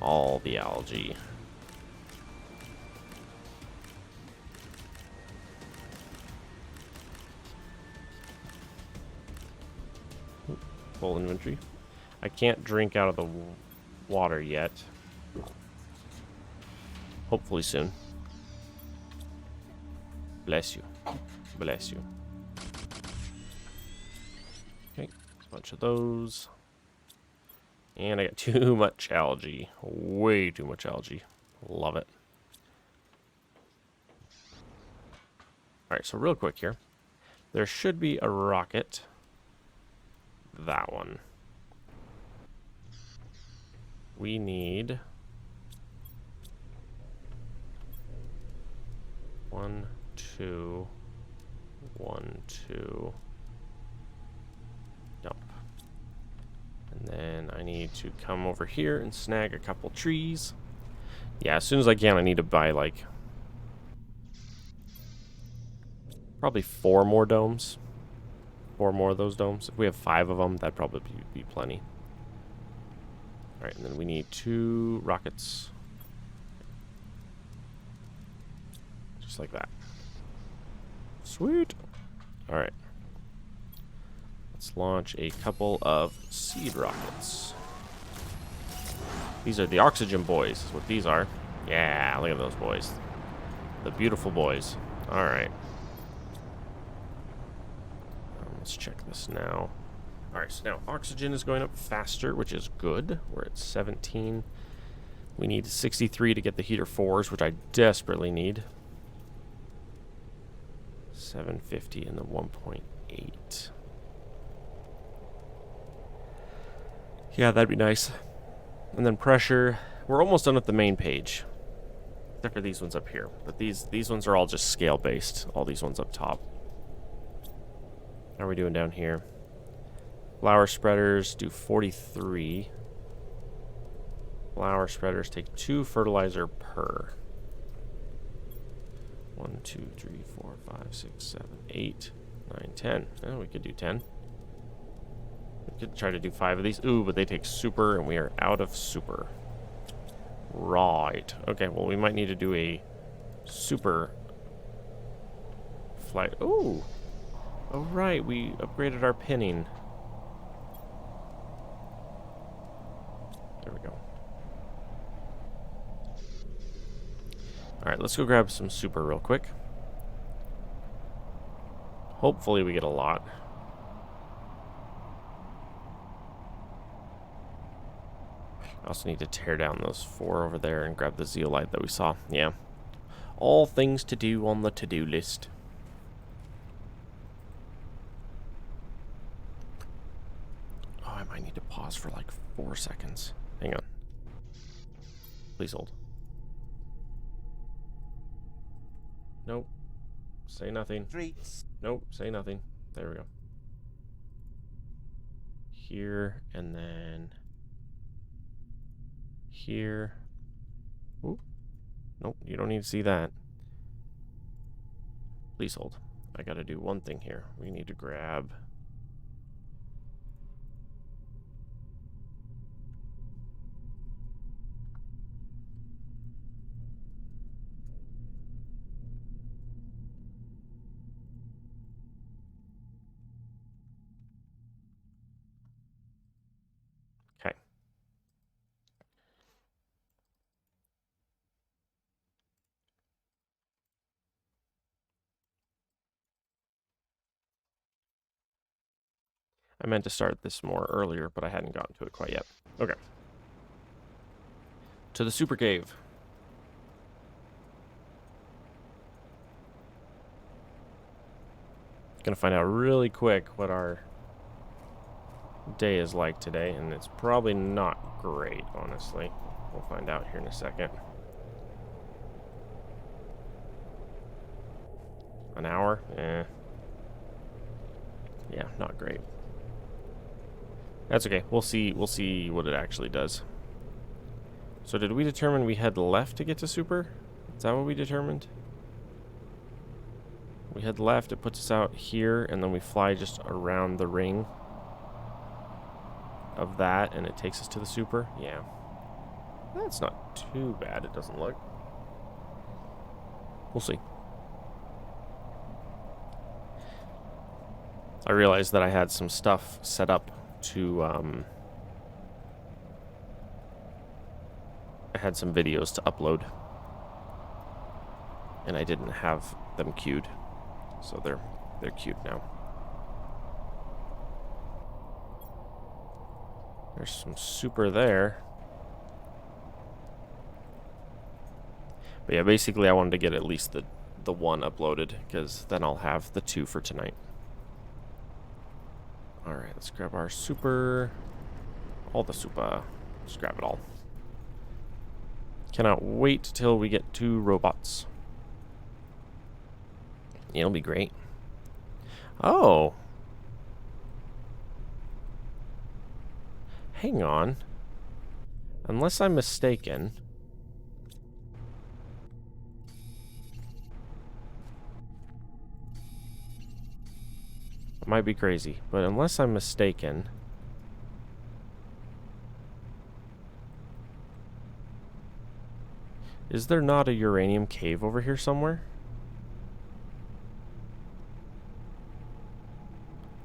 all the algae. Full inventory. I can't drink out of the water yet. Hopefully soon. Bless you. Bless you. Okay, a bunch of those. And I got too much algae. Way too much algae. Love it. Alright, so real quick here. There should be a rocket. That one. We need 1, 2, 1, 2. Dump. And then I need to come over here and snag a couple trees. Yeah, as soon as I can, I need to buy like probably 4 more domes. 4 more of those domes. If we have 5 of them, that'd probably be plenty. Alright, and then we need 2 rockets. Just like that. Sweet. Alright. Let's launch a couple of seed rockets. These are the oxygen boys, is what these are. Yeah, look at those boys. The beautiful boys. Alright. Let's check this now. Alright, so now oxygen is going up faster, which is good. We're at 17. We need 63 to get the heater 4s, which I desperately need. 750 and the 1.8. Yeah, that'd be nice. And then pressure. We're almost done with the main page. Except for these ones up here. But these ones are all just scale based. All these ones up top. How are we doing down here? Flower spreaders do 43. Flower spreaders take 2 fertilizer per. 1, 2, 3, 4, 5, 6, 7, 8, 9, 10. Oh, we could do 10. We could try to do 5 of these. Ooh, but they take super, and we are out of super. Right. Okay, well, we might need to do a super flight. Ooh. Oh, right, we upgraded our pinning. There we go. Alright, let's go grab some super real quick. Hopefully we get a lot. I also need to tear down those 4 over there and grab the zeolite that we saw. Yeah. All things to do on the to-do list. I might need to pause for like 4 seconds. Hang on. Please hold. Nope. Say nothing. Treats. Nope. Say nothing. There we go. Here and then here. Oop. Nope. You don't need to see that. Please hold. I gotta do one thing here. We need to grab. Okay. I meant to start this more earlier, but I hadn't gotten to it quite yet. Okay. To the super cave. Gonna find out really quick what our day is like today, and it's probably not great, honestly. We'll find out here in a second. An hour? Eh. Yeah, not great. That's okay. We'll see what it actually does. So did we determine we head left to get to super? Is that what we determined? We head left, it puts us out here, and then we fly just around the ring of that, and it takes us to the super? Yeah. That's not too bad, it doesn't look. We'll see. I realized that I had some stuff set up to, I had some videos to upload. And I didn't have them queued. So they're queued now. There's some super there. But yeah, basically I wanted to get at least the one uploaded, because then I'll have the 2 for tonight. Alright, let's grab our super. All the super. Let's grab it all. Cannot wait till we get 2 robots. It'll be great. Oh. Hang on. Unless I'm mistaken. I might be crazy, but unless I'm mistaken. Is there not a uranium cave over here somewhere?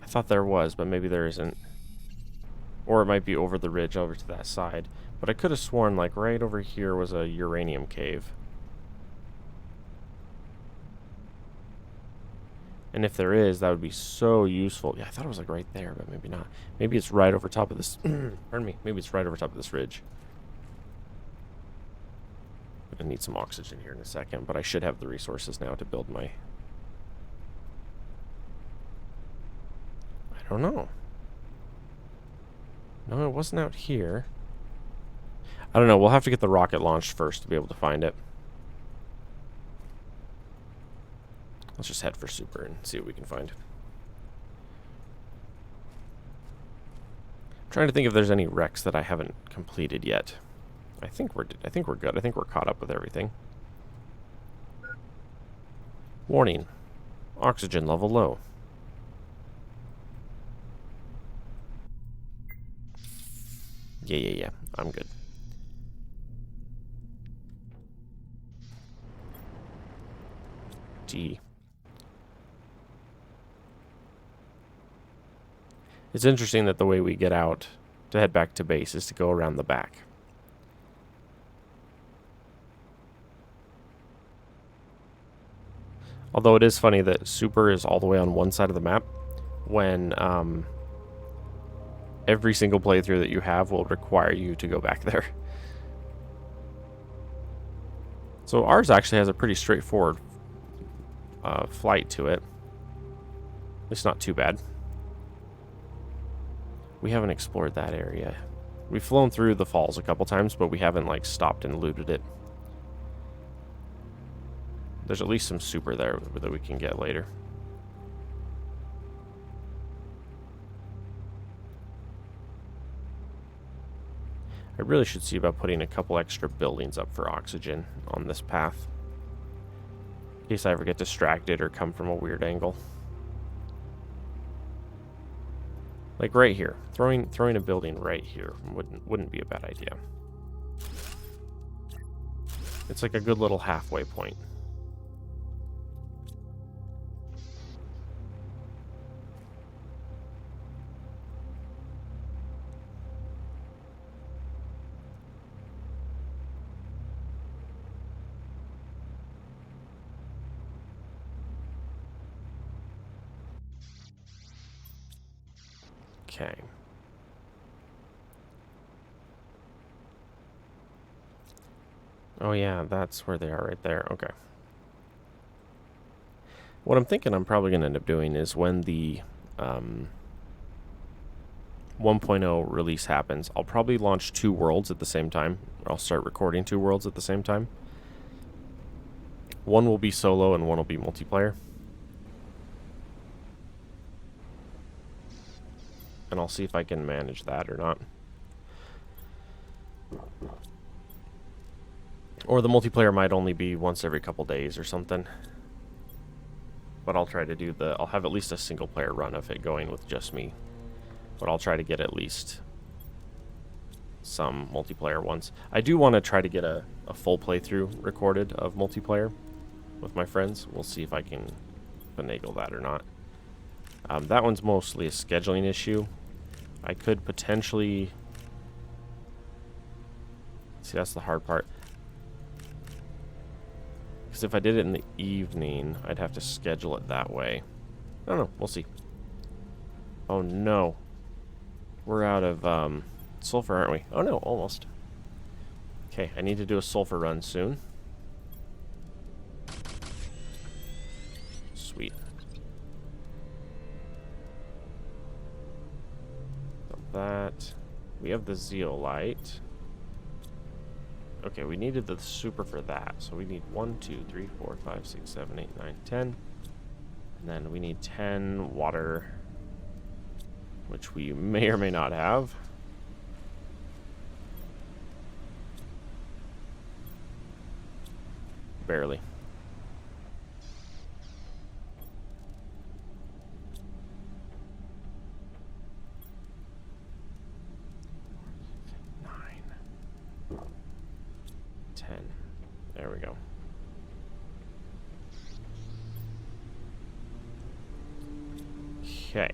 I thought there was, but maybe there isn't. Or it might be over the ridge over to that side. But I could have sworn, like, right over here was a uranium cave. And if there is, that would be so useful. Yeah, I thought it was, like, right there, but maybe not. Maybe it's right over top of this... Pardon me. Maybe it's right over top of this ridge. I need some oxygen here in a second, but I should have the resources now to build my... I don't know. No, it wasn't out here. I don't know. We'll have to get the rocket launched first to be able to find it. Let's just head for super and see what we can find. I'm trying to think if there's any wrecks that I haven't completed yet. I think we're good. I think we're caught up with everything. Warning. Oxygen level low. Yeah. I'm good. Gee. It's interesting that the way we get out to head back to base is to go around the back. Although it is funny that super is all the way on one side of the map when every single playthrough that you have will require you to go back there. So ours actually has a pretty straightforward flight to it. It's not too bad. We haven't explored that area. We've flown through the falls a couple times, but we haven't like stopped and looted it. There's at least some super there that we can get later. I really should see about putting a couple extra buildings up for oxygen on this path, in case I ever get distracted or come from a weird angle. Like right here, throwing a building right here wouldn't be a bad idea. It's like a good little halfway point. Okay. Oh yeah, that's where they are right there. Okay. What I'm thinking I'm probably going to end up doing is when the 1.0 release happens, I'll probably launch 2 worlds at the same time. I'll start recording 2 worlds at the same time. One will be solo and one will be multiplayer. And I'll see if I can manage that or not. Or the multiplayer might only be once every couple days or something. But I'll try to do I'll have at least a single player run of it going with just me. But I'll try to get at least some multiplayer ones. I do want to try to get a full playthrough recorded of multiplayer with my friends. We'll see if I can finagle that or not. That one's mostly a scheduling issue. I could potentially... See, that's the hard part. Because if I did it in the evening, I'd have to schedule it that way. I don't know. We'll see. Oh, no. We're out of sulfur, aren't we? Oh, no. Almost. Okay, I need to do a sulfur run soon. Sweet. So that. We have the zeolite. Okay, we needed the super for that. So we need 1, 2, 3, 4, 5, 6, 7, 8, 9, 10. And then we need 10 water, which we may or may not have. Barely. There we go. Okay.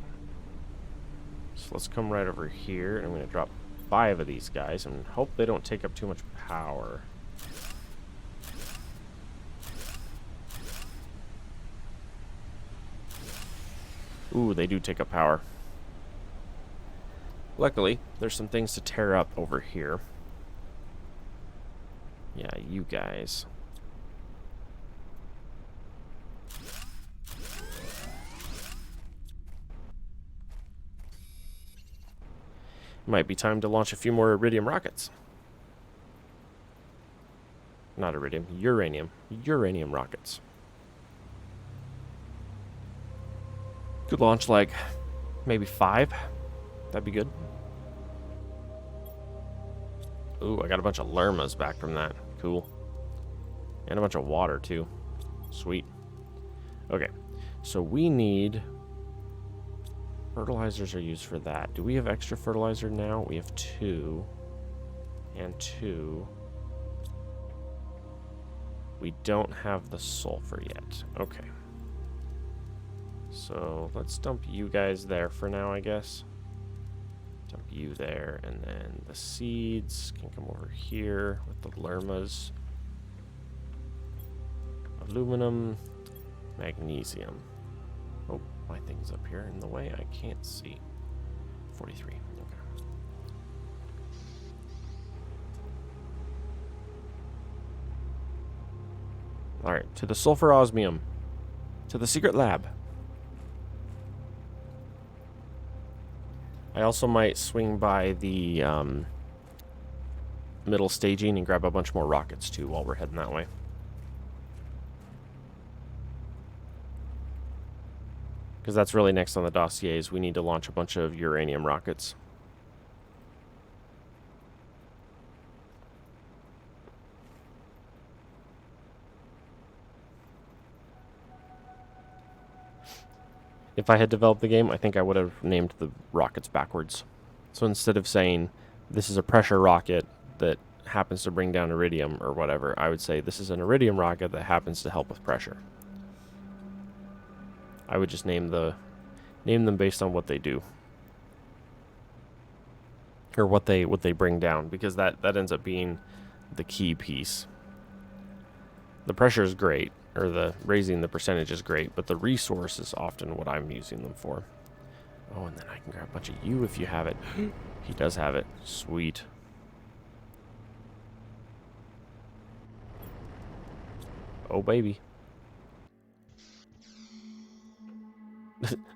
So let's come right over here. I'm going to drop 5 of these guys and hope they don't take up too much power. Ooh, they do take up power. Luckily, there's some things to tear up over here. Yeah, you guys. Might be time to launch a few more iridium rockets. Not iridium, uranium. Uranium rockets. Could launch like maybe 5. That'd be good. Ooh, I got a bunch of lermas back from that. Cool. And a bunch of water, too. Sweet. Okay. So we need... Fertilizers are used for that. Do we have extra fertilizer now? We have 2. And 2. We don't have the sulfur yet. Okay. So let's dump you guys there for now, I guess. Dump you there, and then the seeds can come over here with the lermas. Aluminum, magnesium. Oh, my thing's up here in the way. I can't see. 43. Okay. All right, to the sulfur osmium. To the secret lab. I also might swing by the middle staging and grab a bunch more rockets too while we're heading that way. Because that's really next on the dossiers. We need to launch a bunch of uranium rockets. If I had developed the game, I think I would have named the rockets backwards. So instead of saying, this is a pressure rocket that happens to bring down iridium or whatever, I would say, this is an iridium rocket that happens to help with pressure. I would just name them based on what they do. Or what they bring down, because that ends up being the key piece. The pressure is great. Or the raising the percentage is great, but the resource is often what I'm using them for. Oh, and then I can grab a bunch of you if you have it. He does have it. Sweet. Oh, baby.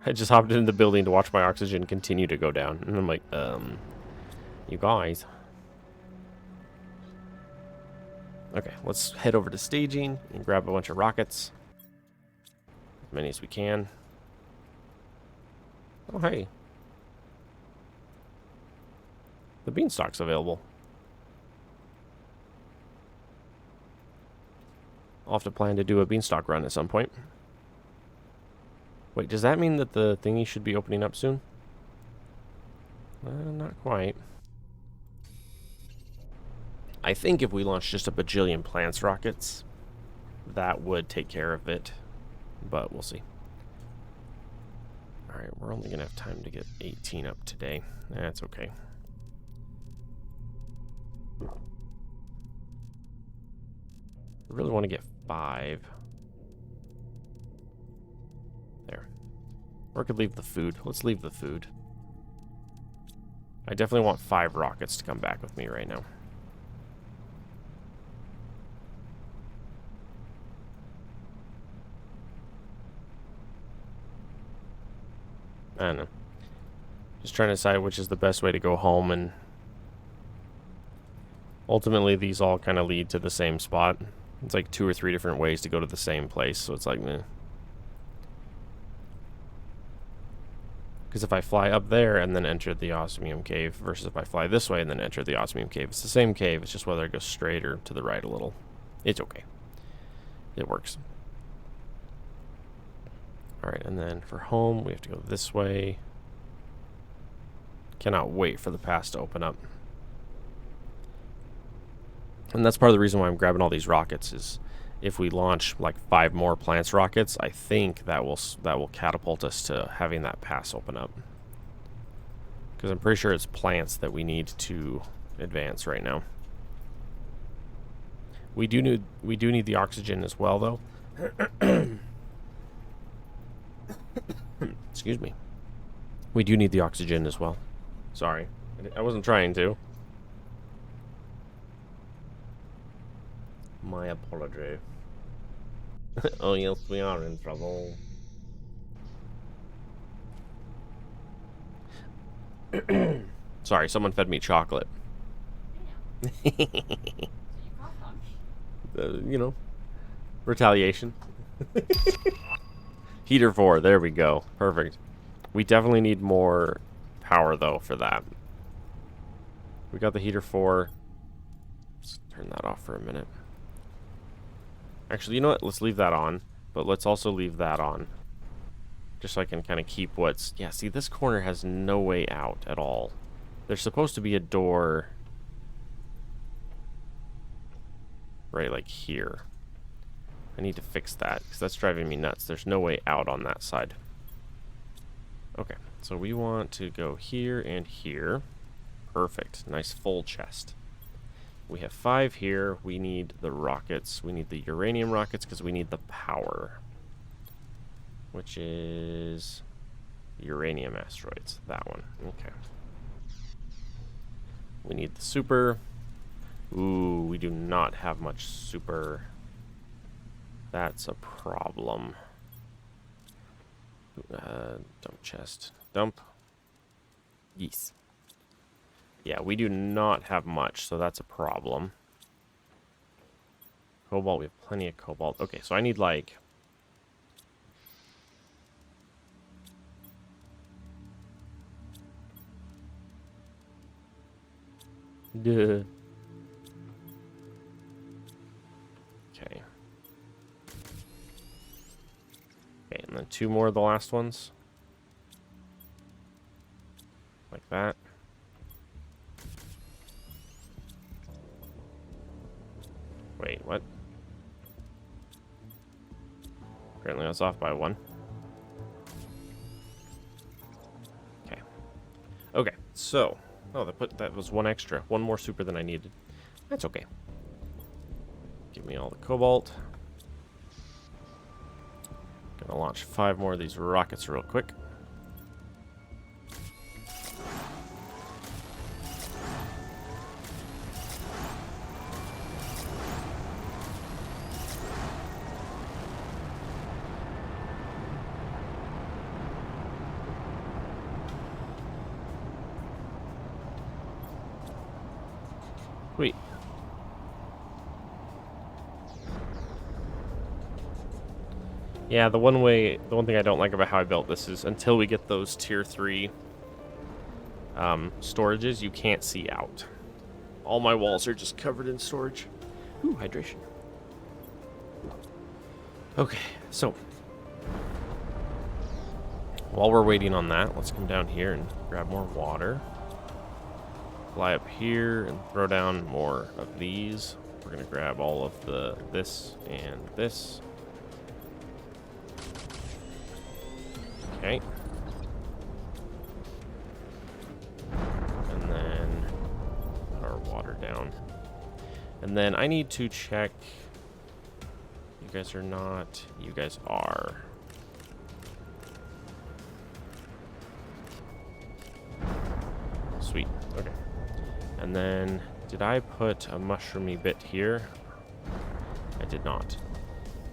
I just hopped into the building to watch my oxygen continue to go down. And I'm like, you guys. Okay, let's head over to staging and grab a bunch of rockets. As many as we can. Oh, hey. The beanstalk's available. I'll have to plan to do a beanstalk run at some point. Wait, does that mean that the thingy should be opening up soon? Not quite. I think if we launched just a bajillion plants rockets, that would take care of it. But we'll see. Alright, we're only going to have time to get 18 up today. That's okay. I really want to get 5. There. Or I could leave the food. Let's leave the food. I definitely want 5 rockets to come back with me right now. I don't know. Just trying to decide which is the best way to go home, and ultimately these all kind of lead to the same spot. It's like 2 or 3 different ways to go to the same place, so it's like, meh. Because if I fly up there and then enter the osmium cave versus if I fly this way and then enter the osmium cave, it's the same cave, it's just whether it goes straight or to the right a little. It's okay. It works. Alright, and then for home, we have to go this way. Cannot wait for the pass to open up. And that's part of the reason why I'm grabbing all these rockets, is if we launch like 5 more plants rockets, I think that will catapult us to having that pass open up. Because I'm pretty sure it's plants that we need to advance right now. We do need the oxygen as well, though. Excuse me. We do need the oxygen as well. Sorry. I wasn't trying to. My apology. Oh yes, we are in trouble. Sorry, someone fed me chocolate. You know, retaliation. Heater 4, there we go. Perfect. We definitely need more power, though, for that. We got the heater 4. Let's turn that off for a minute. Actually, you know what? Let's leave that on. But let's also leave that on. Just so I can kind of keep what's... Yeah, see, this corner has no way out at all. There's supposed to be a door... right, like here. I need to fix that, because that's driving me nuts. There's no way out on that side. Okay, so we want to go here and here. Perfect. Nice full chest. We have 5 here. We need the rockets. We need the uranium rockets, because we need the power. Which is... uranium asteroids. That one. Okay. We need the super. Ooh, we do not have much super... That's a problem. Dump chest. Dump. Yes. Yeah, we do not have much, so that's a problem. Cobalt, we have plenty of cobalt. Okay, so I need like... Duh. Okay. Okay, and then 2 more of the last ones. Like that. Wait, what? Apparently I was off by 1. Okay. Okay, so... Oh, that was 1 extra. 1 more super than I needed. That's okay. Give me all the cobalt. Gonna launch 5 more of these rockets real quick. Sweet. Yeah, the one thing I don't like about how I built this is until we get those tier 3 storages, you can't see out. All my walls are just covered in storage. Ooh, hydration. Okay, so while we're waiting on that, let's come down here and grab more water. fly up here and throw down more of these. We're gonna grab all of this and this. Okay. And then put our water down. And then I need to check. You guys are not. You guys are. Sweet. Okay. And then, did I put a mushroomy bit here? I did not.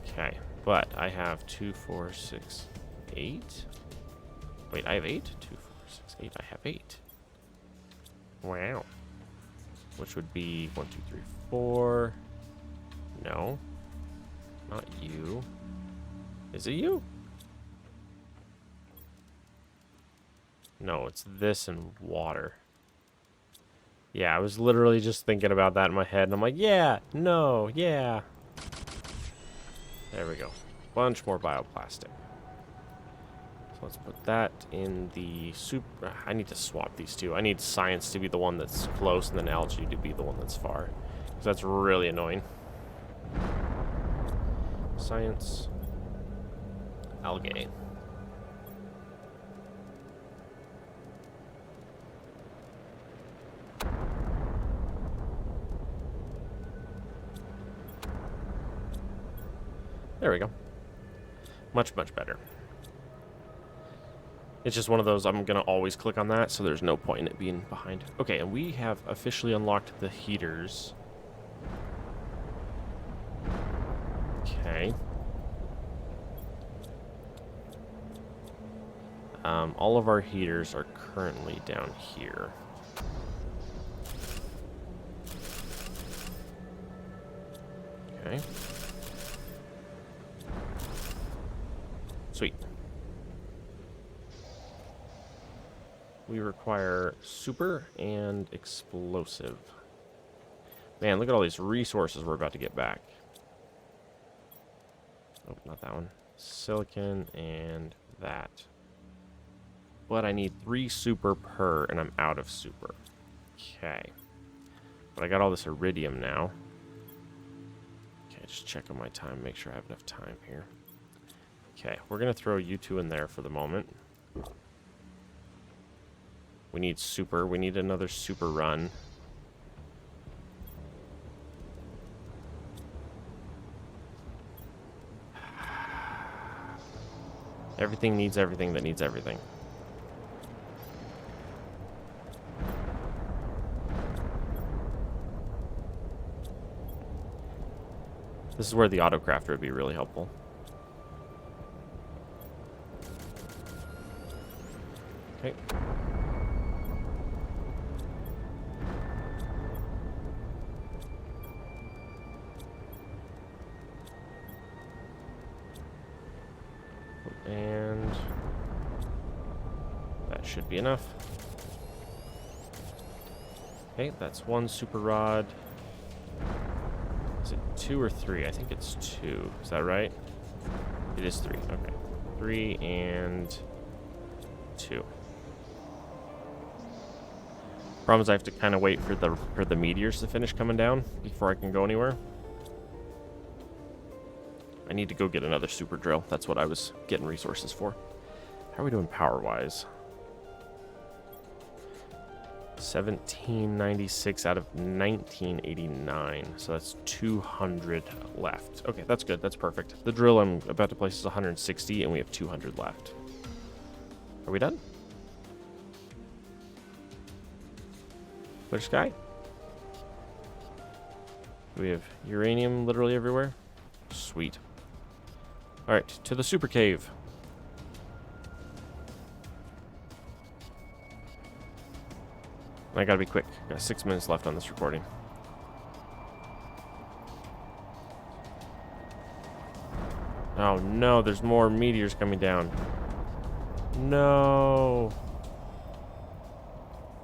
Okay. But I have 2, 4, 6, 8. Wait, I have 8? 2, 4, 6, 8. I have 8. Wow. Which would be 1, 2, 3, 4. No. Not you. Is it you? No, it's this and water. Yeah, I was literally just thinking about that in my head, and I'm like, yeah, no, yeah. There we go. Bunch more bioplastic. So let's put that in the soup. I need to swap these two. I need science to be the one that's close, and then algae to be the one that's far. Because that's really annoying. Science. Algae. There we go. Much, much better. It's just one of those, I'm going to always click on that, so there's no point in it being behind. Okay, and we have officially unlocked the heaters. Okay. All of our heaters are currently down here. Okay. Sweet. We require super and explosive. Man, look at all these resources we're about to get back. Oh, not that one. Silicon and that. But I need 3 super per, and I'm out of super. Okay. But I got all this iridium now. Okay, just check on my time, make sure I have enough time here. Okay, we're going to throw you two in there for the moment. We need super. We need another super run. Everything needs everything that needs everything. This is where the autocrafter would be really helpful. Okay. And that should be enough. Okay, that's 1 super rod. Is it 2 or 3? I think it's 2. Is that right? It is 3. Okay. 3 and 2. Problem is I have to kind of wait for the meteors to finish coming down before I can go anywhere. I need to go get another super drill. That's what I was getting resources for. How are we doing power-wise? 1796 out of 1989. So that's 200 left. Okay, that's good. That's perfect. The drill I'm about to place is 160, and we have 200 left. Are we done? Clear sky? We have uranium literally everywhere. Sweet. Alright, to the super cave. I gotta be quick. Got 6 minutes left on this recording. Oh no, there's more meteors coming down. No.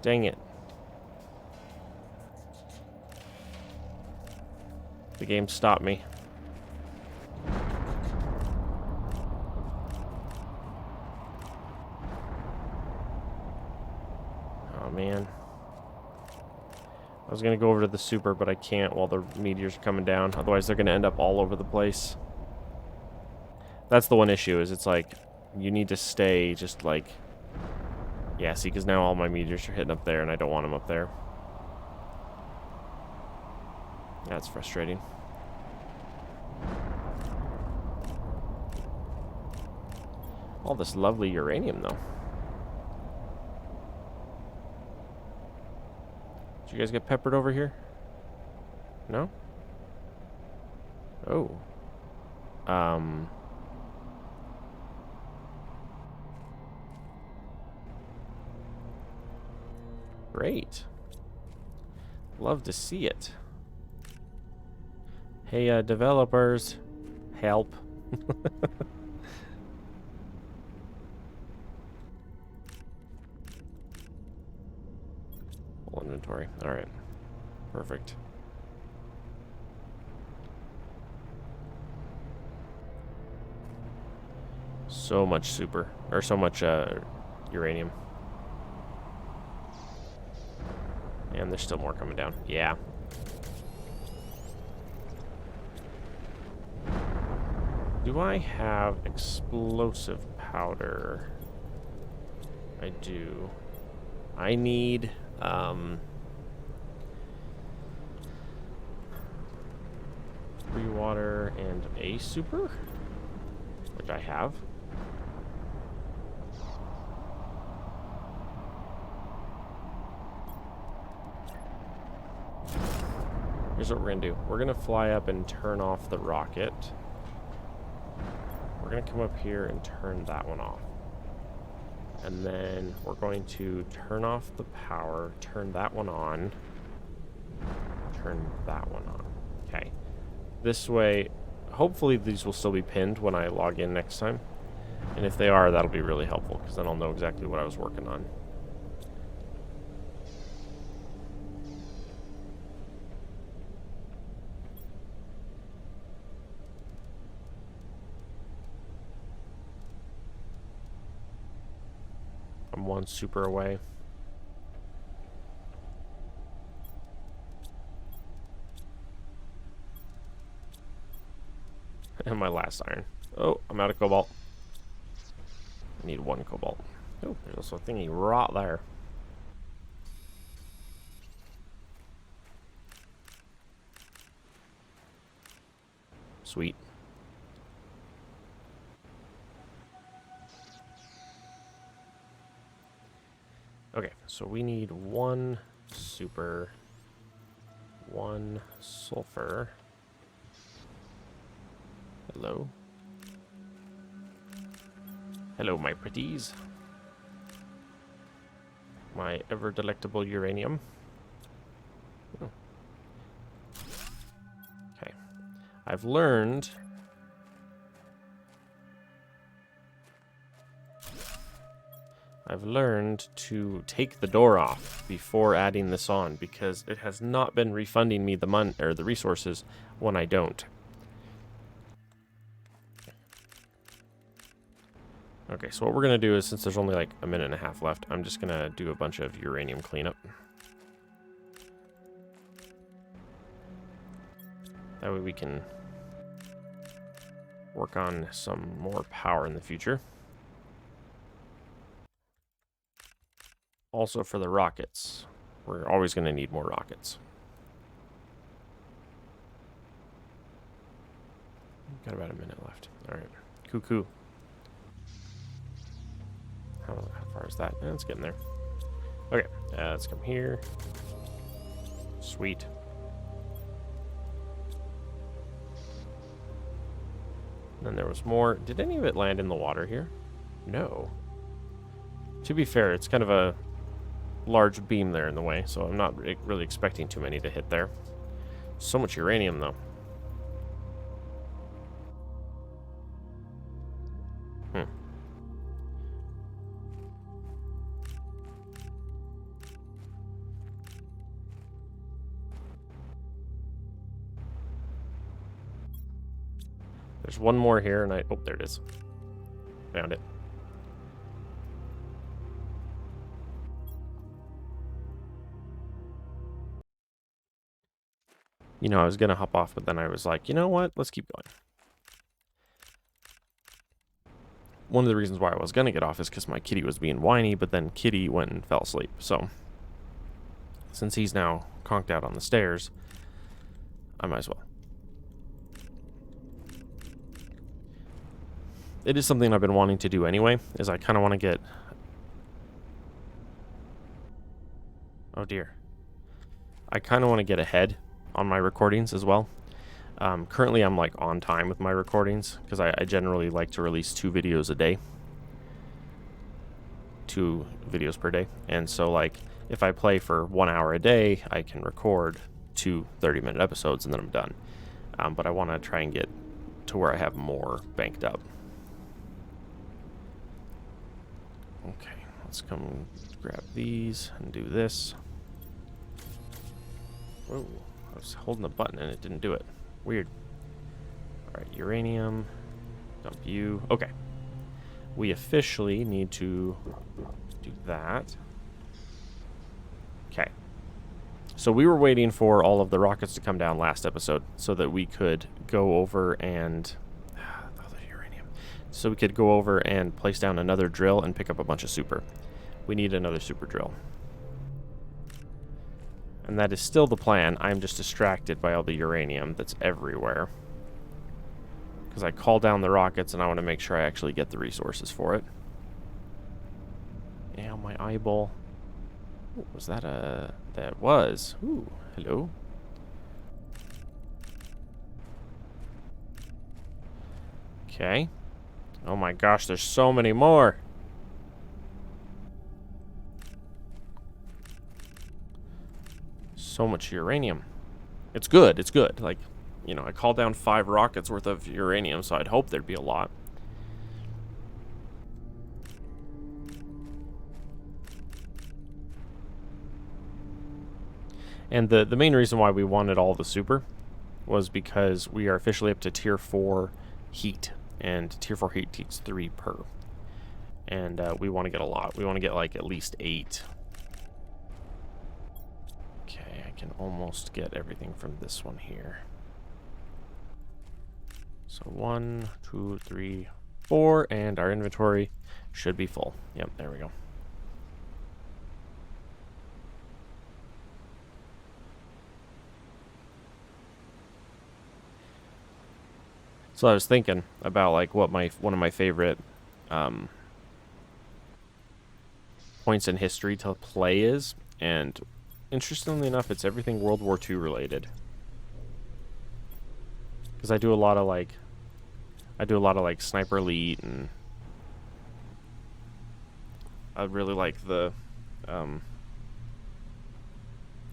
Dang it. The game stopped me. Oh man. I was going to go over to the super, but I can't while the meteors are coming down. Otherwise, they're going to end up all over the place. That's the one issue, is it's like, you need to stay just like... Yeah, see, because now all my meteors are hitting up there, and I don't want them up there. That's frustrating. All this lovely uranium, though. Did you guys get peppered over here? No? Oh. Great. Love to see it. Hey, developers. Help. Full inventory. Alright. Perfect. So much super. Or so much uranium. And there's still more coming down. Yeah. Do I have explosive powder? I do. I need, 3 water and a super? Which I have. Here's what we're gonna do. We're gonna fly up and turn off the rocket. We're gonna come up here and turn that one off. And then we're going to turn off the power, turn that one on, turn that one on. Okay. This way, hopefully these will still be pinned when I log in next time. And if they are, that'll be really helpful, because then I'll know exactly what I was working on. I'm 1 super away. And my last iron. Oh, I'm out of cobalt. I need 1 cobalt. Oh, there's also a thingy right there. Sweet. Okay, so we need 1 super, 1 sulfur. Hello. Hello, my pretties. My ever delectable uranium. Oh. Okay. I've learned... to take the door off before adding this on, because it has not been refunding me the resources when I don't. Okay, so what we're gonna do is, since there's only like a minute and a half left, I'm just gonna do a bunch of uranium cleanup. That way we can work on some more power in the future. Also for the rockets. We're always going to need more rockets. Got about a minute left. Alright. Cuckoo. How far is that? It's getting there. Okay. Let's come here. Sweet. And then there was more. Did any of it land in the water here? No. To be fair, it's kind of a large beam there in the way, so I'm not really expecting too many to hit there. So much uranium, though. There's one more here, and oh, there it is. Found it. You know, I was going to hop off, but then I was like, you know what? Let's keep going. One of the reasons why I was going to get off is because my kitty was being whiny, but then Kitty went and fell asleep. So, since he's now conked out on the stairs, I might as well. It is something I've been wanting to do anyway, is I kind of want to get... Oh dear. I kind of want to get ahead on my recordings as well. Currently I'm like on time with my recordings because I generally like to release 2 videos a day. 2 videos per day. And so like if I play for 1 hour a day, I can record 2 30-minute episodes and then I'm done. But I want to try and get to where I have more banked up. Okay, let's come grab these and do this. Whoa, I was holding the button and it didn't do it. Weird. Alright, uranium. Dump you. Okay. We officially need to do that. Okay. So we were waiting for all of the rockets to come down last episode so that we could go over and... uranium. So we could go over and place down another drill and pick up a bunch of super. We need another super drill. And that is still the plan. I'm just distracted by all the uranium that's everywhere. Because I call down the rockets and I want to make sure I actually get the resources for it. Yeah, my eyeball. Ooh, was that a... That was. Ooh, hello. Okay. Oh my gosh, there's so many more. So much uranium. It's good, it's good. Like, you know, I called down 5 rockets worth of uranium, so I'd hope there'd be a lot. And the main reason why we wanted all the super was because we are officially up to tier 4 heat. And tier 4 heat takes 3 per. And we want to get a lot. We want to get like at least 8. Okay, I can almost get everything from this one here. So 1, 2, 3, 4, and our inventory should be full. Yep, there we go. So I was thinking about like what one of my favorite points in history to play is, and interestingly enough, it's everything World War II related. Because I do a lot of like Sniper Elite, and I really like the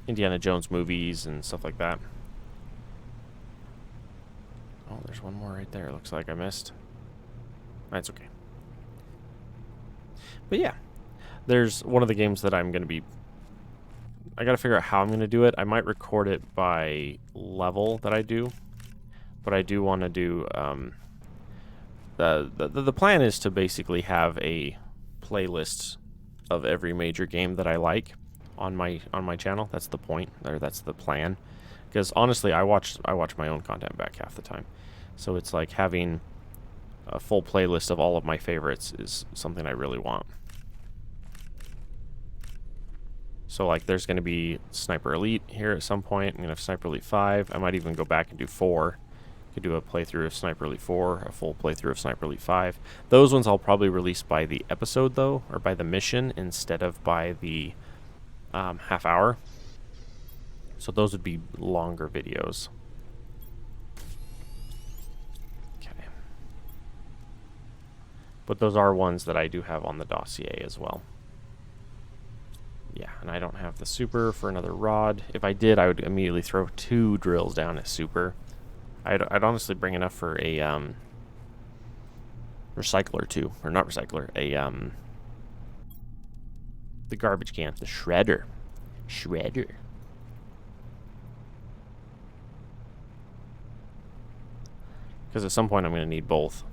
Indiana Jones movies and stuff like that. Oh, there's one more right there. Looks like I missed. That's okay. But yeah, there's one of the games that I'm going to be... I got to figure out how I'm going to do it. I might record it by level that I do. But I do want to do... The plan is to basically have a playlist of every major game that I like on my channel. That's the point, or that's the plan. Because honestly, I watch my own content back half the time. So it's like having a full playlist of all of my favorites is something I really want. So like there's going to be Sniper Elite here at some point. I'm going to have Sniper Elite 5. I might even go back and do 4. Could do a playthrough of Sniper Elite 4, a full playthrough of Sniper Elite 5. Those ones I'll probably release by the episode though, or by the mission instead of by the half hour. So those would be longer videos. Okay. But those are ones that I do have on the dossier as well. Yeah, and I don't have the super for another rod. If I did, I would immediately throw 2 drills down as super. I'd honestly bring enough for a recycler too, or not recycler, the garbage can, the shredder. Because at some point I'm going to need both.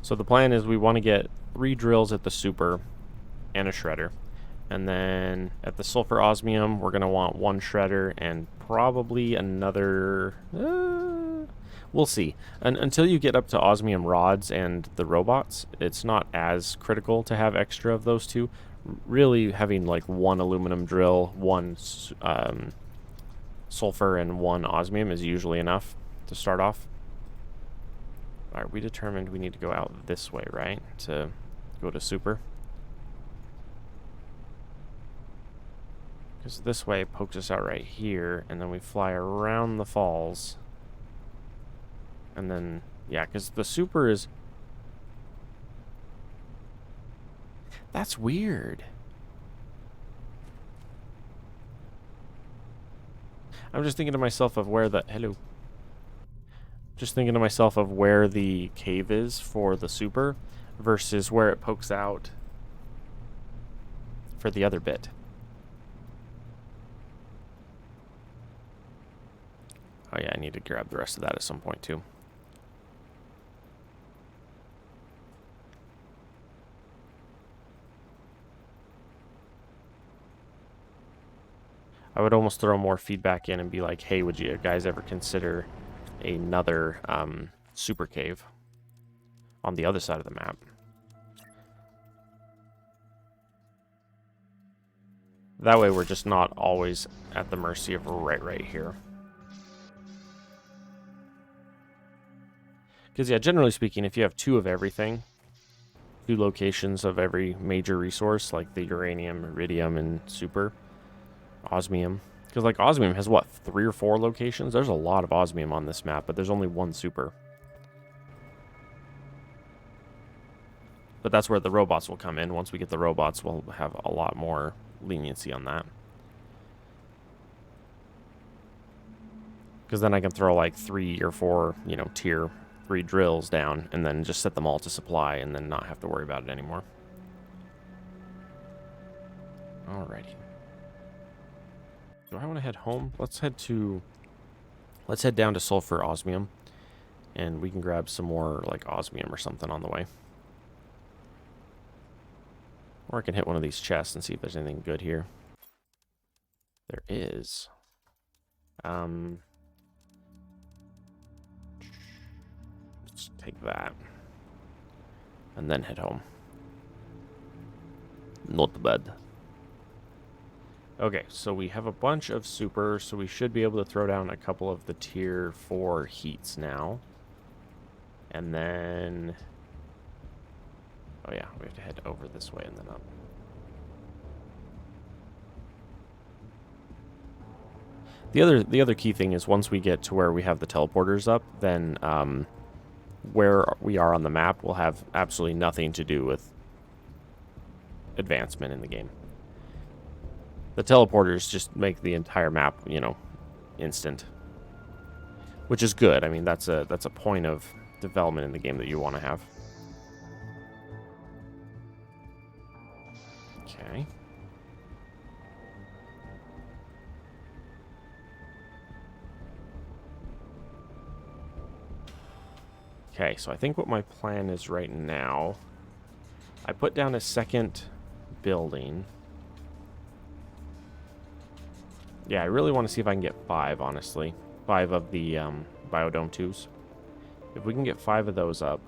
So the plan is we want to get 3 drills at the super, and a shredder. And then at the sulfur osmium, we're going to want 1 shredder and probably another... we'll see. Until you get up to osmium rods and the robots, it's not as critical to have extra of those two. Really, having like 1 aluminum drill, 1 sulfur, and 1 osmium is usually enough to start off. Alright, we determined we need to go out this way, right? To go to super. Because this way pokes us out right here, and then we fly around the falls. And then, yeah, because the super is... That's weird. I'm just thinking to myself of where the... Hello. Just thinking to myself of where the cave is for the super versus where it pokes out for the other bit. Oh yeah, I need to grab the rest of that at some point too. I would almost throw more feedback in and be like, hey, would you guys ever consider another super cave on the other side of the map? That way we're just not always at the mercy of right here. Because, yeah, generally speaking, if you have 2 of everything, 2 locations of every major resource, like the uranium, iridium, and super, osmium. Because, like, osmium has, what, 3 or 4 locations? There's a lot of osmium on this map, but there's only 1 super. But that's where the robots will come in. Once we get the robots, we'll have a lot more leniency on that. Because then I can throw, like, 3 or 4, you know, tier 3 drills down, and then just set them all to supply, and then not have to worry about it anymore. Alrighty. Do I want to head home? Let's head down to sulfur osmium, and we can grab some more like osmium or something on the way. Or I can hit one of these chests and see if there's anything good here. There is. Let's take that. And then head home. Not bad. Okay, so we have a bunch of super, so we should be able to throw down a couple of the tier 4 heats now. And then... oh yeah, we have to head over this way and then up. The other key thing is once we get to where we have the teleporters up, then where we are on the map will have absolutely nothing to do with advancement in the game. The teleporters just make the entire map, you know, instant, which is good. I mean, that's a point of development in the game that you want to have. Okay. Okay, so I think what my plan is right now, I put down a second building. Yeah, I really want to see if I can get 5, honestly. 5 of the Biodome 2s. If we can get 5 of those up,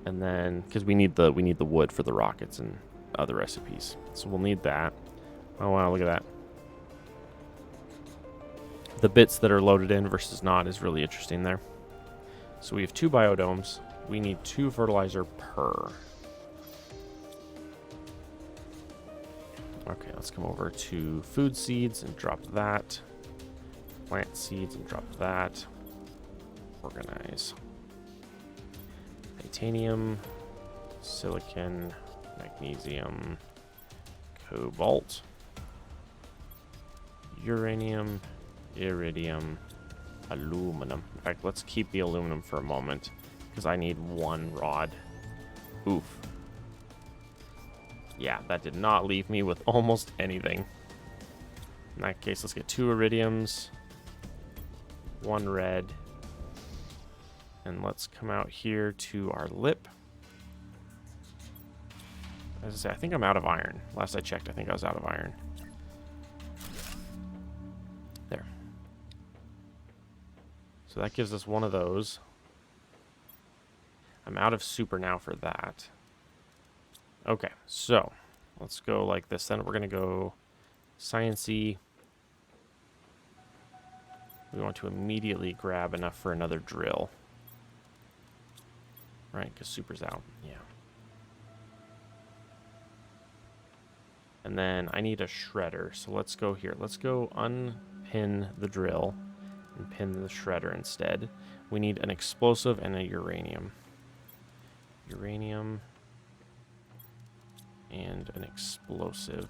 and then, because we need the wood for the rockets and other recipes. So we'll need that. Oh wow, look at that. The bits that are loaded in versus not is really interesting there. So we have 2 biodomes. We need 2 fertilizer per. Okay, let's come over to food seeds and drop that. Plant seeds and drop that. Organize. Titanium, silicon, magnesium, cobalt, uranium, iridium, aluminum. In fact, let's keep the aluminum for a moment because I need 1 rod. Oof. Yeah, that did not leave me with almost anything. In that case, let's get 2 iridiums, 1 red, and let's come out here to our lip. As I say, I think I'm out of iron. Last I checked, I think I was out of iron. There. So that gives us one of those. I'm out of super now for that. Okay, so let's go like this. Then we're going to go Science-y. We want to immediately grab enough for another drill. Right, because super's out. Yeah. And then I need a shredder. So let's go here. Let's go unpin the drill and pin the shredder instead. We need an explosive and a uranium. Uranium and an explosive.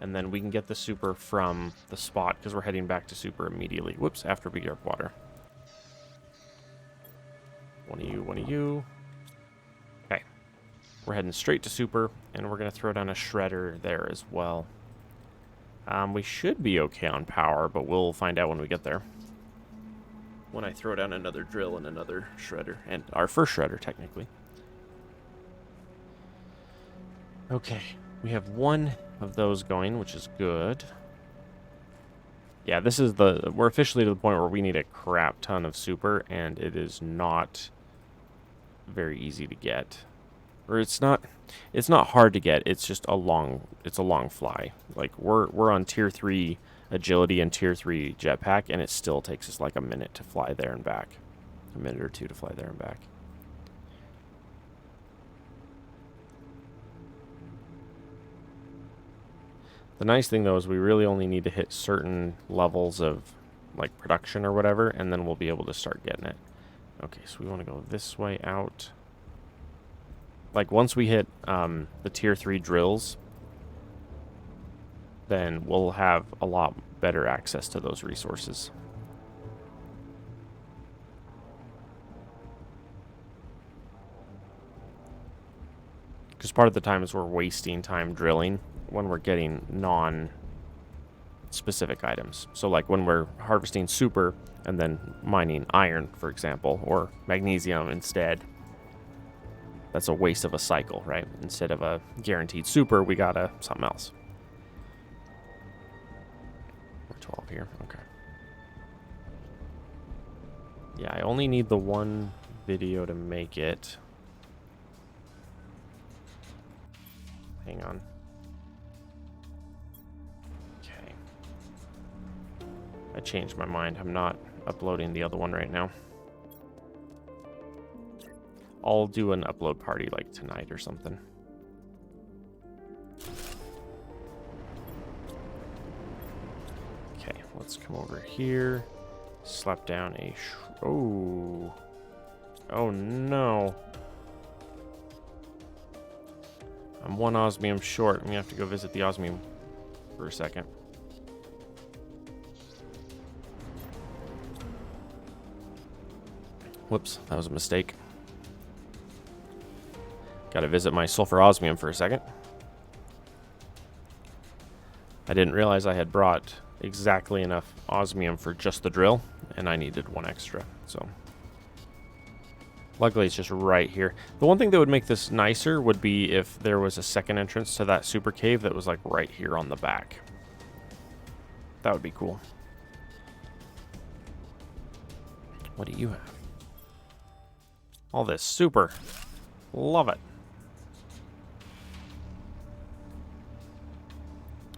And then we can get the super from the spot because we're heading back to super immediately. Whoops, after we get up water. One of you, one of you. Okay. We're heading straight to super, and we're going to throw down a shredder there as well. We should be okay on power, but we'll find out when we get there. When I throw down another drill and another shredder. And our first shredder, technically. Okay. We have one of those going, which is good. Yeah, this is we're officially to the point where we need a crap ton of super, and it is not very easy to get. Or it's not hard to get, it's just a long fly. Like we're on tier 3 agility and tier 3 jetpack, and it still takes us like a minute to fly there and back. A minute or two to fly there and back. The nice thing, though, is we really only need to hit certain levels of, like, production or whatever, and then we'll be able to start getting it. Okay, so we want to go this way out. Like, once we hit the tier 3 drills, then we'll have a lot better access to those resources. Because part of the time is we're wasting time drilling when we're getting non-specific items. So like when we're harvesting super and then mining iron, for example, or magnesium instead, that's a waste of a cycle, right? Instead of a guaranteed super, we got something else. We're 12 here, okay. Yeah, I only need the one video to make it. Hang on. I changed my mind. I'm not uploading the other one right now. I'll do an upload party like tonight or something. Okay, let's come over here. Slap down a... Oh. Oh no. I'm one osmium short. I'm going to have to go visit the osmium for a second. Whoops, that was a mistake. Gotta visit my sulfur osmium for a second. I didn't realize I had brought exactly enough osmium for just the drill, and I needed one extra, so. Luckily, it's just right here. The one thing that would make this nicer would be if there was a second entrance to that super cave that was like right here on the back. That would be cool. What do you have? All this super. Love it.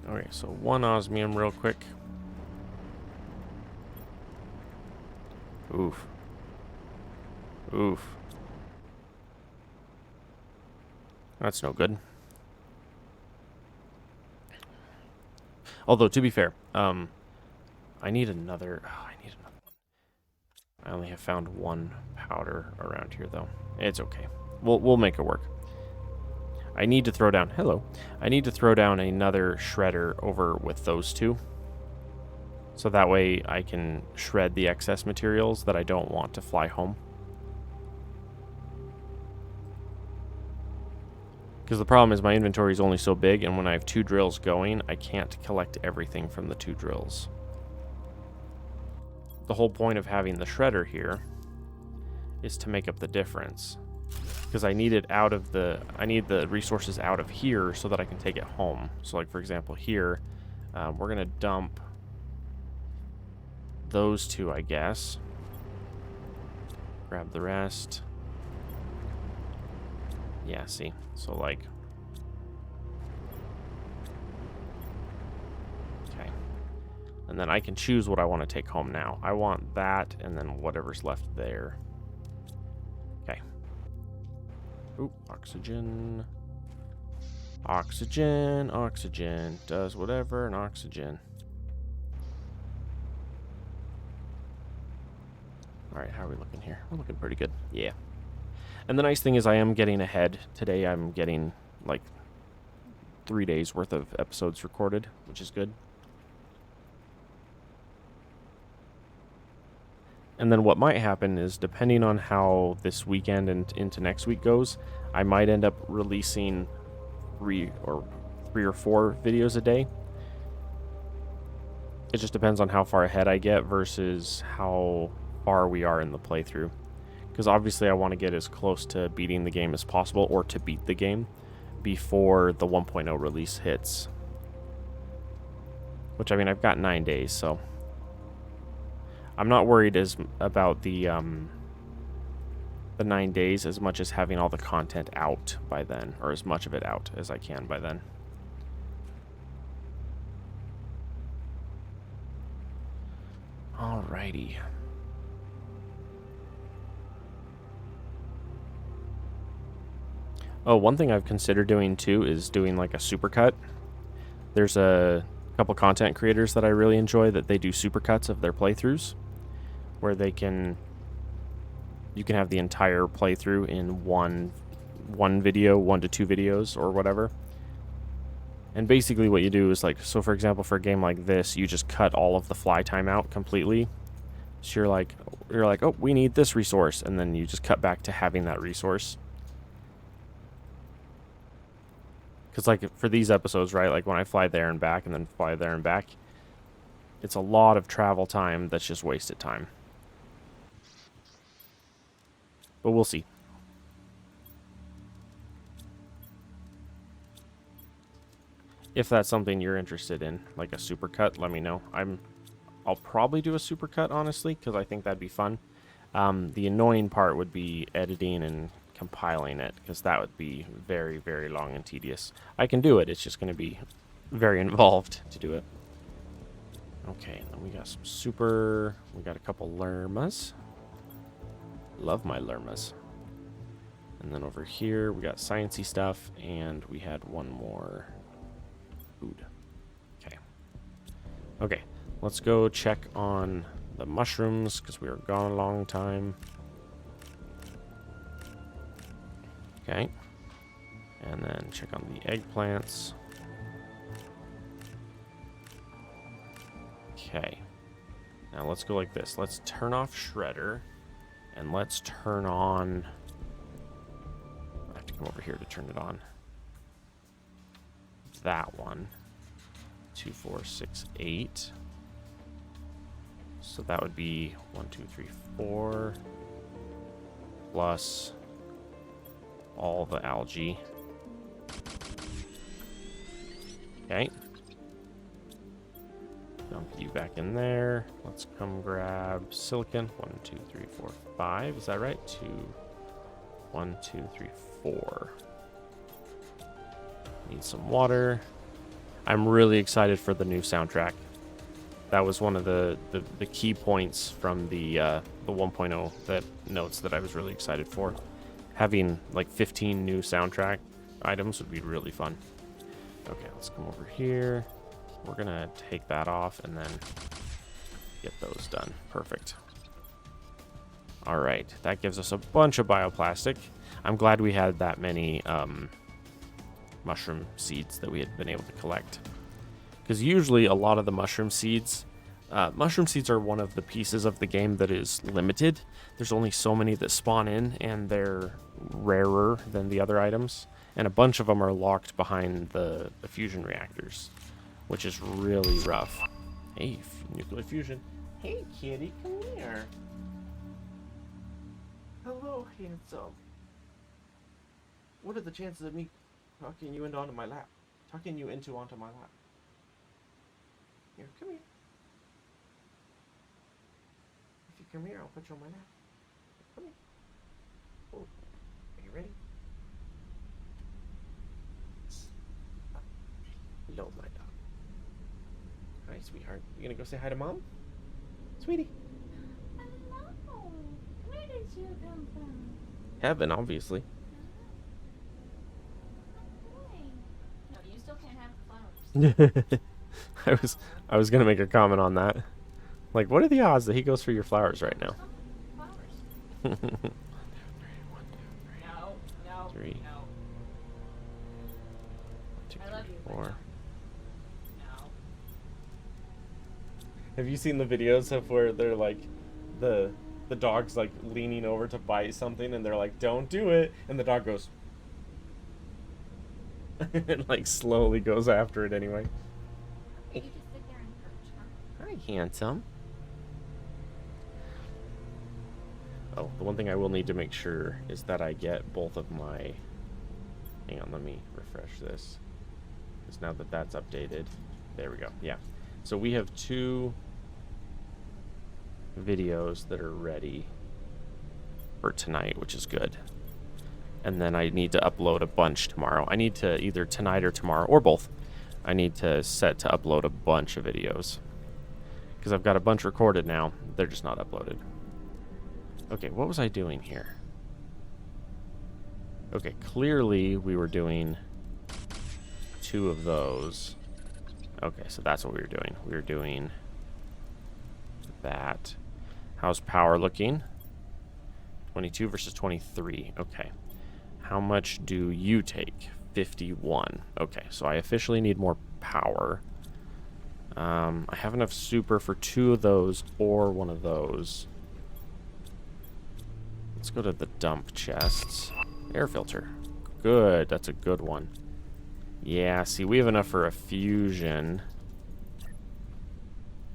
Okay, so one osmium real quick. Oof. Oof. That's no good. Although, to be fair, I need another... Oh, I need another one. I only have found one powder around here, though. It's okay. We'll make it work. I need to throw down... Hello. I need to throw down another shredder over with those two. So that way I can shred the excess materials that I don't want to fly home. Because the problem is my inventory is only so big, and when I have two drills going, I can't collect everything from the two drills. The whole point of having the shredder here is to make up the difference. because I need it out of the, I need the resources out of here so that I can take it home. So like for example here, we're gonna dump those two, I guess. Grab the rest. Yeah, see, so like, okay, and then I can choose what I want to take home now. I want that, and then whatever's left there. Okay. Oop, oxygen. Oxygen, oxygen. Does whatever, and oxygen. Alright, how are we looking here? We're looking pretty good. Yeah. And the nice thing is I am getting ahead. Today I'm getting, like, 3 days worth of episodes recorded, which is good. And then what might happen is, depending on how this weekend and into next week goes, I might end up releasing three or 4 videos a day. It just depends on how far ahead I get versus how far we are in the playthrough. Because obviously I want to get as close to beating the game as possible, or to beat the game, before the 1.0 release hits. Which, I mean, I've got 9 days, so I'm not worried about the 9 days as much as having all the content out by then, or as much of it out as I can by then. Alrighty. Oh, one thing I've considered doing too is doing like a supercut. There's a couple content creators that I really enjoy that they do supercuts of their playthroughs, where you can have the entire playthrough in one video, 1 to 2 videos or whatever. And basically what you do is, like, so for example, for a game like this, you just cut all of the fly time out completely. So you're like, oh, we need this resource, and then you just cut back to having that resource. Because, like, for these episodes, right, like when I fly there and back and then fly there and back, it's a lot of travel time that's just wasted time. But we'll see. If that's something you're interested in, like a supercut, let me know. I'll probably do a supercut, honestly, because I think that'd be fun. The annoying part would be editing and compiling it, because that would be very, very long and tedious. I can do it, it's just going to be very involved to do it. Okay, and then we got some super... We got a couple lermas. Love my lermas. And then over here, we got sciencey stuff, and we had one more food. Okay. Okay, let's go check on the mushrooms, because we were gone a long time. Okay. And then check on the eggplants. Okay. Now let's go like this. Let's turn off Shredder. And let's turn on... I have to come over here to turn it on. That one. 2, 4, 6, 8. So that would be 1, 2, 3, 4. Plus all the algae. Okay. Dump you back in there. Let's come grab silicon. 1, 2, 3, 4, 5. Is that right? 2, 1, 2, 3, 4. Need some water. I'm really excited for the new soundtrack. That was one of the key points from the 1.0 that notes that I was really excited for. Having like 15 new soundtrack items would be really fun. Okay, let's come over here. We're gonna take that off and then get those done. Perfect. All right, that gives us a bunch of bioplastic. I'm glad we had that many mushroom seeds that we had been able to collect. Because usually a lot of the mushroom seeds are one of the pieces of the game that is limited. There's only so many that spawn in, and they're rarer than the other items. And a bunch of them are locked behind the fusion reactors, which is really rough. Hey, nuclear fusion. Hey, kitty, come here. Hello, handsome. What are the chances of me talking you into onto my lap? Tucking you into onto my lap. Here, come here. If you come here, I'll put you on my lap. Come here. Oh, are you ready? Hello, my dog. Hi, sweetheart. You gonna go say hi to Mom? Sweetie. Hello. Where did you come from? Heaven, obviously. No, you still can't have the flowers. I was gonna make a comment on that. Like, what are the odds that he goes for your flowers right now? Flowers. 1, 2, 3, 1, 2, 3. No, 3. no. 1, 2, I love 3, you, 4. No. Have you seen the videos of where they're like, the dog's like leaning over to bite something, and they're like, "Don't do it," and the dog goes, and like slowly goes after it anyway. You just sit there and perch, huh? Hi, handsome. Oh, the one thing I will need to make sure is that I get both of my... Hang on, let me refresh this. Because now that that's updated... There we go, yeah. So we have 2 videos that are ready for tonight, which is good. And then I need to upload a bunch tomorrow. I need to either tonight or tomorrow, or both. I need to set to upload a bunch of videos. Because I've got a bunch recorded now. They're just not uploaded. Okay, what was I doing here? Okay, clearly we were doing 2 of those. Okay, so that's what we were doing. We were doing that. How's power looking? 22 versus 23. Okay. How much do you take? 51. Okay, so I officially need more power. I have enough super for 2 of those or 1 of those. Let's go to the dump chests. Air filter. Good, that's a good one. Yeah, see, we have enough for a fusion.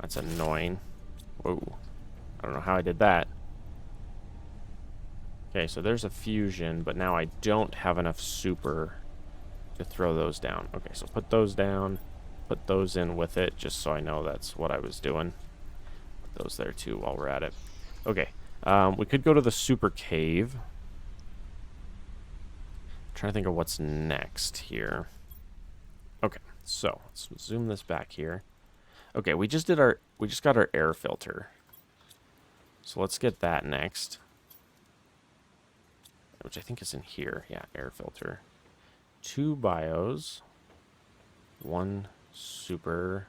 That's annoying. Whoa. I don't know how I did that. Okay, so there's a fusion, but now I don't have enough super to throw those down. Okay, so put those down. Put those in with it, just so I know that's what I was doing. Put those there, too, while we're at it. Okay. We could go to the super cave. I'm trying to think of what's next here. Okay, so let's zoom this back here. Okay, we just got our air filter. So let's get that next. Which I think is in here. Yeah, air filter. 2 bios. 1 super.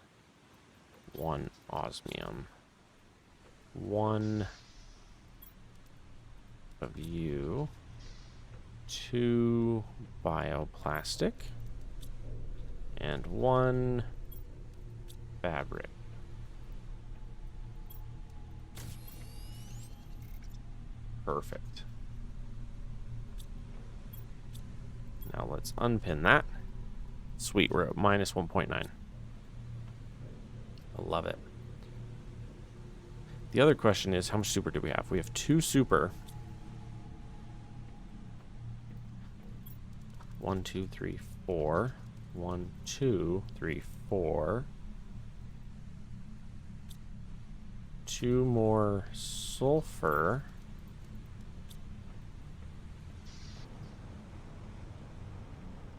1 osmium. 1 of you. 2 bioplastic. And 1 fabric. Perfect. Now let's unpin that. Sweet, we're at minus 1.9. I love it. The other question is, how much super do we have? We have 2 super. 1, 2, 3, 4. 1, 2, 3, 4. 2 more sulfur.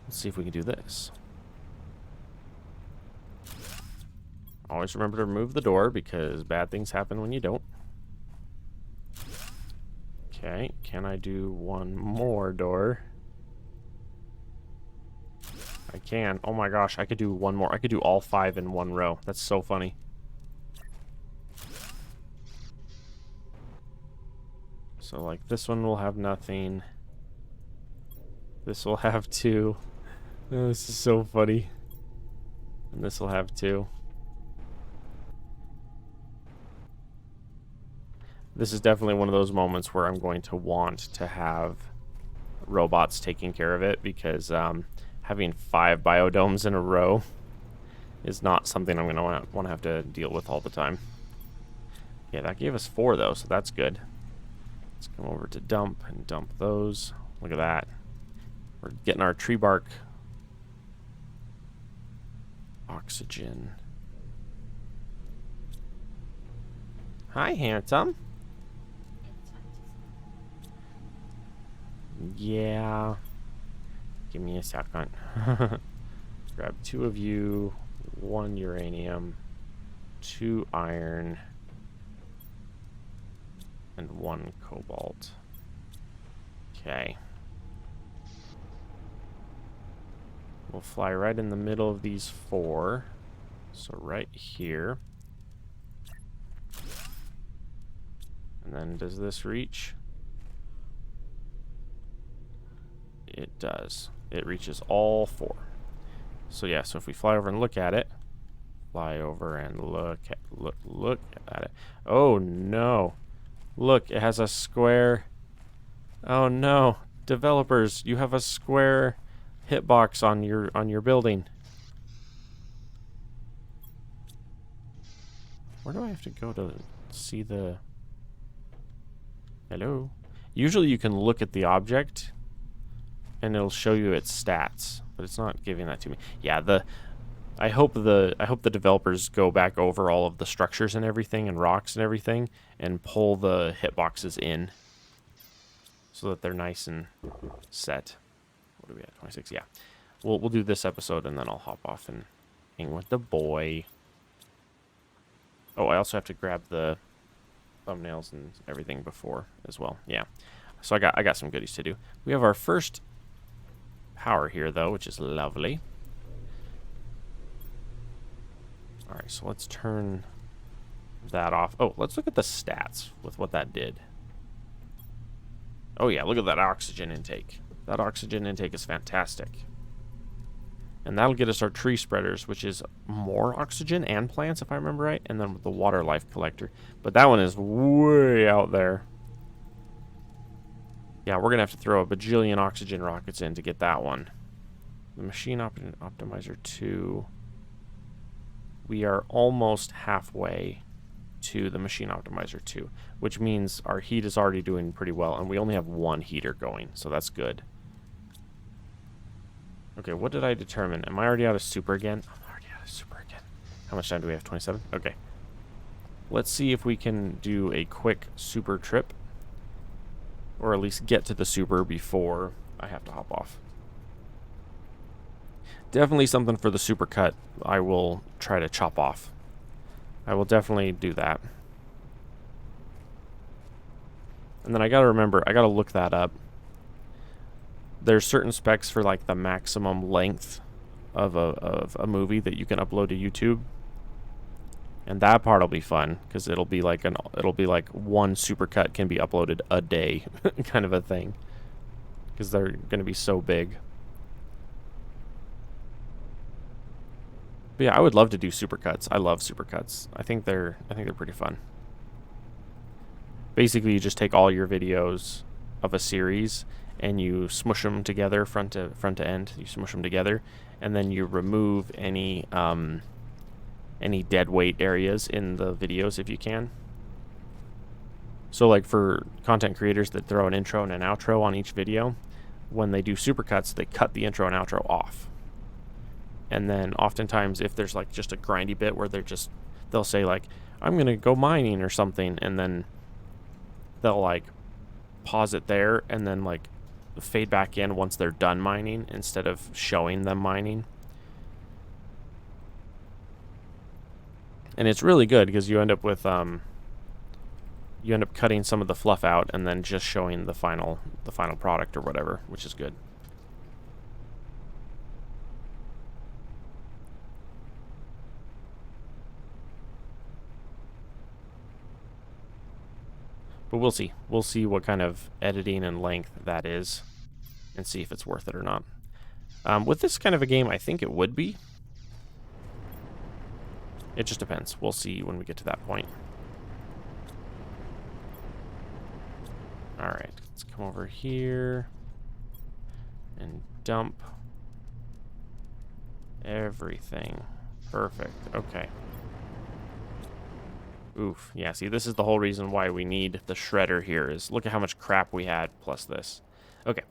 Let's see if we can do this. Always remember to remove the door, because bad things happen when you don't. Okay, can I do 1 more door? I can. Oh my gosh, I could do 1 more. I could do all 5 in 1 row. That's so funny. So, like, this one will have nothing. This will have 2. Oh, this is so funny. And this will have 2. This is definitely one of those moments where I'm going to want to have robots taking care of it, because having 5 biodomes in a row is not something I'm going to want to have to deal with all the time. Yeah, that gave us 4 though, so that's good. Let's come over to dump and dump those. Look at that. We're getting our tree bark oxygen. Hi, handsome. Yeah. Give me a second. Grab 2 of you, 1 uranium, 2 iron, and 1 cobalt. Okay. We'll fly right in the middle of these 4. So right here. And then does this reach? It does. It reaches all 4. So yeah, so if we fly over and look at it, fly over and look at it. Oh no. Look, it has a square. Oh no. Developers, you have a square hitbox on your building. Where do I have to go to see the... Hello? Usually you can look at the object and it'll show you its stats, but it's not giving that to me. Yeah, I hope the developers go back over all of the structures and everything and rocks and everything and pull the hitboxes in so that they're nice and set. What are we at? 26. Yeah. We'll do this episode and then I'll hop off and hang with the boy. Oh, I also have to grab the thumbnails and everything before as well. Yeah. So I got some goodies to do. We have our first power here though, which is lovely. All right, so let's turn that off. Oh, let's look at the stats with what that did. Oh yeah, look at that oxygen intake. That oxygen intake is fantastic. And that'll get us our tree spreaders, which is more oxygen and plants, if I remember right, and then with the water life collector. But that one is way out there. Yeah, we're going to have to throw a bajillion oxygen rockets in to get that one. The machine optimizer 2. We are almost halfway to the machine optimizer 2, which means our heat is already doing pretty well, and we only have 1 heater going, so that's good. Okay, what did I determine? Am I already out of super again? I'm already out of super again. How much time do we have? 27? Okay. Let's see if we can do a quick super trip, or at least get to the super before I have to hop off. Definitely something for the super cut I will try to chop off. I will definitely do that. And then I gotta remember, I gotta look that up. There's certain specs for like the maximum length of a movie that you can upload to YouTube. And that part will be fun, because it'll be like one supercut can be uploaded a day kind of a thing. Because they're gonna be so big. But yeah, I would love to do supercuts. I love supercuts. I think they're pretty fun. Basically, you just take all your videos of a series and you smush them together front to end. You smush them together, and then you remove any dead weight areas in the videos if you can. So like for content creators that throw an intro and an outro on each video, when they do supercuts, they cut the intro and outro off. And then oftentimes if there's like just a grindy bit where they'll say like, I'm gonna go mining or something, and then they'll like pause it there and then like fade back in once they're done mining instead of showing them mining. And it's really good because you end up with cutting some of the fluff out and then just showing the final product or whatever, which is good. But we'll see. We'll see what kind of editing and length that is and see if it's worth it or not. With this kind of a game, I think it would be. It just depends. We'll see when we get to that point. Alright, let's come over here and dump everything. Perfect. Okay. Oof. Yeah, see, this is the whole reason why we need the shredder here, is look at how much crap we had plus this. Okay.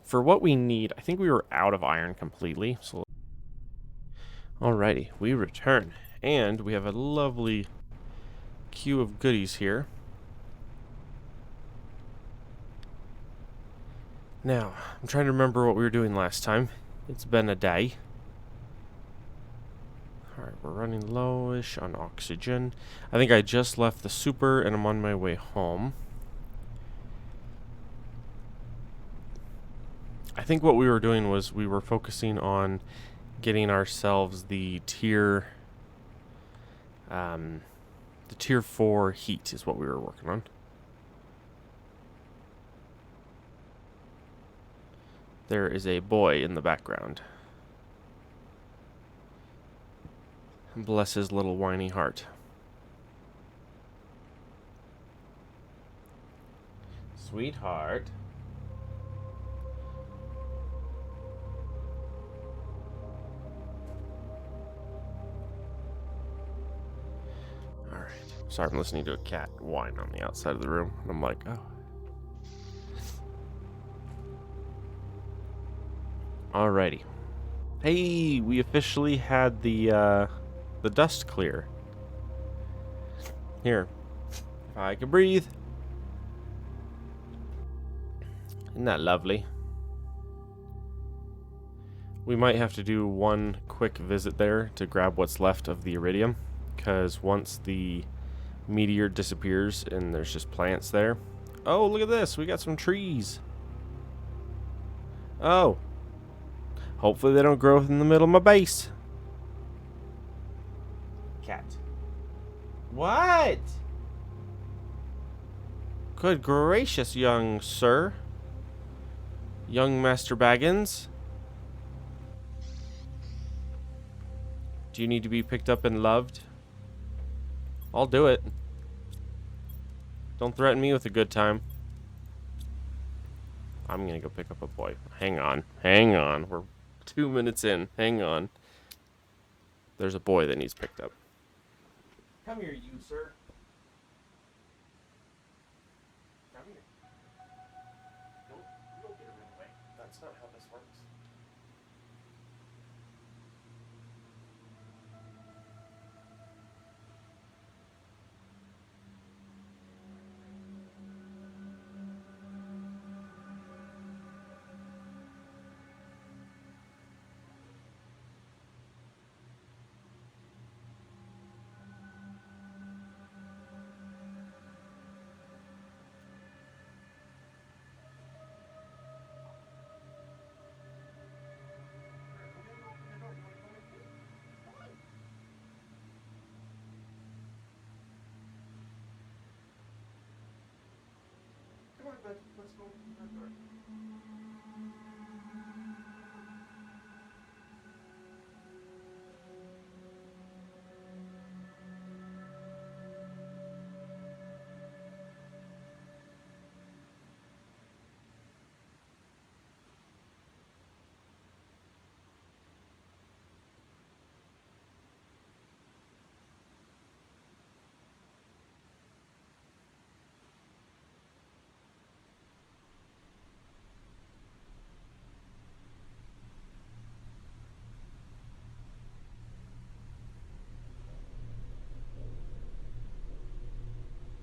For what we need, I think we were out of iron completely. So, alrighty, we return. And we have a lovely queue of goodies here. Now, I'm trying to remember what we were doing last time. It's been a day. Alright, we're running lowish on oxygen. I think I just left the super and I'm on my way home. I think what we were doing was we were focusing on getting ourselves the tier 4 heat is what we were working on. There is a boy in the background. Bless his little whiny heart. Sweetheart. Alright. Sorry, I'm listening to a cat whine on the outside of the room. And I'm like, oh. Alrighty. Hey, we officially had the dust clear. Here. If I can breathe. Isn't that lovely? We might have to do one quick visit there to grab what's left of the iridium, because once the meteor disappears and there's just plants there. Oh, look at this. We got some trees. Oh. Hopefully they don't grow in the middle of my base. Cat. What? Good gracious, young sir. Young Master Baggins. Do you need to be picked up and loved? I'll do it. Don't threaten me with a good time. I'm gonna go pick up a boy. Hang on. Hang on. We're 2 minutes in. Hang on. There's a boy that needs picked up. Come here, you, sir. Come here. Don't get in the way. That's not how this works. Come on, bud. Let's go open the door.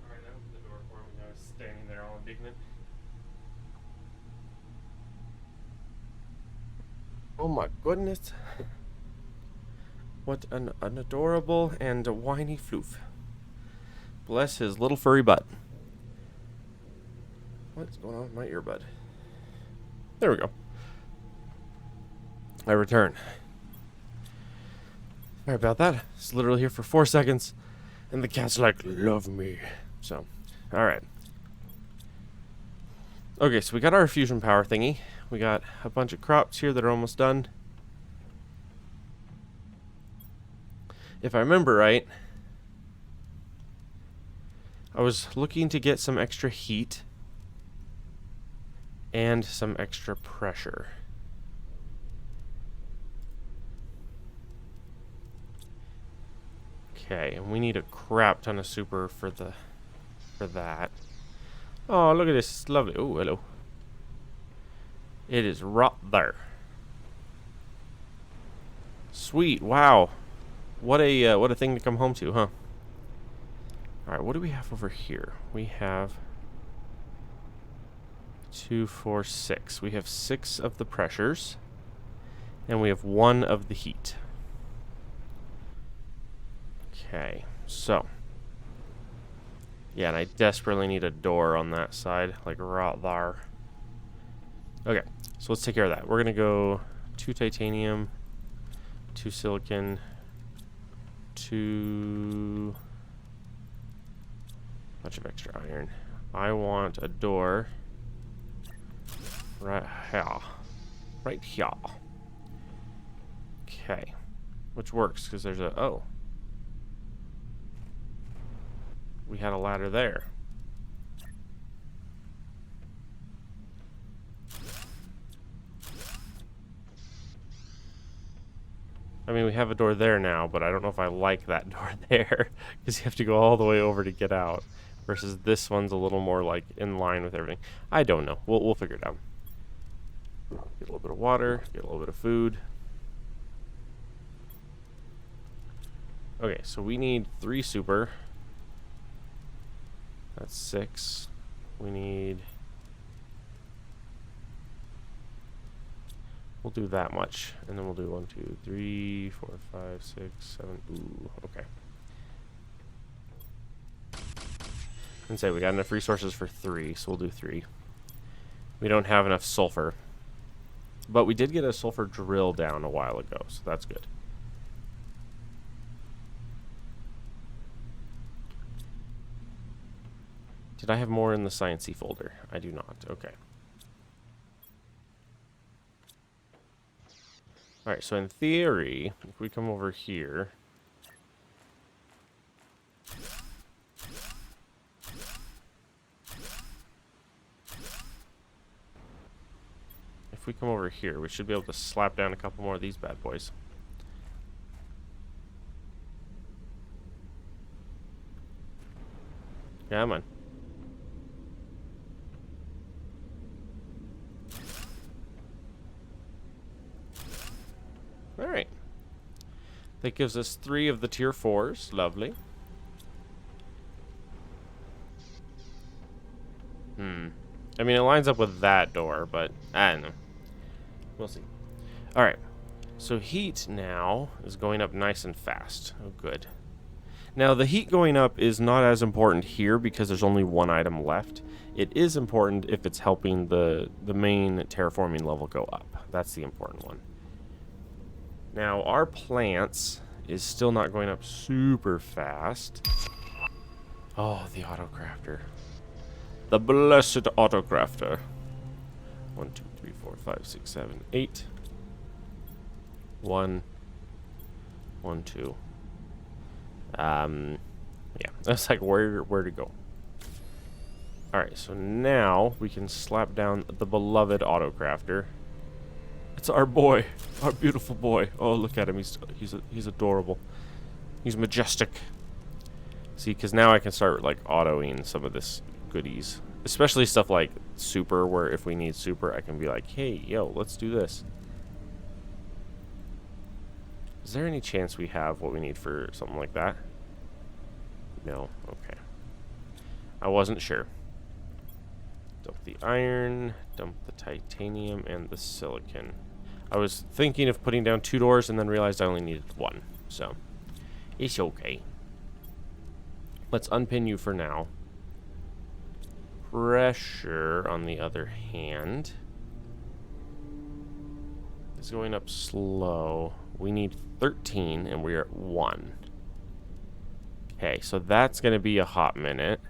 Alright, I opened the door for him and I was standing there all indignant. Oh my goodness. What an adorable and whiny floof. Bless his little furry butt. What's going on with my earbud? There we go. I return. Sorry about that. It's literally here for 4 seconds. And the cat's like, love me. So, alright. Okay, so we got our fusion power thingy. We got a bunch of crops here that are almost done. If I remember right, I was looking to get some extra heat and some extra pressure. Okay, and we need a crap ton of super for that. Oh, look at this. It's lovely. Oh, hello. It is right there. Sweet. Wow. What a thing to come home to, huh? All right, what do we have over here? We have 2, 4, 6. We have 6 of the pressures, and we have 1 of the heat. Okay, so yeah, and I desperately need a door on that side, like right there. Okay, so let's take care of that. We're gonna go 2 titanium, 2 silicon, 2 bunch of extra iron. I want a door right here. Right here. Okay. Which works, because there's a... Oh. We had a ladder there. I mean, we have a door there now, but I don't know if I like that door there, because you have to go all the way over to get out, versus this one's a little more, like, in line with everything. I don't know. We'll figure it out. Get a little bit of water, get a little bit of food. Okay, so we need 3 super. That's 6. We need... We'll do that much, and then we'll do 1, 2, 3, 4, 5, 6, 7. Ooh, okay. And say we got enough resources for 3, so we'll do 3. We don't have enough sulfur, but we did get a sulfur drill down a while ago, so that's good. Did I have more in the sciencey folder? I do not. Okay. Alright, so in theory, if we come over here... If we come over here, we should be able to slap down a couple more of these bad boys. Come on. Alright. That gives us 3 of the tier 4s. Lovely. I mean, it lines up with that door, but I don't know. We'll see. Alright. So heat now is going up nice and fast. Oh, good. Now, the heat going up is not as important here because there's only 1 item left. It is important if it's helping the main terraforming level go up. That's the important one. Now, our plants is still not going up super fast. Oh, the autocrafter. The blessed autocrafter. 1, 2, 3, 4, 5, 6, 7, 8. 1, 1, 2. Yeah, that's like where to go. Alright, so now we can slap down the beloved autocrafter. It's our boy, our beautiful boy. Oh, look at him. He's adorable. He's majestic. See, because now I can start like autoing some of this goodies, especially stuff like super, where if we need super, I can be like, hey, yo, let's do this. Is there any chance we have what we need for something like that? No. Okay. I wasn't sure. Dump the iron, dump the titanium, and the silicon. I was thinking of putting down 2 doors and then realized I only needed 1. So, it's okay. Let's unpin you for now. Pressure, on the other hand, is going up slow. We need 13, and we're at 1. Okay, so that's going to be a hot minute.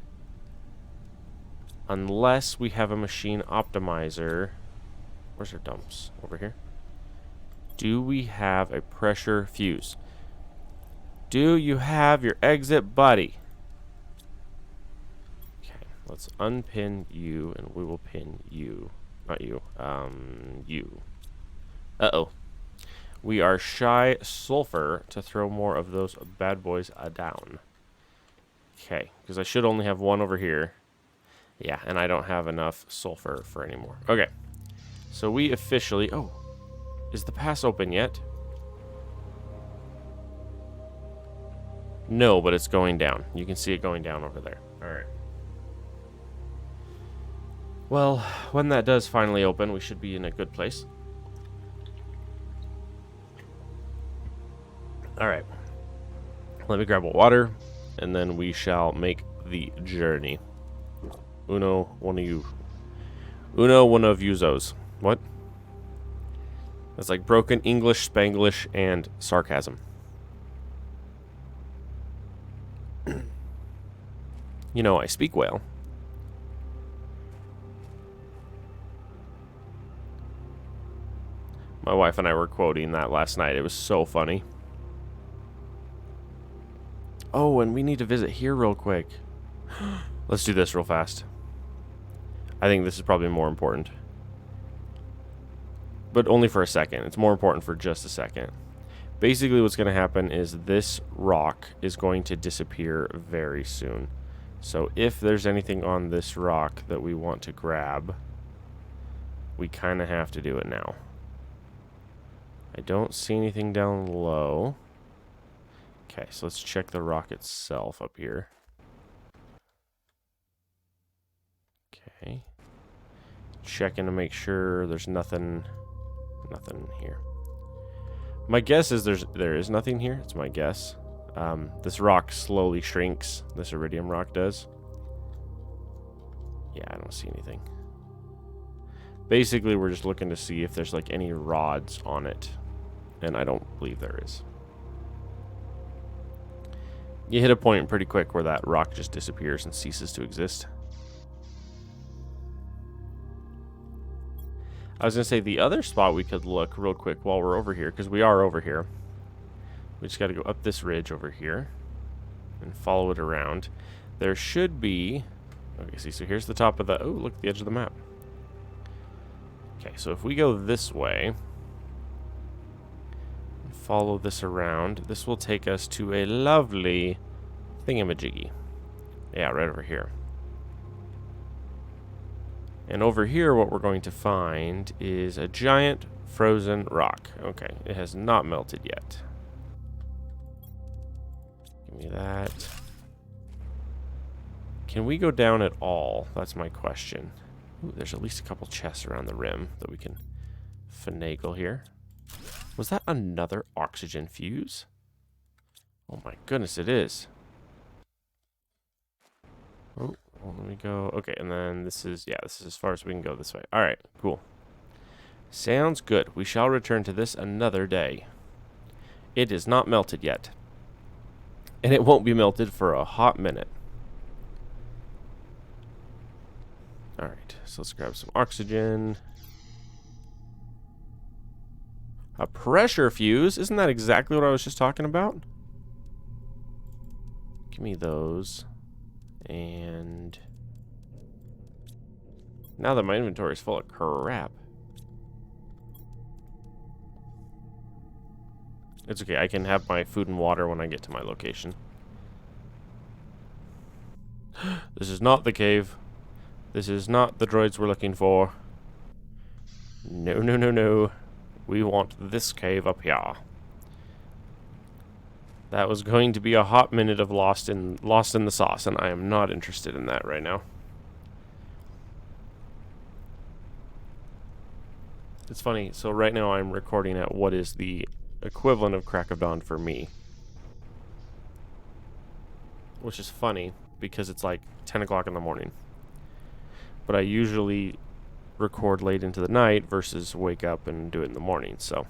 Unless we have a machine optimizer. Where's our dumps? Over here. Do we have a pressure fuse? Do you have your exit, buddy? Okay, let's unpin you, and we will pin you. Not you. You. Uh-oh. We are shy sulfur to throw more of those bad boys down. Okay, because I should only have 1 over here. Yeah, and I don't have enough sulfur for anymore. Okay. So we officially... Oh, is the pass open yet? No, but it's going down. You can see it going down over there. Alright. Well, when that does finally open, we should be in a good place. Alright. Let me grab a water, and then we shall make the journey. Uno, one of you. Uno, one of you-zos. What? That's like broken English, Spanglish, and sarcasm. You know, I speak well. My wife and I were quoting that last night. It was so funny. Oh, and we need to visit here real quick. Let's do this real fast. I think this is probably more important. But only for a second. It's more important for just a second. Basically, what's going to happen is this rock is going to disappear very soon. So if there's anything on this rock that we want to grab, we kind of have to do it now. I don't see anything down low. Okay, so let's check the rock itself up here. Okay. Checking to make sure there's nothing here. My guess is there is nothing here. It's my guess. This rock slowly shrinks. This iridium rock does. Yeah, I don't see anything. Basically, we're just looking to see if there's like any rods on it. And I don't believe there is. You hit a point pretty quick where that rock just disappears and ceases to exist. I was going to say the other spot we could look real quick while we're over here, because we are over here. We just got to go up this ridge over here and follow it around. There should be... Okay, see, so here's the top of the... Oh, look at the edge of the map. Okay, so if we go this way... follow this around, this will take us to a lovely thingamajiggy. Yeah, right over here. And over here, what we're going to find is a giant frozen rock. Okay, it has not melted yet. Give me that. Can we go down at all? That's my question. Ooh, there's at least a couple chests around the rim that we can finagle here. Was that another oxygen fuse? Oh my goodness, it is. Oh, well, let me go. Okay, and then this is, yeah, this is as far as we can go this way. All right, cool. Sounds good. We shall return to this another day. It is not melted yet. And it won't be melted for a hot minute. All right, so let's grab some oxygen. A pressure fuse? Isn't that exactly what I was just talking about? Give me those. And now that my inventory is full of crap. It's okay, I can have my food and water when I get to my location. This is not the cave. This is not the droids we're looking for. No, no, no, no. We want this cave up here. That was going to be a hot minute of lost in the sauce, and I am not interested in that right now. It's funny, so right now I'm recording at what is the equivalent of crack of dawn for me. Which is funny, because it's like 10 o'clock in the morning. But I usually record late into the night versus wake up and do it in the morning, so.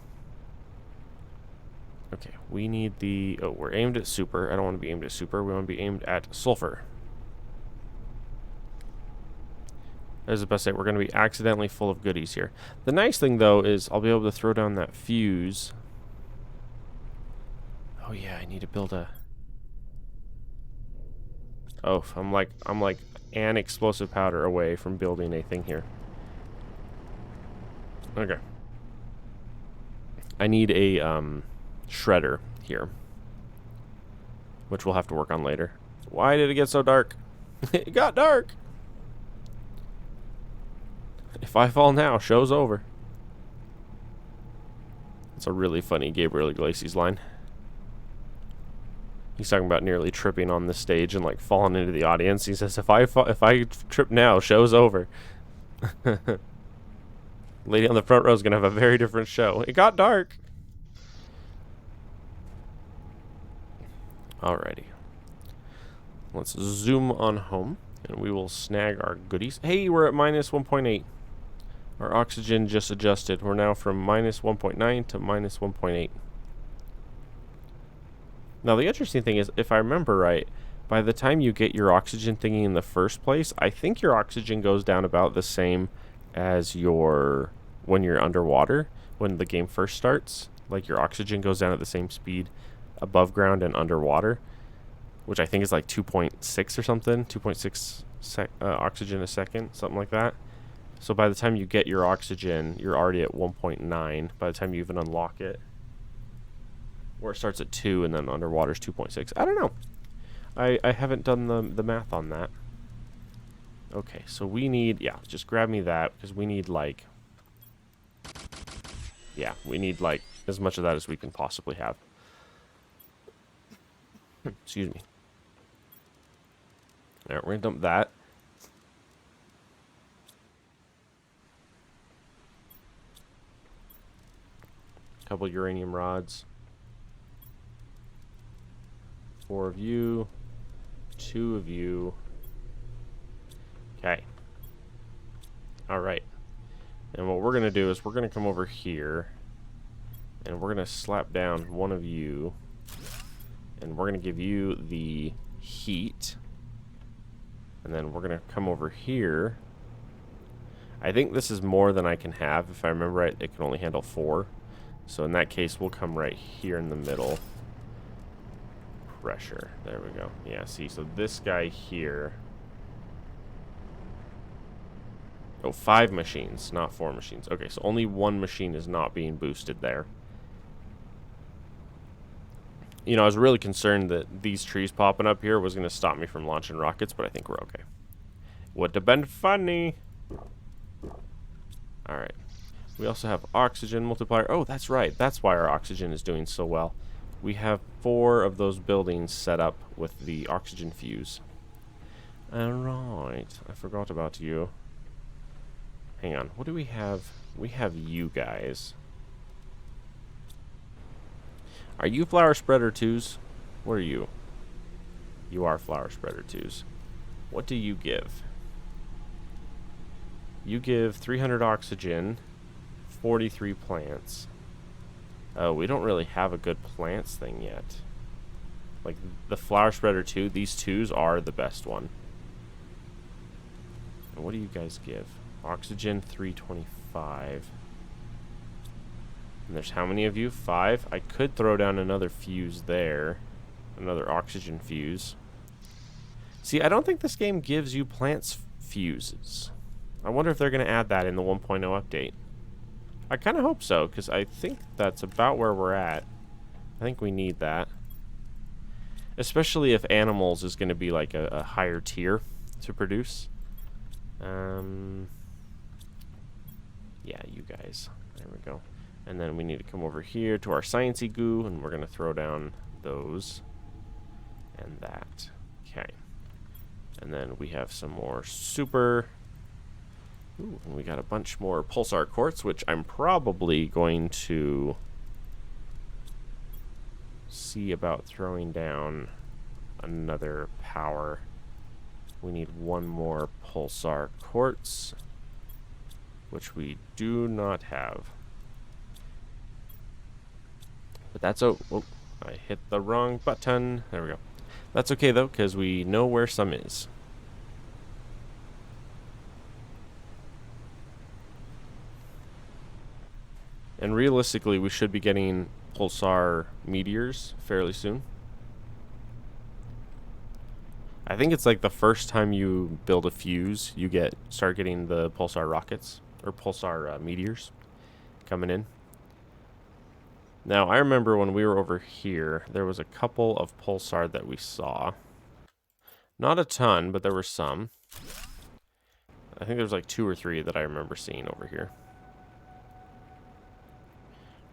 Okay, we need the... Oh, we're aimed at super. I don't want to be aimed at super. We want to be aimed at sulfur. That is the best way. We're going to be accidentally full of goodies here. The nice thing, though, is I'll be able to throw down that fuse. Oh, yeah, I need to build a... Oh, I'm like an explosive powder away from building a thing here. Okay. I need a shredder here, which we'll have to work on later. Why did it get so dark? It got dark. If I fall now, show's over. It's a really funny Gabriel Iglesias line. He's talking about nearly tripping on the stage and like falling into the audience. He says, if I trip now, show's over. Lady on the front row is going to have a very different show. It got dark. Alrighty. Let's zoom on home, and we will snag our goodies. Hey, we're at minus 1.8. Our oxygen just adjusted. We're now from minus 1.9 to minus 1.8. Now, the interesting thing is, if I remember right, by the time you get your oxygen thingy in the first place, I think your oxygen goes down about the same as your when you're underwater, when the game first starts. Like, your oxygen goes down at the same speed above ground and underwater, which I think is like 2.6 or something, 2.6 oxygen a second, something like that. So by the time you get your oxygen, you're already at 1.9 by the time you even unlock it. Or it starts at 2 and then underwater is 2.6. I don't know. I haven't done the math on that. Okay, so we need, yeah, just grab me that, because we need like, yeah, we need like as much of that as we can possibly have. Excuse me. Alright, we're going to dump that. Couple uranium rods. 4 of you. 2 of you. Okay. Alright. And what we're going to do is we're going to come over here. And we're going to slap down 1 of you. And we're going to give you the heat. And then we're going to come over here. I think this is more than I can have. If I remember right, it can only handle 4. So in that case, we'll come right here in the middle. Pressure. There we go. Yeah, see, so this guy here. Oh, 5 machines, not 4 machines. Okay, so only 1 machine is not being boosted there. You know, I was really concerned that these trees popping up here was going to stop me from launching rockets, but I think we're okay. Would have been funny. Alright. We also have oxygen multiplier. Oh, that's right. That's why our oxygen is doing so well. We have 4 of those buildings set up with the oxygen fuse. Alright. I forgot about you. Hang on. What do we have? We have you guys. Are you flower spreader 2s? What are you? You are flower spreader 2s. What do you give? You give 300 oxygen, 43 plants. Oh, we don't really have a good plants thing yet. Like, the flower spreader 2, these 2s are the best one. And what do you guys give? Oxygen 325. And there's how many of you? 5. I could throw down another fuse there. Another oxygen fuse. See, I don't think this game gives you plants fuses. I wonder if they're going to add that in the 1.0 update. I kind of hope so, because I think that's about where we're at. I think we need that. Especially if animals is going to be like a higher tier to produce. Yeah, you guys. There we go. And then we need to come over here to our sciencey goo, and we're going to throw down those and that. Okay. And then we have some more super. Ooh, and we got a bunch more pulsar quartz, which I'm probably going to see about throwing down another power. We need 1 more pulsar quartz, which we do not have. But that's oh, I hit the wrong button. There we go. That's okay though, because we know where some is. And realistically, we should be getting pulsar meteors fairly soon. I think it's like the first time you build a fuse, you start getting the pulsar rockets or pulsar meteors coming in. Now, I remember when we were over here, there was a couple of pulsar that we saw. Not a ton, but there were some. I think there was like 2 or 3 that I remember seeing over here.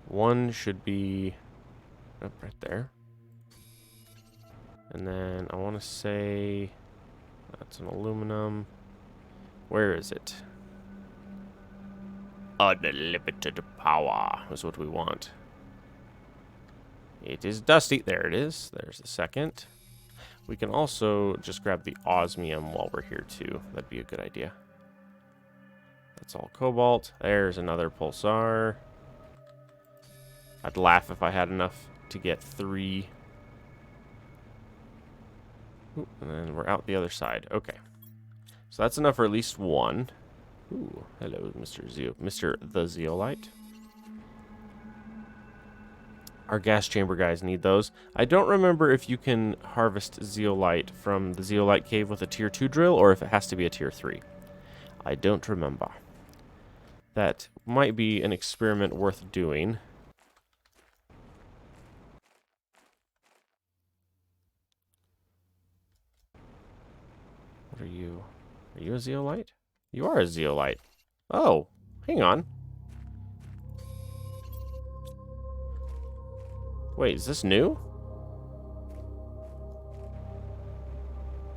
One should be up right there. And then I want to say that's an aluminum. Where is it? Unlimited power is what we want. It is dusty. There it is. There's the second. We can also just grab the osmium while we're here too. That'd be a good idea. That's all cobalt. There's another pulsar. I'd laugh if I had enough to get 3. Ooh, and then we're out the other side. Okay. So that's enough for at least 1. Ooh, hello, Mr. the Zeolite. Our gas chamber guys need those. I don't remember if you can harvest zeolite from the zeolite cave with a tier 2 drill or if it has to be a tier 3. I don't remember. That might be an experiment worth doing. What are you? Are you a zeolite? You are a zeolite. Oh, hang on. Wait, is this new?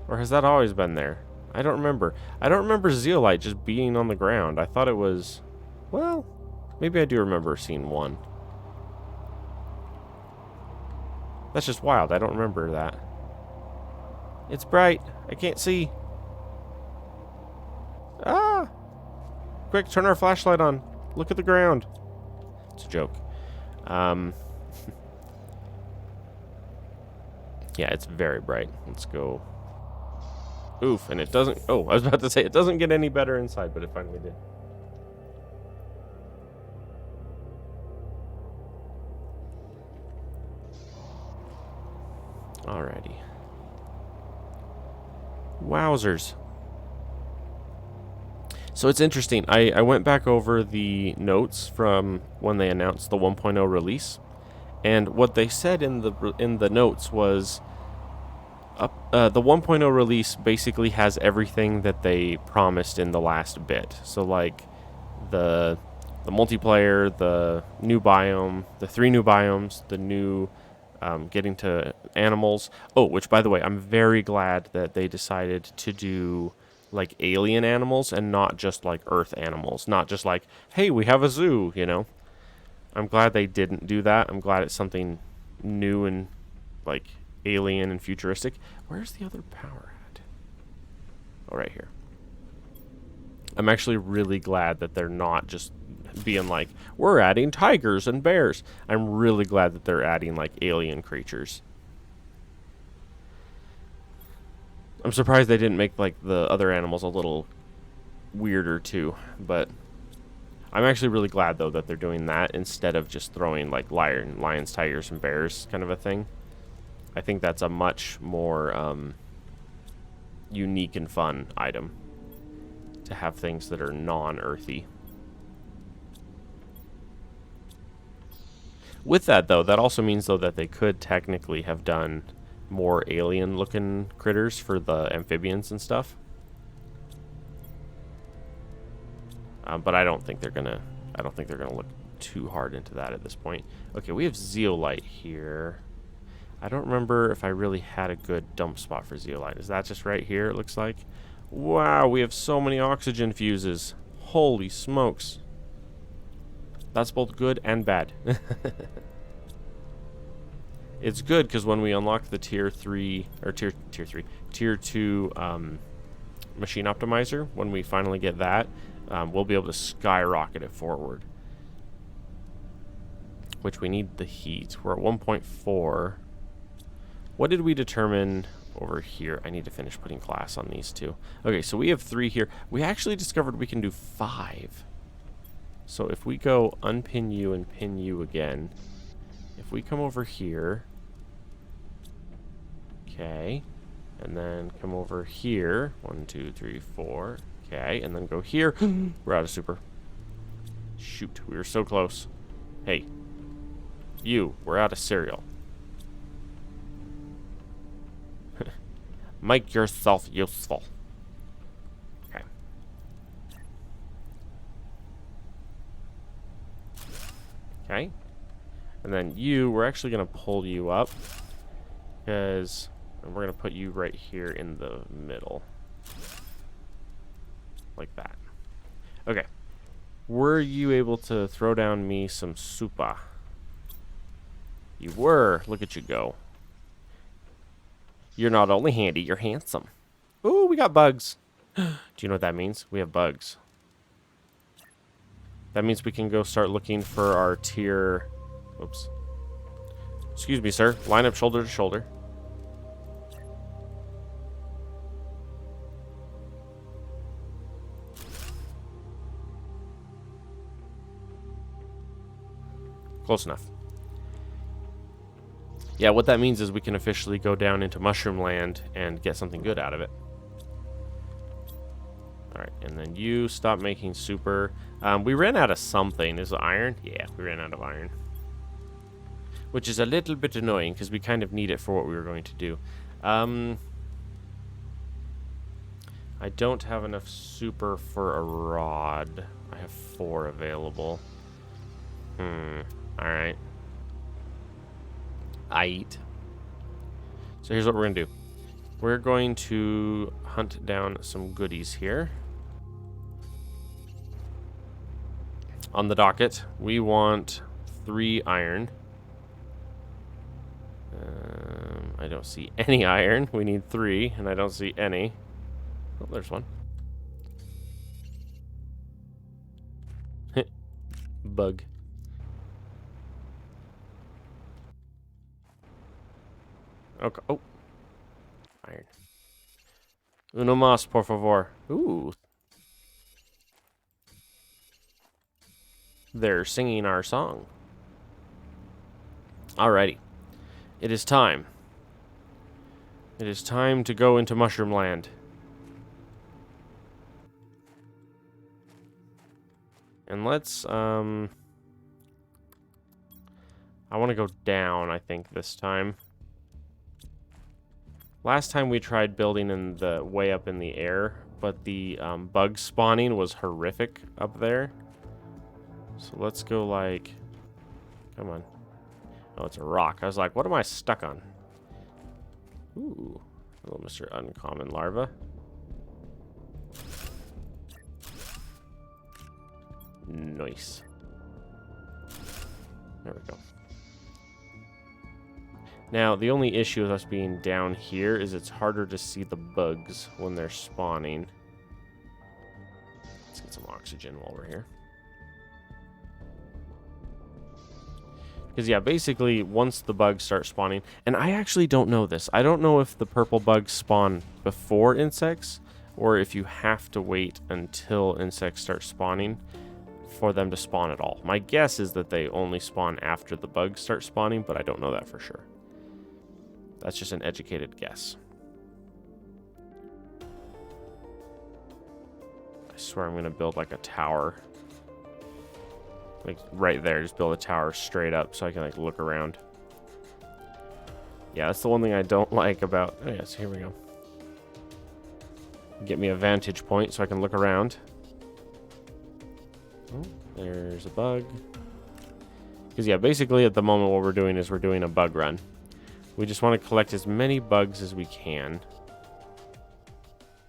Or has that always been there? I don't remember. I don't remember zeolite just being on the ground. I thought it was... Well, maybe I do remember seeing one. That's just wild. I don't remember that. It's bright. I can't see. Ah! Quick, turn our flashlight on. Look at the ground. It's a joke. Yeah, it's very bright. Let's go. Oof, and it doesn't... Oh, I was about to say, it doesn't get any better inside, but it finally did. Alrighty. Wowzers. So it's interesting. I went back over the notes from when they announced the 1.0 release, and what they said in the notes was the 1.0 release basically has everything that they promised in the last bit. So like the multiplayer, the new biome, the 3 new biomes, the new getting to animals. Oh, which by the way, I'm very glad that they decided to do like alien animals and not just like Earth animals. Not just like, hey, we have a zoo, you know. I'm glad they didn't do that. I'm glad it's something new and like alien and futuristic. Where's the other power at? Oh, right here. I'm actually really glad that they're not just being like, we're adding tigers and bears. I'm really glad that they're adding like alien creatures. I'm surprised they didn't make like the other animals a little weirder too, but I'm actually really glad though that they're doing that instead of just throwing like lions, tigers, and bears kind of a thing. I think that's a much more unique and fun item to have things that are non-earthy. With that though, that also means though that they could technically have done more alien looking critters for the amphibians and stuff. But I don't think they're gonna look too hard into that at this point. Okay, we have zeolite here. I don't remember if I really had a good dump spot for zeolite. Is that just right here, it looks like? Wow, we have so many oxygen fuses. Holy smokes. That's both good and bad. It's good because when we unlock the tier 2 machine optimizer, when we finally get that, we'll be able to skyrocket it forward. Which we need the heat. We're at 1.4. What did we determine over here? I need to finish putting class on these two. Okay, so we have 3 here. We actually discovered we can do 5. So if we go unpin you and pin you again, if we come over here, okay, and then come over here, 1, 2, 3, 4, okay, and then go here, we're out of super. Shoot, we were so close. Hey, we're out of cereal. Make yourself useful. Okay. Okay. And then you, we're actually going to pull you up. Because we're going to put you right here in the middle. Like that. Okay. Were you able to throw down me some supa? You were. Look at you go. You're not only handy, you're handsome. Ooh, we got bugs. Do you know what that means? We have bugs. That means we can go start looking for our tier... Oops. Excuse me, sir. Line up shoulder to shoulder. Close enough. Yeah, what that means is we can officially go down into Mushroom Land and get something good out of it. Alright, and then you stop making super. We ran out of something. Is it iron? Yeah, we ran out of iron. Which is a little bit annoying because we kind of need it for what we were going to do. I don't have enough super for a rod. I have 4 available. Alright. So here's what we're going to do. We're going to hunt down some goodies here. On the docket, we want 3 iron. I don't see any iron. We need 3, and I don't see any. Oh, there's one. Bug. Okay. Oh. Iron. Uno más, por favor. Ooh. They're singing our song. Alrighty. It is time. It is time to go into Mushroom Land. And let's, I want to go down, I think, this time. Last time we tried building in the way up in the air, but the bug spawning was horrific up there. So let's go like... Come on. Oh, it's a rock. I was like, what am I stuck on? Ooh. Hello, Mr. Uncommon Larva. Nice. There we go. Now, the only issue with us being down here is it's harder to see the bugs when they're spawning. Let's get some oxygen while we're here. Because, yeah, basically, once the bugs start spawning... And I actually don't know this. I don't know if the purple bugs spawn before insects, or if you have to wait until insects start spawning for them to spawn at all. My guess is that they only spawn after the bugs start spawning, but I don't know that for sure. That's just an educated guess. I swear I'm going to build like a tower. Like right there, just build a tower straight up so I can like look around. Yeah, that's the one thing I don't like about... Oh yeah, so here we go. Get me a vantage point so I can look around. Oh, there's a bug. Because yeah, basically at the moment what we're doing is we're doing a bug run. We just want to collect as many bugs as we can.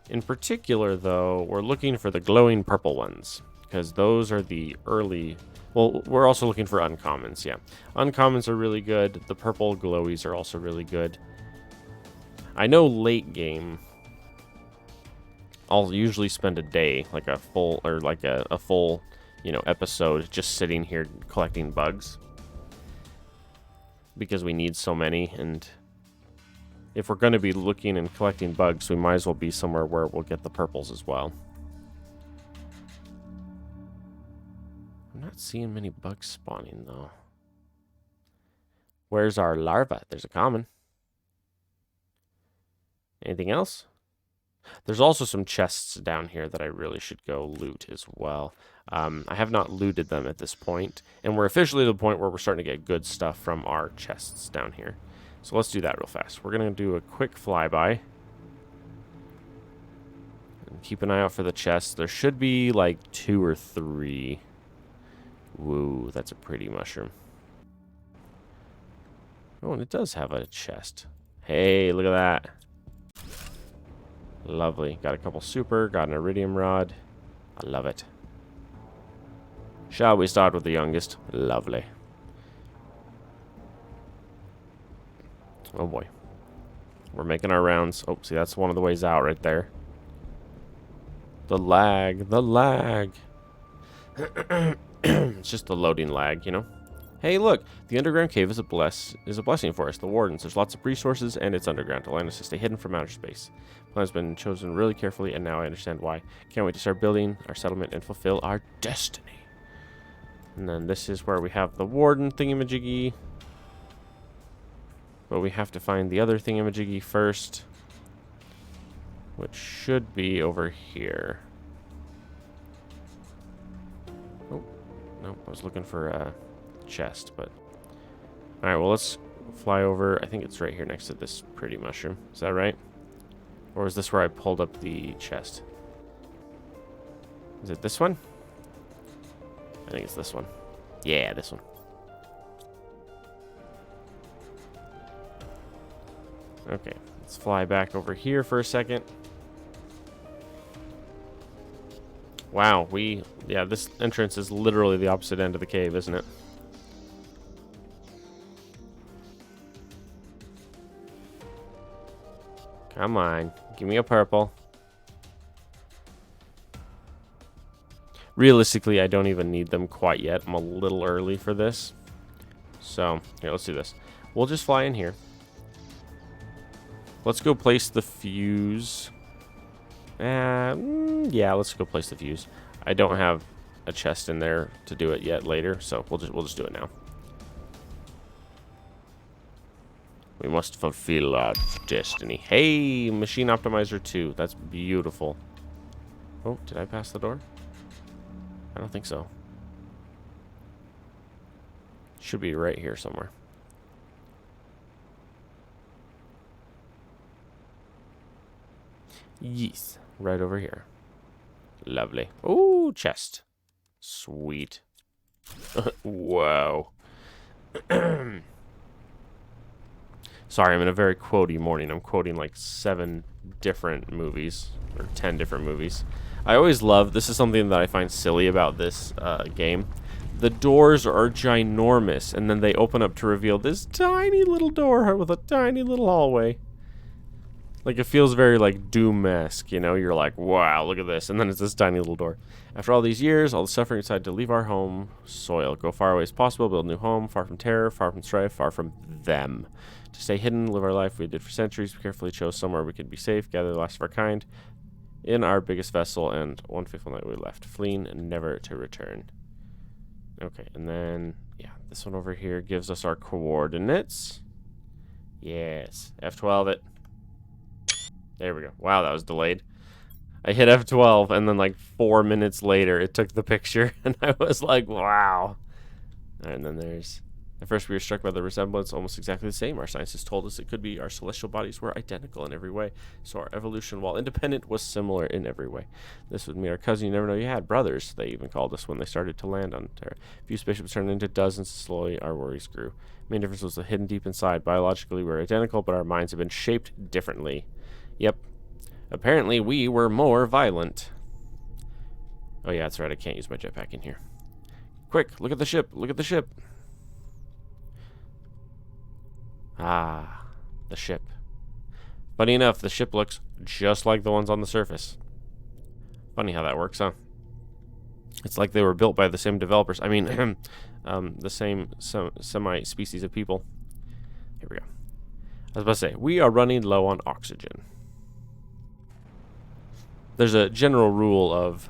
In particular, though, we're looking for the glowing purple ones. Because those are the early... Well, we're also looking for uncommons, yeah. Uncommons are really good. The purple glowies are also really good. I know late game, I'll usually spend a day, like a full, or like a full, you know, episode just sitting here collecting bugs. Because we need so many, and if we're going to be looking and collecting bugs, we might as well be somewhere where we'll get the purples as well. I'm not seeing many bugs spawning, though. Where's our larva? There's a common. Anything else? There's also some chests down here that I really should go loot as well. I have not looted them at this point, and we're officially to the point where we're starting to get good stuff from our chests down here. So let's do that real fast. We're going to do a quick flyby. And keep an eye out for the chests. There should be like 2 or 3. Woo, that's a pretty mushroom. Oh, and it does have a chest. Hey, look at that. Lovely. Got a couple super. Got an iridium rod. I love it. Shall we start with the youngest? Lovely. Oh boy. We're making our rounds. Oh, see, that's one of the ways out right there. The lag. The lag. It's just the loading lag, you know? Hey, look. The underground cave is a blessing for us, the wardens. There's lots of resources, and it's underground, allowing us to stay hidden from outer space. The plan has been chosen really carefully, and now I understand why. Can't wait to start building our settlement and fulfill our destiny. And then this is where we have the warden thingamajiggy. But we have to find the other thingamajiggy first, which should be over here. Oh, no, I was looking for a chest, but... Alright, well, let's fly over. I think it's right here next to this pretty mushroom. Is that right? Or is this where I pulled up the chest? Is it this one? I think it's this one. Yeah, this one. Okay, let's fly back over here for a second. Wow, yeah, this entrance is literally the opposite end of the cave, isn't it? Come on, give me a purple. Realistically, I don't even need them quite yet. I'm a little early for this. So, here, let's do this. We'll just fly in here. Let's go place the fuse. Yeah, let's go place the fuse. I don't have a chest in there to do it yet later, so we'll just do it now. We must fulfill our destiny. Hey, Machine Optimizer 2. That's beautiful. Oh, did I pass the door? I don't think so. Should be right here somewhere. Yes, right over here. Lovely. Ooh, chest. Sweet. Whoa. Sorry, I'm in a very quotey morning. I'm quoting like 7 different movies, or 10 different movies. I always love, this is something that I find silly about this game. The doors are ginormous, and then they open up to reveal this tiny little door with a tiny little hallway. Like, it feels very, like, Doom-esque, you know? You're like, wow, look at this. And then it's this tiny little door. After all these years, all the suffering, we decided to leave our home soil. Go far away as possible, build a new home, far from terror, far from strife, far from them. To stay hidden, live our life we did for centuries. We carefully chose somewhere we could be safe, gather the last of our kind in our biggest vessel, and one fateful night we left, fleeing and never to return. Okay, and then, yeah, this one over here gives us our coordinates. Yes, F12 it. There we go. Wow, that was delayed. I hit F12, and then like 4 minutes later, it took the picture, and I was like, wow. And then there's... At first, we were struck by the resemblance, almost exactly the same. Our scientists told us it could be our celestial bodies were identical in every way. So our evolution, while independent, was similar in every way. This would mean our cousin you never know you had. Brothers, they even called us when they started to land on Terra. A few spaceships turned into dozens. Slowly, our worries grew. The main difference was the hidden deep inside. Biologically, we were identical, but our minds have been shaped differently. Yep. Apparently, we were more violent. Oh, yeah, that's right. I can't use my jetpack in here. Quick, look at the ship. Look at the ship. Ah, the ship. Funny enough, the ship looks just like the ones on the surface. Funny how that works, huh? It's like they were built by the same developers. I mean, the same semi-species of people. Here we go. I was about to say, we are running low on oxygen. There's a general rule of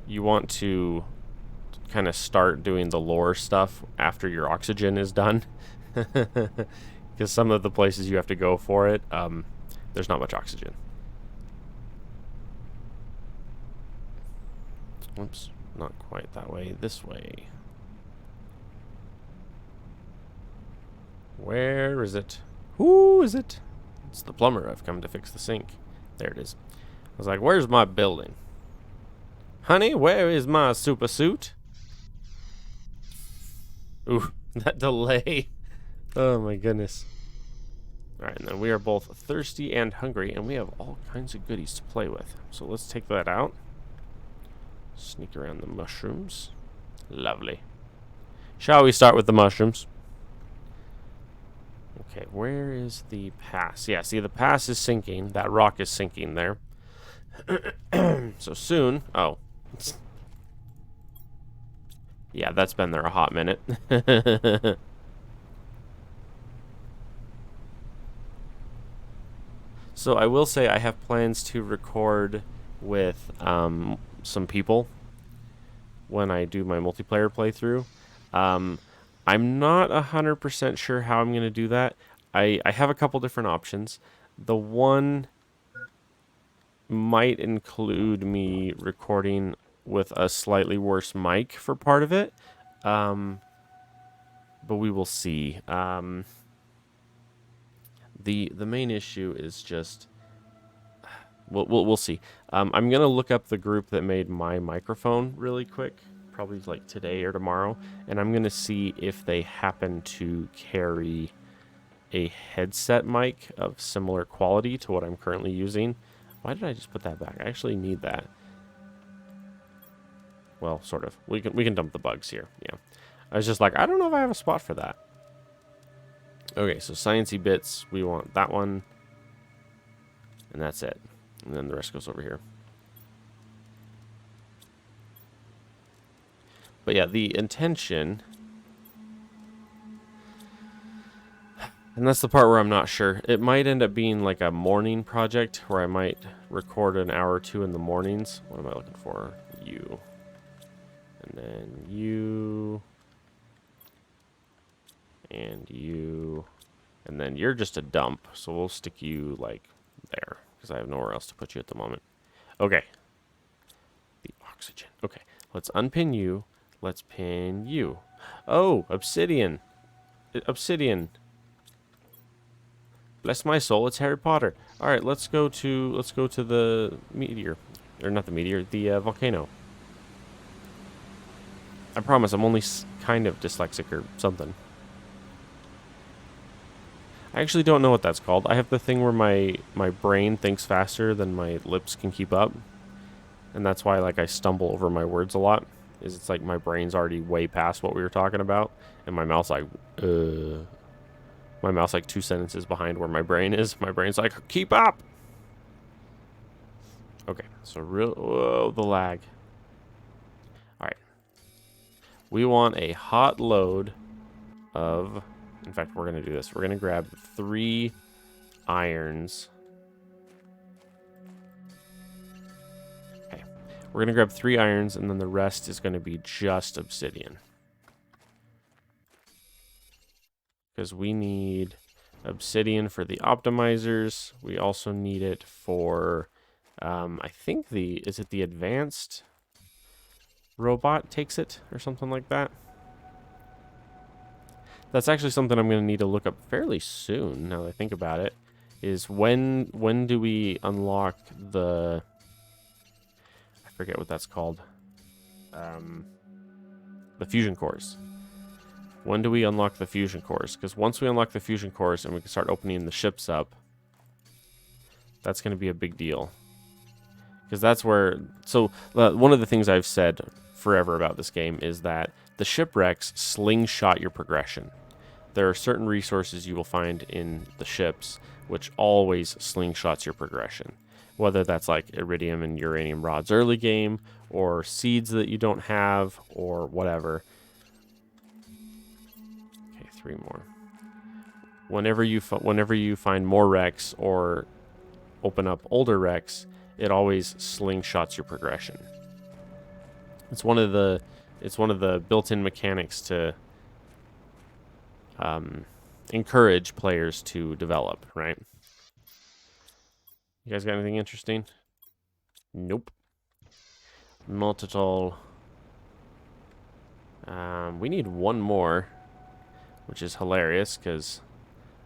you want to kind of start doing the lore stuff after your oxygen is done. Because some of the places you have to go for it, there's not much oxygen. Oops, not quite that way. This way. Where is it? Who is it? It's the plumber. I've come to fix the sink. There it is. I was like, where's my building? Honey, where is my super suit? Ooh, that delay. Oh my goodness. Alright, and then we are both thirsty and hungry, and we have all kinds of goodies to play with. So let's take that out. Sneak around the mushrooms. Lovely. Shall we start with the mushrooms? Okay, where is the pass? Yeah, see, the pass is sinking. That rock is sinking there. So soon... Oh. Yeah, that's been there a hot minute. So I will say I have plans to record with some people when I do my multiplayer playthrough. Um, I'm not 100% sure how I'm going to do that. I have a couple different options. The one might include me recording with a slightly worse mic for part of it. But we will see. The main issue is just we'll see. I'm gonna look up the group that made my microphone really quick, probably like today or tomorrow, and I'm gonna see if they happen to carry a headset mic of similar quality to what I'm currently using. Why did I just put that back? I actually need that. Well, sort of. We can dump the bugs here. Yeah. I was just like, I don't know if I have a spot for that. Okay, so sciencey bits, we want that one. And that's it. And then the rest goes over here. But yeah, the intention... And that's the part where I'm not sure. It might end up being like a morning project where I might record an hour or two in the mornings. What am I looking for? You. And then you. And you. And then you're just a dump. So we'll stick you like there. Because I have nowhere else to put you at the moment. Okay. The oxygen. Okay. Let's unpin you. Let's pin you. Oh, obsidian. Obsidian. Bless my soul, it's Harry Potter. All right, let's go to the meteor, or not the meteor, the volcano. I promise, I'm only kind of dyslexic or something. I actually don't know what that's called. I have the thing where my brain thinks faster than my lips can keep up, and that's why like I stumble over my words a lot. It's like my brain's already way past what we were talking about, and my mouth's like, My mouth's like 2 sentences behind where my brain is. My brain's like, keep up! Okay, so whoa, the lag. Alright. We want a hot load of... In fact, we're going to do this. We're going to grab 3 irons. Okay. We're going to grab 3 irons, and then the rest is going to be just obsidian. Because we need obsidian for the optimizers. We also need it for, I think is it the advanced robot takes it or something like that? That's actually something I'm going to need to look up fairly soon, now that I think about it, is when do we unlock the, I forget what that's called, the fusion cores. When do we unlock the fusion cores? Because once we unlock the fusion cores and we can start opening the ships up, that's going to be a big deal. Because that's where... So, one of the things I've said forever about this game is that the shipwrecks slingshot your progression. There are certain resources you will find in the ships which always slingshots your progression. Whether that's like iridium and uranium rods early game, or seeds that you don't have, or whatever. 3 more. Whenever you find more wrecks or open up older wrecks, it always slingshots your progression. It's one of the built-in mechanics to encourage players to develop, right? You guys got anything interesting? Nope. Not at all. We need 1 more. Which is hilarious, because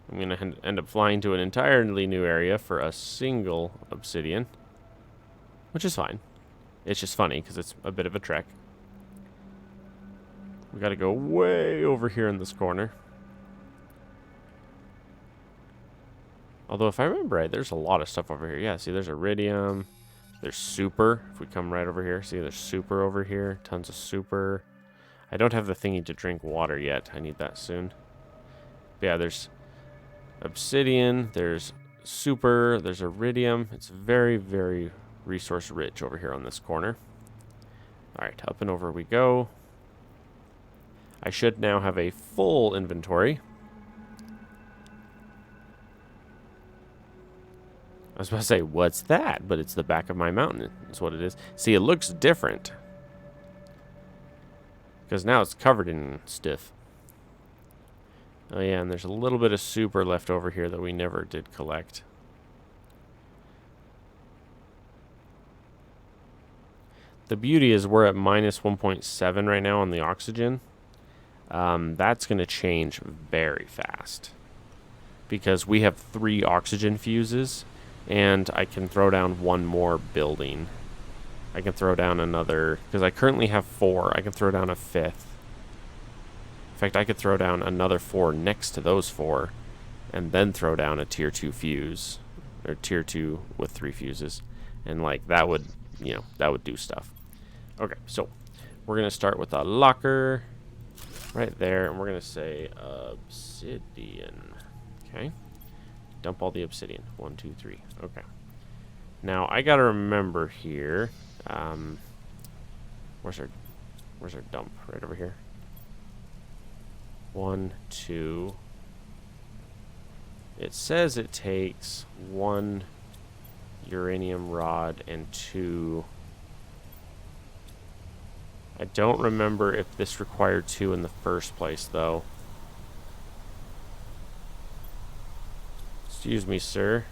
I'm going to end up flying to an entirely new area for a single obsidian. Which is fine. It's just funny, because it's a bit of a trek. We got to go way over here in this corner. Although, if I remember right, there's a lot of stuff over here. Yeah, see, there's iridium. There's super. If we come right over here, see, there's super over here. Tons of super. I don't have the thingy to drink water yet. I need that soon. But yeah, there's obsidian. There's super. There's iridium. It's very, very resource rich over here on this corner. Alright, up and over we go. I should now have a full inventory. I was about to say, what's that? But it's the back of my mountain. That's what it is. See, it looks different. Because now it's covered in stuff. Oh yeah, and there's a little bit of super left over here that we never did collect. The beauty is we're at minus 1.7 right now on the oxygen. That's going to change very fast. Because we have 3 oxygen fuses. And I can throw down 1 more building. I can throw down another... Because I currently have 4. I can throw down a 5th. In fact, I could throw down another 4 next to those 4. And then throw down a tier 2 fuse. Or tier 2 with 3 fuses. And, like, that would, you know, that would do stuff. Okay, so we're going to start with a locker right there. And we're going to say obsidian. Okay. Dump all the obsidian. 1, 2, 3. Okay. Now I gotta remember here. Where's our dump? Right over here. 1, 2. It says it takes 1 uranium rod and 2. I don't remember if this required 2 in the first place, though. Excuse me, sir.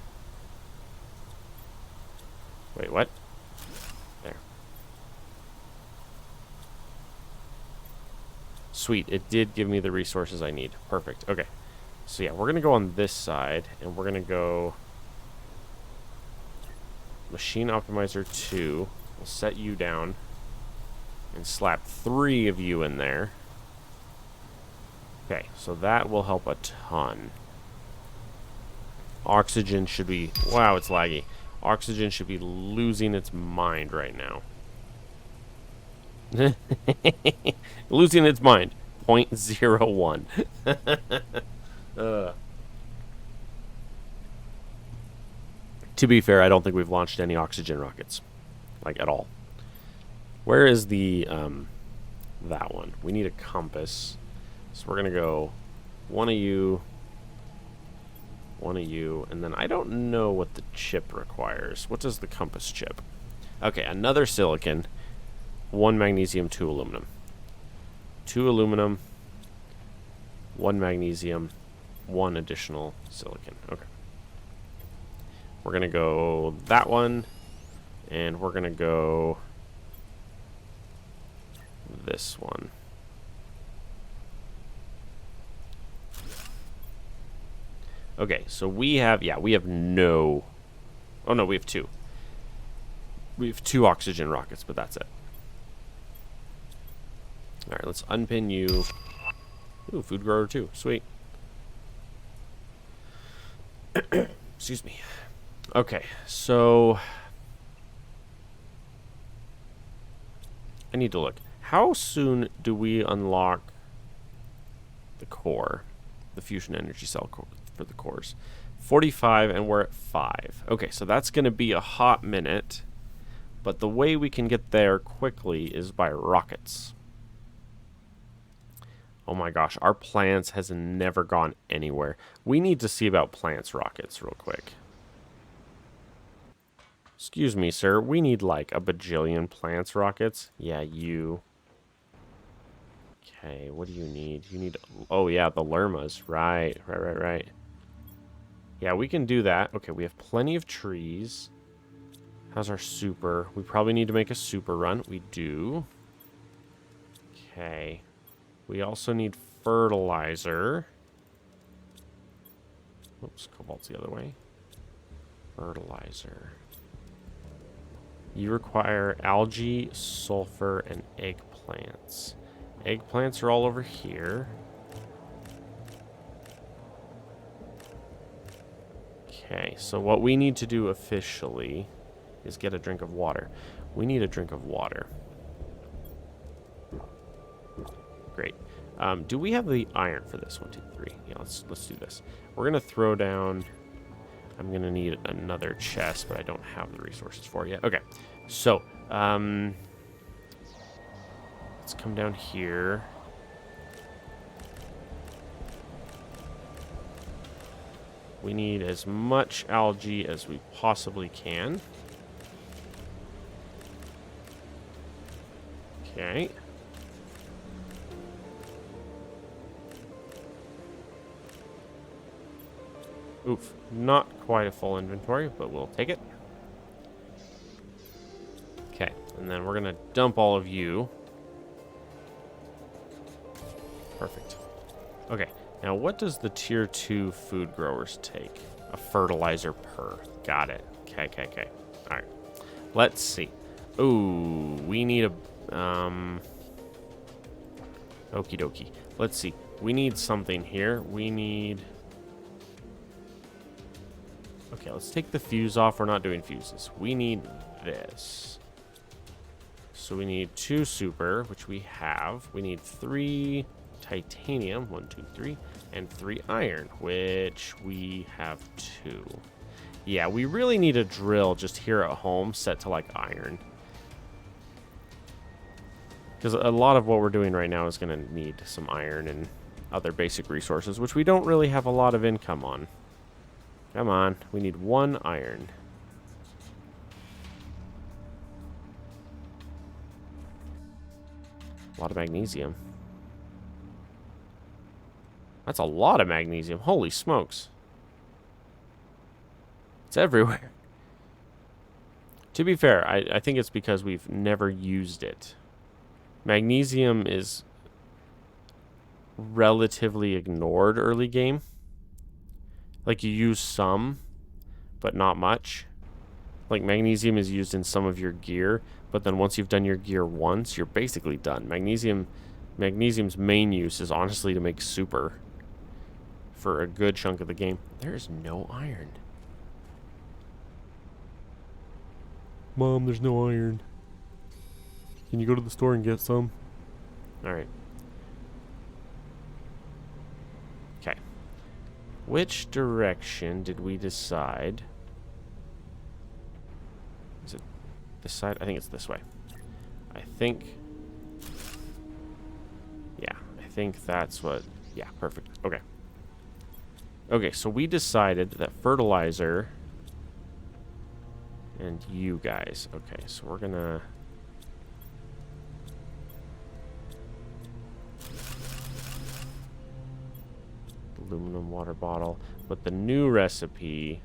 Wait, what? There. Sweet, it did give me the resources I need. Perfect. Okay. So yeah, we're gonna go on this side, and we're gonna go Machine Optimizer 2. We'll set you down and slap 3 of you in there. Okay, so that will help a ton. Oxygen should be... Wow, it's laggy. Oxygen should be losing its mind right now. Losing its mind. 0.01. To be fair, I don't think we've launched any oxygen rockets. Like, at all. Where is the... that one? We need a compass. So we're going to go... One of you... One of you, and then I don't know what the chip requires. What does the compass chip? Okay, another silicon, 1 magnesium, 2 aluminum. 2 aluminum, 1 magnesium, 1 additional silicon. Okay. We're going to go that one, and we're going to go this one. Okay, so we have, yeah, we have no... Oh, no, we have 2. We have 2 oxygen rockets, but that's it. Alright, let's unpin you. Ooh, food grower 2. Sweet. Excuse me. Okay, so... I need to look. How soon do we unlock the core? The fusion energy cell core? For the cores. 45, and we're at 5. Okay, so that's going to be a hot minute. But the way we can get there quickly is by rockets. Oh my gosh, our plants has never gone anywhere. We need to see about plants rockets real quick. Excuse me, sir. We need like a bajillion plants rockets. Yeah, you. Okay, what do you need? You need... Oh yeah, the lermas. Right. Yeah, we can do that. Okay, we have plenty of trees. How's our super? We probably need to make a super run. We do. Okay. We also need fertilizer. Oops, cobalt's the other way. Fertilizer. You require algae, sulfur, and eggplants. Eggplants are all over here. Okay, so what we need to do officially is get a drink of water. We need a drink of water. Great. Do we have the iron for this? 1, 2, 3. Yeah, let's do this. We're gonna throw down. I'm gonna need another chest, but I don't have the resources for it yet. Okay, so let's come down here. We need as much algae as we possibly can. Okay. Oof, not quite a full inventory, but we'll take it. Okay, and then we're going to dump all of you. Perfect. Okay, now what does the tier 2 food growers take? A fertilizer per. Got it. Okay. All right. Let's see. Ooh, we need a... Okie dokie. Let's see. We need something here. We need... Okay, let's take the fuse off. We're not doing fuses. We need this. So we need 2 super, which we have. We need 3 titanium. 1, 2, 3. And 3 iron, which we have 2. Yeah, we really need a drill just here at home set to like iron. Because a lot of what we're doing right now is going to need some iron and other basic resources, which we don't really have a lot of income on. Come on, we need 1 iron. A lot of magnesium. That's a lot of magnesium. Holy smokes. It's everywhere. To be fair, I think it's because we've never used it. Magnesium is relatively ignored early game. Like, you use some, but not much. Like, magnesium is used in some of your gear, but then once you've done your gear once, you're basically done. Magnesium's main use is honestly to make super for a good chunk of the game. There is no iron. Mom, there's no iron. Can you go to the store and get some? Alright. Okay. Which direction did we decide? Is it this side? I think it's this way. I think... Yeah, I think that's what... Yeah, perfect. Okay. Okay, so we decided that fertilizer... And you guys. Okay, so we're gonna... Aluminum water bottle. But the new recipe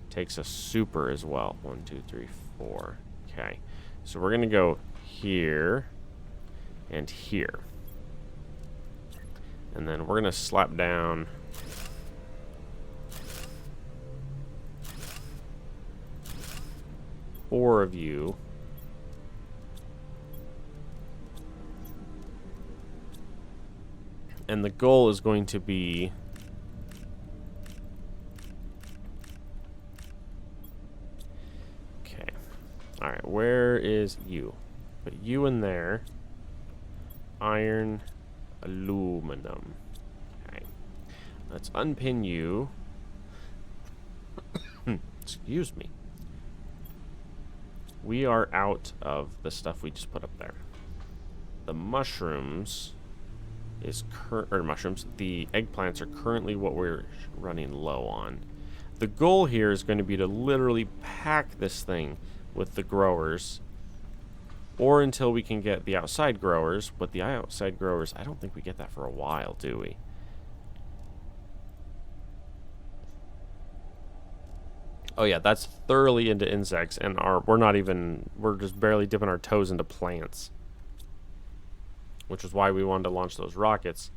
takes a super as well. 1, 2, 3, 4. Okay. So we're going to go here and here. And then we're going to slap down... four of you. And the goal is going to be... Okay. Alright, where is you? Put you in there. Iron, aluminum. Okay. Let's unpin you. Excuse me. We are out of the stuff we just put up there. The mushrooms... the eggplants are currently what we're running low on. The goal here is going to be to literally pack this thing with the growers, or until we can get the outside growers. But the outside growers, I don't think we get that for a while, do we? Oh yeah, that's thoroughly into insects, and we're just barely dipping our toes into plants. Which is why we wanted to launch those rockets,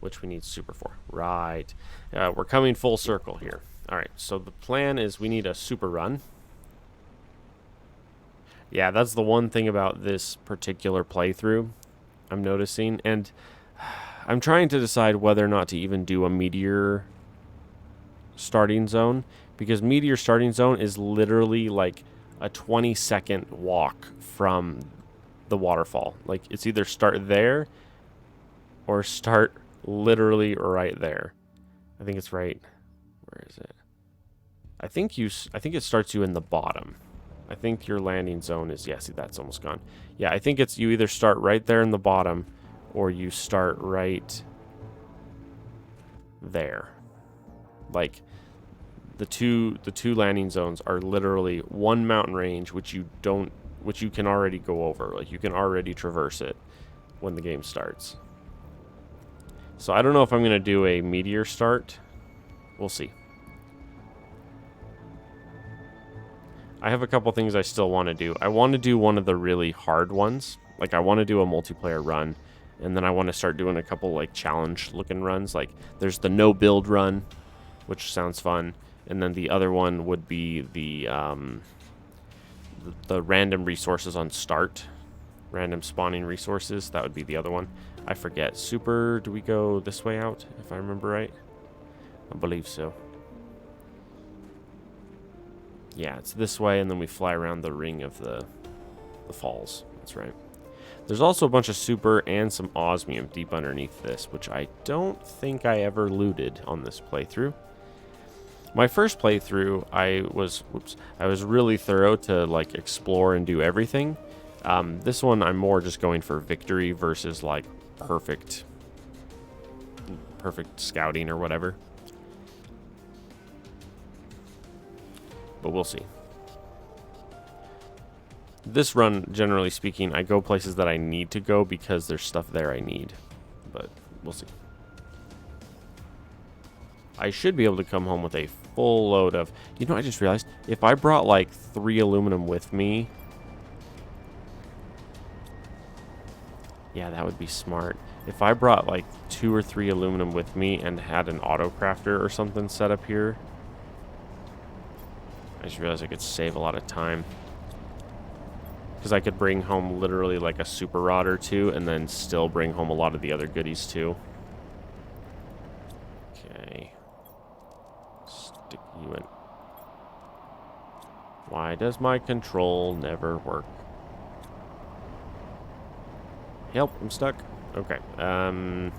which we need super for. Right. We're coming full circle here. Alright, so the plan is we need a super run. Yeah, that's the one thing about this particular playthrough I'm noticing. And I'm trying to decide whether or not to even do a meteor starting zone, because Meteor starting zone is literally like a 20-second walk from the waterfall. Like, it's either start there or start literally right there. I think it's right. Where is it? I think it starts you in the bottom. I think your landing zone is, yeah, see, that's almost gone. Yeah, I think it's you either start right there in the bottom or you start right there. Like, the two landing zones are literally one mountain range which you can already go over. Like, you can already traverse it when the game starts. So I don't know if I'm going to do a meteor start. We'll see. I have a couple things I still want to do. I want to do one of the really hard ones. Like, I want to do a multiplayer run, and then I want to start doing a couple, like, challenge-looking runs. Like, there's the no-build run, which sounds fun, and then the other one would be the random resources on start. Random spawning resources. That would be the other one. I forget. Super, do we go this way out, if I remember right? I believe so. Yeah, it's this way, and then we fly around the ring of the falls. That's right. There's also a bunch of super and some osmium deep underneath this, which I don't think I ever looted on this playthrough. My first playthrough, I was really thorough to, like, explore and do everything. This one, I'm more just going for victory versus, like, perfect scouting or whatever. But we'll see. This run, generally speaking, I go places that I need to go because there's stuff there I need. But we'll see. I should be able to come home with a full load of... You know, I just realized, if I brought, like, 3 aluminum with me... Yeah, that would be smart. If I brought, like, 2 or 3 aluminum with me and had an auto crafter or something set up here... I just realized I could save a lot of time. Because I could bring home literally like a super rod or 2 and then still bring home a lot of the other goodies too. Okay. Stick you in. Why does my control never work? Help, I'm stuck. Okay. Iron.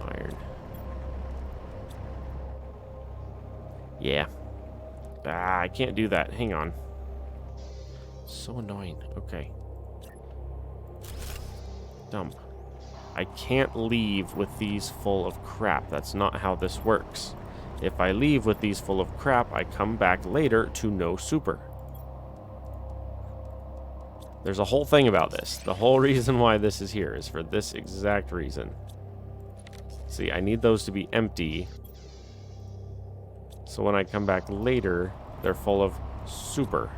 Iron. Yeah. I can't do that. Hang on. So annoying. Okay. Dump. I can't leave with these full of crap. That's not how this works. If I leave with these full of crap, I come back later to no super. There's a whole thing about this. The whole reason why this is here is for this exact reason. See, I need those to be empty. So when I come back later, they're full of super.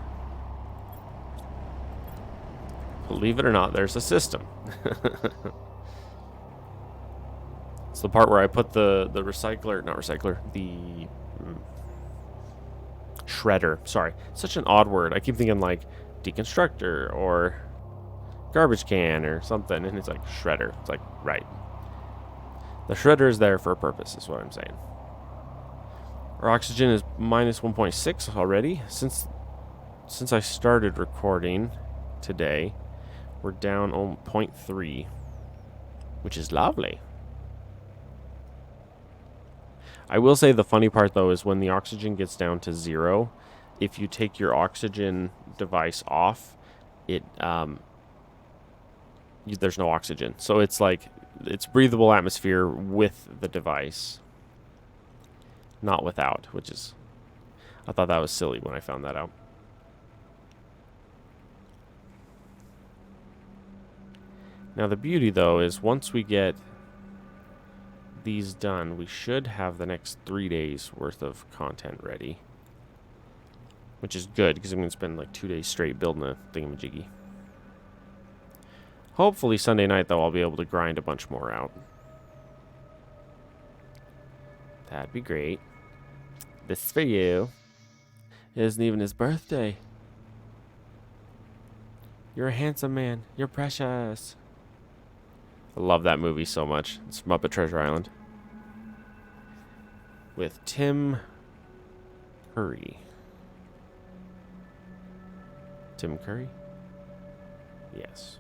Believe it or not, there's a system. It's the part where I put the recycler, not recycler, the shredder. Sorry, such an odd word. I keep thinking like deconstructor or garbage can or something, and it's like shredder. It's like, right. The shredder is there for a purpose, is what I'm saying. Our oxygen is minus 1.6 already. Since I started recording today, we're down on 0.3, which is lovely. I will say the funny part, though, is when the oxygen gets down to 0, if you take your oxygen device off, there's no oxygen. So it's like, it's breathable atmosphere with the device, not without, which is, I thought that was silly when I found that out. Now the beauty, though, is once we get these done, we should have the next 3 days worth of content ready, which is good because I'm going to spend like 2 days straight building a thingamajiggy. Hopefully Sunday night, though, I'll be able to grind a bunch more out. That'd be great. This is for you. It isn't even his birthday. You're a handsome man. You're precious. I love that movie so much. It's Muppet Treasure Island. with Tim Curry. Tim Curry? Yes.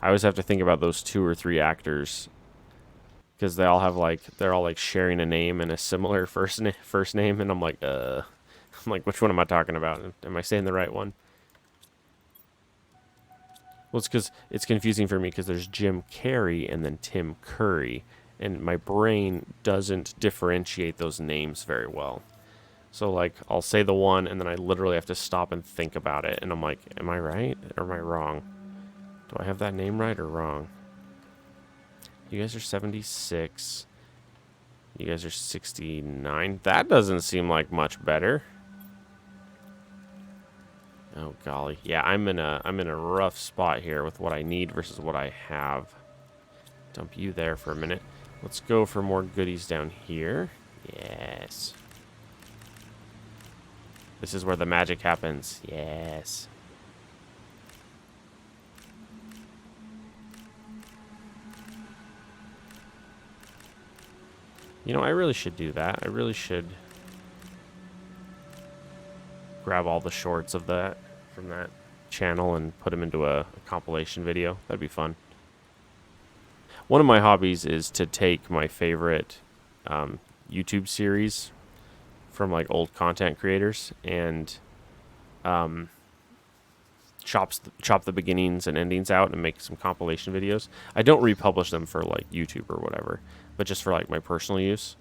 I always have to think about those 2 or 3 actors because they all have they're all like sharing a name and a similar first name, and I'm like, which one am I talking about? Am I saying the right one? Well, it's because it's confusing for me because there's Jim Carrey and then Tim Curry, and my brain doesn't differentiate those names very well. So, like, I'll say the one, and then I literally have to stop and think about it, and I'm like, am I right or am I wrong? Do I have that name right or wrong? You guys are 76. You guys are 69. That doesn't seem like much better. Oh golly. Yeah, I'm in a rough spot here with what I need versus what I have. Dump you there for a minute. Let's go for more goodies down here. Yes. This is where the magic happens. Yes. You know, I really should do that. I really should grab all the shorts of that from that channel and put them into a compilation video. That'd be fun. One of my hobbies is to take my favorite YouTube series from like old content creators and chop the beginnings and endings out and make some compilation videos. I don't republish them for like YouTube or whatever, but just for like my personal use.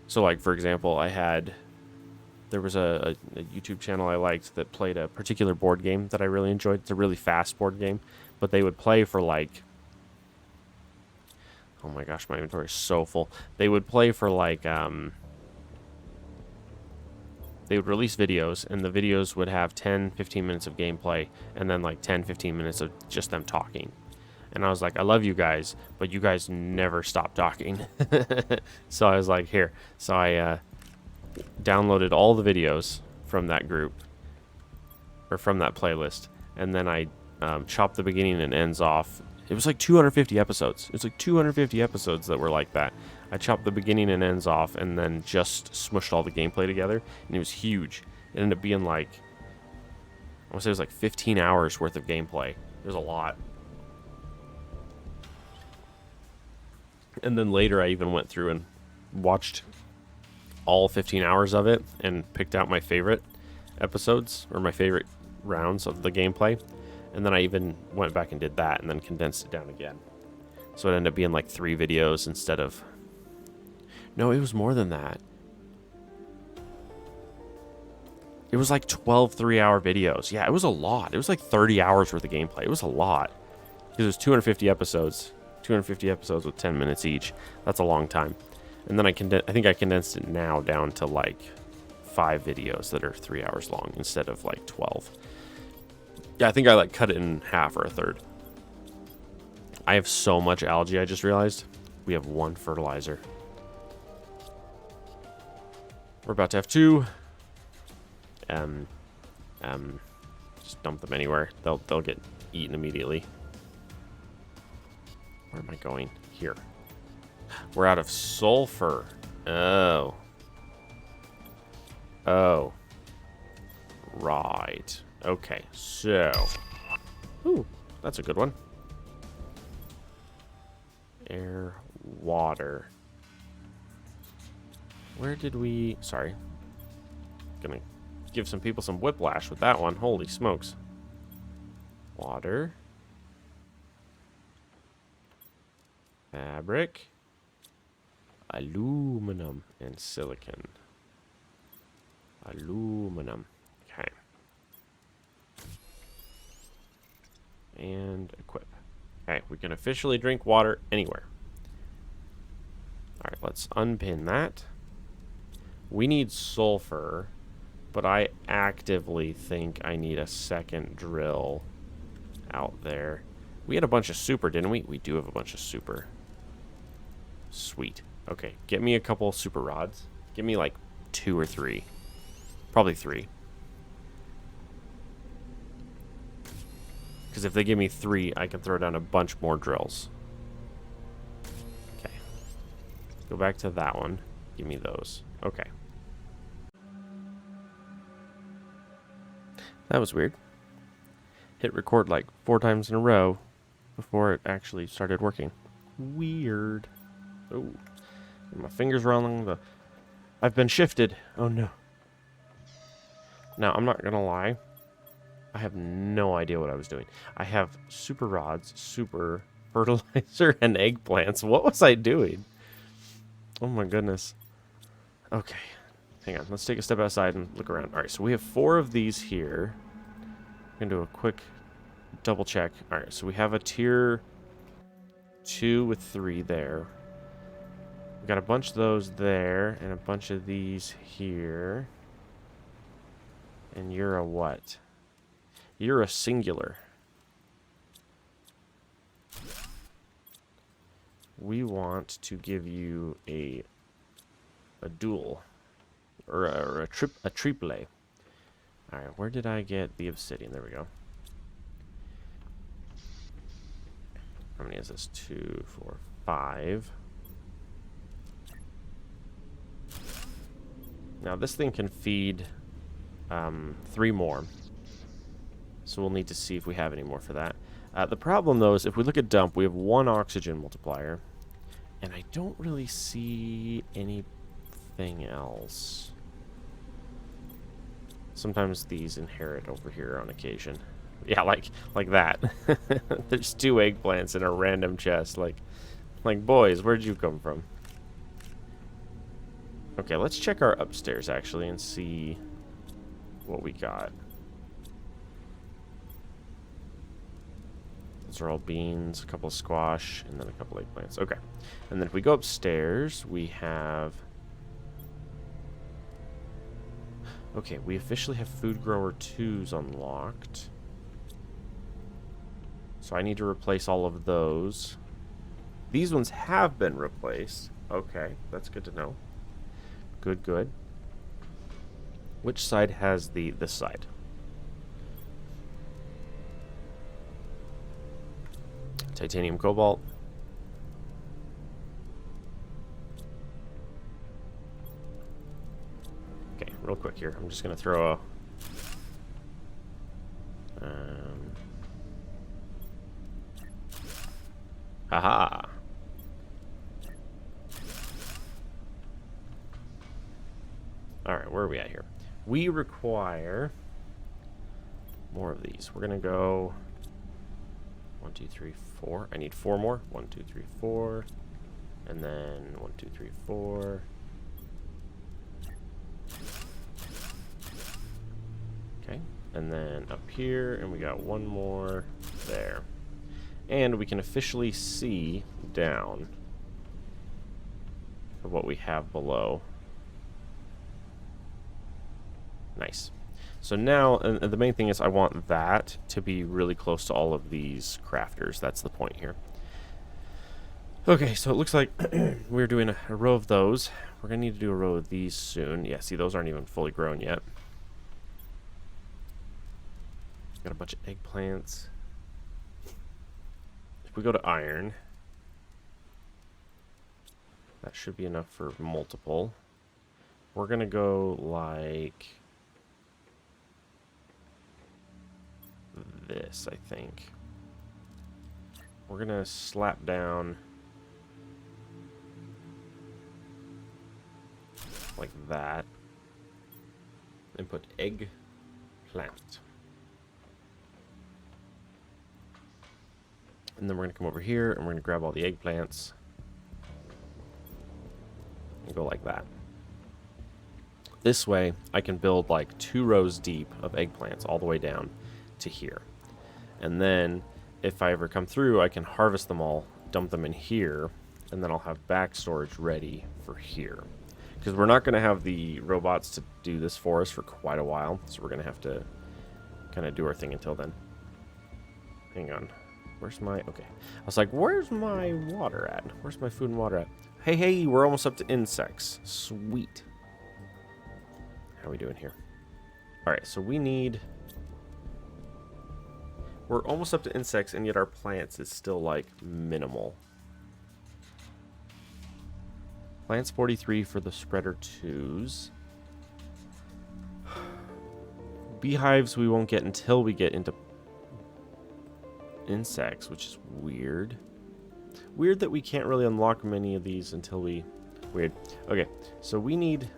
So like, for example, there was a YouTube channel I liked that played a particular board game that I really enjoyed. It's a really fast board game, but they would play for like, oh my gosh, my inventory is so full. They would play for like, they would release videos, and the videos would have 10, 15 minutes of gameplay, and then like 10, 15 minutes of just them talking. And I was like, I love you guys, but you guys never stop talking. So I was like, here. So I downloaded all the videos from that group, or from that playlist, and then I chopped the beginning and ends off. It was like 250 episodes. It's like 250 episodes that were like that. I chopped the beginning and ends off and then just smushed all the gameplay together, and it was huge. It ended up being like, I want to say it was like 15 hours worth of gameplay. It was a lot. And then later I even went through and watched all 15 hours of it and picked out my favorite episodes or my favorite rounds of the gameplay. And then I even went back and did that and then condensed it down again. So it ended up being like 3 videos instead of... No, it was more than that. It was like 12 3-hour videos. Yeah, it was a lot. It was like 30 hours worth of gameplay. It was a lot. Because it was 250 episodes. 250 episodes with 10 minutes each. That's a long time. And then I think I condensed it now down to like 5 videos that are 3 hours long instead of like 12. Yeah, I think I like cut it in half or a third. I have so much algae, I just realized. We have 1 fertilizer. We're about to have 2. Just dump them anywhere. They'll get eaten immediately. Where am I going? Here. We're out of sulfur. Oh. Oh. Right. Okay, so. Ooh, that's a good one. Air, water. Where did we... Sorry. Gonna give some people some whiplash with that one. Holy smokes. Water. Fabric. Aluminum and silicon. Aluminum. Okay. And equip. Okay, we can officially drink water anywhere. Alright, let's unpin that. We need sulfur, but I actively think I need a second drill out there. We had a bunch of super, didn't we? We do have a bunch of super. Sweet. Okay, get me a couple super rods. Give me like 2 or 3. Probably 3. Because if they give me 3, I can throw down a bunch more drills. Go back to that one. Give me those. Okay. That was weird. Hit record like 4 times in a row before it actually started working. Weird. Oh, my fingers are on the... I've been shifted. Oh no. Now, I'm not gonna lie. I have no idea what I was doing. I have super rods, super fertilizer, and eggplants. What was I doing? Oh my goodness. Okay. Hang on. Let's take a step outside and look around. Alright, so we have 4 of these here. I'm gonna do a quick double check. Alright, so we have a tier 2 with 3 there. We got a bunch of those there, and a bunch of these here. And you're a what? You're a singular. We want to give you a dual. Or a triple. Alright, where did I get the obsidian? There we go. How many is this? 2, 4, 5. Now this thing can feed 3 more. So we'll need to see if we have any more for that. The problem though is if we look at dump, we have 1 oxygen multiplier. And I don't really see anything else. Sometimes these inherit over here on occasion. Yeah, like that. There's 2 eggplants in a random chest. Like boys, where'd you come from? Okay, let's check our upstairs actually and see what we got. Those are all beans, a couple of squash, and then a couple of eggplants. Okay. And then if we go upstairs, we have... Okay, we officially have food grower 2s unlocked. So I need to replace all of those. These ones have been replaced. Okay, that's good to know. Good, good. Which side has this side? Titanium cobalt. Okay, real quick here. I'm just going to throw a... Haha. Alright, where are we at here? We require more of these. We're going to go 1, 2, 3, 4. I need 4 more. 1, 2, 3, 4. And then 1, 2, 3, 4. Okay. And then up here, and we got 1 more there. And we can officially see down for what we have below. Nice. So now, and the main thing is I want that to be really close to all of these crafters. That's the point here. Okay, so it looks like we're doing a row of those. We're going to need to do a row of these soon. Yeah, see, those aren't even fully grown yet. Got a bunch of eggplants. If we go to iron, that should be enough for multiple. We're going to go like... this, I think. We're gonna slap down like that and put egg plant. And then we're gonna come over here and we're gonna grab all the eggplants and go like that. This way I can build like 2 rows deep of eggplants all the way down to here. And then if I ever come through, I can harvest them all, dump them in here, and then I'll have back storage ready for here. Because we're not going to have the robots to do this for us for quite a while, so we're going to have to kind of do our thing until then. Hang on. Where's my... okay. I was like, where's my water at? Where's my food and water at? Hey, hey, we're almost up to insects. Sweet. How are we doing here? Alright, so we need... we're almost up to insects, and yet our plants is still, like, minimal. Plants 43 for the spreader 2s. Beehives we won't get until we get into insects, which is weird. Weird that we can't really unlock many of these until we... Weird. Okay, so we need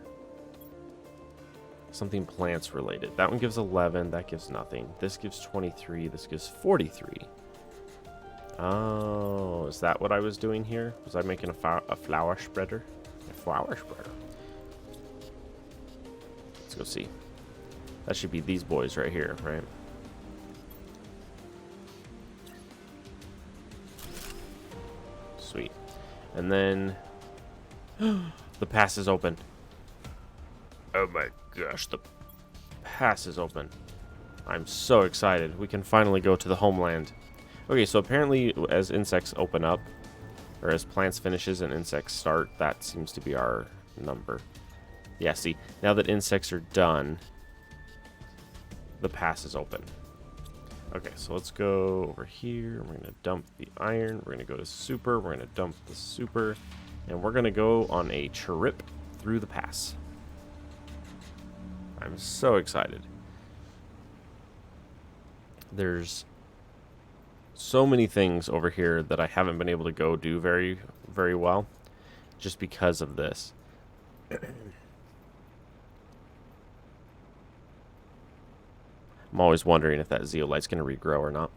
something plants related. That one gives 11. That gives nothing. This gives 23. This gives 43. Oh, is that what I was doing here? Was I making a flower spreader? A flower spreader. Let's go see. That should be these boys right here, right? Sweet. And then the pass is open. Oh my gosh, the pass is open. I'm so excited. We can finally go to the homeland. Okay, so apparently as insects open up, or as plants finishes and insects start, that seems to be our number. Yeah, see, now that insects are done, the pass is open. Okay, so let's go over here. We're going to dump the iron. We're going to go to super. We're going to dump the super. And we're going to go on a trip through the pass. I'm so excited. There's so many things over here that I haven't been able to go do very, very well just because of this. I'm always wondering if that zeolite's going to regrow or not.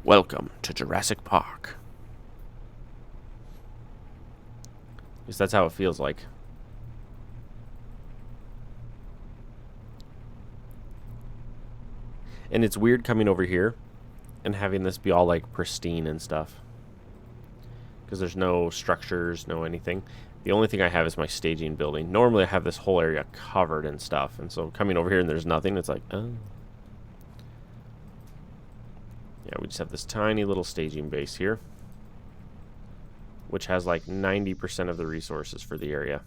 Welcome to Jurassic Park. At least that's how it feels like. And it's weird coming over here and having this be all like pristine and stuff. Because there's no structures, no anything. The only thing I have is my staging building. Normally I have this whole area covered in stuff. And so coming over here and there's nothing, it's like, oh. Yeah, we just have this tiny little staging base here. Which has like 90% of the resources for the area.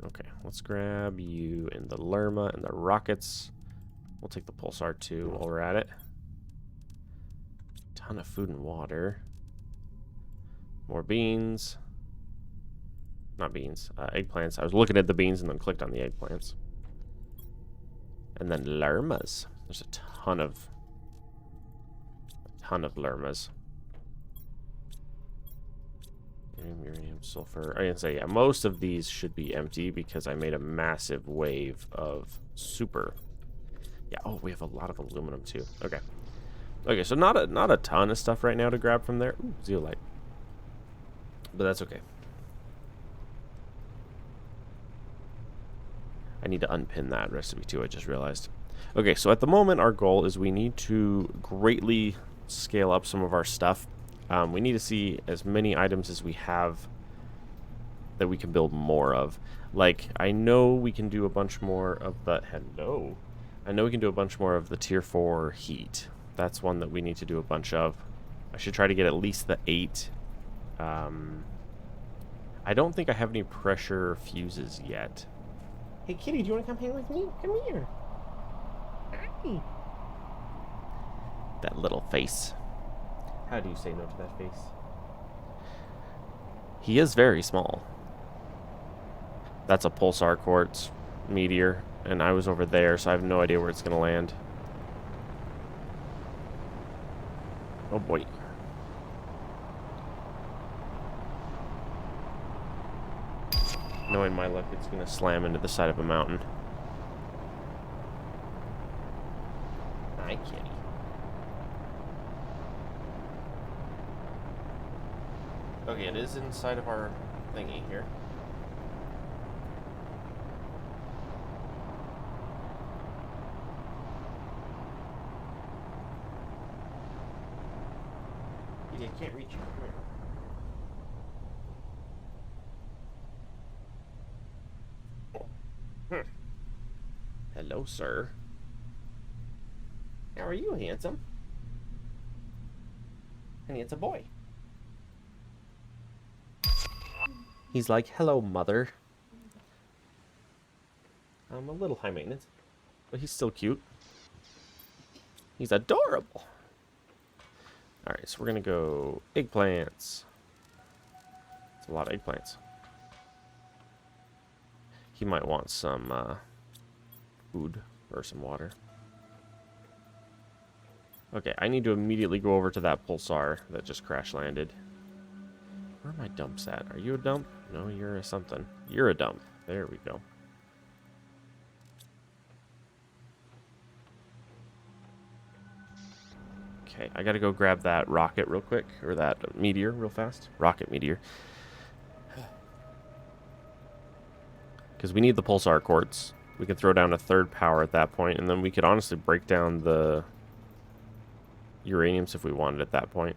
Okay, let's grab you and the Lerma and the rockets. We'll take the pulsar too while we're at it. Ton of food and water. More beans. Not beans, eggplants. I was looking at the beans and then clicked on the eggplants. And then lermas. There's a ton of lermas. Uranium, sulfur. I didn't say, yeah, most of these should be empty because I made a massive wave of super. Yeah, oh, we have a lot of aluminum too. Okay. Okay, so not a ton of stuff right now to grab from there. Ooh, zeolite. But that's okay. I need to unpin that recipe too, I just realized. Okay, so at the moment our goal is we need to greatly scale up some of our stuff. We need to see as many items as we have that we can build more of. Like, I know we can do a bunch more of the... Hello. I know we can do a bunch more of the tier 4 heat. That's one that we need to do a bunch of. I should try to get at least the 8. I don't think I have any pressure fuses yet. Hey, kitty, do you want to come hang with me? Come here. Hi. That little face. How do you say no to that face? He is very small. That's a pulsar quartz meteor, and I was over there, so I have no idea where it's going to land. Oh boy. Knowing my luck, it's going to slam into the side of a mountain. Hi, kitty. Okay, it is inside of our thingy here. I can't reach you. Hello, sir. How are you, handsome? Honey, it's a boy. He's like, hello, mother. I'm a little high maintenance, but he's still cute. He's adorable. Alright, so we're going to go eggplants. It's a lot of eggplants. He might want some food or some water. Okay, I need to immediately go over to that pulsar that just crash landed. Where are my dumps at? Are you a dump? No, you're a something. You're a dump. There we go. Okay, I gotta go grab that rocket real quick, or that meteor real fast. Rocket meteor. Because we need the pulsar quartz. We can throw down a third power at that point, and then we could honestly break down the uraniums if we wanted at that point.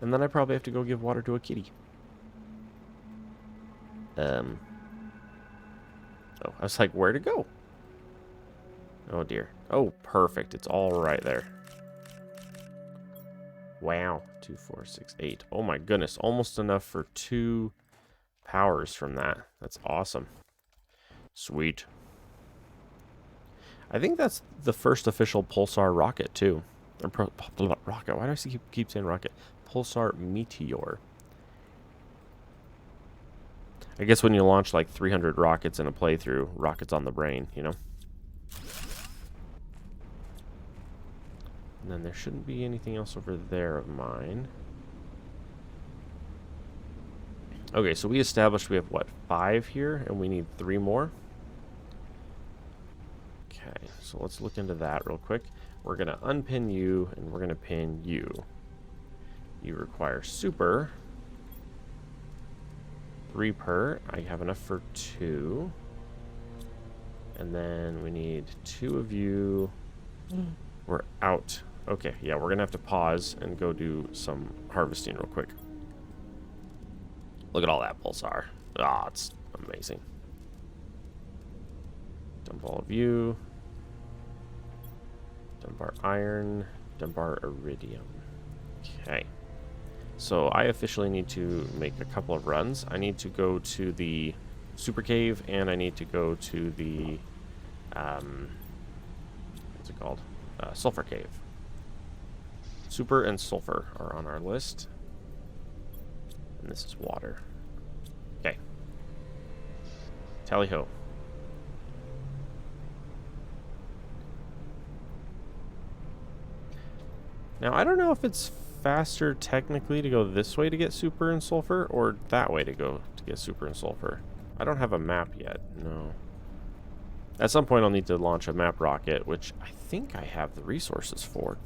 And then I probably have to go give water to a kitty. Oh, I was like, where to go? Oh dear. Oh, perfect. It's all right there. Wow. 2, 4, 6, 8. Oh my goodness. Almost enough for 2 powers from that. That's awesome. Sweet. I think that's the first official pulsar rocket too. Or rocket. Why do I keep saying rocket? Pulsar meteor. I guess when you launch like 300 rockets in a playthrough, rockets on the brain, you know? And then there shouldn't be anything else over there of mine. Okay, so we established we have, what, 5 here? And we need 3 more? Okay, so let's look into that real quick. We're going to unpin you, and we're going to pin you. You require super. 3 per. I have enough for 2. And then we need 2 of you. We're out. Okay, yeah, we're going to have to pause and go do some harvesting real quick. Look at all that pulsar. Ah, it's amazing. Dump all of you. Dump our iron. Dump our iridium. Okay. So I officially need to make a couple of runs. I need to go to the super cave, and I need to go to the what's it called? Sulfur cave. Super and sulfur are on our list. And this is water. Okay. Tally ho. Now, I don't know if it's faster technically to go this way to get super and sulfur, or that way to go to get super and sulfur. I don't have a map yet, no. At some point I'll need to launch a map rocket, which I think I have the resources for.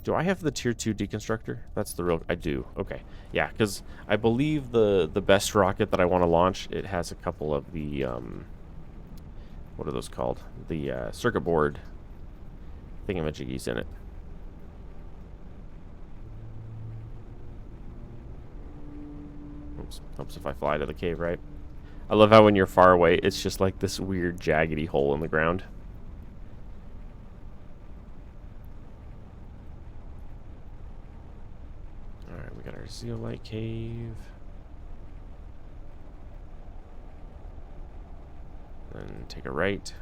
Do I have the tier 2 deconstructor? That's the real... I do. Okay. Yeah, because I believe the best rocket that I want to launch, it has a couple of the... what are those called? The circuit board thingamajiggies in it. Oops. Helps if I fly to the cave, right? I love how when you're far away, it's just like this weird jaggedy hole in the ground. Alright, we got our zeolite cave. Then take a right.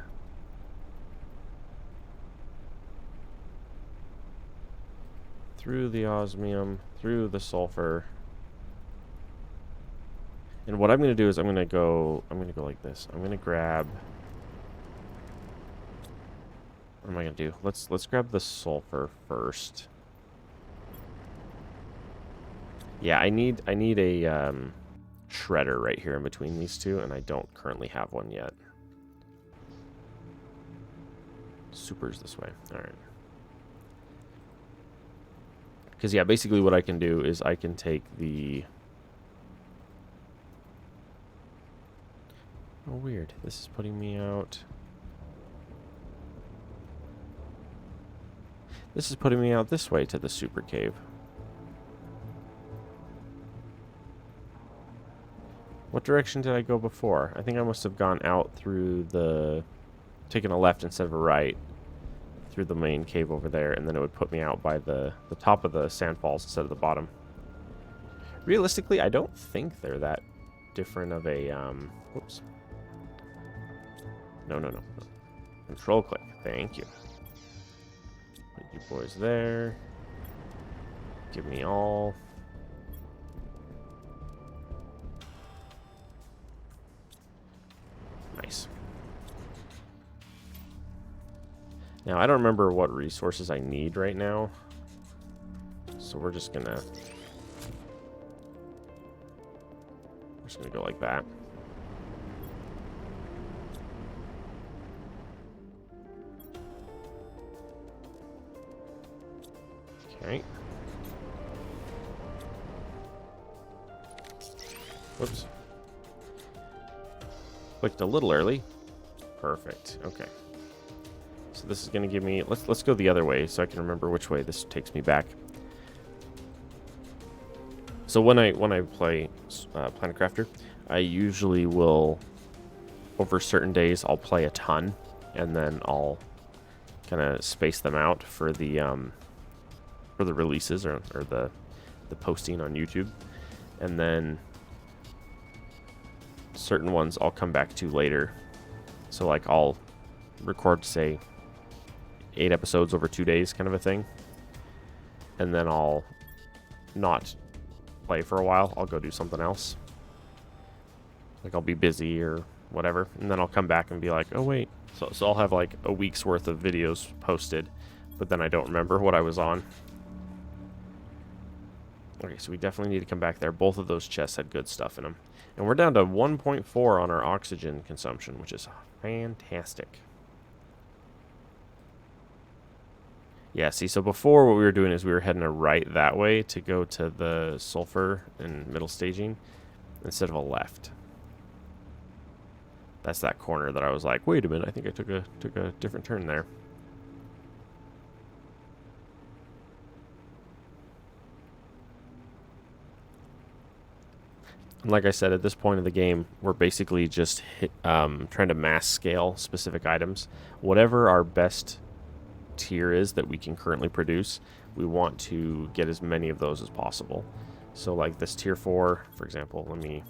Through the osmium, through the sulfur. And what I'm going to do is I'm going to go like this. I'm going to grab... What am I going to do? Let's grab the sulfur first. Yeah, I need a shredder right here in between these two, and I don't currently have one yet. Super's this way. All right. Because, yeah, basically what I can do is I can take the... Oh, weird. This is putting me out... This is putting me out this way to the super cave. What direction did I go before? I think I must have gone out through the... taken a left instead of a right. Through the main cave over there, and then it would put me out by the top of the sandfalls instead of the bottom. Realistically, I don't think they're that different of a, whoops. No. Control click. Thank you. Put you boys there. Give me all. Nice. Now, I don't remember what resources I need right now. So we're just gonna go like that. Okay. Whoops. Clicked a little early. Perfect. Okay. So this is going to give me... Let's go the other way so I can remember which way this takes me back. So when I play Planet Crafter, I usually will, over certain days, I'll play a ton, and then I'll kind of space them out for the releases or the posting on YouTube, and then certain ones I'll come back to later. So like I'll record, say, 8 episodes over 2 days, kind of a thing, and then I'll not play for a while. I'll go do something else. Like I'll be busy or whatever, and then I'll come back and be like, oh wait. So I'll have like a week's worth of videos posted, but then I don't remember what I was on. Okay, so we definitely need to come back there. Both of those chests had good stuff in them. And we're down to 1.4 on our oxygen consumption, which is fantastic. Yeah, see, so before what we were doing is we were heading a right that way to go to the sulfur and middle staging instead of a left. That's that corner that I was like, wait a minute, I think I took a different turn there. And like I said, at this point of the game, we're basically just trying to mass scale specific items. Whatever our best tier is that we can currently produce, we want to get as many of those as possible. So like this tier 4, for example, let me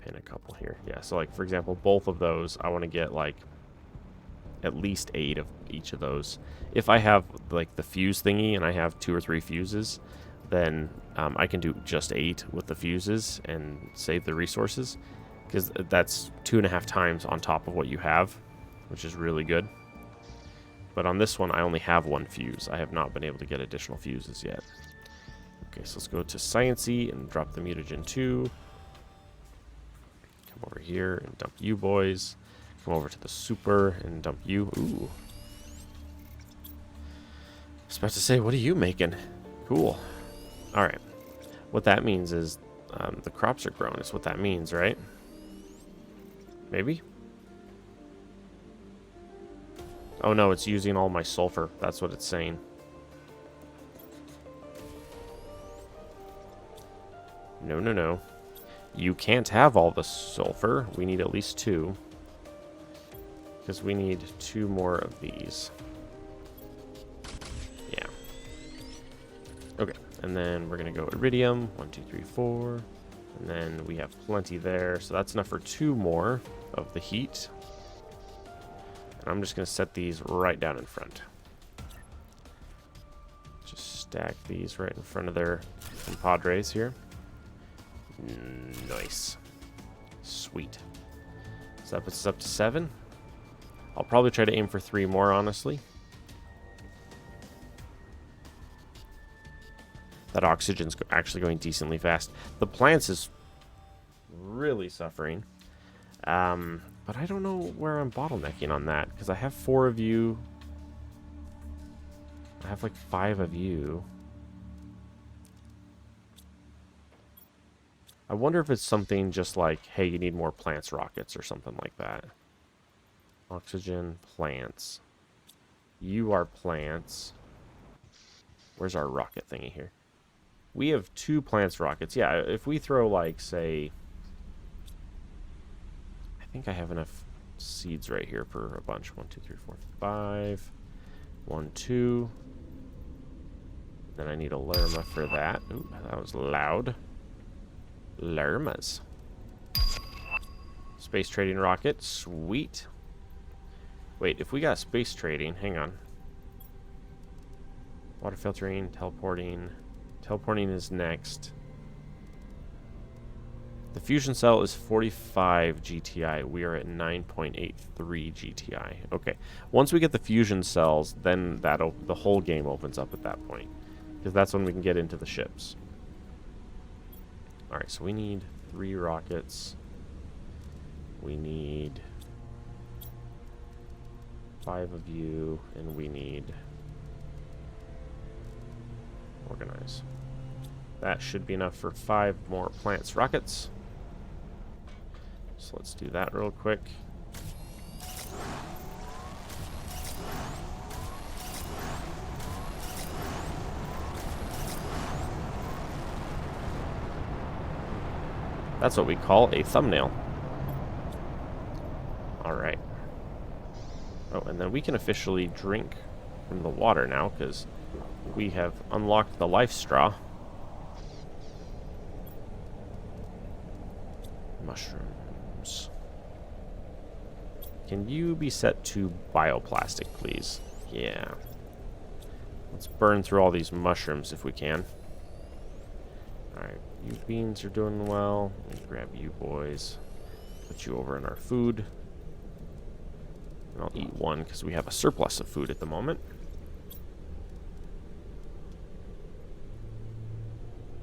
pin a couple here. Yeah, so like for example, both of those, I want to get like at least 8 of each of those. If I have like the fuse thingy and I have 2 or 3 fuses, then I can do just 8 with the fuses and save the resources, because that's 2.5 times on top of what you have, which is really good. But on this one, I only have 1 fuse. I have not been able to get additional fuses yet. Okay, so let's go to Sciencey and drop the mutagen 2. Come over here and dump you boys. Come over to the super and dump you. Ooh. I was about to say, what are you making? Cool. Alright. What that means is the crops are grown. Is what that means, right? Maybe? Oh no, it's using all my sulfur. That's what it's saying. No, no, no. You can't have all the sulfur. We need at least 2. Because we need 2 more of these. Yeah. Okay, and then we're going to go iridium. 1, 2, 3, 4. And then we have plenty there. So that's enough for 2 more of the heat. I'm just going to set these right down in front. Just stack these right in front of their compadres here. Nice. Sweet. So that puts us up to 7. I'll probably try to aim for 3 more, honestly. That oxygen's actually going decently fast. The plants is really suffering. But I don't know where I'm bottlenecking on that, because I have 4 of you. I have like 5 of you. I wonder if it's something just like, hey, you need more plants rockets or something like that. Oxygen, plants. You are plants. Where's our rocket thingy here? We have 2 plants rockets. Yeah, if we throw like, say... I think I have enough seeds right here for a bunch. 1, 2, 3, 4, 5. 1, 2. Then I need a lerma for that. Ooh, that was loud. Lermas. Space trading rocket. Sweet. Wait, if we got space trading, hang on. Water filtering, teleporting. Teleporting is next. The fusion cell is 45 GTI. We are at 9.83 GTI. Okay. Once we get the fusion cells, then the whole game opens up at that point. Because that's when we can get into the ships. Alright, so we need 3 rockets. We need 5 of you, and we need organize. That should be enough for 5 more plants rockets. So let's do that real quick. That's what we call a thumbnail. Alright. Oh, and then we can officially drink from the water now, because we have unlocked the life straw. Mushrooms. Can you be set to bioplastic, please? Yeah. Let's burn through all these mushrooms if we can. Alright, you beans are doing well. Let me grab you boys. Put you over in our food. And I'll eat one because we have a surplus of food at the moment.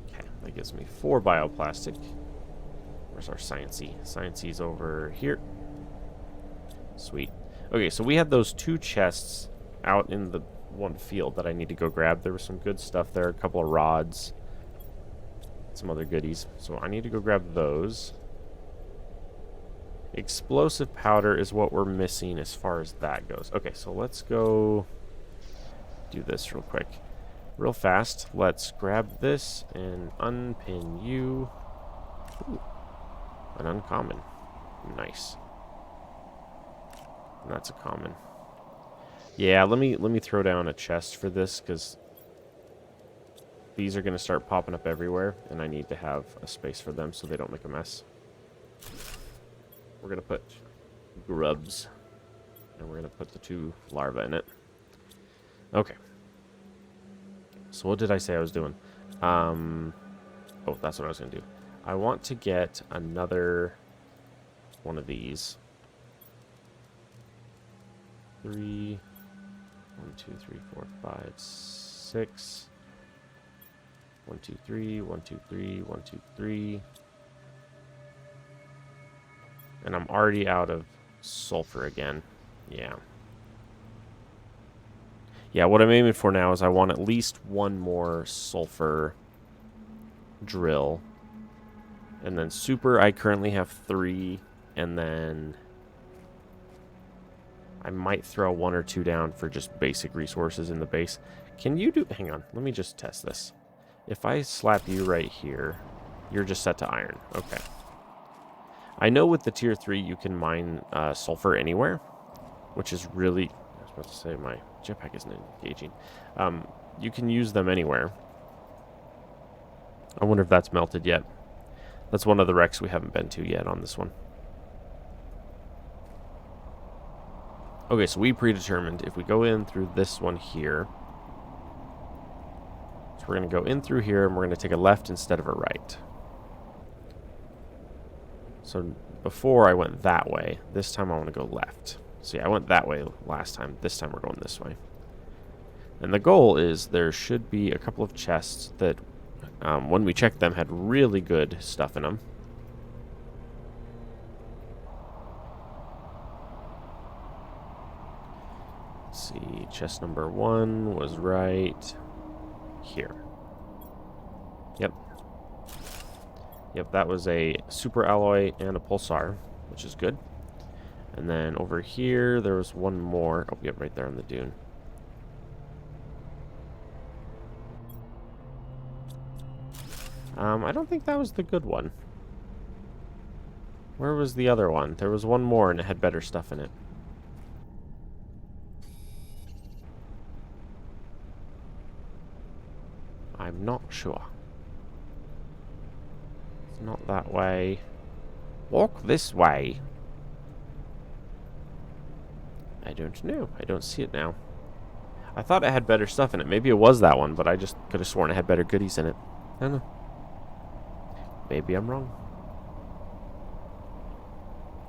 Okay, that gives me 4 bioplastic. Where's our sciencey? Sciencey's over here. Sweet. Okay, so we had those 2 chests out in the one field that I need to go grab. There was some good stuff there, a couple of rods, some other goodies. So I need to go grab those. Explosive powder is what we're missing as far as that goes. Okay, so let's go do this real quick. Real fast. Let's grab this and unpin you. Ooh, an uncommon. Nice. And that's a common. Yeah, let me throw down a chest for this, because these are going to start popping up everywhere, and I need to have a space for them so they don't make a mess. We're going to put grubs, and we're going to put the 2 larvae in it. Okay. So what did I say I was doing? Oh, that's what I was going to do. I want to get another one of these. 3, 1, 2, 3, 4, 5, 6. 1, 2, 3, 1, 2, 3, 1, 2, 3. And I'm already out of sulfur again. Yeah. Yeah, what I'm aiming for now is I want at least 1 more sulfur drill. And then super, I currently have 3. And then I might throw 1 or 2 down for just basic resources in the base. Can you do... Hang on, let me just test this. If I slap you right here, you're just set to iron. Okay. I know with the tier 3 you can mine sulfur anywhere, which is really... I was about to say my jetpack isn't engaging. You can use them anywhere. I wonder if that's melted yet. That's one of the wrecks we haven't been to yet on this one. Okay, so we predetermined if we go in through this one here. So we're going to go in through here, and we're going to take a left instead of a right. So before I went that way. This time I want to go left. See, I went that way last time. This time we're going this way. And the goal is there should be a couple of chests that, when we checked them, had really good stuff in them. Let's see, chest number 1 was right here. Yep. Yep, that was a super alloy and a pulsar, which is good. And then over here, there was one more. Oh, yep, right there on the dune. I don't think that was the good one. Where was the other one? There was one more and it had better stuff in it. I'm not sure. It's not that way. Walk this way. I don't know. I don't see it now. I thought it had better stuff in it. Maybe it was that one, but I just could have sworn it had better goodies in it. I don't know. Maybe I'm wrong.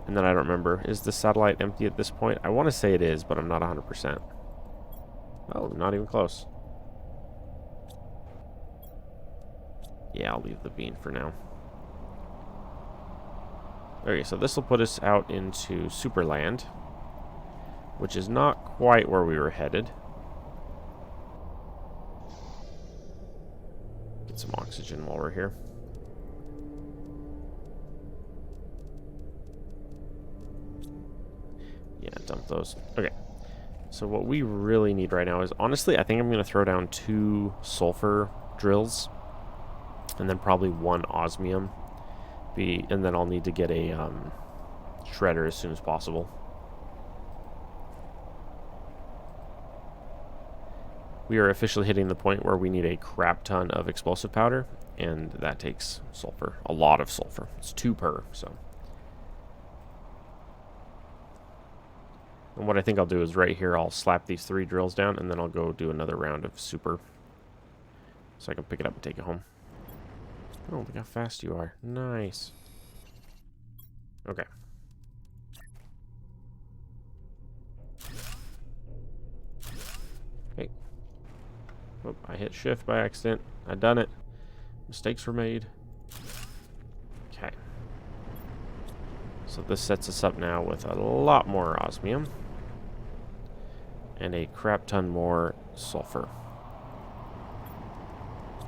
And then I don't remember. Is the satellite empty at this point? I want to say it is, but I'm not 100%. Oh, not even close. Yeah, I'll leave the bean for now. Okay, so this will put us out into Superland, which is not quite where we were headed. Get some oxygen while we're here. Yeah, dump those. Okay. So what we really need right now is, honestly, I think I'm going to throw down 2 sulfur drills. And then probably 1 osmium. And then I'll need to get a shredder as soon as possible. We are officially hitting the point where we need a crap ton of explosive powder. And that takes sulfur. A lot of sulfur. It's 2 per, so... And what I think I'll do is right here, I'll slap these 3 drills down, and then I'll go do another round of super. So I can pick it up and take it home. Oh, look how fast you are. Nice. Okay. Hey. Oh, I hit shift by accident. I done it. Mistakes were made. Okay. So this sets us up now with a lot more osmium. And a crap ton more sulfur.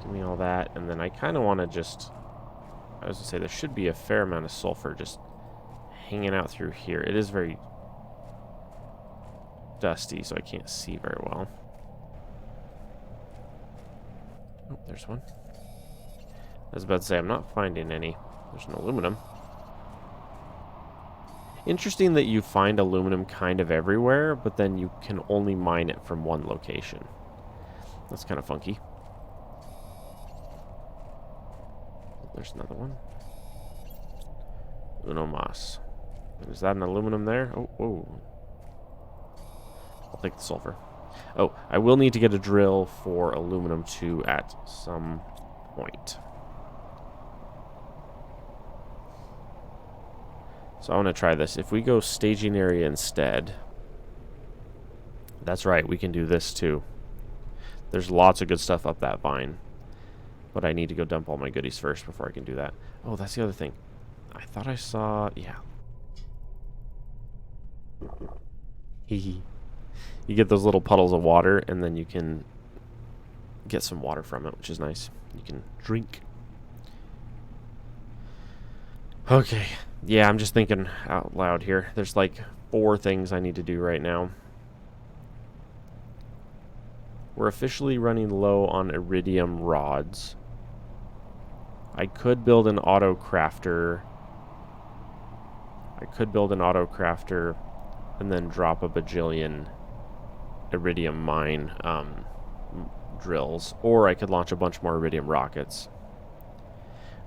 Give me all that, and then I kind of want to just... I was going to say, there should be a fair amount of sulfur just hanging out through here. It is very dusty, so I can't see very well. Oh, there's one. I was about to say, I'm not finding any. There's no aluminum. Interesting that you find aluminum kind of everywhere, but then you can only mine it from one location. That's kind of funky. There's another one. Uno mas. Is that an aluminum there? Oh, oh. I'll take the sulfur. Oh, I will need to get a drill for aluminum too at some point. So I want to try this. If we go staging area instead, that's right, we can do this too. There's lots of good stuff up that vine. But I need to go dump all my goodies first before I can do that. Oh, that's the other thing. I thought I saw... Yeah. Hee. You get those little puddles of water, and then you can get some water from it, which is nice. You can drink. Okay. Yeah, I'm just thinking out loud here. There's like 4 things I need to do right now. We're officially running low on iridium rods. I could build an auto crafter. And then drop a bajillion iridium mine drills. Or I could launch a bunch more iridium rockets.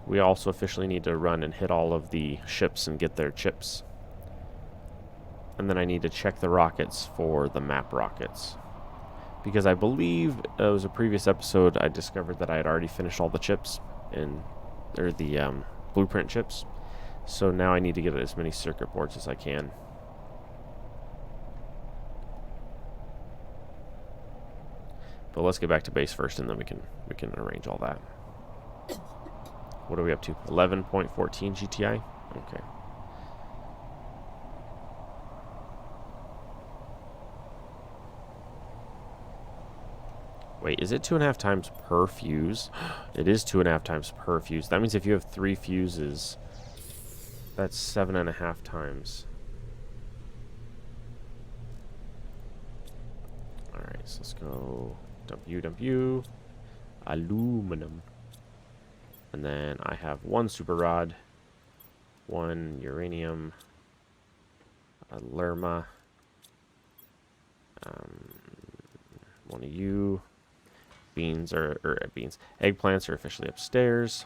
We also officially need to run and hit all of the ships and get their chips. And then I need to check the rockets for the map rockets. Because I believe it was a previous episode I discovered that I had already finished all the chips. Or the blueprint chips. So now I need to get as many circuit boards as I can. But let's get back to base first, and then we can arrange all that. What are we up to? 11.14 GTI? Okay. Wait, is it 2.5 times per fuse? It is 2.5 times per fuse. That means if you have 3 fuses, that's 7.5 times. Alright, so let's go dump you. Aluminum. And then I have 1 super rod, 1 uranium, a lerma, 1 of you. Eggplants are officially upstairs.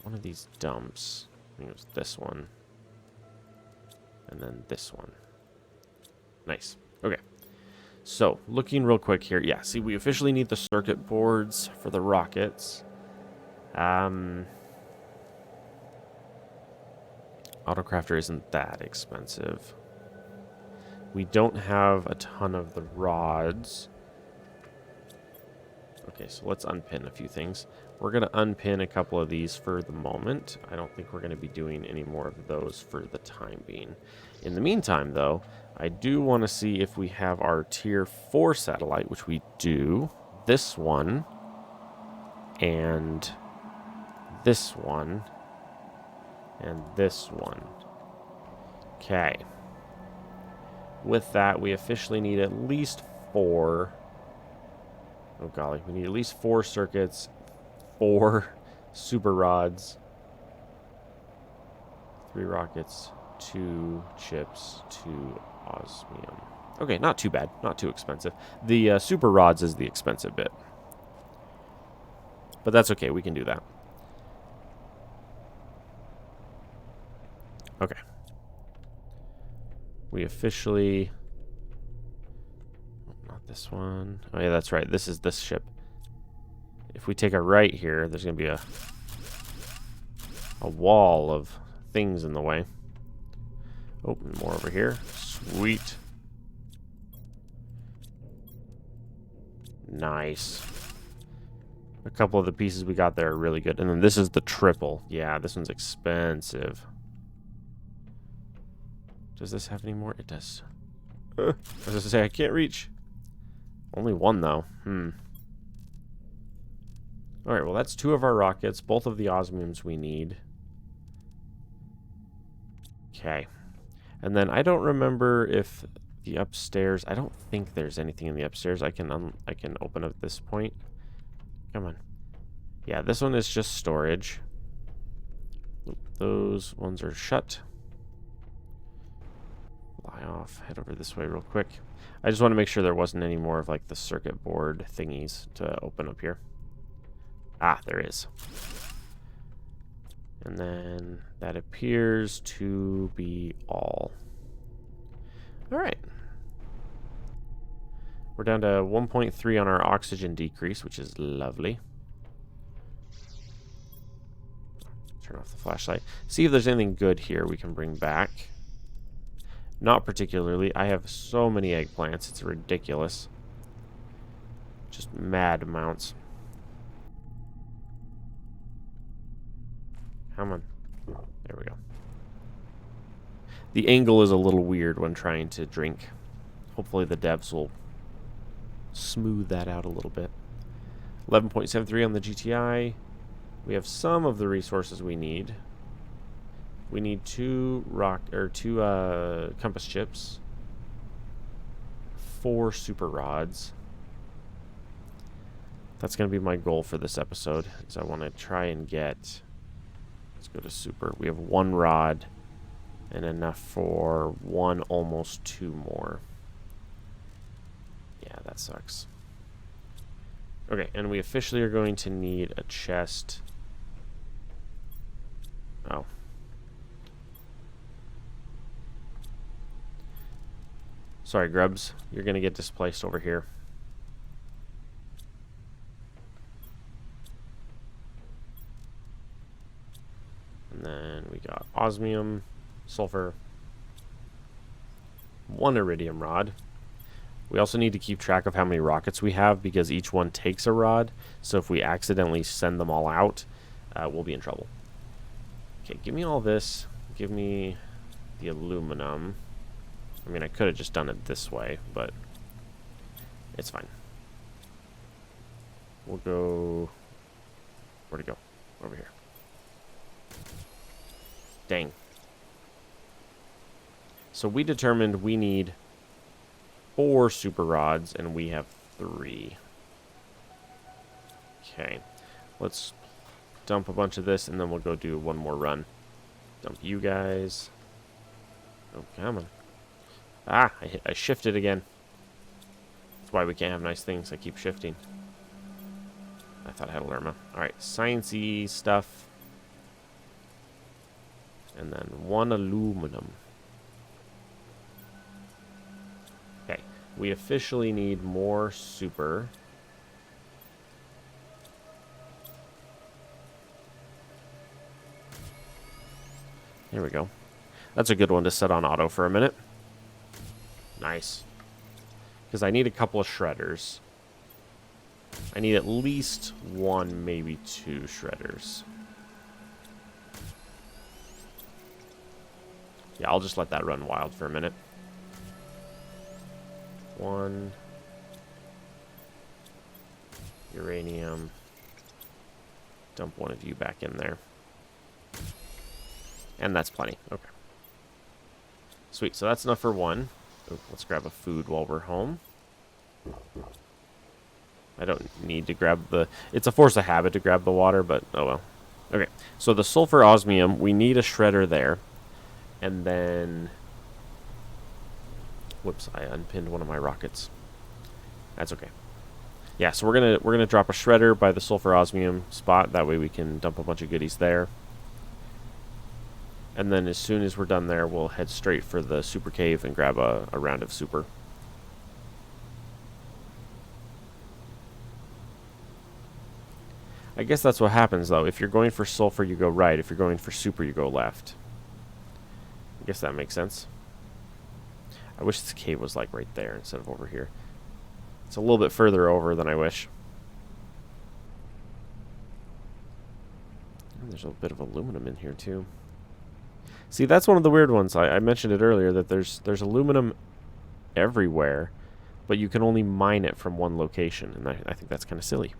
One of these dumps, I think it was this one. And then this one. Nice. Okay. So, looking real quick here. Yeah, see, we officially need the circuit boards for the rockets. Autocrafter isn't that expensive. We don't have a ton of the rods. Okay, so let's unpin a few things. We're going to unpin a couple of these for the moment. I don't think we're going to be doing any more of those for the time being. In the meantime, though, I do want to see if we have our Tier 4 satellite, which we do. This one. And this one. And this one. Okay. With that, we officially need at least 4. Oh, golly. We need at least 4 circuits, 4 super rods, 3 rockets, 2 chips, 2 osmium. Okay, not too bad. Not too expensive. The super rods is the expensive bit. But that's okay. We can do that. Okay. We officially... Not this one. Oh, yeah, that's right. This is this ship. If we take a right here, there's going to be a wall of things in the way. Oh, more over here. Sweet. Nice. A couple of the pieces we got there are really good. And then this is the triple. Yeah, this one's expensive. Does this have any more? It does. I was going to say, I can't reach. Only one, though. Alright, well, that's 2 of our rockets. Both of the osmiums we need. Okay. And then I don't remember if the upstairs... I don't think there's anything in the upstairs I can open up at this point. Come on. Yeah, this one is just storage. Those ones are shut. Fly off. Head over this way real quick. I just want to make sure there wasn't any more of like the circuit board thingies to open up here. Ah, there is. And then that appears to be all. Alright. We're down to 1.3 on our oxygen decrease, which is lovely. Turn off the flashlight. See if there's anything good here we can bring back. Not particularly. I have so many eggplants. It's ridiculous. Just mad amounts. Come on. There we go. The angle is a little weird when trying to drink. Hopefully the devs will smooth that out a little bit. 11.73 on the GTI. We have some of the resources we need. We need 2 compass chips, 4 super rods. That's going to be my goal for this episode, is I want to try and get... Let's go to super. We have 1 rod and enough for 1, almost 2 more. Yeah, that sucks. Okay, and we officially are going to need a chest. Oh. Sorry, Grubs. You're going to get displaced over here. And then we got osmium, sulfur, 1 iridium rod. We also need to keep track of how many rockets we have because each one takes a rod. So if we accidentally send them all out, we'll be in trouble. Okay, give me all this. Give me the aluminum. I mean, I could have just done it this way, but it's fine. We'll go... Where'd it go? Over here. Dang. So we determined we need 4 super rods, and we have 3. Okay. Let's dump a bunch of this, and then we'll go do 1 more run. Dump you guys. Oh, come on. Ah, I shifted again. That's why we can't have nice things. I keep shifting. I thought I had a lerma. Alright, sciencey stuff. And then 1 aluminum. we officially need more super. There we go. That's a good one to set on auto for a minute. Nice. Because I need a couple of shredders. I need at least one, maybe two shredders. Yeah, I'll just let that run wild for a minute. One. Uranium. Dump one of you back in there. And that's plenty. Okay. Sweet. So that's enough for one. Ooh, let's grab a food while we're home. I don't need to grab the... It's a force of habit to grab the water, but oh well. Okay. So the sulfur osmium, we need a shredder there. And then... Whoops, I unpinned one of my rockets. That's okay. Yeah, so we're gonna drop a shredder by the sulfur osmium spot. That way we can dump a bunch of goodies there. And then as soon as we're done there, we'll head straight for the super cave and grab a round of super. I guess that's what happens, though. If you're going for sulfur, you go right. If you're going for super, you go left. I guess that makes sense. I wish this cave was, like, right there instead of over here. It's a little bit further over than I wish. Oh, there's a bit of aluminum in here, too. See, that's one of the weird ones. I mentioned it earlier, that there's aluminum everywhere, but you can only mine it from one location, and I think that's kind of silly.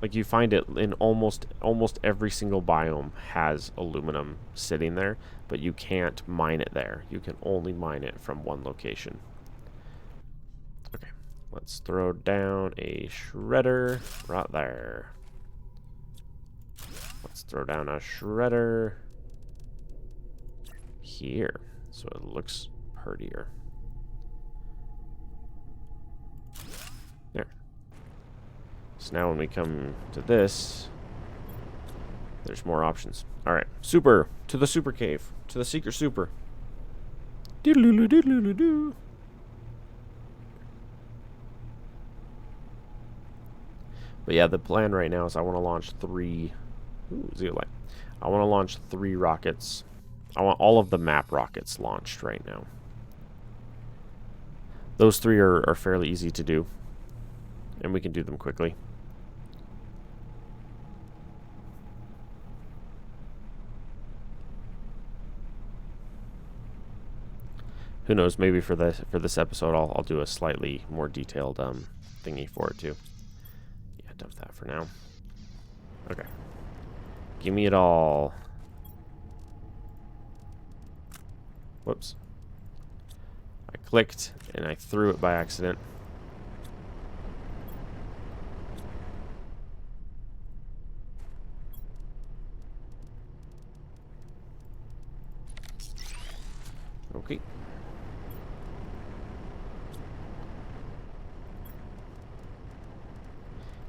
Like, you find it in almost every single biome has aluminum sitting there, but you can't mine it there. You can only mine it from one location. Okay, let's throw down a shredder right there. Let's throw down a shredder here, so it looks prettier. There. So now when we come to this, there's more options. Alright, super! To the super cave. To the secret super. Doodle-doodle-doodle-doo. But yeah, the plan right now is I want to launch 3... Ooh, zeolite. I want to launch 3 rockets. I want all of the map rockets launched right now. Those 3 are fairly easy to do. And we can do them quickly. Who knows, maybe for this episode I'll do a slightly more detailed thingy for it too. Yeah, dump that for now. Okay. Give me it all. Whoops. I clicked and I threw it by accident. Okay.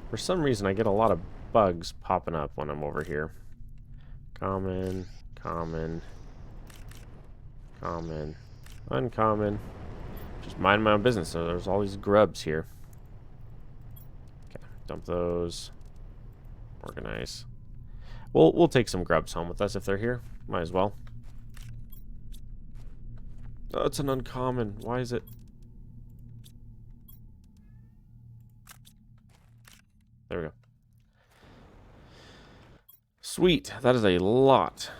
For some reason, I get a lot of bugs popping up when I'm over here. Common, common, common, uncommon. Just mind my own business. So there's all these grubs here. Okay, dump those. Organize. We'll take some grubs home with us if they're here. Might as well. Oh, it's an uncommon. Why is it? There we go. Sweet. That is a lot.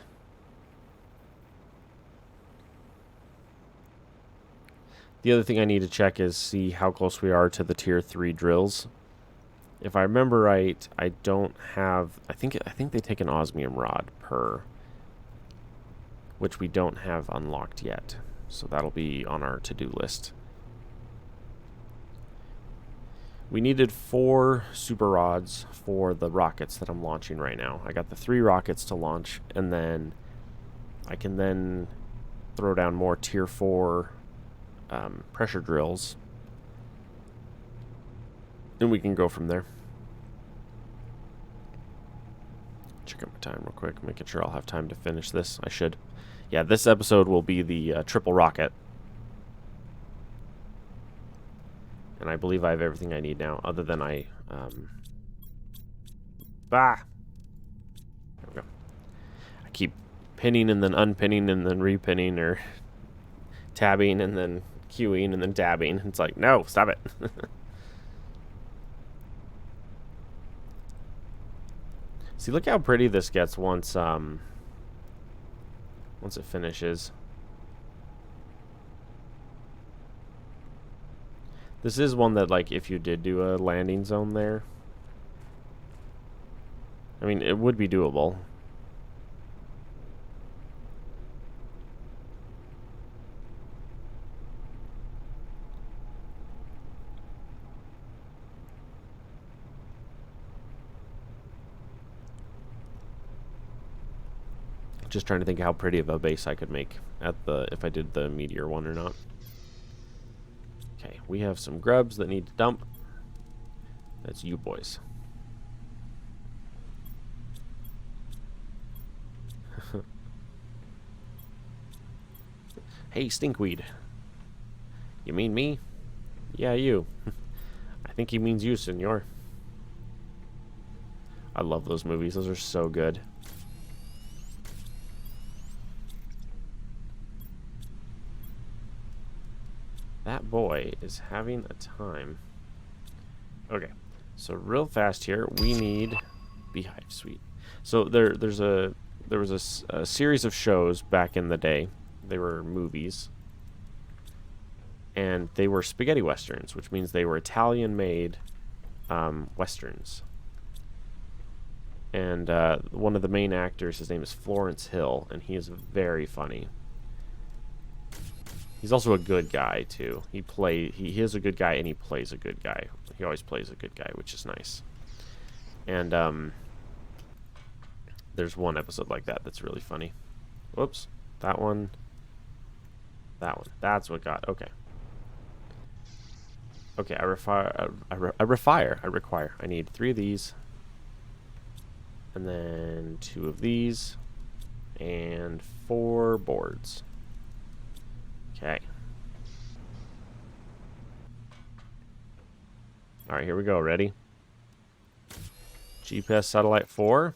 The other thing I need to check is see how close we are to the tier 3 drills. If I remember right, I don't have... I think they take an osmium rod per, which we don't have unlocked yet. So that'll be on our to-do list. We needed 4 super rods for the rockets that I'm launching right now. I got the 3 rockets to launch, and then I can then throw down more tier 4 pressure drills. And we can go from there. Check out my time real quick, making sure I'll have time to finish this. I should. Yeah, this episode will be the triple rocket. And I believe I have everything I need now, other than Bah! There we go. I keep pinning and then unpinning and then repinning, or tabbing and then queuing and then tabbing. It's like, no, stop it. See, look how pretty this gets once it finishes. This is one that, like, if you did do a landing zone there, I mean, it would be doable. Just trying to think how pretty of a base I could make at if I did the meteor one or not. Okay, we have some grubs that need to dump. That's you boys. Hey, stinkweed. You mean me? Yeah, you. I think he means you, senor. I love those movies. Those are so good. That boy is having a time. Okay, so real fast here, we need Beehive Suite. So there was a series of shows back in the day. They were movies, and they were spaghetti westerns, which means they were Italian-made westerns. And one of the main actors, his name is Florence Hill, and he is very funny. He's also a good guy too. He is a good guy, and he plays a good guy. He always plays a good guy, which is nice. And there's one episode like that that's really funny. Whoops, that one. That one. That's what got. Okay. Okay, I require. I need 3 of these, and then 2 of these, and 4 boards. Okay. Alright, here we go. Ready? GPS satellite 4.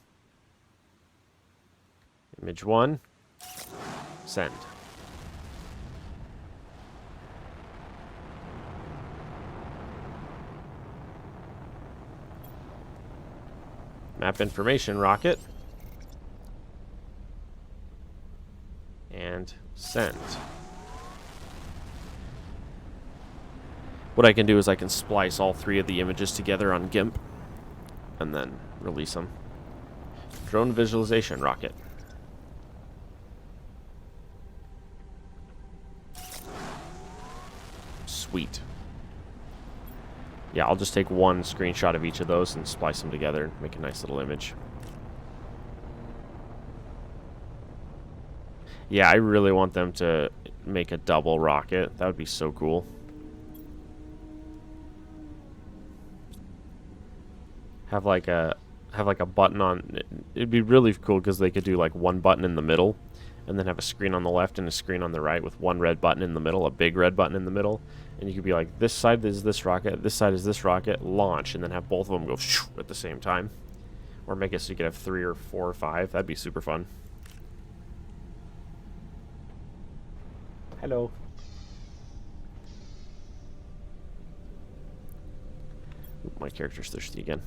Image 1. Send. Map information rocket. And send. What I can do is I can splice all 3 of the images together on GIMP and then release them. Drone visualization rocket. Sweet. Yeah, I'll just take one screenshot of each of those and splice them together and make a nice little image. Yeah, I really want them to make a double rocket. That would be so cool. Have like a button on. It'd be really cool because they could do like one button in the middle, and then have a screen on the left and a screen on the right with one red button in the middle, a big red button in the middle, and you could be like, this side is this rocket, this side is this rocket, launch, and then have both of them go at the same time, or make it so you could have 3 or 4 or 5. That'd be super fun. Hello. Ooh, my character's thirsty again.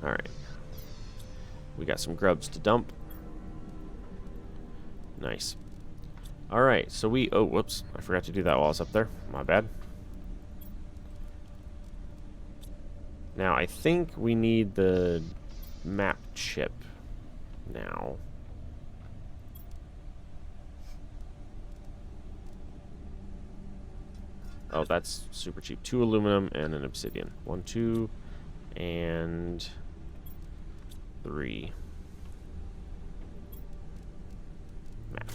Alright. We got some grubs to dump. Nice. Alright, so oh, whoops. I forgot to do that while I was up there. My bad. Now, I think we need the map chip now. Oh, that's super cheap. 2 aluminum and an obsidian. 1, 2, and 3. Map.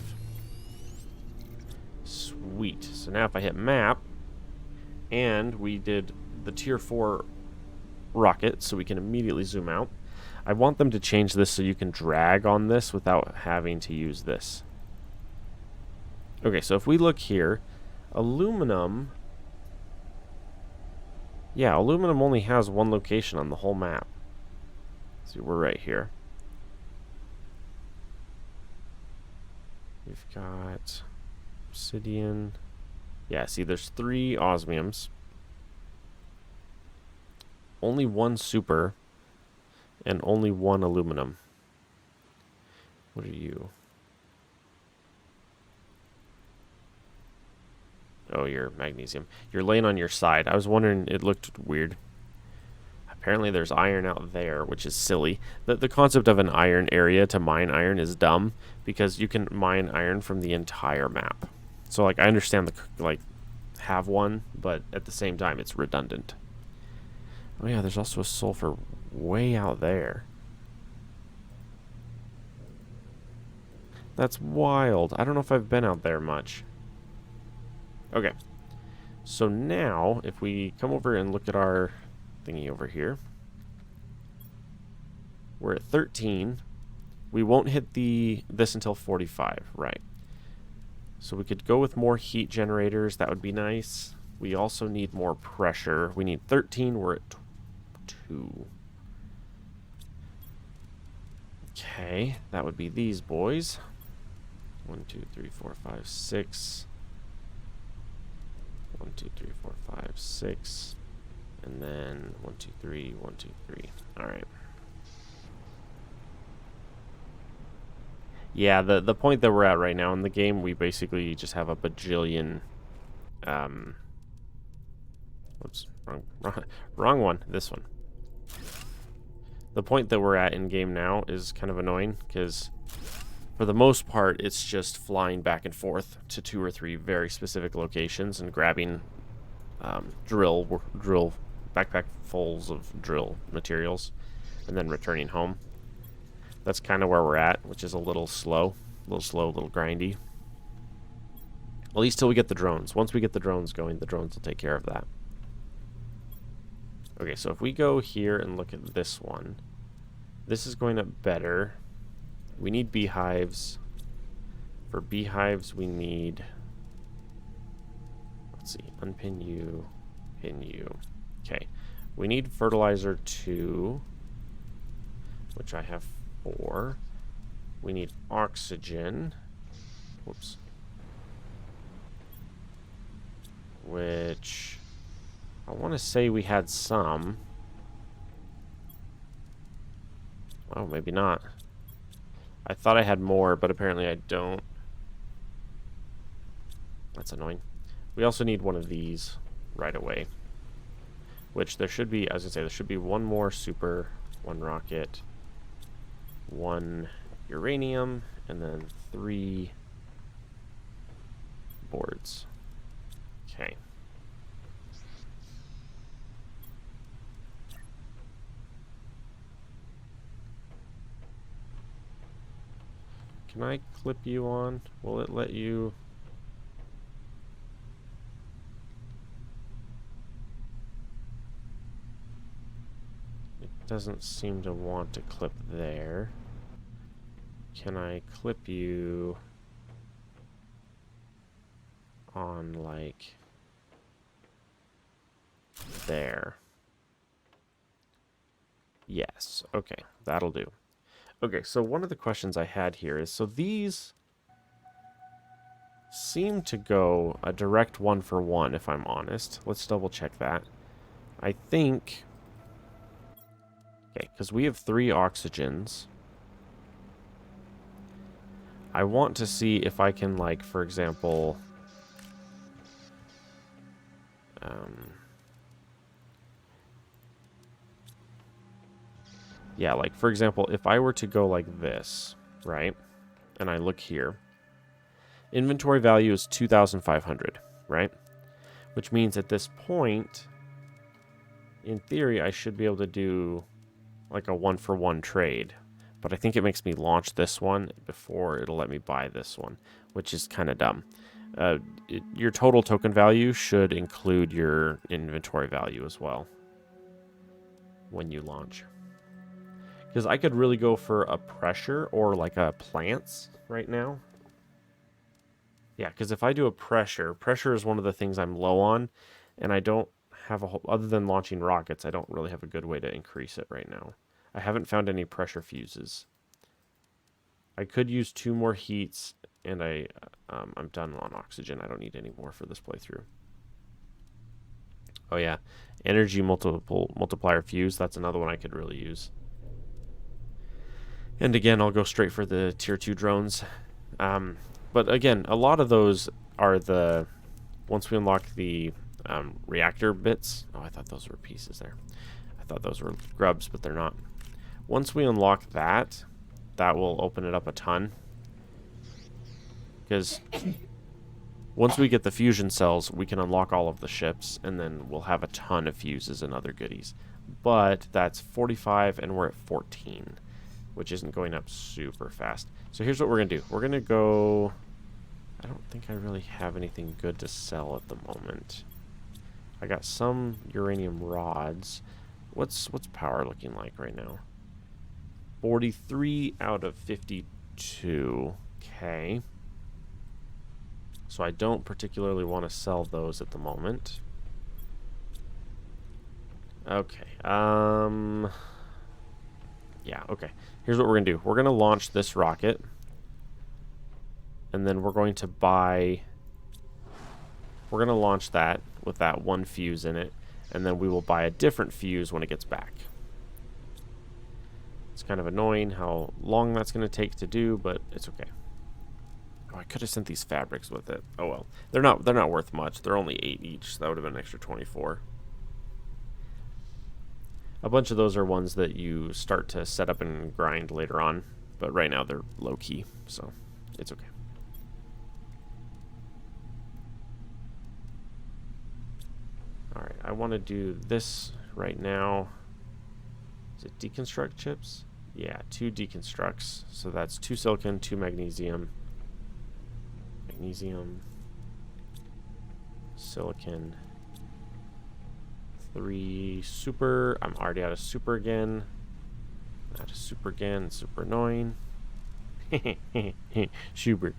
Sweet. So now if I hit map, and we did the tier 4 rocket, so we can immediately zoom out. I want them to change this so you can drag on this without having to use this. Okay, so if we look here, aluminum... Yeah, aluminum only has one location on the whole map. See, we're right here. We've got obsidian. Yeah, see, there's 3 osmiums. Only 1 super. And only 1 aluminum. What are you? Oh, you're magnesium. You're laying on your side. I was wondering, it looked weird. Apparently there's iron out there, which is silly. The concept of an iron area to mine iron is dumb, because you can mine iron from the entire map. So, like, I understand have one, but at the same time, it's redundant. Oh yeah, there's also a sulfur way out there. That's wild. I don't know if I've been out there much. Okay. So now, if we come over and look at our thingy over here, we're at 13. We won't hit this until 45, right? So we could go with more heat generators. That would be nice. We also need more pressure. We need 13. We're at 2. Okay, that would be these boys. 1, 2, 3, 4, 5, 6. 1, 2, 3, 4, 5, 6. And then 1, 2, 3, 1, 2, 3. All right. Yeah, the point that we're at right now in the game, we basically just have a bajillion. Whoops, wrong one. This one. The point that we're at in game now is kind of annoying because, for the most part, it's just flying back and forth to 2 or 3 very specific locations and grabbing drill backpackfuls of drill materials, and then returning home. That's kind of where we're at, which is a little slow, a little grindy. At least till we get the drones. Once we get the drones going, the drones will take care of that. Okay, so if we go here and look at this one, this is going up better. We need beehives. For beehives, we need... Let's see, unpin you, pin you. Okay, we need fertilizer 2, which I have 4. We need oxygen. Whoops. Which I want to say we had some. Oh, maybe not. I thought I had more, but apparently I don't. That's annoying. We also need one of these right away. Which there should be, as I say, there should be 1 more super, 1 rocket, 1 uranium, and then 3 boards. Okay. Can I clip you on? Will it let you? It doesn't seem to want to clip there. Can I clip you on, like, there? Yes. Okay, that'll do. Okay, so one of the questions I had here is, so these seem to go a direct 1-for-1, if I'm honest. Let's double check that. I think... Okay, because we have 3 oxygens. I want to see if I can, like, for example... yeah, like, for example, if I were to go like this, right? And I look here. Inventory value is 2,500, right? Which means at this point, in theory, I should be able to do like a 1-for-1 trade. But I think it makes me launch this one before it'll let me buy this one, which is kind of dumb. Your total token value should include your inventory value as well when you launch. Because I could really go for a pressure or like a plants right now. Yeah, because if I do a pressure is one of the things I'm low on, and I don't have a whole, other than launching rockets, I don't really have a good way to increase it right now. I haven't found any pressure fuses. I could use 2 more heats, and I'm done on oxygen. I don't need any more for this playthrough. Oh yeah, energy multiplier fuse. That's another one I could really use. And again, I'll go straight for the tier 2 drones. But again, a lot of those are the once we unlock the reactor bits. Oh, I thought those were pieces there. I thought those were grubs, but they're not. Once we unlock that, that will open it up a ton. Because once we get the fusion cells, we can unlock all of the ships, and then we'll have a ton of fuses and other goodies. But that's 45, and we're at 14, which isn't going up super fast. So here's what we're going to do. We're going to go... I don't think I really have anything good to sell at the moment. I got some uranium rods. What's power looking like right now? 43 out of 52. Okay. So I don't particularly want to sell those at the moment. Okay. Yeah, okay. Here's what we're going to do. We're going to launch this rocket. And then we're going to buy... We're going to launch that with that 1 fuse in it. And then we will buy a different fuse when it gets back. It's kind of annoying how long that's going to take to do, but it's okay. Oh, I could have sent these fabrics with it. Oh well. They're not worth much. They're only 8 each, so that would have been an extra 24. A bunch of those are ones that you start to set up and grind later on, but right now they're low key, so it's okay. Alright, I want to do this right now. Is it deconstruct chips? Yeah, 2 deconstructs. So that's 2 silicon, 2 magnesium. Magnesium. Silicon. 3 super. I'm already out of super again. Out of super again. Super annoying. Super.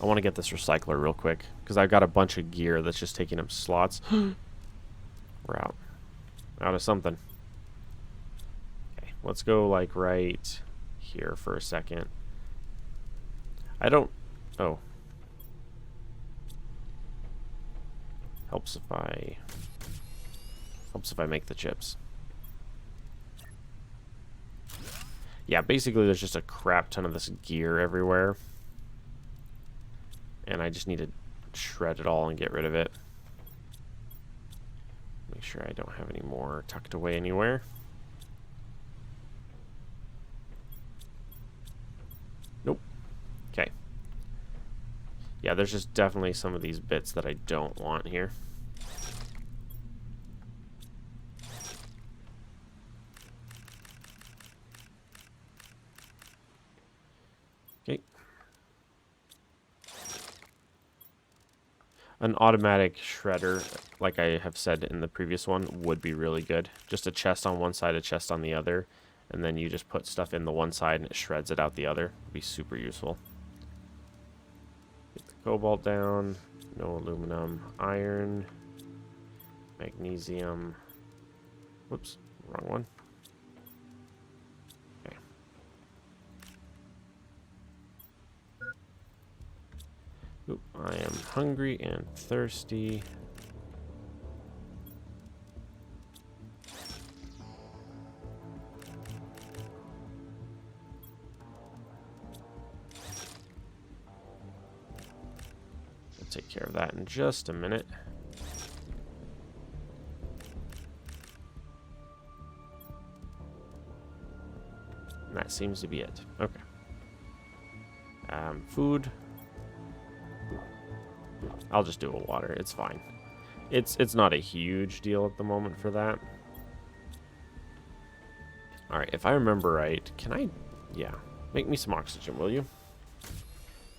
I want to get this recycler real quick because I've got a bunch of gear that's just taking up slots. We're out. Out of something. Okay, let's go like right here for a second. I don't... Oh. Helps if I make the chips. Yeah, basically there's just a crap ton of this gear everywhere. And I just need to shred it all and get rid of it. Make sure I don't have any more tucked away anywhere. Nope. Okay. Yeah, there's just definitely some of these bits that I don't want here. Okay. An automatic shredder, like I have said in the previous one, would be really good. Just a chest on one side, a chest on the other, and then you just put stuff in the one side and it shreds it out the other. Would be super useful. Get the cobalt down, no aluminum, iron, magnesium. Whoops, wrong one. Okay. Oop, I am hungry and thirsty. I'll take care of that in just a minute. And that seems to be it. Okay. Food. I'll just do a water. It's fine. It's not a huge deal at the moment for that. Alright, if I remember right, can I... Yeah. Make me some oxygen, will you?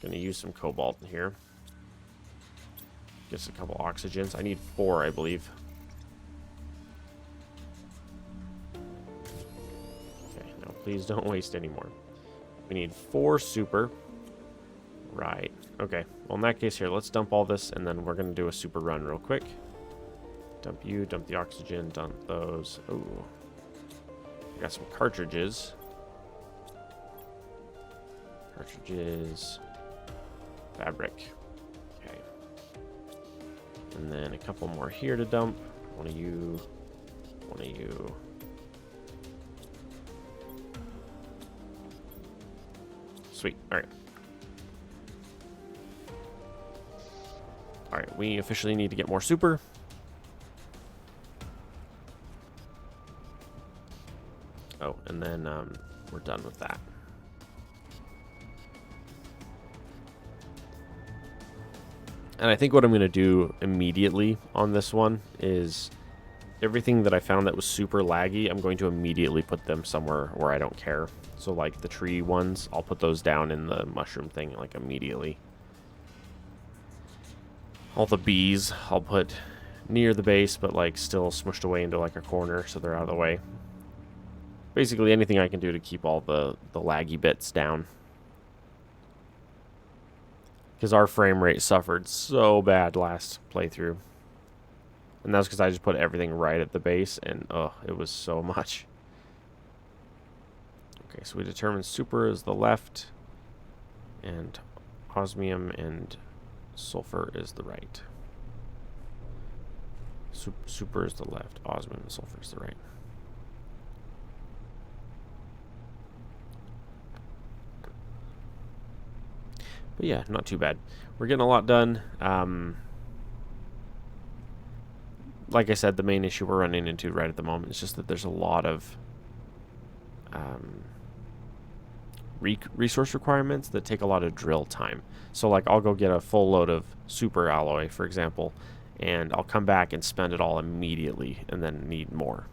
Gonna use some cobalt in here. Just a couple oxygens. I need 4, I believe. Okay, now please don't waste any more. We need 4 super. Right. Okay. Well, in that case here, let's dump all this, and then we're going to do a super run real quick. Dump you, dump the oxygen, dump those. Oh. I got some cartridges. Cartridges. Fabric. Okay. And then a couple more here to dump. One of you. One of you. Sweet. Alright. Alright, we officially need to get more super. Oh, and then we're done with that. And I think what I'm going to do immediately on this one is everything that I found that was super laggy, I'm going to immediately put them somewhere where I don't care. So like the tree ones, I'll put those down in the mushroom thing like immediately. All the bees I'll put near the base, but like still smushed away into like a corner so they're out of the way. Basically anything I can do to keep all the laggy bits down. Because our frame rate suffered so bad last playthrough. And that's because I just put everything right at the base, and oh, it was so much. Okay, so we determined super is the left, and osmium and sulfur is the right. Super is the left, osmium and sulfur is the right. But yeah, not too bad. We're getting a lot done. Like I said, the main issue we're running into right at the moment is just that there's a lot of resource requirements that take a lot of drill time. So like I'll go get a full load of super alloy, for example, and I'll come back and spend it all immediately and then need more.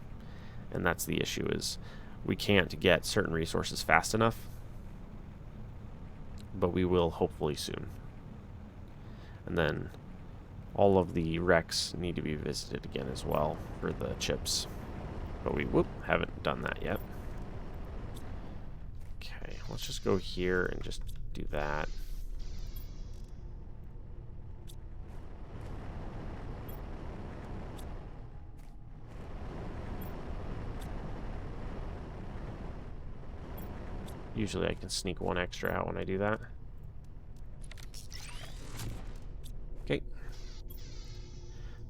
And that's the issue, is we can't get certain resources fast enough. But we will hopefully soon. And then all of the wrecks need to be visited again as well for the chips. But we haven't done that yet. Okay, let's just go here and just do that. Usually I can sneak one extra out when I do that. Okay.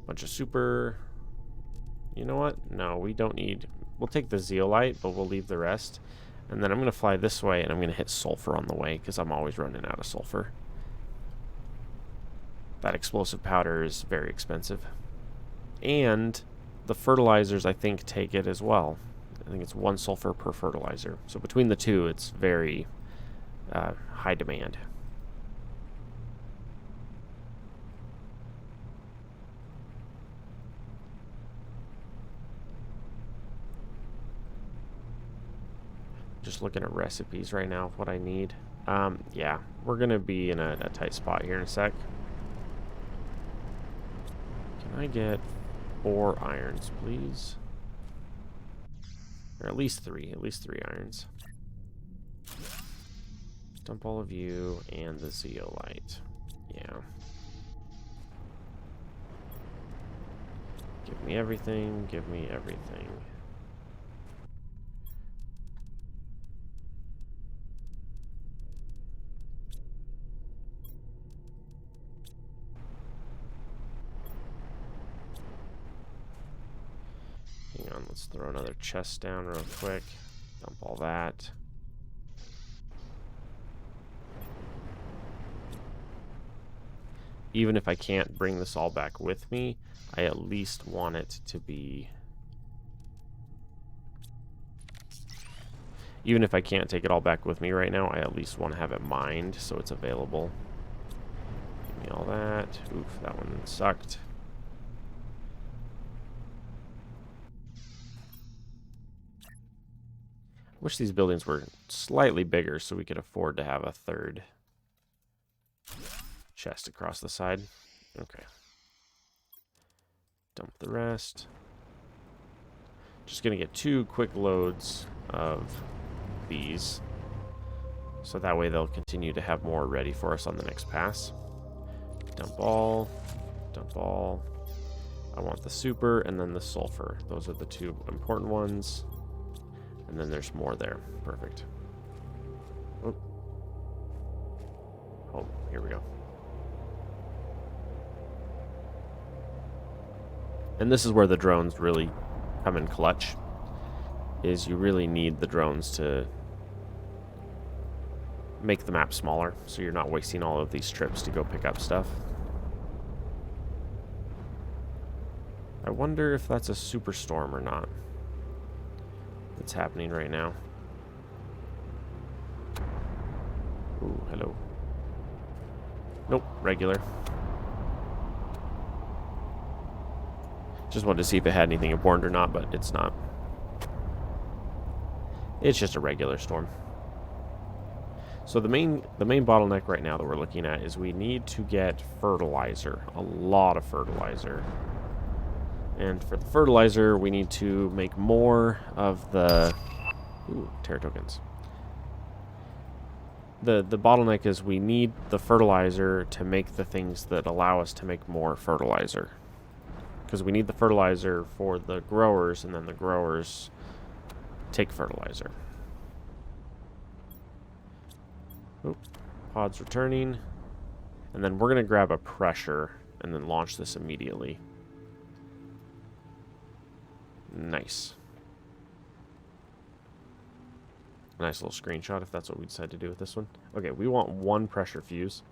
Bunch of super. You know what? No, we don't need... We'll take the zeolite, but we'll leave the rest. And then I'm going to fly this way, and I'm going to hit sulfur on the way, because I'm always running out of sulfur. That explosive powder is very expensive. And the fertilizers, I think, take it as well. I think it's 1 sulfur per fertilizer. So between the two, it's very high demand. Just looking at recipes right now of what I need. Yeah, we're going to be in a tight spot here in a sec. Can I get 4 irons, please? Or at least 3 irons. Dump all of you and the zeolite. Yeah. Give me everything, give me everything. Hang on, let's throw another chest down real quick. Dump all that. Even if I can't bring this all back with me, I at least want it to be... Even if I can't take it all back with me right now, I at least want to have it mined so it's available. Give me all that. Oof, that one sucked. Wish these buildings were slightly bigger so we could afford to have a third chest across the side. Okay. Dump the rest. Just going to get 2 quick loads of these. So that way they'll continue to have more ready for us on the next pass. Dump all. Dump all. I want the super and then the sulfur. Those are the 2 important ones. And then there's more there. Perfect. Oop. Oh, here we go. And this is where the drones really come in clutch. Is you really need the drones to make the map smaller, so you're not wasting all of these trips to go pick up stuff. I wonder if that's a superstorm or not. That's happening right now. Ooh, hello. Nope, regular. Just wanted to see if it had anything important or not, but it's not. It's just a regular storm. So the main bottleneck right now that we're looking at is we need to get fertilizer, a lot of fertilizer. And for the fertilizer, we need to make more of the Terra tokens. The bottleneck is we need the fertilizer to make the things that allow us to make more fertilizer. Because we need the fertilizer for the growers, and then the growers take fertilizer. Oop, pod's returning. And then we're going to grab a pressure and then launch this immediately. Nice. Nice little screenshot if that's what we decide to do with this one. Okay, we want 1 pressure fuse.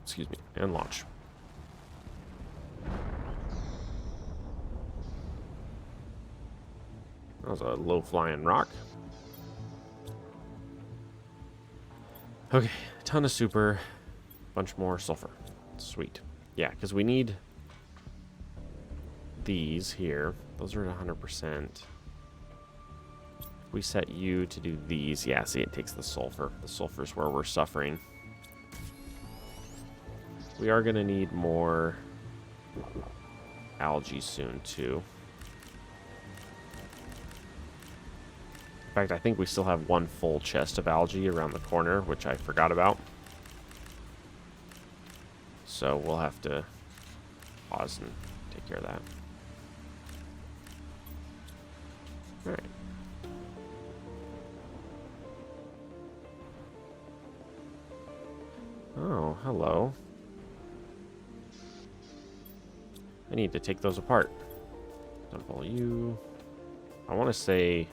Excuse me. And launch. That was a low-flying rock. Okay, a ton of super, bunch more sulfur. Sweet. Yeah, because we need these here. Those are at 100%. We set you to do these. Yeah, see, it takes the sulfur. The sulfur is where we're suffering. We are going to need more algae soon, too. In fact, I think we still have 1 full chest of algae around the corner, which I forgot about. So we'll have to pause and take care of that. Alright. Oh, hello. I need to take those apart. Dump all you. I want to say...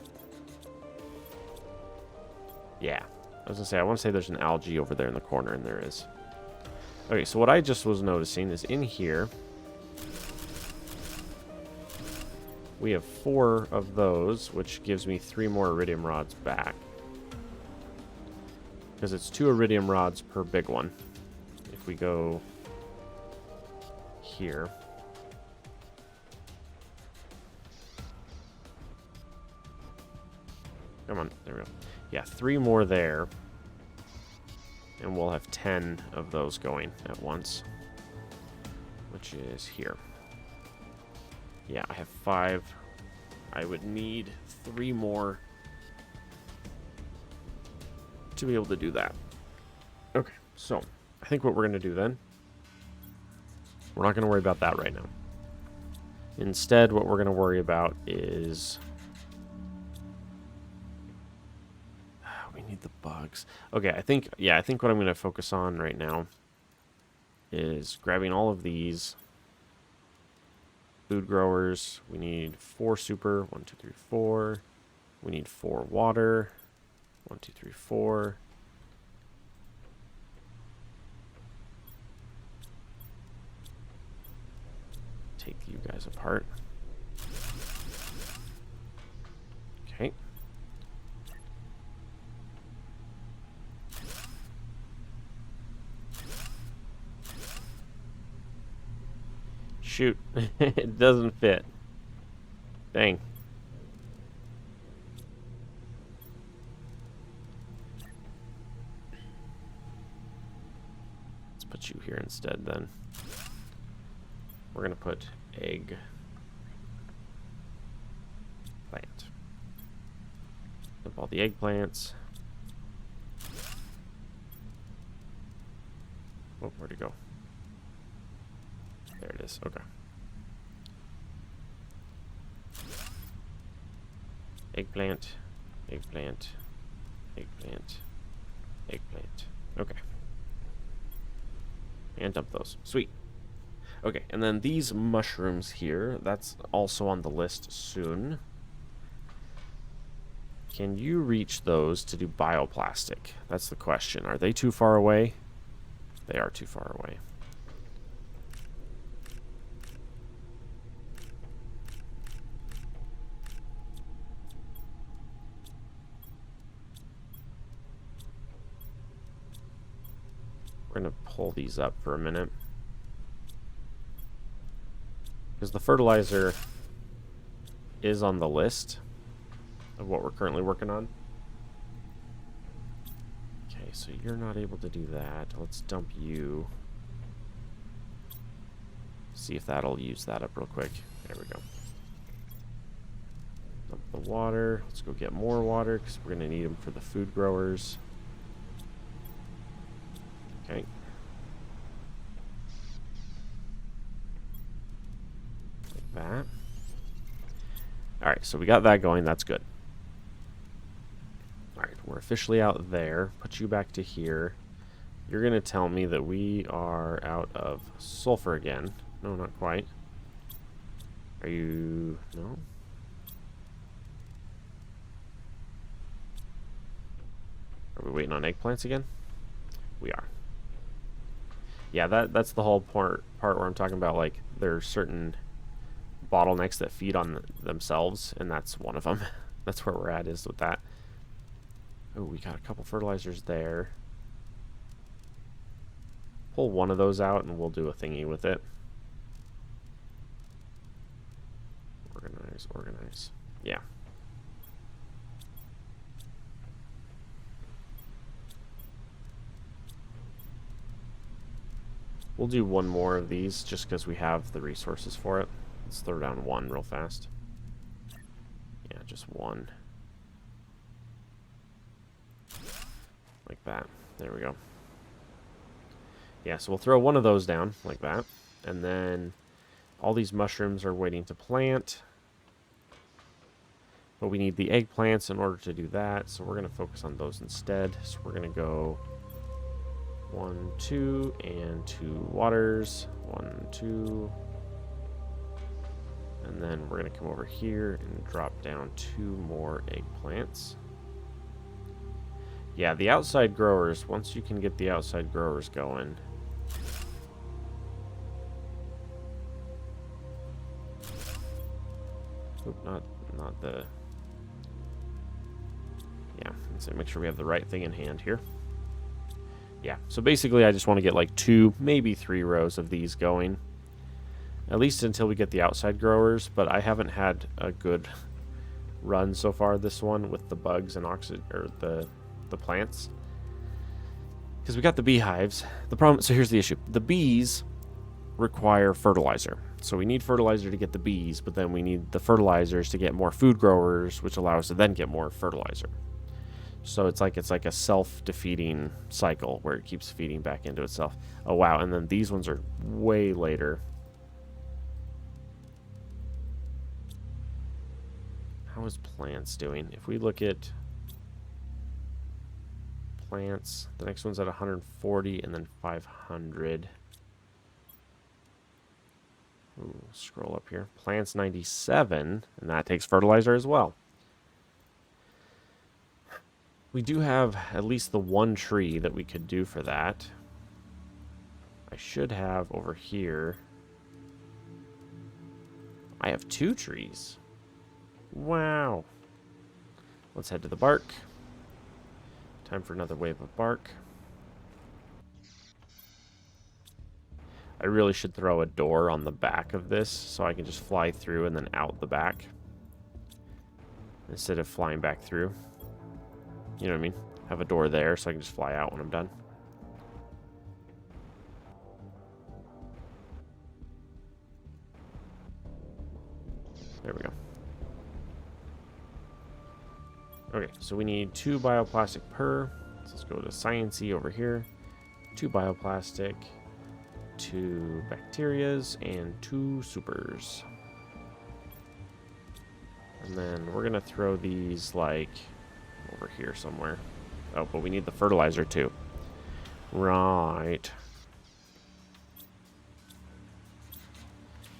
Yeah. I was going to say, I want to say there's an algae over there in the corner, and there is. Okay, so what I just was noticing is in here... we have 4 of those, which gives me 3 more iridium rods back. Because it's 2 iridium rods per big one. If we go here. Come on, there we go. Yeah, 3 more there. And we'll have 10 of those going at once. Which is here. Yeah, I have 5. I would need 3 more to be able to do that. Okay, so I think what we're going to do then, we're not going to worry about that right now. Instead, what we're going to worry about is... we need the bugs. Okay, I think what I'm going to focus on right now is grabbing all of these food growers. We need 4 super. 1, 2, 3, 4. We need 4 water. 1, 2, 3, 4. Take you guys apart. Okay. Shoot. It doesn't fit. Dang. Let's put you here instead then. We're going to put egg Plant. Dump all the eggplants. Oh, where'd it go? There it is. Okay. Eggplant. Eggplant. Eggplant. Eggplant. Okay. And dump those. Sweet. Okay, and then these mushrooms here, that's also on the list soon. Can you reach those to do bioplastic? That's the question. Are they too far away? They are too far away. We're going to pull these up for a minute. Because the fertilizer is on the list of what we're currently working on. Okay, so you're not able to do that. Let's dump you. See if that'll use that up real quick. There we go. Dump the water. Let's go get more water because we're going to need them for the food growers. Okay. Like that. Alright, so we got that going. That's good. Alright, we're officially out there. Put you back to here. You're going to tell me that we are out of sulfur again. No, not quite. Are you... No? Are we waiting on eggplants again? We are. Yeah, that's the whole part where I'm talking about, like, there's certain bottlenecks that feed on themselves, and that's one of them. That's where we're at, is with that. Oh, we got a couple fertilizers there. Pull one of those out, and we'll do a thingy with it. Organize, organize. Yeah. We'll do one more of these just because we have the resources for it. Let's throw down one real fast. Yeah, just one. Like that. There we go. Yeah, so we'll throw one of those down like that. And then all these mushrooms are waiting to plant. But we need the eggplants in order to do that. So we're going to focus on those instead. So we're going to go 1, 2, and 2 waters. 1, 2. And then we're going to come over here and drop down 2 more eggplants. Yeah, the outside growers, once you can get the outside growers going. Oop, not the... Yeah, let's make sure we have the right thing in hand here. Yeah, so basically I just want to get like 2, maybe 3 rows of these going. At least until we get the outside growers, but I haven't had a good run so far this one with the bugs and the plants. Because we got the beehives. The problem, so here's the issue. The bees require fertilizer. So we need fertilizer to get the bees, but then we need the fertilizers to get more food growers, which allow us to then get more fertilizer. So it's like a self-defeating cycle where it keeps feeding back into itself. Oh wow, and then these ones are way later. How is plants doing? If we look at plants, the next one's at 140 and then 500. Ooh, scroll up here. Plants 97, and that takes fertilizer as well. We do have at least the one tree that we could do for that. I should have over here. I have 2 trees. Wow. Let's head to the bark. Time for another wave of bark. I really should throw a door on the back of this so I can just fly through and then out the back instead of flying back through. You know what I mean? Have a door there so I can just fly out when I'm done. There we go. Okay, so we need 2 bioplastic per. So let's go to Science-y over here. 2 bioplastic, 2 bacterias, and 2 supers. And then we're gonna throw these like over here somewhere. Oh, but we need the fertilizer too. Right.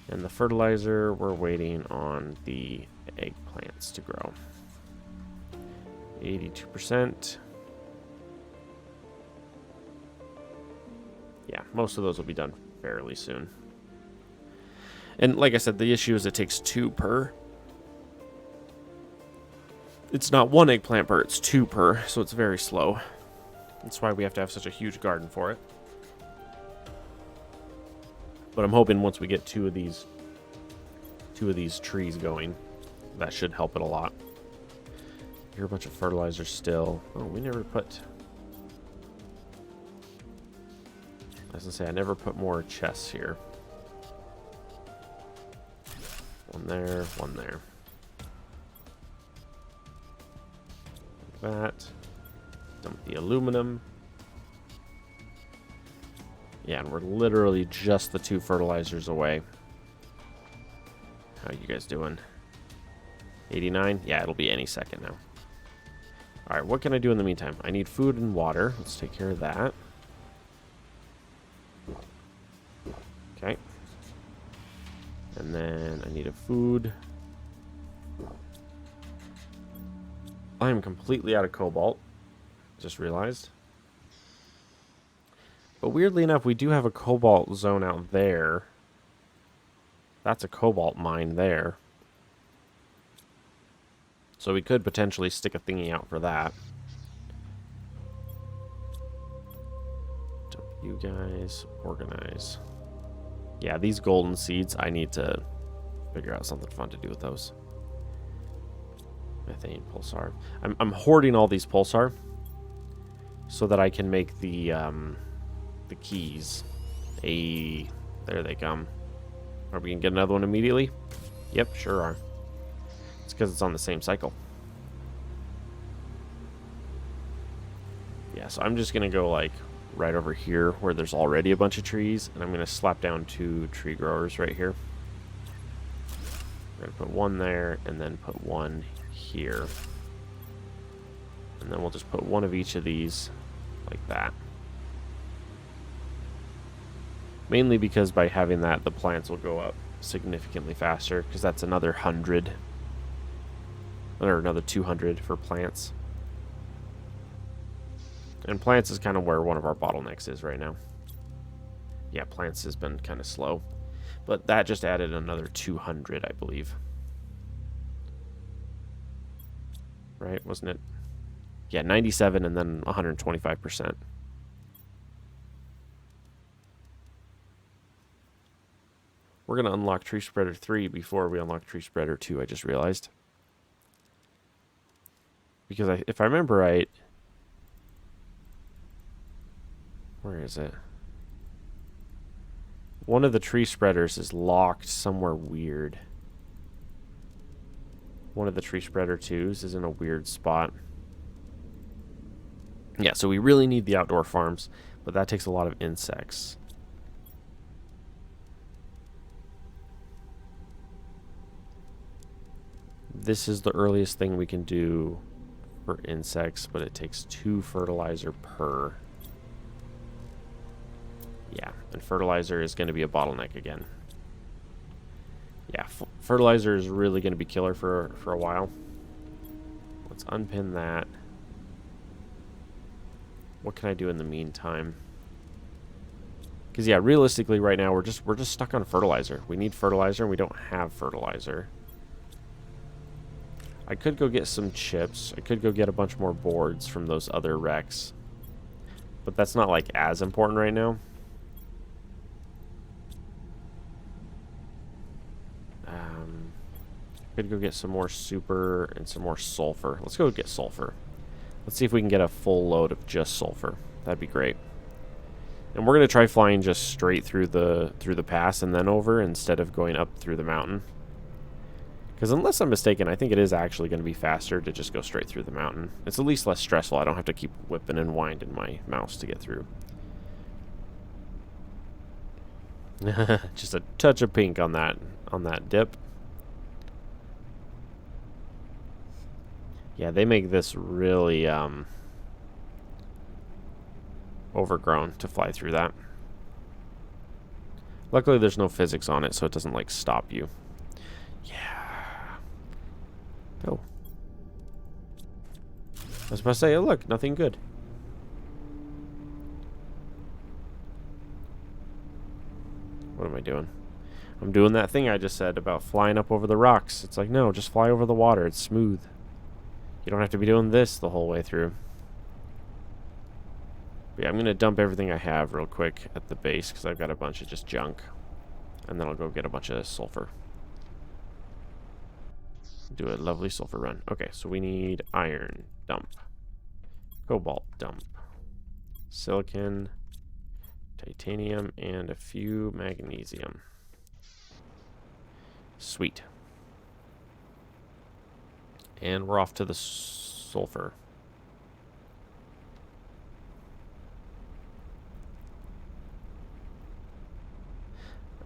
And the fertilizer, we're waiting on the eggplants to grow. 82%. Yeah, most of those will be done fairly soon. And like I said, the issue is it takes 2 per. It's not 1 eggplant per, it's 2 per, so it's very slow. That's why we have to have such a huge garden for it. But I'm hoping once we get 2 of these trees going, that should help it a lot. Here are a bunch of fertilizer still. Oh, we never put... I was gonna say, I never put more chests here. 1 there, 1 there. Like that. Dump the aluminum. Yeah, and we're literally just the 2 fertilizers away. How you guys doing? 89? Yeah, it'll be any second now. Alright, what can I do in the meantime? I need food and water. Let's take care of that. Okay. And then I need a food. I am completely out of cobalt. Just realized. But weirdly enough, we do have a cobalt zone out there. That's a cobalt mine there. So we could potentially stick a thingy out for that. Dump you guys. Organize. Yeah, these golden seeds, I need to figure out something fun to do with those. Methane, pulsar. I'm hoarding all these pulsar so that I can make the keys. There they come. Are we gonna get another one immediately? Yep, sure are. It's because it's on the same cycle. Yeah, so I'm just gonna go like right over here where there's already a bunch of trees, and I'm gonna slap down 2 tree growers right here. We're gonna put 1 there and then put 1 here. And then we'll just put 1 of each of these like that. Mainly because by having that, the plants will go up significantly faster, because that's another 100. Or another 200 for plants. And plants is kind of where one of our bottlenecks is right now. Yeah, plants has been kind of slow. But that just added another 200, I believe. Right, wasn't it? Yeah, 97 and then 125%. We're going to unlock Tree Spreader 3 before we unlock Tree Spreader 2, I just realized. Because if I remember right... Where is it? One of the tree spreaders is locked somewhere weird. One of the Tree Spreader 2s is in a weird spot. Yeah, so we really need the outdoor farms, but that takes a lot of insects. This is the earliest thing we can do for insects, but it takes 2 fertilizer per. Yeah, and fertilizer is going to be a bottleneck again. Yeah, fertilizer is really going to be killer for a while. Let's unpin that. What can I do in the meantime? Because yeah, realistically right now we're just stuck on fertilizer. We need fertilizer and we don't have fertilizer. I could go get some chips. I could go get a bunch more boards from those other wrecks. But that's not like as important right now. Could go get some more super and some more sulfur. Let's go get sulfur. Let's see if we can get a full load of just sulfur. That'd be great. And we're gonna try flying just straight through the pass and then over instead of going up through the mountain. Because unless I'm mistaken, I think it is actually going to be faster to just go straight through the mountain. It's at least less stressful. I don't have to keep whipping and winding my mouse to get through. Just a touch of pink on that dip. Yeah, they make this really overgrown to fly through that. Luckily, there's no physics on it, so it doesn't like stop you. Yeah. Go. I was about to say, oh look, nothing good. What am I doing? I'm doing that thing I just said about flying up over the rocks. It's like, no, just fly over the water. It's smooth. You don't have to be doing this the whole way through. But yeah, I'm going to dump everything I have real quick at the base because I've got a bunch of just junk. And then I'll go get a bunch of sulfur. Do a lovely sulfur run. Okay, so we need iron, dump. Cobalt, dump. Silicon, titanium, and a few magnesium. Sweet. And we're off to the sulfur.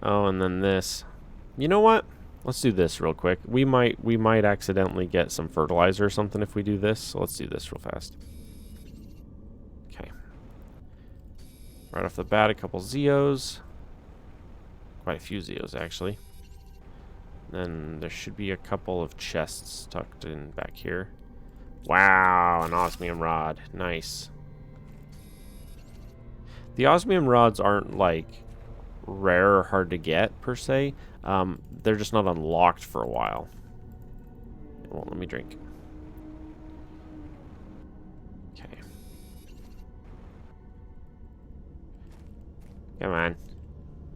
Oh, and then this. You know what? Let's do this real quick. We might accidentally get some fertilizer or something if we do this. So let's do this real fast. Okay. Right off the bat, a couple Zeos. Quite a few Zeos, actually. Then there should be a couple of chests tucked in back here. Wow, an osmium rod. Nice. The osmium rods aren't like rare or hard to get per se. They're just not unlocked for a while. It won't let me drink. Okay. Come on.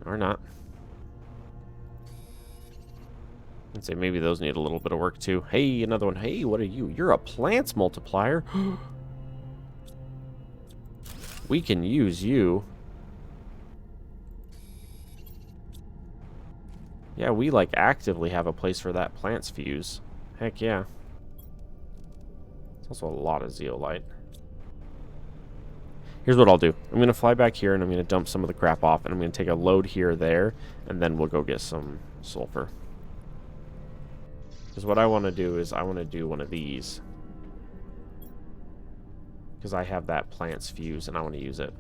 Or not. I'd say maybe those need a little bit of work too. Hey, another one. Hey, what are you? You're a plants multiplier. We can use you. Yeah, we like actively have a place for that plants fuse. Heck yeah. It's also a lot of zeolite. Here's what I'll do. I'm going to fly back here and I'm going to dump some of the crap off and I'm going to take a load here or there and then we'll go get some sulfur. Because what I want to do is I want to do one of these. Because I have that plants fuse and I want to use it.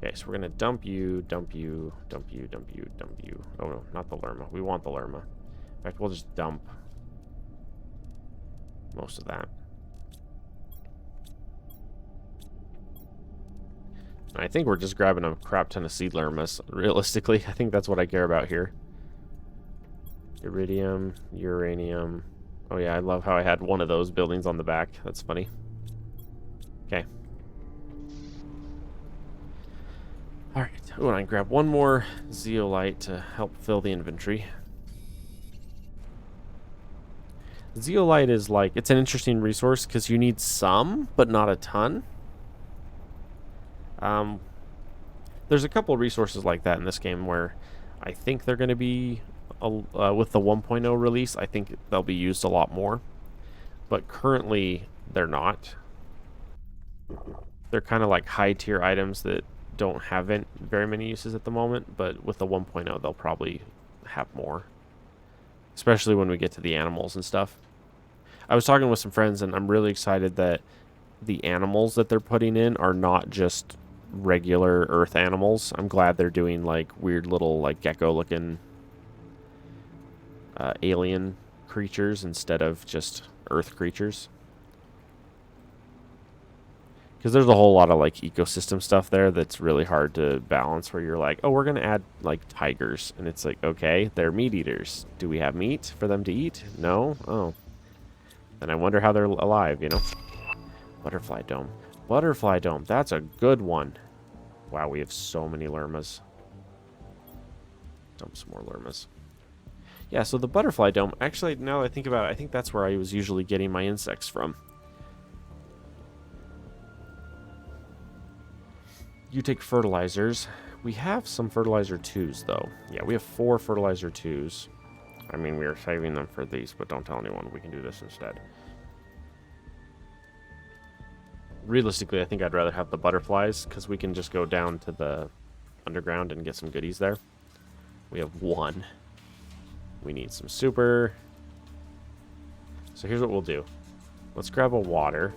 Okay, so we're going to dump you, dump you, dump you, dump you, dump you. Oh, no, not the Lerma. We want the Lerma. In fact, we'll just dump most of that. I think we're just grabbing a crap ton of seed Lermas. Realistically, I think that's what I care about here. Iridium, uranium. Oh, yeah, I love how I had one of those buildings on the back. That's funny. Okay. Alright, oh, and I grab one more zeolite to help fill the inventory. Zeolite is like, it's an interesting resource because you need some, but not a ton. There's a couple resources like that in this game where I think they're going to be, with the 1.0 release, I think they'll be used a lot more. But currently, they're not. They're kind of like high-tier items that don't have very many uses at the moment, but with the 1.0 they'll probably have more, especially when we get to the animals and stuff. I was talking with some friends and I'm really excited that the animals that they're putting in are not just regular earth animals. I'm glad they're doing like weird little like gecko looking alien creatures instead of just earth creatures. Because there's a whole lot of like ecosystem stuff there that's really hard to balance where you're like, oh, we're going to add like tigers. And it's like, okay, they're meat eaters. Do we have meat for them to eat? No? Oh. Then I wonder how they're alive, you know? Butterfly dome. Butterfly dome. That's a good one. Wow, we have so many lermas. Dump some more lermas. Yeah, so the butterfly dome. Actually, now that I think about it, I think that's where I was usually getting my insects from. You take fertilizers. We have some fertilizer 2s, though. Yeah, we have 4 fertilizer 2s. I mean, we are saving them for these, but don't tell anyone. We can do this instead. Realistically, I think I'd rather have the butterflies, because we can just go down to the underground and get some goodies there. We have 1. We need some super. So here's what we'll do. Let's grab a water.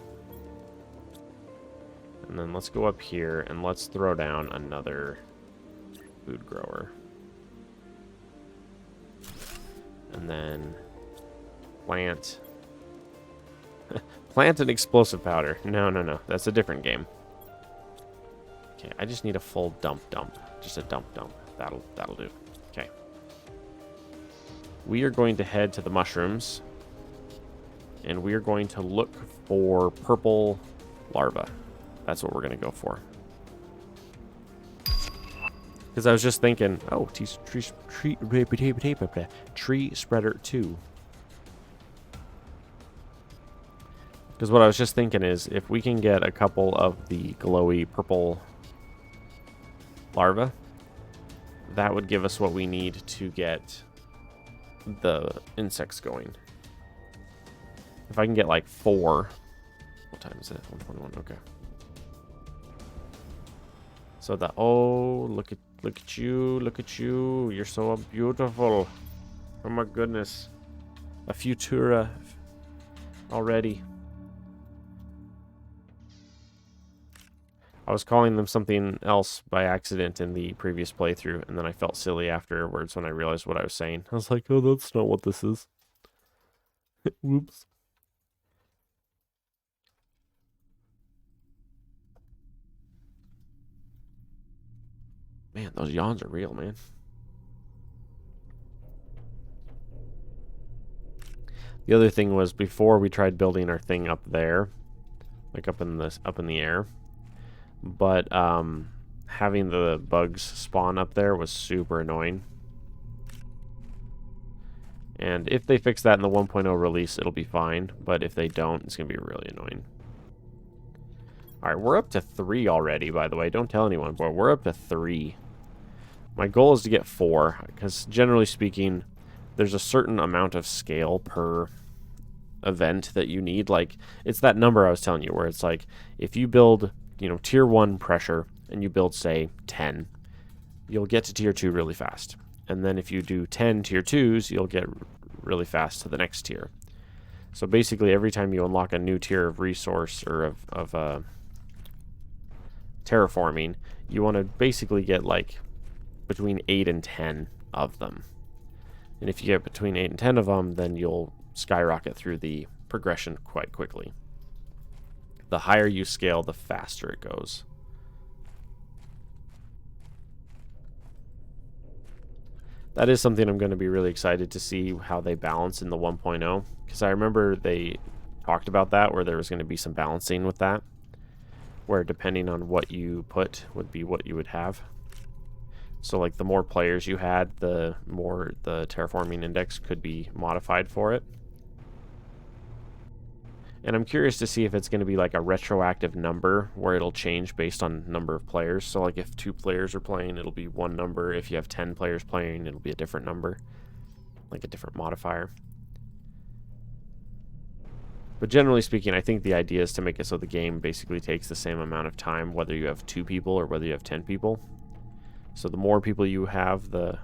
And then let's go up here and let's throw down another food grower. And then plant. Plant an explosive powder. No, no, no. That's a different game. Okay, I just need a full dump. Just a dump. That'll do. Okay. We are going to head to the mushrooms. And we are going to look for purple larvae. That's what we're going to go for. Because I was just thinking, oh, tree spreader 2. Because what I was just thinking is, if we can get a couple of the glowy purple larvae, that would give us what we need to get the insects going. If I can get like 4. What time is it? 1:21. Okay. So the look at you. You're so beautiful. Oh my goodness. A Futura already. I was calling them something else by accident in the previous playthrough, and then I felt silly afterwards when I realized what I was saying. I was like, oh, that's not what this is. Whoops. Man, those yawns are real, man. The other thing was, before we tried building our thing up there, like up in the air, but having the bugs spawn up there was super annoying. And if they fix that in the 1.0 release, it'll be fine. But if they don't, it's going to be really annoying. Alright, we're up to 3 already, by the way. Don't tell anyone, but we're up to 3. My goal is to get 4, because generally speaking, there's a certain amount of scale per event that you need. Like, it's that number I was telling you, where it's like, if you build, you know, tier 1 pressure, and you build, say, 10, you'll get to tier 2 really fast. And then if you do 10 tier 2s, you'll get really fast to the next tier. So basically, every time you unlock a new tier of resource, or of terraforming, you want to basically get like between 8 and 10 of them. And if you get between 8 and 10 of them, then you'll skyrocket through the progression quite quickly. The higher you scale, the faster it goes. That is something I'm going to be really excited to see how they balance in the 1.0. Because I remember they talked about that, where there was going to be some balancing with that. Where depending on what you put would be what you would have. So like the more players you had, the more the terraforming index could be modified for it. And I'm curious to see if it's going to be like a retroactive number where it'll change based on number of players. So like if 2 players are playing, it'll be one number. If you have 10 players playing, it'll be a different number. Like a different modifier. But generally speaking, I think the idea is to make it so the game basically takes the same amount of time, whether you have 2 people or whether you have 10 people. So the more people you have, the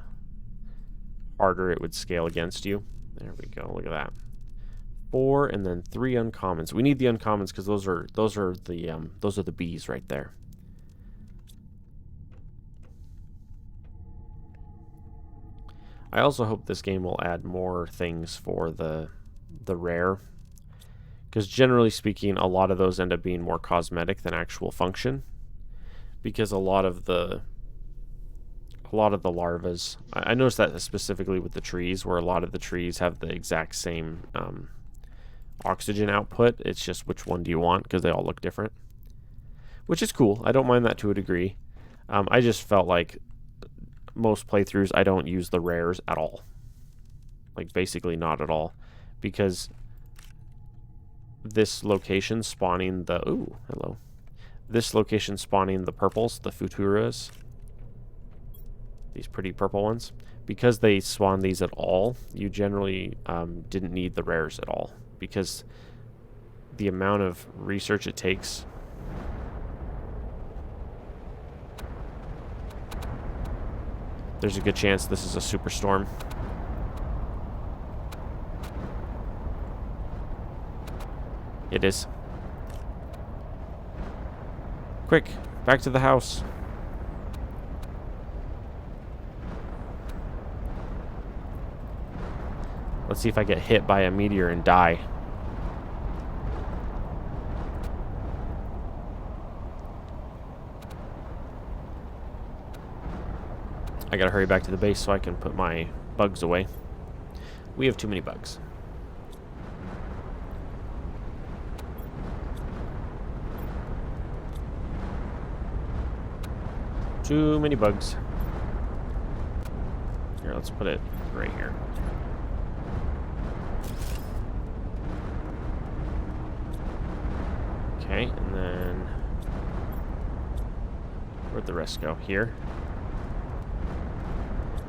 harder it would scale against you. There we go. Look at that. 4 and then 3 uncommons. We need the uncommons because those are the bees right there. I also hope this game will add more things for the rare, because generally speaking, a lot of those end up being more cosmetic than actual function. Because a lot of the larvas, I noticed that specifically with the trees, where a lot of the trees have the exact same oxygen output. It's just which one do you want, because they all look different, which is cool. I don't mind that to a degree. I just felt like most playthroughs I don't use the rares at all, like basically not at all, because this location spawning the this location spawning the purples, the Futuras, These pretty purple ones. Because they spawn these at all, you generally didn't need the rares at all. Because the amount of research it takes... There's a good chance this is a superstorm. It is. Quick, back to the house. Let's see if I get hit by a meteor and die. I gotta hurry back to the base so I can put my bugs away. We have too many bugs. Too many bugs. Here, let's put it right here. Okay, and then where'd the rest go? Here.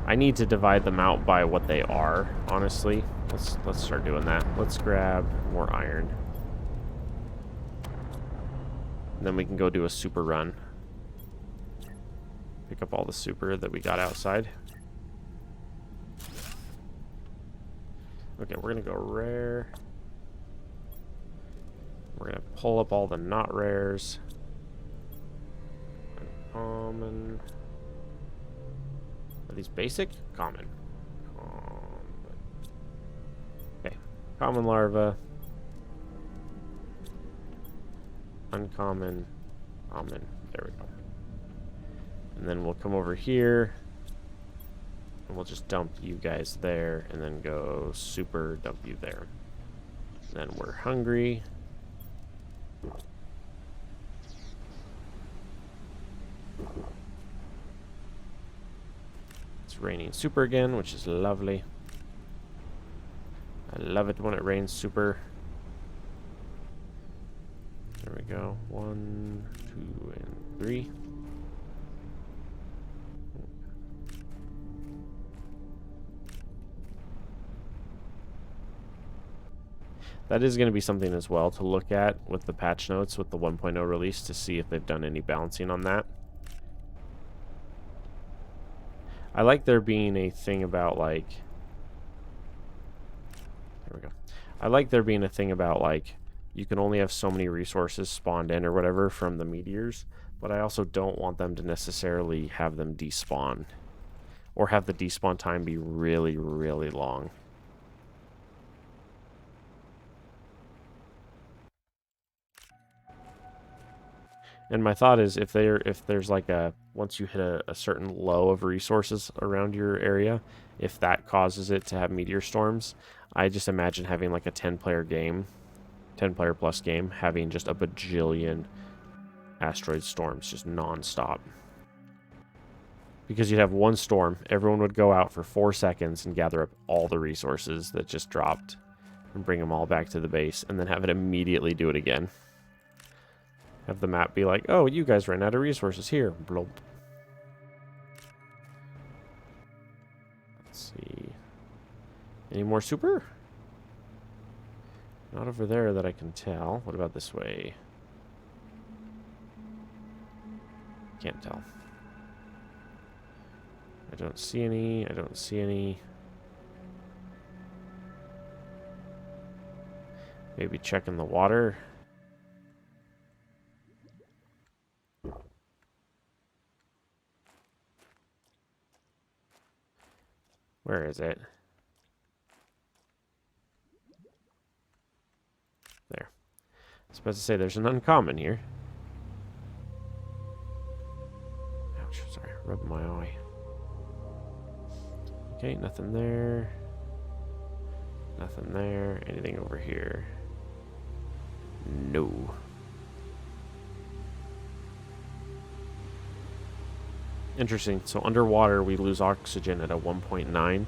I need to divide them out by what they are, honestly. Let's start doing that. Let's grab more iron. And then we can go do a super run. Pick up all the super that we got outside. Okay, we're gonna go rare. We're gonna pull up all the not rares. Common. Are these basic? Common. Okay. Common larva. Uncommon. Common. There we go. And then we'll come over here. And we'll just dump you guys there. And then go super dump you there. And then we're hungry. It's raining super again, which is lovely. I love it when it rains super. There we go. 1, 2, and 3. That is going to be something as well to look at with the patch notes with the 1.0 release to see if they've done any balancing on that. I like there being a thing about like... There we go. I like there being a thing about like you can only have so many resources spawned in or whatever from the meteors, but I also don't want them to necessarily have them despawn or have the despawn time be really, really long. And my thought is if there's like a, once you hit a certain low of resources around your area, if that causes it to have meteor storms, I just imagine having like a 10-player game, 10-player plus game, having just a bajillion asteroid storms just non-stop. Because you'd have one storm, everyone would go out for 4 seconds and gather up all the resources that just dropped and bring them all back to the base, and then have it immediately do it again. Have the map be like, oh, you guys ran out of resources here. Bloop. Let's see. Any more super? Not over there that I can tell. What about this way? Can't tell. I don't see any. I don't see any. Maybe checking the water. Where is it? There. I was about to say there's an uncommon here. Ouch, sorry, rubbing my eye. Okay, nothing there. Nothing there. Anything over here? No. Interesting. So underwater, we lose oxygen at a 1.9.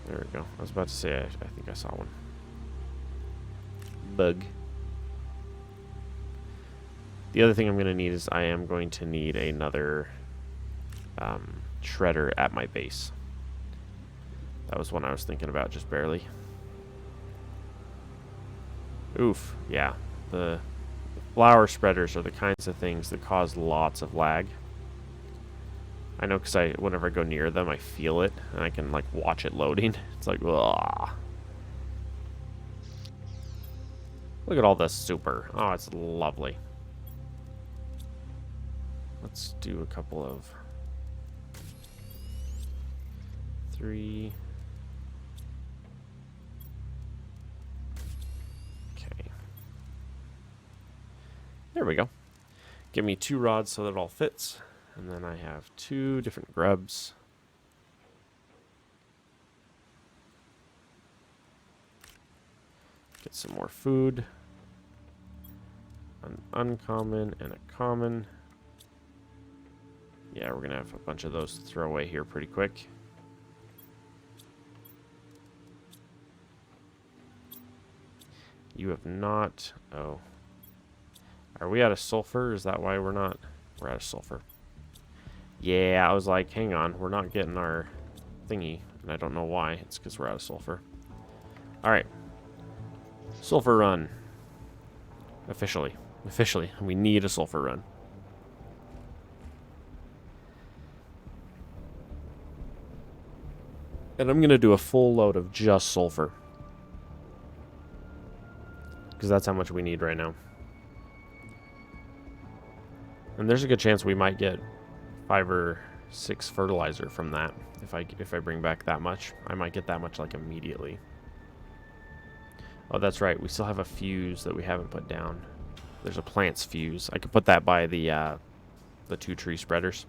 There we go. I was about to say, I think I saw one. Bug. The other thing I'm going to need is I am going to need another shredder at my base. That was one I was thinking about just barely. Oof, yeah. The flower spreaders are the kinds of things that cause lots of lag. I know because whenever I go near them, I feel it, and I can, like, watch it loading. It's like, ugh. Look at all this super. Oh, it's lovely. Let's do a couple of 3. Okay. There we go. Give me 2 rods so that it all fits. And then I have 2 different grubs. Get some more food. An uncommon and a common. Yeah, we're going to have a bunch of those to throw away here pretty quick. You have not... Oh. Are we out of sulfur? Is that why we're not? We're out of sulfur. Yeah, I was like, hang on. We're not getting our thingy. And I don't know why. It's because we're out of sulfur. Alright. Sulfur run. Officially. Officially. We need a sulfur run. And I'm going to do a full load of just sulfur. Because that's how much we need right now. And there's a good chance we might get 5 or 6 fertilizer from that. If I bring back that much. I might get that much like immediately. Oh, that's right. We still have a fuse that we haven't put down. There's a plants fuse. I could put that by the 2 tree spreaders.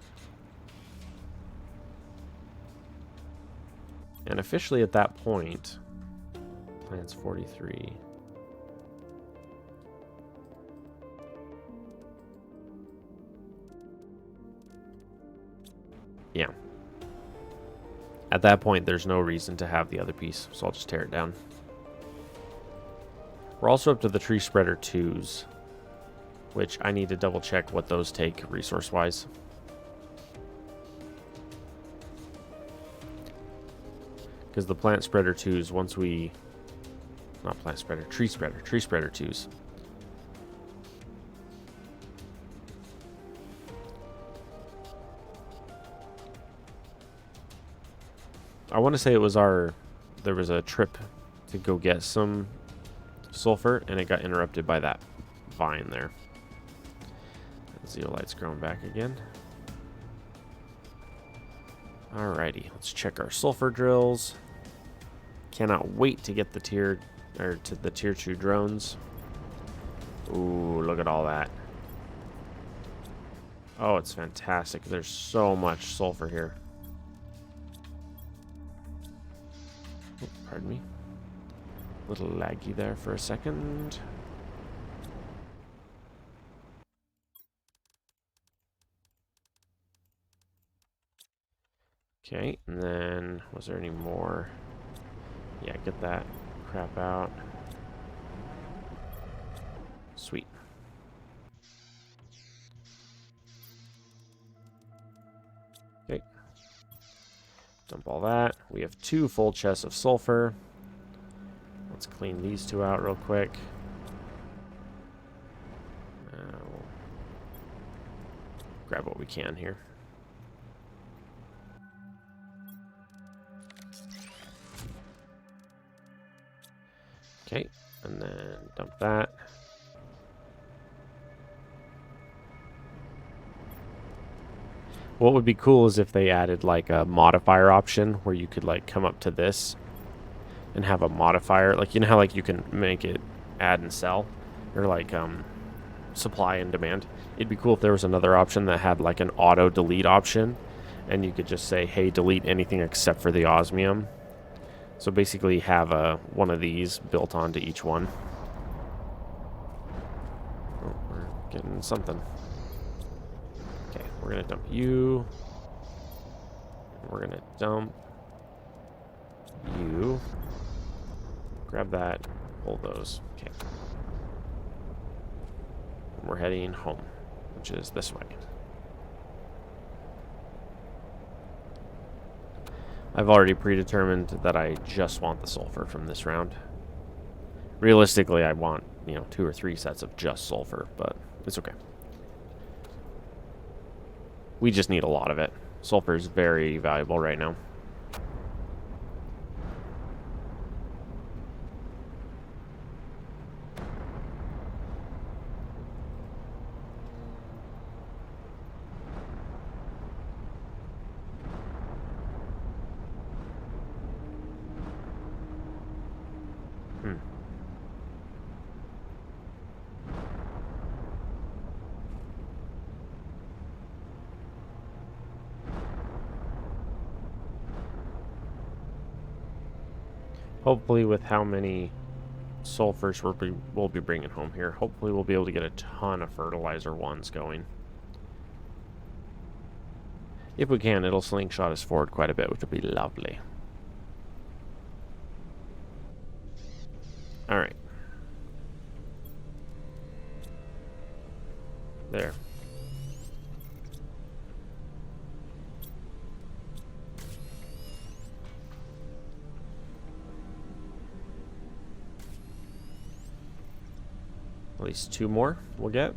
And officially at that point, plants 43. Yeah. At that point, there's no reason to have the other piece, so I'll just tear it down. We're also up to the tree spreader 2s, which I need to double check what those take resource-wise. Because the plant spreader 2s, once we... Not plant spreader, tree spreader 2s. I want to say it was there was a trip to go get some sulfur, and it got interrupted by that vine there. Zeolite's growing back again. Alrighty, let's check our sulfur drills. Cannot wait to get the tier 2 drones. Ooh, look at all that. Oh, it's fantastic. There's so much sulfur here. Oh, pardon me. A little laggy there for a second. Okay, and then was there any more? Yeah, get that crap out. Sweet. Okay. Dump all that. We have 2 full chests of sulfur. Let's clean these 2 out real quick. We'll grab what we can here. Okay, and then dump that. What would be cool is if they added like a modifier option where you could like come up to this and have a modifier. Like, you know how like you can make it add and sell, or like supply and demand. It'd be cool if there was another option that had like an auto delete option, and you could just say, hey, delete anything except for the osmium. So basically have one of these built onto each one. Oh, we're getting something. Okay, we're going to dump you. We're going to dump you. Grab that. Hold those. Okay. We're heading home, which is this way. I've already predetermined that I just want the sulfur from this round. Realistically, I want, 2 or 3 sets of just sulfur, but it's okay. We just need a lot of it. Sulfur is very valuable right now. Hopefully with how many sulfurs we'll be bringing home here, hopefully we'll be able to get a ton of fertilizer ones going. If we can, it'll slingshot us forward quite a bit, which would be lovely. Alright. There. At least 2 more we'll get.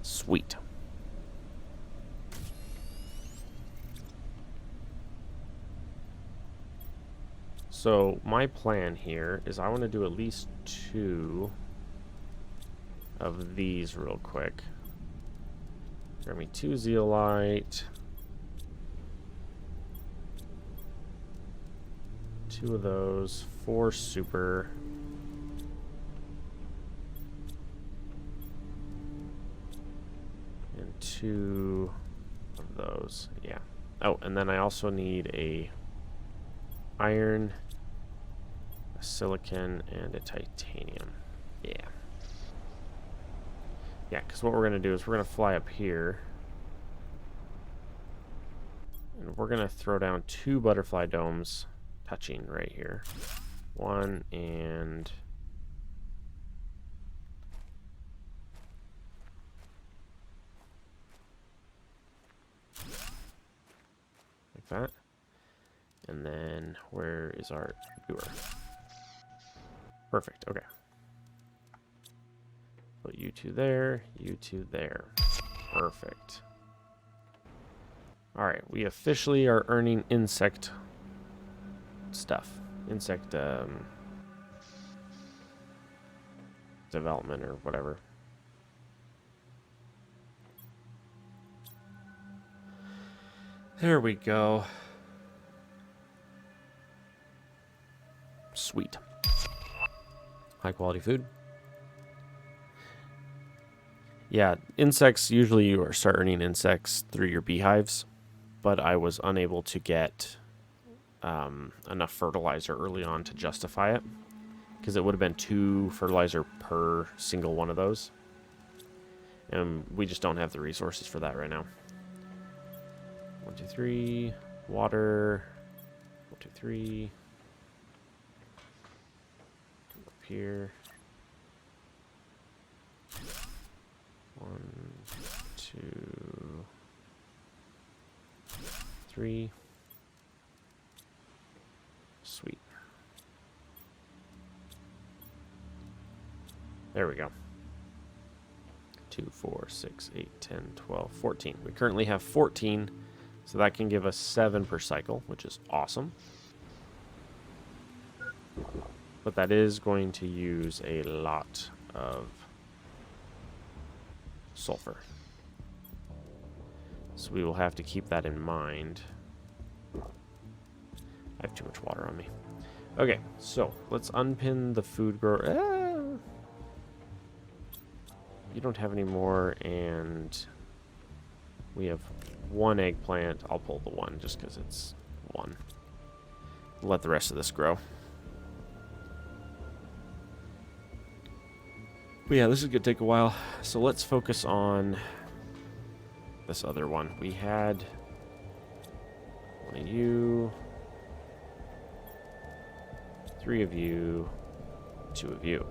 Sweet. So my plan here is I want to do at least 2 of these real quick. Grab me 2 zeolite. 2 of those. 4 super. And 2 of those. Yeah. Oh, and then I also need a iron, a silicon, and a titanium. Yeah. Yeah, because what we're going to do is we're going to fly up here. And we're going to throw down 2 butterfly domes touching right here. 1 and... like that. And then where is our viewer? Perfect, okay. Put you 2 there, you 2 there. Perfect. Alright, we officially are earning insect stuff. Insect development or whatever. There we go. Sweet. High quality food. Yeah, insects, usually you start earning insects through your beehives, but I was unable to get enough fertilizer early on to justify it, because it would have been 2 fertilizer per single one of those, and we just don't have the resources for that right now. 1, 2, 3, water. 1, 2, 3. Come up here. 1, 2, 3. Sweet. There we go. 2, 4, 6, 8, 10, 12, 14. We currently have 14, so that can give us 7 per cycle, which is awesome. But that is going to use a lot of sulfur. So we will have to keep that in mind. I have too much water on me. Okay, so let's unpin the food grower. You don't have any more, and we have 1 eggplant. I'll pull the 1 just because it's 1. Let the rest of this grow. But yeah, this is going to take a while. So let's focus on this other one. We had 1 of you, 3 of you, 2 of you.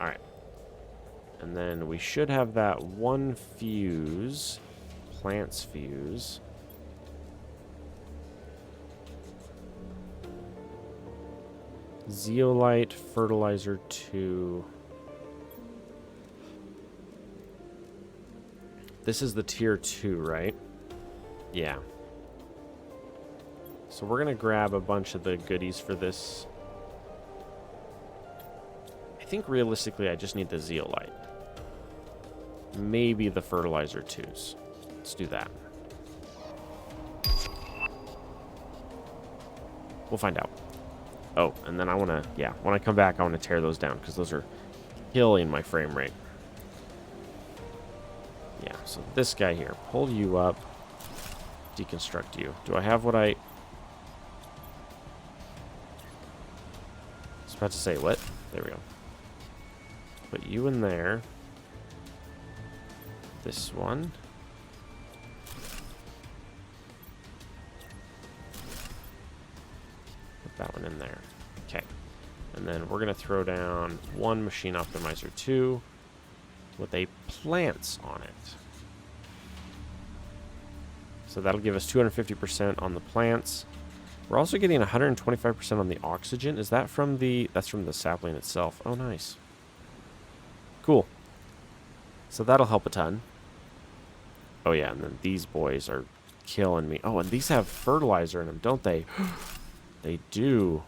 Alright. And then we should have that one fuse. Plants fuse. Zeolite, fertilizer 2. This is the tier 2, right? Yeah. So we're going to grab a bunch of the goodies for this. I think realistically I just need the zeolite. Maybe the fertilizer 2s. Let's do that. We'll find out. Oh, and then I want to, yeah, when I come back, I want to tear those down because those are killing my frame rate. Yeah, so this guy here, pull you up, deconstruct you. Do I have what I was about to say? What? There we go. Put you in there. This one. Put that one in there. Okay. And then we're going to throw down one machine optimizer 2 with a plants on it. So that'll give us 250% on the plants. We're also getting 125% on the oxygen. Is that from the... That's from the sapling itself. Oh, nice. Cool. So that'll help a ton. Oh, yeah, and then these boys are killing me. Oh, and these have fertilizer in them, don't they? They do.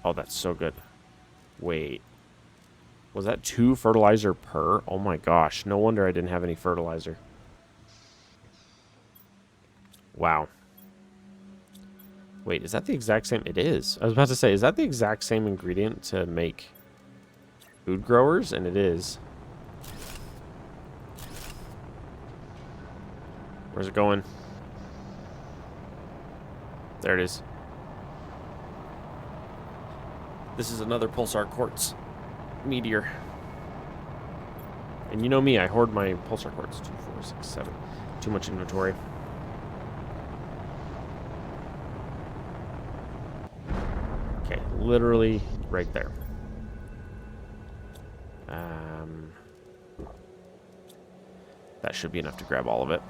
Oh, that's so good. Wait. Was that 2 fertilizer per? Oh, my gosh. No wonder I didn't have any fertilizer. Wow. Wait, is that the exact same? It is. I was about to say, is that the exact same ingredient to make food growers? And it is. Where's it going? There it is. This is another pulsar quartz meteor. And you know me, I hoard my pulsar quartz. 2, 4, 6, 7. Too much inventory. Okay, literally right there. That should be enough to grab all of it.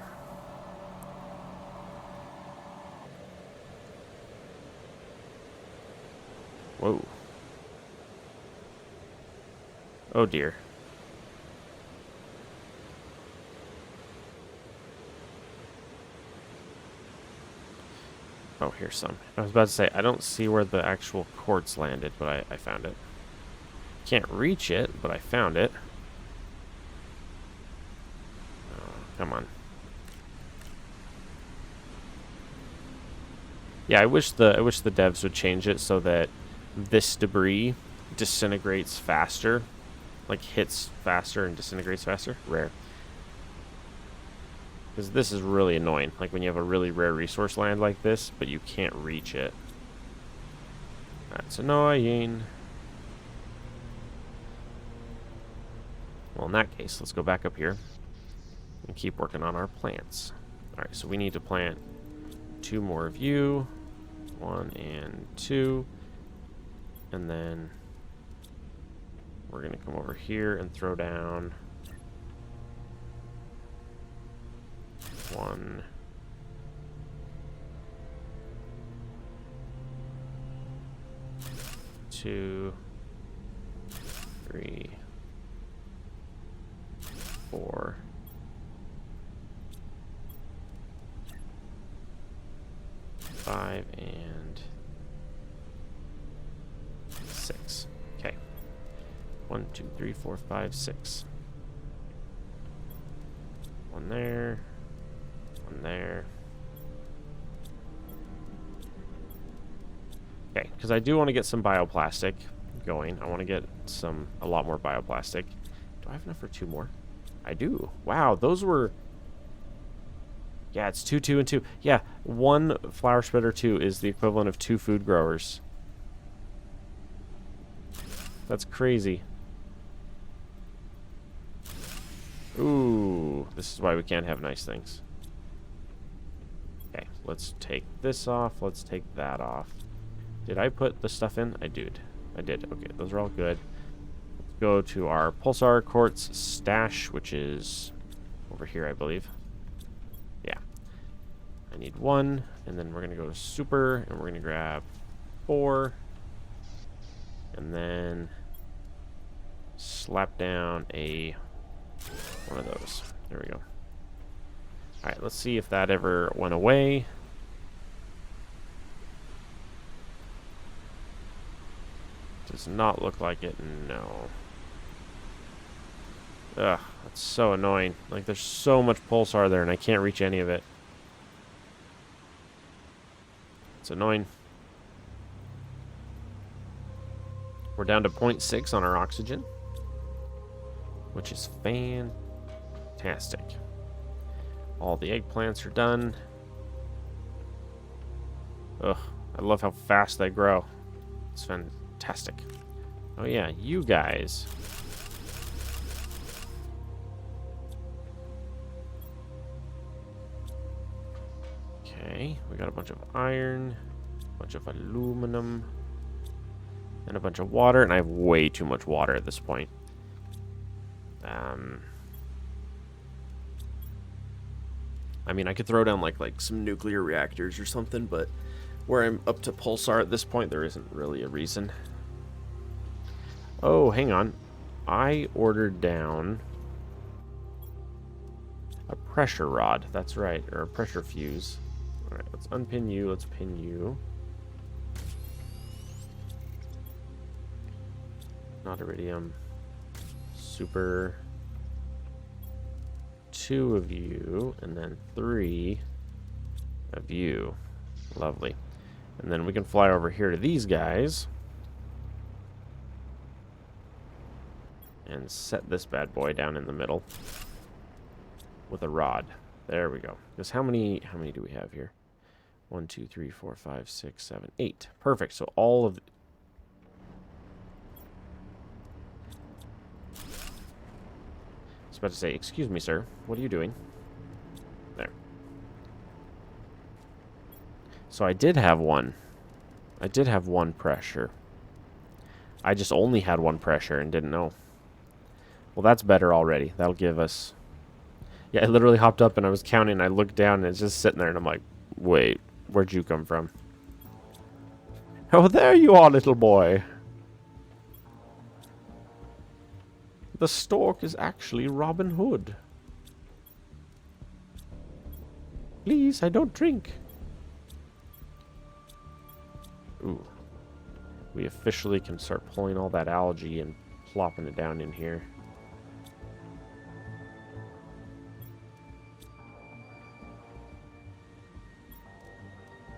Whoa. Oh dear. Oh, here's some. I was about to say, I don't see where the actual quartz landed, but I found it. Can't reach it, but I found it. Oh, come on. Yeah, I wish the devs would change it so that this debris disintegrates faster. Like, hits faster and disintegrates faster. Rare. Because this is really annoying. Like, when you have a really rare resource land like this, but you can't reach it. That's annoying. Well, in that case, let's go back up here and keep working on our plants. Alright, so we need to plant 2 more of you. 1 and 2. And then we're going to come over here and throw down 1. 2, 3, 4. 5 and 6. Okay. 1, 2, 3, 4, 5, 6. 1 there. 1 there. Okay, because I do want to get some bioplastic going. I want to get a lot more bioplastic. Do I have enough for 2 more? I do. Wow, those were... Yeah, it's 2, 2, and 2. Yeah, 1 flower spreader 2 is the equivalent of 2 food growers. That's crazy. Ooh, this is why we can't have nice things. Okay, let's take this off. Let's take that off. Did I put the stuff in? I did. I did. Okay, those are all good. go to our pulsar quartz stash, which is over here, I believe. Yeah. I need 1, and then we're going to go to super, and we're going to grab 4, and then slap down one of those. There we go. Alright, let's see if that ever went away. Does not look like it, no. Ugh, that's so annoying. Like, there's so much pulsar there, and I can't reach any of it. It's annoying. We're down to 0.6 on our oxygen, which is fantastic. All the eggplants are done. Ugh, I love how fast they grow. It's fantastic. Oh yeah, you guys. Okay, we got a bunch of iron, a bunch of aluminum, and a bunch of water, and I have way too much water at this point. I mean, I could throw down like some nuclear reactors or something, but where I'm up to pulsar at this point, there isn't really a reason. Oh, hang on. I ordered down a pressure rod. That's right, or a pressure fuse. All right, let's unpin you. Let's pin you. Not iridium. Super. 2 of you, and then 3 of you. Lovely. And then we can fly over here to these guys and set this bad boy down in the middle with a rod. There we go. Because how many do we have here? 1, 2, 3, 4, 5, 6, 7, 8. Perfect. So all of about to say, excuse me, sir. What are you doing? There. So I did have one. I did have 1 pressure. I just only had 1 pressure and didn't know. Well, that's better already. That'll give us... Yeah, I literally hopped up and I was counting. I looked down and it's just sitting there and I'm like, wait, where'd you come from? Oh, there you are, little boy. The stork is actually Robin Hood. Please, I don't drink. Ooh. We officially can start pulling all that algae and plopping it down in here.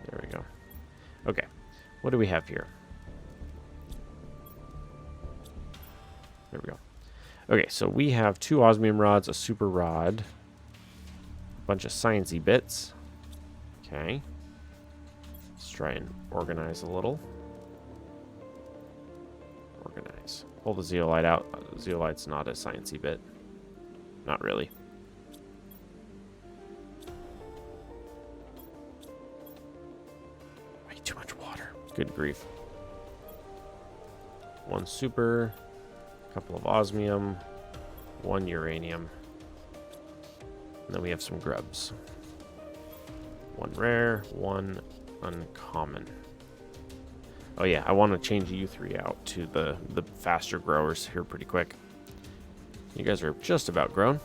There we go. Okay. What do we have here? There we go. Okay, so we have 2 osmium rods, a super rod, a bunch of sciencey bits. Okay. Let's try and organize a little. Organize. Pull the zeolite out. Zeolite's not a sciencey bit. Not really. Way too much water. Good grief. 1 super. Couple of osmium, 1 uranium, and then we have some grubs. 1 rare, 1 uncommon. Oh yeah, I want to change you 3 out to the faster growers here pretty quick. You guys are just about grown.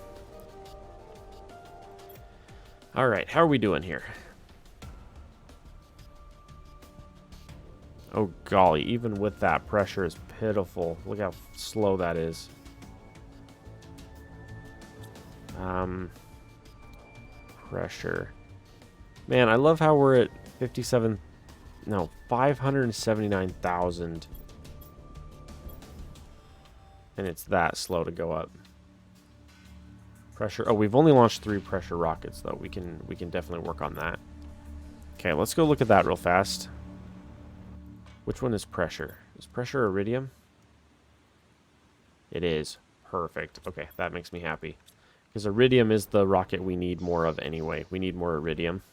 All right, how are we doing here? Oh golly, even with that, pressure is pitiful. Look how slow that is. Pressure. Man, I love how we're at 579,000. And it's that slow to go up. Pressure. Oh, we've only launched 3 pressure rockets though. We can definitely work on that. Okay, let's go look at that real fast. Which one is pressure? Is pressure iridium? It is. Perfect. Okay, that makes me happy. Because iridium is the rocket we need more of anyway. We need more iridium.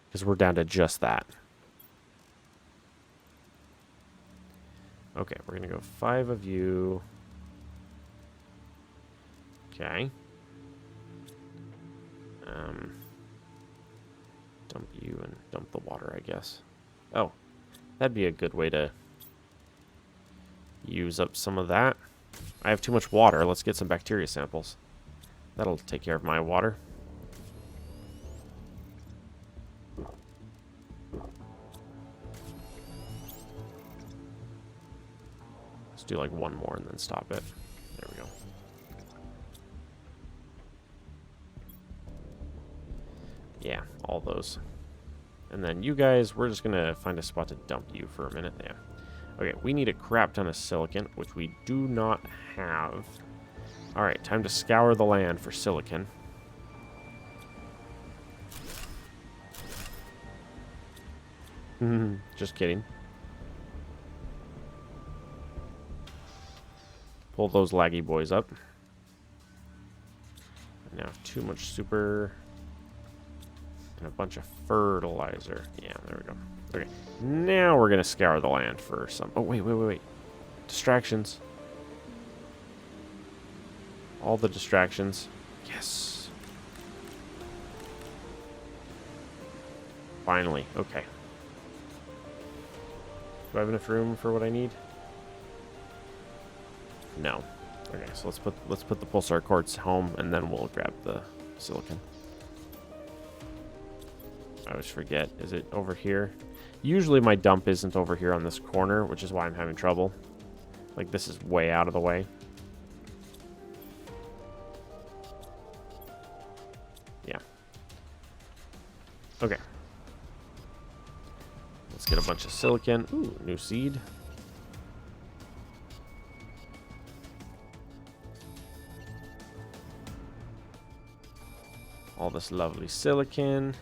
Because we're down to just that. Okay, we're gonna go 5 of you. Okay. Dump you and dump the water, I guess. Oh, that'd be a good way to use up some of that. I have too much water. Let's get some bacteria samples. That'll take care of my water. Let's do like one more and then stop it. There we go. Yeah, all those. And then you guys, we're just going to find a spot to dump you for a minute. Yeah. Okay, we need a crap ton of silicon, which we do not have. Alright, time to scour the land for silicon. Just kidding. Pull those laggy boys up. Now, too much super. And a bunch of fertilizer. Yeah, there we go. Okay, now we're going to scour the land for some... Oh, wait. Distractions. All the distractions. Yes. Finally. Okay. Do I have enough room for what I need? No. Okay, so let's put the pulsar quartz home, and then we'll grab the silicon. I always forget. Is it over here? Usually my dump isn't over here on this corner, which is why I'm having trouble. Like, this is way out of the way. Yeah. Okay. Let's get a bunch of silicon. Ooh, new seed. All this lovely silicon.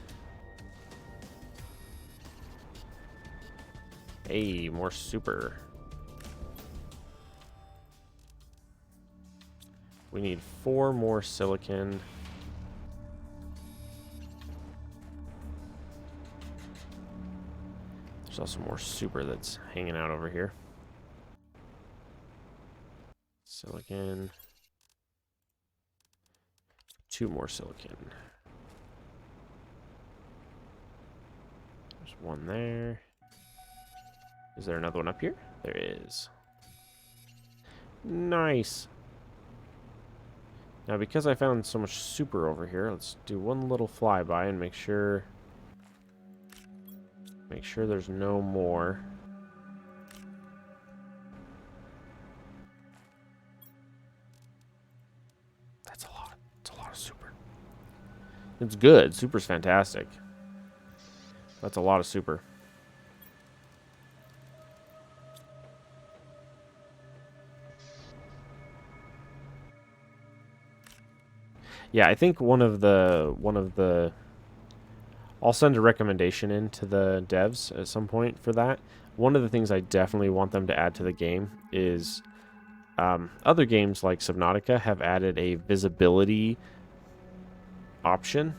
Hey, more super. We need 4 more silicon. There's also more super that's hanging out over here. Silicon. 2 more silicon. There's one there. Is there another one up here? There is. Nice. Now, because I found so much super over here, let's do one little flyby and make sure there's no more. That's a lot. It's a lot of super. It's good. Super's fantastic. That's a lot of super. Yeah, I think one of the I'll send a recommendation in to the devs at some point for that. One of the things I definitely want them to add to the game is other games like Subnautica have added a visibility option.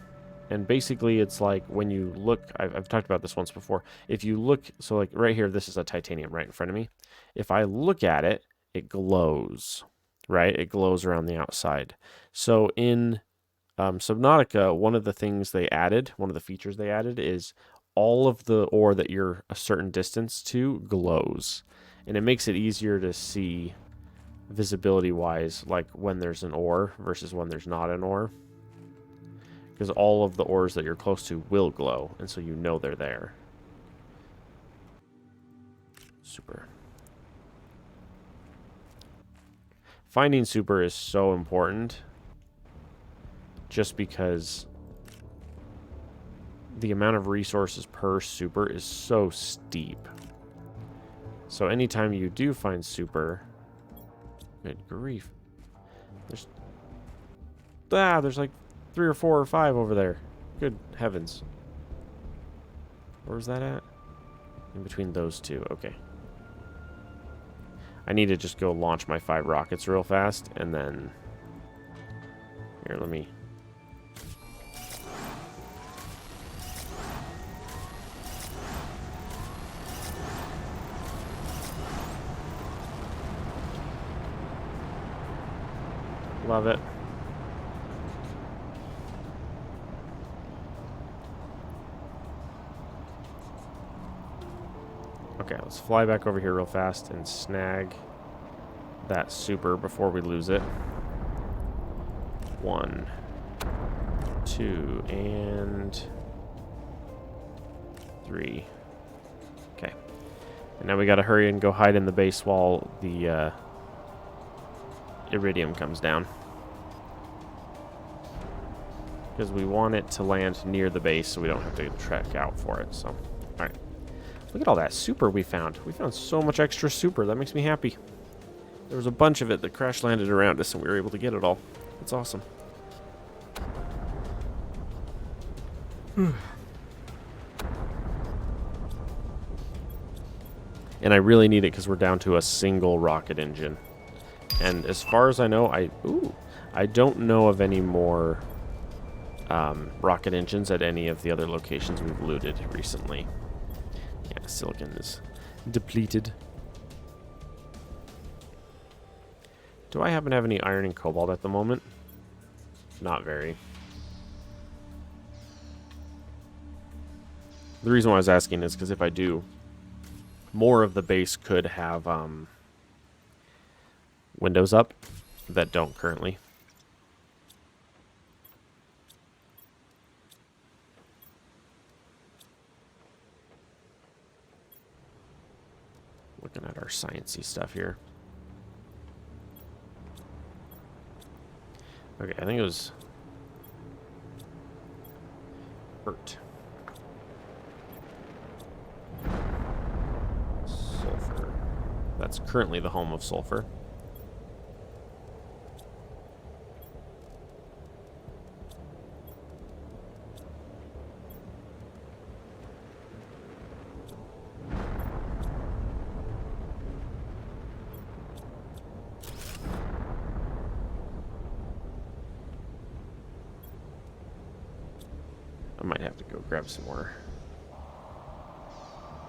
And basically it's like when you look, I've talked about this once before. If you look, so like right here, this is a titanium right in front of me. If I look at it, it glows, right? It glows around the outside. So in Subnautica, one of the things they added, one of the features they added is all of the ore that you're a certain distance to glows. And it makes it easier to see visibility-wise, like when there's an ore versus when there's not an ore. Because all of the ores that you're close to will glow, and so you know they're there. Super. Finding super is so important, just because the amount of resources per super is so steep. So anytime you do find super, good grief, there's like 3 or 4 or 5 over there. Good heavens. Where's that at? In between those two. Okay. I need to just go launch my 5 rockets real fast, and then... Here, let me... Love it. Okay, let's fly back over here real fast and snag that super before we lose it. 1, 2, and 3. Okay. And now we gotta hurry and go hide in the base while the iridium comes down. Because we want it to land near the base so we don't have to trek out for it. So, alright. Look at all that super we found. We found so much extra super. That makes me happy. There was a bunch of it that crash landed around us and we were able to get it all. That's awesome. And I really need it because we're down to a single rocket engine. And as far as I know, I don't know of any more rocket engines at any of the other locations we've looted recently. Yeah, silicon is depleted. Do I happen to have any iron and cobalt at the moment? Not very. The reason why I was asking is because if I do, more of the base could have windows up that don't currently. Looking at our sciencey stuff here. Okay, I think it was hurt. Sulfur. That's currently the home of sulfur. I might have to go grab some more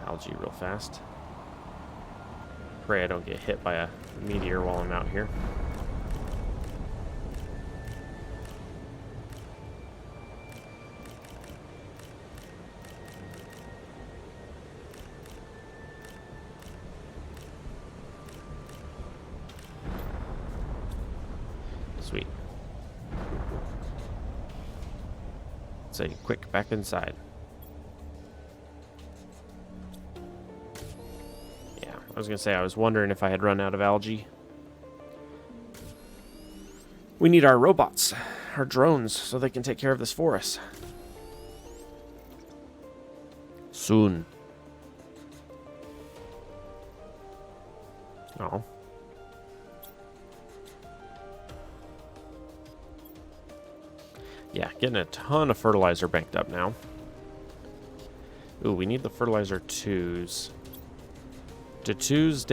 algae real fast. Pray I don't get hit by a meteor while I'm out here. Sweet. Say quick back inside. Yeah, I was gonna say I was wondering if I had run out of algae. We need our robots, our drones, so they can take care of this for us. Soon. Oh. Yeah, getting a ton of fertilizer banked up now. Ooh, we need the fertilizer 2s. Do 2s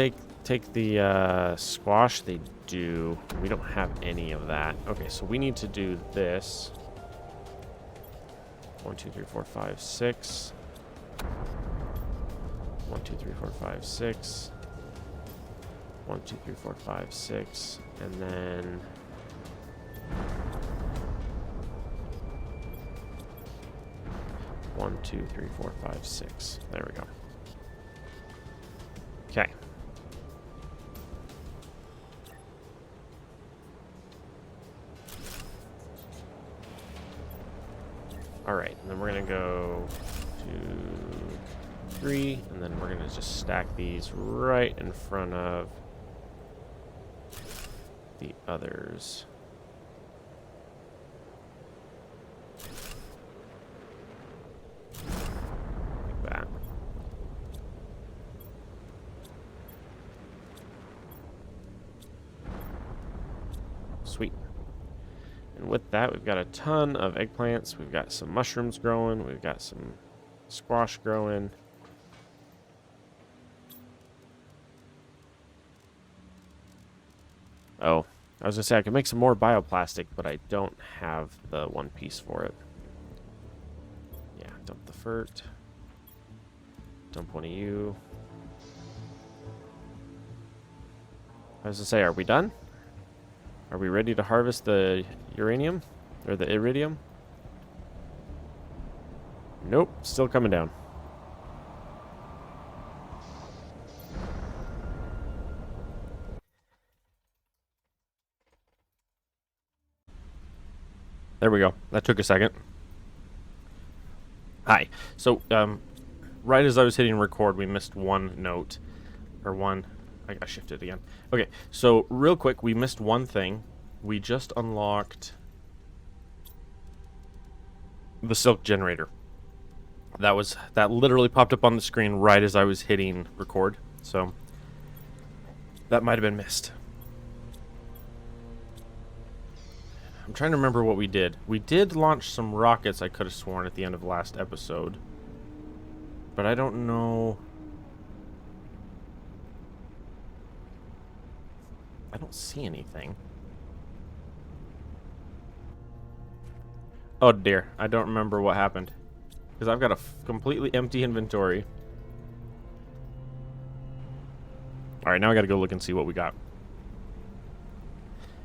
take the squash? They do. We don't have any of that. Okay, so we need to do this. 1, 2, 3, 4, 5, 6. 1, 2, 3, 4, 5, 6. 1, 2, 3, 4, 5, 6. And then... One, 2, 3, 4, 5, 6. There we go. Okay. Alright, and then we're going to go 2, 3, and then we're going to just stack these right in front of the others. Like that. Sweet. And with that, we've got a ton of eggplants. We've got some mushrooms growing. We've got some squash growing. Oh, I was going to say I could make some more bioplastic, but I don't have the one piece for it. Yeah, dump the fert. Dump one of you. I was going to say, are we done? Are we ready to harvest the uranium? Or the iridium? Nope, still coming down. There we go. That took a second. Hi. So, right as I was hitting record, we missed one note. Or one... I gotta shift it again. Okay, so real quick, we missed one thing. We just unlocked the silk generator. That literally popped up on the screen right as I was hitting record. So, that might have been missed. I'm trying to remember what we did. We did launch some rockets, I could have sworn, at the end of last episode. But I don't know... I don't see anything. Oh dear, I don't remember what happened. Because I've got a completely empty inventory. Alright, now I gotta go look and see what we got.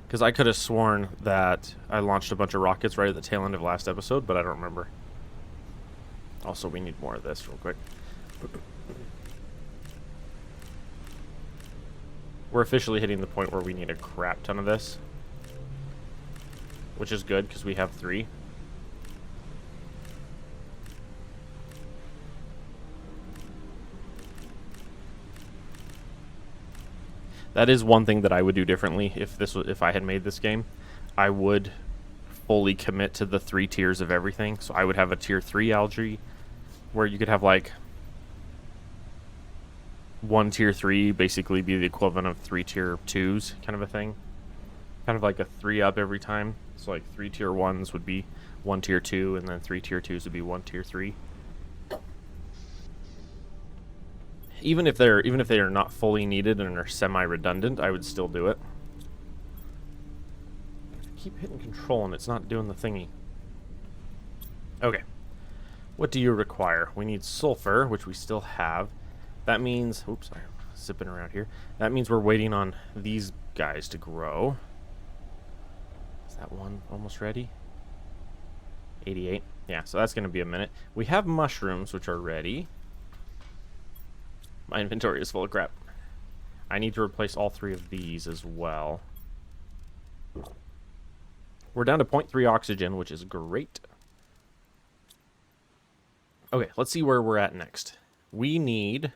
Because I could have sworn that I launched a bunch of rockets right at the tail end of last episode, but I don't remember. Also, we need more of this real quick. We're officially hitting the point where we need a crap ton of this. Which is good, because we have 3. That is one thing that I would do differently if I had made this game. I would fully commit to the 3 tiers of everything. So I would have a tier 3 algae where you could have like one tier 3 basically be the equivalent of 3 tier 2s kind of a thing. Kind of like a 3 up every time. So like 3 tier 1s would be 1 tier 2 and then 3 tier 2s would be 1 tier 3. Even if they are not fully needed and are semi-redundant, I would still do it. I keep hitting control and it's not doing the thingy. Okay. What do you require? We need sulfur, which we still have. That means... Oops, I'm zipping around here. That means we're waiting on these guys to grow. Is that one almost ready? 88. Yeah, so that's going to be a minute. We have mushrooms, which are ready. My inventory is full of crap. I need to replace all 3 of these as well. We're down to 0.3 oxygen, which is great. Okay, let's see where we're at next. We've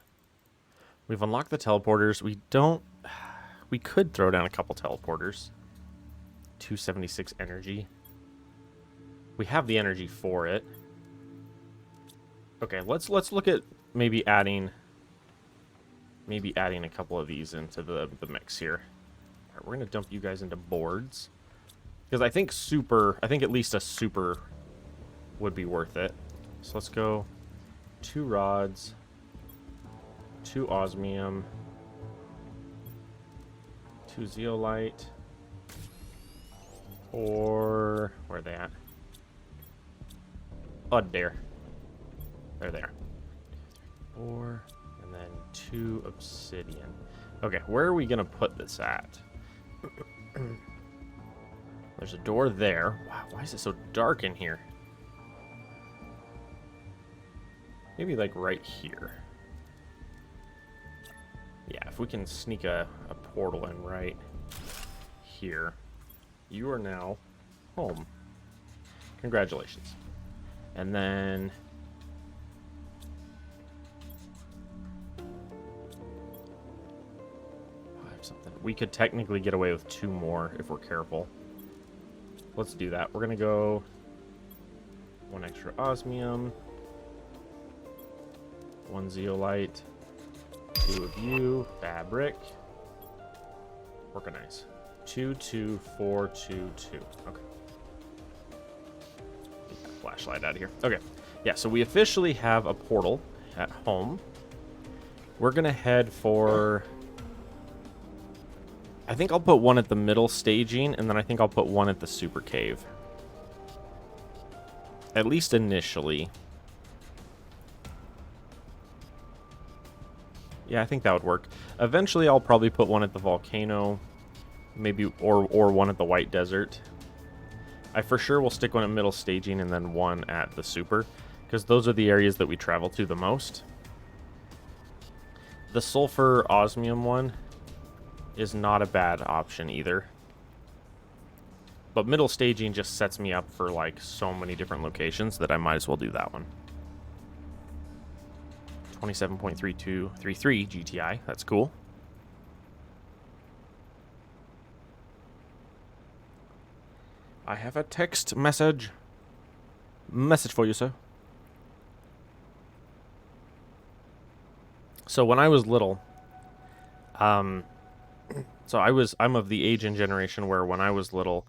unlocked the teleporters. We could throw down a couple teleporters. 276 energy. We have the energy for it. Okay, let's look at maybe adding a couple of these into the mix here. All right, we're gonna dump you guys into boards because I think at least a super would be worth it. So let's go 2 rods, 2 osmium, 2 zeolite, or where are they at? Oh, there. They're there. 4. And then 2 obsidian. Okay, where are we gonna put this at? There's a door there. Wow, why is it so dark in here? Maybe like right here. Yeah, if we can sneak a portal in right here. You are now home. Congratulations. And then... something. We could technically get away with 2 more if we're careful. Let's do that. We're gonna go 1 extra osmium, 1 zeolite, 2 of you, fabric, organize. 2, 2, 4, 2, 2. Okay. Get that flashlight out of here. Okay. Yeah, so we officially have a portal at home. We're gonna head for... I think I'll put 1 at the middle staging, and then I think I'll put 1 at the super cave. At least initially. Yeah, I think that would work. Eventually, I'll probably put 1 at the volcano. Maybe, or one at the White Desert. I for sure will stick one at middle staging and then one at the super, because those are the areas that we travel to the most. The sulfur osmium one is not a bad option either. But middle staging just sets me up for like so many different locations that I might as well do that one. 27.3233 GTI, that's cool. I have a text message. Message for you, sir. So when I was little, I'm of the age and generation where when I was little,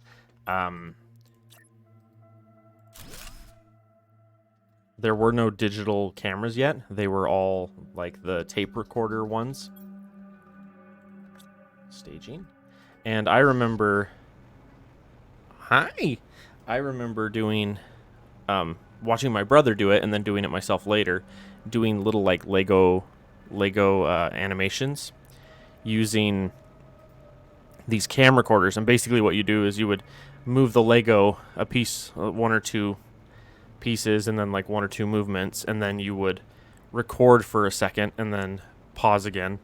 there were no digital cameras yet. They were all like the tape recorder ones. Staging. And I remember... Hi! I remember doing... watching my brother do it and then doing it myself later. Doing little like Lego animations. Using these camcorders. And basically what you do is you would move the Lego a piece, one or two pieces, and then like one or two movements, and then you would record for a second and then pause again,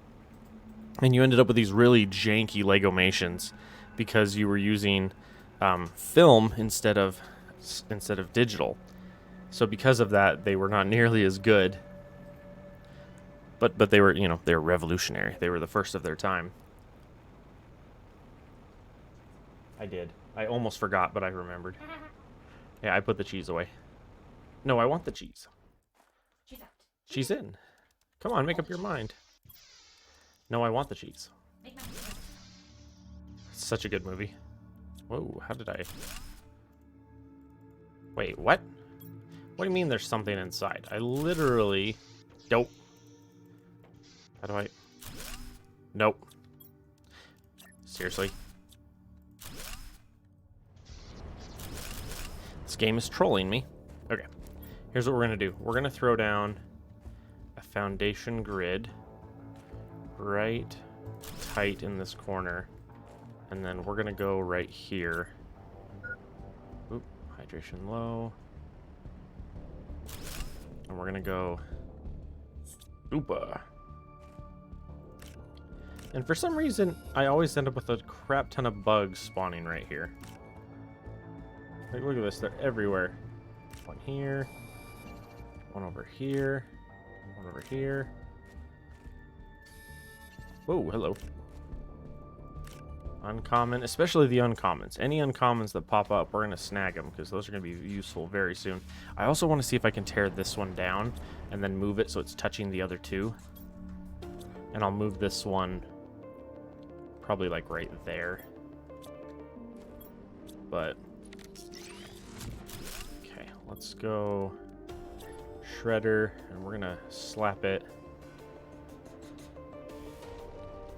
and you ended up with these really janky Legomations because you were using film instead of digital. So because of that, they were not nearly as good, but they were, you know, they were revolutionary. They were the first of their time. I almost forgot, but I remembered. Yeah, I put the cheese away. No, I want the cheese. She's out. She's in. Come on, make up your mind. No, I want the cheese. Make my mind. It's such a good movie. Whoa, how did I... Wait, what? What do you mean there's something inside? I literally... Nope. How do I... Nope. Seriously? This game is trolling me. Okay. Here's what we're going to do. We're going to throw down a foundation grid right tight in this corner. And then we're going to go right here. Oop, hydration low. And we're going to go... Oopa. And for some reason, I always end up with a crap ton of bugs spawning right here. Like, look at this. They're everywhere. One here. One over here. One over here. Whoa, hello. Uncommon, especially the uncommons. Any uncommons that pop up, we're going to snag them because those are going to be useful very soon. I also want to see if I can tear this one down and then move it so it's touching the other two. And I'll move this one probably like right there. But, okay, let's go shredder, and we're going to slap it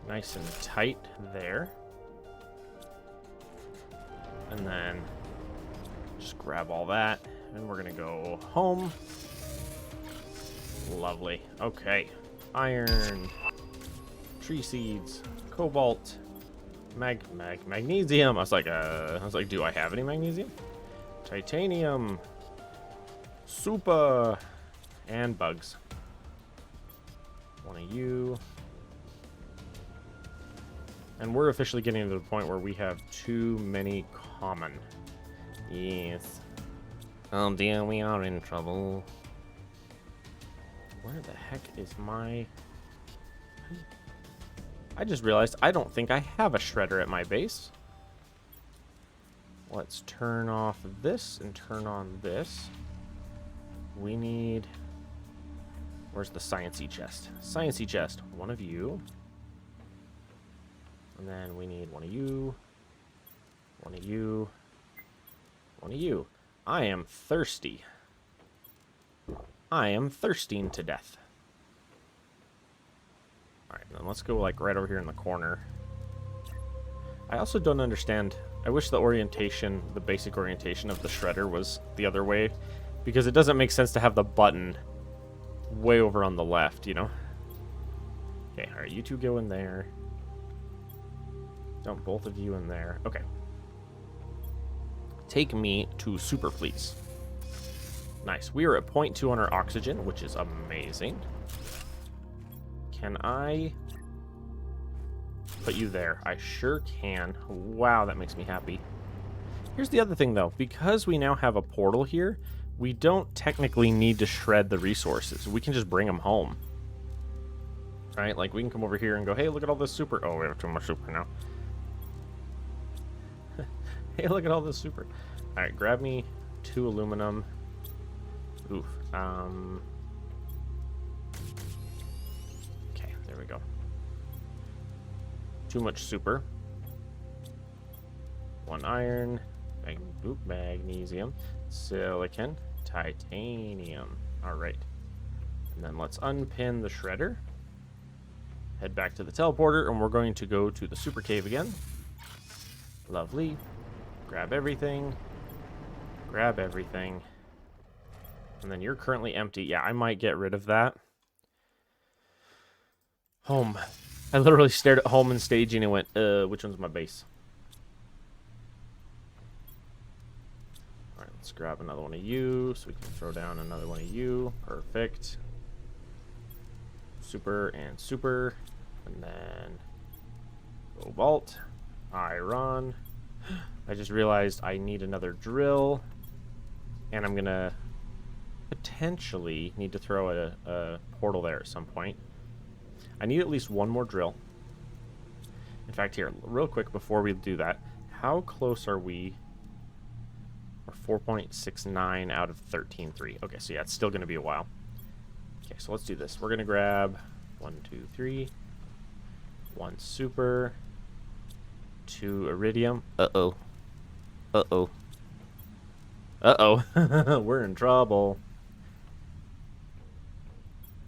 nice and tight there. And then just grab all that, and we're going to go home. Lovely. Okay. Iron, tree seeds, cobalt, magnesium. I was like, do I have any magnesium? Titanium, super, and bugs. One of you. And we're officially getting to the point where we have too many common. Yes. Oh dear, we are in trouble. Where the heck is my... I just realized I don't think I have a shredder at my base. Let's turn off this and turn on this. We need... Where's the sciencey chest? Sciencey chest. One of you. And then we need one of you. One of you. One of you. I am thirsty. I am thirsting to death. Alright, then let's go like right over here in the corner. I also don't understand. I wish the orientation, the basic orientation of the shredder was the other way. Because it doesn't make sense to have the button way over on the left, you know? Okay, alright, you two go in there. Dump both of you in there. Okay. Take me to super, please. Nice. We are at 0.2 on our oxygen, which is amazing. Can I put you there? I sure can. Wow, that makes me happy. Here's the other thing, though. Because we now have a portal here, we don't technically need to shred the resources. We can just bring them home. Right? Like, we can come over here and go, hey, look at all this super. Oh, we have too much super now. Hey, look at all this super. All right, grab me 2 aluminum. Oof. Okay, there we go. Too much super. 1 iron. Magnesium. Silicon. Titanium. All right. And then let's unpin the shredder. Head back to the teleporter, and we're going to go to the super cave again. Lovely. Grab everything. Grab everything. And then you're currently empty. Yeah, I might get rid of that. Home. I literally stared at home and staging and went, which one's my base? Alright, let's grab another one of you so we can throw down another one of you. Perfect. Super and super. And then cobalt. Iron. I just realized I need another drill. And I'm going to potentially need to throw a portal there at some point. I need at least one more drill. In fact, here, real quick before we do that, how close are we? We're 4.69 out of 13.3. Okay, so yeah, it's still going to be a while. Okay, so let's do this. We're going to grab 1, 2, 3. 1 super. 2 iridium. Uh-oh. Uh-oh. Uh-oh. We're in trouble.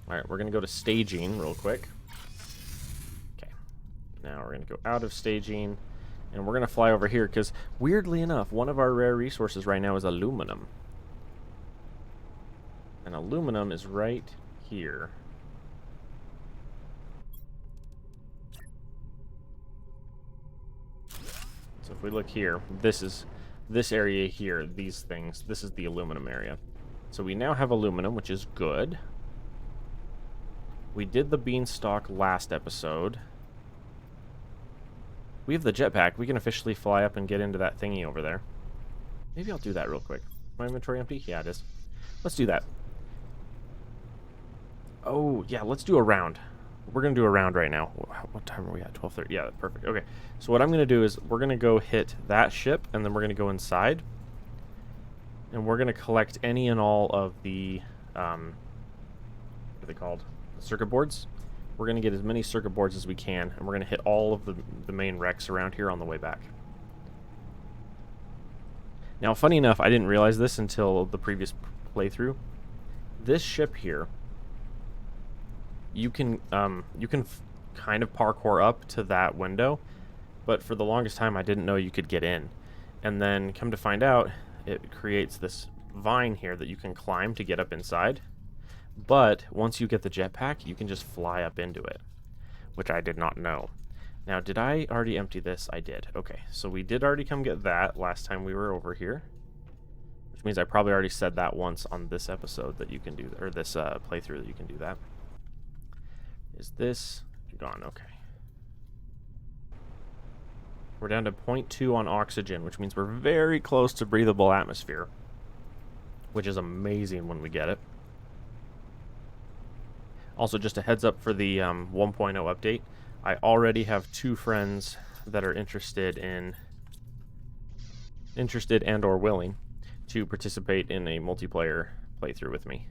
Alright, we're going to go to staging real quick. Okay. Now we're going to go out of staging. And we're going to fly over here because, weirdly enough, one of our rare resources right now is aluminum. And aluminum is right here. So if we look here, this area here, these things, this is the aluminum area. So we now have aluminum, which is good. We did the beanstalk last episode. We have the jetpack. We can officially fly up and get into that thingy over there. Maybe I'll do that real quick. My inventory empty? Yeah, it is. Let's do that. Oh, yeah, let's do a round. We're going to do a round right now. What time are we at? 12:30. Yeah, perfect. Okay. So what I'm going to do is we're going to go hit that ship, and then we're going to go inside. And we're going to collect any and all of the, what are they called? Circuit boards. We're going to get as many circuit boards as we can, and we're going to hit all of the main wrecks around here on the way back. Now, funny enough, I didn't realize this until the previous playthrough. This ship here, you can kind of parkour up to that window, but for the longest time I didn't know you could get in. And then come to find out, it creates this vine here that you can climb to get up inside. But once you get the jetpack, you can just fly up into it, which I did not know. Now, did I already empty this? I did. Okay, so we did already come get that last time we were over here, which means I probably already said that once on this episode that you can do, or this playthrough that you can do that. Is this gone? Okay. We're down to 0.2 on oxygen, which means we're very close to breathable atmosphere, which is amazing when we get it. Also, just a heads up for the 1.0 update. I already have 2 friends that are interested and or willing to participate in a multiplayer playthrough with me.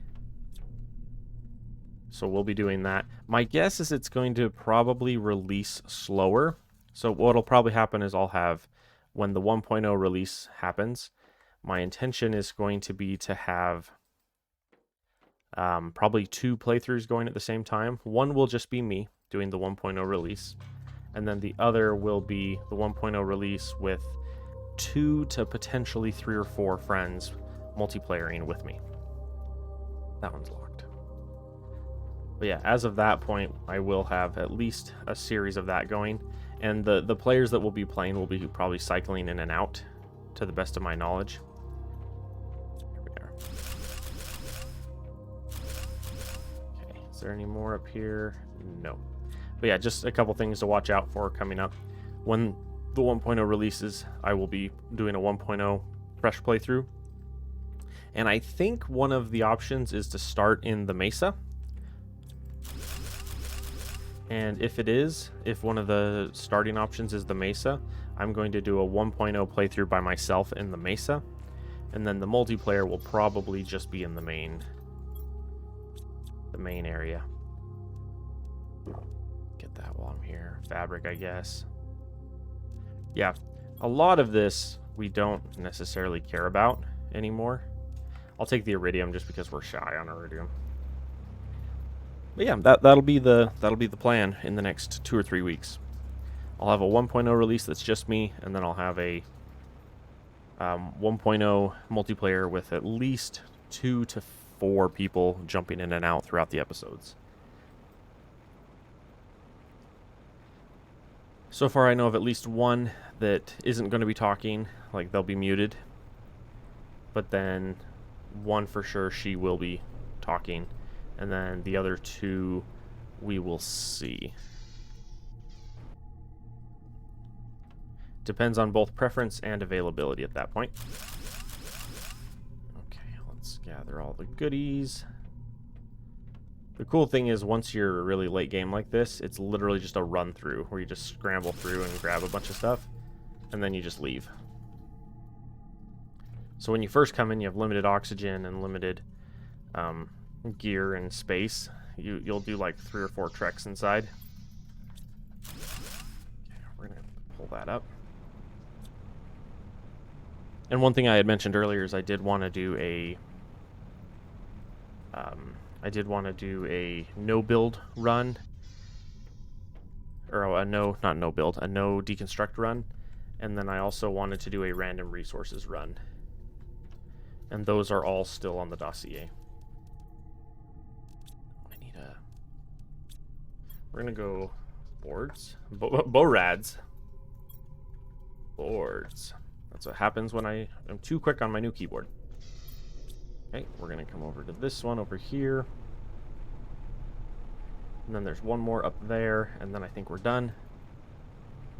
So we'll be doing that. My guess is it's going to probably release slower. So what'll probably happen is I'll have, when the 1.0 release happens, my intention is going to be to have probably 2 playthroughs going at the same time. One will just be me doing the 1.0 release, and then the other will be the 1.0 release with 2 to potentially 3 or 4 friends multiplayering with me. That one's locked. But yeah, as of that point, I will have at least a series of that going, And the players that will be playing will be probably cycling in and out, to the best of my knowledge. Here we are. Okay, is there any more up here? No. But yeah, just a couple things to watch out for coming up. When the 1.0 releases, I will be doing a 1.0 fresh playthrough. And I think one of the options is to start in the Mesa. And if one of the starting options is the Mesa, I'm going to do a 1.0 playthrough by myself in the Mesa. And then the multiplayer will probably just be in the main area. Get that while I'm here. Fabric, I guess. Yeah, a lot of this we don't necessarily care about anymore. I'll take the iridium just because we're shy on iridium. But yeah, that'll be the plan in the next 2 or 3 weeks. I'll have a 1.0 release that's just me, and then I'll have a 1.0 multiplayer with at least 2 to 4 people jumping in and out throughout the episodes. So far, I know of at least one that isn't going to be talking, like they'll be muted. But then one for sure, she will be talking. And then the other 2, we will see. Depends on both preference and availability at that point. Okay, let's gather all the goodies. The cool thing is once you're a really late game like this, it's literally just a run through where you just scramble through and grab a bunch of stuff, and then you just leave. So when you first come in, you have limited oxygen and limited gear and space. You'll do like 3 or 4 treks inside. Okay, we're gonna pull that up. And one thing I had mentioned earlier is I did want to do a no build run, or a no deconstruct run, and then I also wanted to do a random resources run, and those are all still on the dossier. We're gonna go boards, borads, boards. That's what happens when I am too quick on my new keyboard. Okay, we're gonna come over to this one over here. And then there's one more up there, and then I think we're done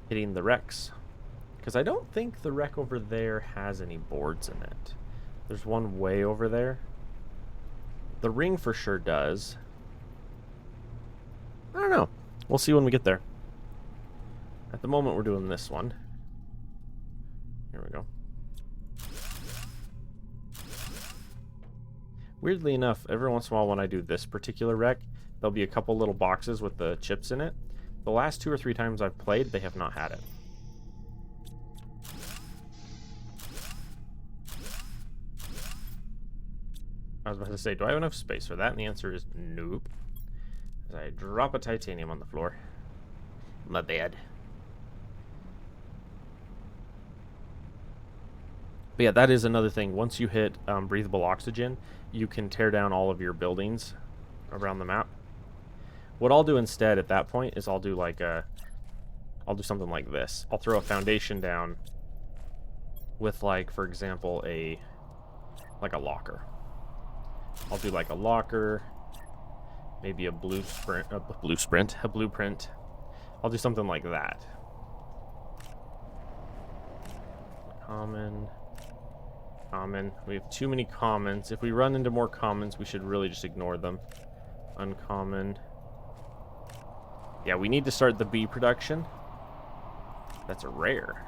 hitting the wrecks. Because I don't think the wreck over there has any boards in it. There's one way over there. The ring for sure does. I don't know. We'll see when we get there. At the moment, we're doing this one. Here we go. Weirdly enough, every once in a while when I do this particular wreck, there'll be a couple little boxes with the chips in it. The last 2 or 3 times I've played, they have not had it. I was about to say, do I have enough space for that? And the answer is nope. As I drop a titanium on the floor. My bad. But yeah, that is another thing. Once you hit breathable oxygen, you can tear down all of your buildings around the map. What I'll do instead at that point is I'll do something like this. I'll throw a foundation down with, like, for example, a locker. I'll do like a locker, maybe a blueprint. I'll do something like that. Common. We have too many commons. If we run into more commons, we should really just ignore them. Uncommon. Yeah, we need to start the bee production. That's a rare.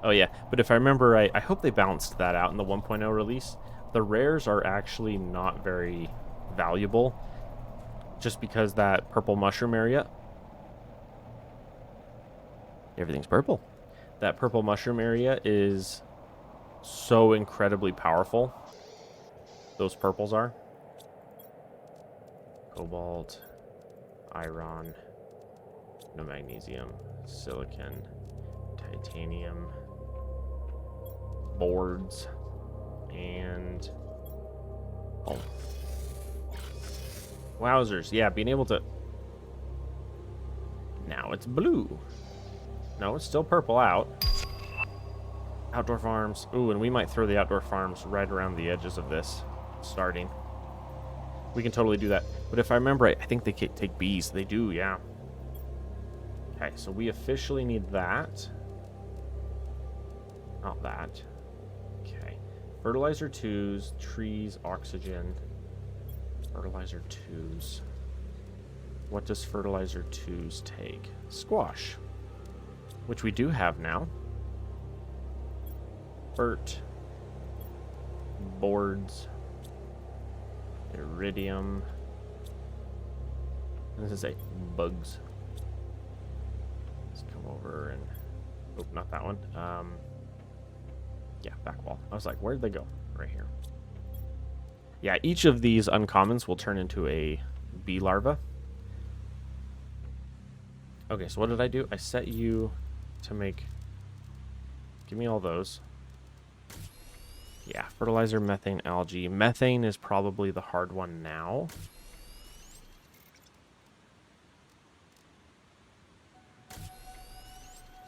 Oh yeah, but if I remember right, I hope they balanced that out in the 1.0 release. The rares are actually not very valuable, just because that purple mushroom area... Everything's purple. That purple mushroom area is so incredibly powerful. Those purples are. Cobalt, iron, no magnesium, silicon, titanium, boards, and oh, wowzers! Yeah, being able to. Now it's blue. No, it's still purple out. Outdoor farms. Ooh, and we might throw the outdoor farms right around the edges of this starting. We can totally do that. But if I remember right, I think they take bees. They do, yeah. Okay, so we officially need that. Not that. Okay. Fertilizer 2s, trees, oxygen. Fertilizer 2s. What does fertilizer 2s take? Squash. Which we do have now. Fert. Boards. Iridium. This is a bugs. Let's come over and... Oh, not that one. Yeah, back wall. I was like, where'd they go? Right here. Yeah, each of these uncommons will turn into a bee larva. Okay, so what did I do? I set you to make... Give me all those. Yeah, fertilizer, methane, algae. Methane is probably the hard one now.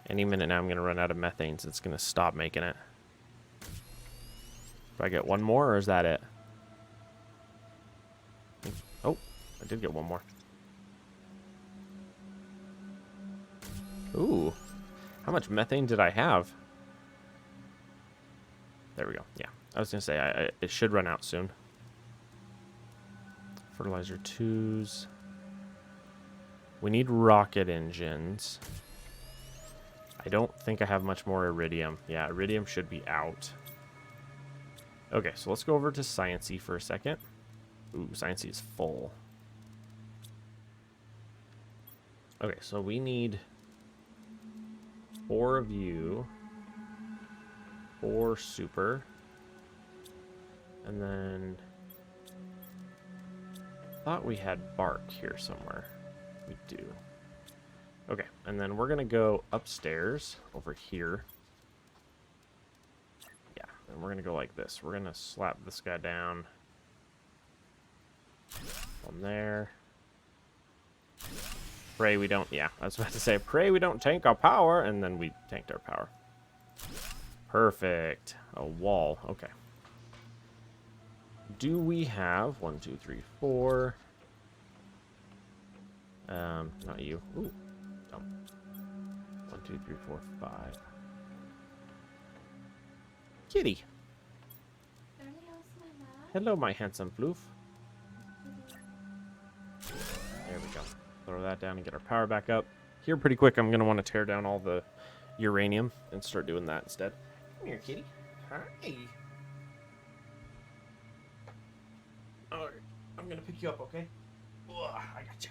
Any minute now I'm going to run out of methane, so it's going to stop making it. Do I get one more, or is that it? Oh, I did get one more. Ooh. How much methane did I have? There we go. Yeah. I was going to say, it should run out soon. Fertilizer 2s. We need rocket engines. I don't think I have much more iridium. Yeah, iridium should be out. Okay, so let's go over to Sciencey for a second. Ooh, Sciencey is full. Okay, so we need 4 of you. 4 super. And then... I thought we had bark here somewhere. We do. Okay, and then we're going to go upstairs over here. Yeah, and we're going to go like this. We're going to slap this guy down. From there. Pray we don't... Yeah, I was about to say, pray we don't tank our power. And then we tanked our power. Perfect. A wall. Okay. Do we have 1, 2, 3, 4? Not you. Ooh. Dumb. 1, 2, 3, 4, 5. Kitty. Hello, my handsome floof. There we go. Throw that down and get our power back up. Here pretty quick, I'm going to want to tear down all the uranium and start doing that instead. Come here, kitty. Hi. Alright, I'm going to pick you up, okay? Ugh, I got you.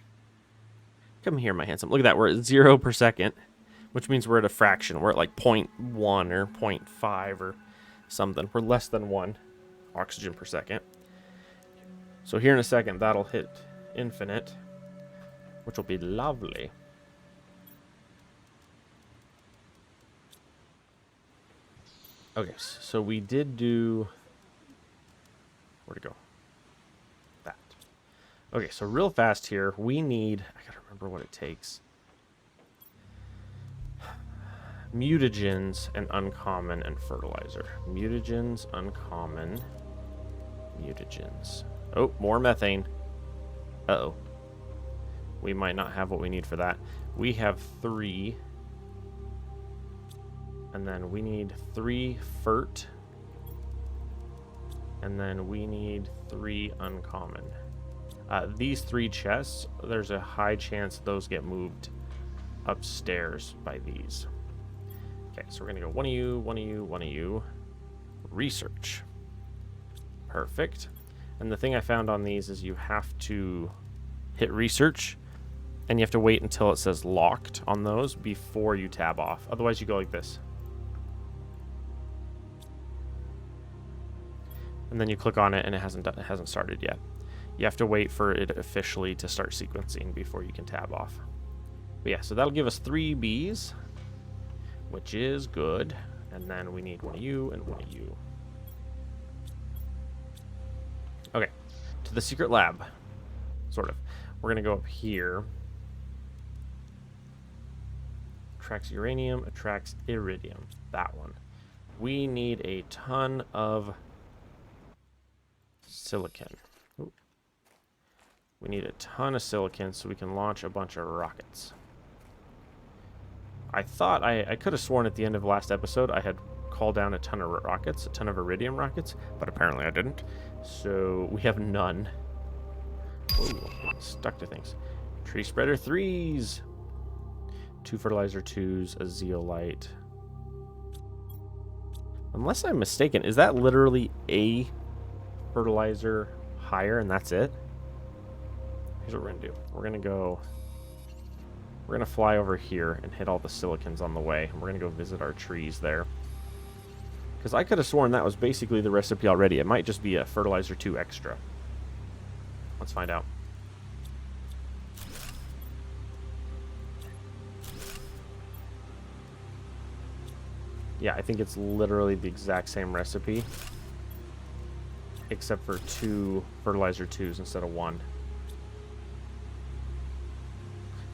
Come here, my handsome. Look at that. We're at 0 per second, which means we're at a fraction. We're at like 0.1 or 0.5 or something. We're less than 1 oxygen per second. So here in a second, that'll hit infinite, which will be lovely. Okay, so we did do... Where'd it go? That. Okay, so real fast here, we need... I gotta remember what it takes. Mutagens and uncommon and fertilizer. Mutagens, uncommon, mutagens. Oh, more methane. Uh-oh. We might not have what we need for that. We have 3. And then we need 3 fert. And then we need 3 uncommon. These 3 chests, there's a high chance those get moved upstairs by these. Okay, so we're going to go 1 of you, 1 of you, 1 of you. Research. Perfect. And the thing I found on these is you have to hit research, and you have to wait until it says locked on those before you tab off. Otherwise, you go like this. And then you click on it, and it hasn't started yet. You have to wait for it officially to start sequencing before you can tab off. But yeah, so that'll give us 3 bees, which is good. And then we need 1 of you and 1 of you. Okay, to the secret lab, sort of. We're gonna go up here. Attracts uranium, attracts iridium. That one. We need a ton of silicon. Ooh. We need a ton of silicon so we can launch a bunch of rockets. I thought I could have sworn at the end of last episode I had called down a ton of rockets, a ton of iridium rockets, but apparently I didn't. So we have none. Whoa, stuck to things. Tree spreader 3s. 2 fertilizer 2s, a zeolite. Unless I'm mistaken, is that literally a fertilizer higher and that's it? Here's what we're gonna do. We're gonna fly over here and hit all the silicons on the way. And we're gonna go visit our trees there. Because I could have sworn that was basically the recipe already. It might just be a fertilizer 2 extra. Let's find out. Yeah, I think it's literally the exact same recipe. Except for 2 fertilizer 2s instead of 1.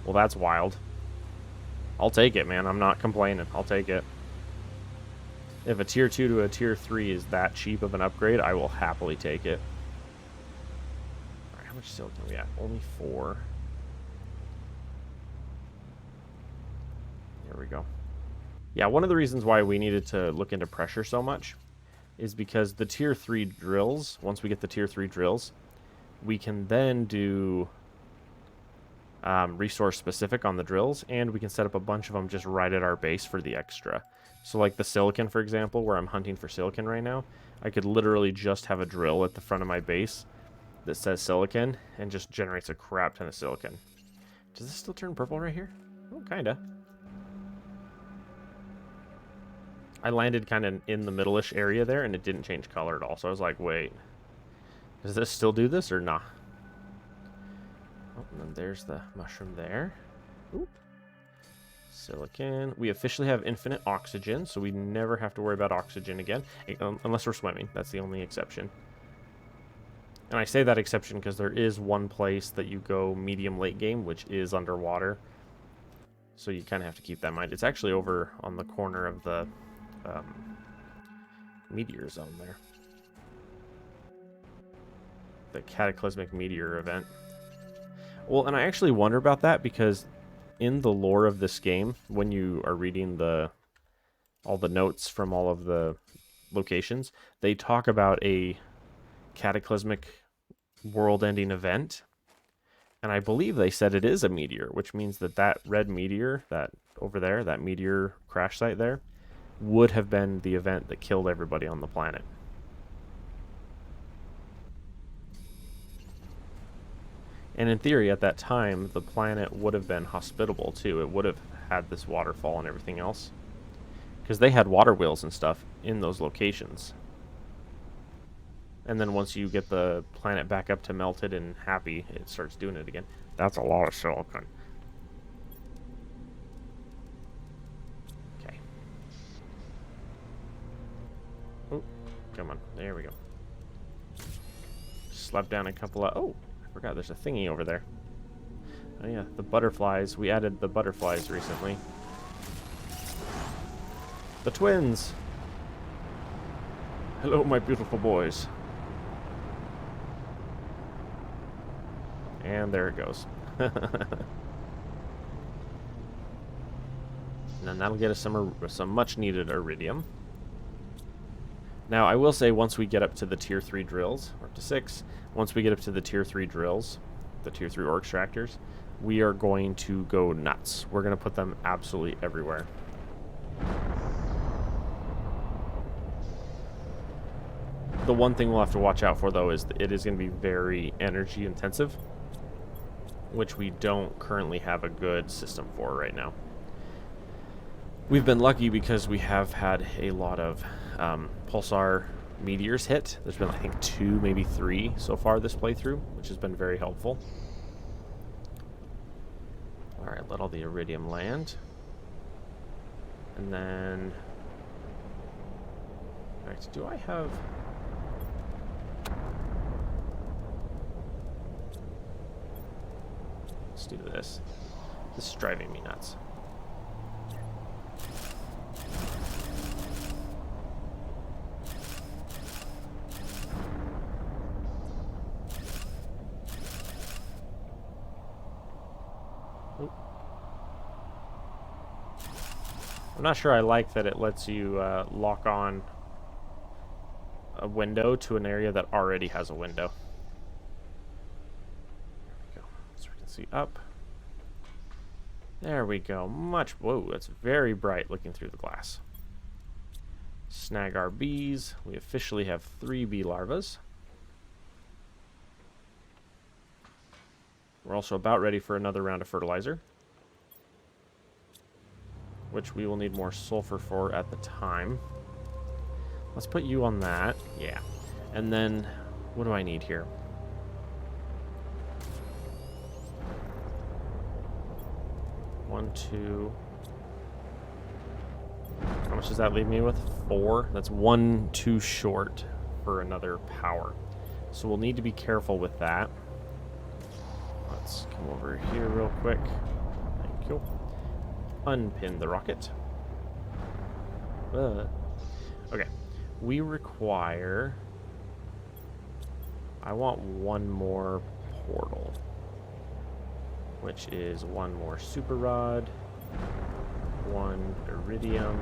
Well, that's wild. I'll take it, man. I'm not complaining. I'll take it. If a tier 2 to a tier 3 is that cheap of an upgrade, I will happily take it. Alright, how much silicon are we at? Only 4. There we go. Yeah, one of the reasons why we needed to look into pressure so much is because the tier 3 drills, once we get the tier 3 drills, we can then do resource specific on the drills, and we can set up a bunch of them just right at our base for the extra. So like the silicon, for example, where I'm hunting for silicon right now, I could literally just have a drill at the front of my base that says silicon and just generates a crap ton of silicon. Does this still turn purple right here? Oh, kinda. I landed kind of in the middle-ish area there, and it didn't change color at all. So I was like, wait, does this still do this or nah? Oh, and then there's the mushroom there. Oop. Silicon. We officially have infinite oxygen, so we never have to worry about oxygen again, unless we're swimming. That's the only exception. And I say that exception because there is one place that you go medium late game, which is underwater. So you kind of have to keep that in mind. It's actually over on the corner of the meteor zone there. The cataclysmic meteor event. Well, and I actually wonder about that because in the lore of this game, when you are reading all the notes from all of the locations, they talk about a cataclysmic world-ending event. And I believe they said it is a meteor, which means that red meteor, that over there, that meteor crash site there, would have been the event that killed everybody on the planet. And in theory, at that time, the planet would have been hospitable too. It would have had this waterfall and everything else. Because they had water wheels and stuff in those locations. And then once you get the planet back up to melted and happy, it starts doing it again. That's a lot of silicon. Okay. Oh, come on. There we go. Slap down a couple of... Oh, I forgot there's a thingy over there. Oh yeah, the butterflies. We added the butterflies recently. The twins! Hello, my beautiful boys. And there it goes. And then that'll get us some much-needed iridium. Now, I will say once we get up to the tier 3 drills, or up to 6, once we get up to the tier 3 drills, the tier 3 ore extractors, we are going to go nuts. We're going to put them absolutely everywhere. The one thing we'll have to watch out for, though, is it is going to be very energy intensive, which we don't currently have a good system for right now. We've been lucky because we have had a lot of pulsar meteors hit. There's been, I think, 2, maybe 3 so far this playthrough, which has been very helpful. Alright, let all the iridium land. And then... Alright, do I have... Let's do this. This is driving me nuts. I'm not sure I like that it lets you lock on a window to an area that already has a window. There we go. So we can see up. There we go. Much. Whoa, that's very bright looking through the glass. Snag our bees. We officially have 3 bee larvas. We're also about ready for another round of fertilizer, which we will need more sulfur for at the time. Let's put you on that. Yeah. And then, what do I need here? One, two. How much does that leave me with? 4. That's 1 too short for another power. So we'll need to be careful with that. Let's come over here real quick. Thank you. Unpin the rocket. Okay. We require... I want 1 more portal, which is 1 more super rod, 1 iridium,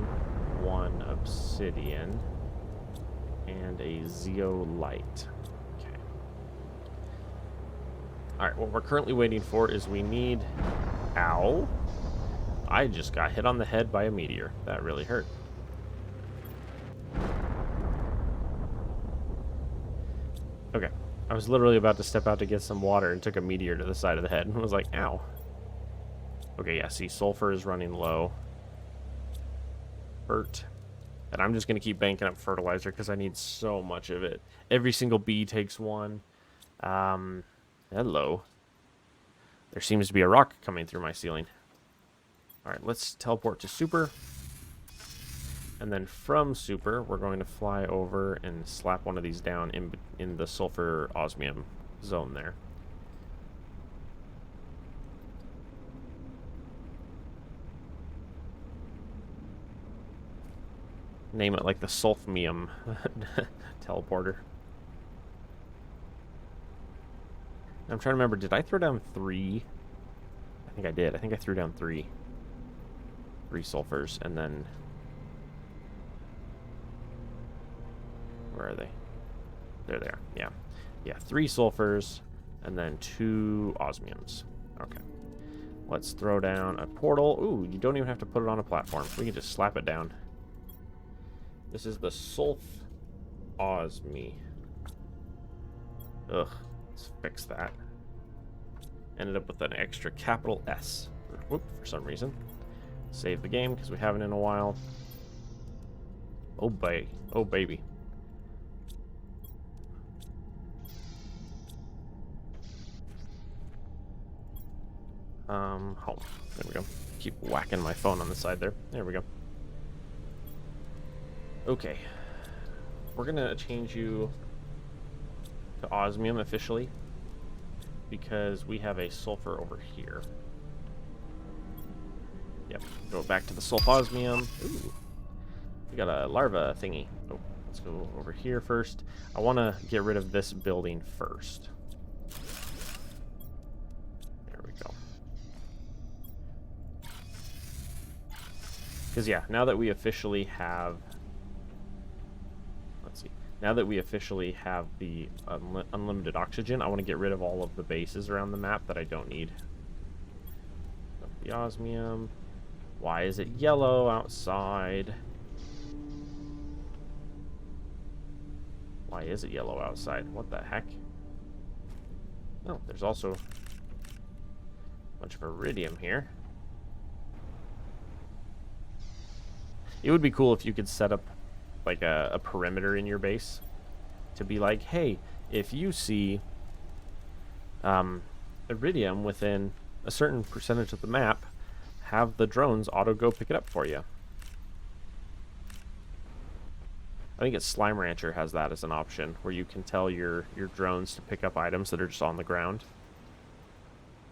1 obsidian, and a zeolite. Okay. Alright, what we're currently waiting for is we need... Ow. I just got hit on the head by a meteor. That really hurt. Okay. I was literally about to step out to get some water and took a meteor to the side of the head and was like, ow. Okay, yeah, see, sulfur is running low. Hurt. And I'm just going to keep banking up fertilizer because I need so much of it. Every single bee takes 1. Hello. There seems to be a rock coming through my ceiling. Alright, let's teleport to super. And then from super, we're going to fly over and slap one of these down in the sulfur osmium zone there. Name it like the sulfmium teleporter. I'm trying to remember, did I throw down 3? I think I did. I think I threw down 3. 3 sulfurs, and then... Where are they? There they are. Yeah. Yeah, 3 sulfurs, and then 2 osmiums. Okay. Let's throw down a portal. Ooh, you don't even have to put it on a platform. We can just slap it down. This is the Sulf Osmi. Ugh. Let's fix that. Ended up with an extra capital S. Whoop, for some reason. Save the game because we haven't in a while. Oh, oh baby. Home. There we go. Keep whacking my phone on the side there. There we go. Okay. We're gonna change you to osmium officially because we have a sulfur over here. Yep. Go back to the sulfosmium. Ooh. We got a larva thingy. Oh, let's go over here first. I want to get rid of this building first. There we go. Because, yeah, now that we officially have... Let's see. Now that we officially have the unlimited oxygen, I want to get rid of all of the bases around the map that I don't need. The osmium. Why is it yellow outside? Why is it yellow outside? What the heck? Oh, there's also a bunch of iridium here. It would be cool if you could set up like a perimeter in your base to be like, hey, if you see iridium within a certain percentage of the map, have the drones auto go pick it up for you. I think it's Slime Rancher has that as an option where you can tell your drones to pick up items that are just on the ground.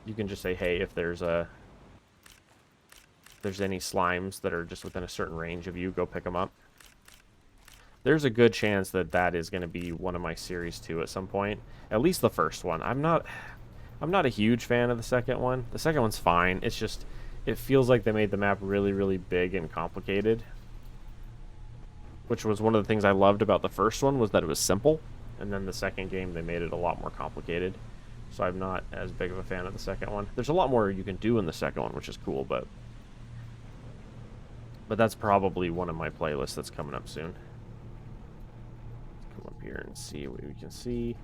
You can just say, hey, if there's any slimes that are just within a certain range of you, go pick them up. There's a good chance that that is going to be one of my series 2 at some point. At least the first one. I'm not a huge fan of the second one. The second one's fine. It's just it feels like they made the map really, really big and complicated. Which was one of the things I loved about the first one, was that it was simple. And then the second game, they made it a lot more complicated. So I'm not as big of a fan of the second one. There's a lot more you can do in the second one, which is cool, but that's probably one of my playlists that's coming up soon. Let's come up here and see what we can see.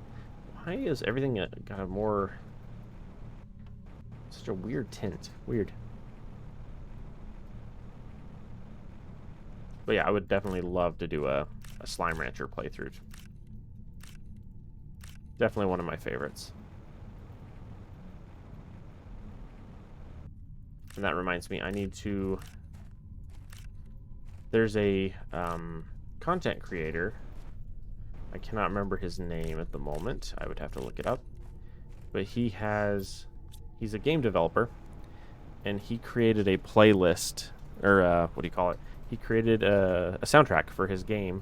Why is everything got a more... such a weird tint? Weird. But yeah, I would definitely love to do a Slime Rancher playthrough. Definitely one of my favorites. And that reminds me, I need to... There's a content creator. I cannot remember his name at the moment. I would have to look it up. But he's a game developer, and he created a playlist, or what do you call it? He created a soundtrack for his game,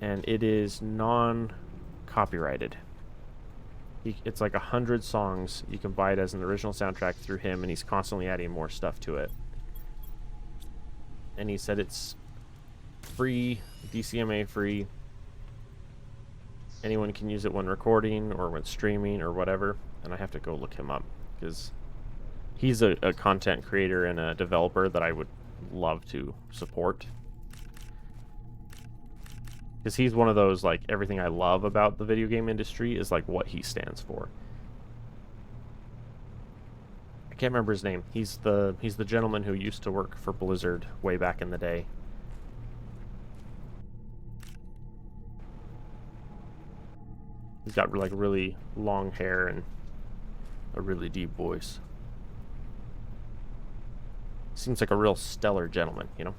and it is non-copyrighted. It's like 100 songs. You can buy it as an original soundtrack through him, and he's constantly adding more stuff to it. And he said it's free, DCMA free. Anyone can use it when recording or when streaming or whatever. And I have to go look him up, because he's a content creator and a developer that I would love to support. Because he's one of those, like, everything I love about the video game industry is, like, what he stands for. I can't remember his name. He's the gentleman who used to work for Blizzard way back in the day. He's got, like, really long hair and a really deep voice. Seems like a real stellar gentleman, you know?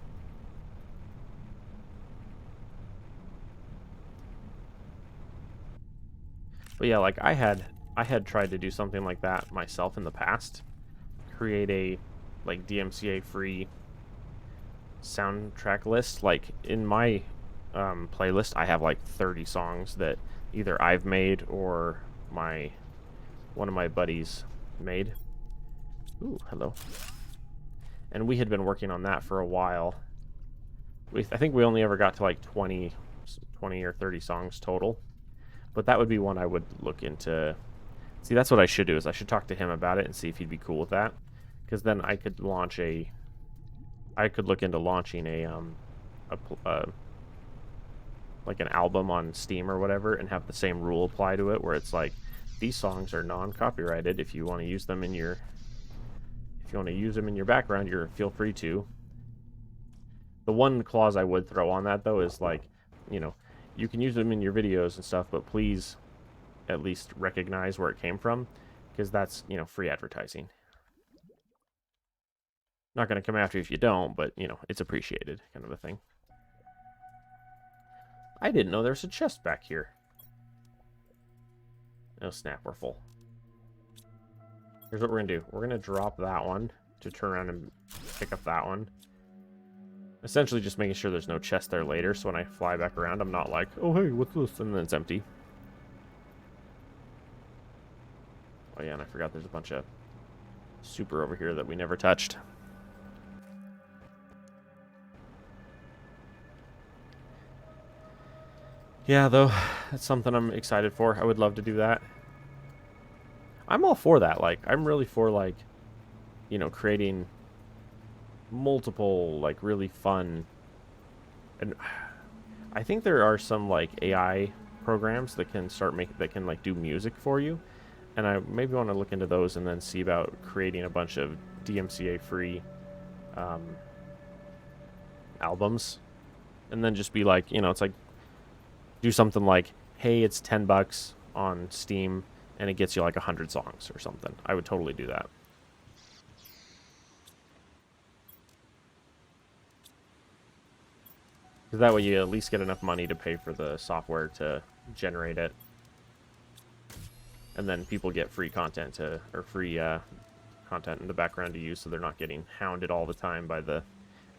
But yeah, like, I had tried to do something like that myself in the past. Create a, like, DMCA free soundtrack list. Like, in my playlist, I have like 30 songs that either I've made or one of my buddies made. Ooh, hello. And we had been working on that for a while. I think we only ever got to like 20 or 30 songs total. But that would be one I would look into. See, that's what I should do, is I should talk to him about it and see if he'd be cool with that. Because then I could launch I could look into launching like an album on Steam or whatever, and have the same rule apply to it, where it's like, these songs are non-copyrighted. If you want to use them in your background, feel free to. The one clause I would throw on that, though, is like, you know, you can use them in your videos and stuff, but please at least recognize where it came from, because that's, you know, free advertising. Not going to come after you if you don't, but, you know, it's appreciated, kind of a thing. I didn't know there's a chest back here. Oh, snap, we're full. Here's what we're going to do. We're going to drop that one to turn around and pick up that one. Essentially just making sure there's no chest there later, so when I fly back around, I'm not like, oh, hey, what's this? And then it's empty. Oh, yeah, and I forgot there's a bunch of super over here that we never touched. Yeah, though, that's something I'm excited for. I would love to do that. I'm all for that. Like, I'm really for, like, you know, creating multiple, like, really fun... And I think there are some, like, AI programs that can like, do music for you. And I maybe want to look into those and then see about creating a bunch of DMCA-free albums. And then just be like, you know, it's like, do something like, hey, it's $10 on Steam, and it gets you like 100 songs or something. I would totally do that. Because that way you at least get enough money to pay for the software to generate it. And then people get free content free content in the background to use, so they're not getting hounded all the time by the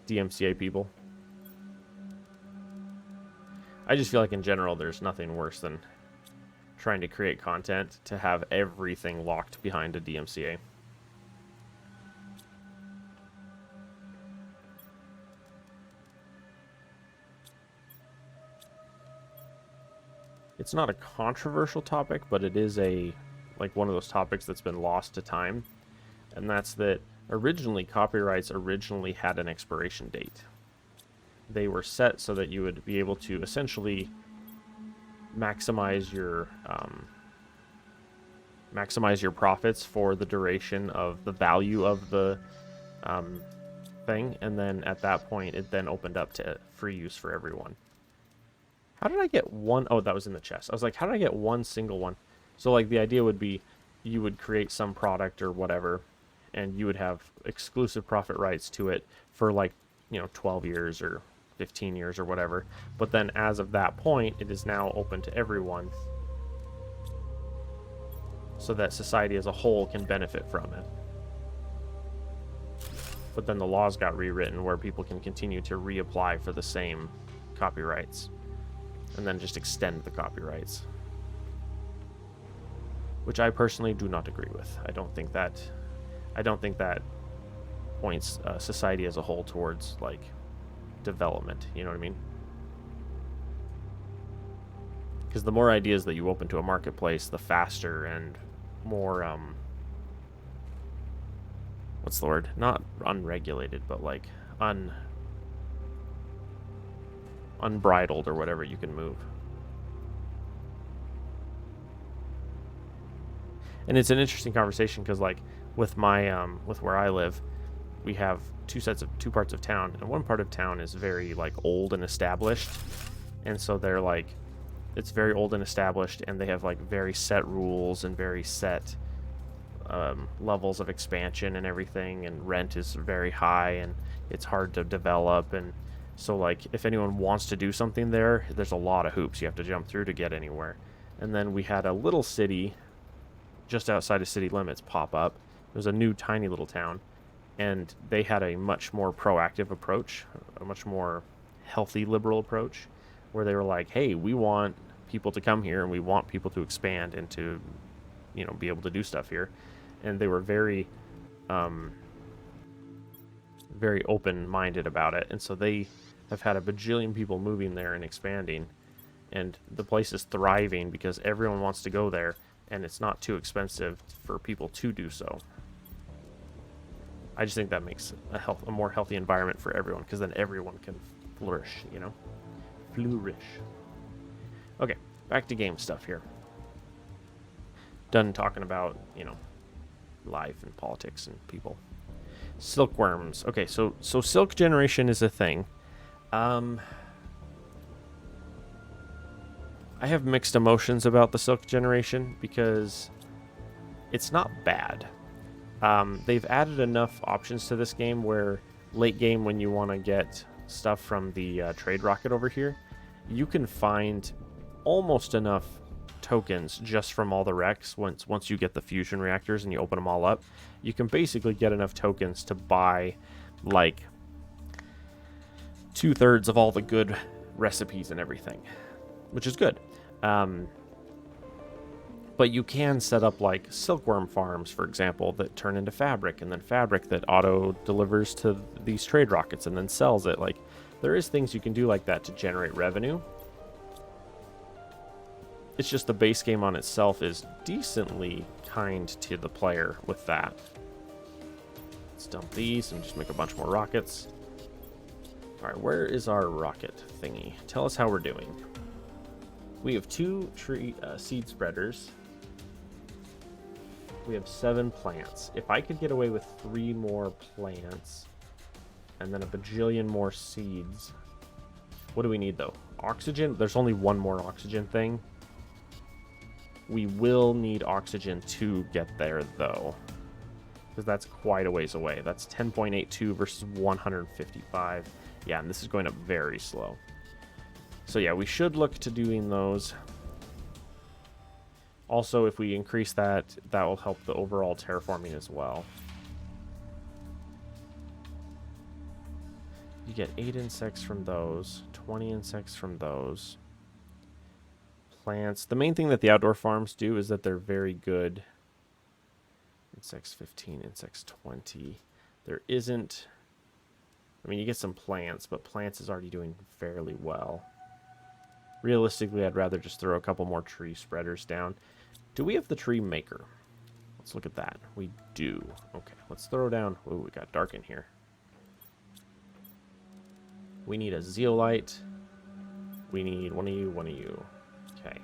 DMCA people. I just feel like in general there's nothing worse than trying to create content to have everything locked behind a DMCA. It's not a controversial topic, but it is like one of those topics that's been lost to time, and that's that originally copyrights originally had an expiration date. They were set so that you would be able to essentially maximize your profits for the duration of the value of the thing, and then at that point it then opened up to free use for everyone. How did I get one? Oh, that was in the chest. I was like, how did I get one single one? So like the idea would be you would create some product or whatever, and you would have exclusive profit rights to it for like, 12 years or 15 years or whatever. But then as of that point, it is now open to everyone so that society as a whole can benefit from it. But then the laws got rewritten where people can continue to reapply for the same copyrights and then just extend the copyrights, which I personally do not agree with. I don't think that points society as a whole towards like development. You know what I mean? Because the more ideas that you open to a marketplace, the faster and more what's the word? Not unregulated, but like unbridled or whatever you can move. And it's an interesting conversation because like with my with where I live, we have two parts of town, and one part of town is very like old and established, and so they're like, it's very old and established, and they have like very set rules and very set levels of expansion and everything, and rent is very high and it's hard to develop. And so like if anyone wants to do something there's a lot of hoops you have to jump through to get anywhere. And then we had a little city just outside of city limits pop up. It was a new tiny little town, and they had a much more proactive approach, a much more healthy liberal approach, where they were like, hey, we want people to come here and we want people to expand and to be able to do stuff here. And they were very very open-minded about it, and so they have had a bajillion people moving there and expanding, and the place is thriving because everyone wants to go there, and it's not too expensive for people to do so. I just think that makes a more healthy environment for everyone, because then everyone can flourish, flourish. Okay, back to game stuff here. Done talking about, life and politics and people. Silkworms. Okay, so silk generation is a thing. I have mixed emotions about the silk generation because it's not bad. They've added enough options to this game where late game, when you want to get stuff from the trade rocket over here, you can find almost enough tokens just from all the wrecks. Once you get the fusion reactors and you open them all up, you can basically get enough tokens to buy like 2/3 of all the good recipes and everything, which is good. But you can set up like silkworm farms, for example, that turn into fabric, and then fabric that auto delivers to these trade rockets and then sells it. Like, there is things you can do like that to generate revenue. It's just the base game on itself is decently kind to the player with that. Let's dump these and just make a bunch more rockets. Alright, where is our rocket thingy? Tell us how we're doing. We have 2 seed spreaders. We have 7 plants. If I could get away with 3 more plants and then a bajillion more seeds. What do we need though? Oxygen? There's only 1 more oxygen thing. We will need oxygen to get there though, because that's quite a ways away. That's 10.82 versus 155. Yeah, and this is going up very slow. So yeah, we should look to doing those. Also, if we increase that, that will help the overall terraforming as well. You get 8 insects from those, 20 insects from those. Plants. The main thing that the outdoor farms do is that they're very good. Insects 15, insects 20. There isn't... I mean, you get some plants, but plants is already doing fairly well. Realistically, I'd rather just throw a couple more tree spreaders down. Do we have the tree maker? Let's look at that. We do. Okay, let's throw down... Oh, we got dark in here. We need a zeolite. We need one of you, one of you. Okay.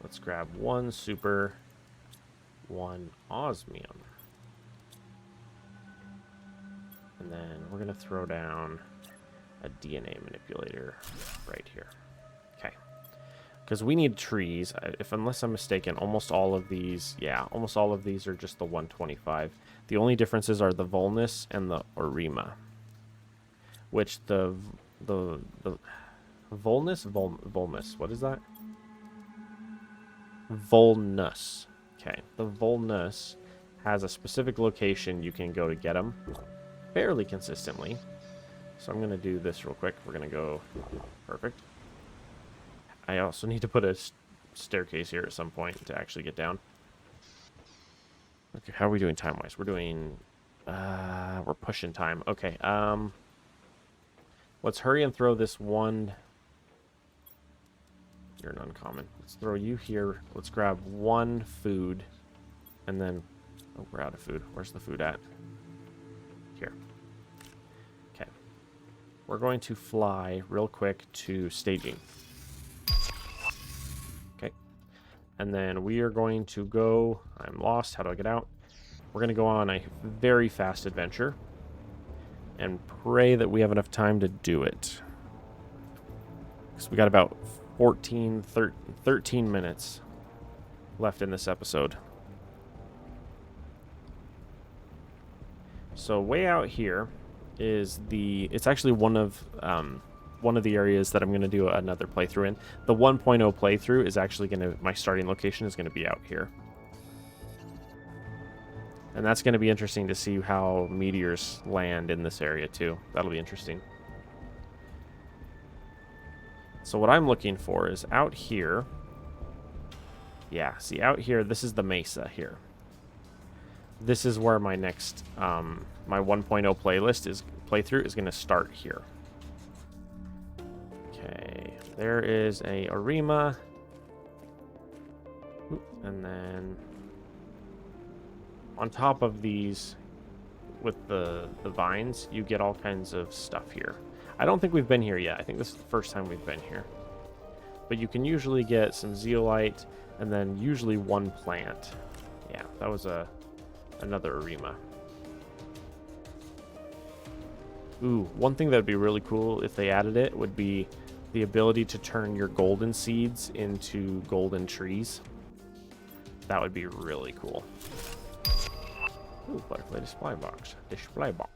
Let's grab one super, one osmium. And then we're going to throw down a DNA manipulator right here. Okay. Because we need trees. Unless I'm mistaken, almost all of these... Yeah, almost all of these are just the 125. The only differences are the Volnus and the Orima. Which the Volnus? Volnus. What is that? Volnus. Okay. The Volnus has a specific location you can go to get them fairly consistently. So I'm going to do this real quick. We're going to go... Perfect. I also need to put a staircase here at some point to actually get down. Okay, how are we doing time-wise? We're doing... we're pushing time. Okay, let's hurry and throw this one... You're an uncommon. Let's throw you here. Let's grab one food. And then... Oh, we're out of food. Where's the food at? Here. Okay. We're going to fly real quick to staging. Okay. And then we are going to go... I'm lost. How do I get out? We're going to go on a very fast adventure. And pray that we have enough time to do it. Because we got about 13 minutes left in this episode. So way out here is the... It's actually one of the areas that I'm going to do another playthrough in. The 1.0 playthrough is actually going to... My starting location is going to be out here. And that's going to be interesting to see how meteors land in this area too. That'll be interesting. So what I'm looking for is out here. Yeah, see out here, this is the mesa here. This is where my next, my 1.0 playthrough is going to start here. Okay, there is a Orima. And then on top of these, with the vines, you get all kinds of stuff here. I don't think we've been here yet. I think this is the first time we've been here. But you can usually get some zeolite and then usually one plant. Yeah, that was another Orima. Ooh, one thing that would be really cool if they added it would be the ability to turn your golden seeds into golden trees. That would be really cool. Ooh, butterfly display box. Display box.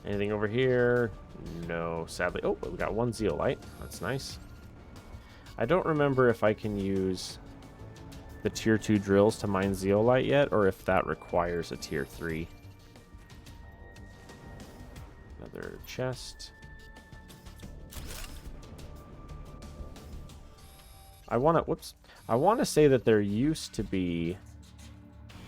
Anything over here? No, sadly. Oh, we got one zeolite. That's nice. I don't remember if I can use the tier 2 drills to mine zeolite yet, or if that requires a tier 3. Another chest. I want to say that there used to be...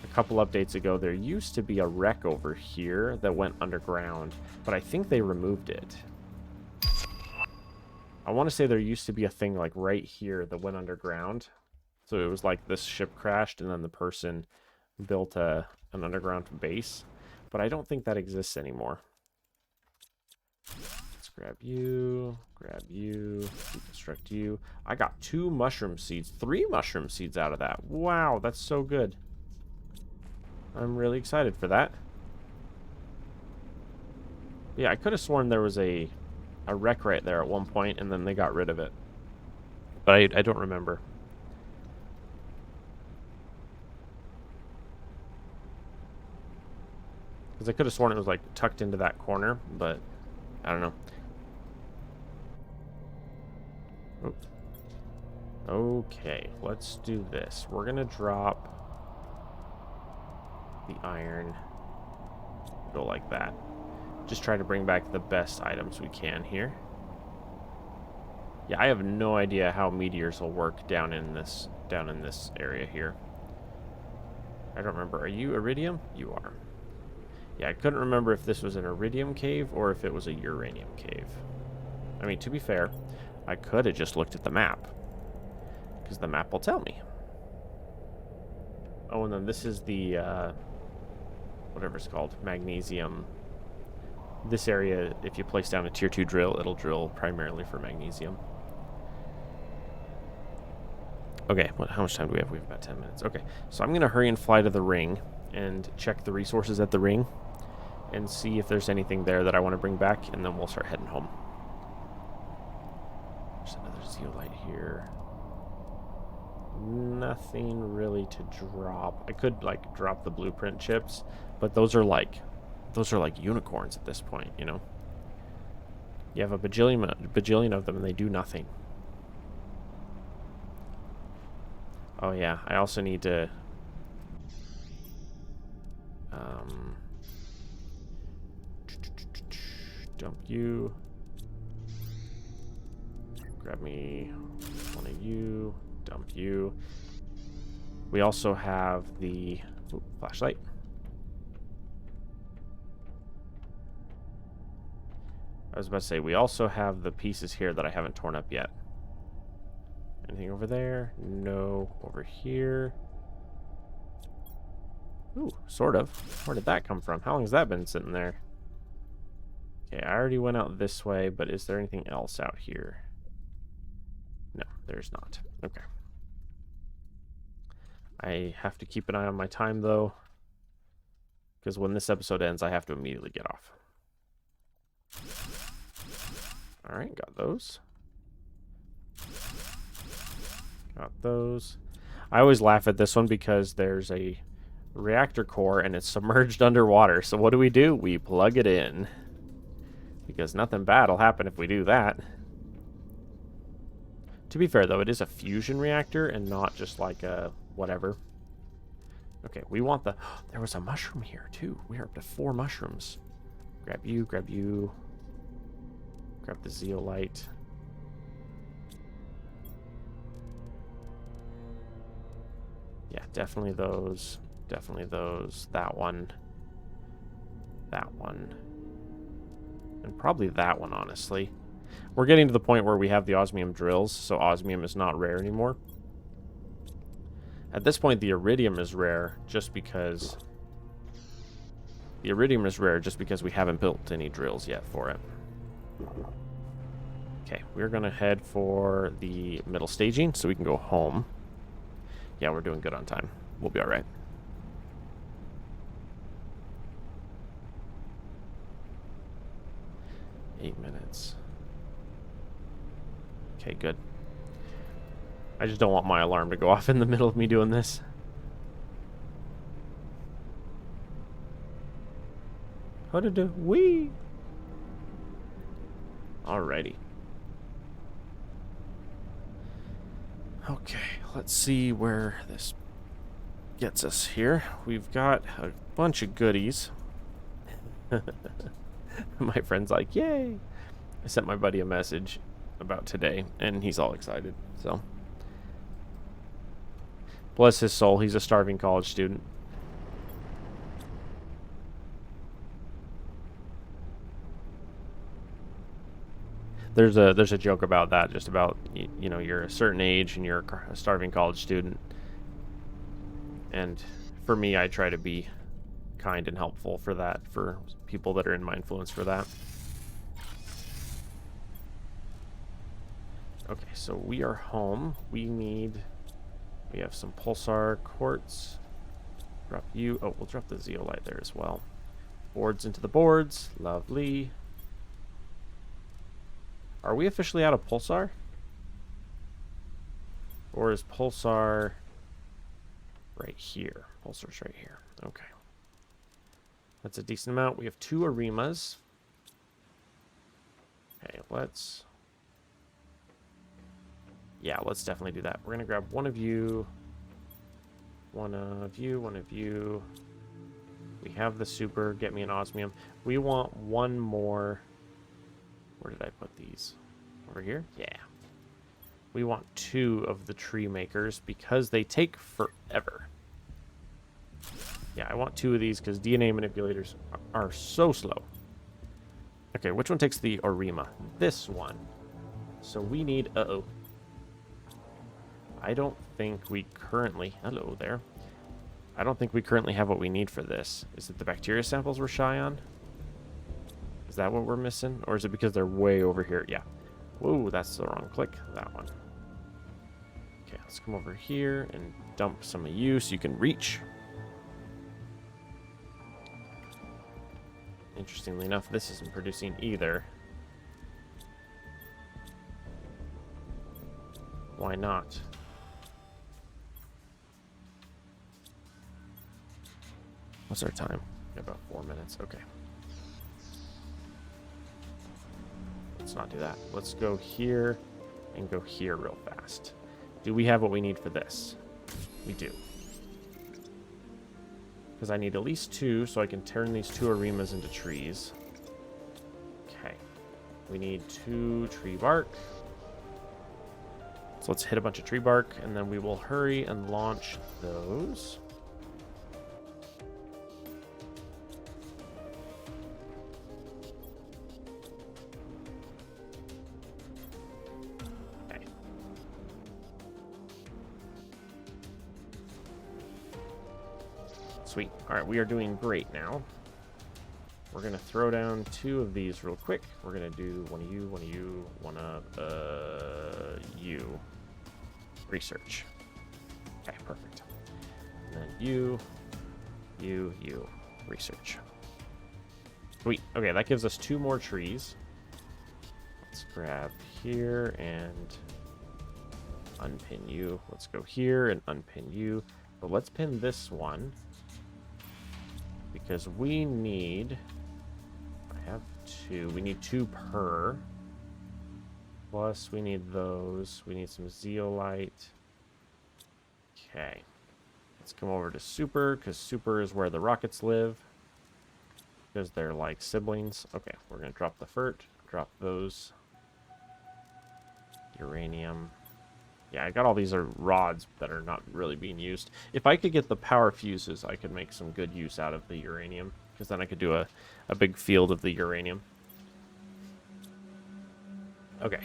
A couple updates ago, there used to be a wreck over here that went underground, but I think they removed it. I want to say there used to be a thing like right here that went underground. So it was like this ship crashed and then the person built an underground base, but I don't think that exists anymore. Let's grab you, deconstruct you. I got 2 mushroom seeds, 3 mushroom seeds out of that. Wow, that's so good. I'm really excited for that. Yeah, I could have sworn there was a wreck right there at one point, and then they got rid of it. But I don't remember. Because I could have sworn it was, like, tucked into that corner, but I don't know. Oops. Okay, let's do this. We're going to drop... the iron, go like that. Just try to bring back the best items we can here. Yeah, I have no idea how meteors will work down in this area here. I don't remember. Are you iridium? You are. Yeah, I couldn't remember if this was an iridium cave or if it was a uranium cave. I mean, to be fair, I could have just looked at the map. Because the map will tell me. Oh, and then this is the, whatever it's called, magnesium. This area, if you place down a tier 2 drill, it'll drill primarily for magnesium. Okay, how much time do we have? We have about 10 minutes. Okay, so I'm going to hurry and fly to the ring and check the resources at the ring and see if there's anything there that I want to bring back, and then we'll start heading home. There's another zeolite here. Nothing really to drop. I could, like, drop the blueprint chips, but those are like unicorns at this point, you know? You have a bajillion of them, and they do nothing. Oh yeah, I also need to dump you. Grab me one of you. Dump you. We also have the flashlight. I was about to say, we also have the pieces here that I haven't torn up yet. Anything over there? No. Over here? Ooh, sort of. Where did that come from? How long has that been sitting there? Okay, I already went out this way, but is there anything else out here? No, there's not. Okay. I have to keep an eye on my time, though, because when this episode ends, I have to immediately get off. Alright, got those. Got those. I always laugh at this one because there's a reactor core and it's submerged underwater. So what do? We plug it in. Because nothing bad will happen if we do that. To be fair, though, it is a fusion reactor and not just like a whatever. Okay, we want the... There was a mushroom here, too. We are up to 4 mushrooms. Grab you, grab you. Grab the zeolite. Yeah, definitely those. Definitely those. That one. That one. And probably that one, honestly. We're getting to the point where we have the osmium drills, so osmium is not rare anymore. At this point, the iridium is rare just because... The iridium is rare just because we haven't built any drills yet for it. Okay, we're going to head for the middle staging so we can go home. Yeah, we're doing good on time. We'll be alright. Eight minutes. Okay, good. I just don't want my alarm to go off in the middle of me doing this. How to do? Wee! Alrighty. Okay, let's see where this gets us here. We've got a bunch of goodies. My friend's like, yay! I sent my buddy a message about today, and he's all excited, so. Bless his soul, he's a starving college student. There's a joke about that, just about, you know, you're a certain age and you're a starving college student. And for me, I try to be kind and helpful for that, for people that are in my influence for that. Okay, so we are home. We have some pulsar quartz. Drop you. Oh, we'll drop the zeolite there as well. Boards into the boards. Lovely. Are we officially out of pulsar? Or is pulsar right here? Pulsar's right here. Okay. That's a decent amount. We have 2 Arimas. Okay, let's... Yeah, let's definitely do that. We're going to grab one of you. One of you. One of you. We have the super. Get me an osmium. We want one more... Where did I put these? Over here? Yeah. We want 2 of the tree makers because they take forever. Yeah, I want 2 of these because DNA manipulators are so slow. Okay, which one takes the Orima? This one. So we need... Uh-oh. I don't think we currently... Hello there. I don't think we currently have what we need for this. Is it the bacteria samples we're shy on? Is that what we're missing? Or is it because they're way over here? Yeah. Whoa, that's the wrong click. That one. Okay, let's come over here and dump some of you so you can reach. Interestingly enough, this isn't producing either. Why not? What's our time? About 4 minutes. Okay. Let's not do that. Let's go here and go here real fast. Do we have what we need for this? We do. Because I need at least 2 so I can turn these 2 Arimas into trees. Okay. We need 2 tree bark. So let's hit a bunch of tree bark and then we will hurry and launch those. Sweet. All right, we are doing great now. We're going to throw down 2 of these real quick. We're going to do one of you, one of you, one of you. Research. Okay, perfect. And then you. Research. Sweet. Okay, that gives us 2 more trees. Let's grab here and unpin you. Let's go here and unpin you. But let's pin this one. Because we need... I have 2. We need 2 per. Plus, we need those. We need some zeolite. Okay. Let's come over to super, because super is where the rockets live. Because they're like siblings. Okay, we're going to drop the fert. Drop those. Uranium. Yeah, I got all these rods that are not really being used. If I could get the power fuses, I could make some good use out of the uranium. Because then I could do a big field of the uranium. Okay. At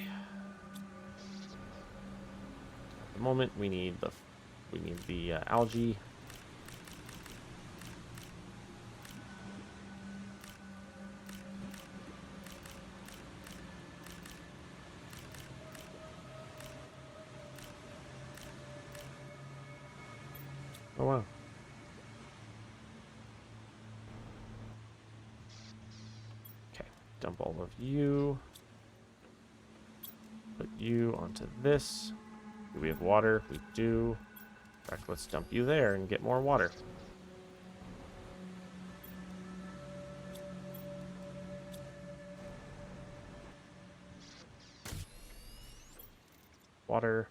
the moment, we need the algae. Oh, wow. Okay, dump all of you. Put you onto this. Do we have water? We do. In fact, let's dump you there and get more water. Water.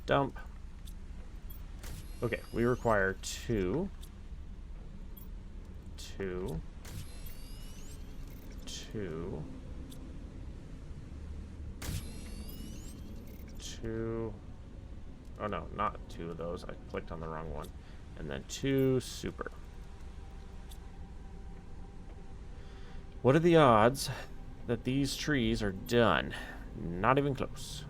Dump. Okay, we require 2. 2. 2. 2. Oh no, not 2 of those. I clicked on the wrong one. And then 2 super. What are the odds that these trees are done? Not even close.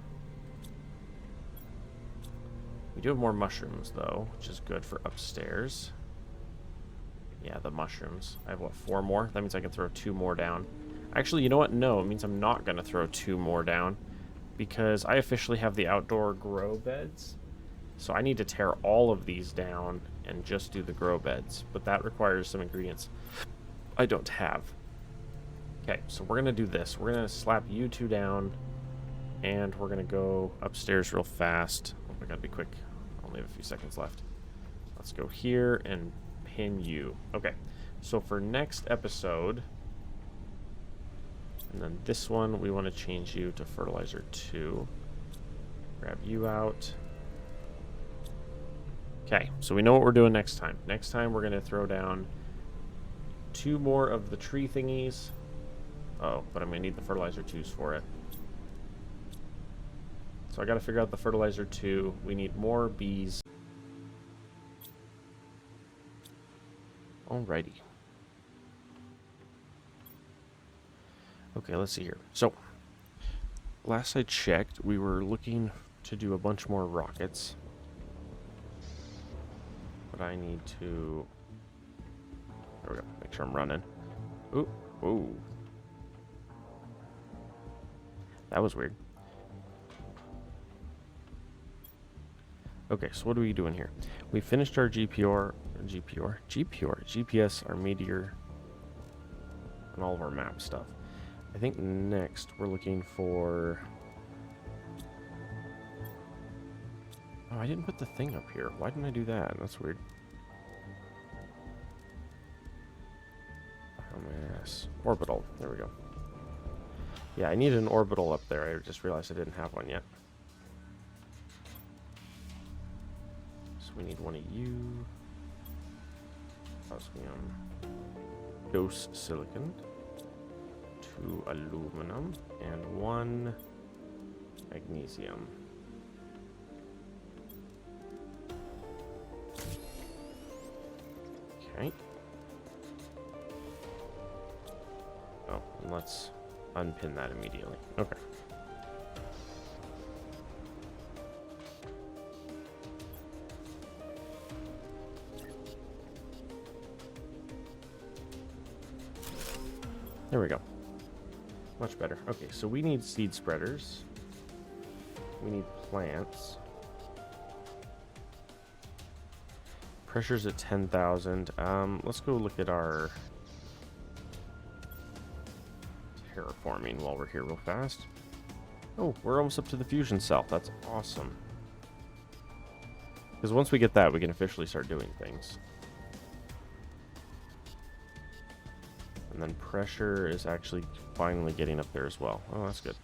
We do have more mushrooms, though, which is good for upstairs. Yeah, the mushrooms. I have, what, 4 more? That means I can throw 2 more down. Actually, you know what? No, it means I'm not going to throw 2 more down because I officially have the outdoor grow beds. So I need to tear all of these down and just do the grow beds. But that requires some ingredients I don't have. Okay, so we're going to do this. We're going to slap you 2 down, and we're going to go upstairs real fast. Oh, I got to be quick. Only have a few seconds left. Let's go here and pin you. Okay, so for next episode, and then this one, we want to change you to fertilizer 2. Grab you out. Okay, so we know what we're doing next time. Next time, we're going to throw down 2 more of the tree thingies. Oh, but I'm going to need the fertilizer 2s for it. So I got to figure out the fertilizer 2. We need more bees. Alrighty. Okay, let's see here. So, last I checked, we were looking to do a bunch more rockets. But I need to... There we go. Make sure I'm running. Ooh. Ooh. That was weird. Okay, so what are we doing here? We finished our GPS, our meteor, and all of our map stuff. I think next we're looking for... Oh, I didn't put the thing up here. Why didn't I do that? That's weird. Biomass. Orbital. There we go. Yeah, I need an orbital up there. I just realized I didn't have one yet. So we need one of you. Osmium. Dose silicon. 2 aluminum. And 1 magnesium. Okay. Oh, and let's unpin that immediately. Okay. There we go. Much better. Okay, so we need seed spreaders. We need plants. Pressure's at 10,000. Let's go look at our terraforming while we're here real fast. Oh, we're almost up to the fusion cell. That's awesome. Because once we get that, we can officially start doing things. And then pressure is actually finally getting up there as well. Oh, that's good.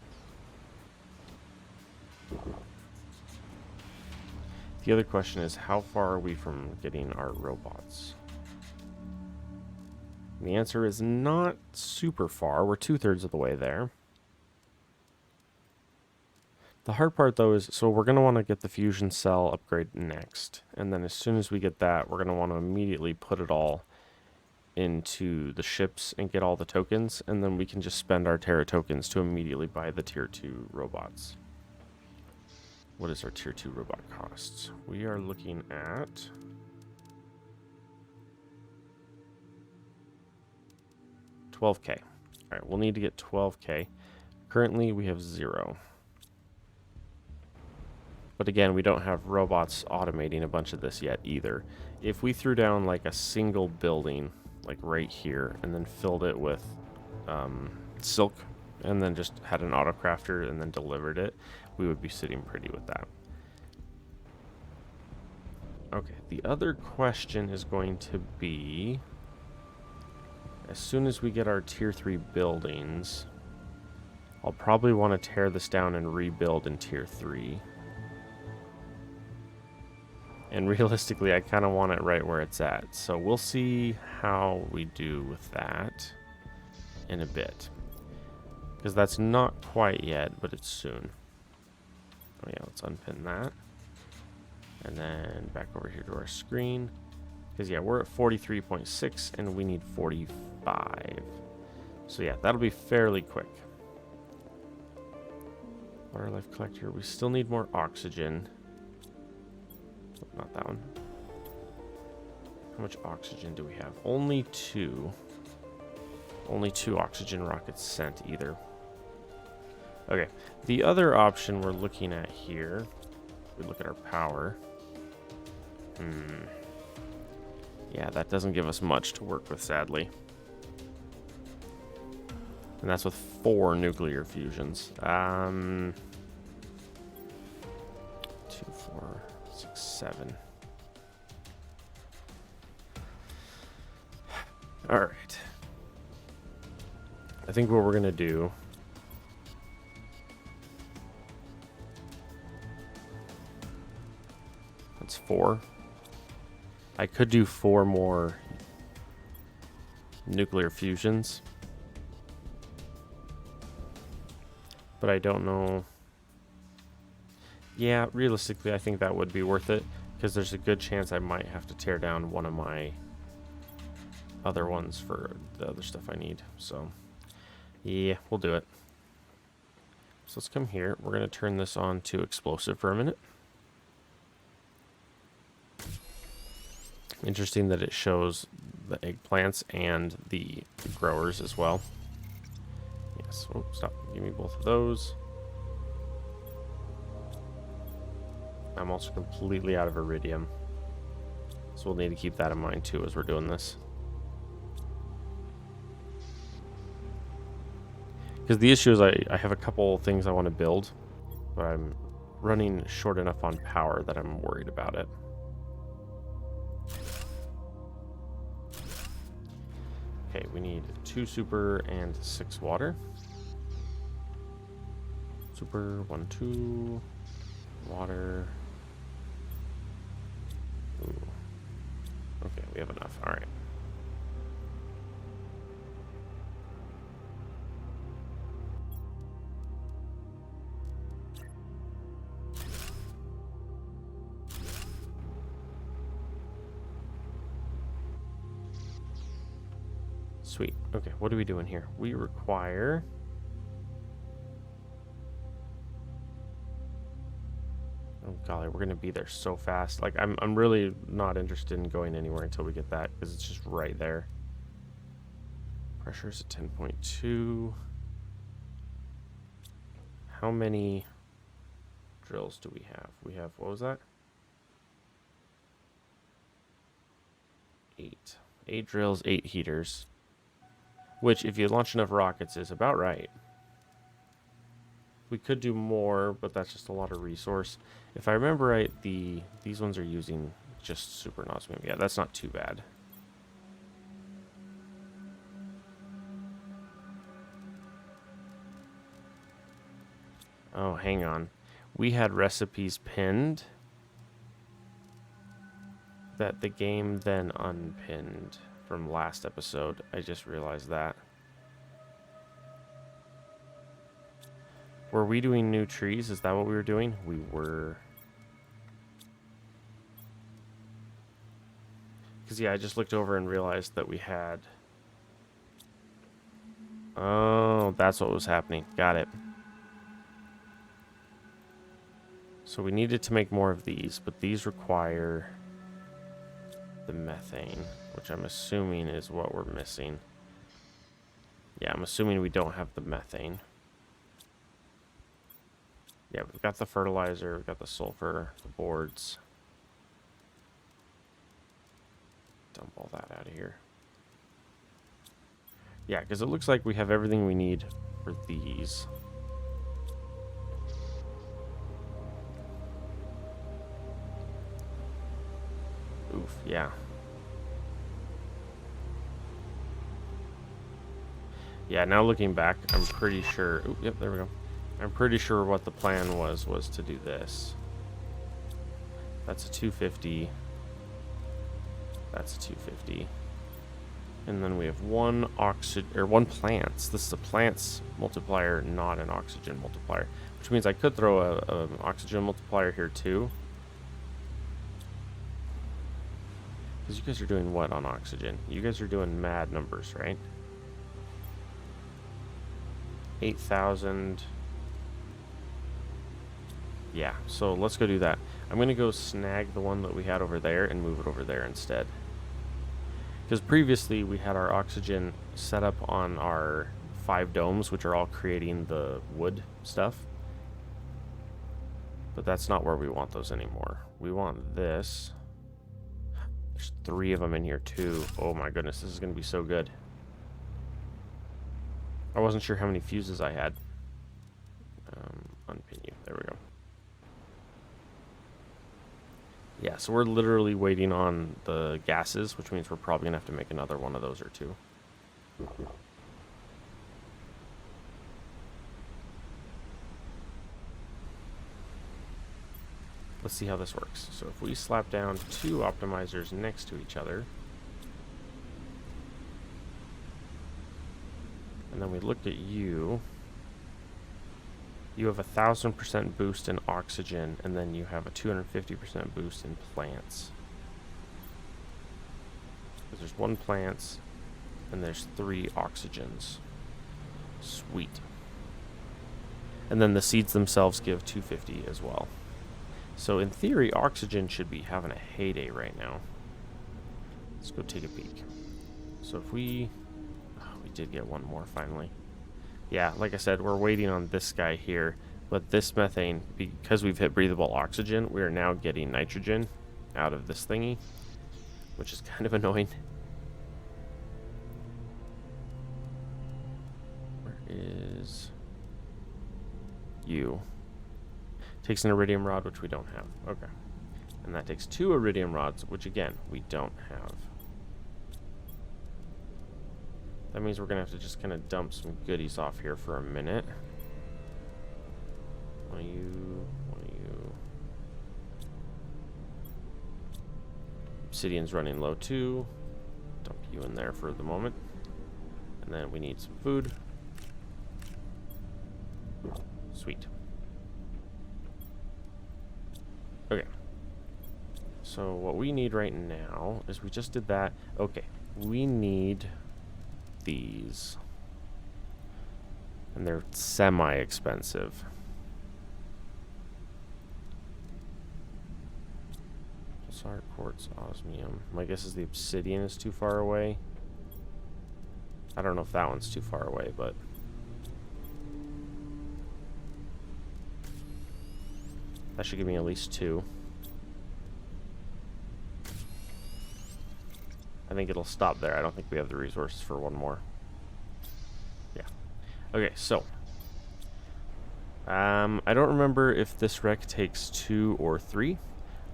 The other question is, how far are we from getting our robots? And the answer is not super far. We're 2/3 of the way there. The hard part, though, is so we're going to want to get the fusion cell upgrade next. And then as soon as we get that, we're going to want to immediately put it all into the ships and get all the tokens. And then we can just spend our Terra tokens to immediately buy the Tier 2 robots. What is our Tier 2 robot costs? We are looking at... $12K. All right, we'll need to get 12K. Currently, we have 0. But again, we don't have robots automating a bunch of this yet either. If we threw down like a single building, like right here, and then filled it with silk, and then just had an autocrafter and then delivered it, we would be sitting pretty with that. Okay, the other question is going to be... As soon as we get our Tier 3 buildings, I'll probably want to tear this down and rebuild in Tier 3. And realistically, I kind of want it right where it's at. So we'll see how we do with that in a bit. Because that's not quite yet, but it's soon. Oh yeah, let's unpin that. And then back over here to our screen. Because yeah, we're at 43.6 and we need 45. So yeah, that'll be fairly quick. Water life collector. We still need more oxygen. Not that one. How much oxygen do we have? Only 2. Only 2 oxygen rockets sent either. Okay. The other option we're looking at here, we look at our power. Yeah, that doesn't give us much to work with, sadly. And that's with 4 nuclear fusions. 2, 4, 6, 7. All right. I think what we're going to do... That's 4. I could do 4 more nuclear fusions. but I don't know. Yeah, realistically, I think that would be worth it, because there's a good chance I might have to tear down one of my other ones for the other stuff I need. So, yeah, we'll do it. So let's come here. We're going to turn this on to explosive for a minute. Interesting that it shows the eggplants and the growers as well. Yes. Oh, stop. Give me both of those. I'm also completely out of iridium, so we'll need to keep that in mind too as we're doing this. Because the issue is I have a couple things I want to build, but I'm running short enough on power that I'm worried about it. Okay, we need 2 super and 6 water. Super, 1, 2, water. Ooh. Okay, we have enough. All right. Sweet. Okay, what are we doing here? We require... Oh golly, we're gonna be there so fast. Like, I'm really not interested in going anywhere until we get that, because it's just right there. Pressure's at 10.2. How many drills do we have? We have, what was that? 8. 8 drills, 8 heaters. Which, if you launch enough rockets, is about right. We could do more, but that's just a lot of resource. If I remember right, these ones are using just super osmium. Yeah, that's not too bad. Oh, hang on. We had recipes pinned that the game then unpinned from last episode. I just realized that. Were we doing new trees? Is that what we were doing? We were. Because, yeah, I just looked over and realized that we had... Oh, that's what was happening. Got it. So we needed to make more of these, but these require the methane, which I'm assuming is what we're missing. Yeah, I'm assuming we don't have the methane. Yeah, we've got the fertilizer, we've got the sulfur, the boards. Dump all that out of here. Yeah, because it looks like we have everything we need for these. Oof, yeah. Yeah, now looking back, I'm pretty sure... Oop, yep, there we go. I'm pretty sure what the plan was to do this. That's a 250. That's a 250. And then we have one plants. This is a plants multiplier, not an oxygen multiplier. Which means I could throw an oxygen multiplier here too. Because you guys are doing what on oxygen? You guys are doing mad numbers, right? 8,000. Yeah, so let's go do that. I'm going to go snag the one that we had over there and move it over there instead. Because previously we had our oxygen set up on our 5 domes, which are all creating the wood stuff. But that's not where we want those anymore. We want this. There's 3 of them in here too. Oh my goodness, this is going to be so good. I wasn't sure how many fuses I had. Unpin you. There we go. Yeah, so we're literally waiting on the gases, which means we're probably going to have to make another one of those or 2. Let's see how this works. So if we slap down 2 optimizers next to each other, and then we look at you, You have a 1,000% boost in oxygen, and then you have a 250% boost in plants. Because there's 1 plants, and there's 3 oxygens. Sweet. And then the seeds themselves give 250 as well. So in theory, oxygen should be having a heyday right now. Let's go take a peek. So if we did get 1 more finally. Yeah, like I said, we're waiting on this guy here. But this methane, because we've hit breathable oxygen, we are now getting nitrogen out of this thingy, which is kind of annoying. Where is you? Takes an iridium rod, which we don't have. Okay. And that takes 2 iridium rods, which again, we don't have. That means we're going to have to just kind of dump some goodies off here for a minute. One of you. Obsidian's running low too. Dump you in there for the moment. And then we need some food. Sweet. Okay. So what we need right now is we just did that. Okay. We need these. And they're semi-expensive. Pulsar, quartz, osmium. My guess is the obsidian is too far away. I don't know if that one's too far away, but... that should give me at least 2. I think it'll stop there. I don't think we have the resources for 1 more. Yeah. Okay, so. I don't remember if this wreck takes 2 or 3.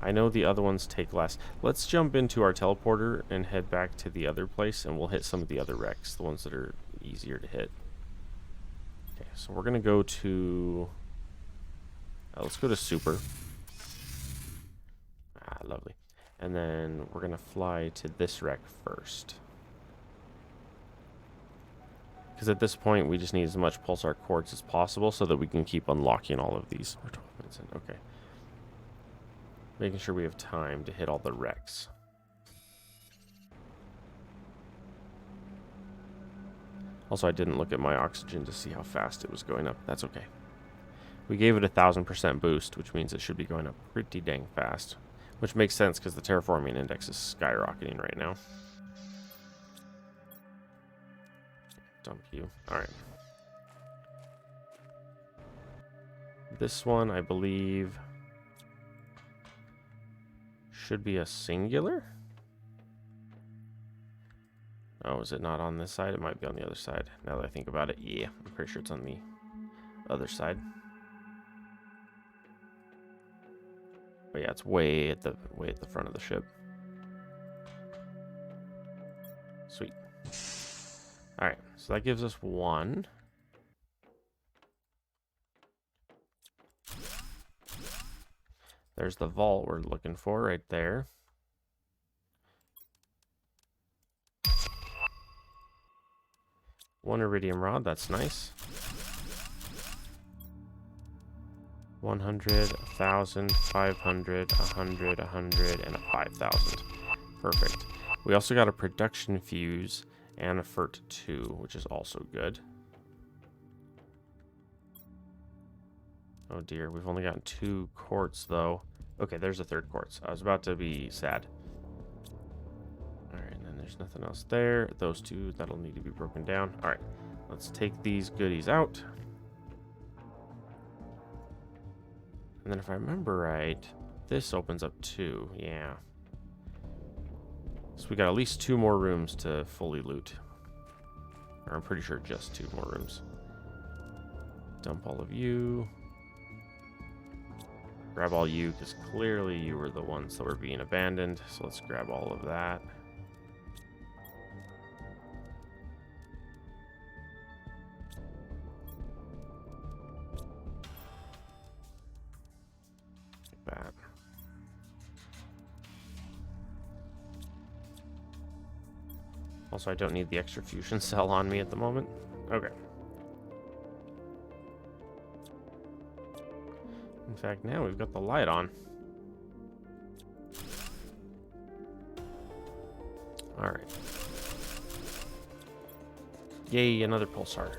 I know the other ones take less. Let's jump into our teleporter and head back to the other place, and we'll hit some of the other wrecks, the ones that are easier to hit. Okay, so we're going to go to... let's go to Super. Ah, lovely. And then we're going to fly to this wreck first. Because at this point, we just need as much pulsar quartz as possible so that we can keep unlocking all of these. We're 12 minutes in. Okay. Making sure we have time to hit all the wrecks. Also, I didn't look at my oxygen to see how fast it was going up. That's okay. We gave it a 1,000% boost, which means it should be going up pretty dang fast. Which makes sense because the terraforming index is skyrocketing right now. Dump you. Alright. This one, I believe, should be a singular? Oh, is it not on this side? It might be on the other side. Now that I think about it, yeah, I'm pretty sure it's on the other side. But yeah, it's way at the front of the ship. Sweet. All right, so that gives us 1. There's the vault we're looking for right there. One iridium rod, that's nice. 100, 1,000, 500, 100, 100, and a 5,000. Perfect. We also got a production fuse and a FERT 2, which is also good. Oh dear, we've only gotten 2 quartz though. Okay, there's a 3rd quartz. I was about to be sad. Alright, and then there's nothing else there. Those 2, that'll need to be broken down. Alright, let's take these goodies out. And then if I remember right, this opens up 2. Yeah. So we got at least 2 more rooms to fully loot. Or I'm pretty sure just 2 more rooms. Dump all of you. Grab all you, because clearly you were the ones that were being abandoned. So let's grab all of that. Like that. Also, I don't need the extra fusion cell on me at the moment. Okay. fact, now we've got the light on. Alright. Yay, another pulsar.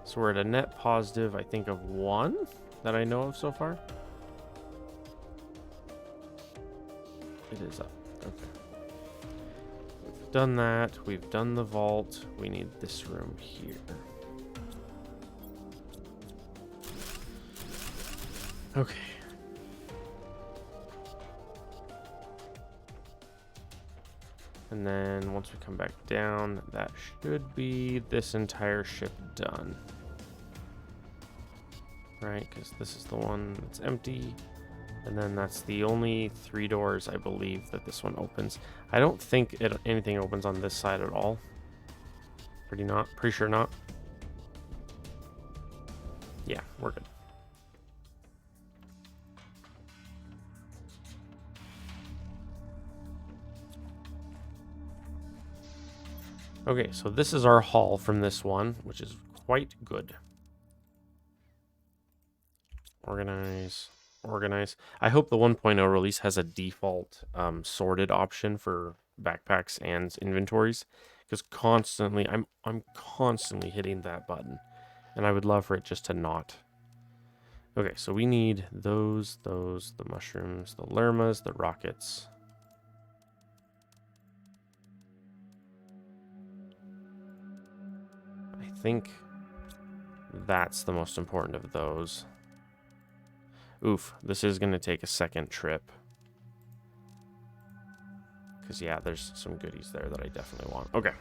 So we're at a net positive, I think, of 1 that I know of so far. It is up. Okay. We've done that. We've done the vault. We need this room here. Okay. And then once we come back down, that should be this entire ship done. Right, because this is the one that's empty. And then that's the only 3 doors, I believe, that this one opens. I don't think anything opens on this side at all. Pretty sure not. Yeah, we're good. Okay, so this is our haul from this one, which is quite good. Organize. I hope the 1.0 release has a default sorted option for backpacks and inventories, because constantly I'm constantly hitting that button, and I would love for it just to not. Okay, so we need those, the mushrooms, the lermas, the rockets. I think that's the most important of those. Oof, this is going to take a second trip. Because, yeah, there's some goodies there that I definitely want. Okay.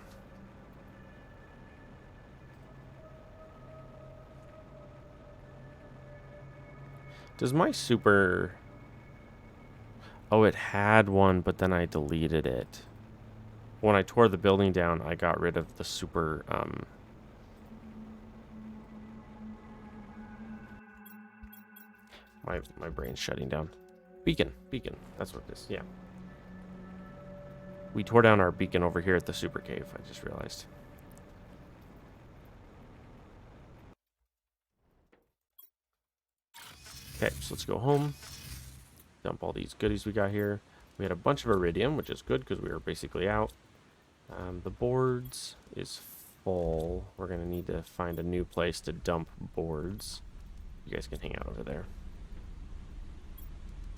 Does my super... Oh, it had one, but then I deleted it. When I tore the building down, I got rid of the super... My brain's shutting down. Beacon. That's what this. Yeah. We tore down our beacon over here at the super cave. I just realized. Okay, so let's go home. Dump all these goodies we got here. We had a bunch of iridium, which is good because we were basically out. The boards is full. We're gonna need to find a new place to dump boards. You guys can hang out over there.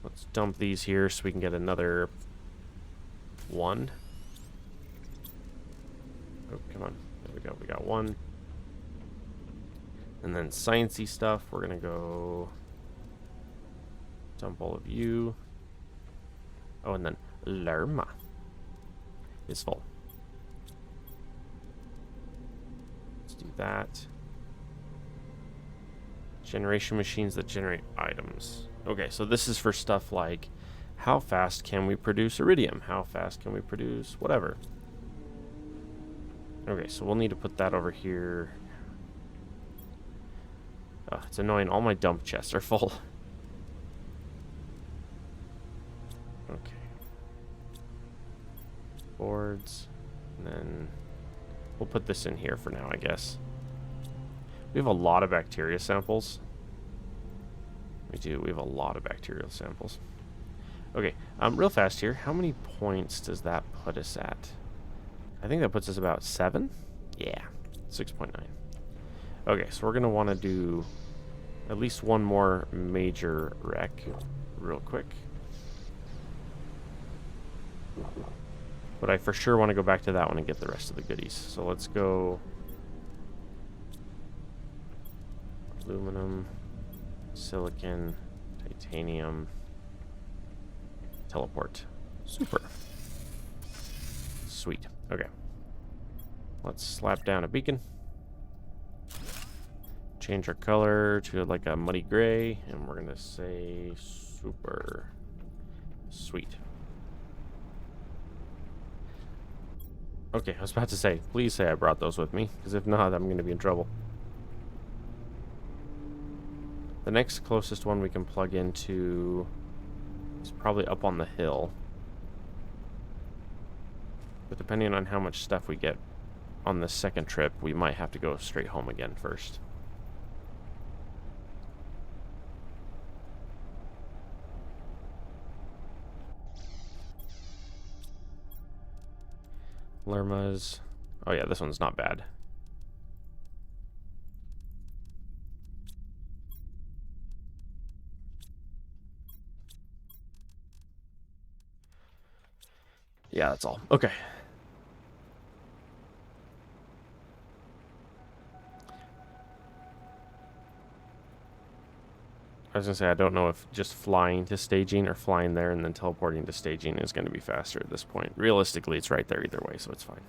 Let's dump these here so we can get another 1. Oh, come on. There we go. We got 1. And then sciencey stuff, we're going to go dump all of you. Oh, and then Lerma is full. Let's do that. Generation machines that generate items. Okay, so this is for stuff like how fast can we produce iridium? How fast can we produce whatever? Okay, so we'll need to put that over here. Oh, it's annoying. All my dump chests are full. Okay. Boards. And then we'll put this in here for now, I guess. We have a lot of bacteria samples. We do. We have a lot of bacterial samples. Okay, real fast here. How many points does that put us at? I think that puts us about 7. Yeah, 6.9. Okay, so we're going to want to do at least one more major wreck real quick. But I for sure want to go back to that one and get the rest of the goodies. So let's go aluminum, silicon, titanium, teleport. Super. Sweet. Okay. Let's slap down a beacon. Change our color to like a muddy gray, and we're gonna say super. Sweet. Okay, I was about to say, please say I brought those with me, because if not, I'm gonna be in trouble. The next closest one we can plug into is probably up on the hill. But depending on how much stuff we get on the second trip, we might have to go straight home again first. Lermas. Oh yeah, this one's not bad. Yeah, that's all. Okay. I was gonna say, I don't know if just flying to staging or flying there and then teleporting to staging is going to be faster at this point. Realistically, it's right there either way, so it's fine.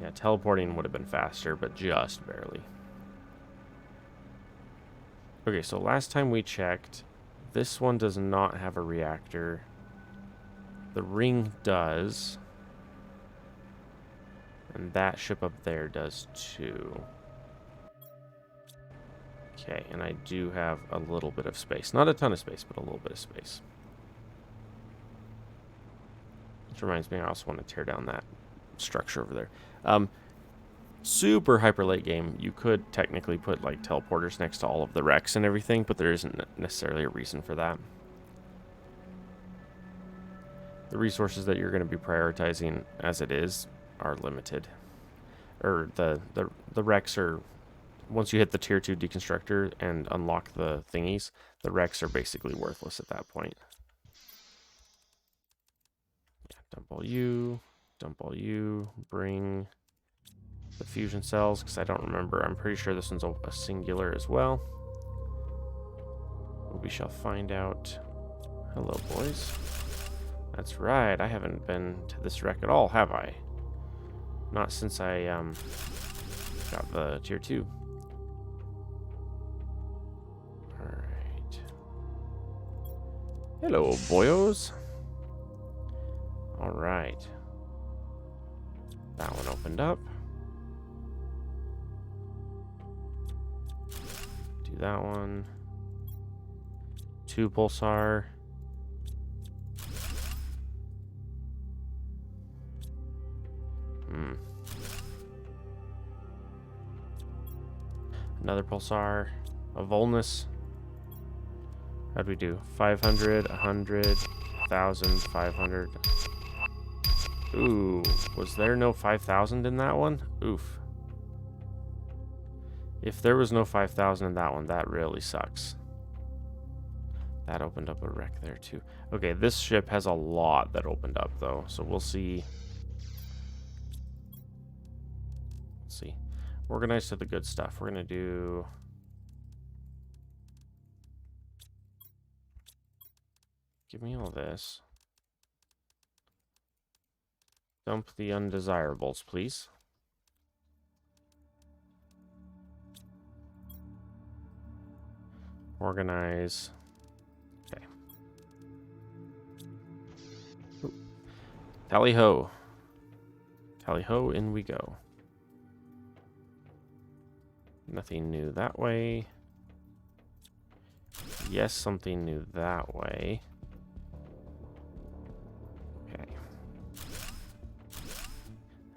Yeah, teleporting would have been faster, but just barely. Okay, so last time we checked, this one does not have a reactor. The ring does. And that ship up there does too. Okay, and I do have a little bit of space. Not a ton of space, but a little bit of space. Which reminds me, I also want to tear down that structure over there. Super hyper late game, you could technically put like teleporters next to all of the wrecks and everything, but there isn't necessarily a reason for that. The resources that you're going to be prioritizing as it is are limited. Or the wrecks are... Once you hit the tier 2 deconstructor and unlock the thingies, the wrecks are basically worthless at that point. Yeah, dump all you, bring the fusion cells, because I don't remember. I'm pretty sure this one's a singular as well. We shall find out. Hello, boys. That's right, I haven't been to this wreck at all, have I? Not since I got the tier 2. Hello, boyos. Alright. That one opened up. Do that one. 2 pulsar. Another pulsar. A Volnus. How'd we do? 500, 100, 1,000, 500. Ooh, was there no 5,000 in that one? Oof. If there was no 5,000 in that one, that really sucks. That opened up a wreck there too. Okay, this ship has a lot that opened up though, so we'll see. Let's see. Organize to the good stuff. We're gonna do... Give me all this. Dump the undesirables, please. Organize. Okay. Ooh. Tally ho. Tally ho, in we go. Nothing new that way. Yes, something new that way. Okay.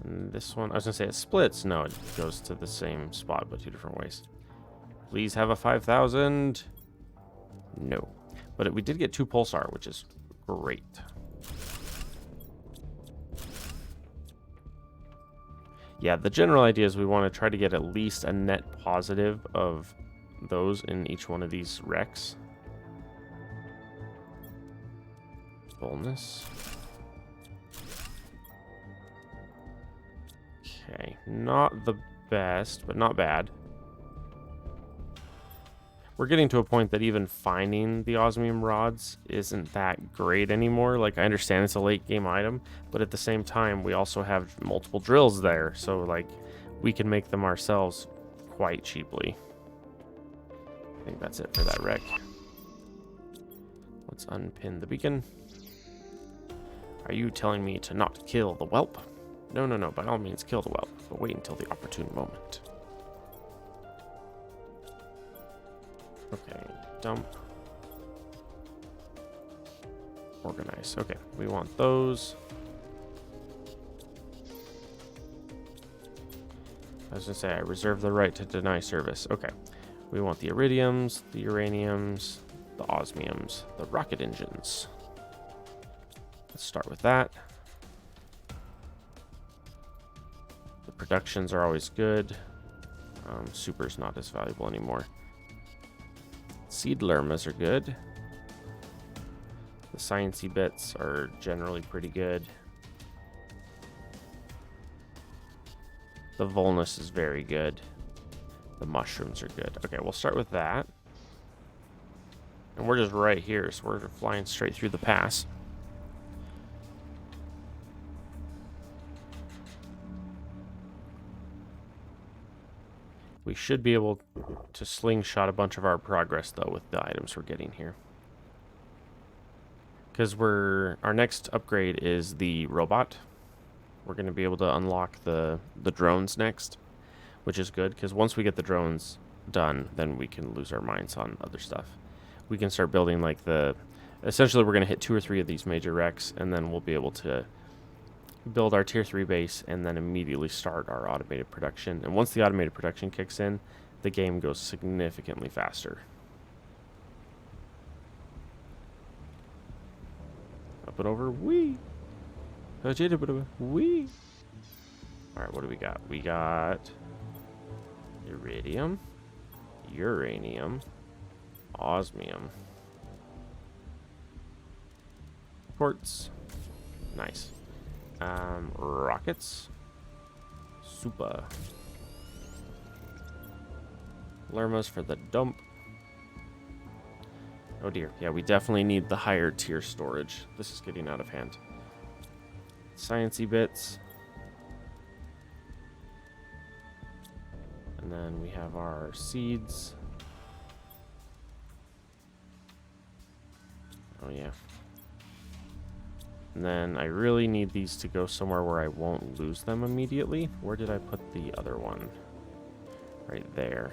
And this one, I was gonna say it splits. No, it goes to the same spot, but 2 different ways. Please have a 5,000. No. But we did get 2 pulsar, which is great. Yeah, the general idea is we want to try to get at least a net positive of those in each one of these wrecks. Fullness. Okay, not the best, but not bad. We're getting to a point that even finding the osmium rods isn't that great anymore. Like, I understand it's a late game item, but at the same time, we also have multiple drills there. So, like, we can make them ourselves quite cheaply. I think that's it for that wreck. Let's unpin the beacon. Are you telling me to not kill the whelp? No, no, no. By all means, kill the whelp, but wait until the opportune moment. Okay, dump. Organize. Okay, we want those. I was gonna say, I reserve the right to deny service. Okay, we want the iridiums, the uraniums, the osmiums, the rocket engines. Let's start with that. Productions are always good. Super's not as valuable anymore. Seed lermas are good. The sciencey bits are generally pretty good. The Volnus is very good. The mushrooms are good. Okay, we'll start with that. And we're just right here, so we're flying straight through the pass. We should be able to slingshot a bunch of our progress, though, with the items we're getting here. Because our next upgrade is the robot. We're going to be able to unlock the drones next, which is good, because once we get the drones done, then we can lose our minds on other stuff. We can start building, like, essentially, we're going to hit 2 or 3 of these major wrecks, and then we'll be able to build our tier 3 base and then immediately start our automated production. And once the automated production kicks in, the game goes significantly faster. Up and over, wee. Wee. Alright, what do we got? We got iridium, uranium, osmium, quartz. Nice. Rockets. Super. Lermas for the dump. Oh dear. Yeah, we definitely need the higher tier storage. This is getting out of hand. Sciencey bits. And then we have our seeds. Oh yeah. And then I really need these to go somewhere where I won't lose them immediately. Where did I put the other one? Right there.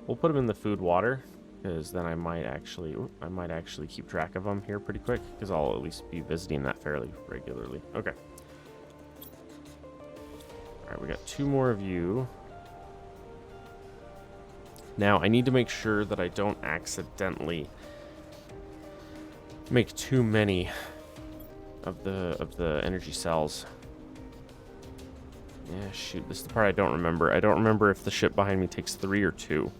We'll put them in the food water, because then I might actually keep track of them here pretty quick, because I'll at least be visiting that fairly regularly. Okay. Alright, we got 2 more of you. Now, I need to make sure that I don't accidentally make too many of the energy cells. Yeah, shoot, this is the part I don't remember. I don't remember if the ship behind me takes 3 or 2.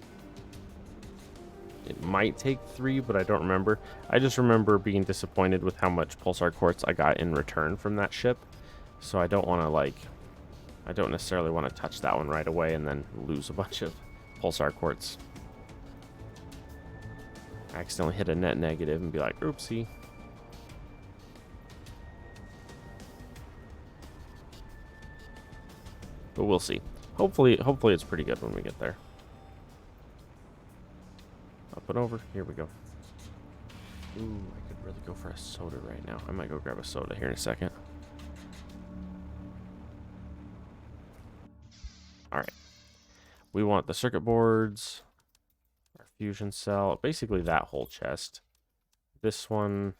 It might take 3, but I don't remember. I just remember being disappointed with how much pulsar quartz I got in return from that ship. So I don't want to, I don't necessarily want to touch that one right away and then lose a bunch of pulsar quartz. I accidentally hit a net negative and be like, oopsie. But we'll see. Hopefully it's pretty good when we get there. Up and over. Here we go. Ooh, I could really go for a soda right now. I might go grab a soda here in a second. Alright. We want the circuit boards, our fusion cell, basically that whole chest. This one,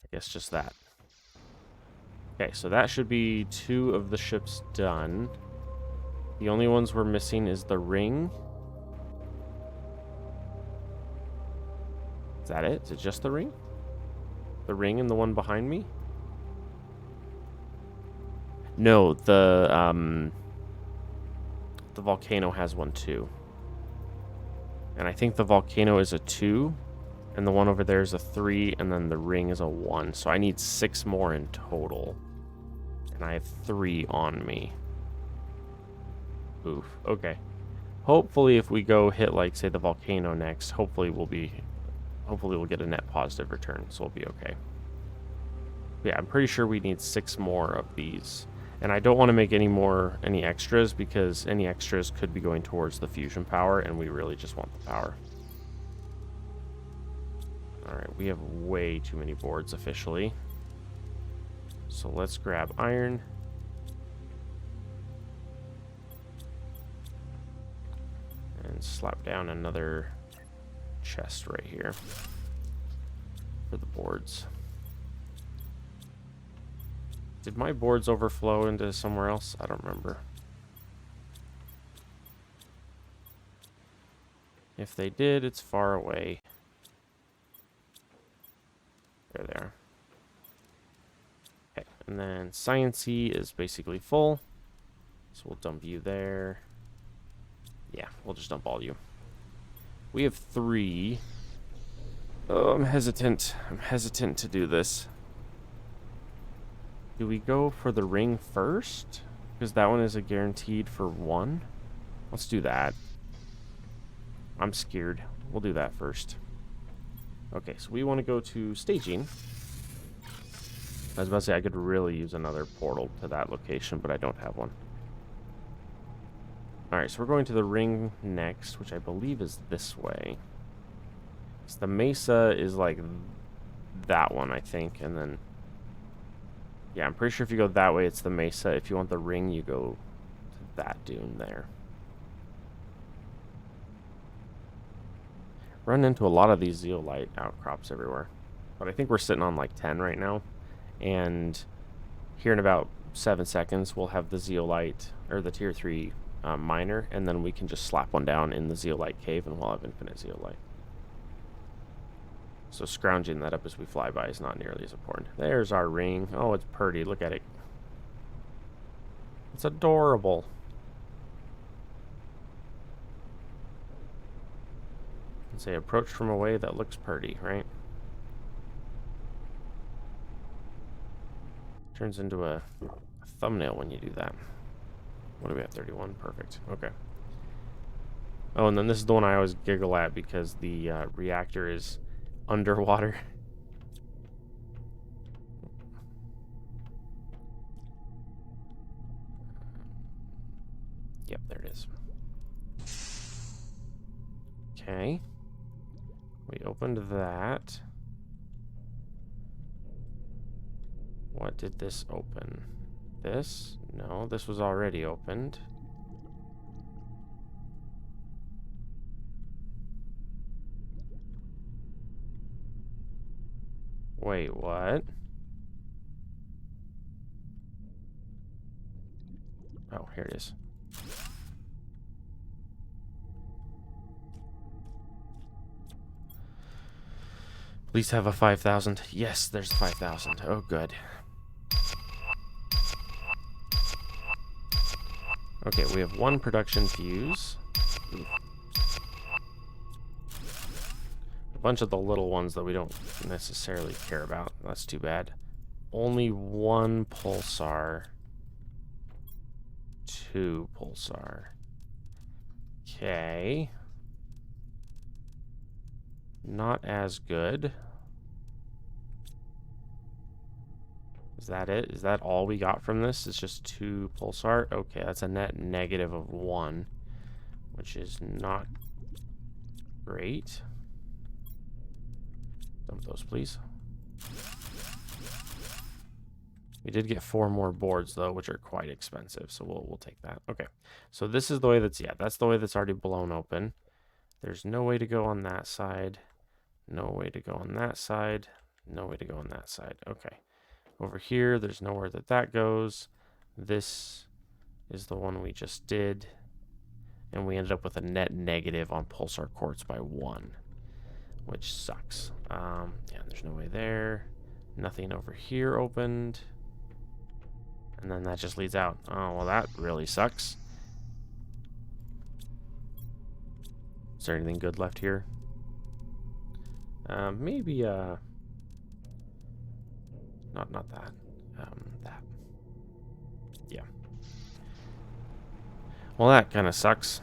I guess just that. Okay, so that should be 2 of the ships done. The only ones we're missing is the ring. Is that it? Is it just the ring? The ring and the one behind me? No, the volcano has one too. And I think the volcano is a 2, and the one over there is a 3, and then the ring is a 1. So I need 6 more in total. And I have 3 on me. Oof. Okay. Hopefully if we go hit, like, say, the volcano next, hopefully we'll get a net positive return, so we'll be okay. Yeah, I'm pretty sure we need 6 more of these. And I don't want to make any extras, because any extras could be going towards the fusion power, and we really just want the power. Alright, we have way too many boards officially. So let's grab iron. And slap down another chest right here for the boards. Did my boards overflow into somewhere else? I don't remember. If they did, it's far away. There they are. And then Science-y is basically full. So we'll dump you there. Yeah, we'll just dump all you. We have 3. Oh, I'm hesitant. I'm hesitant to do this. Do we go for the ring first? Because that one is a guaranteed for 1. Let's do that. I'm scared. We'll do that first. Okay, so we want to go to staging. I was about to say I could really use another portal to that location, but I don't have one. Alright, so we're going to the ring next, which I believe is this way. So the mesa is like that one, I think, and then... Yeah, I'm pretty sure if you go that way, it's the mesa. If you want the ring, you go to that dune there. Run into a lot of these zeolite outcrops everywhere. But I think we're sitting on like 10 right now. And here in about 7 seconds, we'll have the zeolite, or the tier 3 miner, and then we can just slap one down in the zeolite cave and we'll have infinite zeolite. So scrounging that up as we fly by is not nearly as important. There's our ring. Oh, it's pretty. Look at it. It's adorable. And say approach from a way that looks pretty, right? Turns into a thumbnail when you do that. What do we have? 31? Perfect. Okay. Oh, and then this is the one I always giggle at because the reactor is underwater. Yep, there it is. Okay. We opened that. What did this open? This? No, this was already opened. Wait, what? Oh, here it is. Please have a 5,000. Yes, there's 5,000. Oh, good. Okay, we have 1 production fuse. Ooh. A bunch of the little ones that we don't necessarily care about. That's too bad. Only 1 pulsar. 2 pulsar. Okay. Not as good. Is that it? Is that all we got from this? It's just 2 pulsar? Okay, that's a net negative of 1, which is not great. Dump those, please. We did get 4 more boards, though, which are quite expensive, so we'll take that. Okay, so this is the way that's, yeah, that's the way that's already blown open. There's no way to go on that side. No way to go on that side. No way to go on that side. Okay. Over here, there's nowhere that goes. This is the one we just did. And we ended up with a net negative on pulsar quartz by 1, which sucks. Yeah, there's no way there. Nothing over here opened. And then that just leads out. Oh, well, that really sucks. Is there anything good left here? Maybe, not that. That. Yeah. Well, that kind of sucks.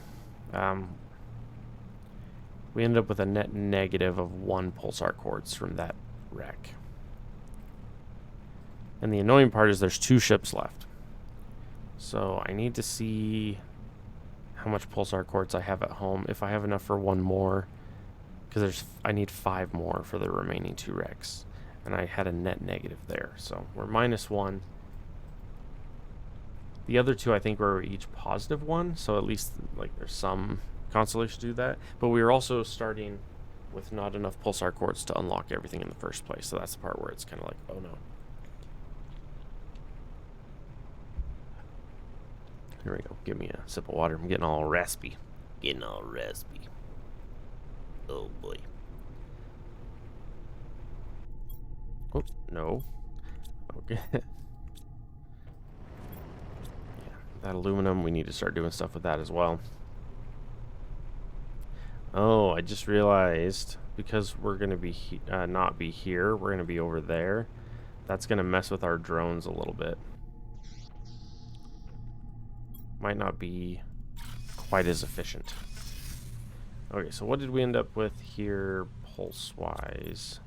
We ended up with a net negative of 1 pulsar quartz from that wreck. And the annoying part is there's 2 ships left. So I need to see how much pulsar quartz I have at home. If I have enough for 1 more. Because I need 5 more for the remaining 2 wrecks. And I had a net negative there. So we're -1. The other 2 I think were each +1. So at least like there's some consolation to do that. But we were also starting with not enough pulsar quartz to unlock everything in the first place. So that's the part where it's kind of like, oh no. Here we go. Give me a sip of water. I'm getting all raspy. Getting all raspy. Oh boy. Oh, no. Okay. That aluminum, we need to start doing stuff with that as well. Oh, I just realized, because we're going to be not be here, we're going to be over there. That's going to mess with our drones a little bit. Might not be quite as efficient. Okay, so what did we end up with here pulse-wise?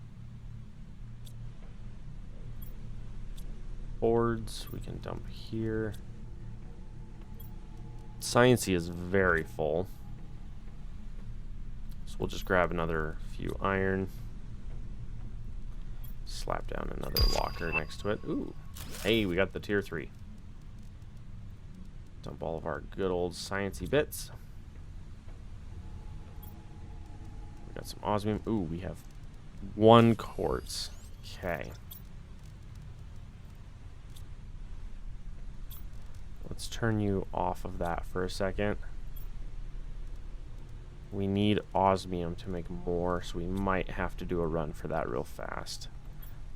Boards, we can dump here. Sciencey is very full. So we'll just grab another few iron. Slap down another locker next to it. Ooh, hey, we got the tier 3. Dump all of our good old sciencey bits. We got some osmium. Ooh, we have 1 quartz. Okay. Let's turn you off of that for a second. We need osmium to make more, so we might have to do a run for that real fast.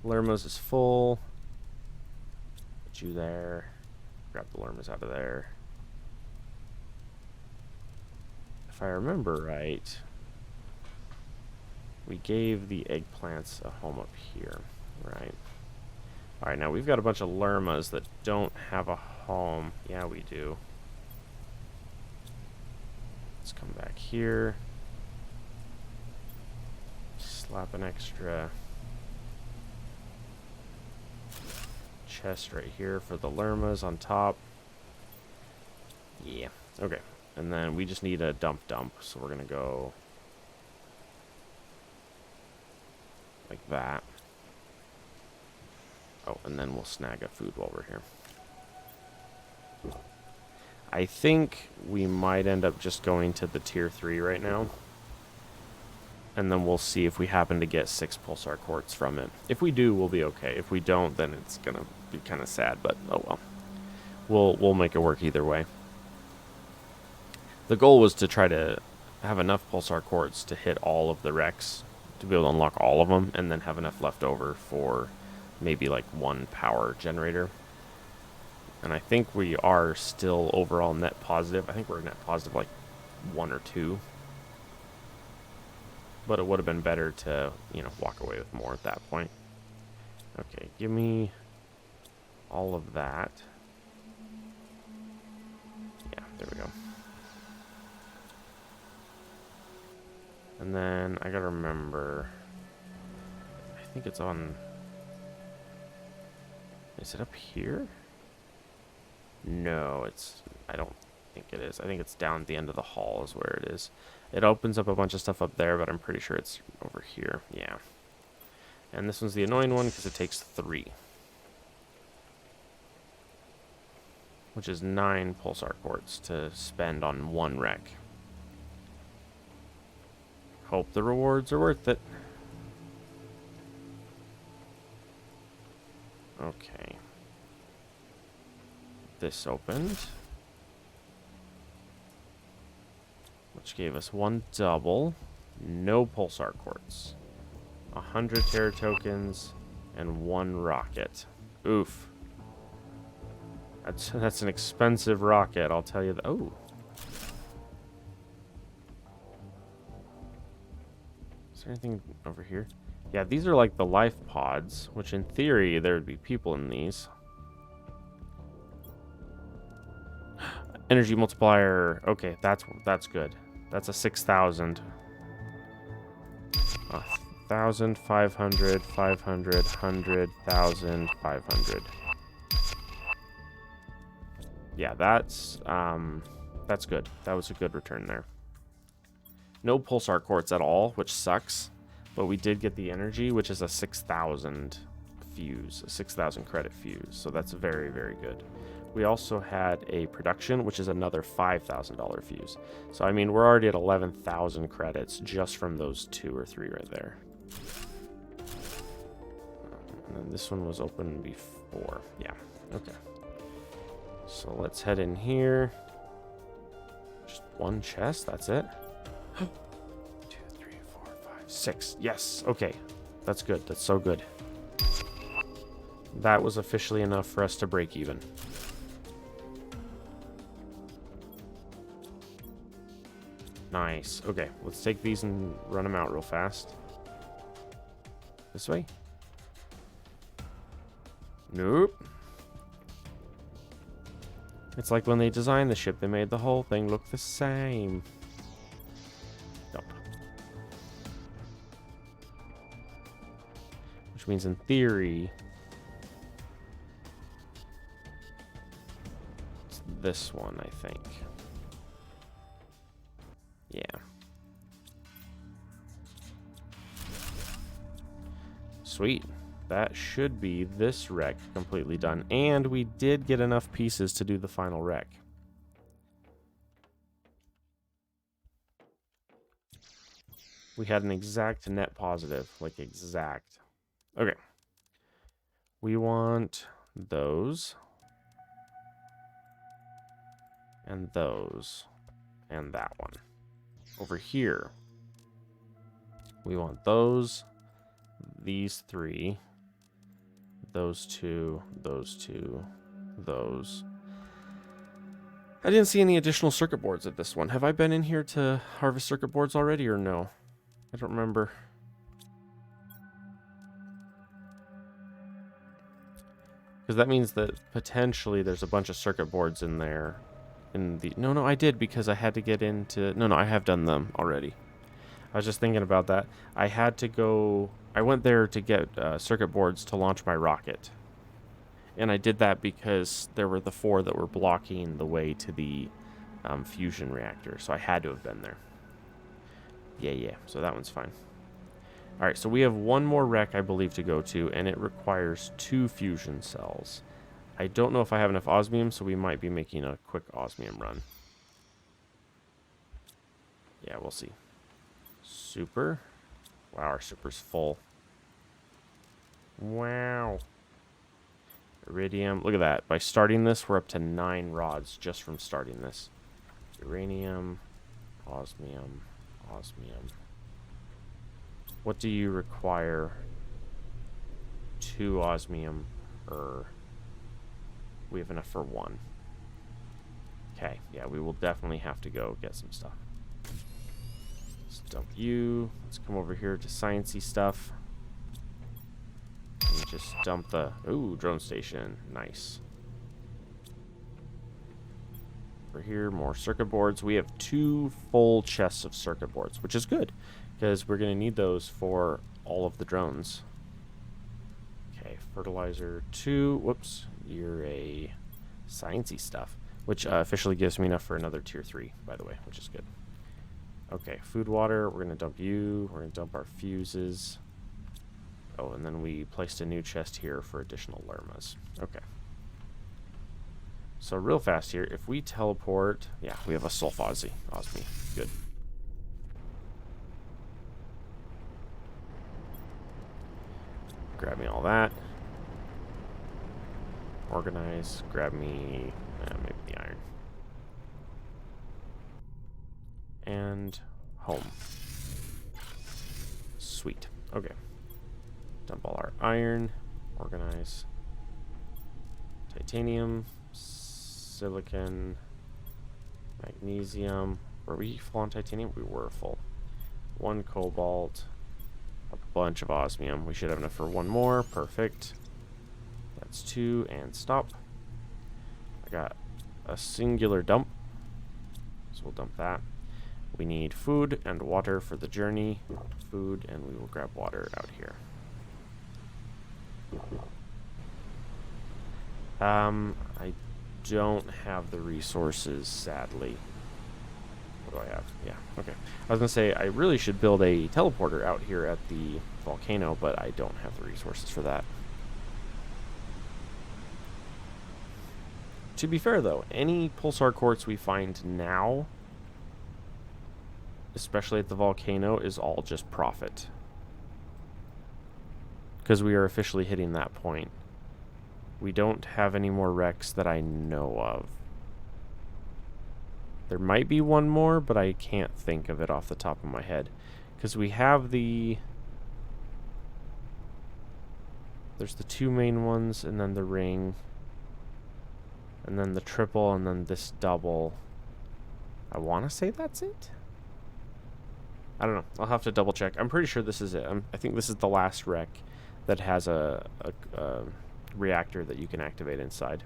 Lerma's is full. Put you there. Grab the Lerma's out of there. If I remember right, we gave the eggplants a home up here, right? Alright, now we've got a bunch of Lermas that don't have a home. Yeah, we do. Let's come back here. Slap an extra chest right here for the Lermas on top. Yeah, okay. And then we just need a dump, so we're going to go like that. Oh, and then we'll snag a food while we're here. I think we might end up just going to the tier 3 right now. And then we'll see if we happen to get 6 pulsar quartz from it. If we do, we'll be okay. If we don't, then it's going to be kind of sad, but oh well. We'll make it work either way. The goal was to try to have enough pulsar quartz to hit all of the wrecks, to be able to unlock all of them, and then have enough left over for maybe like 1 power generator. And I think we are still overall net positive. I think we're net positive like 1 or 2. But it would have been better to, you know, walk away with more at that point. Okay, give me all of that. Yeah, there we go. And then I gotta remember, I think it's on, is it up here? No, I don't think it is. I think it's down at the end of the hall is where it is. It opens up a bunch of stuff up there, but I'm pretty sure it's over here. Yeah. And this one's the annoying one because it takes 3. Which is 9 pulsar quartz to spend on 1 wreck. Hope the rewards are worth it. Okay. This opened. Which gave us 1 double. No pulsar quartz. 100 terror tokens and 1 rocket. Oof. That's an expensive rocket, I'll tell you that. Oh. Is there anything over here? Yeah, these are like the life pods, which in theory there would be people in these. Energy multiplier. Okay, that's good. That's a 6,000. 1,000, 500, 500, 100, 1,000, 500. Yeah, that's good. That was a good return there. No pulsar quartz at all, which sucks. But we did get the energy, which is a 6,000 fuse, a 6,000 credit fuse. So that's very, very good. We also had a production, which is another $5,000 fuse. So, I mean, we're already at 11,000 credits just from those 2 or 3 right there. And then this one was open before. Yeah, okay. So let's head in here. Just 1 chest, that's it. 2, 3, 4, 5, 6. Yes, okay. That's good. That's so good. That was officially enough for us to break even. Nice. Okay, let's take these and run them out real fast. This way? Nope. It's like when they designed the ship, they made the whole thing look the same. Nope. Which means in theory, it's this one, I think. Yeah. Sweet. That should be this wreck completely done. And we did get enough pieces to do the final wreck. We had an exact net positive. Like exact. Okay. We want those. And those. And that one. Over here, we want those. These three. Those two, those. I didn't see any additional circuit boards at this one. Have I been in here to harvest circuit boards already or no? I don't remember. Because that means that potentially there's a bunch of circuit boards in there. No, I did because I had to get into... No, I have done them already. I was just thinking about that. I had to go... I went there to get circuit boards to launch my rocket. And I did that because there were the 4 that were blocking the way to the fusion reactor. So I had to have been there. Yeah. So that one's fine. Alright, so we have one more wreck, I believe, to go to. And it requires 2 fusion cells. I don't know if I have enough osmium, so we might be making a quick osmium run. Yeah, we'll see. Super. Wow, our super's full. Wow. Iridium. Look at that. By starting this, we're up to 9 rods just from starting this. Uranium. Osmium. What do you require? 2 osmium per... We have enough for 1. Okay, yeah, we will definitely have to go get some stuff. Let's dump you. Let's come over here to sciencey stuff. And just dump the... Ooh, drone station. Nice. Over here, more circuit boards. We have 2 full chests of circuit boards, which is good, because we're going to need those for all of the drones. Okay, fertilizer 2. Whoops. You're a sciencey stuff, which officially gives me enough for another tier 3, by the way, which is good. Okay, food, water. We're going to dump you. We're going to dump our fuses. Oh, and then we placed a new chest here for additional lermas. Okay. So real fast here, if we teleport... Yeah, we have a sulfosy. Osmi. Good. Grab me all that. Organize. Grab me... maybe the iron. And home. Sweet. Okay. Dump all our iron. Organize. Titanium. Silicon. Magnesium. Were we full on titanium? We were full. 1 cobalt. A bunch of osmium. We should have enough for 1 more. Perfect. That's 2. And stop. I got a singular dump. So we'll dump that. We need food and water for the journey. Food, and we will grab water out here. I don't have the resources, sadly. What do I have? Yeah, okay. I was going to say, I really should build a teleporter out here at the volcano, but I don't have the resources for that. To be fair, though, any pulsar quartz we find now, especially at the volcano, is all just profit. Because we are officially hitting that point. We don't have any more wrecks that I know of. There might be one more, but I can't think of it off the top of my head. Because we have the... There's the 2 main ones, and then the ring. And then the triple, and then this double. I want to say that's it. I don't know. I'll have to double check. I'm pretty sure this is it. I think this is the last wreck that has a reactor that you can activate inside.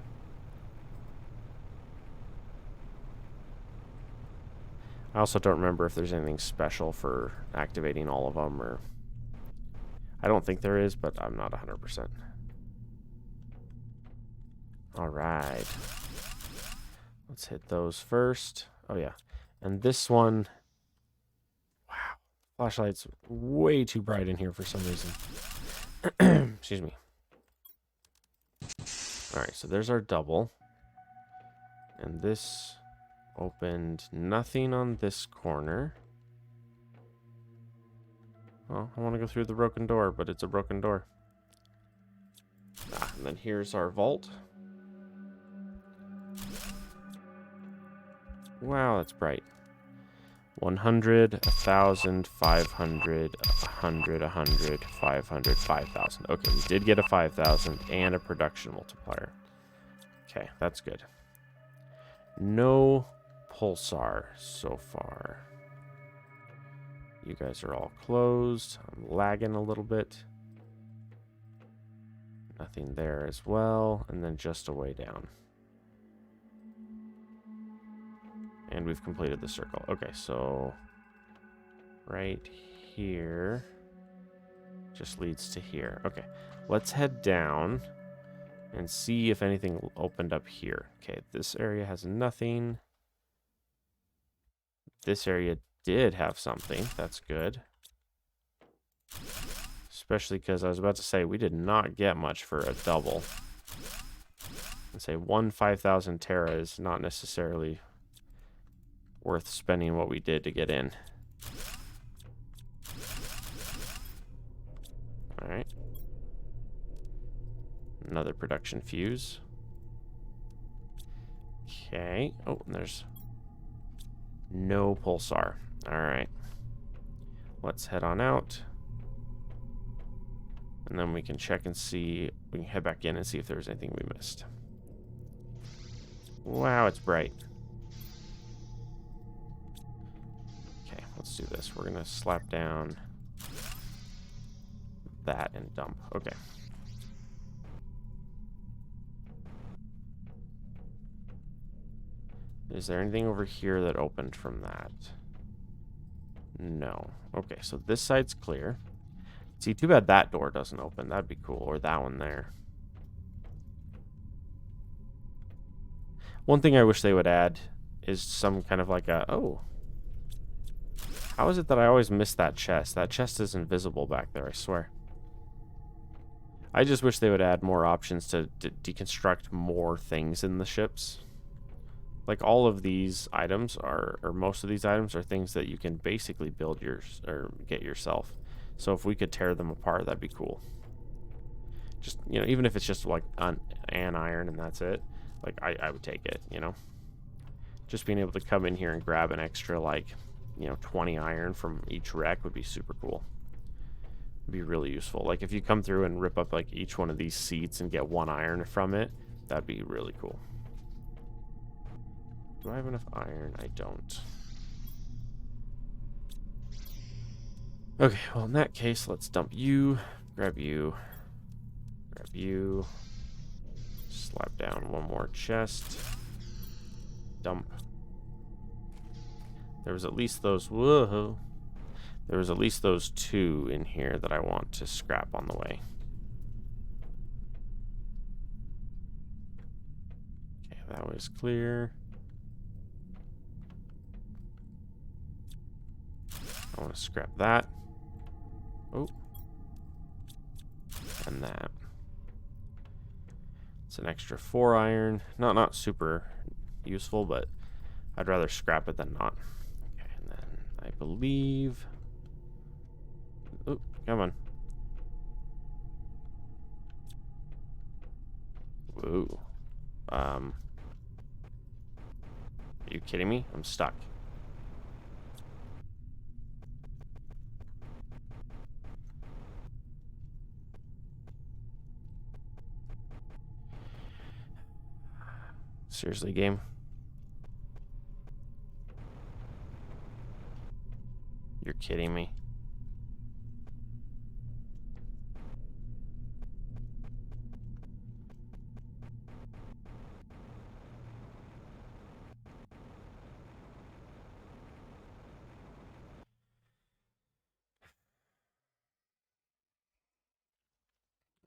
I also don't remember if there's anything special for activating all of them, or I don't think there is, but I'm not 100%. All right. Let's hit those first. Oh, yeah. And this one... Wow. Flashlight's way too bright in here for some reason. Excuse me. All right, so there's our double. And this opened nothing on this corner. Well, I want to go through the broken door, but it's a broken door. And then here's our vault. Wow, that's bright. 100, 1,000, 500, 100, 100, 500, 5,000. Okay, we did get a 5,000 and a production multiplier. Okay, that's good. No pulsar so far. You guys are all closed. I'm lagging a little bit. Nothing there as well. And then just a way down. And we've completed the circle. Okay, so right here just leads to here. Okay, let's head down and see if anything opened up here. Okay, this area has nothing. This area did have something. That's good. Especially because I was about to say we did not get much for a double. And say one 5,000 Terra is not necessarily worth spending what we did to get in. Alright. Another production fuse. Okay. Oh, and there's no pulsar. Alright. Let's head on out. And then we can check and see. We can head back in and see if there's anything we missed. Wow, it's bright. Okay, let's do this. We're going to slap down that and dump. Okay. Is there anything over here that opened from that? No. Okay, so this side's clear. See, too bad that door doesn't open. That'd be cool. Or that one there. One thing I wish they would add is some kind of like a... Oh. How is it that I always miss that chest? That chest is invisible back there, I swear. I just wish they would add more options to deconstruct more things in the ships. Like all of these items are, or most of these items are things that you can basically build or get yourself. So if we could tear them apart, that'd be cool. Just, you know, even if it's just like an iron and that's it, like I would take it, you know. Just being able to come in here and grab an extra, like, you know, 20 iron from each wreck would be super cool. It'd be really useful. Like if you come through and rip up like each one of these seats and get 1 iron from it, that'd be really cool. Do I have enough iron? I don't. Okay, well, in that case, let's dump you, grab you, slap down 1 more chest, dump. There was at least those, whoa, there was at least those 2 in here that I want to scrap on the way. Okay, that was clear. I want to scrap that. Oh. And that. It's an extra 4 iron. Not super useful, but I'd rather scrap it than not. Okay, and then I believe... Oh, come on. Whoa. Are you kidding me? I'm stuck. Seriously, game? You're kidding me.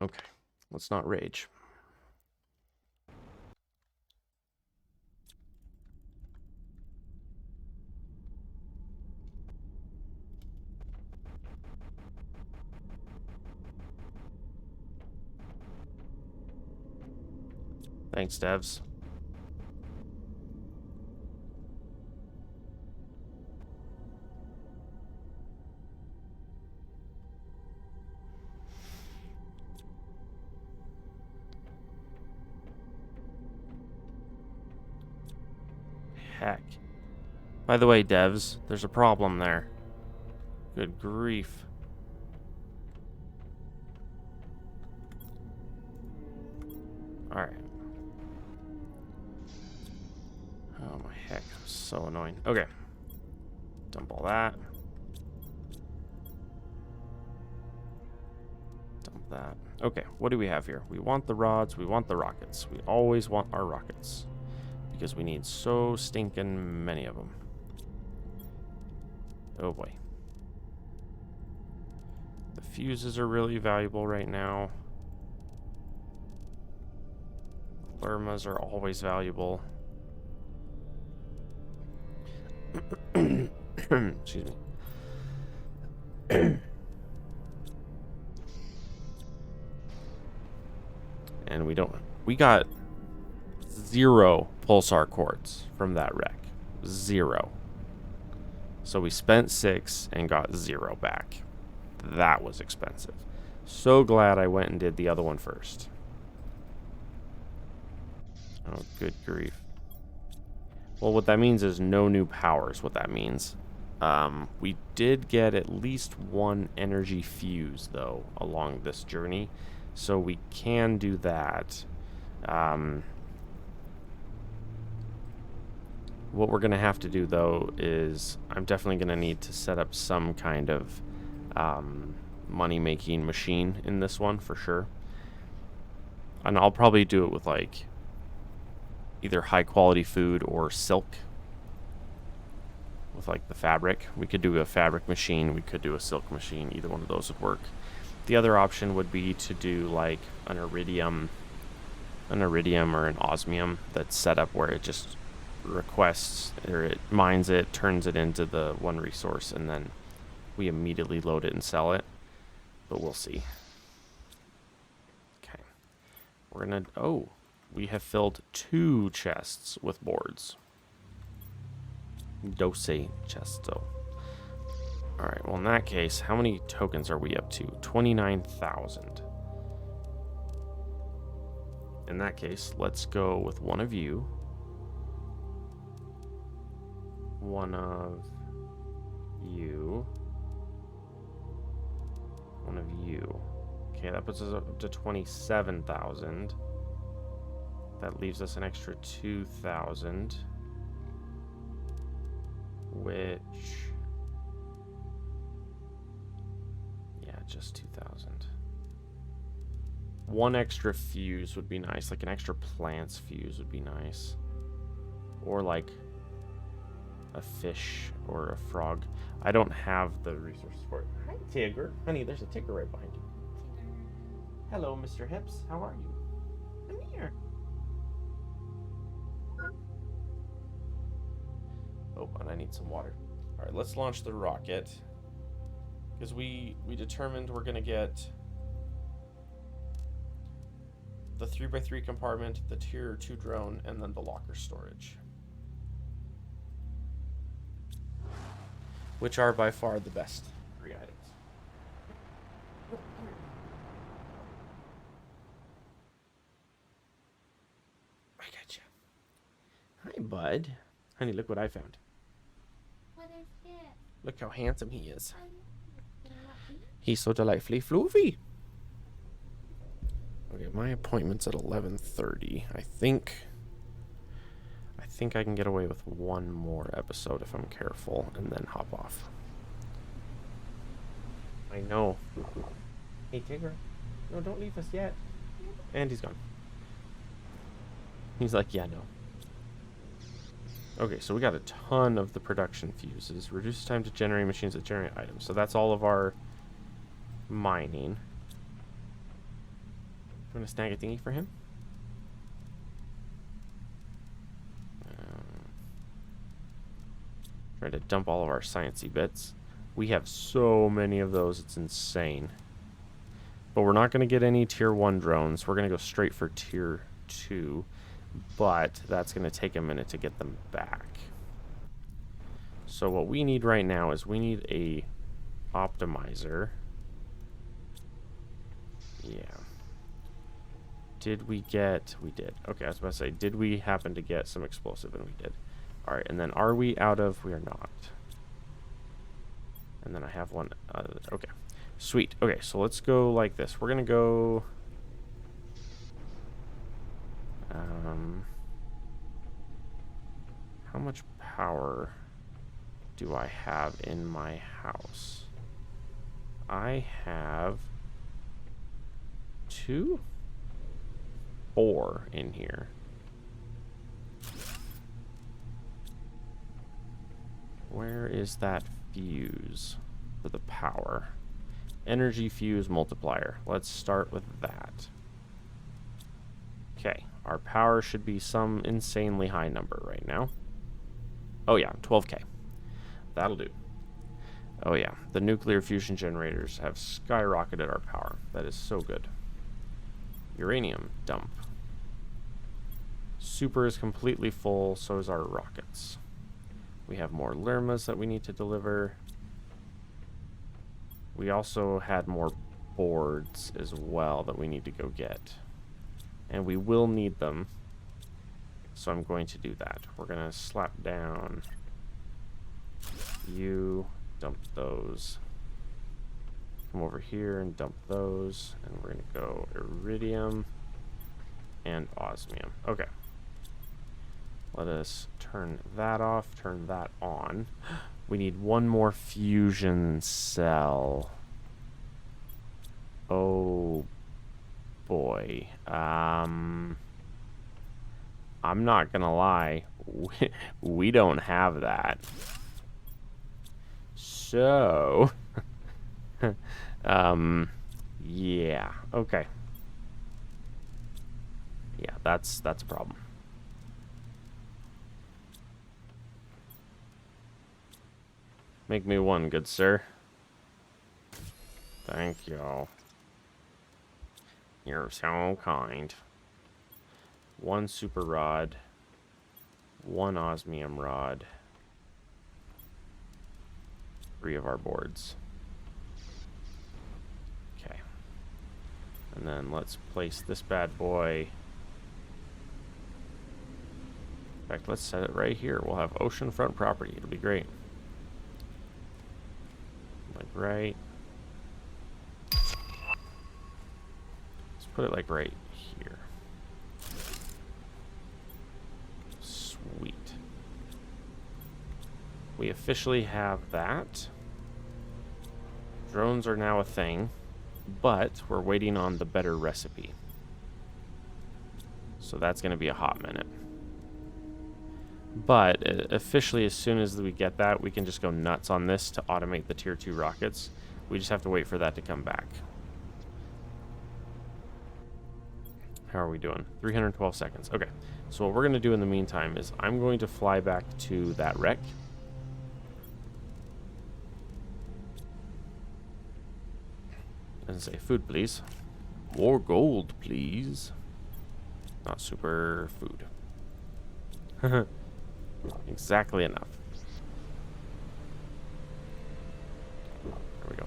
Okay, let's not rage. Thanks, devs. Heck. By the way, devs, there's a problem there. Good grief. Alright. Oh my heck, so annoying. Okay. Dump all that. Dump that. Okay, what do we have here? We want the rods, we want the rockets. We always want our rockets. Because we need so stinking many of them. Oh boy. The fuses are really valuable right now. Thermas are always valuable. Excuse me. And we got 0 pulsar quartz from that wreck. 0. So we spent 6 and got 0 back. That was expensive. So glad I went and did the other one first. Oh, good grief. Well, what that means is no new powers, what that means. We did get at least 1 energy fuse, though, along this journey. So we can do that. What we're going to have to do, though, is I'm definitely going to need to set up some kind of money-making machine in this one, for sure. And I'll probably do it with, like, either high-quality food or silk. With, like, the fabric. We could do a fabric machine. We could do a silk machine. Either one of those would work. The other option would be to do, like, an iridium or an osmium that's set up where it just requests, or it mines it, turns it into the one resource, and then we immediately load it and sell it. But we'll see. Okay. We're gonna... Oh, we have filled 2 chests with boards. Dose chests, though. Alright, well, in that case, how many tokens are we up to? 29,000. In that case, let's go with one of you. One of you. One of you. Okay, that puts us up to 27,000. That leaves us an extra 2,000. Which... yeah, just 2,000. 1 extra fuse would be nice. Like an extra plants fuse would be nice. Or like a fish or a frog. I don't have the resources for it. Hi, Tigger. Honey, there's a Tigger right behind you. Hello, Mr. Hips. How are you? Come here. Oh, and I need some water. All right, let's launch the rocket. Because we determined we're going to get the 3x3 compartment, the tier 2 drone, and then the locker storage. Which are by far the best 3 items. I got you. Hi, bud. Honey, look what I found. What is it? Look how handsome he is. He's so delightfully floofy. Okay, my appointment's at 11:30. I think I can get away with 1 more episode if I'm careful, and then hop off. I know. Hey, Tigger. No, don't leave us yet. And he's gone. He's like, yeah, no. Okay, so we got a ton of the production fuses. Reduces time to generate machines that generate items. So that's all of our mining. You want to snag a thingy for him? Try to dump all of our sciencey bits. We have so many of those, it's insane. But we're not going to get any tier 1 drones. We're going to go straight for tier 2. But that's going to take a minute to get them back. So what we need right now is we need a optimizer. Yeah. Did we get... We did. Okay, I was about to say, did we happen to get some explosive? And we did. Alright, and then are we out of... We are not. And then I have one... okay. Sweet. Okay, so let's go like this. We're going to go... how much power do I have in my house? I have 4 in here. Where is that fuse for the power? Energy fuse multiplier. Let's start with that. Okay, our power should be some insanely high number right now. Oh yeah, 12K. That'll do. Oh yeah, the nuclear fusion generators have skyrocketed our power. That is so good. Uranium dump. Super is completely full, so is our rockets. We have more lermas that we need to deliver. We also had more boards as well that we need to go get. And we will need them. So I'm going to do that. We're going to slap down you, dump those. Come over here and dump those. And we're going to go iridium and osmium. Okay. Let us turn that off, turn that on. We need one more fusion cell. Oh boy. I'm not gonna lie. We don't have that. So yeah, okay. Yeah, that's a problem. Make me one, good sir. Thank you. You're so kind. 1 super rod. 1 osmium rod. 3 of our boards. Okay. And then let's place this bad boy. In fact, let's set it right here. We'll have oceanfront property. It'll be great. Like right. Let's put it like right here. Sweet. We officially have that. Drones are now a thing, but we're waiting on the better recipe. So that's going to be a hot minute. But officially, as soon as we get that, we can just go nuts on this to automate the tier 2 rockets. We just have to wait for that to come back. How are we doing? 312 seconds. Okay. So what we're going to do in the meantime is I'm going to fly back to that wreck. And say, food, please. More gold, please. Not super food. Exactly enough. There we go.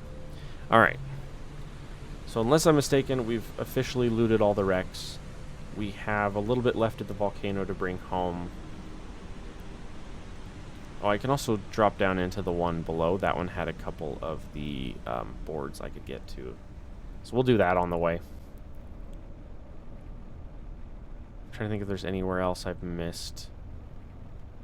Alright. So unless I'm mistaken, we've officially looted all the wrecks. We have a little bit left at the volcano to bring home. Oh, I can also drop down into the one below. That one had a couple of the boards I could get to. So we'll do that on the way. I'm trying to think if there's anywhere else I've missed.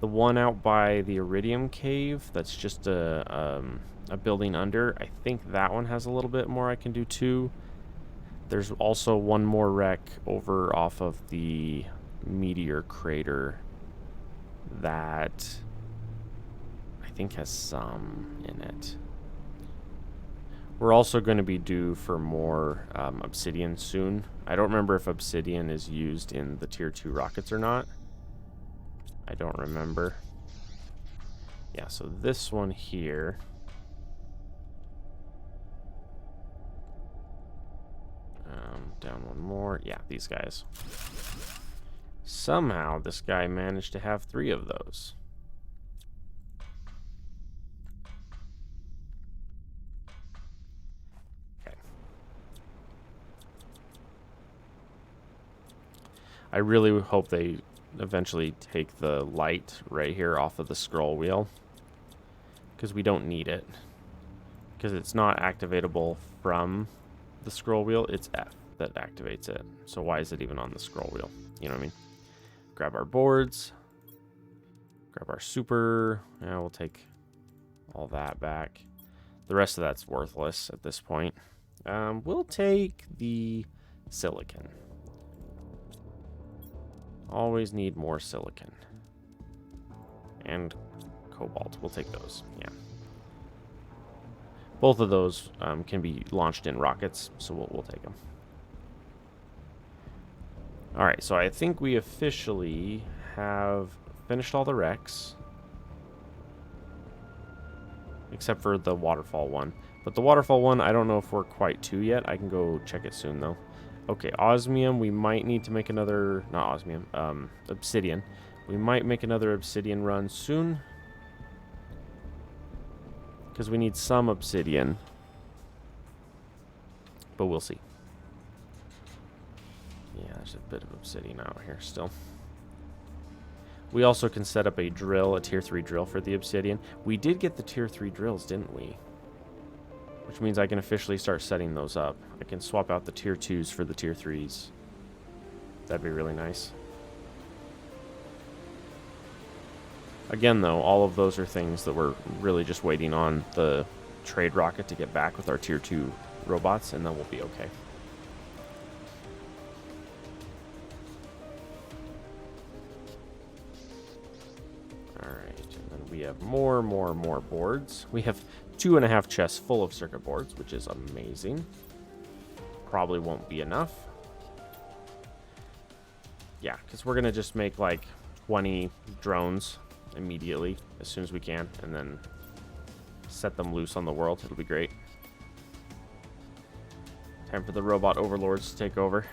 The one out by the Iridium Cave, that's just a a building under. I think that one has a little bit more I can do too. There's also one more wreck over off of the meteor crater that I think has some in it. We're also going to be due for more obsidian soon. I don't remember if obsidian is used in the tier 2 rockets or not. I don't remember. Yeah, so this one here. Down one more. Yeah, these guys. Somehow this guy managed to have 3 of those. Okay. I really hope they eventually take the light right here off of the scroll wheel, because we don't need it, because it's not activatable from the scroll wheel. It's F that activates it. So why is it even on the scroll wheel? You know what I mean? Grab our boards, grab our super. Yeah, we'll take all that back. The rest of that's worthless at this point. We'll take the silicon. Always need more silicon. And cobalt. We'll take those. Yeah. Both of those can be launched in rockets, so we'll take them. Alright, so I think we officially have finished all the wrecks. Except for the waterfall one. But the waterfall one, I don't know if we're quite to yet. I can go check it soon, though. Okay, osmium, we might need to make another... Not osmium, obsidian. We might make another obsidian run soon. Because we need some obsidian. But we'll see. Yeah, there's a bit of obsidian out here still. We also can set up a drill, a tier 3 drill for the obsidian. We did get the tier 3 drills, didn't we? Which means I can officially start setting those up. I can swap out the tier 2s for the tier 3s. That'd be really nice. Again, though, all of those are things that we're really just waiting on the trade rocket to get back with our tier 2 robots, and then we'll be okay. Alright, and then we have more boards. We have 2.5 chests full of circuit boards, which is amazing. Probably won't be enough. Yeah, because we're going to just make like 20 drones immediately as soon as we can, and then set them loose on the world. It'll be great. Time for the robot overlords to take over.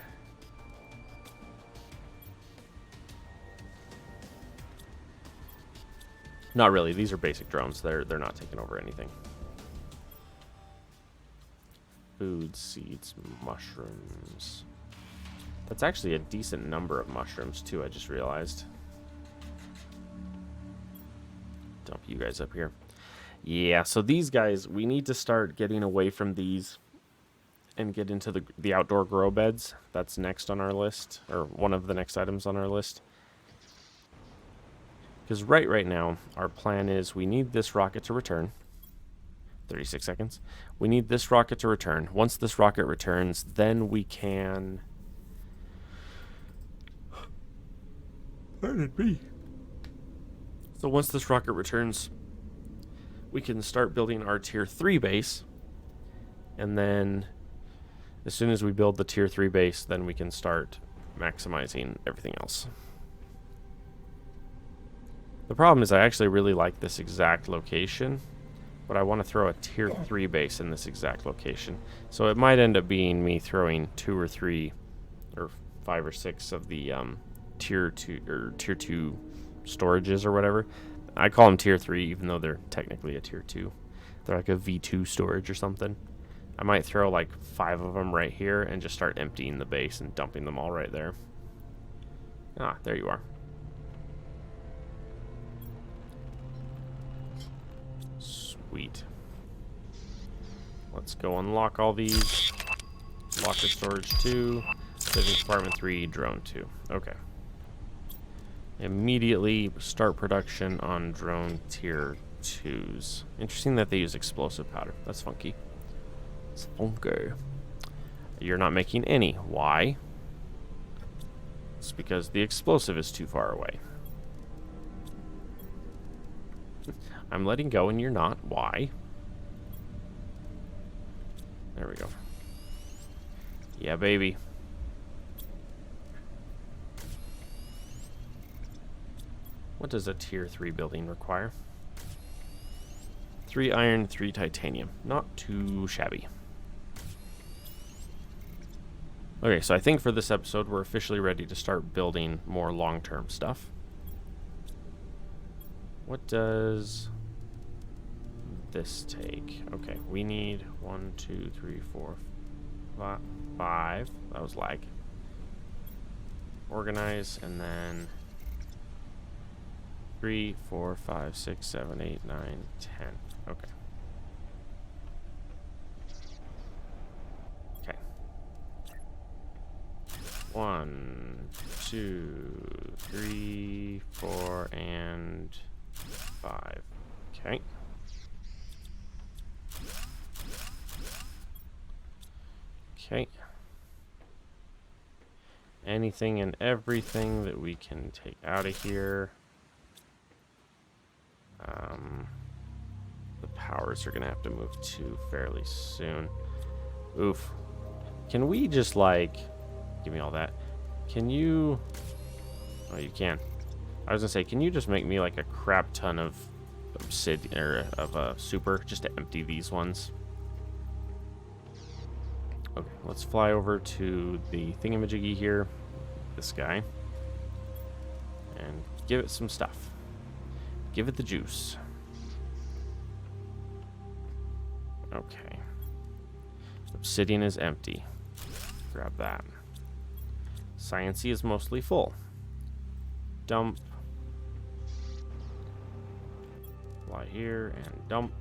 Not really. These are basic drones. They're not taking over anything. Food, seeds, mushrooms. That's actually a decent number of mushrooms too, I just realized. Dump you guys up here. Yeah, so these guys, we need to start getting away from these and get into the outdoor grow beds. That's next on our list, or one of the next items on our list. Because right now, our plan is we need this rocket to return. 36 seconds. We need this rocket to return. Once this rocket returns, then we can... Where did it be? So once this rocket returns, we can start building our tier 3 base. And then, as soon as we build the tier 3 base, then we can start maximizing everything else. The problem is I actually really like this exact location, but I want to throw a tier 3 base in this exact location. So it might end up being me throwing 2 or 3 or 5 or 6 of the tier 2 storages or whatever. I call them tier 3 even though they're technically a tier 2. They're like a V2 storage or something. I might throw like 5 of them right here and just start emptying the base and dumping them all right there. Ah, there you are. Sweet. Let's go unlock all these. Locker storage 2. Living compartment 3. Drone 2. Okay. Immediately start production on drone tier 2s. Interesting that they use explosive powder. That's funky. It's funky. You're not making any. Why? It's because the explosive is too far away. I'm letting go and you're not. Why? There we go. Yeah, baby. What does a tier 3 building require? 3 iron, 3 titanium. Not too shabby. Okay, so I think for this episode, we're officially ready to start building more long-term stuff. What does this take? Okay, we need 1, 2, 3, 4, 5. That was lag. Organize, and then 3, 4, 5, 6, 7, 8, 9, 10. Okay. Okay. 1, 2, 3, 4, and 5. Okay. Okay. Anything and everything that we can take out of here. The powers are gonna have to move to fairly soon. Oof. Can we just like give me all that? Can you? Oh, you can. I was gonna say, can you just make me like a crap ton of obsidian or of super just to empty these ones? Okay, let's fly over to the thingamajiggy here, this guy, and give it some stuff. Give it the juice. Okay. Obsidian is empty. Grab that. Sciencey is mostly full. Dump. Fly here and dump.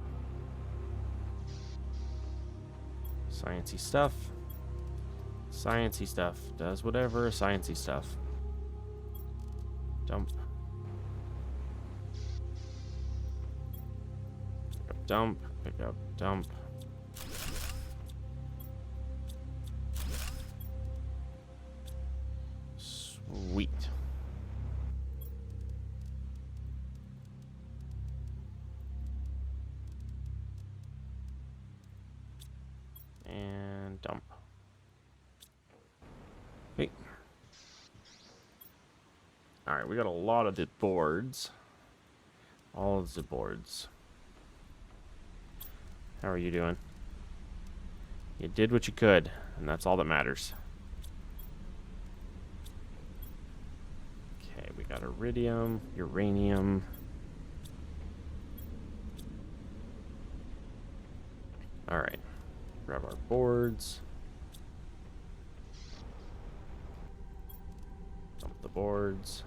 Sciencey stuff. Sciencey stuff. Does whatever sciencey stuff. Dump. Pick up dump. Pick up dump. Sweet. And dump. Okay. Alright, we got a lot of the boards. All of the boards. How are you doing? You did what you could, and that's all that matters. Okay, we got iridium, uranium. Alright. Grab our boards. Dump the boards.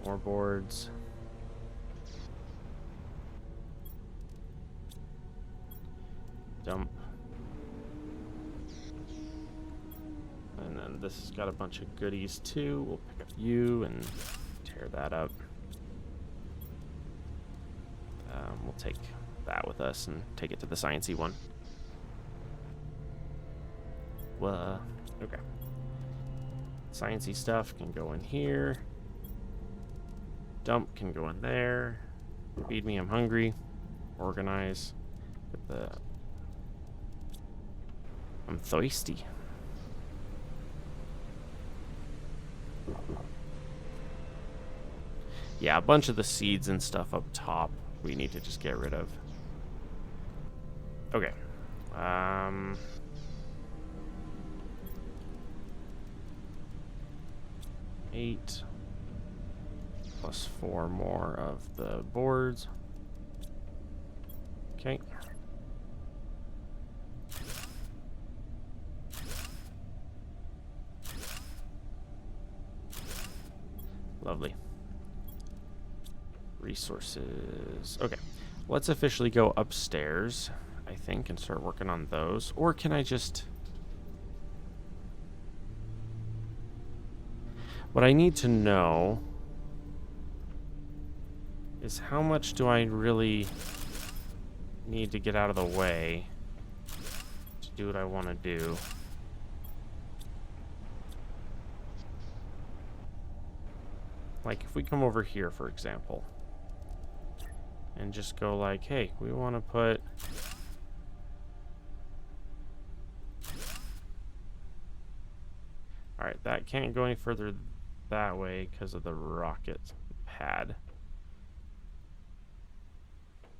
More boards. Dump. And then this has got a bunch of goodies too. We'll pick up you and tear that up. We'll take that with us and take it to the sciencey one. Okay. Sciencey stuff can go in here. Dump can go in there. Feed me, I'm hungry. Organize. With the... I'm thirsty. Yeah, a bunch of the seeds and stuff up top we need to just get rid of. Okay. 8 plus 4 more of the boards. Okay. Lovely. Resources. Okay. Let's officially go upstairs, I think, and start working on those. Or can I just... What I need to know is how much do I really need to get out of the way to do what I want to do. Like, if we come over here, for example, and just go like, hey, we want to put... Alright, that can't go any further that way because of the rocket pad.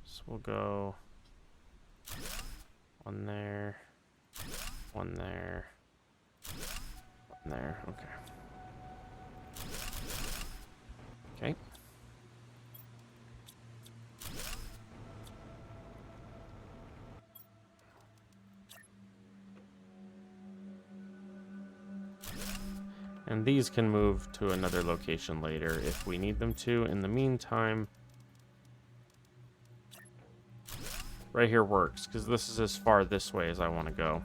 So we'll go one there, one there, one there. Okay. Okay. And these can move to another location later if we need them to. In the meantime, right here works, because this is as far this way as I want to go.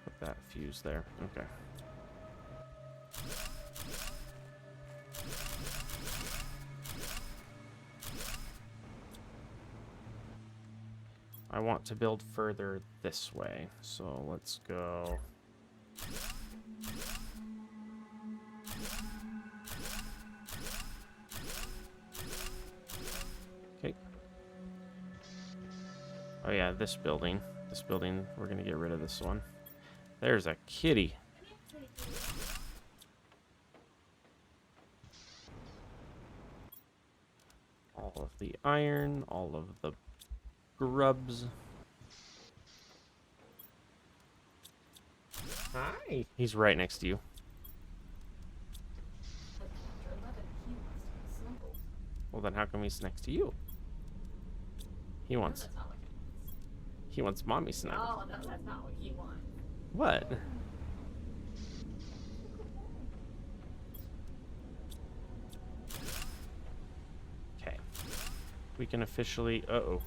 Put that fuse there. Okay. I want to build further this way, so let's go... Okay. Oh yeah, this building. This building, we're gonna get rid of this one. There's a kitty. All of the iron, all of the grubs. Hi. He's right next to you. Well, then how come he's next to you? He wants mommy snuggle. Oh, no, that's not what he wants. What? Okay. We can officially... Uh-oh.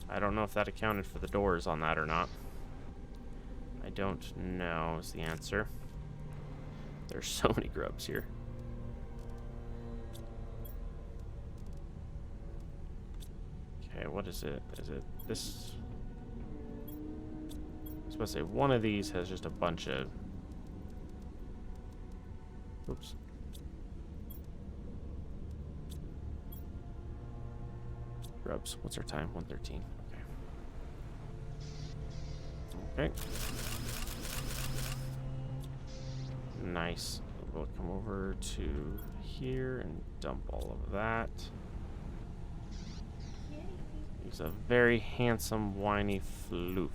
I don't know if that accounted for the doors on that or not. I don't know is the answer. There's so many grubs here. Okay, what is it? Is it this? I was supposed to say one of these has just a bunch of... Oops. Grubs. What's our time? 1:13. Okay. Okay. Nice. We'll come over to here and dump all of that. He's a very handsome, whiny floof.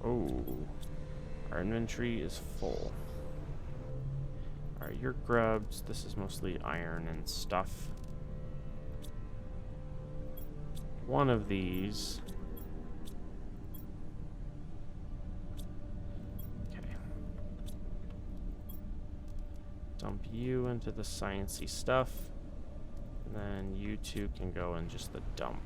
Oh. Our inventory is full. Alright, your grubs. This is mostly iron and stuff. One of these. Okay. Dump you into the sciencey stuff. And then you two can go in just the dump.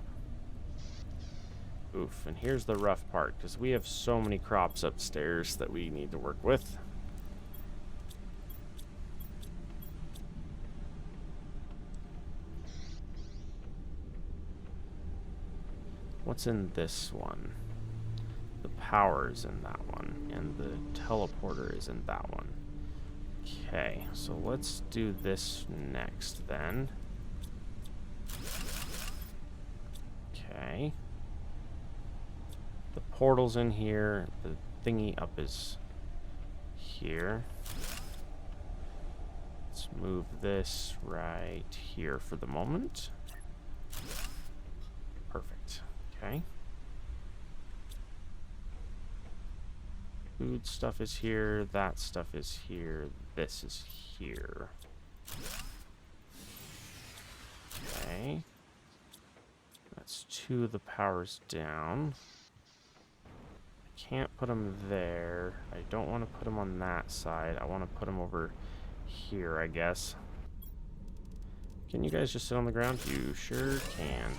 Oof, and here's the rough part, because we have so many crops upstairs that we need to work with. What's in this one? The power is in that one, and the teleporter is in that one. Okay, so let's do this next then. Okay. The portal's in here. The thingy up is here. Let's move this right here for the moment. Perfect. Okay. Food stuff is here. That stuff is here. This is here. Okay. That's two of the powers down. I can't put them there. I don't want to put them on that side. I want to put them over here, I guess. Can you guys just sit on the ground? You sure can.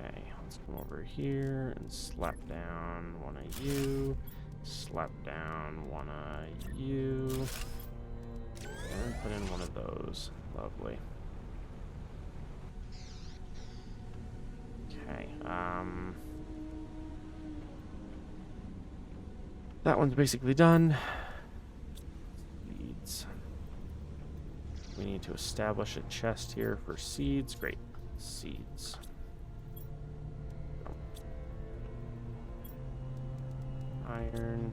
Okay, let's come over here and slap down one of you. Slap down one of you. And put in one of those. Lovely. Okay, that one's basically done. Seeds. We need to establish a chest here for seeds. Great. Seeds. Iron.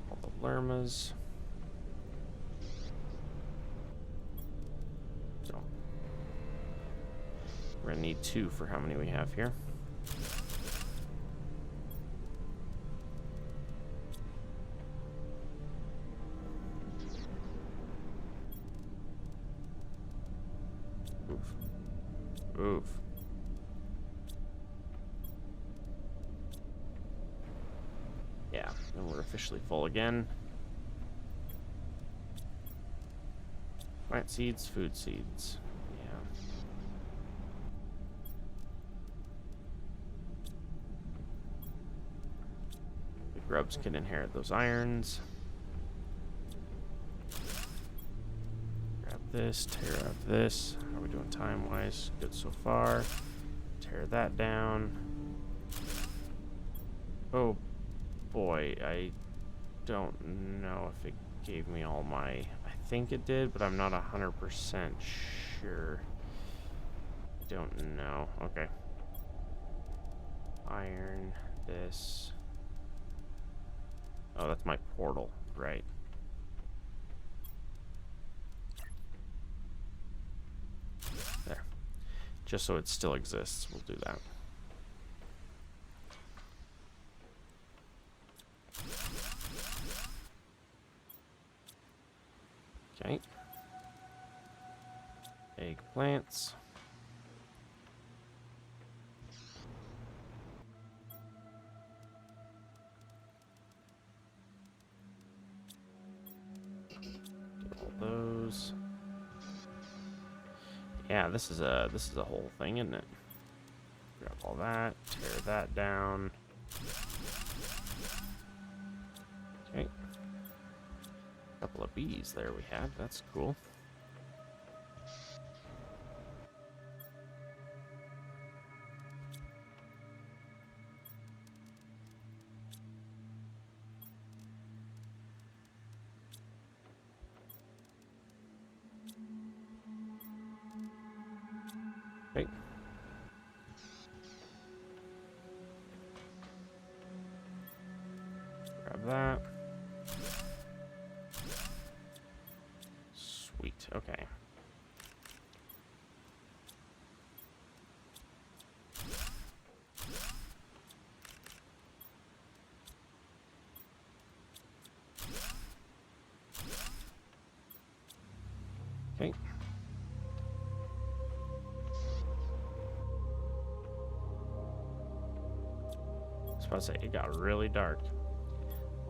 All the lermas. We're gonna need 2 for how many we have here. Oof. Oof. Yeah, and we're officially full again. Plant seeds, food seeds. Grubs can inherit those irons. Grab this, tear out this. How are we doing time-wise? Good so far. Tear that down. Oh boy, I don't know if it gave me all my... I think it did, but I'm not 100% sure. Don't know. Okay. Iron, this... Oh, that's my portal, right. There. Just so it still exists, we'll do that. Okay. Eggplants. Those. Yeah, this is a whole thing, isn't it? Grab all that, tear that down. Okay. Couple of bees there we have. That's cool. Okay. Grab that. Sweet. Okay. Okay. I was about to say, it got really dark.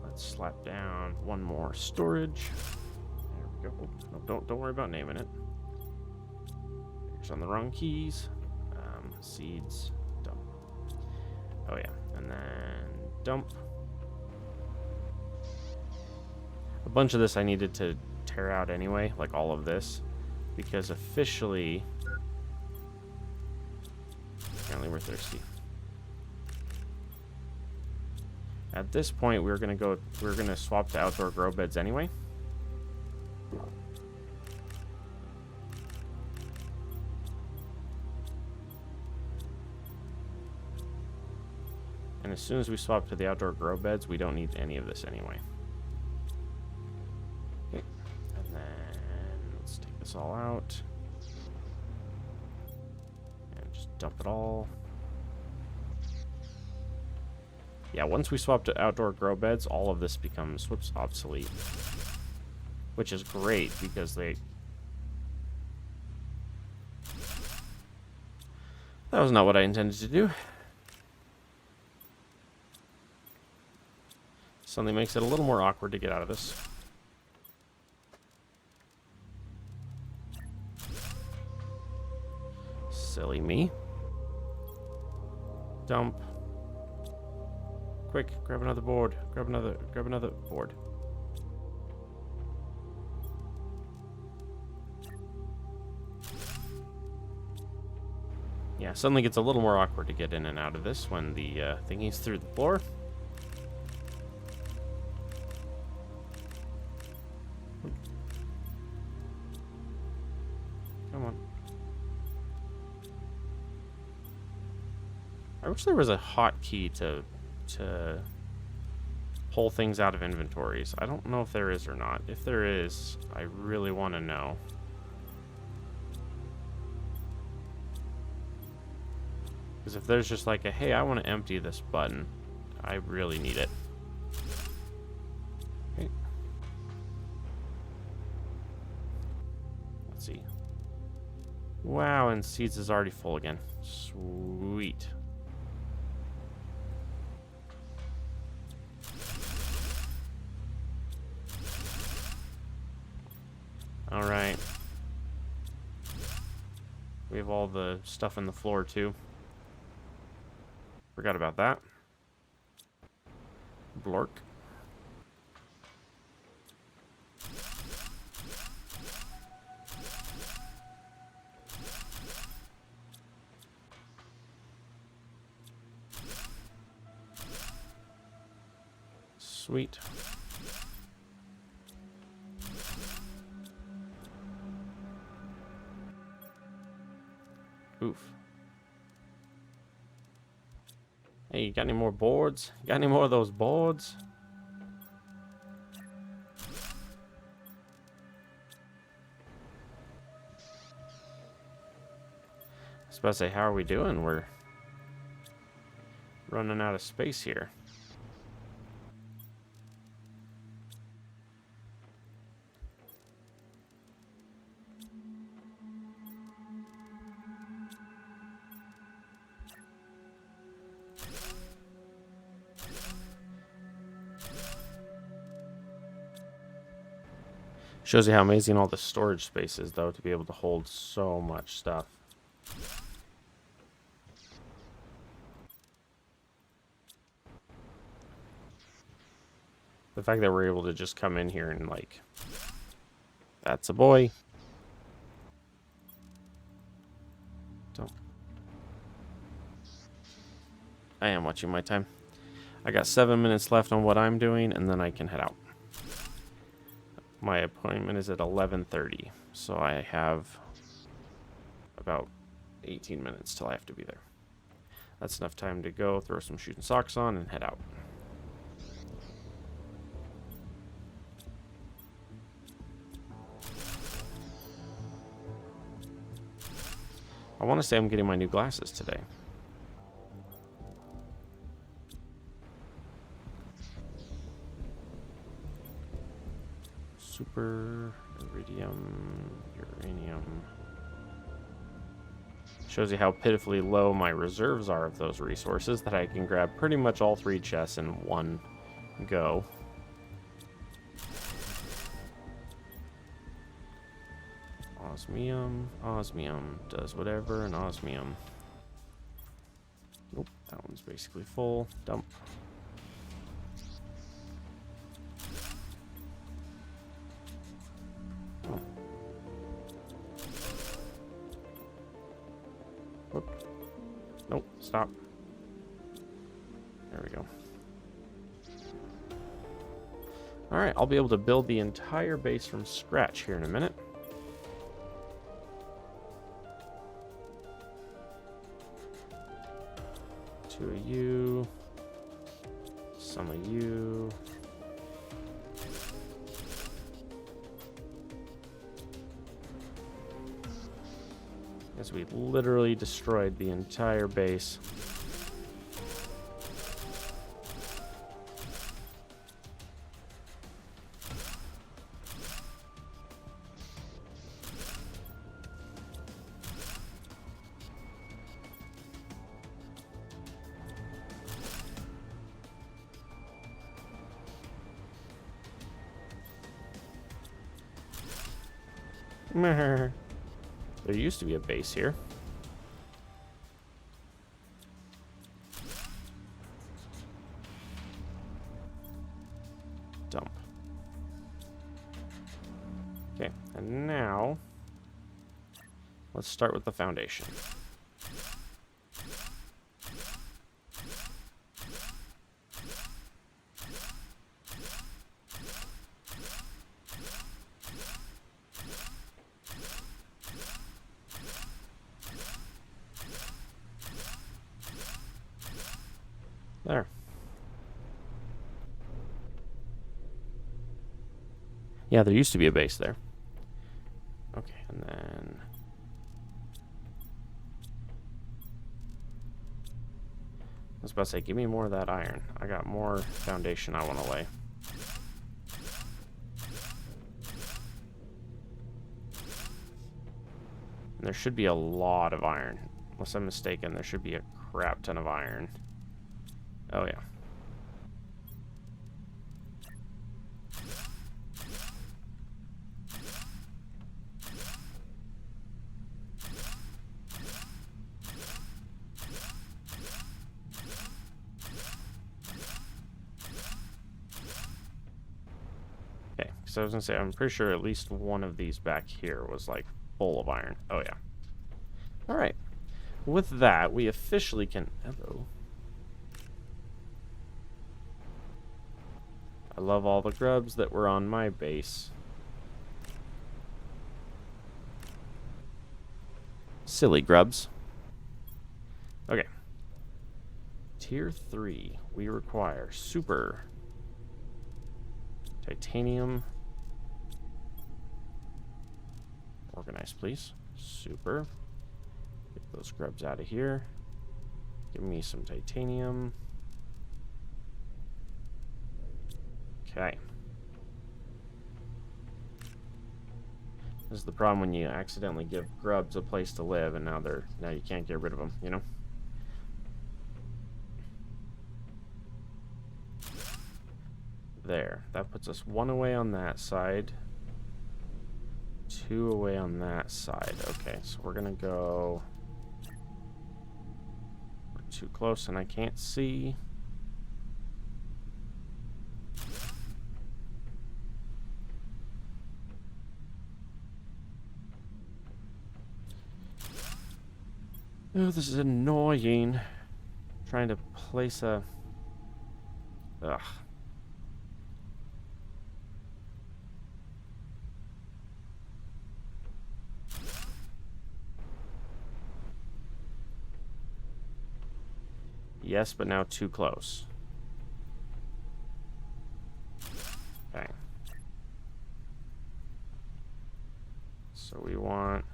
Let's slap down one more storage. There we go. No, don't worry about naming it. Fingers on the wrong keys. Seeds. Dump. Oh yeah. And then dump. A bunch of this I needed to tear out anyway, like all of this, because officially, apparently we're thirsty. At this point, we're gonna swap to outdoor grow beds anyway. And as soon as we swap to the outdoor grow beds, we don't need any of this anyway. Okay. And then let's take this all out. And just dump it all. Yeah, once we swap to outdoor grow beds, all of this becomes, whoops, obsolete. Which is great, because they... That was not what I intended to do. Suddenly makes it a little more awkward to get out of this. Silly me. Dump. Quick, grab another board. Grab another board. Yeah, suddenly gets a little more awkward to get in and out of this when the thingy's through the floor. Come on. I wish there was a hotkey to pull things out of inventories. I don't know if there is or not. If there is, I really want to know. Because if there's just like a, hey, I want to empty this button, I really need it. Okay. Let's see. Wow, and seeds is already full again. Sweet. All right. We have all the stuff in the floor too. Forgot about that. Blork. Sweet. Oof. Hey, you got any more boards? Got any more of those boards? I was about to say, how are we doing? We're running out of space here. Shows you how amazing all the storage space is, though, to be able to hold so much stuff. The fact that we're able to just come in here and, like, that's a boy. Don't. I am watching my time. I got 7 minutes left on what I'm doing, and then I can head out. My appointment is at 11:30, so I have about 18 minutes till I have to be there. That's enough time to go, throw some shoes and socks on, and head out. I want to say I'm getting my new glasses today. Super, iridium, uranium. Shows you how pitifully low my reserves are of those resources, that I can grab pretty much all 3 chests in one go. Osmium, osmium, does whatever an osmium. Nope, that one's basically full. Dump. Nope, stop. There we go. Alright, I'll be able to build the entire base from scratch here in a minute. Two of you. Some of you. As we literally destroyed the entire base. There used to be a base here. Dump. Okay, and now let's start with the foundation. There. Yeah, there used to be a base there. Okay, and then... I was about to say, give me more of that iron. I got more foundation I want to lay. And there should be a lot of iron. Unless I'm mistaken, there should be a crap ton of iron. Oh, yeah. Okay, so I was gonna say, I'm pretty sure at least one of these back here was like full of iron. Oh, yeah. Alright. With that, we officially can... Hello. I love all the grubs that were on my base. Silly grubs. Okay. Tier 3. We require super titanium. Organize, please. Super. Get those grubs out of here. Give me some titanium. Okay. This is the problem when you accidentally give grubs a place to live, and now you can't get rid of them, you know? There. That puts us 1 away on that side. 2 away on that side. Okay, so we're gonna go... We're too close and I can't see. Oh, this is annoying. Trying to place a... Ugh. Yes, but now too close. Okay. So we want...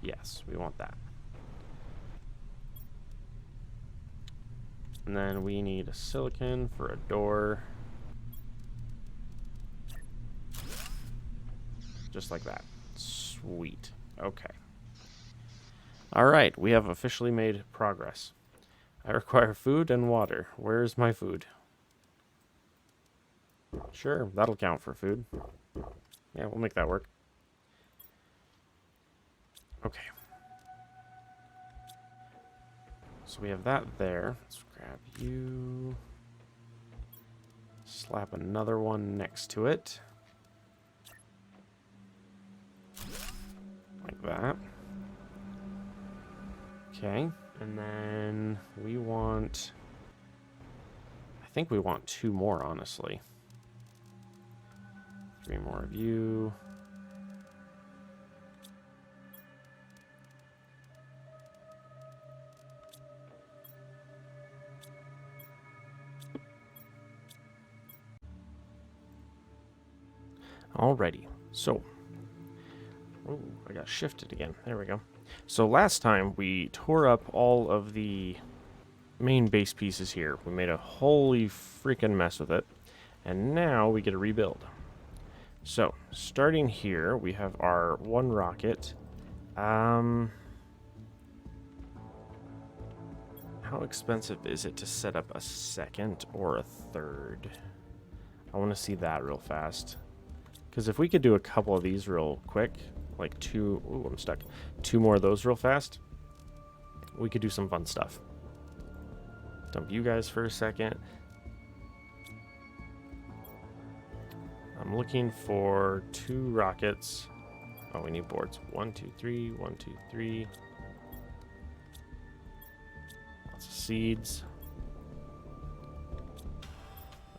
Yes, we want that. And then we need a silicon for a door. Just like that. Sweet. Okay. Alright, we have officially made progress. I require food and water. Where's my food? Sure, that'll count for food. Yeah, we'll make that work. Okay. So we have that there. Let's grab you. Slap another one next to it. Like that. Okay. And then we want... I think we want 2 more, honestly. 3 more of you. Alrighty, so, oh, I got shifted again. There we go. So last time we tore up all of the main base pieces here. We made a holy freaking mess with it, and now we get to rebuild. So starting here, we have our 1 rocket. how expensive is it to set up a second or a third? I want to see that real fast. Because if we could do a couple of these real quick, like two... Ooh, I'm stuck. 2 more of those real fast, we could do some fun stuff. Dump you guys for a second. I'm looking for 2 rockets. Oh, we need boards. 1, 2, 3. 1, 2, 3. Lots of seeds.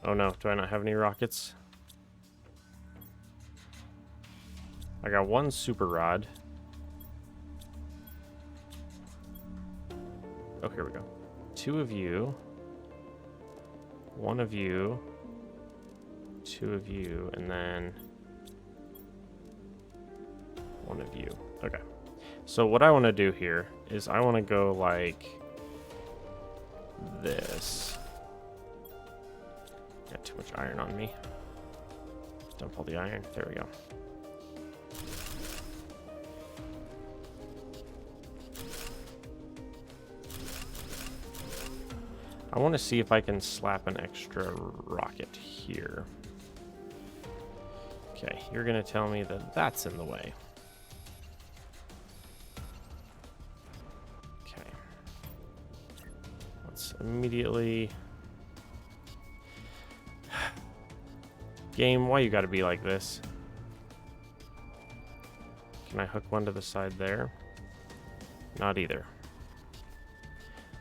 Oh no, do I not have any rockets? I got 1 super rod. Oh, here we go. 2 of you. 1 of you. 2 of you, and then 1 of you. Okay. So what I want to do here is I want to go like this. Got too much iron on me. Dump all the iron. There we go. I want to see if I can slap an extra rocket here. Okay, you're going to tell me that that's in the way. Okay. Let's immediately... Game, why you gotta be like this? Can I hook one to the side there? Not either.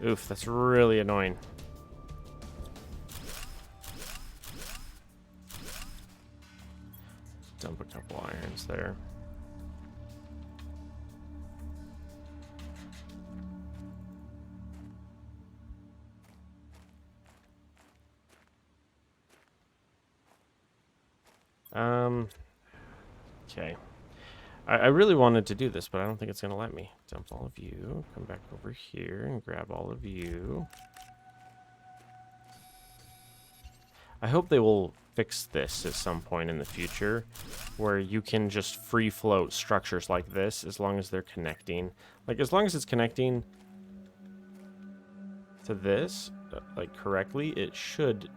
Oof, that's really annoying. Dump a couple irons there. Okay. I really wanted to do this, but I don't think it's going to let me. Dump all of you. Come back over here and grab all of you. I hope they will fix this at some point in the future, where you can just free float structures like this as long as they're connecting. Like, as long as it's connecting to this, like, correctly, you should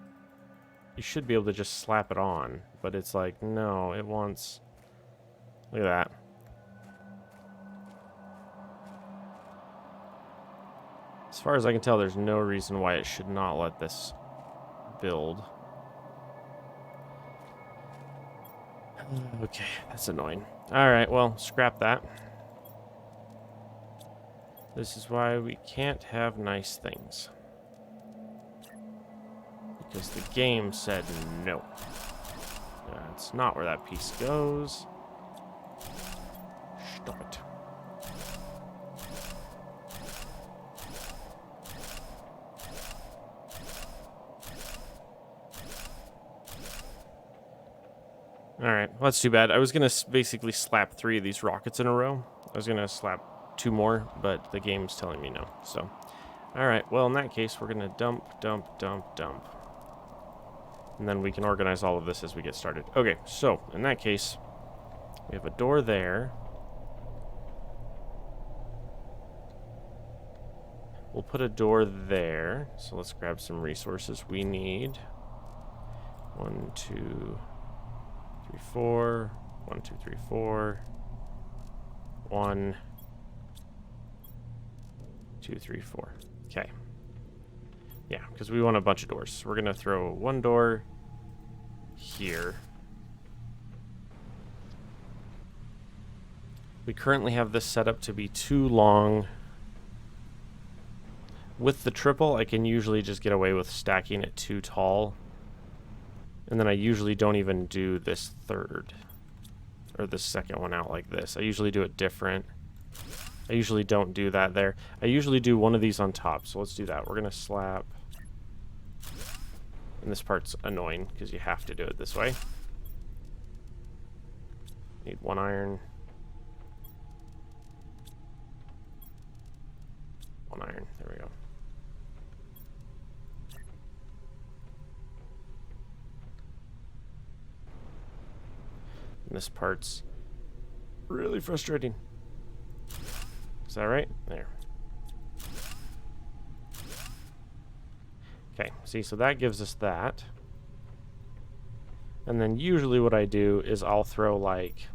be able to just slap it on. But it's like, no, it wants... Look at that. As far as I can tell, there's no reason why it should not let this build. Okay, that's annoying. Alright, well, scrap that. This is why we can't have nice things. Because the game said no. That's not where that piece goes. Stop it. Alright, well, that's too bad. I was going to basically slap 3 of these rockets in a row. I was going to slap 2 more, but the game's telling me no. So, alright, well, in that case, we're going to dump. And then we can organize all of this as we get started. Okay, so, in that case, we have a door there. We'll put a door there. So let's grab some resources. We need 1, 2, 3, 4. 1, 2, 3, 4. 1, 2, 3, 4. Okay. Yeah, because we want a bunch of doors. So we're going to throw 1 door here. We currently have this set up to be too long. With the triple, I can usually just get away with stacking it too tall. And then I usually don't even do this third. Or the second one out like this. I usually do it different. I usually don't do that there. I usually do one of these on top. So let's do that. We're going to slap. And this part's annoying because you have to do it this way. Need 1 iron. 1 iron. There we go. And this part's really frustrating. Is that right? There. Okay, see, so that gives us that. And then usually what I do is I'll throw like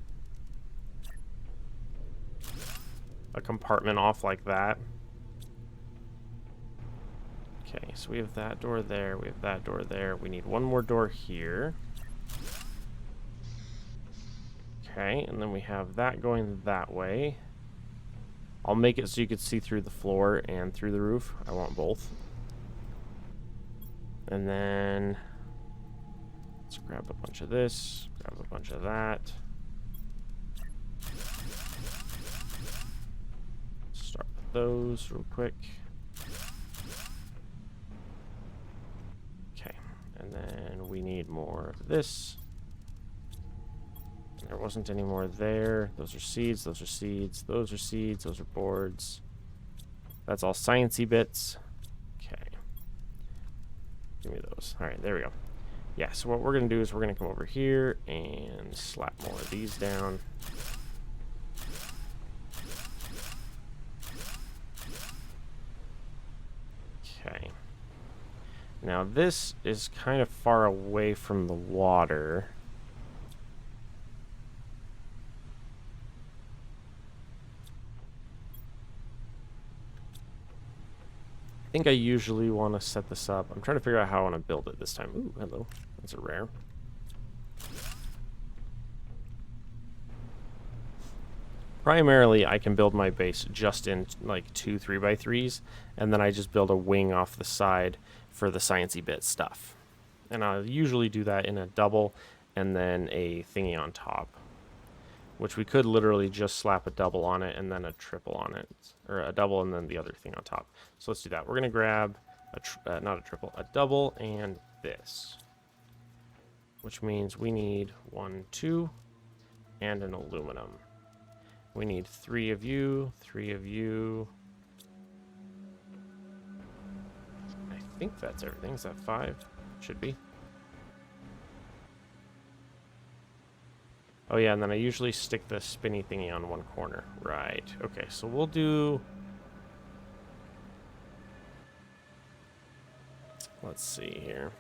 a compartment off like that. Okay, so we have that door there, we have that door there. We need one more door here. Okay, and then we have that going that way. I'll make it so you could see through the floor and through the roof. I want both. And then let's grab a bunch of this, grab a bunch of that. Start with those real quick. Okay, and then we need more of this. There wasn't any more there. Those are seeds, those are seeds, those are seeds, those are boards. That's all sciencey bits. Okay. Give me those. Alright, there we go. Yeah, so what we're going to do is we're going to come over here and slap more of these down. Okay. Now this is kind of far away from the water. I think I usually want to set this up. I'm trying to figure out how I want to build it this time. Ooh, hello. That's a rare. Primarily, I can build my base just in like 2 3x3s, and then I just build a wing off the side for the sciencey bit stuff. And I'll usually do that in a double and then a thingy on top, which we could literally just slap a double on it and then a triple on it, or a double and then the other thing on top. So let's do that. We're gonna grab not a triple, a double and this, which means we need 1, 2, and an aluminum. We need 3 of you, 3 of you. I think that's everything. Is that 5? Should be. Oh yeah, and then I usually stick the spinny thingy on one corner. Right. Okay, so we'll do... Let's see here.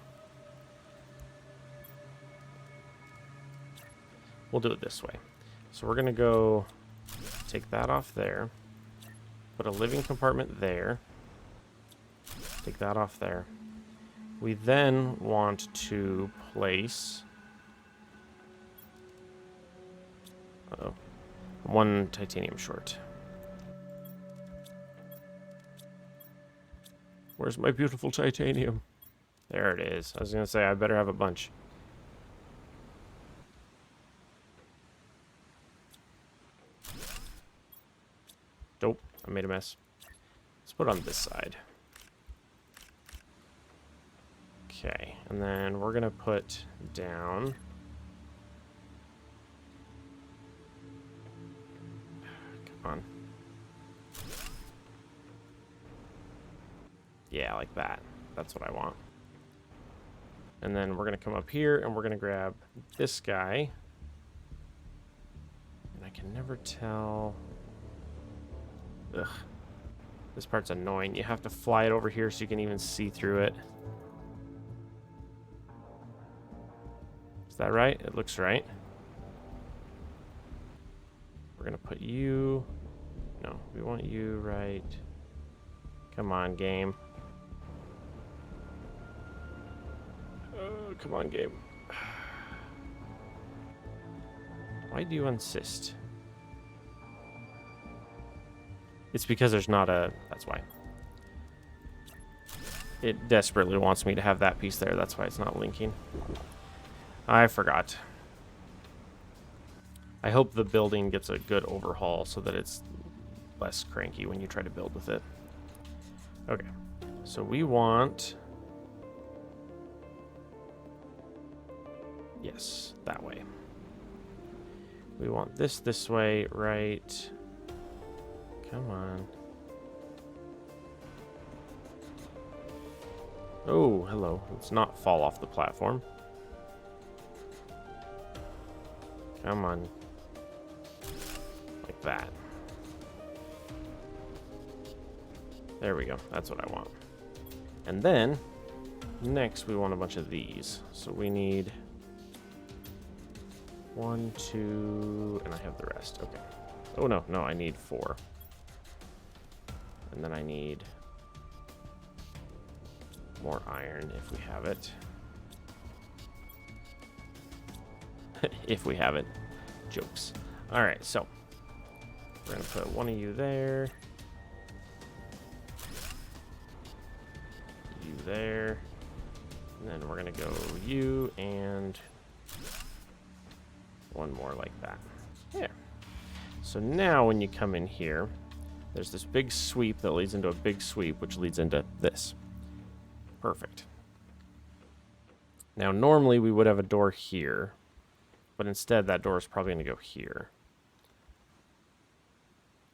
We'll do it this way. So we're going to go take that off there. Put a living compartment there. Take that off there. We then want to place... Uh-oh. 1 titanium short. Where's my beautiful titanium? There it is. I was going to say, I better have a bunch. Nope, I made a mess. Let's put it on this side. Okay, and then we're going to put down... Come on. Yeah, like that. That's what I want. And then we're going to come up here and we're going to grab this guy. And I can never tell... Ugh. This part's annoying. You have to fly it over here so you can even see through it. Is that right? It looks right. We're going to put you... No, we want you right... Come on, game. Oh, come on, game. Why do you insist? It's because there's not a... That's why. It desperately wants me to have that piece there. That's why it's not linking. I forgot. I hope the building gets a good overhaul so that it's less cranky when you try to build with it. Okay. So we want... Yes, that way. We want this way, right... Come on. Oh, hello. Let's not fall off the platform. Come on. Like that. There we go. That's what I want. And then Next, we want a bunch of these. So we need 1, 2, and I have the rest. Okay. Oh, no, I need 4. And then I need more iron if we have it. If we have it. Jokes. All right, so we're going to put one of you there. You there. And then we're going to go you and one more like that. There. So now when you come in here, there's this big sweep that leads into a big sweep, which leads into this. Perfect. Now, normally we would have a door here, but instead that door is probably going to go here.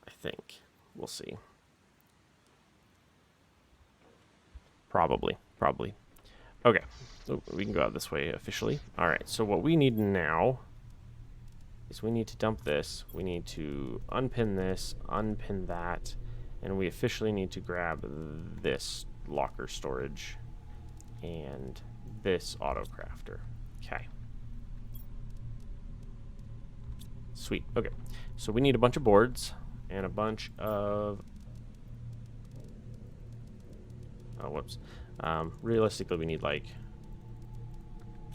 I think. We'll see. Probably. Okay. So we can go out this way officially. All right. So what we need now is we need to dump this. We need to unpin this, unpin that, and we officially need to grab this locker storage and this auto crafter. Okay. Sweet. Okay. So we need a bunch of boards and a bunch of... Oh, whoops. Realistically, we need like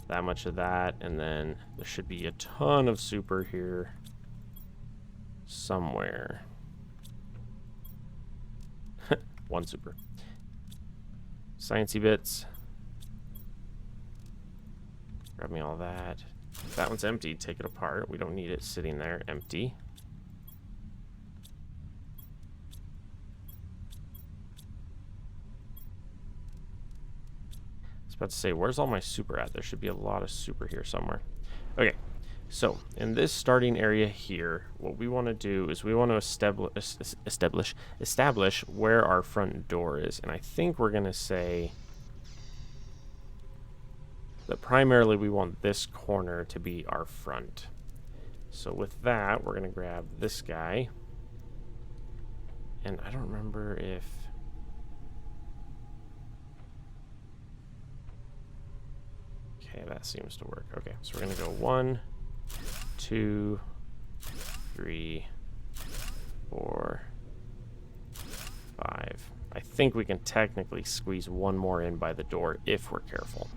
that much of that, and then there should be a ton of super here somewhere. One super. Sciencey bits. Grab me all that. If that one's empty, take it apart. We don't need it sitting there empty. About to say, where's all my super at? There should be a lot of super here somewhere. Okay, so in this starting area here, what we want to do is we want to establish where our front door is, and I think we're going to say that primarily we want this corner to be our front. So with that, we're going to grab this guy, and I don't remember if... Okay, that seems to work. Okay, so we're going to go 1, 2, 3, 4, 5. I think we can technically squeeze one more in by the door if we're careful.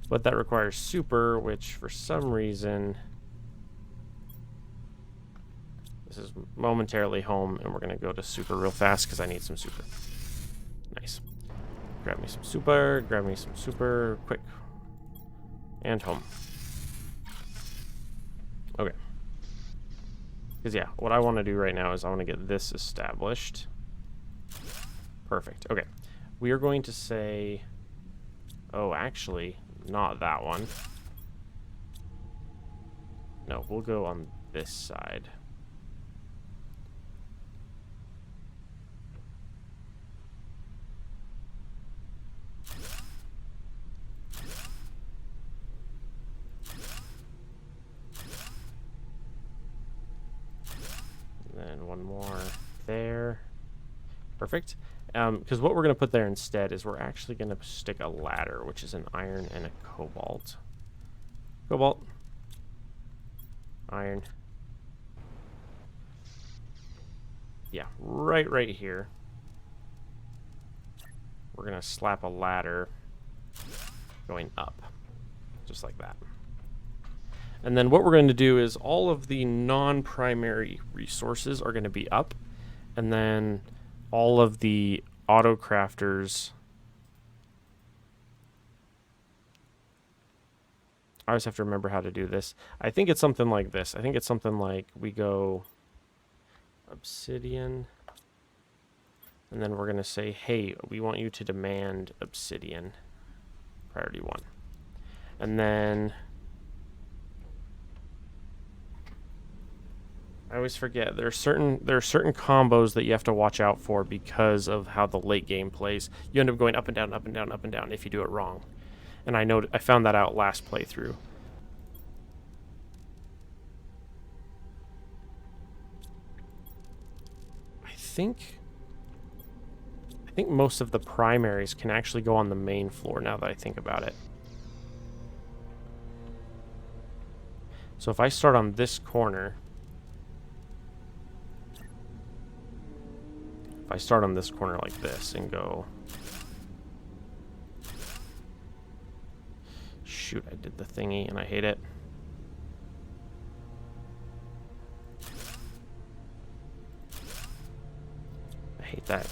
But that requires super, which for some reason... This is momentarily home, and we're going to go to super real fast because I need some super. Nice. Grab me some super, quick. And home. Okay. Because, yeah, what I want to do right now is I want to get this established. Perfect. Okay. We are going to say... Oh, actually, not that one. No, we'll go on this side. And one more there. Perfect. Because what we're going to put there instead is we're actually going to stick a ladder, which is an iron and a cobalt. Cobalt. Iron. Yeah, right here. We're going to slap a ladder going up. Just like that. And then what we're going to do is all of the non-primary resources are going to be up. And then all of the auto crafters... I always have to remember how to do this. I think it's something like this. I think it's something like we go obsidian. And then we're going to say, hey, we want you to demand obsidian. Priority 1. And then... I always forget there are certain combos that you have to watch out for because of how the late game plays. You end up going up and down, up and down, up and down if you do it wrong. And I found that out last playthrough. I think think most of the primaries can actually go on the main floor now that I think about it. So if I start on this corner, if I start on this corner like this and go... Shoot, I did the thingy and I hate it. I hate that.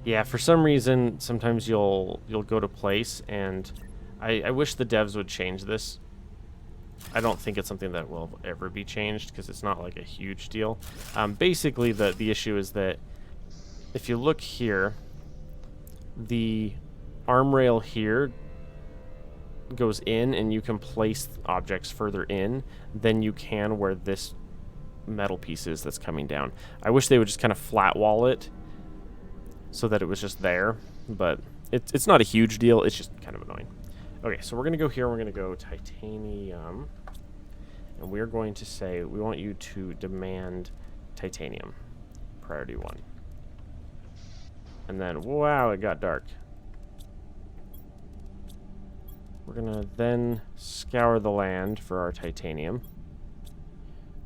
Yeah, for some reason, sometimes you'll go to place, and I wish the devs would change this. I don't think it's something that will ever be changed because it's not like a huge deal. Basically, the issue is that if you look here, the arm rail here goes in, and you can place objects further in than you can where this metal piece is that's coming down. I wish they would just kind of flat wall it so that it was just there, but it's not a huge deal. It's just kind of annoying. Okay, so we're going to go here. We're going to go titanium, and we're going to say we want you to demand titanium, priority 1. And then, wow, it got dark. We're going to then scour the land for our titanium,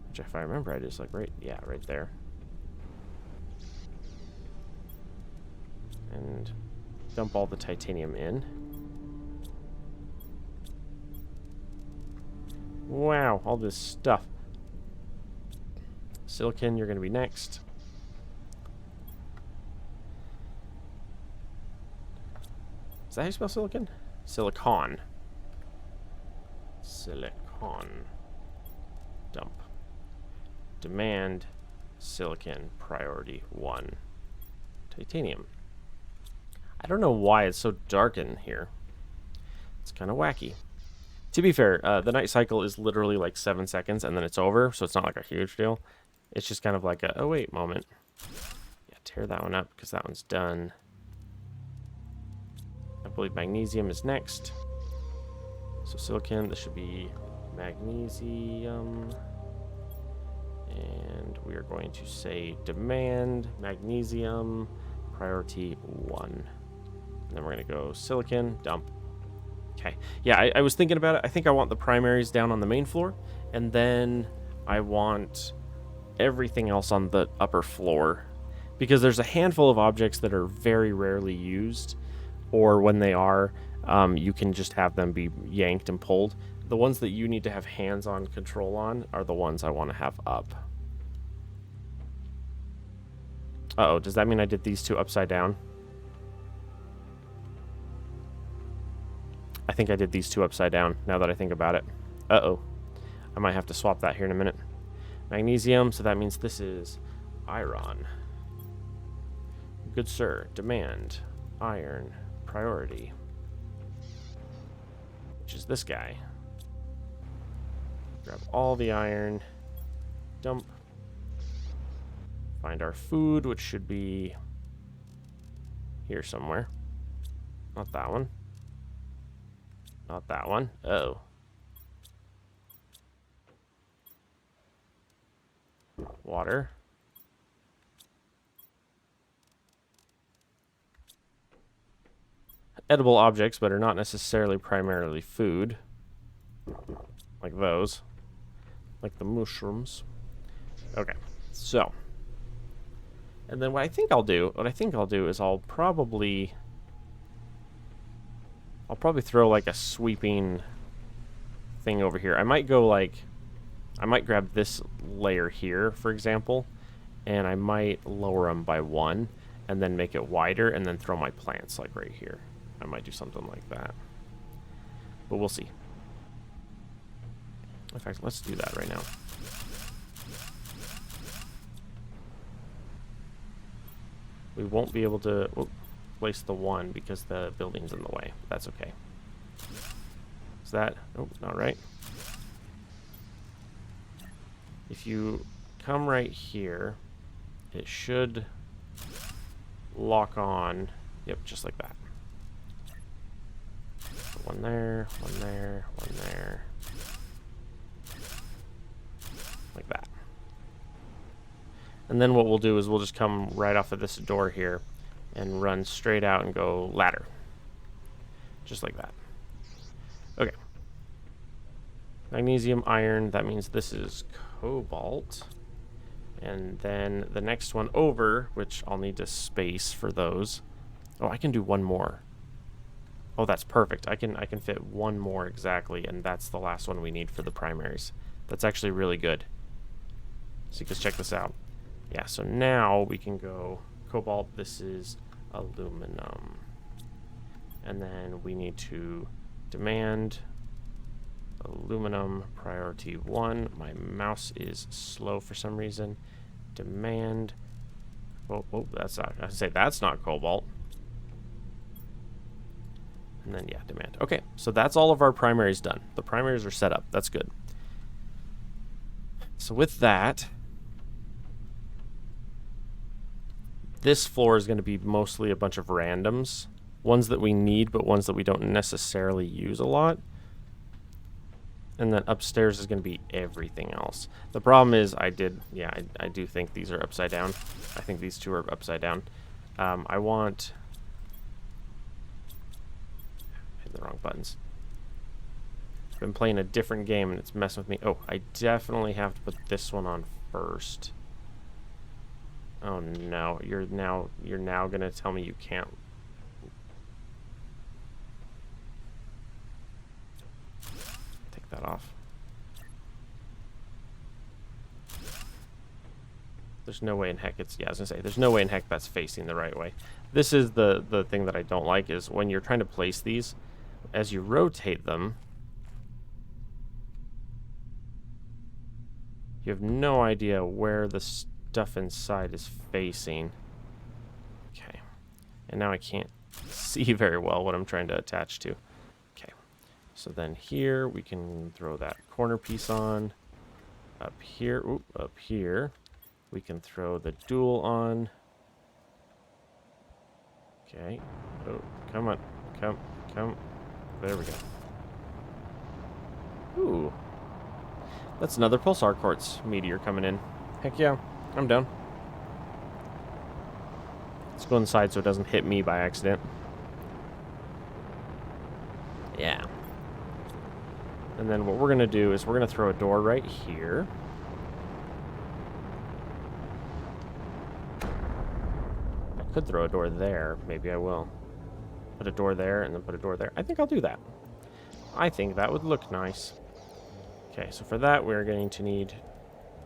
which if I remember, I just like right there. And dump all the titanium in. Wow, all this stuff. Silicon, you're going to be next. Is that how you spell silicon? Silicon. Silicon. Dump. Demand silicon priority 1. Titanium. I don't know why it's so dark in here. It's kind of wacky. To be fair, the night cycle is literally like 7 seconds and then it's over, so it's not like a huge deal. It's just kind of like a, oh wait, moment. Yeah, tear that one up because that one's done. I believe magnesium is next. So silicon, this should be magnesium. And we are going to say demand magnesium priority 1. And then we're going to go silicon, dump. Okay. Yeah, I was thinking about it. I think I want the primaries down on the main floor, and then I want everything else on the upper floor, because there's a handful of objects that are very rarely used, or when they are, you can just have them be yanked and pulled. The ones that you need to have hands-on control on are the ones I want to have up. Uh-oh, does that mean I did these two upside down? I think I did these two upside down, now that I think about it. Uh-oh. I might have to swap that here in a minute. Magnesium, so that means this is iron. Good sir, demand iron priority. Which is this guy. Grab all the iron. Dump. Find our food, which should be here somewhere. Not that one. Not that one. Uh-oh. Water. Edible objects, but are not necessarily primarily food. Like those. Like the mushrooms. Okay, so. And then what I think I'll do is I'll probably throw like a sweeping thing over here. I might grab this layer here, for example, and I might lower them by 1 and then make it wider and then throw my plants like right here. I might do something like that. But we'll see. In fact, let's do that right now. We won't be able to place the 1 because the building's in the way. That's okay. Is that... Oh, not right. If you come right here, it should lock on. Yep, just like that. One there, one there, one there. Like that. And then what we'll do is we'll just come right off of this door here, and run straight out and go ladder. Just like that. Okay. Magnesium, iron, that means this is cobalt. And then the next one over, which I'll need to space for those. Oh, I can do one more. Oh, that's perfect. I can fit one more exactly, and that's the last one we need for the primaries. That's actually really good. So you can check this out. Yeah, so now we can go cobalt. This is aluminum. And then we need to demand aluminum priority 1. My mouse is slow for some reason. Demand. Oh, that's not. I say that's not cobalt. And then, yeah, demand. Okay, so that's all of our primaries done. The primaries are set up. That's good. So with that, this floor is going to be mostly a bunch of randoms. Ones that we need, but ones that we don't necessarily use a lot. And then upstairs is going to be everything else. The problem is I do think these are upside down. I think these two are upside down. I want... the wrong buttons. I've been playing a different game and it's messing with me. Oh, I definitely have to put this one on first. Oh no, you're now gonna tell me you can't. Take that off. There's no way in heck it's, yeah, I was gonna say, there's no way in heck that's facing the right way. This is the thing that I don't like, is when you're trying to place these, as you rotate them, you have no idea where the stuff inside is facing. Okay. And now I can't see very well what I'm trying to attach to. Okay. So then here we can throw that corner piece on. Up here, up here, we can throw the dual on. Okay. Oh, come on. Come. There we go. Ooh. That's another pulsar quartz meteor coming in. Heck yeah, I'm down. Let's go inside so it doesn't hit me by accident. Yeah. And then what we're going to do is we're going to throw a door right here. I could throw a door there. Maybe I will. Put a door there and then put a door there. I think I'll do that. I think that would look nice. Okay, so for that we're going to need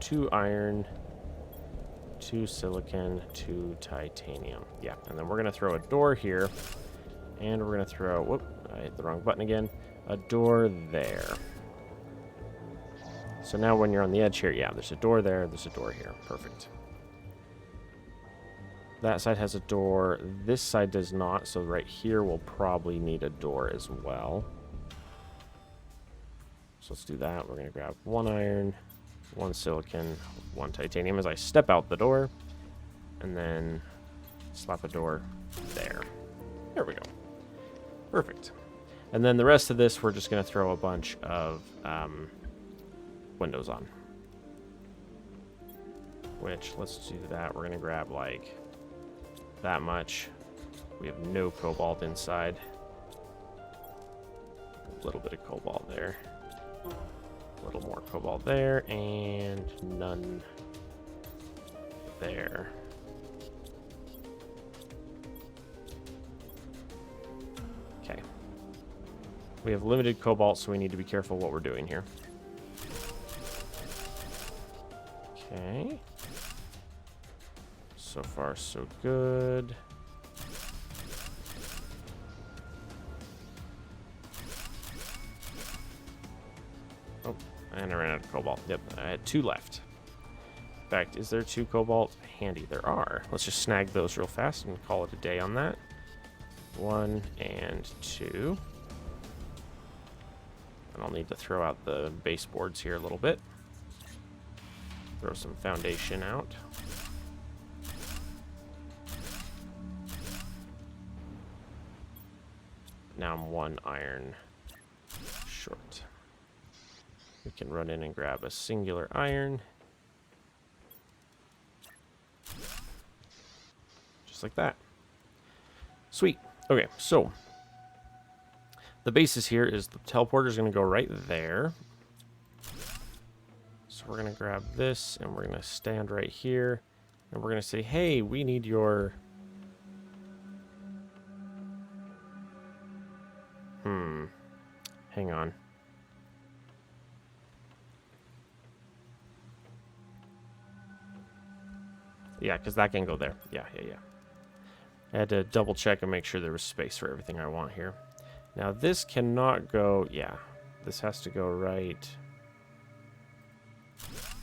2 iron, 2 silicon, 2 titanium. Yeah, and then we're going to throw a door here. And we're going to throw, whoop, I hit the wrong button again, a door there. So now when you're on the edge here, yeah, there's a door there, there's a door here. Perfect. That side has a door. This side does not, so right here we'll probably need a door as well. So let's do that. We're going to grab 1 iron, 1 silicon, 1 titanium as I step out the door. And then slap a door there. There we go. Perfect. And then the rest of this, we're just going to throw a bunch of windows on. Which, let's do that. We're going to grab like that much. We have no cobalt inside. A little bit of cobalt there. A little more cobalt there, and none there. Okay. We have limited cobalt, so we need to be careful what we're doing here. Okay. So far, so good. Oh, and I ran out of cobalt. Yep, I had 2 left. In fact, is there 2 cobalt? Handy, there are. Let's just snag those real fast and call it a day on that. 1 and 2. And I'll need to throw out the baseboards here a little bit. Throw some foundation out. Now I'm 1 iron short. We can run in and grab a singular iron. Just like that. Sweet. Okay, so the basis here is the teleporter is going to go right there. So we're going to grab this, and we're going to stand right here. And we're going to say, hey, we need your... Hang on. Yeah, because that can go there. Yeah. I had to double check and make sure there was space for everything I want here. Now, this cannot go... Yeah, this has to go right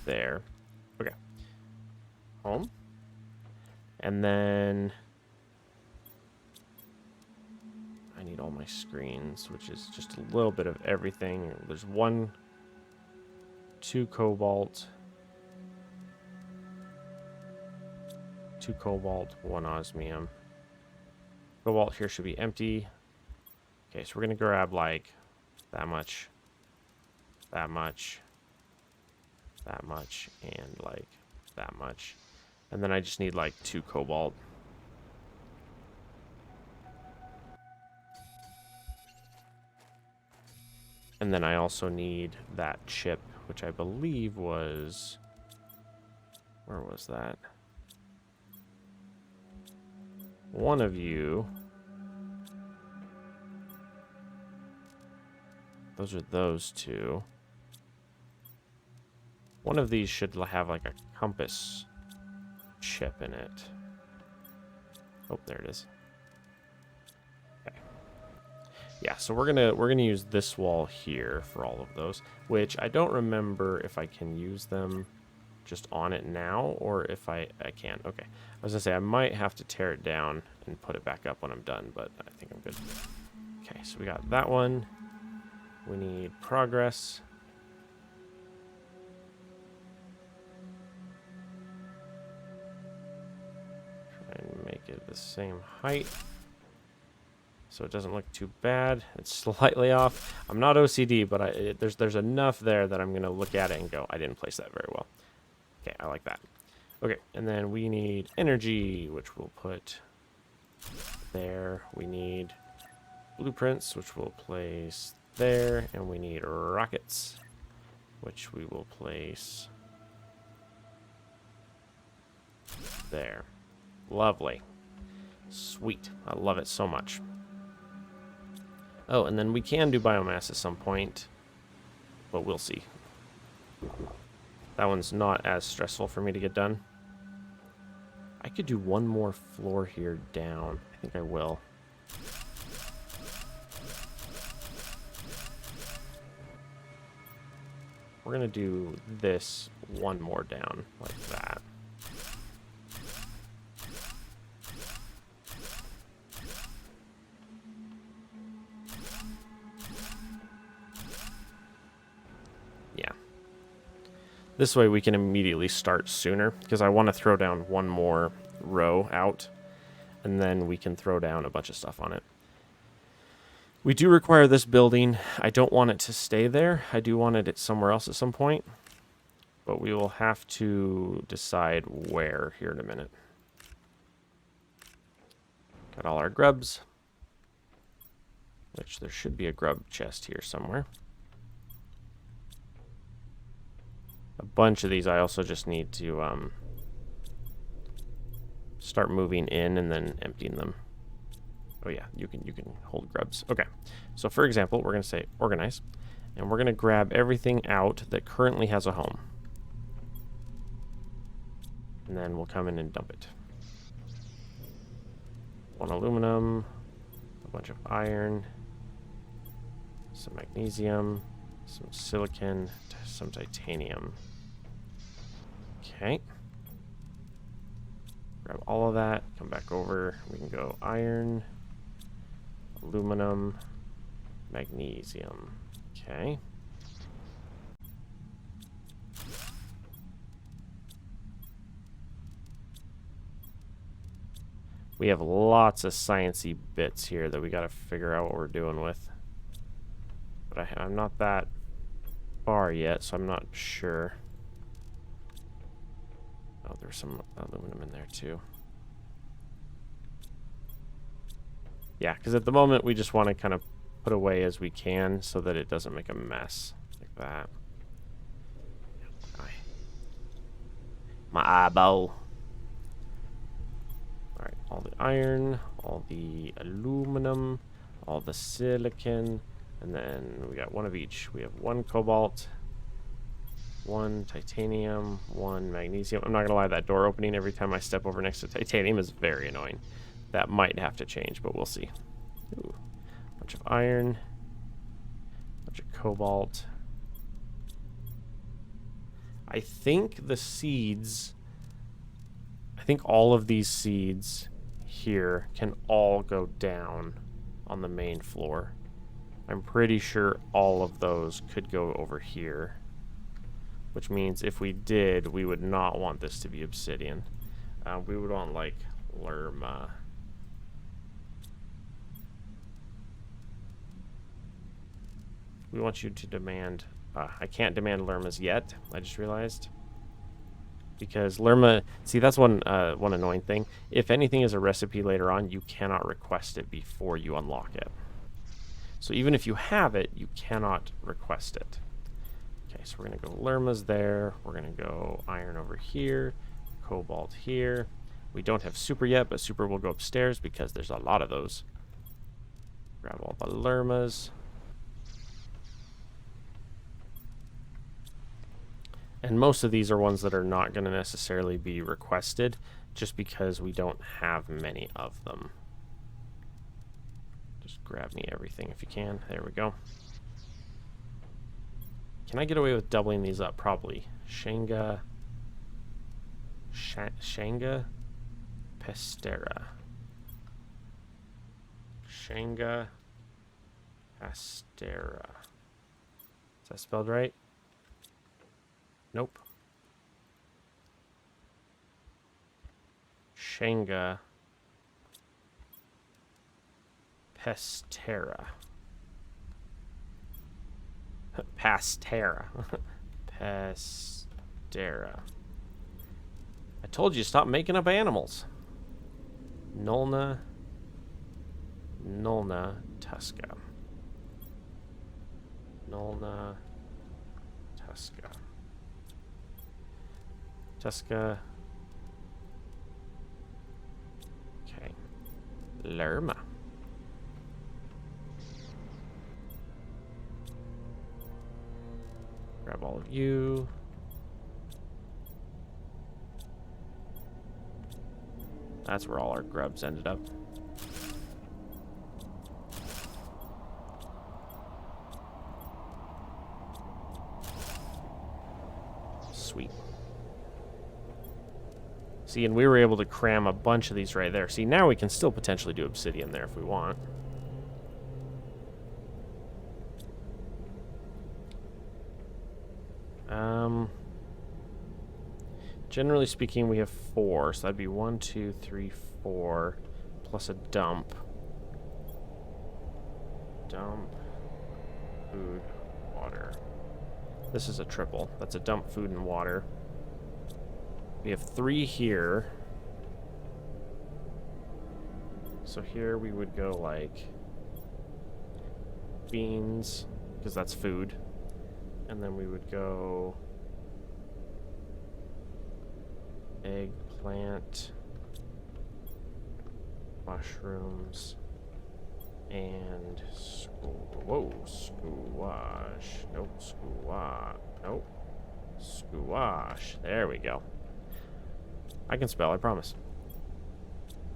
there. Okay. Home. And then... I need all my screens, which is just a little bit of everything. There's 2 cobalt, 2 cobalt, 1 osmium. Cobalt here should be empty. Okay, so we're gonna grab like that much, that much, that much, and like that much. And then I just need like 2 cobalt. And then I also need that chip, which I believe was... Where was that? One of you... Those are those 2. One of these should have like a compass chip in it. Oh, there it is. Okay. Yeah, so we're gonna use this wall here for all of those, which I don't remember if I can use them just on it now or if I can. Okay, I was gonna say I might have to tear it down and put it back up when I'm done, but I think I'm good. Okay, so we got that one. We need progress. Try and make it the same height so it doesn't look too bad. It's slightly off. I'm not OCD, but there's enough there that I'm going to look at it and go, I didn't place that very well. Okay, I like that. Okay, and then we need energy, which we'll put there. We need blueprints, which we'll place there. And we need rockets, which we will place there. Lovely. Sweet. I love it so much. Oh, and then we can do biomass at some point, but we'll see. That one's not as stressful for me to get done. I could do one more floor here down. I think I will. We're going to do this one more down, like that. Yeah. This way we can immediately start sooner, because I want to throw down one more row out, and then we can throw down a bunch of stuff on it. We do require this building. I don't want it to stay there. I do want it somewhere else at some point, but we will have to decide where here in a minute. Got all our grubs, which there should be a grub chest here somewhere. A bunch of these I also just need to start moving in and then emptying them. Oh yeah, you can hold grubs. Okay, so for example, we're going to say organize, and we're going to grab everything out that currently has a home. And then we'll come in and dump it. 1 aluminum, a bunch of iron, some magnesium, some silicon, some titanium. Okay. Grab all of that, come back over. We can go iron, aluminum, magnesium. Okay. We have lots of sciencey bits here that we got to figure out what we're doing with. But I'm not that far yet, so I'm not sure. Oh, there's some aluminum in there too. Yeah, because at the moment we just want to kind of put away as we can so that it doesn't make a mess like that. My eyeball. Alright, all the iron, all the aluminum, all the silicon, and then we got one of each. We have one cobalt, one titanium, one magnesium. I'm not going to lie, that door opening every time I step over next to titanium is very annoying. That might have to change, but we'll see. Ooh, bunch of iron, bunch of cobalt. I think the seeds... I think all of these seeds here can all go down on the main floor. I'm pretty sure all of those could go over here. Which means if we did, we would not want this to be obsidian. We would want, like, Lerma. We want you to demand... I can't demand Lermas yet, I just realized. Because Lerma... See, that's one annoying thing. If anything is a recipe later on, you cannot request it before you unlock it. So even if you have it, you cannot request it. Okay, so we're going to go Lermas there. We're going to go iron over here. Cobalt here. We don't have super yet, but super will go upstairs because there's a lot of those. Grab all the Lermas. And most of these are ones that are not going to necessarily be requested just because we don't have many of them. Just grab me everything if you can. There we go. Can I get away with doubling these up? Probably. Shanga Pestera. Shanga Pestera. Is that spelled right? Nope. Shanga Pestera. Pastera. Pastera. I told you to stop making up animals. Nulna Tusca. Nulna Tusca. Tusca. Okay. Lerma. Grab all of you. That's where all our grubs ended up. Sweet. See, and we were able to cram a bunch of these right there. See, now we can still potentially do obsidian there if we want. Generally speaking, we have 4, so that'd be 1, 2, 3, 4, plus a dump. Dump, food, water. This is a triple. That's a dump, food, and water. We have 3 here. So here we would go like beans, because that's food. And then we would go eggplant, mushrooms, and squash. Nope, nope, squash. There we go. I can spell, I promise.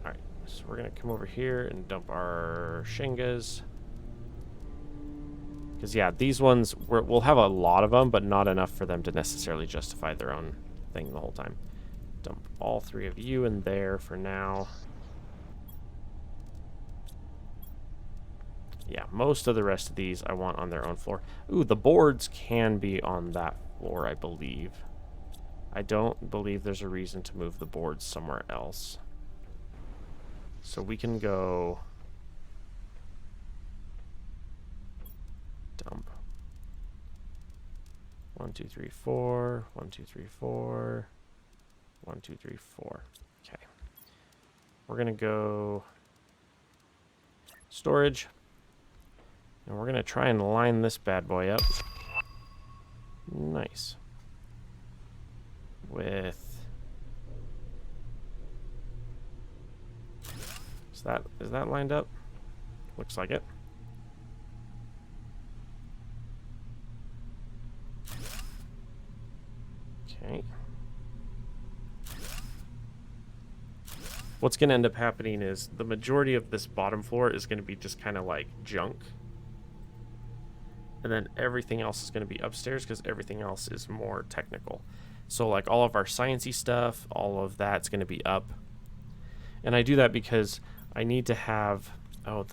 Alright, so we're going to come over here and dump our shingas. Because, yeah, these ones, we'll have a lot of them, but not enough for them to necessarily justify their own thing the whole time. Dump all 3 of you in there for now. Yeah, most of the rest of these I want on their own floor. Ooh, the boards can be on that floor, I believe. I don't believe there's a reason to move the boards somewhere else. So we can go... dump. 1, 2, 3, 4. 1, 2, 3, 4. 1, 2, 3, 4. Okay. We're going to go storage. And we're going to try and line this bad boy up. Nice. With... Is that lined up? Looks like it. Okay. What's going to end up happening is the majority of this bottom floor is going to be just kind of like junk. And then everything else is going to be upstairs because everything else is more technical. So like all of our sciencey stuff, all of that's going to be up. And I do that because I need to have... Oh,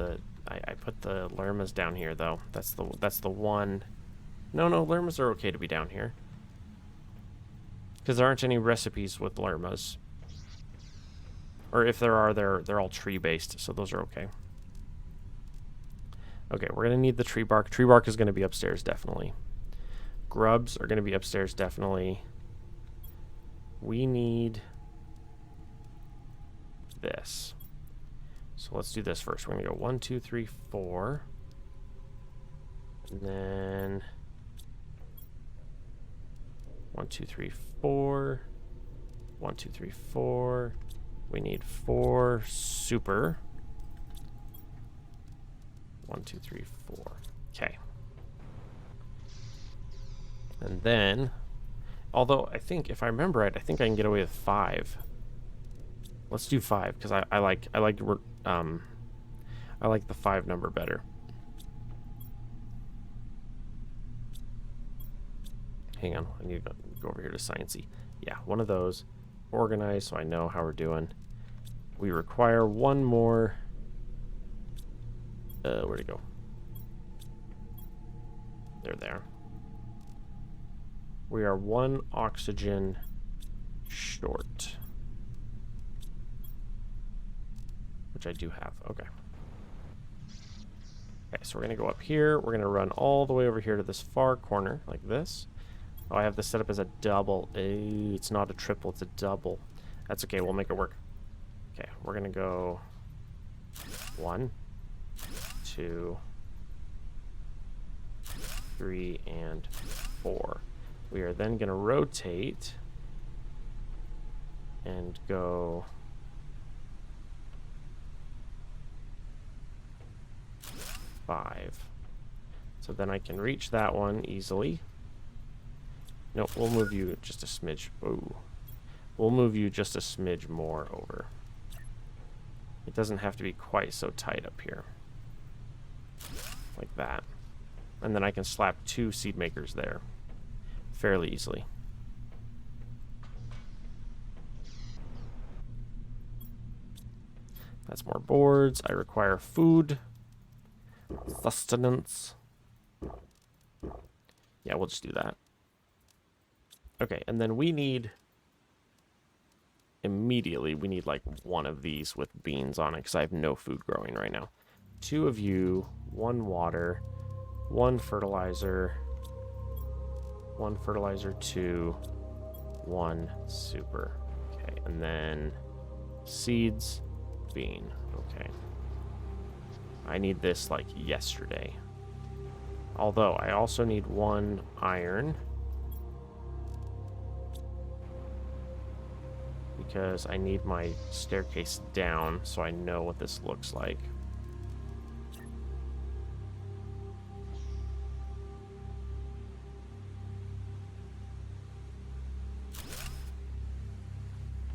I put the lermas down here though. That's the one... No, lermas are okay to be down here. Because there aren't any recipes with lermas. Or if there are, they're all tree-based, so those are okay. Okay, we're going to need the tree bark. Tree bark is going to be upstairs, definitely. Grubs are going to be upstairs, definitely. We need this. So let's do this first. We're going to go 1, 2, 3, 4. And then 1, 2, 3, 4. 1, 2, 3, 4. We need 4 super. 1, 2, 3, 4. Okay. And then, although I think, if I remember right, I think I can get away with 5. Let's do 5 because I like the 5 number better. Hang on, I need to go over here to sciencey. Yeah, one of those. Organized, so I know how we're doing. We require one more. Where'd it go? There. We are 1 oxygen short. Which I do have. Okay. Okay, so we're going to go up here. We're going to run all the way over here to this far corner, like this. Oh, I have this set up as a double. It's not a triple, it's a double. That's okay, we'll make it work. Okay, we're going to go 1, 2, 3, and 4. We are then going to rotate and go 5. So then I can reach that one easily. Nope, we'll move you just a smidge. Ooh. We'll move you just a smidge more over. It doesn't have to be quite so tight up here. Like that. And then I can slap 2 seed makers there fairly easily. That's more boards. I require food. Sustenance. Yeah, we'll just do that. Okay, and then we need... Immediately, we need like 1 of these with beans on it because I have no food growing right now. 2 of you, 1 water, 1 fertilizer, 1 fertilizer 2, 1 super. Okay, and then seeds, bean. Okay. I need this like yesterday. Although I also need 1 iron. Because I need my staircase down so I know what this looks like.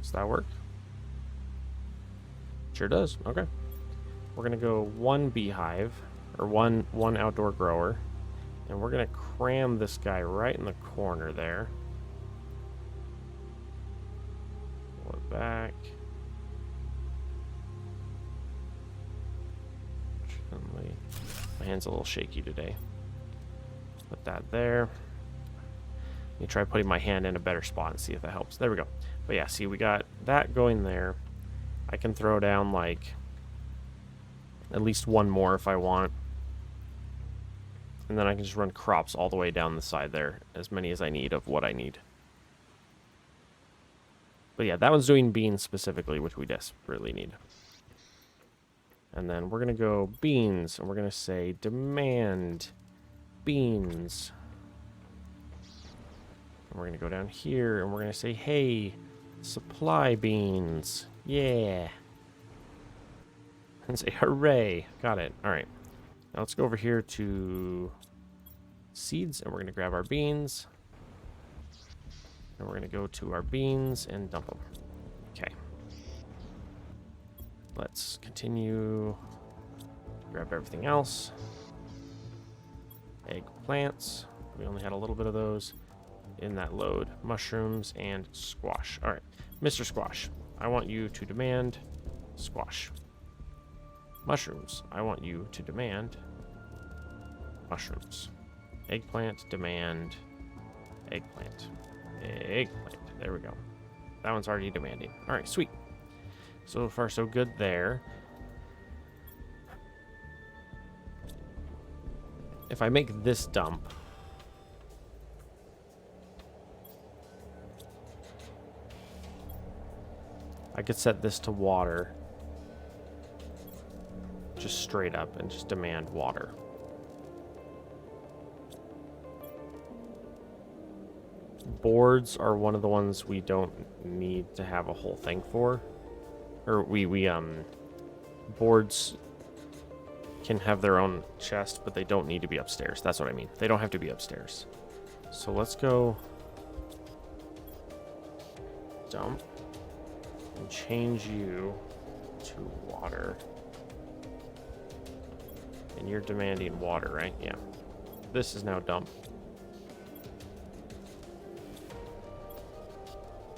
Does that work? Sure does. Okay. We're going to go 1 beehive, or one outdoor grower, and we're going to cram this guy right in the corner there. Back. My hand's a little shaky today. Put that there. Let me try putting my hand in a better spot and see if that helps. There we go. But yeah, see, we got that going there. I can throw down like at least 1 more if I want. And then I can just run crops all the way down the side there, as many as I need of what I need. But yeah, that one's doing beans specifically, which we desperately need. And then we're going to go beans, and we're going to say demand beans. And we're going to go down here, and we're going to say, hey, supply beans. Yeah. And say, hooray. Got it. All right. Now let's go over here to seeds, and we're going to grab our beans. And we're going to go to our beans and dump them. Okay. Let's continue. Grab everything else. Eggplants. We only had a little bit of those in that load. Mushrooms and squash. All right. Mr. Squash, I want you to demand squash. Mushrooms, I want you to demand mushrooms. Eggplant, demand eggplant. Eggplant. There we go. That one's already demanding. All right, sweet. So far, so good there. If I make this dump, I could set this to water. Just straight up and just demand water. Boards are one of the ones we don't need to have a whole thing for. Or boards can have their own chest, but they don't need to be upstairs. That's what I mean. They don't have to be upstairs. So let's go dump and change you to water. And you're demanding water, right? Yeah. This is now dump.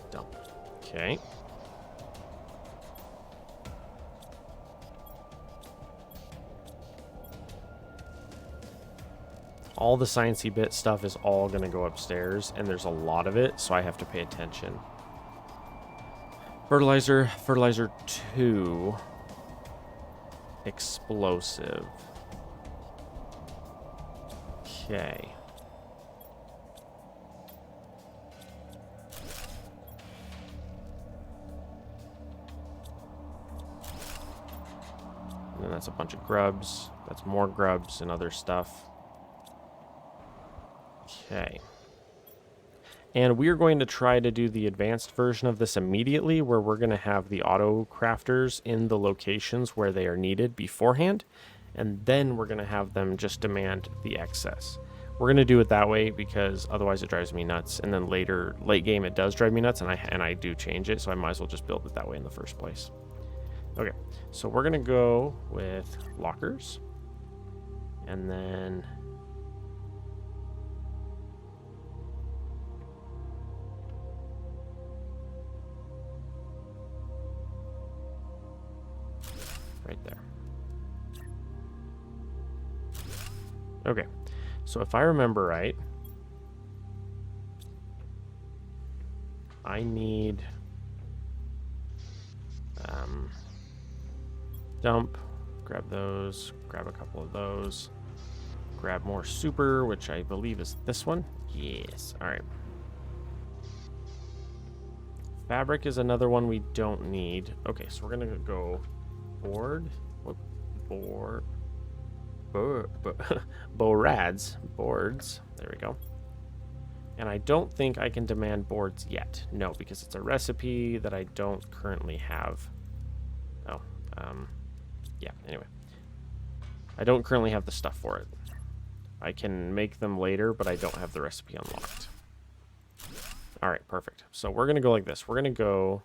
Dump. Okay. All the sciencey bit stuff is all going to go upstairs, and there's a lot of it, so I have to pay attention. Fertilizer 2. Explosive. Okay. And then that's a bunch of grubs. That's more grubs and other stuff. Okay. And we're going to try to do the advanced version of this immediately, where we're going to have the auto crafters in the locations where they are needed beforehand. And then we're going to have them just demand the excess. We're going to do it that way because otherwise it drives me nuts. And then later, late game, it does drive me nuts, and I do change it. So I might as well just build it that way in the first place. Okay, so we're going to go with lockers. And then right there. Okay, so if I remember right, I need dump, grab those, grab a couple of those, grab more super, which I believe is this one. Yes, all right. Fabric is another one we don't need. Okay, so we're gonna go board, boards. There we go. And I don't think I can demand boards yet. No, because it's a recipe that I don't currently have. Oh, yeah, anyway. I don't currently have the stuff for it. I can make them later, but I don't have the recipe unlocked. All right, perfect. So we're going to go like this. We're going to go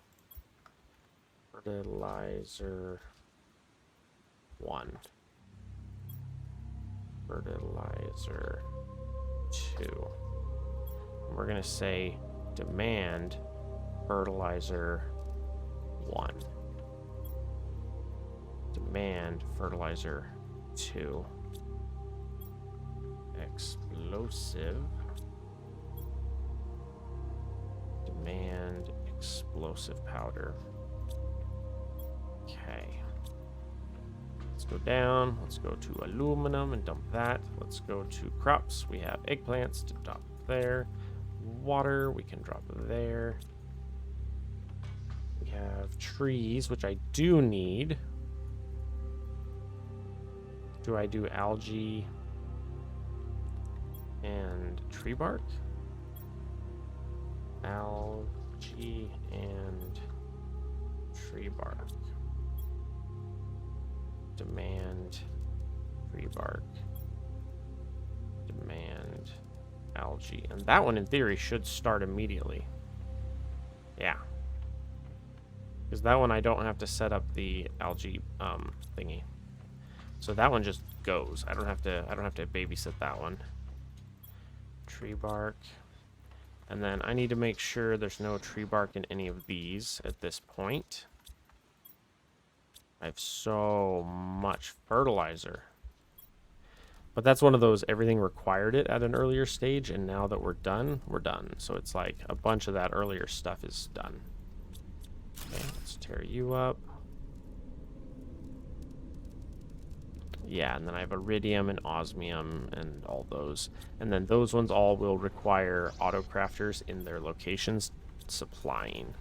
fertilizer 1. Fertilizer 2. We're going to say demand fertilizer 1. Demand fertilizer 2. Explosive. Demand explosive powder. Okay. Let's go down. Let's go to aluminum and dump that. Let's go to crops. We have eggplants to dump there. Water we can drop there. We have trees, which I do need. Do I do algae and tree bark? Algae and tree bark. Demand tree bark. Demand algae. And that one, in theory, should start immediately. Yeah. Because that one I don't have to set up the algae thingy. So that one just goes. I don't have to babysit that one. Tree bark. And then I need to make sure there's no tree bark in any of these at this point. I have so much fertilizer. But that's one of those, everything required it at an earlier stage, and now that we're done, we're done. So it's like a bunch of that earlier stuff is done. Okay, let's tear you up. Yeah, and then I have iridium and osmium and all those. And then those ones all will require auto-crafters in their locations supplying.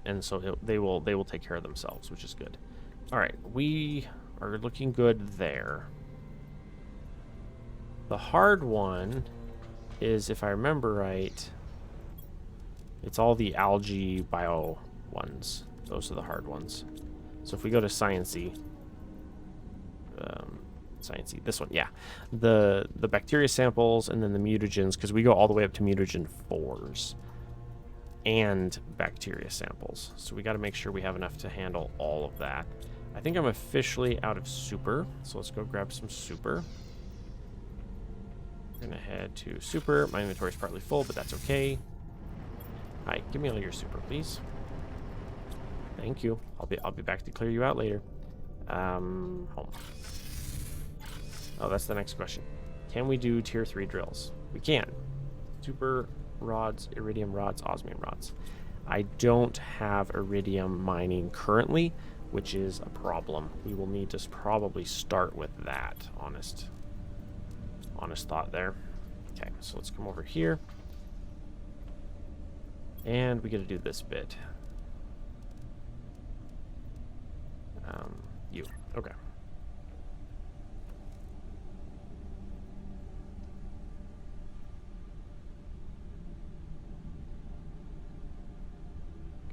And so they will take care of themselves, which is good. All right, we are looking good there. The hard one is, if I remember right, it's all the algae bio ones. Those are the hard ones. So if we go to Sciencey, this one, yeah. The bacteria samples and then the mutagens, because we go all the way up to mutagen 4s. And bacteria samples. So we got to make sure we have enough to handle all of that. I think I'm officially out of super, so let's go grab some super. We're gonna head to super. My inventory is partly full, but that's okay. Hi, give me all your super, please. Thank you. I'll be back to clear you out later. Home. Oh, that's the next question. Can we do tier 3 drills? We can. Super rods, iridium rods, osmium rods. I don't have iridium mining currently, which is a problem. We will need to probably start with that. Honest thought there. Okay, so let's come over here. And we got to do this bit. You. Okay.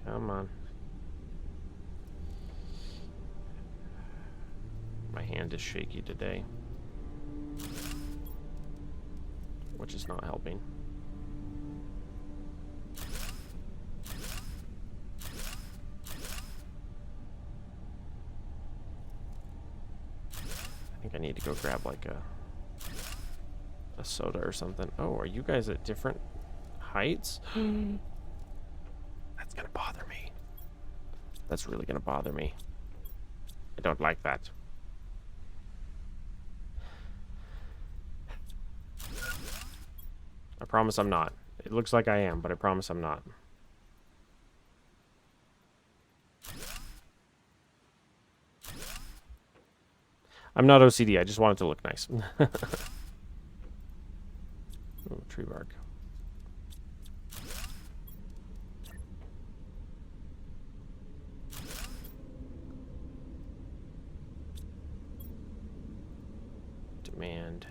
Come on. My hand is shaky today, which is not helping. I think I need to go grab like a soda or something. Oh, are you guys at different heights? That's gonna bother me. That's really gonna bother me. I don't like that. I promise I'm not. It looks like I am, but I promise I'm not. I'm not OCD, I just want it to look nice. Ooh, tree bark. Demand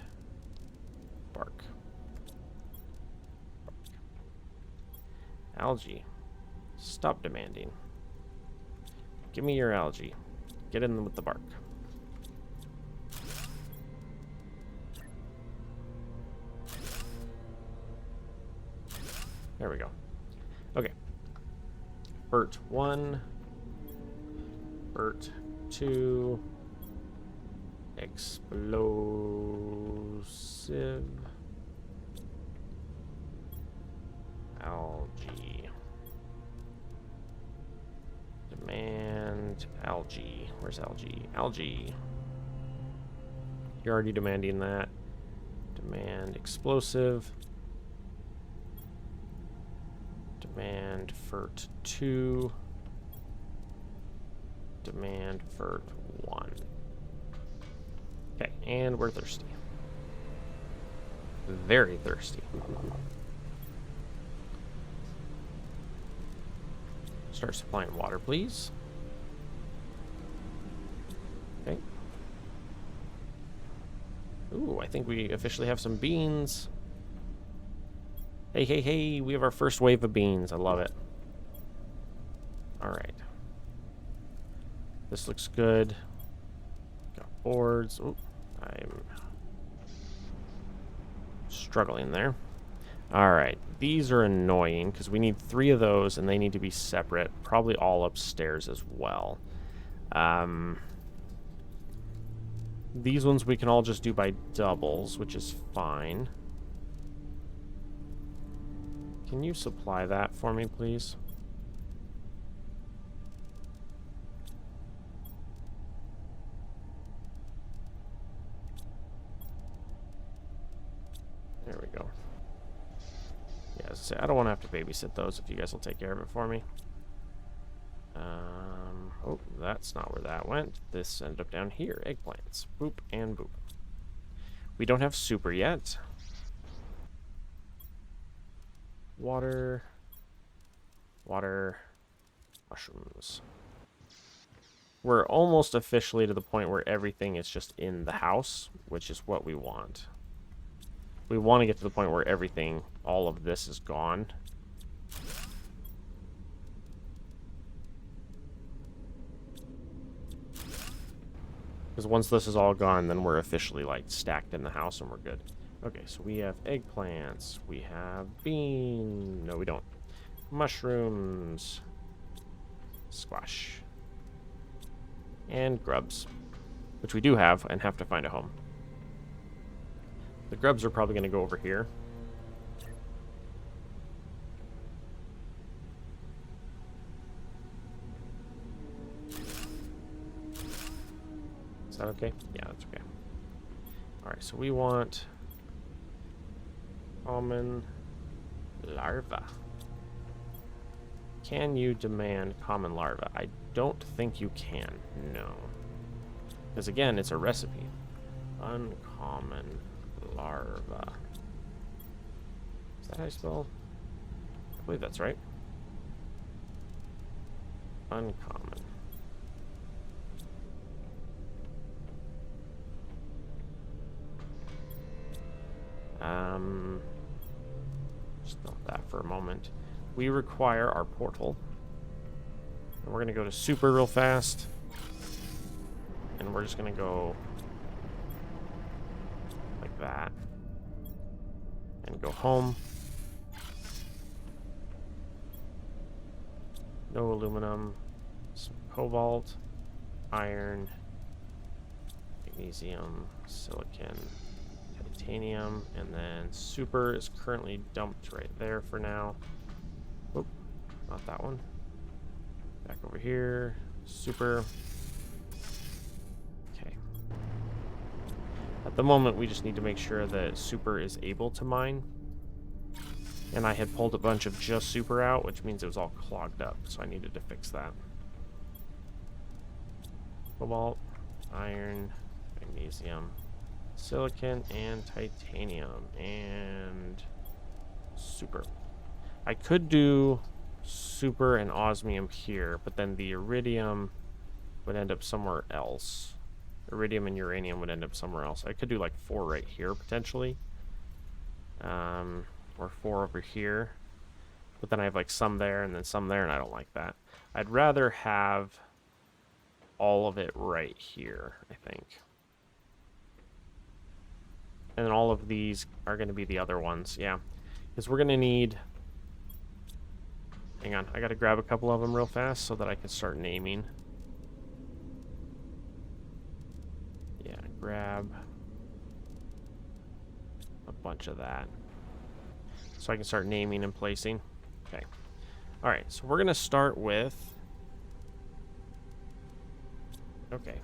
bark. Algae. Stop demanding. Give me your algae. Get in with the bark. There we go. Okay. Bert 1. Bert 2. Explosive. Algae. Demand algae. Where's algae? Algae. You're already demanding that. Demand explosive. Demand Fert 2. Demand Fert 1. Okay, and we're thirsty. Very thirsty. Start supplying water, please. Okay. Ooh, I think we officially have some beans. Hey, hey, hey, we have our first wave of beans. I love it. All right. This looks good. Got boards. Ooh, I'm struggling there. All right. These are annoying because we need 3 of those and they need to be separate. Probably all upstairs as well. These ones we can all just do by doubles, which is fine. Can you supply that for me, please? There we go. Yeah, as I say, I don't want to have to babysit those if you guys will take care of it for me. Oh, that's not where that went. This ended up down here. Eggplants. Boop and boop. We don't have super yet. Water. Water. Mushrooms. We're almost officially to the point where everything is just in the house, which is what we want. We want to get to the point where everything, all of this is gone. Because once this is all gone, then we're officially, like, stacked in the house and we're good. Okay, so we have eggplants. We have bean. No, we don't. Mushrooms. Squash. And grubs. Which we do have and have to find a home. The grubs are probably going to go over here. Is that okay? Yeah, that's okay. Alright, so we want common larva. Can you demand common larva? I don't think you can, no. Because again, it's a recipe. Uncommon larva. Is that how you spell? I believe that's right. Uncommon. Just note that for a moment. We require our portal. And we're going to go to super real fast. And we're just going to go like that. And go home. No aluminum. Some cobalt. Iron. Magnesium. Silicon. Titanium, and then super is currently dumped right there for now. Oop, not that one. Back over here. Super. Okay. At the moment, we just need to make sure that super is able to mine. And I had pulled a bunch of just super out, which means it was all clogged up, so I needed to fix that. Cobalt, iron, magnesium, silicon, and titanium, and super. I could do super and osmium here, but then the iridium would end up somewhere else. Iridium and uranium would end up somewhere else. I could do like 4 right here, potentially. Or 4 over here. But then I have like some there and then some there, and I don't like that. I'd rather have all of it right here, I think. And then all of these are going to be the other ones, yeah. Because we're going to need... Hang on, I got to grab a couple of them real fast so that I can start naming. Yeah, grab a bunch of that. So I can start naming and placing. Okay. Alright, so we're going to start with... Okay.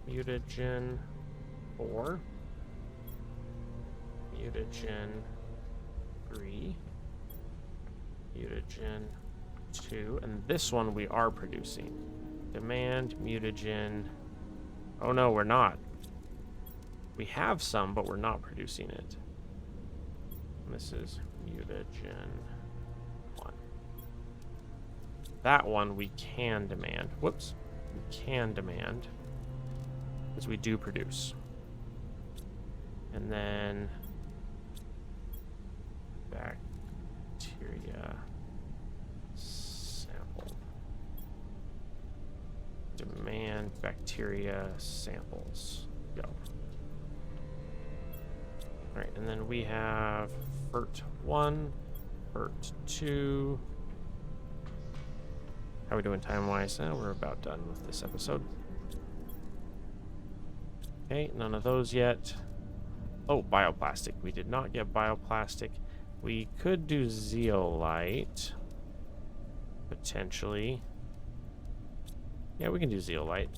Mutagen 4. Mutagen 3. Mutagen 2. And this one we are producing. Demand mutagen... Oh no, we're not. We have some, but we're not producing it. And this is mutagen 1. That one we can demand. Whoops. We can demand. Because we do produce. And then bacteria sample. Demand bacteria samples. Go. Alright, and then we have FERT 1, FERT 2. How are we doing time-wise? We're about done with this episode. Okay, none of those yet. Oh, bioplastic. We did not get bioplastic. We could do zeolite. Potentially. Yeah, we can do zeolite.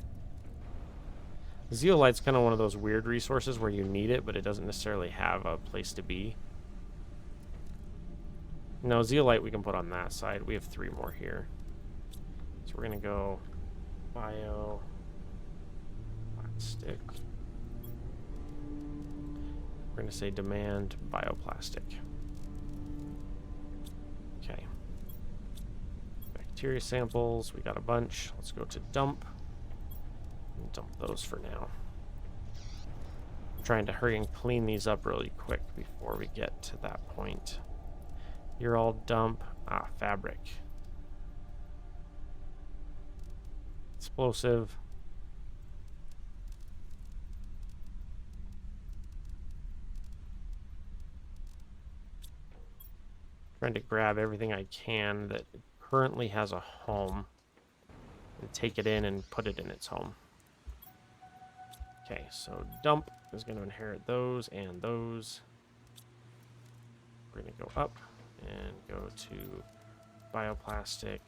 Zeolite's kind of one of those weird resources where you need it, but it doesn't necessarily have a place to be. No, zeolite we can put on that side. We have 3 more here. So we're going to go bioplastic. We're going to say demand bioplastic. Okay. Bacteria samples, we got a bunch. Let's go to dump. And dump those for now. I'm trying to hurry and clean these up really quick before we get to that point. You're all dump. Ah, fabric. Explosive. Trying to grab everything I can that currently has a home and take it in and put it in its home. Okay, so dump is going to inherit those and those. We're going to go up and go to bioplastic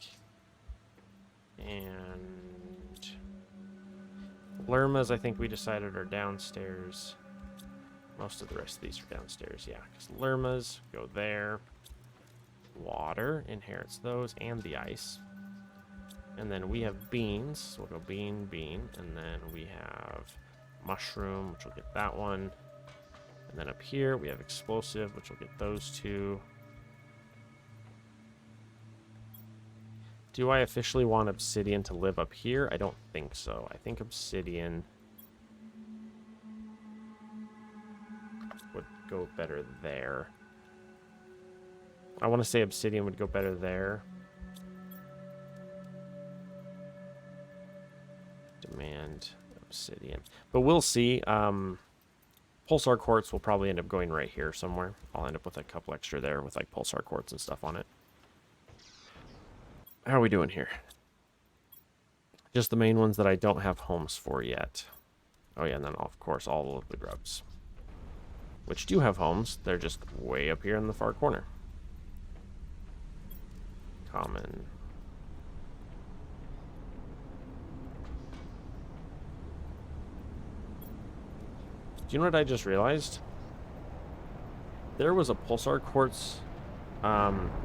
and lermas. I think we decided are downstairs. Most of the rest of these are downstairs, yeah, because lermas go there. Water inherits those and the ice. And then we have beans, so we'll go bean, bean, and then we have mushroom, which will get that one. And then up here we have explosive, which will get those 2. Do I officially want obsidian to live up here? I don't think so. I think obsidian would go better there. I want to say obsidian would go better there. Demand obsidian. But we'll see. Pulsar quartz will probably end up going right here somewhere. I'll end up with a couple extra there with like pulsar quartz and stuff on it. How are we doing here? Just the main ones that I don't have homes for yet. Oh yeah, and then of course all of the grubs. Which do have homes. They're just way up here in the far corner. Common. Do you know what I just realized? There was a pulsar quartz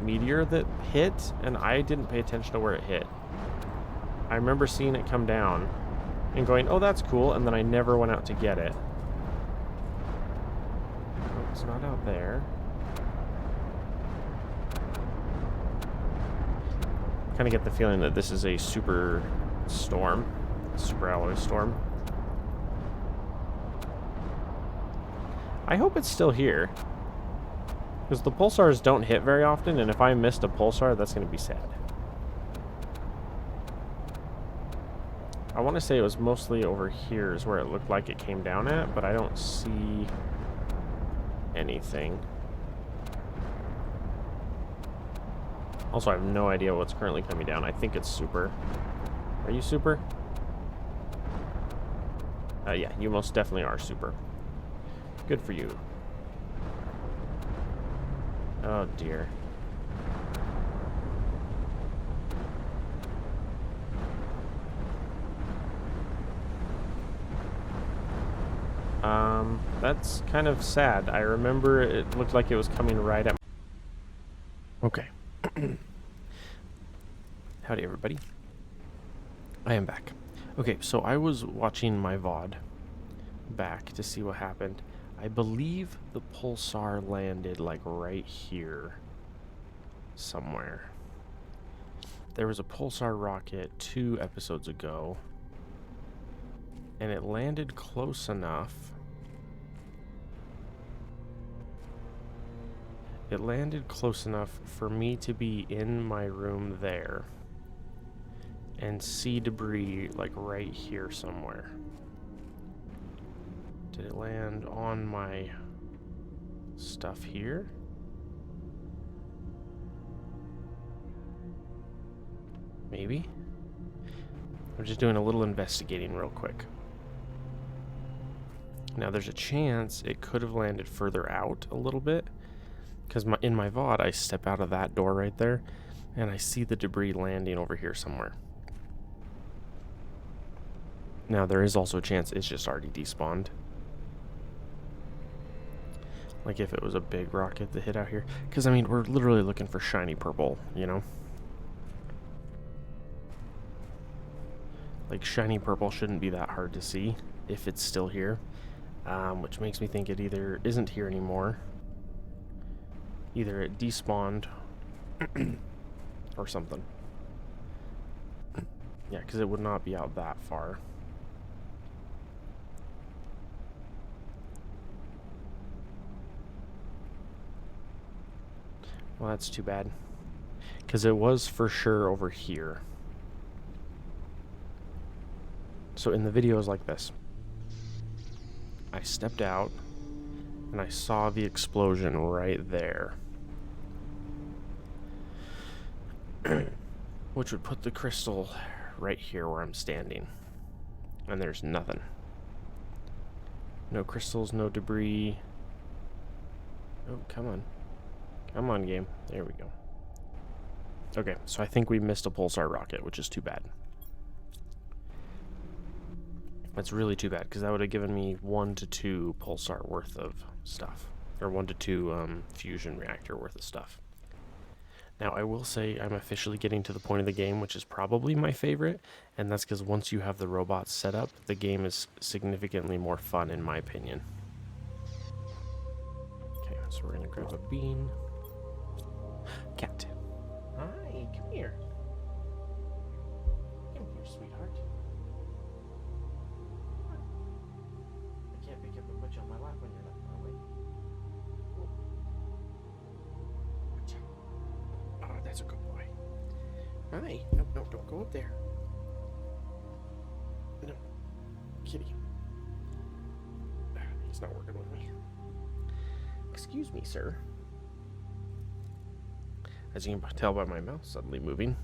meteor that hit, and I didn't pay attention to where it hit. I remember seeing it come down and going, oh, that's cool, and then I never went out to get it. Oh, it's not out there. Kind of get the feeling that this is a super storm, super alloy storm. I hope it's still here, because the pulsars don't hit very often, and if I missed a pulsar, that's going to be sad. I want to say it was mostly over here is where it looked like it came down at, but I don't see anything. Also, I have no idea what's currently coming down. I think it's super. Are you super? Yeah, you most definitely are super. Good for you. Oh, dear. That's kind of sad. I remember it looked like it was coming right at... Okay. Howdy, everybody. I am back. Okay, so I was watching my VOD back to see what happened. I believe the pulsar landed like right here somewhere. There was a pulsar rocket 2 episodes ago, and it landed close enough It landed close enough for me to be in my room there and see debris like right here somewhere. Did it land on my stuff here? Maybe? I'm just doing a little investigating real quick. Now there's a chance it could have landed further out a little bit, because in my VOD I step out of that door right there and I see the debris landing over here somewhere. Now there is also a chance it's just already despawned. Like if it was a big rocket that hit out here. Because I mean, we're literally looking for shiny purple, you know? Like shiny purple shouldn't be that hard to see if it's still here. Which makes me think it either isn't here anymore. Either it despawned or something. Yeah, because it would not be out that far. Well, that's too bad. Because it was for sure over here. So in the videos like this, I stepped out and I saw the explosion right there. Which would put the crystal right here where I'm standing. And there's nothing. No crystals, no debris. Oh, come on. Come on, game. There we go. Okay, so I think we missed a pulsar rocket, which is too bad. That's really too bad, because that would have given me 1 to 2 pulsar worth of stuff. Or 1 to 2 fusion reactor worth of stuff. Now, I will say I'm officially getting to the point of the game, which is probably my favorite, and that's because once you have the robots set up, the game is significantly more fun, in my opinion. Okay, so we're going to grab a bean. Cat. Hi, come here. Come here, sweetheart. I can't pick you up and put you on my lap when you're not far away. Oh, that's a good boy. Hi. No, don't go up there. No. Kitty. He's not working with me. Excuse me, sir. As you can tell by my mouth suddenly moving.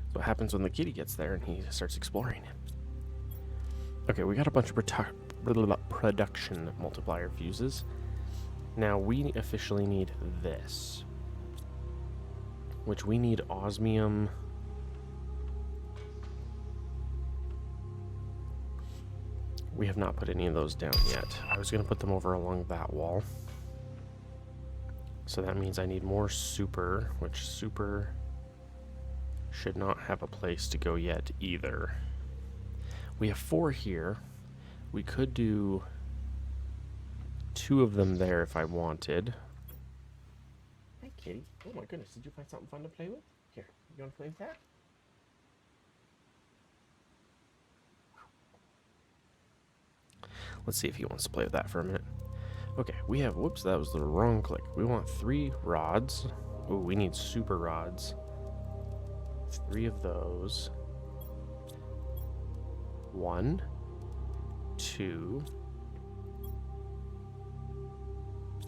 That's what happens when the kitty gets there and he starts exploring. Okay, we got a bunch of production multiplier fuses. Now we officially need this. Which we need osmium. We have not put any of those down yet. I was going to put them over along that wall. So that means I need more super, which super should not have a place to go yet either. We have 4 here. We could do 2 of them there if I wanted. Hi, kitty. Oh my goodness, did you find something fun to play with? Here, you want to play with that? Let's see if he wants to play with that for a minute. Okay, we have, whoops, that was the wrong click. We want 3 rods. Oh, we need super rods. 3 of those. 1, 2,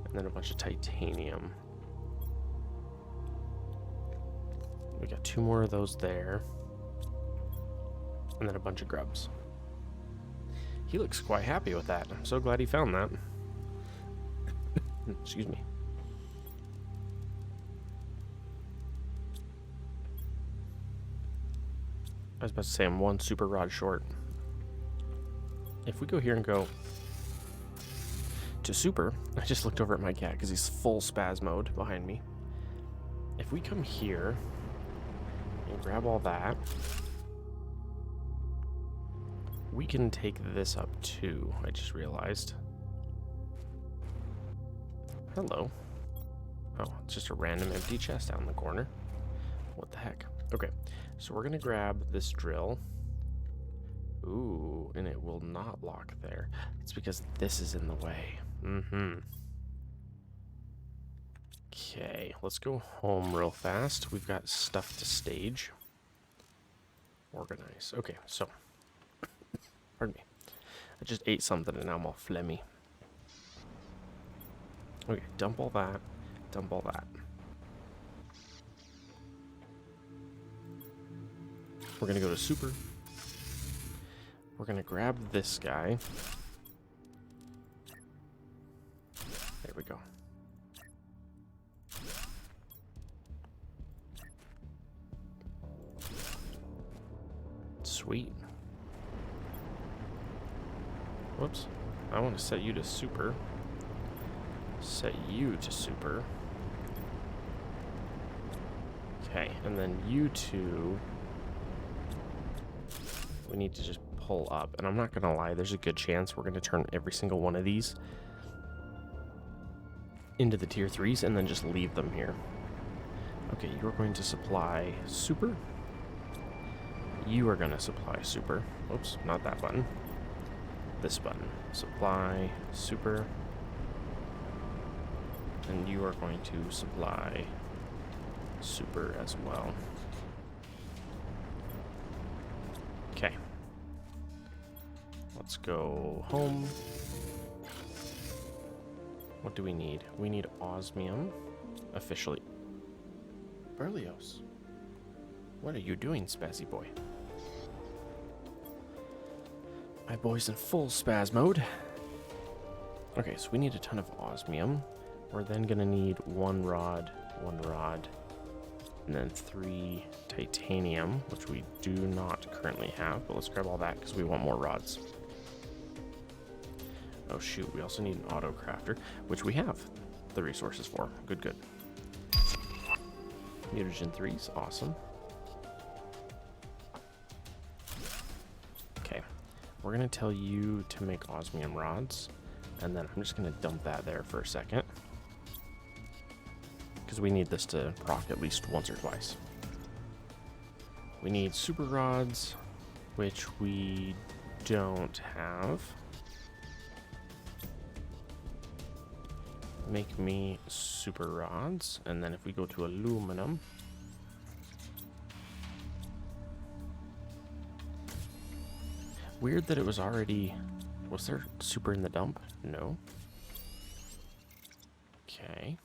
and then a bunch of titanium. We got 2 more of those there. And then a bunch of grubs. He looks quite happy with that. I'm so glad he found that. Excuse me. I was about to say I'm 1 super rod short. If we go here and go to super, I just looked over at my cat because he's full spaz mode behind me. If we come here and grab all that, we can take this up too, I just realized. Hello. Oh, it's just a random empty chest out in the corner. What the heck? Okay, so we're gonna grab this drill. Ooh, and it will not lock there. It's because this is in the way. Okay, let's go home real fast. We've got stuff to stage. Organize. Okay, so. Pardon me. I just ate something and now I'm all phlegmy. Okay, dump all that. Dump all that. We're gonna go to super. We're gonna grab this guy. There we go. Sweet. Whoops. I want to set you to super. Set you to super. Okay, and then you two, we need to just pull up. And I'm not going to lie, there's a good chance we're going to turn every single one of these into the tier 3s and then just leave them here. Okay, you're going to supply super. You are going to supply super. Oops, not that button. This button. Supply super. And you are going to supply super as well. Okay. Let's go home. What do we need? We need osmium. Officially. Berlioz. What are you doing, spazzy boy? My boy's in full spaz mode. Okay, so we need a ton of osmium. We're then gonna need one rod, and then 3 titanium, which we do not currently have, but let's grab all that because we want more rods. Oh shoot, we also need an auto crafter, which we have the resources for. Good, good. Mutagen 3s, awesome. Okay, we're gonna tell you to make osmium rods, and then I'm just gonna dump that there for a second. Because we need this to proc at least once or twice. We need super rods, which we don't have. Make me super rods, and then if we go to aluminum, weird that it was already, was there super in the dump? No. Okay.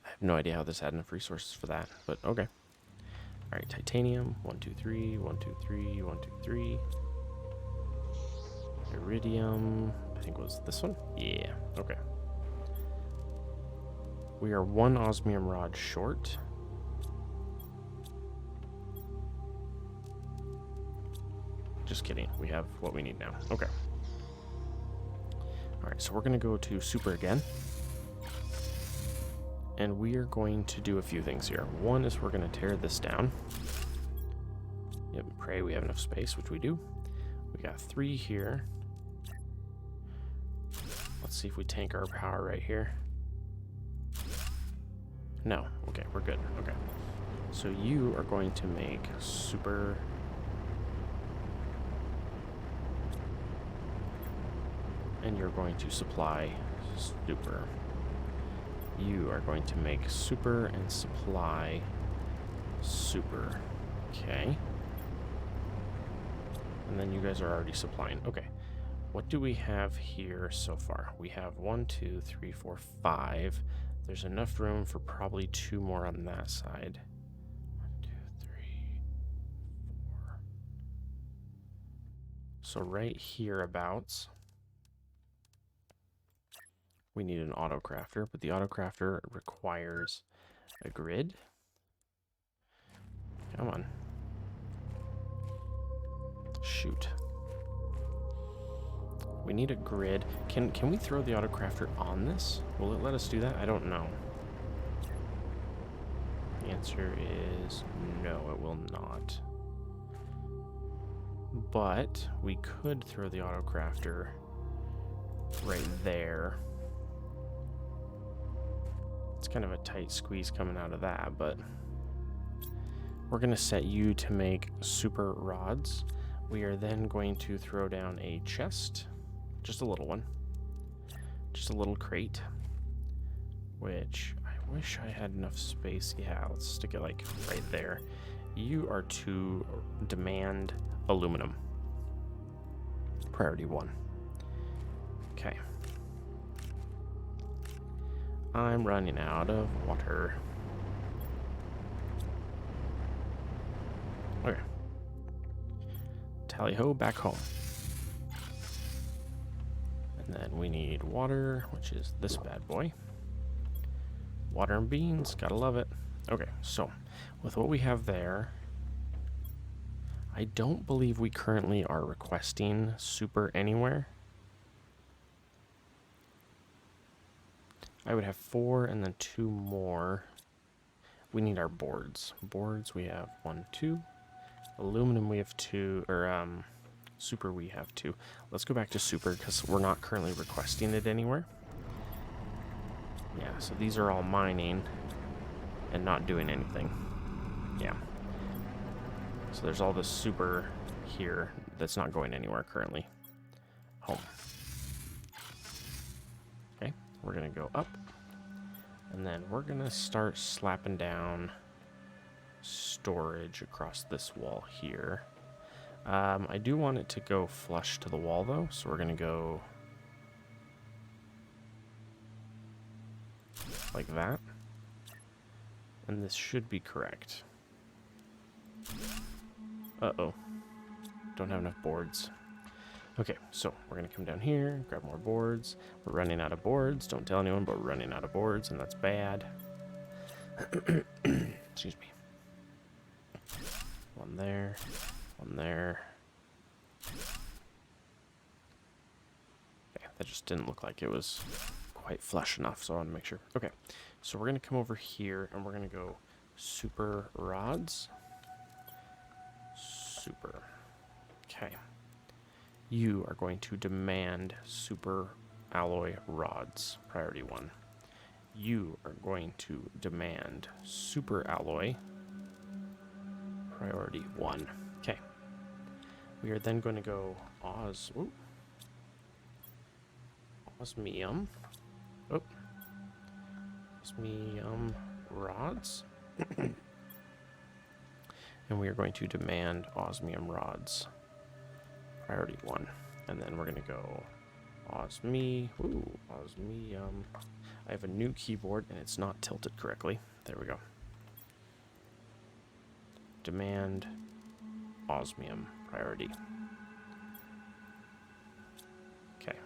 I have no idea how this had enough resources for that, but okay. All right, titanium, 1, 2, 3, 1, 2, 3, 1, 2, 3. Iridium, I think it was this one. Yeah, okay. We are 1 osmium rod short. Just kidding, we have what we need now. Okay. All right, so we're gonna go to super again. And we are going to do a few things here. One is we're going to tear this down. Yep, pray we have enough space, which we do. We got 3 here. Let's see if we tank our power right here. No. Okay, we're good. Okay. So you are going to make super... And you're going to supply super. You are going to make super and supply super. Okay. And then you guys are already supplying. Okay. What do we have here so far? We have 1, 2, 3, 4, 5. There's enough room for probably 2 more on that side. 1, 2, 3, 4. So right hereabouts, we need an auto crafter, but the auto crafter requires a grid. Come on. Shoot. We need a grid. Can we throw the auto crafter on this? Will it let us do that? I don't know. The answer is no, it will not. But we could throw the auto crafter right there. It's kind of a tight squeeze coming out of that, but we're going to set you to make super rods, We are then going to throw down a chest, just a little one, just a little crate, which I wish I had enough space. Yeah, let's stick it like right there. You are to demand aluminum. Priority 1. Okay. I'm running out of water. Okay. Tally-ho, back home. And then we need water, which is this bad boy. Water and beans, gotta love it. Okay, so with what we have there, I don't believe we currently are requesting super anywhere. I would have 4 and then 2 more. We need our boards. Boards, we have 1, 2. Aluminum, we have 2. Or, super, we have 2. Let's go back to super because we're not currently requesting it anywhere. Yeah, so these are all mining and not doing anything. Yeah. So there's all this super here that's not going anywhere currently. Home. Okay, we're going to go up. And then we're going to start slapping down storage across this wall here. I do want it to go flush to the wall, though. So we're going to go like that. And this should be correct. Uh-oh. Don't have enough boards. Okay, so we're going to come down here, grab more boards. We're running out of boards. Don't tell anyone, but we're running out of boards, and that's bad. Excuse me. One there. One there. Okay, that just didn't look like it was quite flush enough, so I want to make sure. Okay, so we're going to come over here, and we're going to go super rods. Super. Okay. You are going to demand super alloy rods, priority 1. You are going to demand super alloy, priority 1. Okay. We are then going to go osmium. Oh. Osmium rods. And we are going to demand osmium rods. Priority 1. And then we're going to go osmium. I have a new keyboard and it's not tilted correctly. There we go. Demand osmium priority. Okay.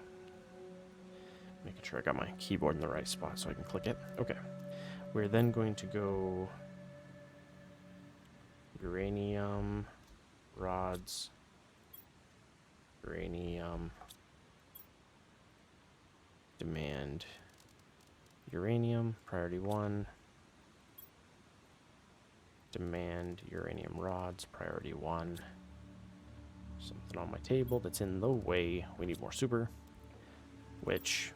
Making sure I got my keyboard in the right spot so I can click it. Okay. We're then going to go uranium rods. Uranium. Demand uranium, priority 1. Demand uranium rods, priority 1. Something on my table that's in the way. We need more super, which...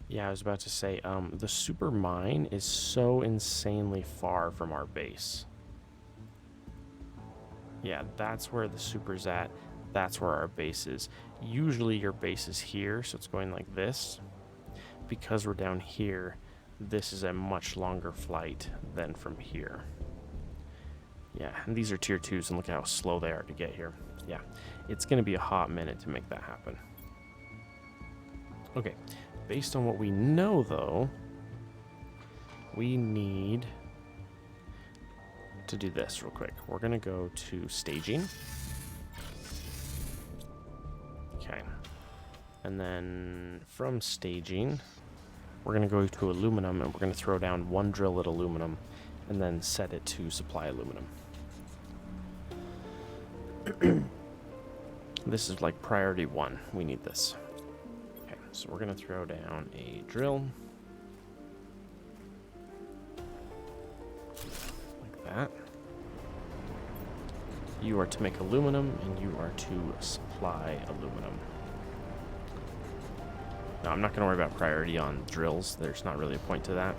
Yeah, I was about to say, the super mine is so insanely far from our base. Yeah, that's where the super's at. That's where our base is. Usually your base is here, so it's going like this. Because we're down here, this is a much longer flight than from here. Yeah, and these are tier 2s, and look at how slow they are to get here. Yeah, it's going to be a hot minute to make that happen. Okay. Based on what we know, though, we need to do this real quick. We're going to go to staging. Okay. And then from staging, we're going to go to aluminum, and we're going to throw down 1 drill at aluminum, and then set it to supply aluminum. This is like priority 1. We need this. So we're going to throw down a drill. Like that. You are to make aluminum, and you are to supply aluminum. Now, I'm not going to worry about priority on drills. There's not really a point to that.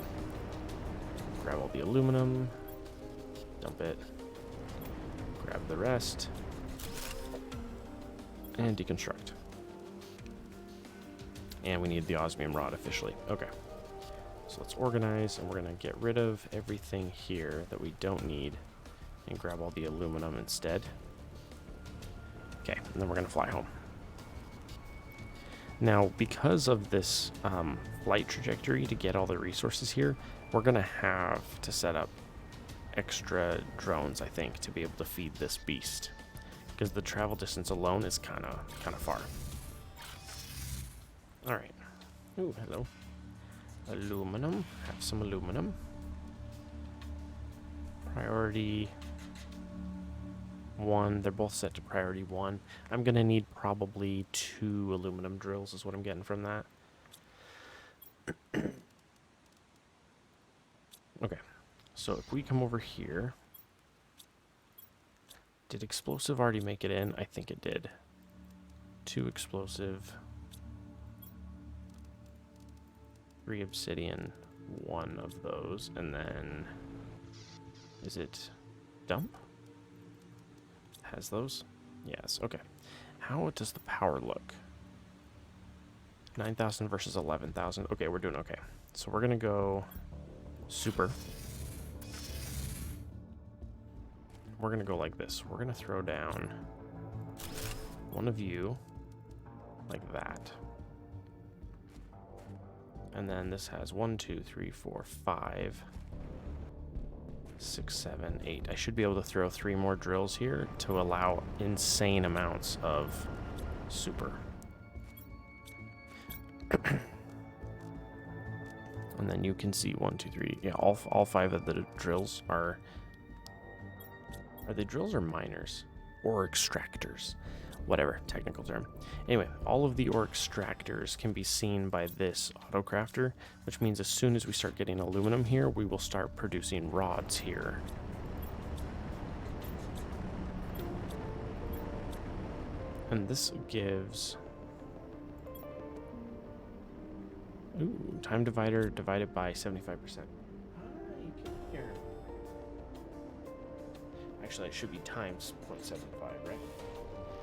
Grab all the aluminum. Dump it. Grab the rest. And deconstruct. And we need the osmium rod officially. Okay. So let's organize, and we're going to get rid of everything here that we don't need and grab all the aluminum instead. Okay, and then we're going to fly home. Now, because of this flight trajectory to get all the resources here, we're going to have to set up extra drones, I think, to be able to feed this beast. Because the travel distance alone is kind of far. All right. Ooh, hello. Aluminum. Have some aluminum. Priority 1. They're both set to priority 1. I'm going to need probably 2 aluminum drills is what I'm getting from that. Okay. So if we come over here. Did explosive already make it in? I think it did. 2 explosive. 3 obsidian. 1 of those. And then... Is it dump? Has those? Yes, okay. How does the power look? 9,000 versus 11,000. Okay, we're doing okay. So we're going to go super. We're going to go like this. We're going to throw down one of you like that. And then this has 1, 2, 3, 4, 5, 6, 7, 8. I should be able to throw 3 more drills here to allow insane amounts of super. And then you can see 1, 2, 3. Yeah, all 5 of the drills are they drills or miners? Or extractors. Whatever, technical term. Anyway, all of the ore extractors can be seen by this autocrafter, which means as soon as we start getting aluminum here, we will start producing rods here. And this gives... Ooh, time divider divided by 75%. Hi, come here. Actually, it should be times 0.75, right?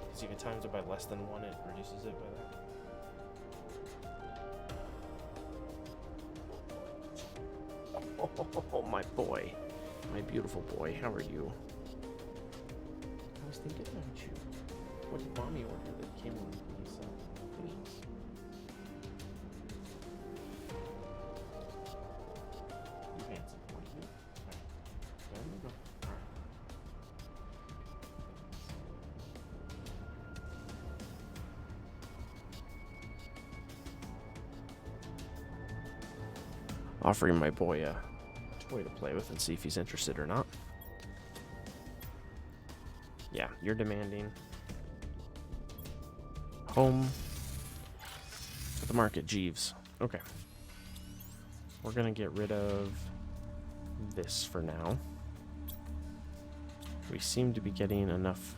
Because if you times it by less than 1, it reduces it by that. Oh, my boy. My beautiful boy. How are you? I was thinking about you. What did Mommy order that came with these things? You handsome boy. Alright. There we go. Alright. Offering my boy a toy to play with and see if he's interested or not. Yeah, you're demanding. Home. At the market, Jeeves. Okay. We're going to get rid of this for now. We seem to be getting enough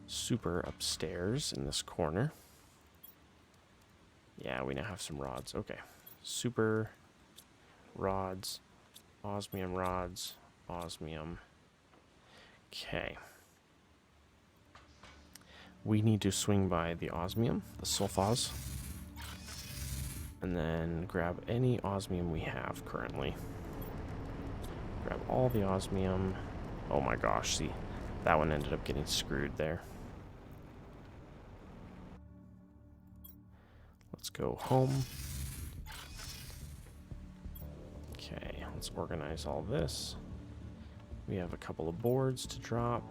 super upstairs in this corner. Yeah, we now have some rods. Okay. Super rods, osmium rods, osmium. Okay. We need to swing by the osmium, the sulfaz, and then grab any osmium we have currently. Grab all the osmium. Oh my gosh, see, that one ended up getting screwed there. Let's go home. Okay, let's organize all this. We have a couple of boards to drop.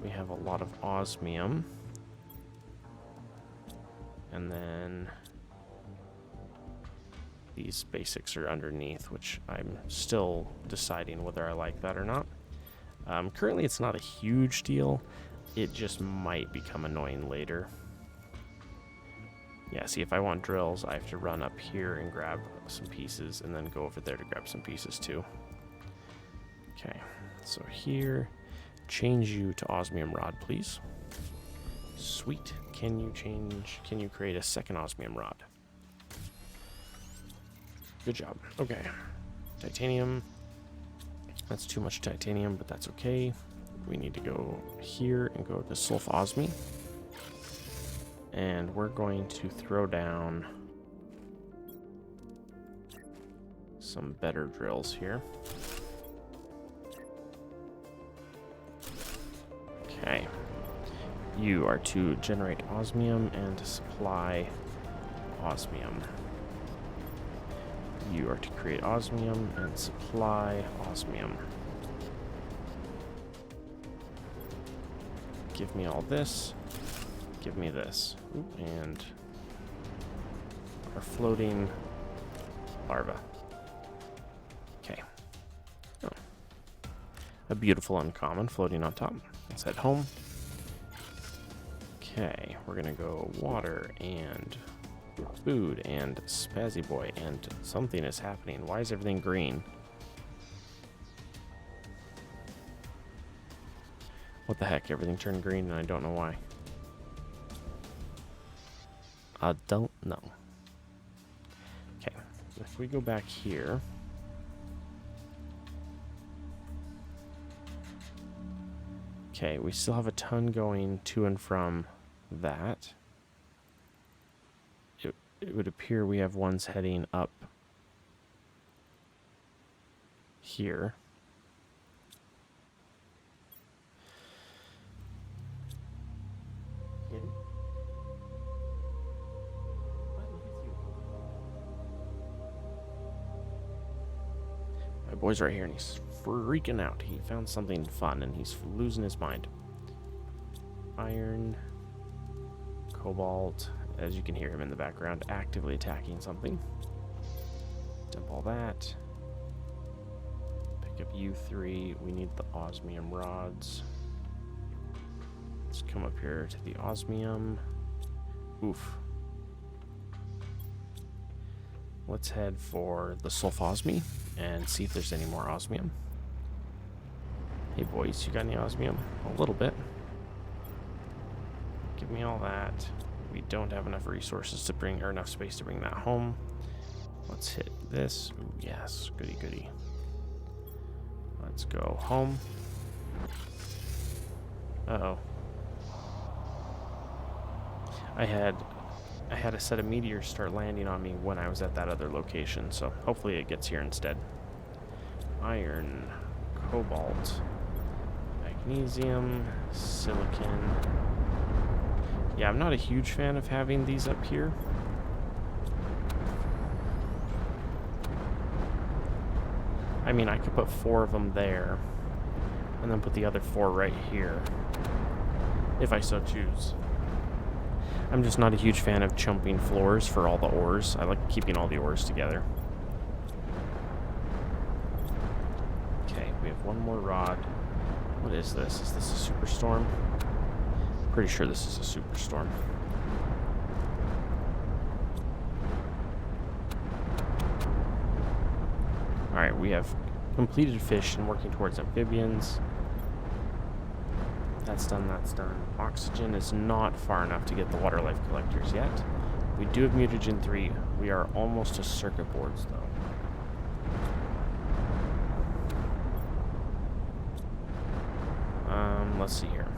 We have a lot of osmium. And then these basics are underneath, which I'm still deciding whether I like that or not. Currently, it's not a huge deal. It just might become annoying later. Yeah, see, if I want drills, I have to run up here and grab some pieces and then go over there to grab some pieces too. Okay, so here, change you to osmium rod, please. Sweet. Can you create a second osmium rod? Good job. Okay. Titanium. That's too much titanium, but that's okay. We need to go here and go to sulfosmi. And we're going to throw down some better drills here. Okay. You are to generate osmium and supply osmium. You are to create osmium and supply osmium. Give me all this. Give me this. Ooh, and our floating larva. Okay. Oh. A beautiful uncommon floating on top. Let's head home. Okay, we're gonna go water and food and Spazzy Boy, and something is happening. Why is everything green? What the heck? Everything turned green and I don't know why. I don't know. Okay, if we go back here. Okay, we still have a ton going to and from that. It would appear we have ones heading up here. My boy's right here and he's freaking out. He found something fun and he's losing his mind. Iron, cobalt, as you can hear him in the background, actively attacking something. Dump all that. Pick up U3. We need the osmium rods. Let's come up here to the osmium. Oof. Let's head for the sulfosmi and see if there's any more osmium. Hey boys, you got any osmium? A little bit. Give me all that. We don't have enough resources to bring, or enough space to bring that home. Let's hit this. Ooh, yes, goody goody. Let's go home. Uh-oh. I had a set of meteors start landing on me when I was at that other location, so hopefully it gets here instead. Iron, cobalt, magnesium, silicon. Yeah, I'm not a huge fan of having these up here. I mean, I could put 4 of them there, and then put the other 4 right here, if I so choose. I'm just not a huge fan of chumping floors for all the ores. I like keeping all the ores together. Okay, we have one more rod. What is this? Is this a superstorm? Pretty sure this is a superstorm. Alright, we have completed fish and working towards amphibians. That's done, that's done. Oxygen is not far enough to get the water life collectors yet. We do have mutagen 3. We are almost to circuit boards, though. Let's see here.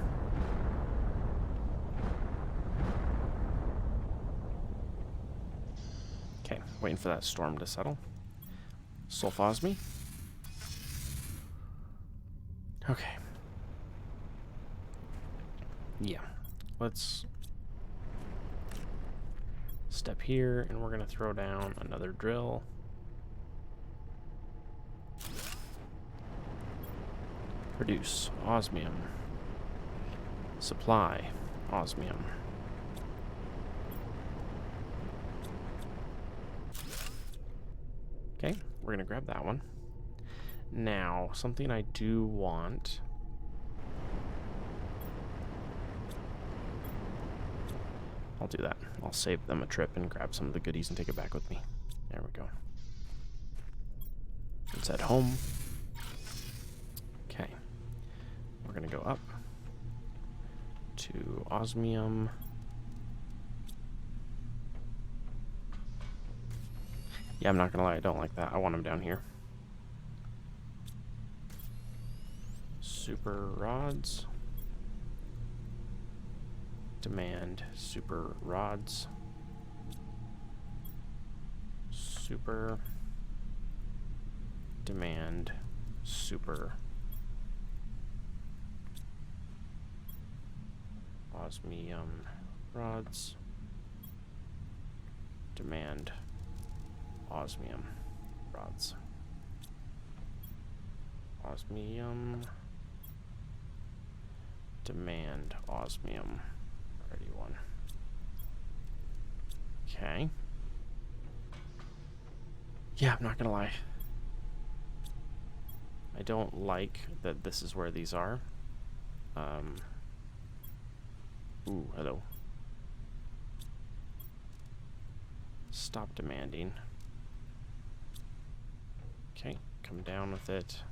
Okay, waiting for that storm to settle. Sulfosmi. Okay. Yeah. Let's step here, and we're going to throw down another drill. Produce osmium. Supply osmium. Okay, we're going to grab that one. Now, something I do want. I'll do that. I'll save them a trip and grab some of the goodies and take it back with me. There we go. Let's head home. Okay. We're we're going to go up to osmium. Yeah, I'm not going to lie, I don't like that. I want them down here. Super rods. Demand super rods. Super. Demand super. Osmium rods. Demand osmium rods. Osmium. Demand osmium. Already one. Okay. Yeah, I'm not gonna lie. I don't like that this is where these are. Ooh, hello. Stop demanding. Okay, come down with it.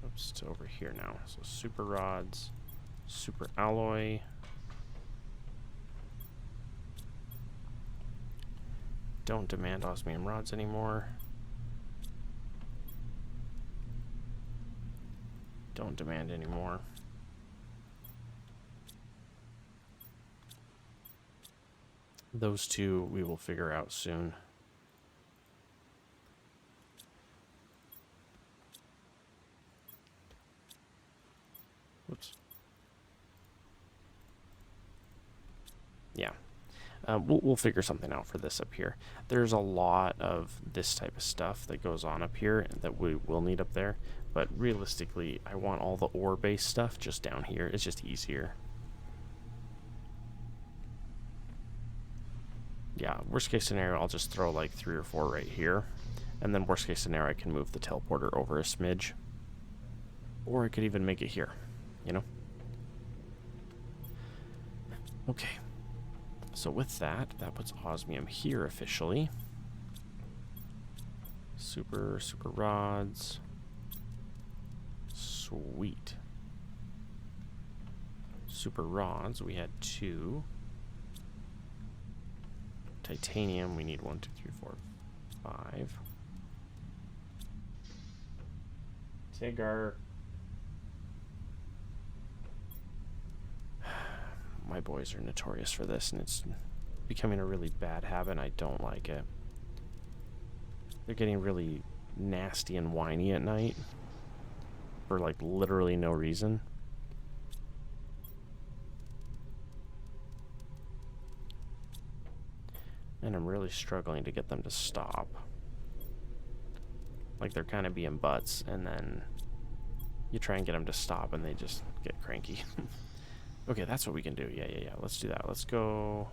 Oops, it's over here now. So super rods, super alloy. Don't demand osmium rods anymore. Don't demand anymore. Those two we will figure out soon. Whoops. Yeah. We'll figure something out for this up here. There's a lot of this type of stuff that goes on up here that we will need up there. But realistically, I want all the ore-based stuff just down here. It's just easier. Yeah, worst case scenario, I'll just throw like 3 or 4 right here. And then worst case scenario, I can move the teleporter over a smidge. Or I could even make it here, you know? Okay. So with that, that puts osmium here officially. Super rods. Sweet. Super rods, we had 2. Titanium, we need 1, 2, 3, 4, 5. Tigger. My boys are notorious for this, and it's becoming a really bad habit, and I don't like it. They're getting really nasty and whiny at night for, like, literally no reason. And I'm really struggling to get them to stop. Like, they're kind of being butts, and then you try and get them to stop, and they just get cranky. Okay, that's what we can do. Yeah. Let's do that. Let's go.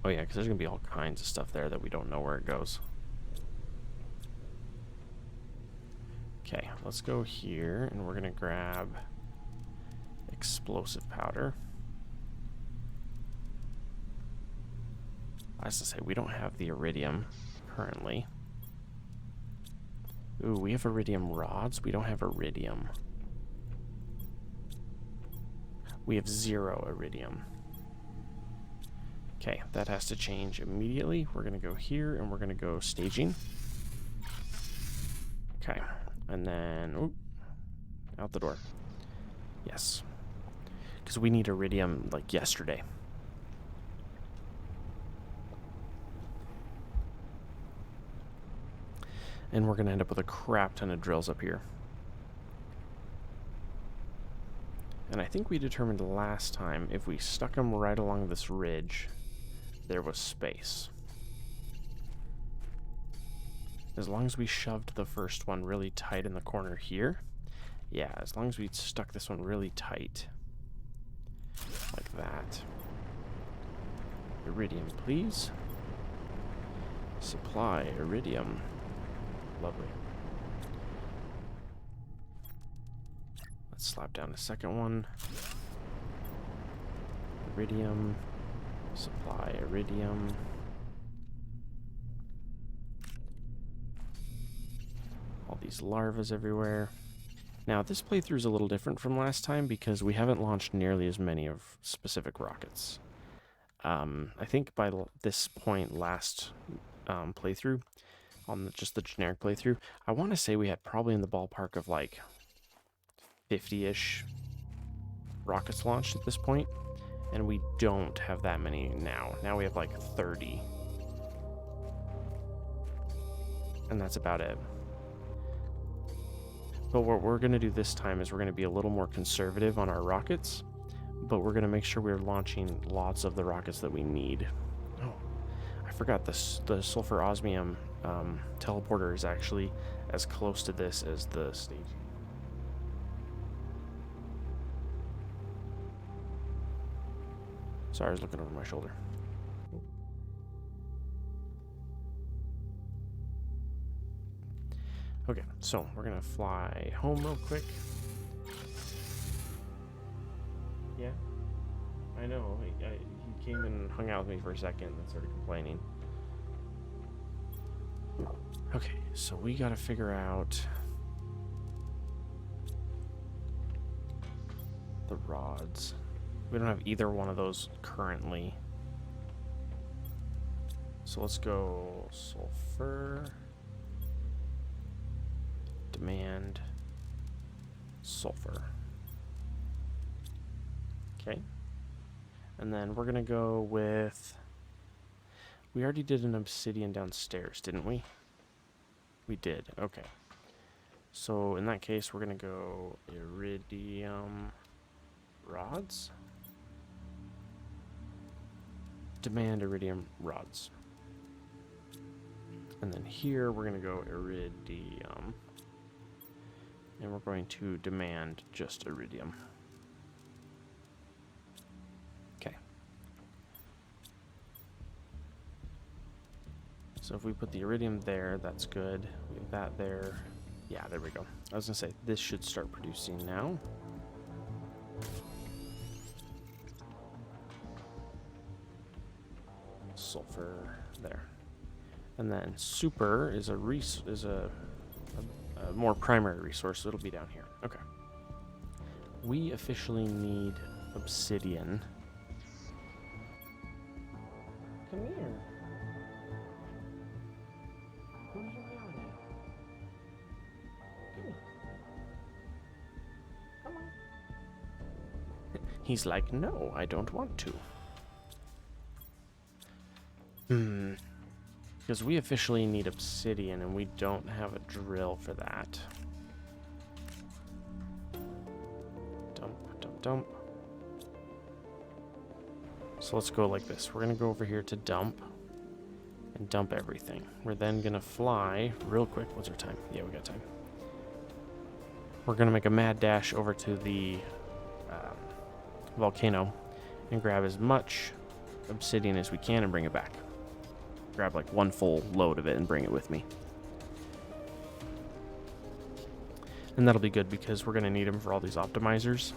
Oh, yeah, because there's going to be all kinds of stuff there that we don't know where it goes. Okay, let's go here, and we're going to grab explosive powder. I was to say, we don't have the iridium currently. Ooh, we have iridium rods. We don't have iridium. We have 0 iridium. Okay, that has to change immediately. We're going to go here, and we're going to go staging. Okay, and then... Ooh, out the door. Yes. Because we need iridium, like, yesterday. And we're going to end up with a crap ton of drills up here. And I think we determined last time if we stuck them right along this ridge, there was space. As long as we shoved the first one really tight in the corner here. Yeah, as long as we stuck this one really tight. Like that. Iridium, please. Supply iridium. Lovely. Let's slap down a second one. Iridium. Supply iridium. All these larvas everywhere. Now, this playthrough is a little different from last time because we haven't launched nearly as many of specific rockets. I think by this point last playthrough, on just the generic playthrough, I want to say we had probably in the ballpark of like 50-ish rockets launched at this point, and we don't have that many now. Now we have like 30. And that's about it. But what we're going to do this time is we're going to be a little more conservative on our rockets, but we're going to make sure we're launching lots of the rockets that we need. Oh, I forgot this. The sulfur osmium teleporter is actually as close to this as the stage. Sorry, I was looking over my shoulder. Okay, so we're gonna fly home real quick. Yeah, I know. He came and hung out with me for a second and started complaining. Okay, so we gotta figure out the rods. We don't have either one of those currently. So let's go sulfur. Demand sulfur. Okay. And then we're going to go with... We already did an obsidian downstairs, didn't we? We did. Okay. So in that case, we're going to go iridium rods. Demand iridium rods. And then here, we're going to go iridium. And we're going to demand just iridium. Okay. So if we put the iridium there, that's good. We have that there. Yeah, there we go. I was going to say, this should start producing now. Sulfur there. And then super is a more primary resource, so it'll be down here. Okay. We officially need obsidian. Come here. Who's you yelling at? Come here. Come on. He's like, no, I don't want to. Because we officially need obsidian, and we don't have a drill for that. Dump, dump, dump. So let's go like this. We're going to go over here to dump, and dump everything. We're then going to fly real quick. What's our time? Yeah, we got time. We're going to make a mad dash over to the volcano and grab as much obsidian as we can and bring it back. Grab like one full load of it and bring it with me. And that'll be good because we're going to need them for all these optimizers.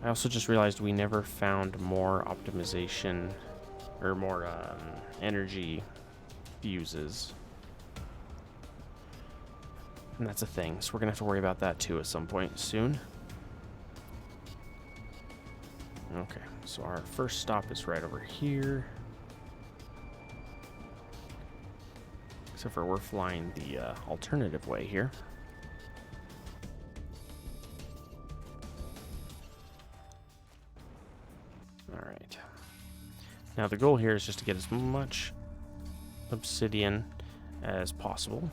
I also just realized we never found more optimization or more energy fuses. And that's a thing, so we're going to have to worry about that too at some point soon. Okay, so our first stop is right over here. Except for we're flying the alternative way here. Alright. Now the goal here is just to get as much obsidian as possible.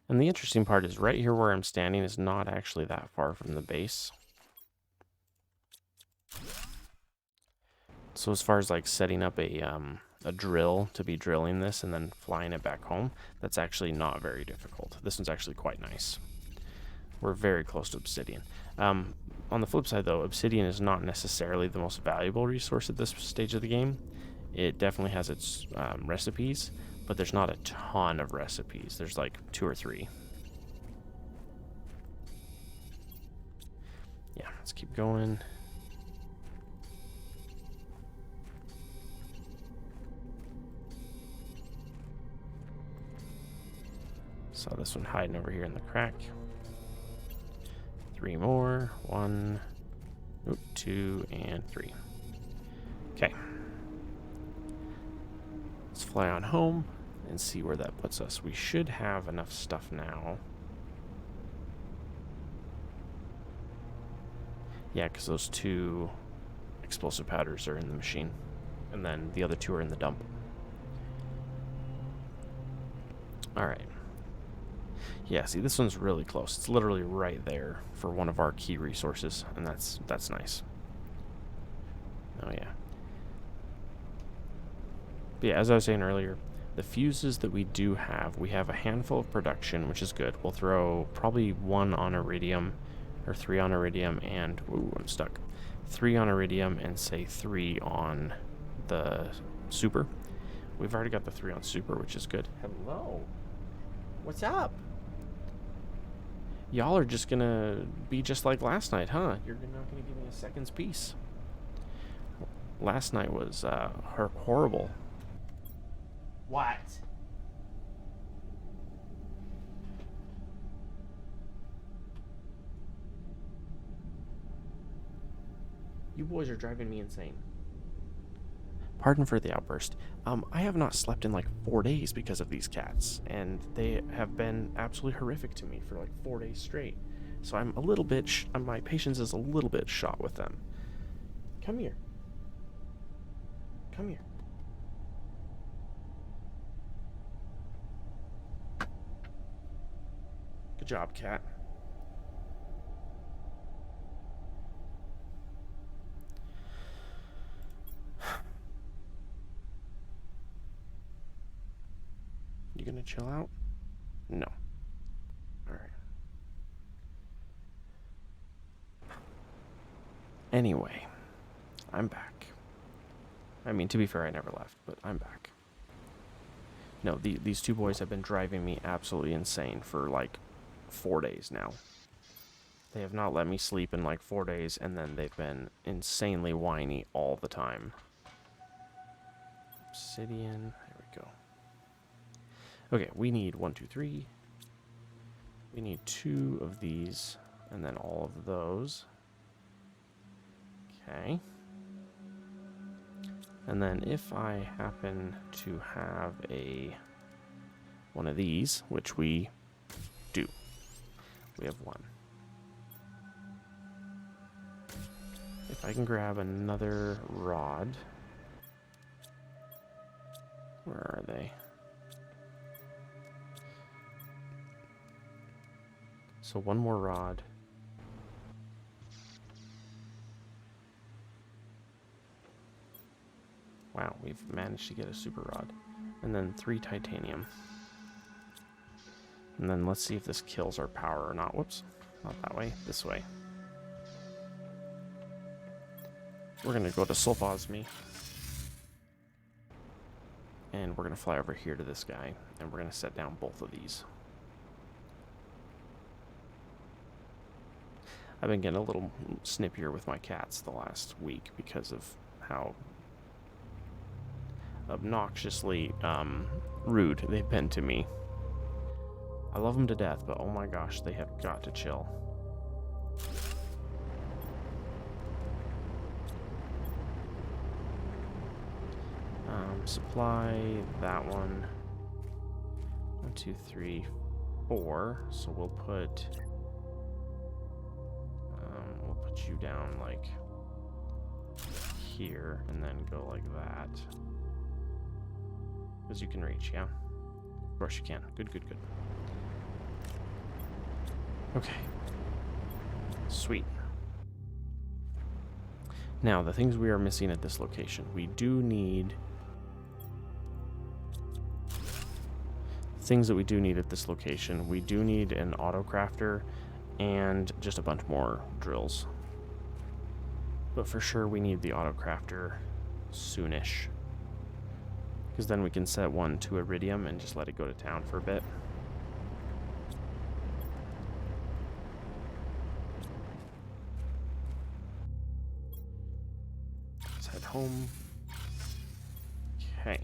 And the interesting part is right here where I'm standing is not actually that far from the base. So as far as like setting up a drill to be drilling this and then flying it back home, that's actually not very difficult. This one's actually quite nice. We're very close to obsidian. On the flip side though, obsidian is not necessarily the most valuable resource at this stage of the game. It definitely has its recipes, but there's not a ton of recipes. There's like 2 or 3. Yeah, let's keep going. Saw this one hiding over here in the crack. 3 more. 1, 2, and 3. Okay. Let's fly on home and see where that puts us. We should have enough stuff now. Yeah, because those 2 explosive powders are in the machine. And then the other 2 are in the dump. Alright. Yeah, see, this one's really close. It's literally right there for one of our key resources, and that's nice. Oh, yeah. But yeah, as I was saying earlier, the fuses that we do have, we have a handful of production, which is good. We'll throw probably 1 on iridium, or 3 on iridium, and... Ooh, I'm stuck. 3 on iridium, and say 3 on the super. We've already got the 3 on super, which is good. Hello. What's up? Y'all are just gonna be just like last night, huh? You're not gonna give me a second's piece. Last night was horrible. What? You boys are driving me insane. Pardon for the outburst. I have not slept in like 4 days because of these cats, and they have been absolutely horrific to me for like 4 days straight. So I'm a little bit, my patience is a little bit shot with them. Come here. Come here. Good job, cat. You gonna chill out? No. Alright. Anyway, I'm back. I mean, to be fair, I never left, but I'm back. No, these 2 boys have been driving me absolutely insane for like 4 days now. They have not let me sleep in like 4 days, and then they've been insanely whiny all the time. Obsidian, there we go. Okay, we need 1, 2, 3. We need 2 of these, and then all of those. Okay. And then if I happen to have one of these, which we do, we have 1. If I can grab another rod, where are they? So 1 more rod. Wow, we've managed to get a super rod. And then 3 titanium. And then let's see if this kills our power or not. Whoops, not that way, this way. We're gonna go to Sulfosme. And we're gonna fly over here to this guy, and we're gonna set down both of these. I've been getting a little snippier with my cats the last week because of how obnoxiously rude they've been to me. I love them to death, but oh my gosh, they have got to chill. Supply that one. 1, 2, 3, 4. So we'll put you down like here, and then go like that. Because you can reach, yeah? Of course you can. Good, good, good. Okay. Sweet. Now, the things we are missing at this location. We do need... Things that we do need at this location. We do need an auto-crafter and just a bunch more drills. But for sure we need the auto-crafter soonish. Because then we can set one to iridium and just let it go to town for a bit. Let's head home. Okay.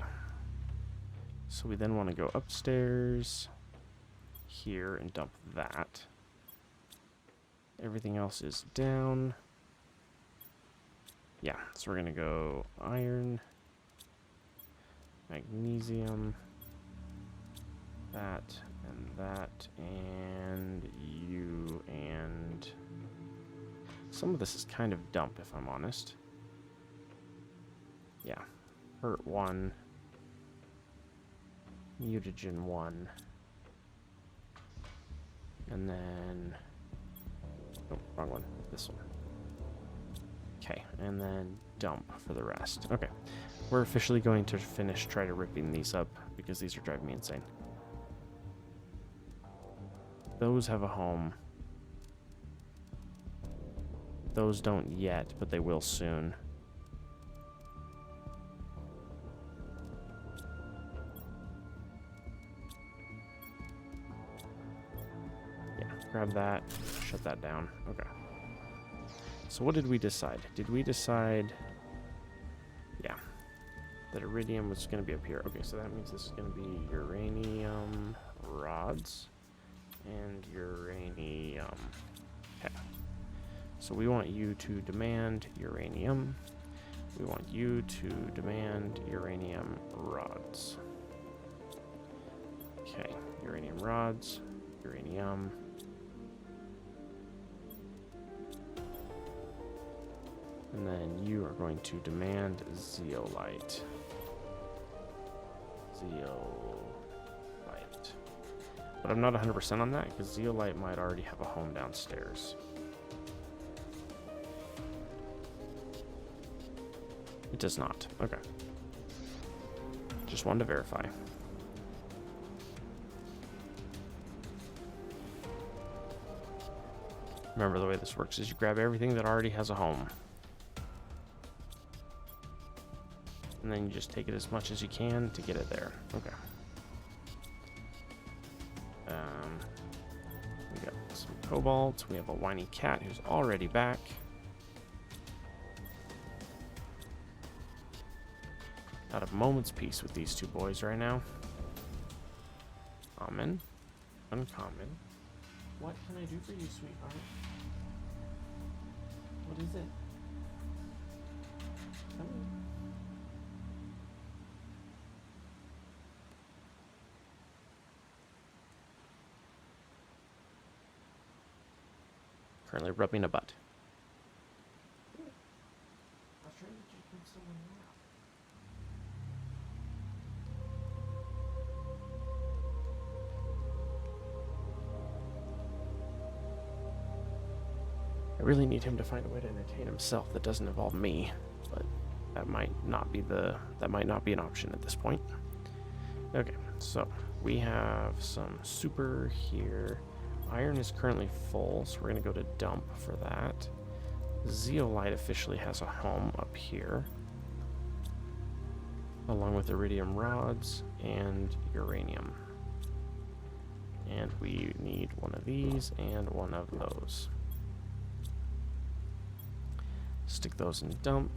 So we then want to go upstairs here and dump that. Everything else is down. Yeah, so we're going to go iron, magnesium, that, and you, and some of this is kind of dump, if I'm honest. Yeah, hurt 1, mutagen 1, and then, oh, wrong one, this one. Okay, and then dump for the rest. Okay, we're officially going to try to ripping these up because these are driving me insane. Those have a home. Those don't yet, but they will soon. Yeah, grab that, shut that down. Okay. So what did we decide? Did we decide... Yeah, that iridium was going to be up here. Okay, so that means this is going to be uranium rods and uranium. Okay. So we want you to demand uranium. We want you to demand uranium rods. Okay, uranium rods, uranium. And then you are going to demand zeolite. Zeolite. But I'm not 100% on that because zeolite might already have a home downstairs. It does not. Okay. Just wanted to verify. Remember, the way this works is you grab everything that already has a home. And then you just take it as much as you can to get it there. Okay. We got some cobalt. We have a whiny cat who's already back. Out of moment's peace with these two boys right now. Common. Uncommon. What can I do for you, sweetheart? What is it? Come here. Currently rubbing a butt. I was trying to keep him someone laugh. I really need him to find a way to entertain himself that doesn't involve me, but that might not be an option at this point. Okay, so we have some super here. Iron is currently full, so we're going to go to dump for that. Zeolite officially has a home up here, along with iridium rods and uranium. And we need one of these and one of those. Stick those in dump,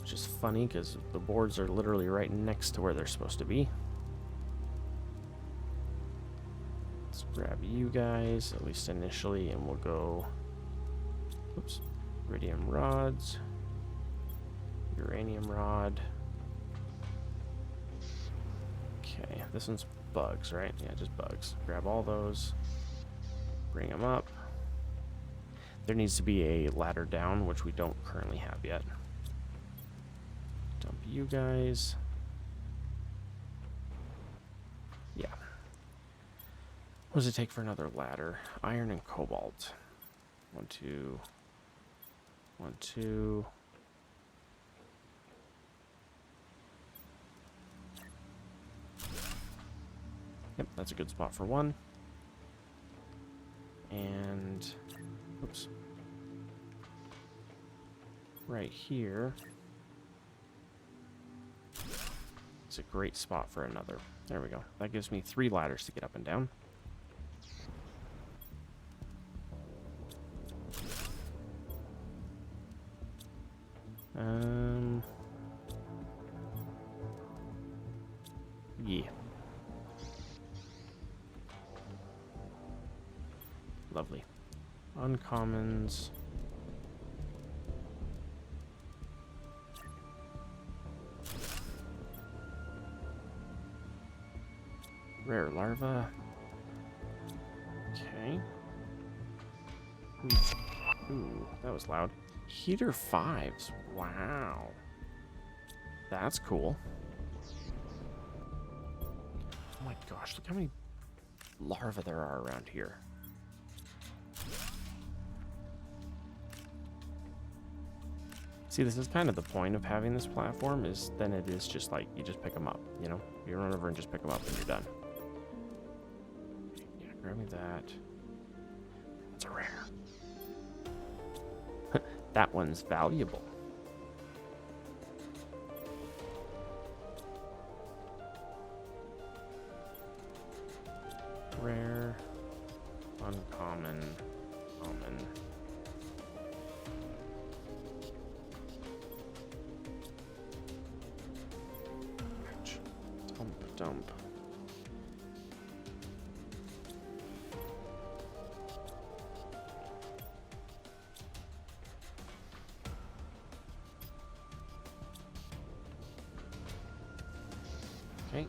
which is funny because the boards are literally right next to where they're supposed to be. Let's grab you guys, at least initially, and we'll go, oops, iridium rods, uranium rod. Okay, this one's bugs, right? Yeah, just bugs. Grab all those, bring them up. There needs to be a ladder down, which we don't currently have yet. Dump you guys. Yeah. What does it take for another ladder? Iron and cobalt. 1, 2. 1, 2. Yep, that's a good spot for one. And, oops. Right here. It's a great spot for another. There we go. That gives me 3 ladders to get up and down. Yeah. Lovely. Uncommons. Rare larva. Okay. Ooh, that was loud. Heater 5s. Wow. That's cool. Oh my gosh, look how many larvae there are around here. See, this is kind of the point of having this platform, is then it is just like, you just pick them up, you know? You run over and just pick them up and you're done. Yeah, grab me that. That's a rare. That one's valuable. Rare, uncommon, common. Ouch. Dump. Okay.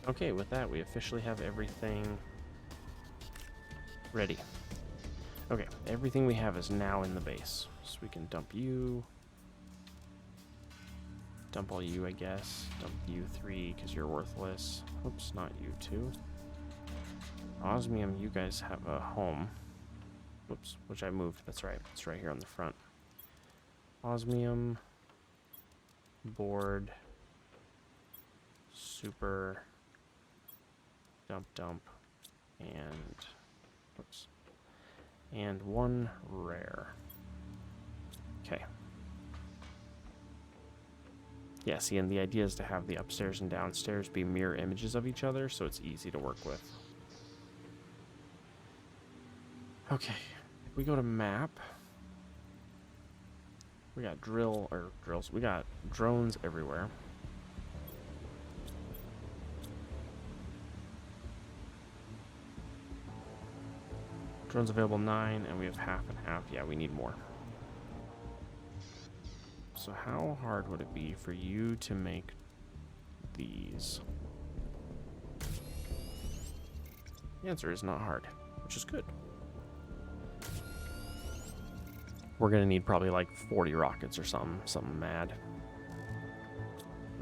Okay, with that, we officially have everything ready. Okay, everything we have is now in the base. So we can dump you. Dump all you, I guess. Dump you 3, because you're worthless. Oops, not you 2. Osmium, you guys have a home. Whoops, which I moved. That's right. It's right here on the front. Osmium. Board. Super. Dump. And... whoops. And 1 rare. Okay. Yeah, see, and the idea is to have the upstairs and downstairs be mirror images of each other, so it's easy to work with. Okay, if we go to map, we got drills, we got drones everywhere. Drones available 9, and we have half and half. Yeah, we need more. So how hard would it be for you to make these? The answer is not hard, which is good. We're gonna need probably like 40 rockets or something mad.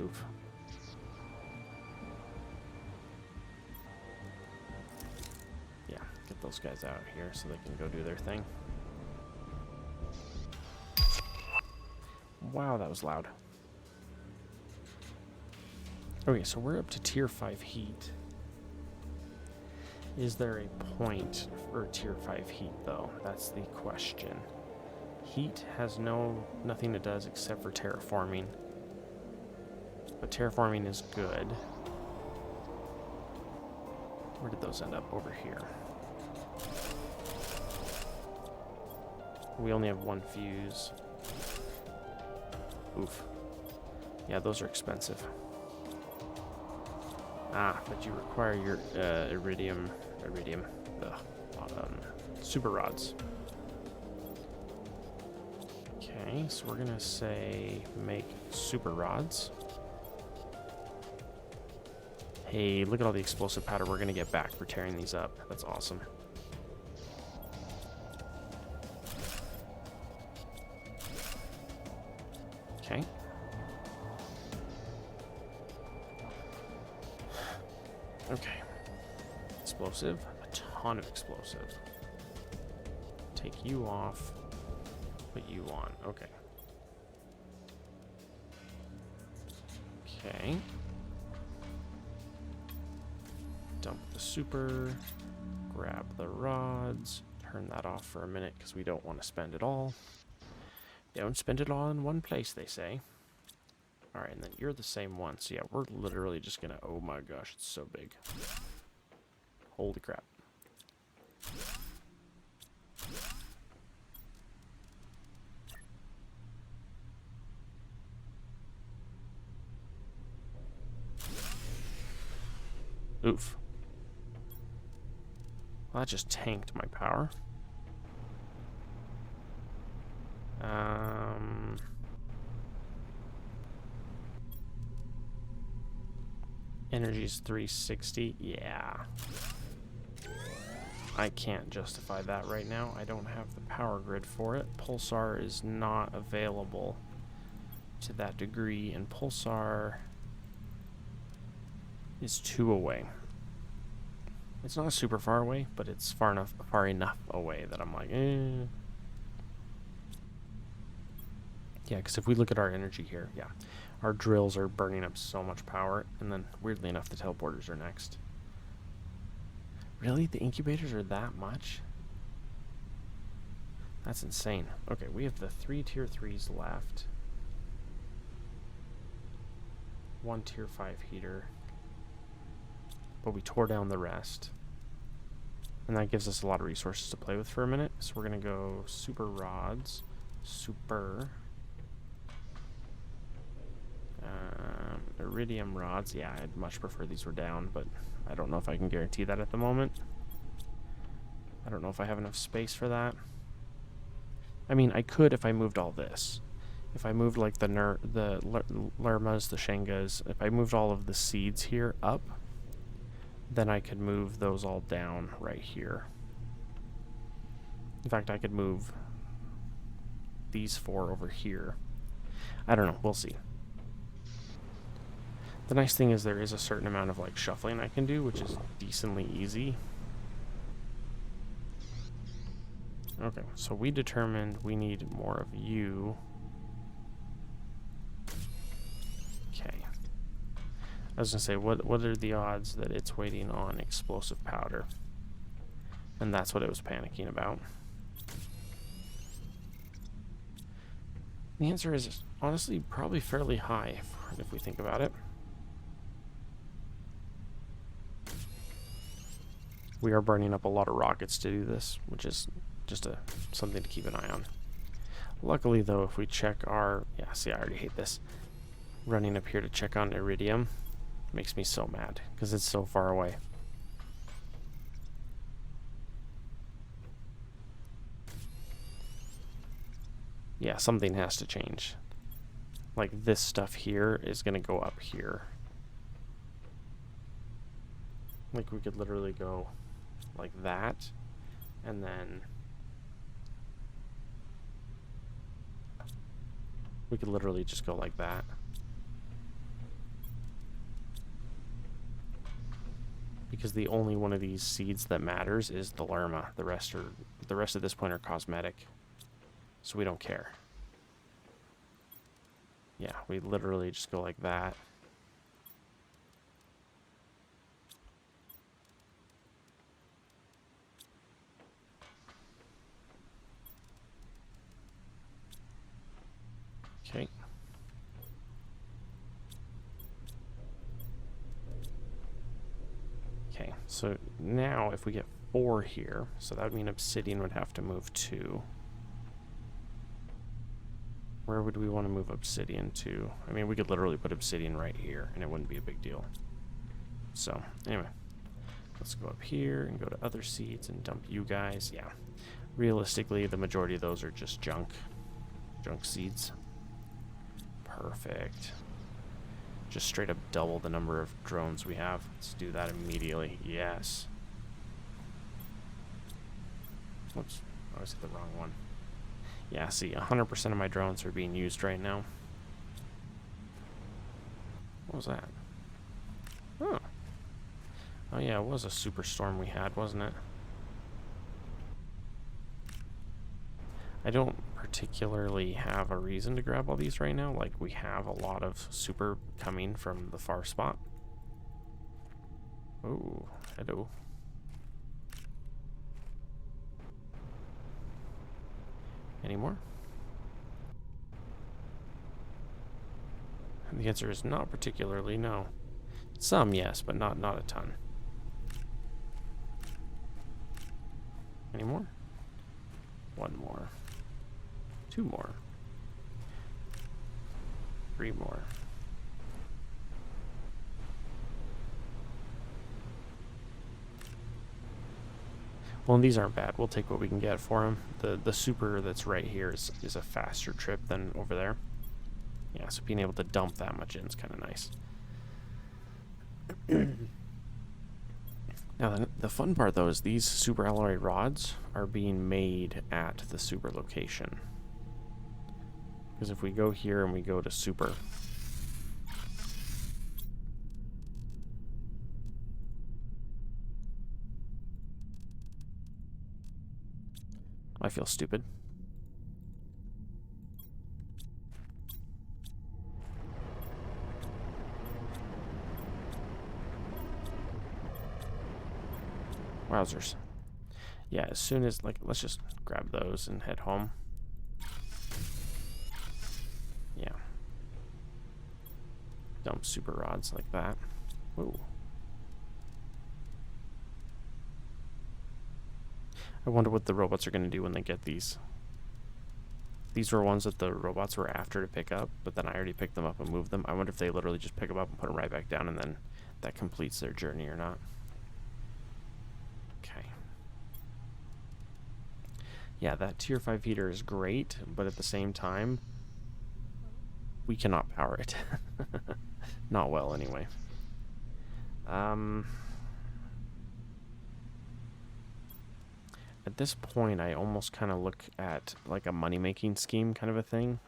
Oof. Yeah, get those guys out here so they can go do their thing. Wow, that was loud. Okay, so we're up to tier 5 heat. Is there a point for tier 5 heat, though? That's the question. Heat has nothing it does except for terraforming. But terraforming is good. Where did those end up? Over here. We only have 1 fuse. Oof. Yeah, those are expensive. Ah, but you require your iridium, super rods. Okay, so we're gonna say make super rods. Hey, look at all the explosive powder we're gonna get back for tearing these up. That's awesome. Okay. Okay. Explosive. A ton of explosive. Take you off. Put you on. Okay. Okay. Dump the super. Grab the rods. Turn that off for a minute because we don't want to spend it all. Don't spend it all in one place, they say. Alright, and then you're the same one. So yeah, we're literally just gonna... oh my gosh, it's so big. Holy crap. Oof. Well, that just tanked my power. Energy's 360. Yeah. I can't justify that right now. I don't have the power grid for it. Pulsar is not available to that degree, and Pulsar is 2 away. It's not super far away, but it's far enough away that I'm like, eh. Yeah, because if we look at our energy here, yeah, our drills are burning up so much power, and then weirdly enough, the teleporters are next. Really? The incubators are that much? That's insane. Okay, we have the 3 tier 3s left. 1 tier 5 heater. But we tore down the rest. And that gives us a lot of resources to play with for a minute. So we're going to go super rods. Super. Iridium rods. Yeah, I'd much prefer these were down, but I don't know if I can guarantee that at the moment. I don't know if I have enough space for that. I mean, I could if I moved all this. If I moved like the Lermas, the Shengas, if I moved all of the seeds here up, then I could move those all down right here. In fact, I could move these 4 over here. I don't know. We'll see. The nice thing is there is a certain amount of like shuffling I can do, which is decently easy. Okay, so we determined we need more of you. Okay. I was gonna say, what are the odds that it's waiting on explosive powder? And that's what it was panicking about. The answer is honestly probably fairly high if we think about it. We are burning up a lot of rockets to do this, which is just something to keep an eye on. Luckily, though, if we check our... Yeah, see, I already hate this. Running up here to check on Iridium makes me so mad, because it's so far away. Yeah, something has to change. Like, this stuff here is going to go up here. Like, we could literally go like that, and then we could literally just go like that. Because the only one of these seeds that matters is the Lerma. The rest at this point are cosmetic. So we don't care. Yeah, we literally just go like that. Okay. Okay, so now if we get 4 here, so that would mean Obsidian would have to move 2. Where would we want to move Obsidian to? I mean, we could literally put Obsidian right here, and it wouldn't be a big deal. So, anyway. Let's go up here and go to other seeds and dump you guys. Yeah. Realistically, the majority of those are just junk. Junk seeds. Perfect. Just straight up double the number of drones we have. Let's do that immediately. Yes. Whoops. I always hit the wrong one. Yeah, see, 100% of my drones are being used right now. What was that? Oh. Oh yeah, it was a superstorm we had, wasn't it? I don't particularly have a reason to grab all these right now. Like, we have a lot of super coming from the far spot. Oh, hello. Any more? And the answer is not particularly, no. Some, yes, but not a ton. Any more? 1 more. 2 more. 3 more. Well, and these aren't bad. We'll take what we can get for him. The super that's right here is a faster trip than over there. Yeah, so being able to dump that much in is kind of nice. Now, the fun part, though, is these super alloy rods are being made at the super location. Because if we go here and we go to super... I feel stupid. Wowzers. Yeah, as soon as, like, let's just grab those and head home. Yeah. Dump super rods like that. Ooh. I wonder what the robots are going to do when they get these. These were ones that the robots were after to pick up, but then I already picked them up and moved them. I wonder if they literally just pick them up and put them right back down, and then that completes their journey or not. Okay. Yeah, that tier 5 heater is great, but at the same time, we cannot power it. Not well, anyway. At this point, I almost kind of look at like a money-making scheme kind of a thing.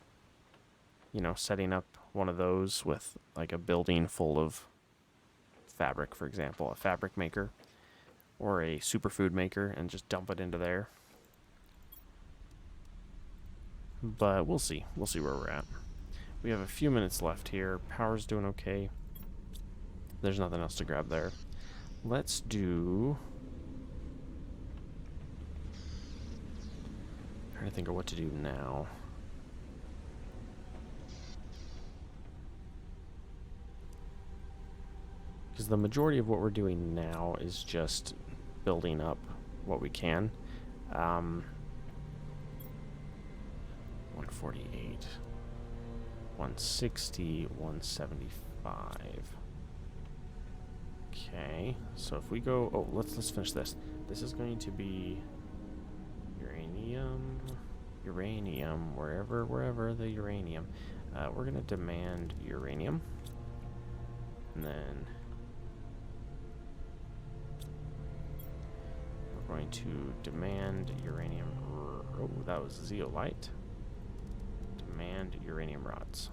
You know, setting up one of those with like a building full of fabric, for example, a fabric maker or a superfood maker, and just dump it into there. But we'll see. We'll see where we're at. We have a few minutes left here. Power's doing okay. There's nothing else to grab there. Let's do... trying to think of what to do now. Because the majority of what we're doing now is just building up what we can. 148, 160, 175. Okay, so if we go, oh, let's finish this. This is going to be uranium, wherever the uranium. We're gonna demand uranium, and then we're going to demand uranium. Oh, that was zeolite. Demand uranium rods,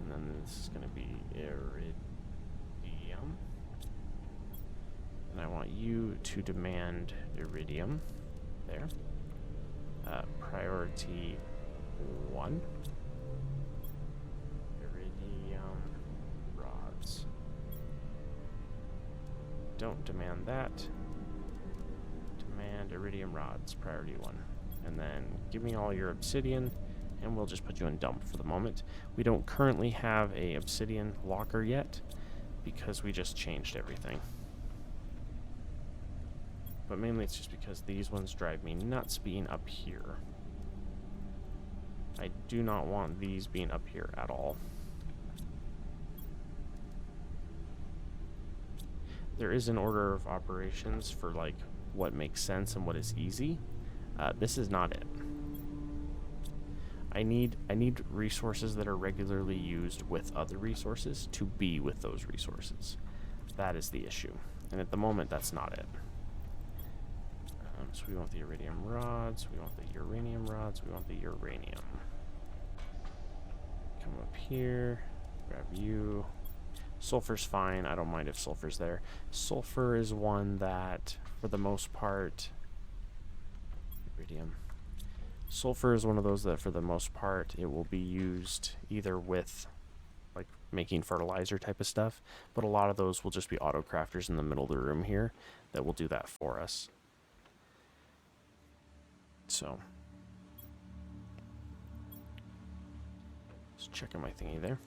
and then this is gonna be iridium, and I want you to demand iridium. There. Priority 1. Iridium rods. Don't demand that. Demand iridium rods, priority 1. And then give me all your obsidian, and we'll just put you in dump for the moment. We don't currently have a obsidian locker yet, because we just changed everything. But mainly it's just because these ones drive me nuts being up here. I do not want these being up here at all. There is an order of operations for like what makes sense and what is easy. This is not it. I need resources that are regularly used with other resources to be with those resources. That is the issue. And at the moment, that's not it. So we want the iridium rods, we want the uranium rods, we want the uranium. Come up here, grab you. Sulfur's fine, I don't mind if sulfur's there. Sulfur is one that, for the most part... Iridium. Sulfur is one of those that, for the most part, it will be used either with, like, making fertilizer type of stuff, but a lot of those will just be auto-crafters in the middle of the room here that will do that for us. So, just checking my thingy there.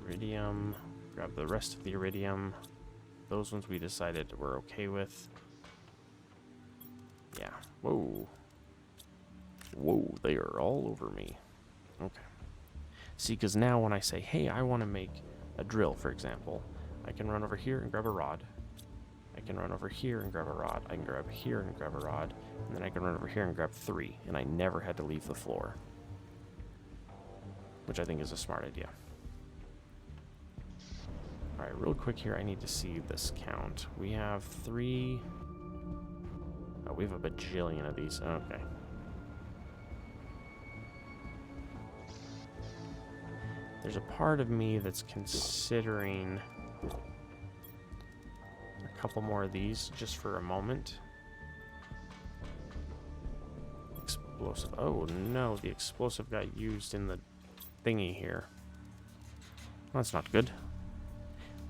Iridium, grab the rest of the iridium. Those ones we decided we're okay with. Yeah, whoa. Whoa, they are all over me. Okay. See, because now when I say, hey, I want to make a drill, for example, I can run over here and grab a rod. I can run over here and grab a rod. I can grab here and grab a rod. And then I can run over here and grab 3. And I never had to leave the floor. Which I think is a smart idea. Alright, real quick here, I need to see this count. We have 3... Oh, we have a bajillion of these. Okay. There's a part of me that's considering a couple more of these just for a moment. Explosive. Oh no, the explosive got used in the thingy here. That's not good.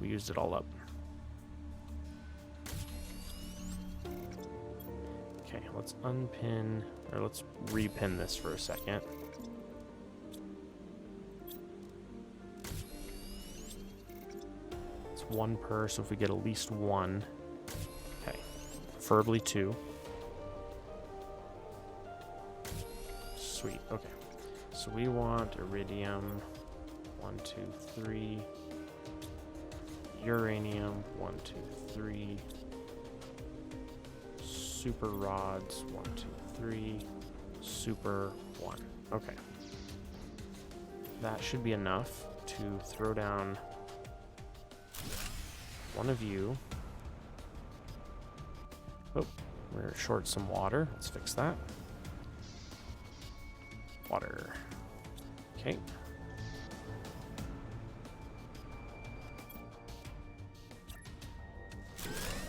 We used it all up. Okay, let's unpin, or let's repin this for a second. It's 1 per, so if we get at least 1, okay, preferably 2. Sweet, okay. So we want iridium, 1, 2, 3. Uranium, 1, 2, 3. Super rods, 1, 2, 3. Super 1. Okay. That should be enough to throw down one of you. Oh, we're short some water. Let's fix that. Water. Okay.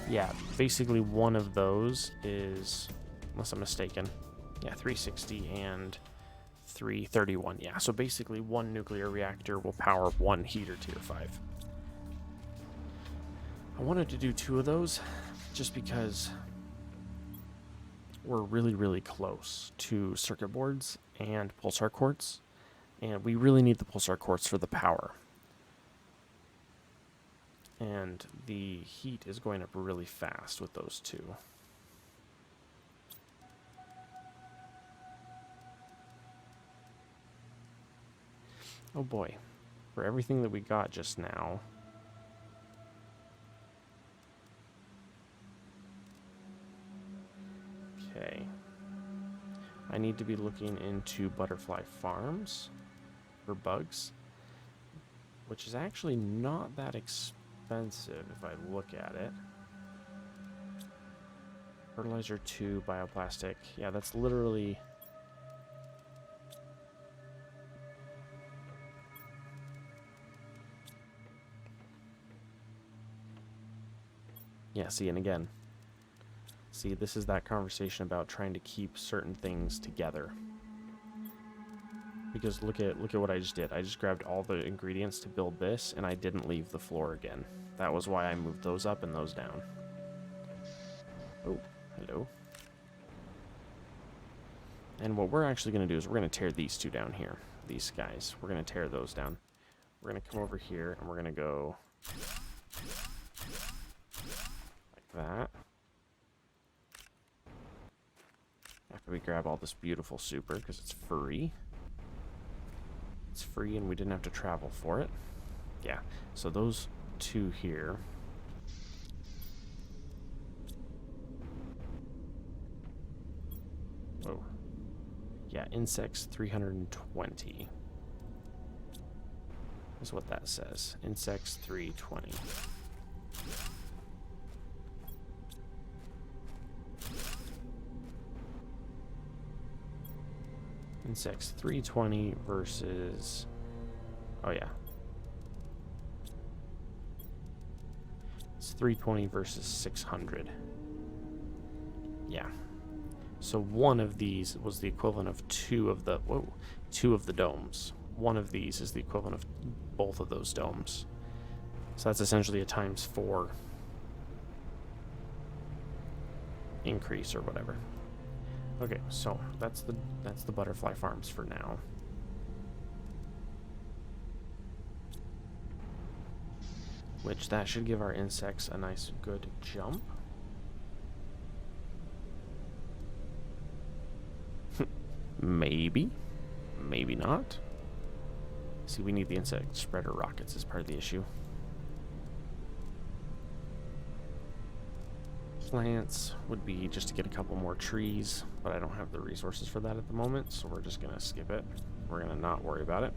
Yeah, basically one of those is, unless I'm mistaken, yeah, 360 and 331. Yeah, so basically one nuclear reactor will power 1 heater tier 5. I wanted to do 2 of those just because we're really, really close to circuit boards and pulsar quartz, and we really need the pulsar quartz for the power. And the heat is going up really fast with those 2. Oh boy, for everything that we got just now. Okay. I need to be looking into butterfly farms for bugs, which is actually not that expensive if I look at it. Fertilizer 2, bioplastic. Yeah, that's literally... Yeah, see, and again. See, this is that conversation about trying to keep certain things together. Because look at what I just did. I just grabbed all the ingredients to build this, and I didn't leave the floor again. That was why I moved those up and those down. Oh, hello. And what we're actually going to do is we're going to tear these 2 down here. These guys. We're going to tear those down. We're going to come over here, and we're going to go... like that. After we grab all this beautiful super, because it's free. It's free and we didn't have to travel for it. Yeah, so those 2 here. Oh. Yeah, insects 320. Is what that says. Insects 320. Insects 320 versus... Oh, yeah. It's 320 versus 600. Yeah. So one of these was the equivalent of 2 of the... Whoa. 2 of the domes. One of these is the equivalent of both of those domes. So that's essentially a ×4 increase or whatever. Okay, so that's the butterfly farms for now. Which that should give our insects a nice good jump. Maybe. Maybe not. See, we need the insect spreader rockets as part of the issue. plants would be just to get a couple more trees, but I don't have the resources for that at the moment, so we're just going to skip it. We're going to not worry about it.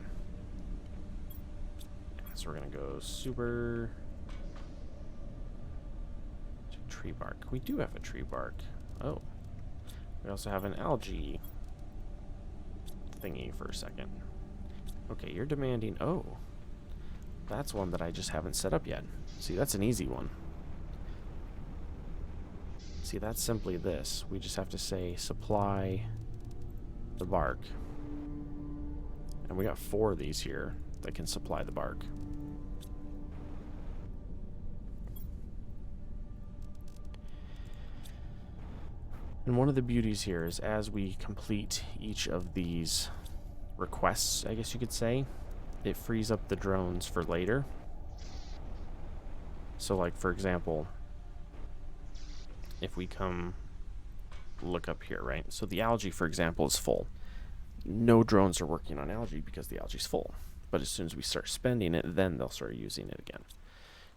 So we're going to go super... tree bark. We do have a tree bark. Oh. We also have an algae thingy for a second. Okay, you're demanding... Oh. That's one that I just haven't set up yet. See, that's an easy one. See, that's simply this. We just have to say supply the bark. And we got 4 of these here that can supply the bark. And one of the beauties here is as we complete each of these requests, I guess you could say, it frees up the drones for later. So like, for example, if we come look up here, right? So the algae, for example, is full. No drones are working on algae because the algae's full. But as soon as we start spending it, then they'll start using it again.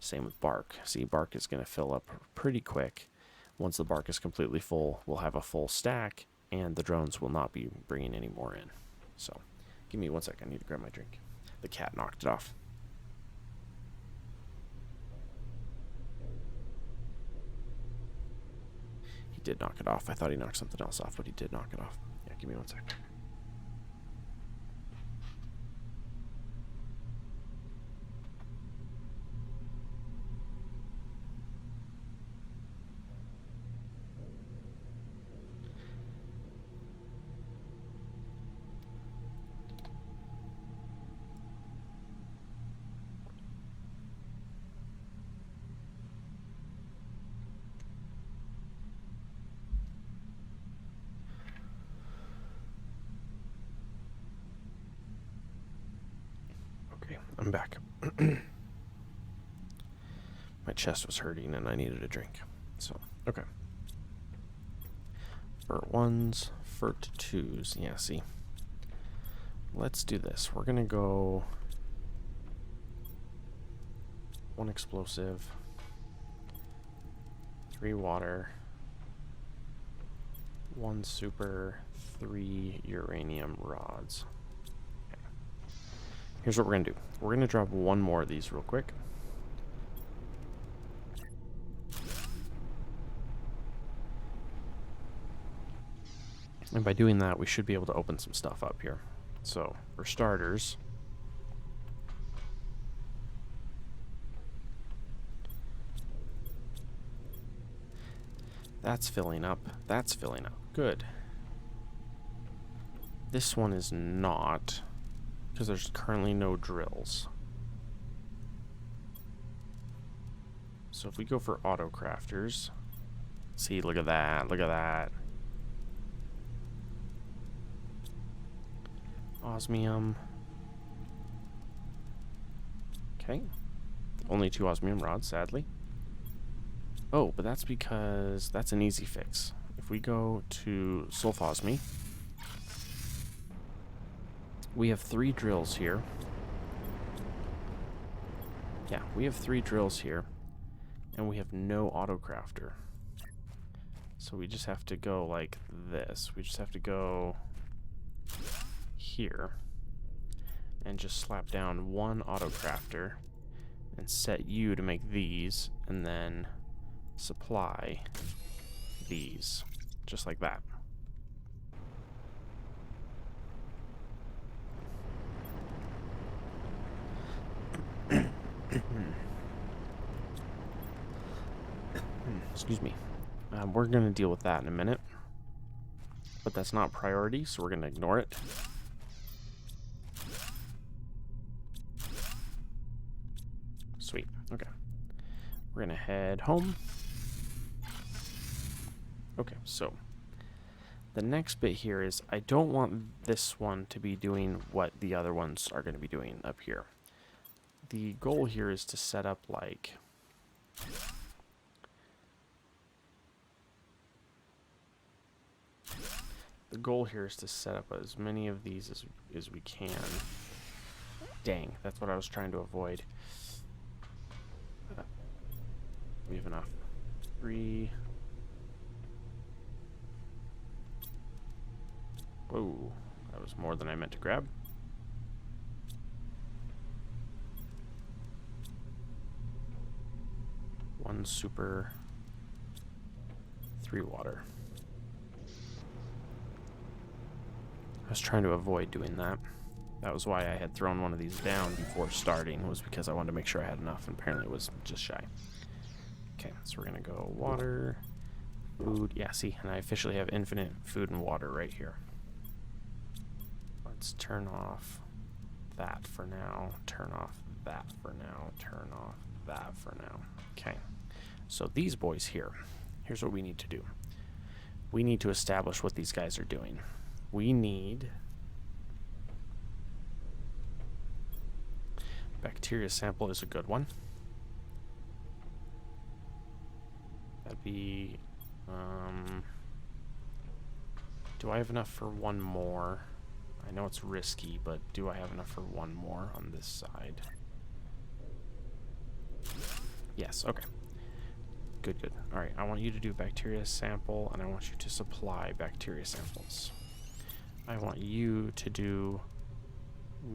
Same with bark. See, bark is going to fill up pretty quick. Once the bark is completely full, we'll have a full stack, and the drones will not be bringing any more in. So, give me 1 second. I need to grab my drink. The cat knocked it off. He did knock it off. I thought he knocked something else off, but he did knock it off. Yeah, give me 1 second. I'm back. My chest was hurting and I needed a drink. So, okay. Fert 1s, Fert 2s. Yeah, see. Let's do this. We're going to go 1 explosive, 3 water, 1 super, 3 uranium rods. Here's what we're going to do. We're going to drop 1 more of these real quick. And by doing that, we should be able to open some stuff up here. So, for starters, that's filling up. That's filling up. Good. This one is not, because there's currently no drills. So if we go for auto crafters, see, look at that, look at that. Osmium. Okay. Only 2 osmium rods, sadly. Oh, but that's because that's an easy fix. If we go to sulfosmy, we have 3 drills here. Yeah, we have 3 drills here, and we have no auto crafter. So we just have to go like this. We just have to go here and just slap down 1 auto crafter and set you to make these, and then supply these, just like that. Excuse me. We're going to deal with that in a minute, but that's not priority, so we're going to ignore it. Sweet. Okay. We're going to head home. Okay, so the next bit here is I don't want this one to be doing what the other ones are going to be doing up here. The goal here is to set up like as many of these as we can. Dang, that's what I was trying to avoid. We have enough. 3, Whoa, that was more than I meant to grab. One super, 3 water. I was trying to avoid doing that. That was why I had thrown one of these down before starting, was because I wanted to make sure I had enough, and apparently it was just shy. Okay, so we're gonna go water, food. Yeah, see, and I officially have infinite food and water right here. Let's turn off that for now, turn off that for now, turn off that for now. Okay, so these boys here, here's what we need to do. We need to establish what these guys are doing. We need bacteria sample is a good one. That'd be, do I have enough for one more? I know it's risky, but do I have enough for one more on this side? Yes, okay. Good, good. All right, I want you to do bacteria sample, and I want you to supply bacteria samples. I want you to do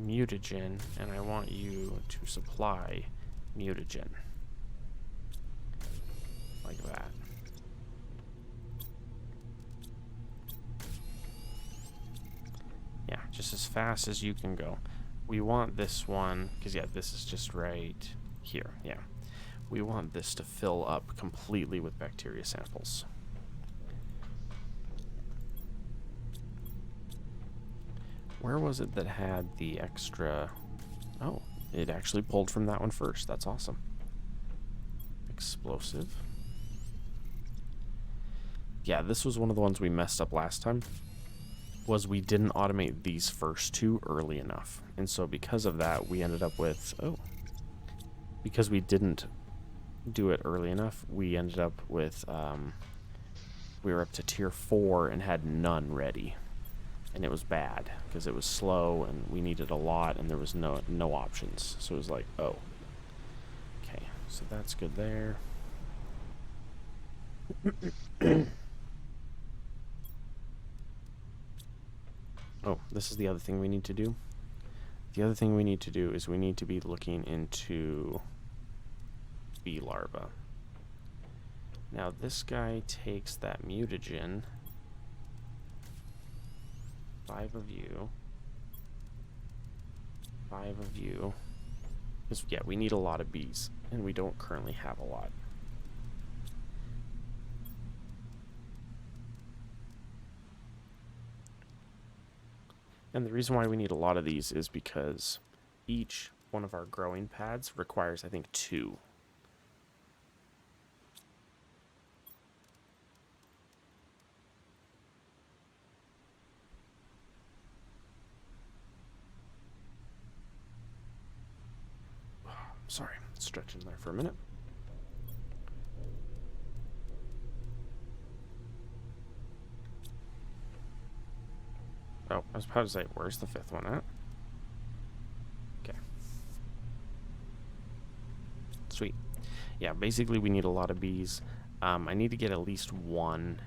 mutagen, and I want you to supply mutagen. Like that. Yeah, just as fast as you can go. We want this one, because yeah, this is just right here, yeah. We want this to fill up completely with bacteria samples. Where was it that had the extra? Oh, it actually pulled from that one first. That's awesome. Explosive. Yeah, this was one of the ones we messed up last time. Was we didn't automate these first two early enough. And so because of that, we ended up with, because we didn't do it early enough, we ended up with, we were up to tier 4 and had none ready. And it was bad because it was slow and we needed a lot and there was no options. So it was like, oh. Okay, so that's good there. Oh, this is the other thing we need to do. The other thing we need to do is we need to be looking into bee larvae. Now this guy takes that mutagen. 5 of you. 5 of you. Because, yeah, we need a lot of bees, and we don't currently have a lot. And the reason why we need a lot of these is because each one of our growing pads requires, I think, 2. Sorry, stretching there for a minute. Oh, I was about to say, where's the 5th one at? Okay. Sweet. Yeah, basically we need a lot of bees. I need to get at least 1.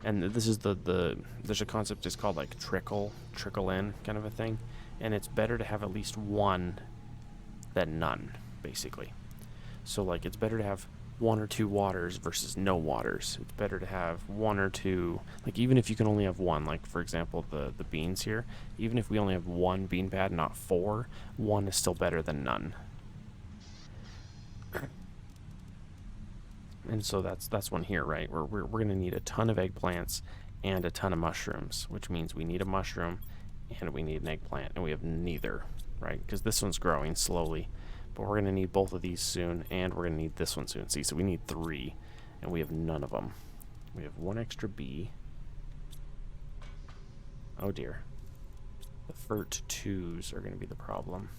And this is there's a concept, it's called like trickle in kind of a thing. And it's better to have at least 1 than none, basically. So like it's better to have 1 or 2 waters versus no waters. It's better to have 1 or 2, like even if you can only have 1, like for example the beans here, even if we only have 1 bean pad, not 4, 1 is still better than none. And so that's one here, right? We're gonna need a ton of eggplants and a ton of mushrooms, which means we need a mushroom and we need an eggplant, and we have neither, right? Because this one's growing slowly, but we're going to need both of these soon, and we're going to need this one soon. See, so we need 3, and we have none of them. We have 1 extra bee. Oh dear. The FERT 2s are going to be the problem.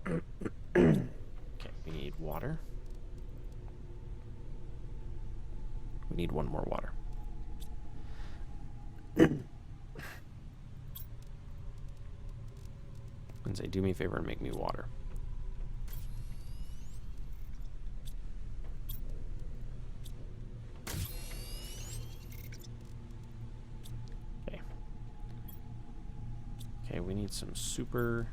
Okay, we need water. We need 1 more water. And say, do me a favor and make me water. Okay. we need some super.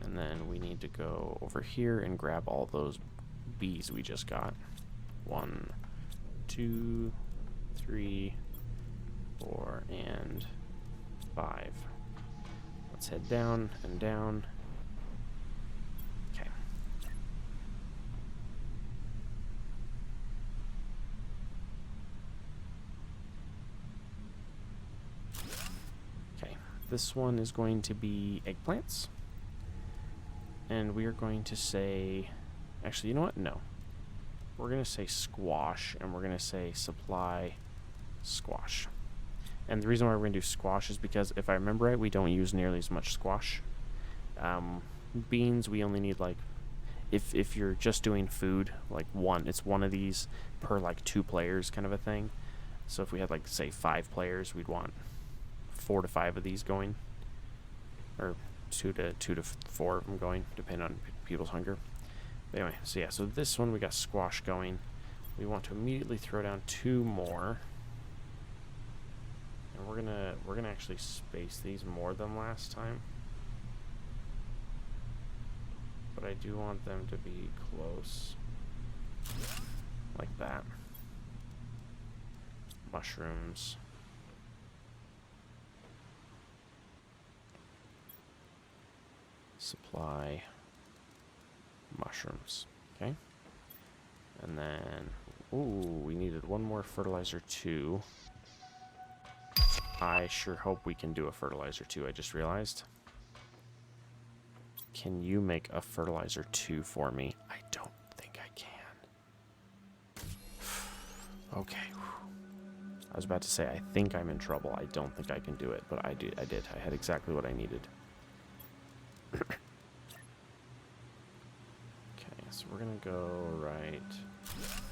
And then we need to go over here and grab all those bees we just got. 1, 2, 3, 4, and 5. Let's head down and down. Okay. Okay, this one is going to be eggplants. And we are going to say, actually, you know what? No. We're going to say squash, and we're going to say supply squash. And the reason why we're going to do squash is because, if I remember right, we don't use nearly as much squash. Beans, we only need, like, if you're just doing food, like it's one of these per, like, 2 players kind of a thing. So if we had, like, say 5 players, we'd want 4 to 5 of these going. Or 2 to 4 of them going, depending on people's hunger. But anyway, so yeah, so this one we got squash going. We want to immediately throw down 2 more. And we're gonna actually space these more than last time. But I do want them to be close. Like that. Mushrooms. Supply mushrooms. Okay. And then, ooh, we needed 1 more fertilizer 2. I sure hope we can do a fertilizer 2, I just realized. Can you make a fertilizer 2 for me? I don't think I can. Okay. I was about to say, I think I'm in trouble. I don't think I can do it, but I did. I had exactly what I needed. Okay, so we're gonna go right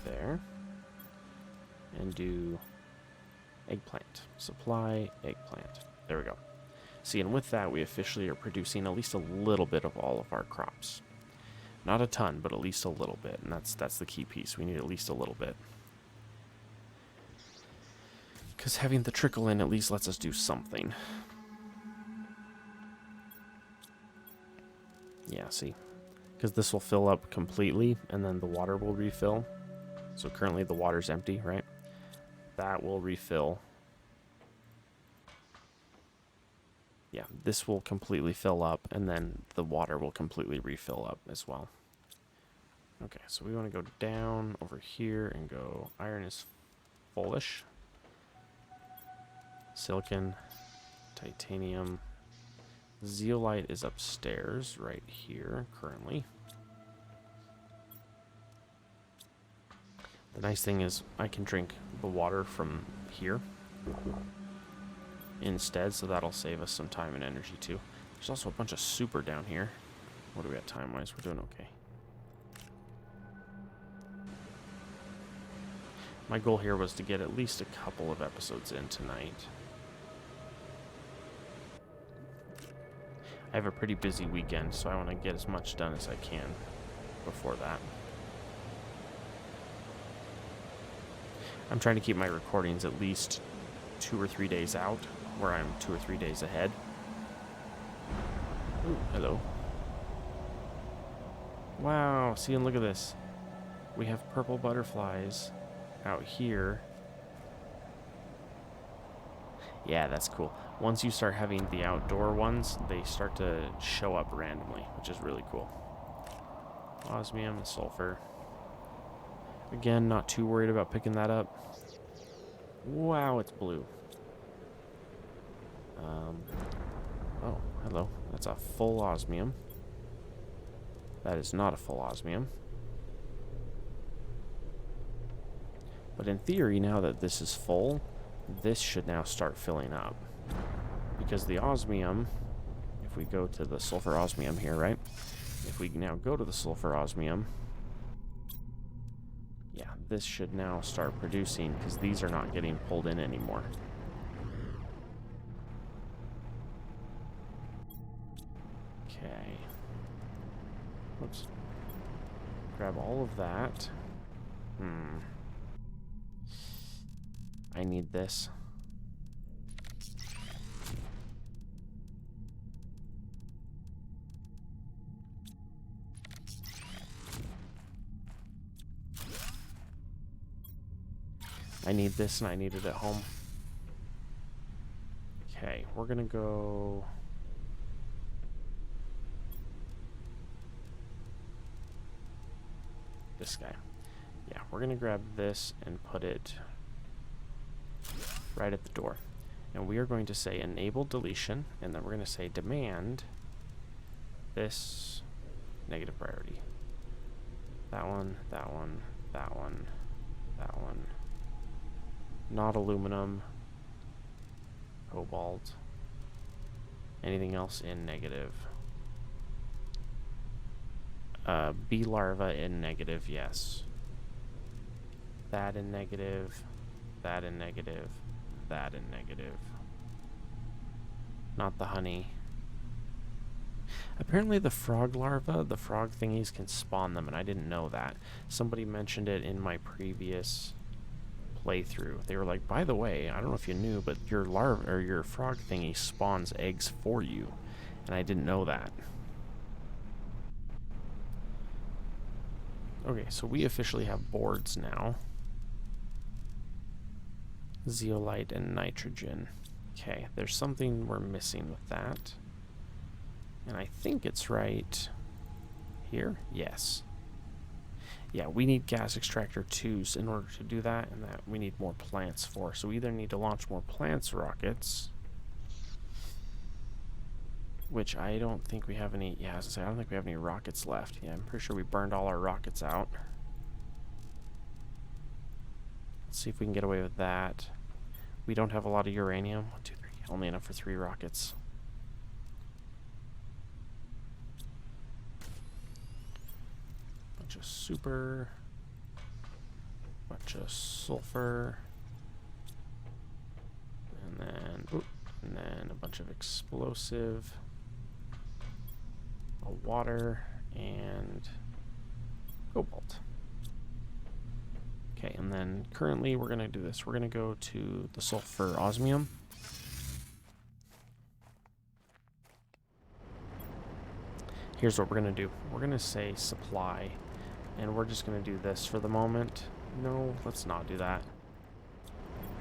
there and do eggplant. Supply eggplant. There we go. See, and with that, we officially are producing at least a little bit of all of our crops. Not a ton, but at least a little bit, and that's the key piece. We need at least a little bit. Because having the trickle in at least lets us do something. Yeah, see? Because this will fill up completely, and then the water will refill. So currently the water's empty, right? That will refill. Yeah, this will completely fill up, and then the water will completely refill up as well. Okay, so we want to go down over here and go iron is fullish. Silicon, titanium. Zeolite is upstairs right here currently. The nice thing is I can drink the water from here instead, so that'll save us some time and energy too. There's also a bunch of super down here. What do we got time-wise? We're doing okay. My goal here was to get at least a couple of episodes in tonight. I have a pretty busy weekend, so I want to get as much done as I can before that. I'm trying to keep my recordings at least 2 or 3 days out, where I'm 2 or 3 days ahead. Ooh, hello. Wow, see, and look at this. We have purple butterflies out here. Yeah, that's cool. Once you start having the outdoor ones, they start to show up randomly, which is really cool. Osmium and sulfur. Again, not too worried about picking that up. Wow, it's blue. Oh, hello. That's a full osmium. That is not a full osmium. But in theory, now that this is full, this should now start filling up. Because the osmium, if we go to the sulfur osmium here, right? If we now go to the sulfur osmium, yeah, this should now start producing, because these are not getting pulled in anymore. Okay. Whoops. Grab all of that. I need this. I need this and I need it at home. Okay, we're gonna go... this guy. Yeah, we're gonna grab this and put it right at the door. And we are going to say enable deletion, and then we're going to say demand this negative priority. That one, that one, that one, that one. Not aluminum, cobalt, anything else in negative. Bee larva in negative, yes. That in negative, that in negative, that in negative. Not the honey. Apparently the frog larva, the frog thingies can spawn them, and I didn't know that. Somebody mentioned it in my previous playthrough. They were like, by the way, I don't know if you knew, but your larva or your frog thingy spawns eggs for you. And I didn't know that. Okay, so we officially have boards now. Zeolite and nitrogen. Okay, there's something we're missing with that. And I think it's right here. Yes. Yeah, we need gas extractor 2s in order to do that, and that we need more plants for. So we either need to launch more plants rockets, which I don't think we have any. Yeah, I was gonna say, I don't think we have any rockets left. Yeah, I'm pretty sure we burned all our rockets out. Let's see if we can get away with that. We don't have a lot of uranium. 1, 2, 3. Only enough for 3 rockets. Bunch of super. Bunch of sulfur. And then a bunch of explosive. A water and cobalt. Okay, and then currently we're going to do this. We're going to go to the sulfur osmium. Here's what we're going to do. We're going to say supply, and we're just going to do this for the moment. No, let's not do that.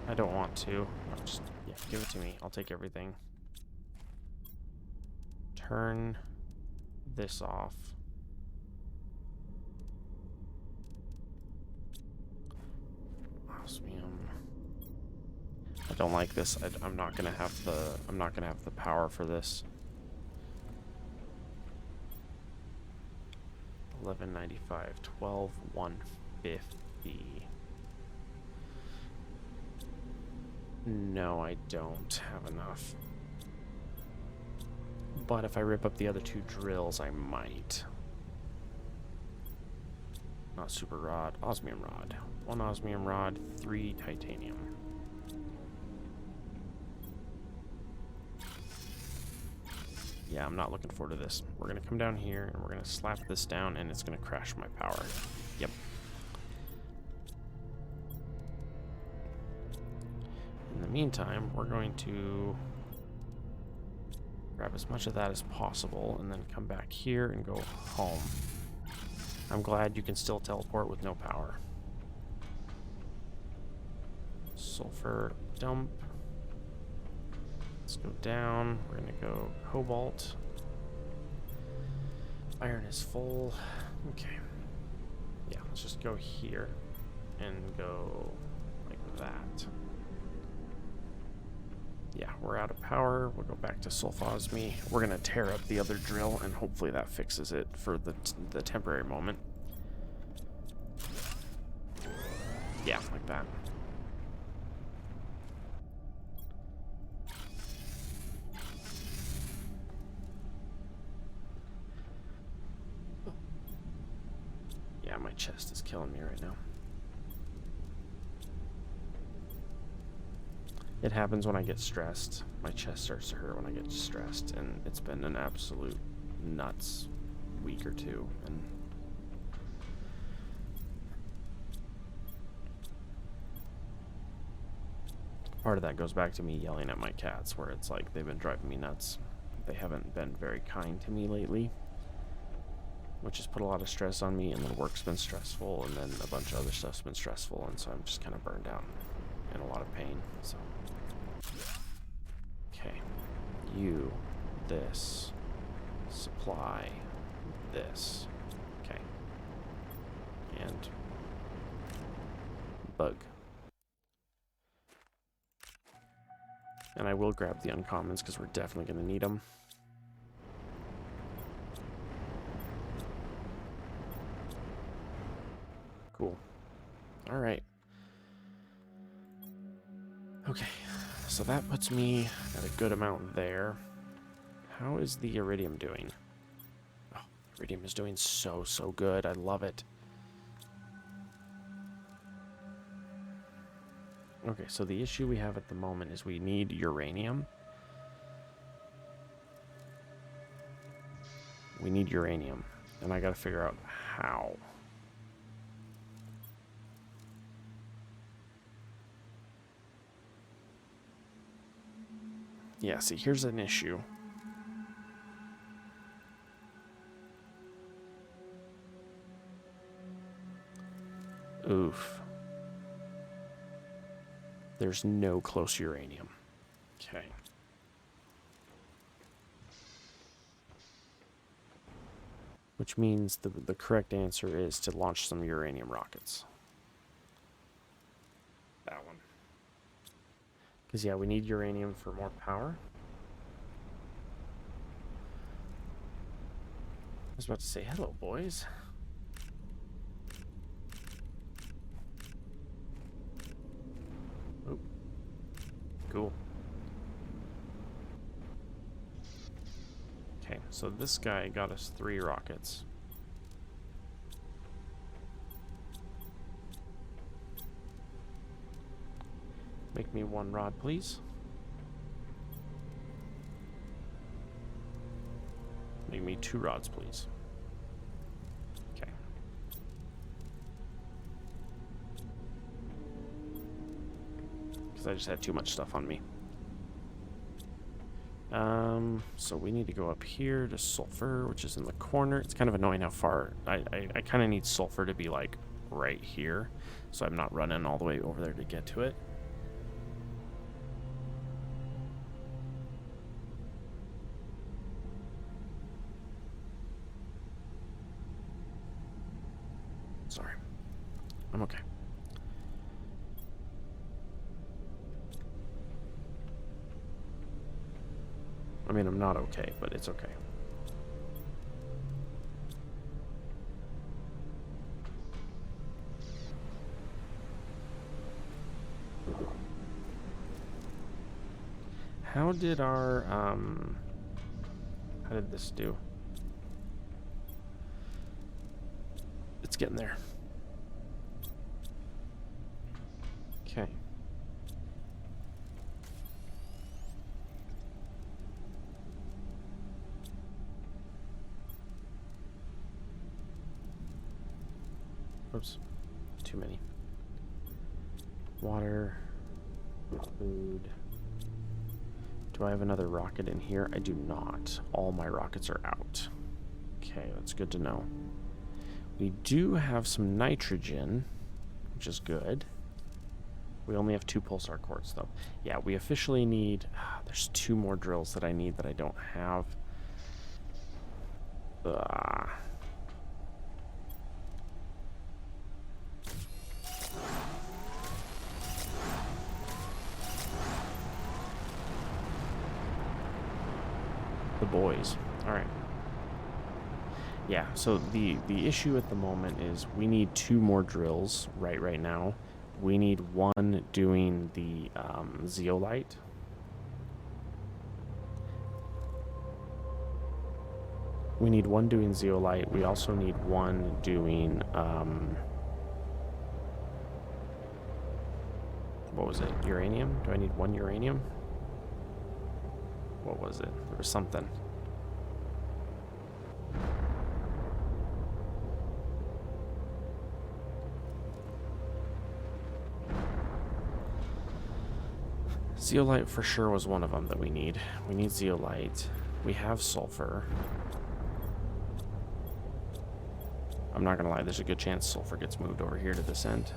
I don't want to. Just, yeah, give it to me. I'll take everything. Turn this off. Osmium. I don't like this. I'm not gonna have the power for this. 1195, 12150. No, I don't have enough. But if I rip up the other 2 drills, I might. Not super rod, osmium rod. 1 osmium rod, 3 titanium. Yeah, I'm not looking forward to this. We're gonna come down here and we're gonna slap this down and it's gonna crash my power. Yep. In the meantime, we're going to grab as much of that as possible and then come back here and go home. I'm glad you can still teleport with no power. Sulfur dump. Let's go down. We're gonna go cobalt. Iron is full. Okay. Yeah, let's just go here and go like that. Yeah, we're out of power. We'll go back to sulfosmy. We're gonna tear up the other drill, and hopefully that fixes it for the temporary moment. Yeah, like that. Yeah, my chest is killing me right now. It happens when I get stressed. My chest starts to hurt when I get stressed, and it's been an absolute nuts week or two. And part of that goes back to me yelling at my cats, where it's like they've been driving me nuts. They haven't been very kind to me lately, which has put a lot of stress on me, and then work's been stressful, and then a bunch of other stuff's been stressful, and so I'm just kind of burned out. in a lot of pain, so. Okay. You, this, supply, this. Okay. And bug. And I will grab the uncommons because we're definitely going to need them. Cool. All right. Okay, so that puts me at a good amount there. How is the iridium doing? Oh, iridium is doing so good. I love it. Okay, so the issue we have at the moment is we need uranium. We need uranium, and I gotta figure out how. Yeah, see, here's an issue. Oof. There's no close uranium. Okay. Which means the correct answer is to launch some uranium rockets. That one. Because, yeah, we need uranium for more power. I was about to say, hello, boys. Oh. Cool. Okay, so this guy got us 3 rockets. Make me 1 rod, please. Make me 2 rods, please. Okay. Because I just had too much stuff on me. So we need to go up here to sulfur, which is in the corner. It's kind of annoying how far... I kind of need sulfur to be, like, right here. So I'm not running all the way over there to get to it. Sorry. I'm okay. I mean, I'm not okay, but it's okay. How did our, how did this do? It's getting there. Okay. Oops. Too many. Water. Food. Do I have another rocket in here? I do not. All my rockets are out. Okay, that's good to know. We do have some nitrogen, which is good. We only have 2 pulsar cores, though. Yeah, we officially need... there's 2 more drills that I need that I don't have. The boys. All right. Yeah, so the issue at the moment is we need 2 more drills right now. We need 1 doing the zeolite. We need 1 doing zeolite. We also need 1 doing what was it? Uranium? Do I need 1 uranium? What was it? There was something. Zeolite for sure was one of them that we need. We need zeolite. We have sulfur. I'm not gonna lie, there's a good chance sulfur gets moved over here to this end.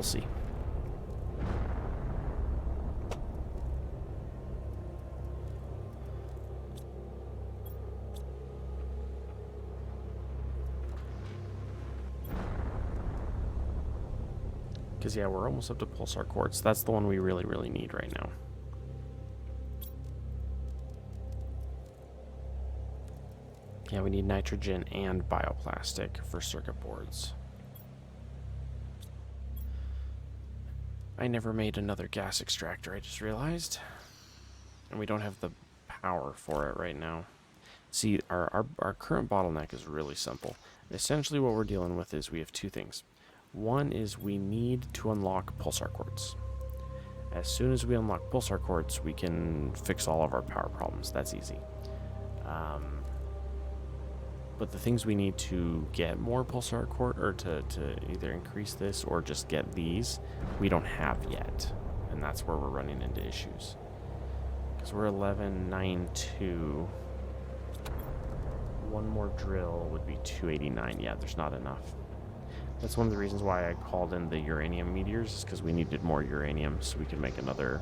see. Because, yeah, we're almost up to pulsar quartz. That's the one we really, really need right now. Yeah, we need nitrogen and bioplastic for circuit boards. I never made another gas extractor, I just realized. And we don't have the power for it right now. See, our current bottleneck is really simple. Essentially what we're dealing with is we have two things. One is we need to unlock pulsar quartz. As soon as we unlock pulsar quartz, we can fix all of our power problems. That's easy. But the things we need to get more pulsar quartz, or to either increase this or just get these, we don't have yet. And that's where we're running into issues. Because we're 1192. One more drill would be 289. Yeah, there's not enough. That's one of the reasons why I called in the uranium meteors, is because we needed more uranium so we could make another...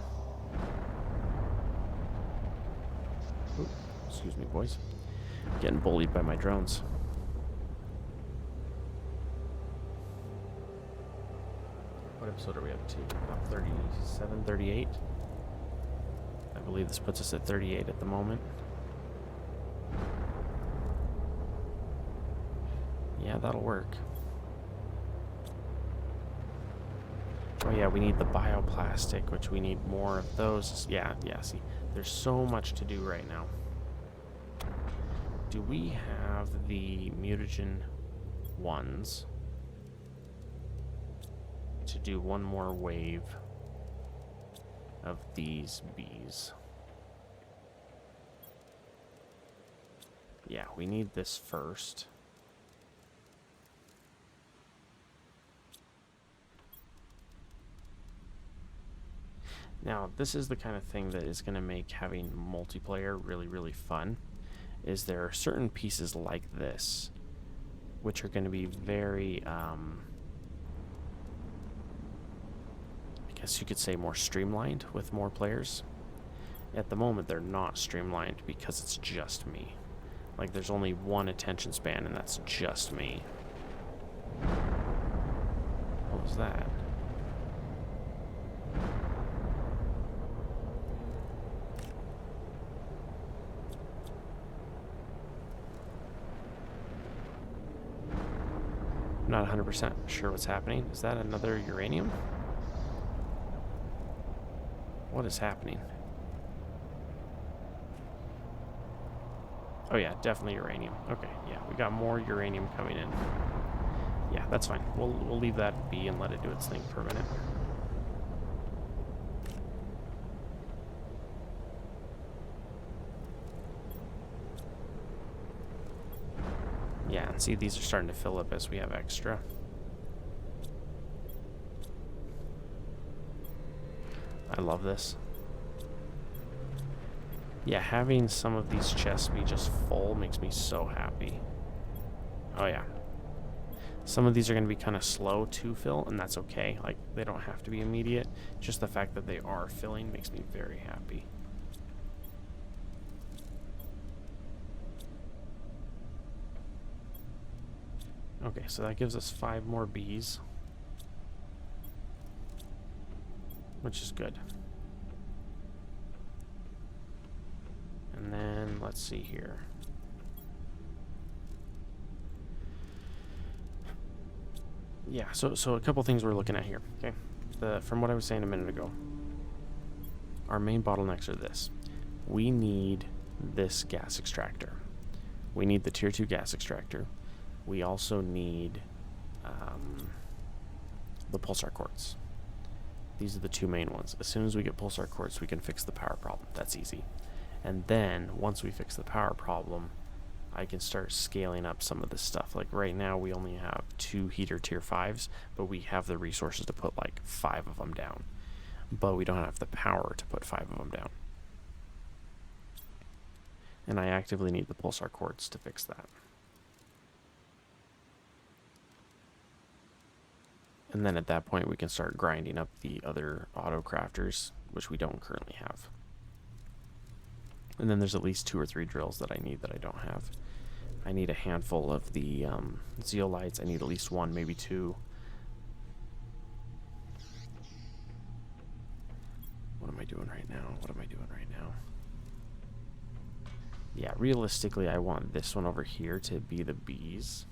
Ooh, excuse me, boys. Getting bullied by my drones. What episode are we up to? About 37, 38? I believe this puts us at 38 at the moment. Yeah, that'll work. Oh yeah, we need the bioplastic, which we need more of those. Yeah, see, there's so much to do right now. Do we have the mutagen ones to do one more wave of these bees? Yeah, we need this first. Now, this is the kind of thing that is going to make having multiplayer really, really fun, is there are certain pieces like this, which are going to be very, I guess you could say more streamlined with more players. At the moment, they're not streamlined because it's just me. Like, there's only one attention span, and that's just me. What was that? Not 100% sure what's happening. Is that another uranium? What is happening? Oh yeah, definitely uranium. Okay, yeah, we got more uranium coming in. Yeah, that's fine. We'll leave that be and let it do its thing for a minute. Yeah, and see, these are starting to fill up as we have extra. I love this. Yeah, having some of these chests be just full makes me so happy. Oh yeah. Some of these are going to be kind of slow to fill, and that's okay. Like, they don't have to be immediate. Just the fact that they are filling makes me very happy. Okay, so that gives us 5 more bees, which is good. And then, let's see here. Yeah, so a couple things we're looking at here, okay? From what I was saying a minute ago, our main bottlenecks are this. We need this gas extractor. We need the tier 2 gas extractor. We also need the pulsar quartz. These are the 2 main ones. As soon as we get pulsar quartz, we can fix the power problem. That's easy. And then, once we fix the power problem, I can start scaling up some of this stuff. Like right now, we only have 2 heater tier 5s, but we have the resources to put like 5 of them down. But we don't have the power to put 5 of them down. And I actively need the pulsar quartz to fix that. And then at that point, we can start grinding up the other auto crafters, which we don't currently have. And then there's at least 2 or 3 drills that I need that I don't have. I need a handful of the zeolites. I need at least 1, maybe 2. What am I doing right now? What am I doing right now? Yeah, realistically, I want this one over here to be the bees.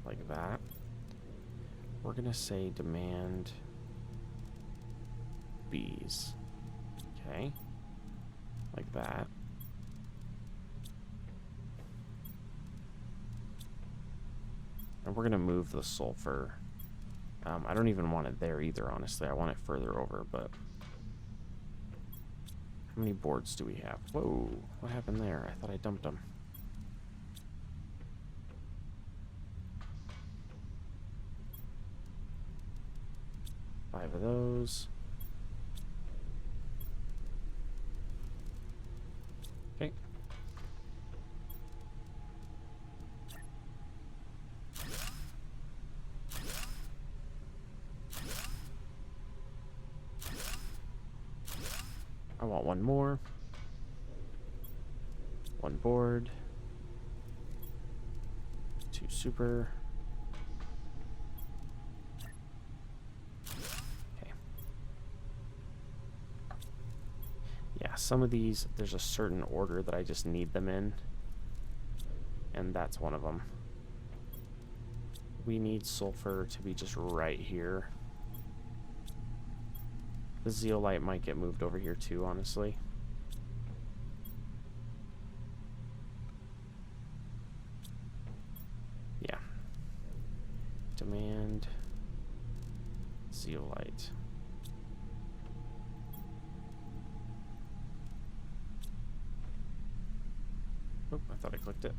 Like that. We're going to say demand bees. Okay. Like that. And we're going to move the sulfur. I don't even want it there either, honestly. I want it further over, but... How many boards do we have? Whoa, what happened there? I thought I dumped them. Five of those. Okay. I want 1 more. 1 board. 2 super. Okay. Yeah, some of these, there's a certain order that I just need them in. And that's one of them. We need sulfur to be just right here. The zeolite might get moved over here too, honestly. Yeah. Demand zeolite. Oh, I thought I clicked it.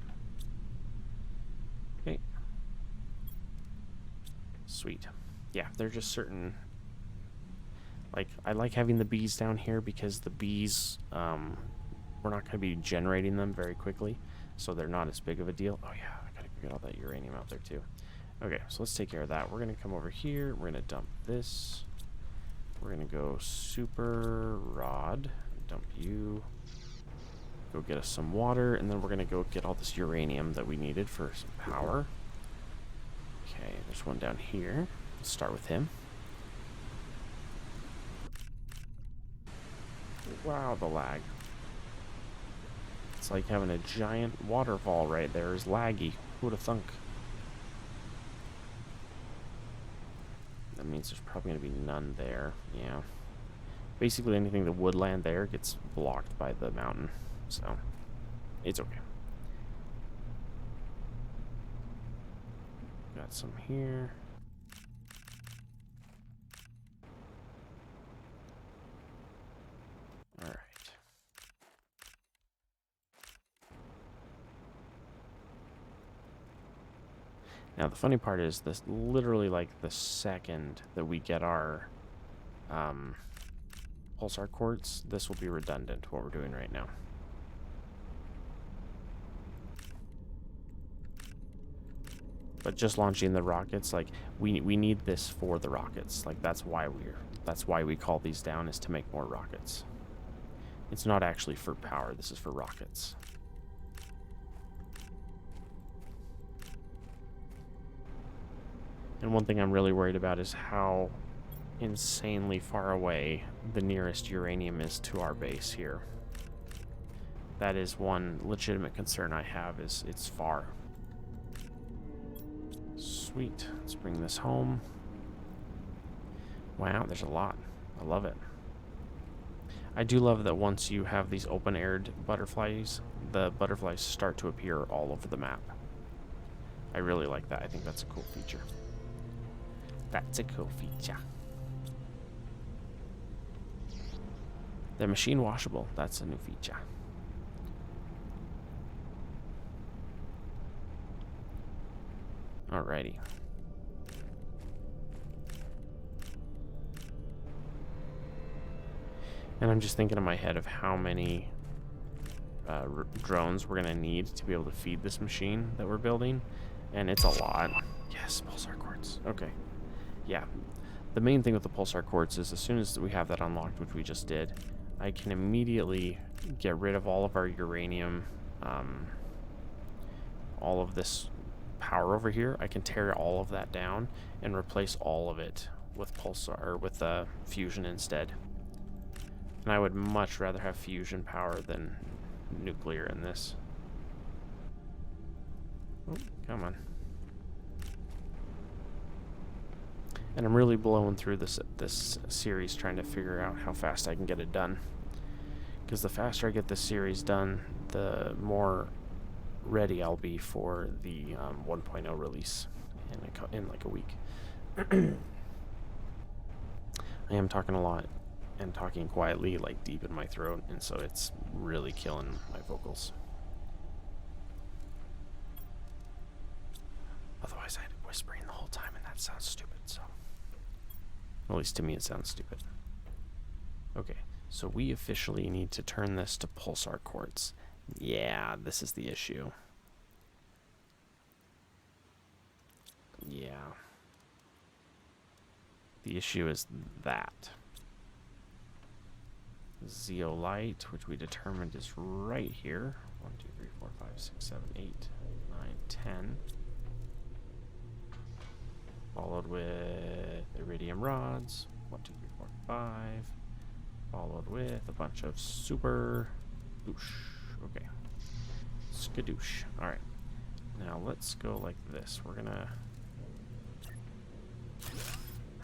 Okay. Sweet. Yeah, they're just certain... Like, I like having the bees down here because the bees, we're not going to be generating them very quickly, so they're not as big of a deal. Oh yeah, I gotta get all that uranium out there too. Okay, so let's take care of that. We're going to come over here. We're going to dump this. We're going to go super rod. Dump you. Go get us some water, and then we're going to go get all this uranium that we needed for some power. Okay, there's one down here. Let's start with him. Wow, the lag. It's like having a giant waterfall right there is laggy. Who would have thunk? That means there's probably going to be none there. Yeah. Basically anything the woodland there gets blocked by the mountain. So, it's okay. Got some here. All right. Now the funny part is this literally like the second that we get our pulsar quartz, this will be redundant what we're doing right now. But just launching the rockets, like we need this for the rockets. Like that's why we call these down, is to make more rockets. It's not actually for power, this is for rockets. And one thing I'm really worried about is how insanely far away the nearest uranium is to our base here. That is one legitimate concern I have, is it's far. Sweet. Let's bring this home. Wow, there's a lot. I love it. I do love that once you have these open-aired butterflies, the butterflies start to appear all over the map. I really like that. I think that's a cool feature. That's a cool feature. They're machine washable. That's a new feature. Alrighty. And I'm just thinking in my head of how many drones we're going to need to be able to feed this machine that we're building. And it's a lot. Yes, pulsar quartz. Okay. yeah, the main thing with the pulsar quartz is as soon as we have that unlocked, which we just did, I can immediately get rid of all of our uranium, all of this power over here. I can tear all of that down and replace all of it with pulsar, or with fusion instead. And I would much rather have fusion power than nuclear in this. Oh, come on. And I'm really blowing through this series trying to figure out how fast I can get it done. Because the faster I get this series done, the more ready I'll be for the 1.0 release in like a week. I am talking a lot and talking quietly, like deep in my throat, and so it's really killing my vocals. Otherwise, I'd be whispering the whole time, and that sounds stupid, so. At least to me, it sounds stupid. Okay, so we officially need to turn this to pulsar quartz. Yeah, this is the issue. Yeah. The issue is that. Zeolite, which we determined is right here. 1, 2, 3, 4, 5, 6, 7, 8, 9, 10. Followed with iridium rods. 1, 2, 3, 4, 5. Followed with a bunch of super doosh. Okay. Skadoosh. Alright. Now let's go like this. We're gonna...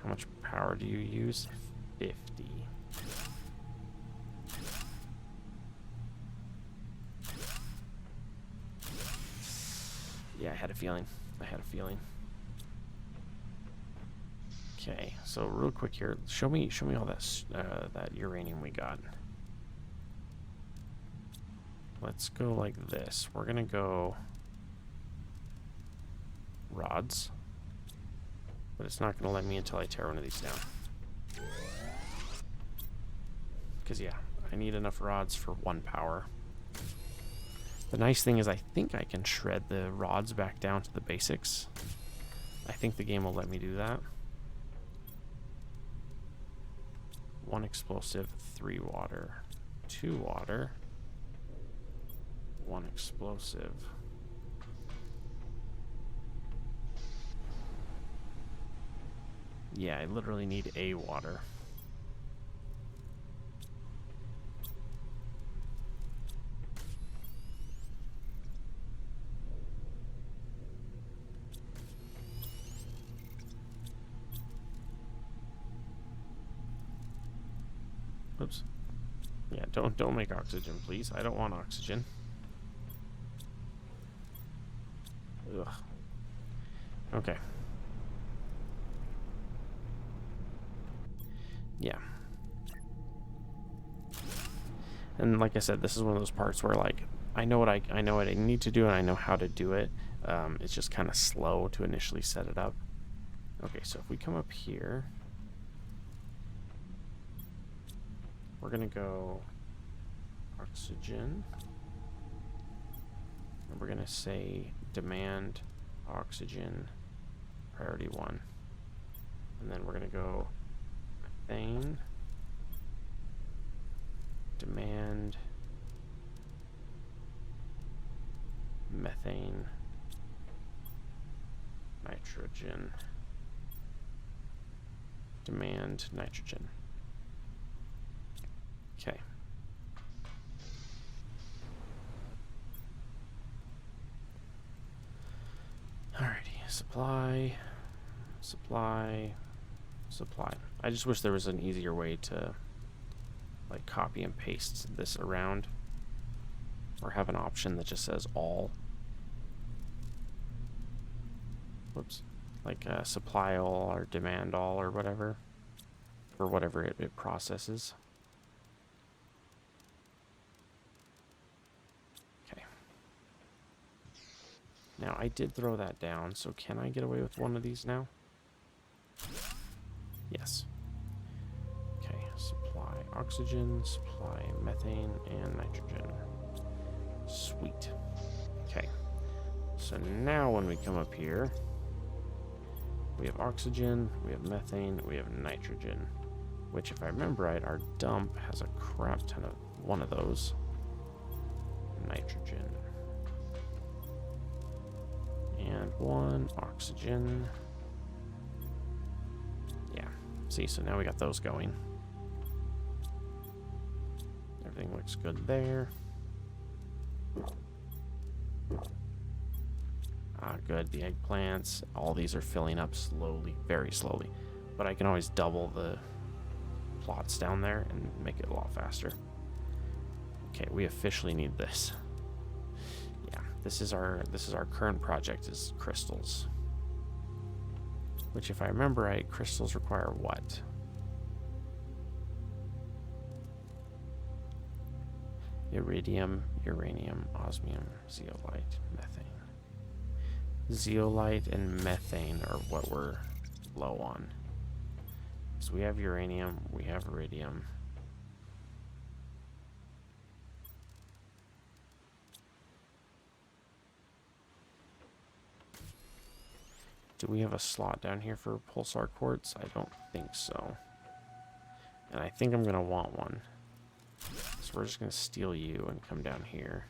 How much power do you use? 50. Yeah, I had a feeling. Okay, so real quick here, show me all that uranium we got. Let's go like this. We're gonna go rods, but it's not gonna let me until I tear one of these down. Because yeah, I need enough rods for 1 power. The nice thing is I think I can shred the rods back down to the basics. I think the game will let me do that. 1 explosive, 3 water, 2 water, 1 explosive. Yeah, I literally need a water. Oops. Yeah, don't make oxygen, please. I don't want oxygen. Ugh. Okay. Yeah. And like I said, this is one of those parts where like I know what I need to do and I know how to do it. It's just kind of slow to initially set it up. Okay, so if we come up here, we're gonna go oxygen, and we're gonna say demand oxygen priority 1, and then we're gonna go methane demand methane nitrogen demand nitrogen. Okay. Alrighty, supply. I just wish there was an easier way to like copy and paste this around, or have an option that just says all. Whoops. Like supply all or demand all or whatever, for whatever it processes. Now, I did throw that down, so can I get away with one of these now? Yes. Okay, supply oxygen, supply methane, and nitrogen. Sweet. Okay. So now when we come up here, We have oxygen, we have methane, we have nitrogen. Which, if I remember right, our dump has a crap ton of one of those. Nitrogen. And one oxygen. Yeah. See, so now we got those going. Everything looks good there. Ah, good. The eggplants. All these are filling up slowly, very slowly. But I can always double the plots down there and make it a lot faster. Okay, we officially need this. Yeah, this is our current project is crystals. Which, if I remember right, crystals require what? Iridium, uranium, osmium, zeolite, methane. Zeolite and methane are what we're low on. So we have uranium, we have iridium. Do we have a slot down here for pulsar quartz? I don't think so. And I think I'm going to want one. So we're just going to steal you and come down here.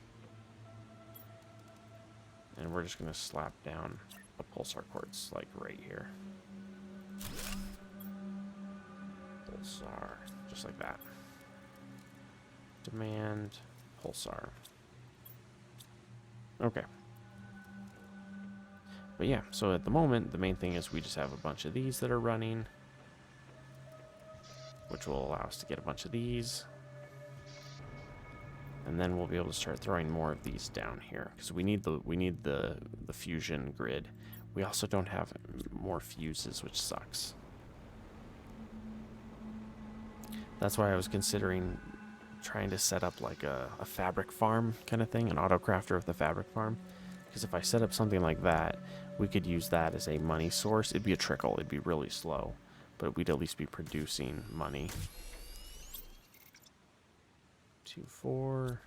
And we're just going to slap down a pulsar quartz, like right here. Pulsar, just like that. Demand, pulsar. Okay. But yeah, so at the moment, the main thing is we just have a bunch of these that are running, which will allow us to get a bunch of these. And then we'll be able to start throwing more of these down here, because we need the fusion grid. We also don't have more fuses, which sucks. That's why I was considering trying to set up like a fabric farm kind of thing, an auto crafter with a fabric farm. Because if I set up something like that, we could use that as a money source. It'd be a trickle. It'd be really slow, but we'd at least be producing money. 2, 4.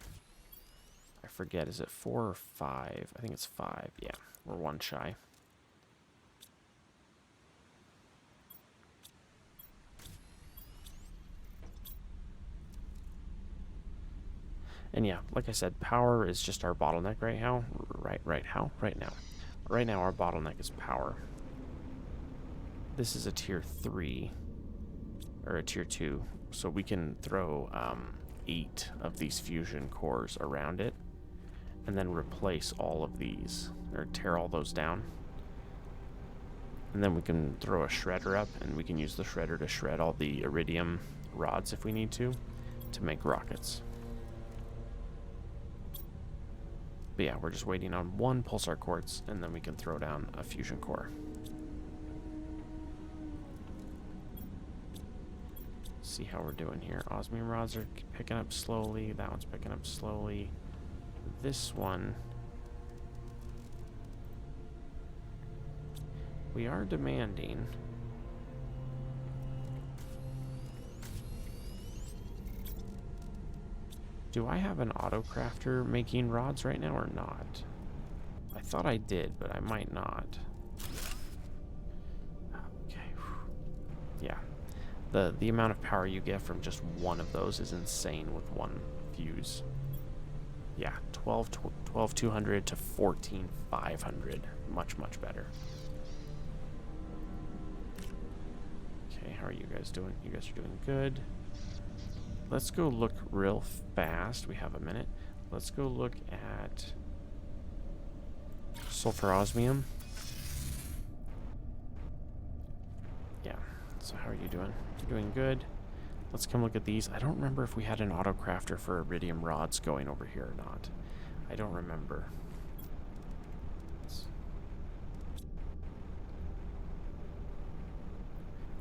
I forget, is it 4 or 5? I think it's 5. Yeah, we're 1 shy. And yeah, like I said, power is just our bottleneck right now. Right now our bottleneck is power. This is a tier 3 or a tier 2, so we can throw 8 of these fusion cores around it and then replace all of these, or tear all those down. And then we can throw a shredder up, and we can use the shredder to shred all the iridium rods if we need to make rockets. But yeah, we're just waiting on 1 pulsar quartz, and then we can throw down a fusion core. See how we're doing here. Osmium rods are picking up slowly. That one's picking up slowly. This one, we are demanding. Do I have an auto crafter making rods right now or not? I thought I did, but I might not. Okay. Yeah. The amount of power you get from just one of those is insane with 1 fuse. Yeah, 12,200 to 14,500. Much, much better. Okay, how are you guys doing? You guys are doing good. Let's go look real fast. We have a minute. Let's go look at sulfur osmium. Yeah. So how are you doing? You're doing good. Let's come look at these. I don't remember if we had an auto crafter for iridium rods going over here or not. I don't remember.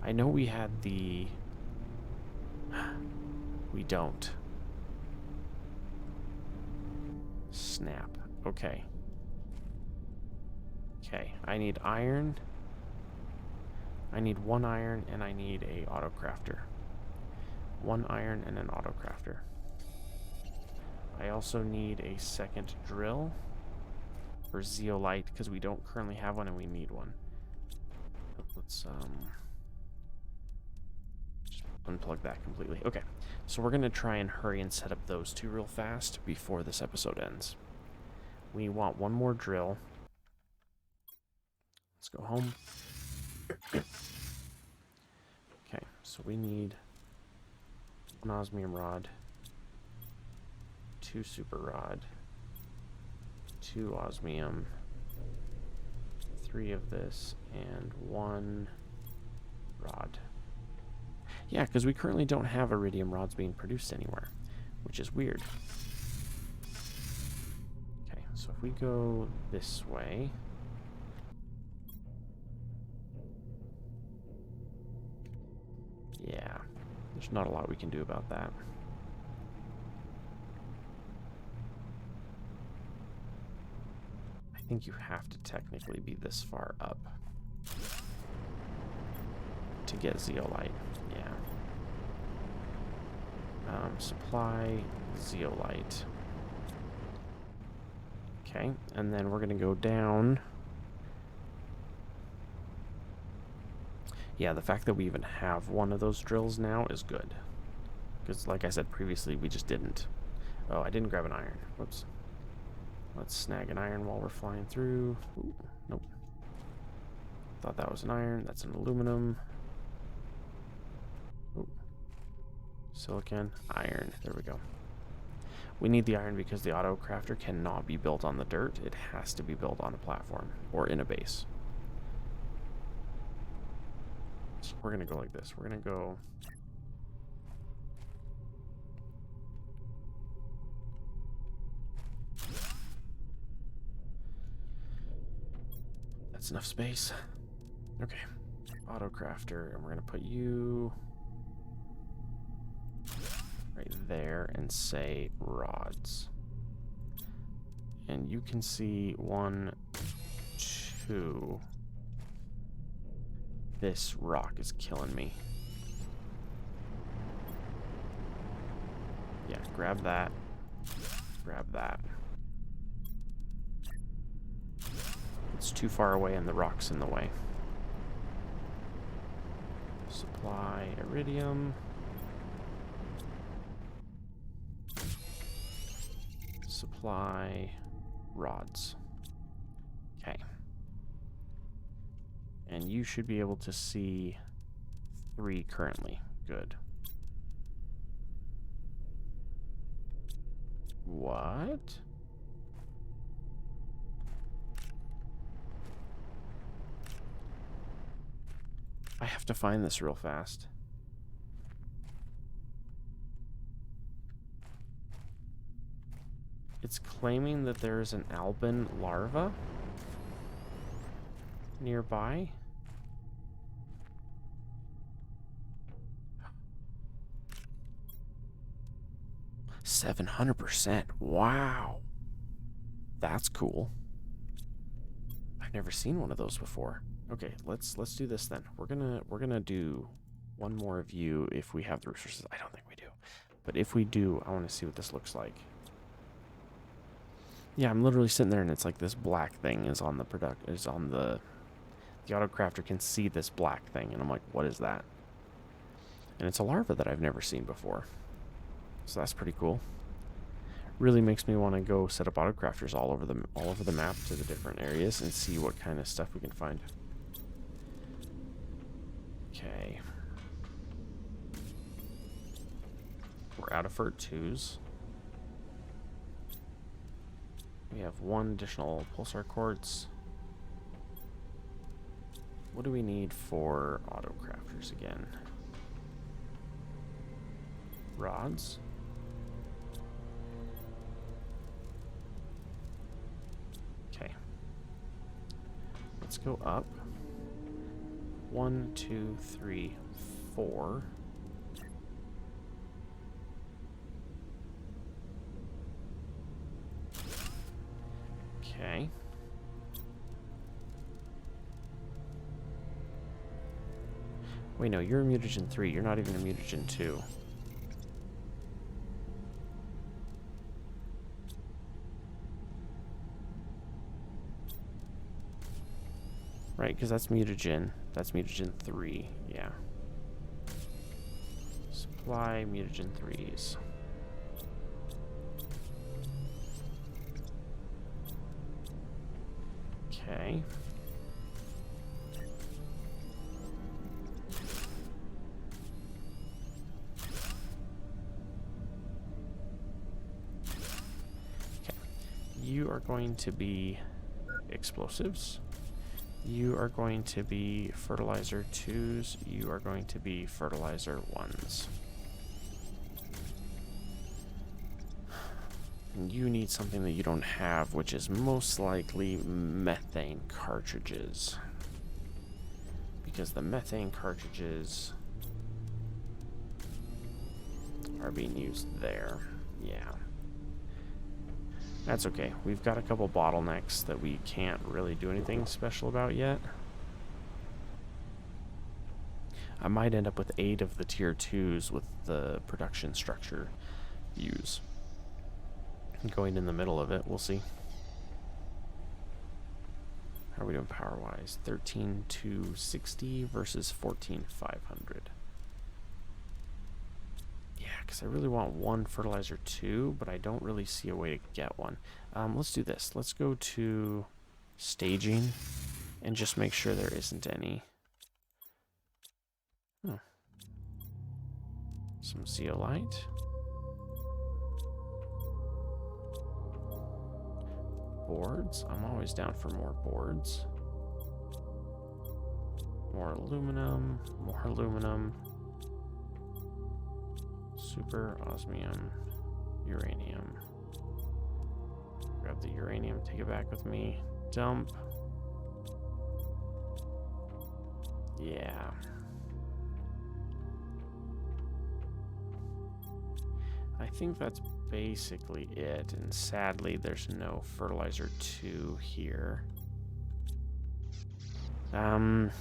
I know we had the... We don't. Snap. Okay. Okay, I need iron. I need 1 iron, and I need a auto crafter. 1 iron and an auto crafter. I also need a second drill for zeolite, because we don't currently have one and we need one. Let's just unplug that completely. Okay, so we're gonna try and hurry and set up those two real fast before this episode ends. We want one more drill. Let's go home. Okay, so we need an osmium rod, 2 super rod, 2 osmium, 3 of this, and 1 rod. Yeah, because we currently don't have iridium rods being produced anywhere, which is weird. Okay, so if we go this way... Yeah, there's not a lot we can do about that. I think you have to technically be this far up to get zeolite. Yeah. Supply zeolite. Okay, and then we're gonna go down. Yeah, the fact that we even have one of those drills now is good. Because, like I said previously, we just didn't. Oh, I didn't grab an iron. Whoops. Let's snag an iron while we're flying through. Ooh, nope. Thought that was an iron. That's an aluminum. Ooh. Silicon. Iron. There we go. We need the iron because the auto crafter cannot be built on the dirt. It has to be built on a platform or in a base. So we're going to go like this. We're going to go... That's enough space. Okay. Auto crafter, and we're going to put you right there and say rods. And you can see 1, 2... This rock is killing me. Yeah, grab that. Grab that. It's too far away and the rock's in the way. Supply iridium. Supply rods. Okay. And you should be able to see 3 currently. Good. What? I have to find this real fast. It's claiming that there is an albin larva nearby. $700%. Wow. That's cool. I've never seen one of those before. Okay, let's do this then. We're gonna do one more of you if we have the resources. I don't think we do. But if we do, I want to see what this looks like. Yeah, I'm literally sitting there and it's like this black thing is on the the auto crafter can see this black thing and I'm like, what is that? And it's a larva that I've never seen before. So that's pretty cool. Really makes me want to go set up auto crafters all over the map to the different areas and see what kind of stuff we can find. Okay. We're out of Fert 2s. We have 1 additional pulsar quartz. What do we need for auto crafters again? Rods. Okay. Let's go up. 1, 2, 3, 4. Okay. Wait, no, you're a mutagen 3. You're not even a mutagen 2. Right, because that's mutagen. That's mutagen 3. Yeah. Supply mutagen 3s. Okay. You are going to be explosives. You are going to be fertilizer 2s. You are going to be fertilizer 1s. And you need something that you don't have, which is most likely methane cartridges. Because the methane cartridges are being used there. Yeah. That's okay. We've got a couple bottlenecks that we can't really do anything special about yet. I might end up with 8 of the tier 2s with the production structure views. Going in the middle of it, we'll see. How are we doing power-wise? 13,260 versus 14,500. Yeah, because I really want one fertilizer 2, but I don't really see a way to get one. Let's do this. Let's go to staging and just make sure there isn't any. Oh. Some zeolite. Boards. I'm always down for more boards. More aluminum. More aluminum. Super osmium. Uranium. Grab the uranium. Take it back with me. Dump. Yeah. I think that's basically it, and sadly there's no fertilizer 2 here. The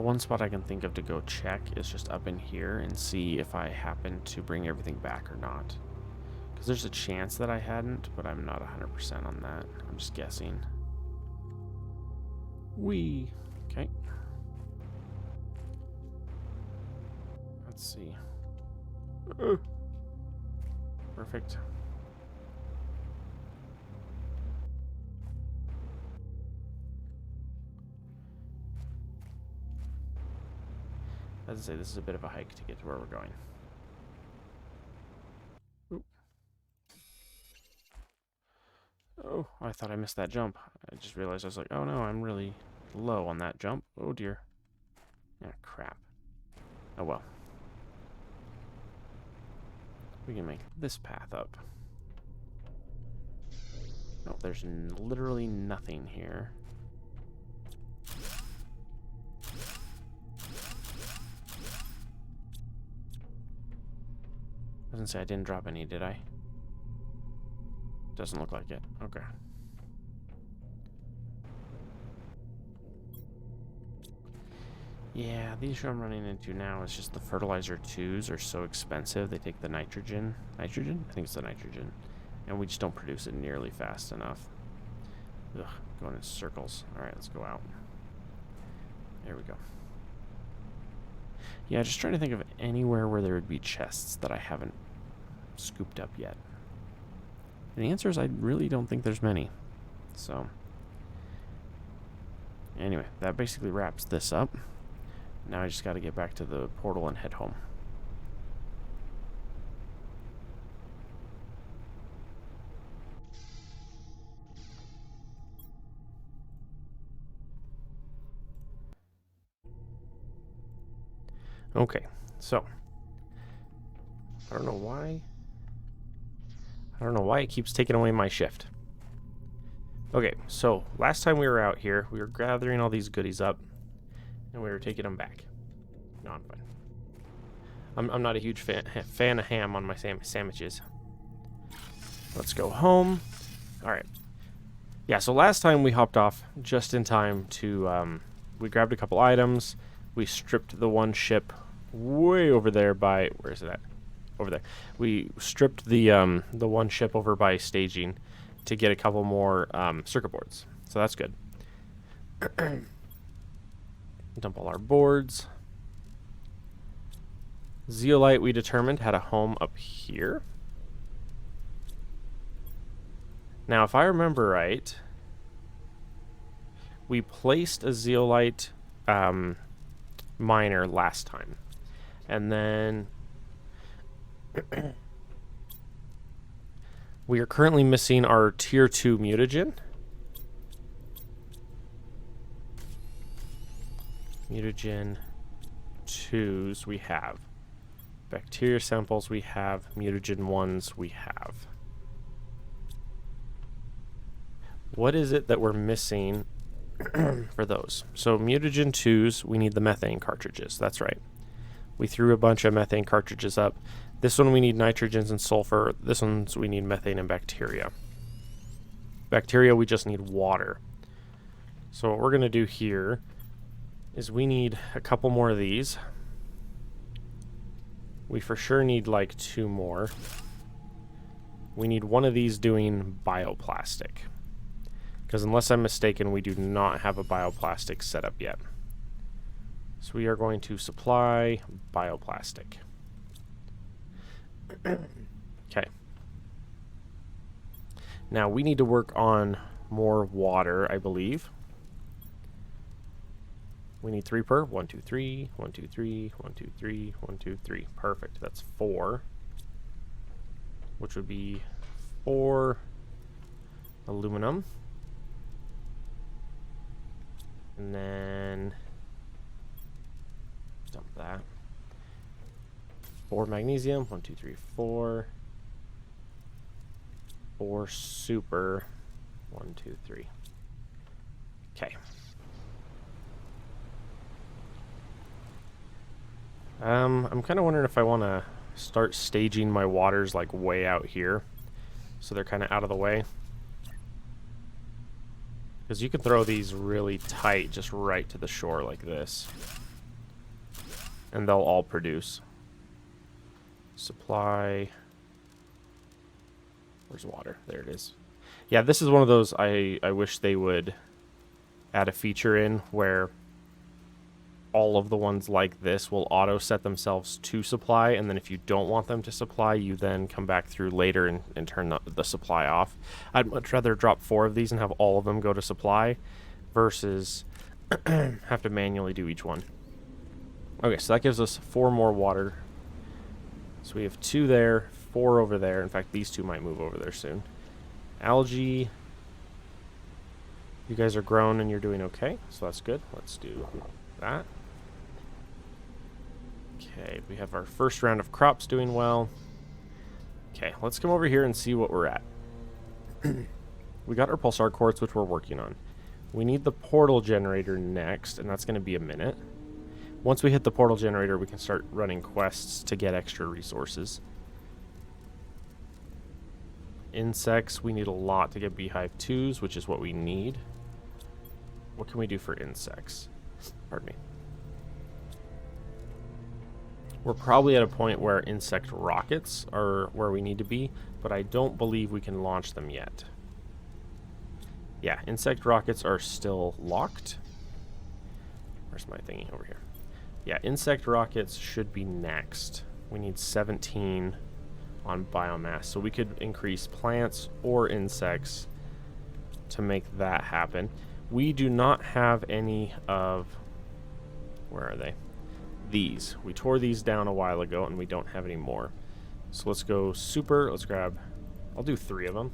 one spot I can think of to go check is just up in here and see if I happen to bring everything back or not. Because there's a chance that I hadn't, but I'm not 100% on that. I'm just guessing. Okay. Let's see. Perfect. As I say, this is a bit of a hike to get to where we're going. Oop. Oh, I thought I missed that jump. I just realized I was like, oh no, I'm really low on that jump. Oh dear. Ah, crap. Oh well. We can make this path up. No, there's literally nothing here. Doesn't say I didn't drop any, did I? Doesn't look like it. Okay. Yeah, the issue I'm running into now is just the fertilizer 2s are so expensive. They take the nitrogen. Nitrogen? I think it's the nitrogen. And we just don't produce it nearly fast enough. Ugh, going in circles. Alright, let's go out. There we go. Yeah, just trying to think of anywhere where there would be chests that I haven't scooped up yet. And the answer is I really don't think there's many. So, anyway, that basically wraps this up. Now I just got to get back to the portal and head home. Okay, so I don't know why it keeps taking away my shift. Okay, so last time we were out here, we were gathering all these goodies up, and we were taking them back. No, I'm fine. I'm not a huge fan of ham on my sandwiches. Let's go home. All right. Yeah, so last time we hopped off just in time to, we grabbed a couple items. We stripped the one ship way over there by, where is it at? Over there. We stripped the one ship over by staging, to get a couple more circuit boards. So that's good. Dump all our boards. Zeolite, we determined, had a home up here. Now, if I remember right, we placed a zeolite miner last time. And then we are currently missing our tier 2 mutagen. Mutagen 2s we have. Bacteria samples we have. Mutagen 1s we have. What is it that we're missing for those? So mutagen 2s, we need the methane cartridges. That's right. We threw a bunch of methane cartridges up. This one we need nitrogens and sulfur. This one's we need methane and bacteria. Bacteria, we just need water. So what we're going to do here is we need a couple more of these. We for sure need like 2 more. We need one of these doing bioplastic. Because unless I'm mistaken, we do not have a bioplastic set up yet. So we are going to supply bioplastic. Okay. Now we need to work on more water, I believe. We need 3 per. 1, 2, 3. 1, 2, 3. 1, 2, 3. 1, 2, 3. Perfect. That's 4. Which would be 4 aluminum. And then dump that. 4 magnesium. 1, 2, 3, 4. 4 super. 1, 2, 3. Okay. I'm kind of wondering if I want to start staging my waters like way out here, so they're kind of out of the way. Because you can throw these really tight just right to the shore like this, and they'll all produce. Supply. Where's water? There it is. Yeah, this is one of those I wish they would add a feature in where all of the ones like this will auto set themselves to supply, and then if you don't want them to supply, you then come back through later and turn the supply off. I'd much rather drop 4 of these and have all of them go to supply versus have to manually do each one. Okay, so that gives us 4 more water. So we have 2 there, 4 over there. In fact, these 2 might move over there soon. Algae. You guys are grown and you're doing okay, so that's good. Let's do that. Okay, we have our first round of crops doing well. Okay, let's come over here and see what we're at. We got our pulsar quartz, which we're working on. We need the portal generator next, and that's going to be a minute. Once we hit the portal generator, we can start running quests to get extra resources. Insects, we need a lot to get beehive 2s, which is what we need. What can we do for insects? Pardon me. We're probably at a point where insect rockets are where we need to be, but I don't believe we can launch them yet. Yeah, insect rockets are still locked. Where's my thingy over here? Yeah, insect rockets should be next. We need 17 on biomass, so we could increase plants or insects to make that happen. We do not have any of... Where are they? These. We tore these down a while ago, and we don't have any more. So let's go super. Let's grab... I'll do 3 of them.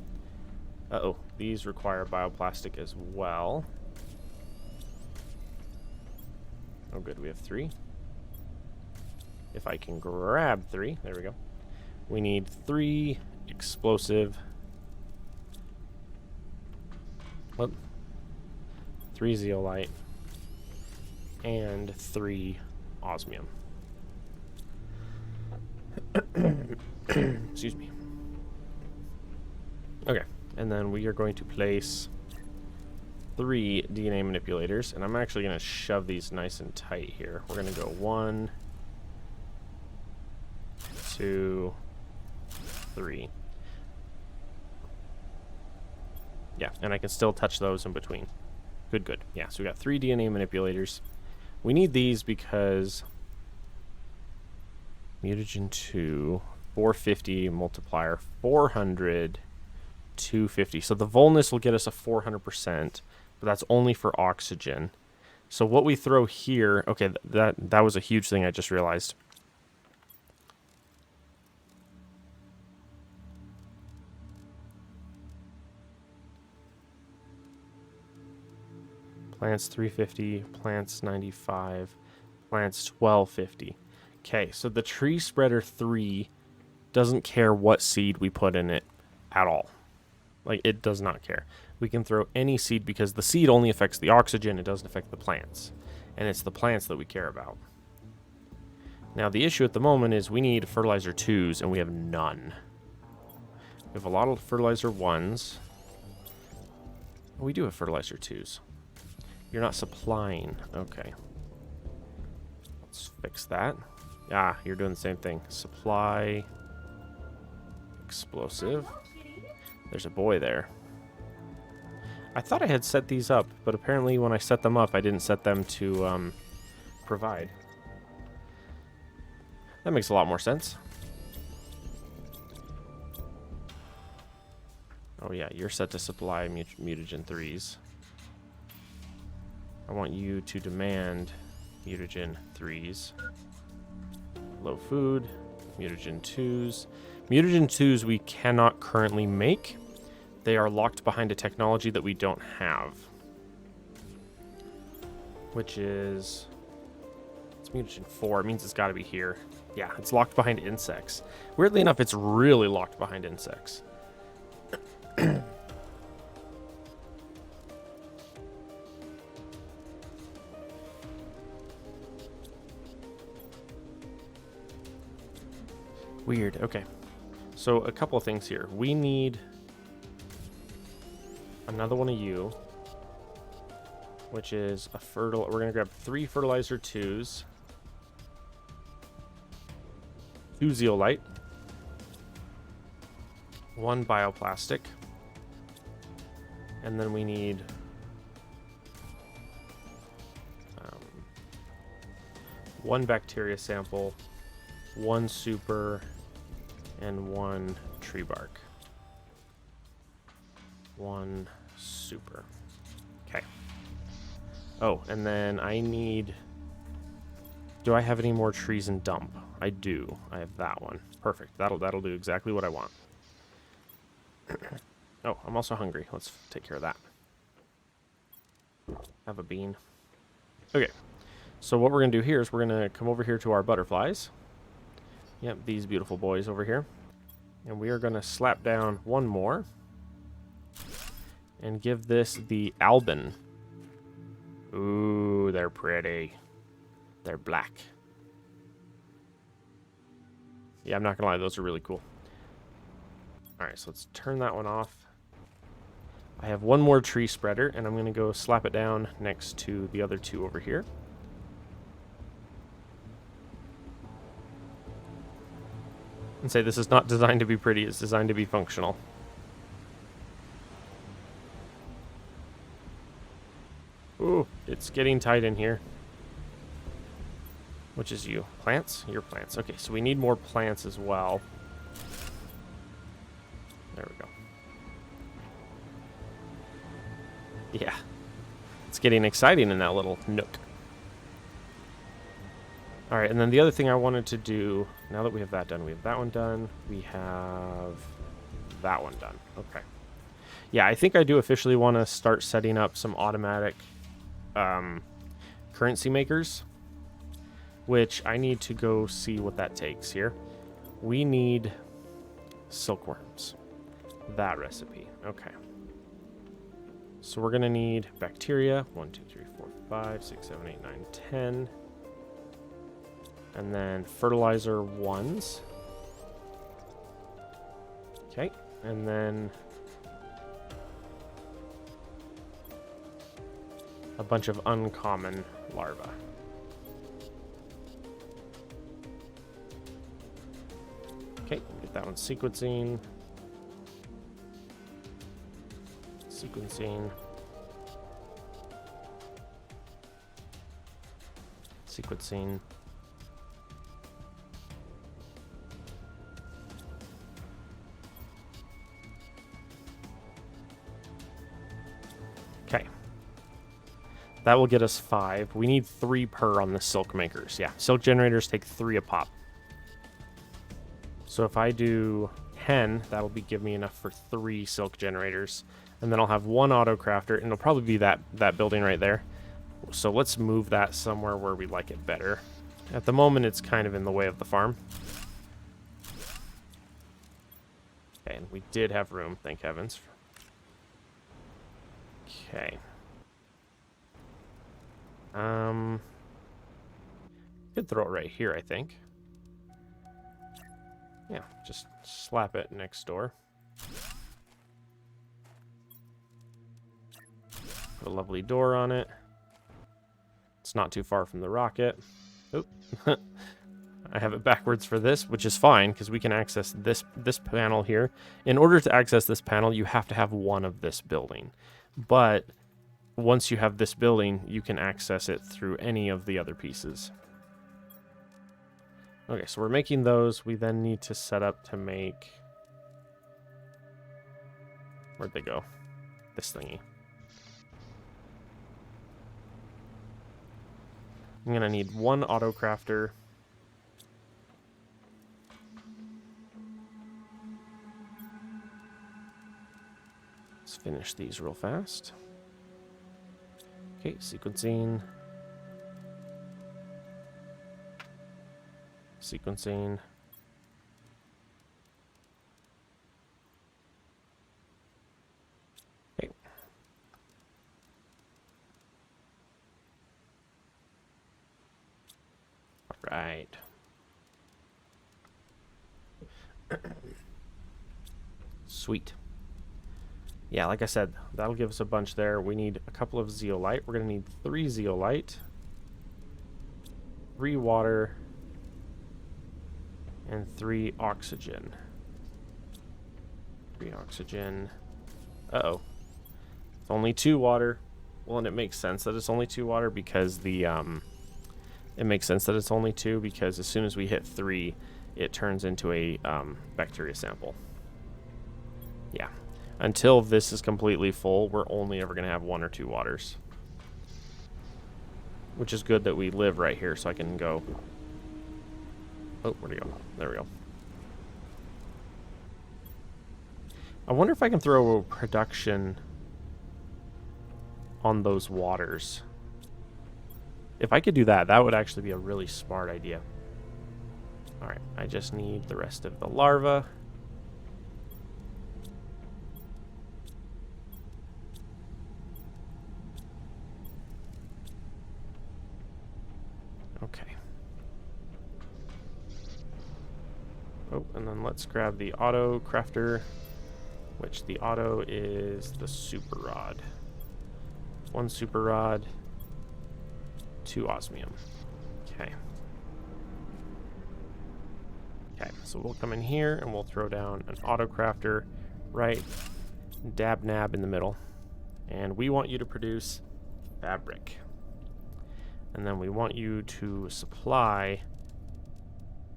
Uh-oh. These require bioplastic as well. Oh, good. We have 3. If I can grab 3. There we go. We need 3 explosive... What? 3 zeolite. And 3 osmium. Excuse me. Okay, and then we are going to place 3 DNA manipulators, and I'm actually going to shove these nice and tight here. We're going to go 1, 2, 3. Yeah, and I can still touch those in between. Good, good. Yeah, so we got 3 DNA manipulators. We need these because mutagen 2, 450 multiplier, 400, 250. So the vulnus will get us a 400%, but that's only for oxygen. So what we throw here, okay, that was a huge thing I just realized. Plants 350, plants 95, plants 1250. Okay, so the tree spreader 3 doesn't care what seed we put in it at all. Like, it does not care. We can throw any seed because the seed only affects the oxygen, it doesn't affect the plants. And it's the plants that we care about. Now, the issue at the moment is we need fertilizer 2s, and we have none. We have a lot of fertilizer 1s. We do have fertilizer 2s. You're not supplying. Okay. Let's fix that. Ah, you're doing the same thing. Supply. Explosive. There's a boy there. I thought I had set these up, but apparently when I set them up, I didn't set them to provide. That makes a lot more sense. Oh yeah, you're set to supply mutagen 3s. I want you to demand mutagen 3s. Low food, mutagen 2s. Mutagen 2s we cannot currently make. They are locked behind a technology that we don't have. Which is... it's mutagen 4. It means it's got to be here. Yeah, it's locked behind insects. Weirdly enough, it's really locked behind insects. Weird. Okay. So a couple of things here. We need another one of you, which is a fertile. We're going to grab 3 fertilizer 2s, 2 zeolite, 1 bioplastic, and then we need 1 bacteria sample, 1 super, and 1 tree bark. 1 super. Okay. Oh, and then I need... do I have any more trees in dump? I do. I have that one. Perfect. That'll do exactly what I want. Oh, I'm also hungry. Let's take care of that. Have a bean. Okay. So what we're going to do here is we're going to come over here to our butterflies. Yep, these beautiful boys over here. And we are going to slap down 1 more. And give this the Albin. Ooh, they're pretty. They're black. Yeah, I'm not going to lie. Those are really cool. Alright, so let's turn that one off. I have 1 more tree spreader, and I'm going to go slap it down next to the other 2 over here. And say this is not designed to be pretty, it's designed to be functional. Ooh, it's getting tight in here. Which is you? Plants? You're plants. Okay, so we need more plants as well. There we go. Yeah. It's getting exciting in that little nook. Alright, and then the other thing I wanted to do, now that we have that done, we have that one done, we have that one done. Okay. Yeah, I think I do officially want to start setting up some automatic currency makers, which I need to go see what that takes here. We need silkworms. That recipe. Okay. So we're going to need bacteria. 1, 2, 3, 4, 5, 6, 7, 8, 9, 10. And then fertilizer 1s. Okay. And then a bunch of uncommon larvae. Okay, get that one sequencing. Sequencing. Sequencing. Okay. That will get us 5. We need 3 per on the silk makers. Yeah, silk generators take 3 a pop. So if I do 10, that'll give me enough for 3 silk generators. And then I'll have 1 auto crafter, and it'll probably be that building right there. So let's move that somewhere where we like it better. At the moment, it's kind of in the way of the farm. Okay, and we did have room, thank heavens. Okay. Could throw it right here, I think. Yeah, just slap it next door. Put a lovely door on it. It's not too far from the rocket. Oop. I have it backwards for this, which is fine because we can access this panel here. In order to access this panel, you have to have one of this building. But once you have this building, you can access it through any of the other pieces. Okay, so we're making those. We then need to set up to make... Where'd they go? This thingy. I'm going to need 1 auto crafter. Let's finish these real fast. Okay, sequencing. Sequencing. Okay. All right. Sweet. Yeah, like I said, that'll give us a bunch there. We need a couple of zeolite. We're going to need 3 zeolite, 3 water, and 3 oxygen. 3 oxygen. Uh-oh. It's only 2 water. Well, and it makes sense that it's only 2 water because the, it makes sense that it's only 2 because as soon as we hit 3, it turns into a bacteria sample. Yeah. Until this is completely full, we're only ever going to have 1 or 2 waters. Which is good that we live right here so I can go... Oh, where'd it go? There we go. I wonder if I can throw a production on those waters. If I could do that, that would actually be a really smart idea. Alright, I just need the rest of the larva. Okay. Oh, and then let's grab the auto crafter, which the auto is the super rod. 1 super rod, 2 osmium. Okay. Okay, so we'll come in here and we'll throw down an auto crafter right dab nab in the middle. And we want you to produce fabric. And then we want you to supply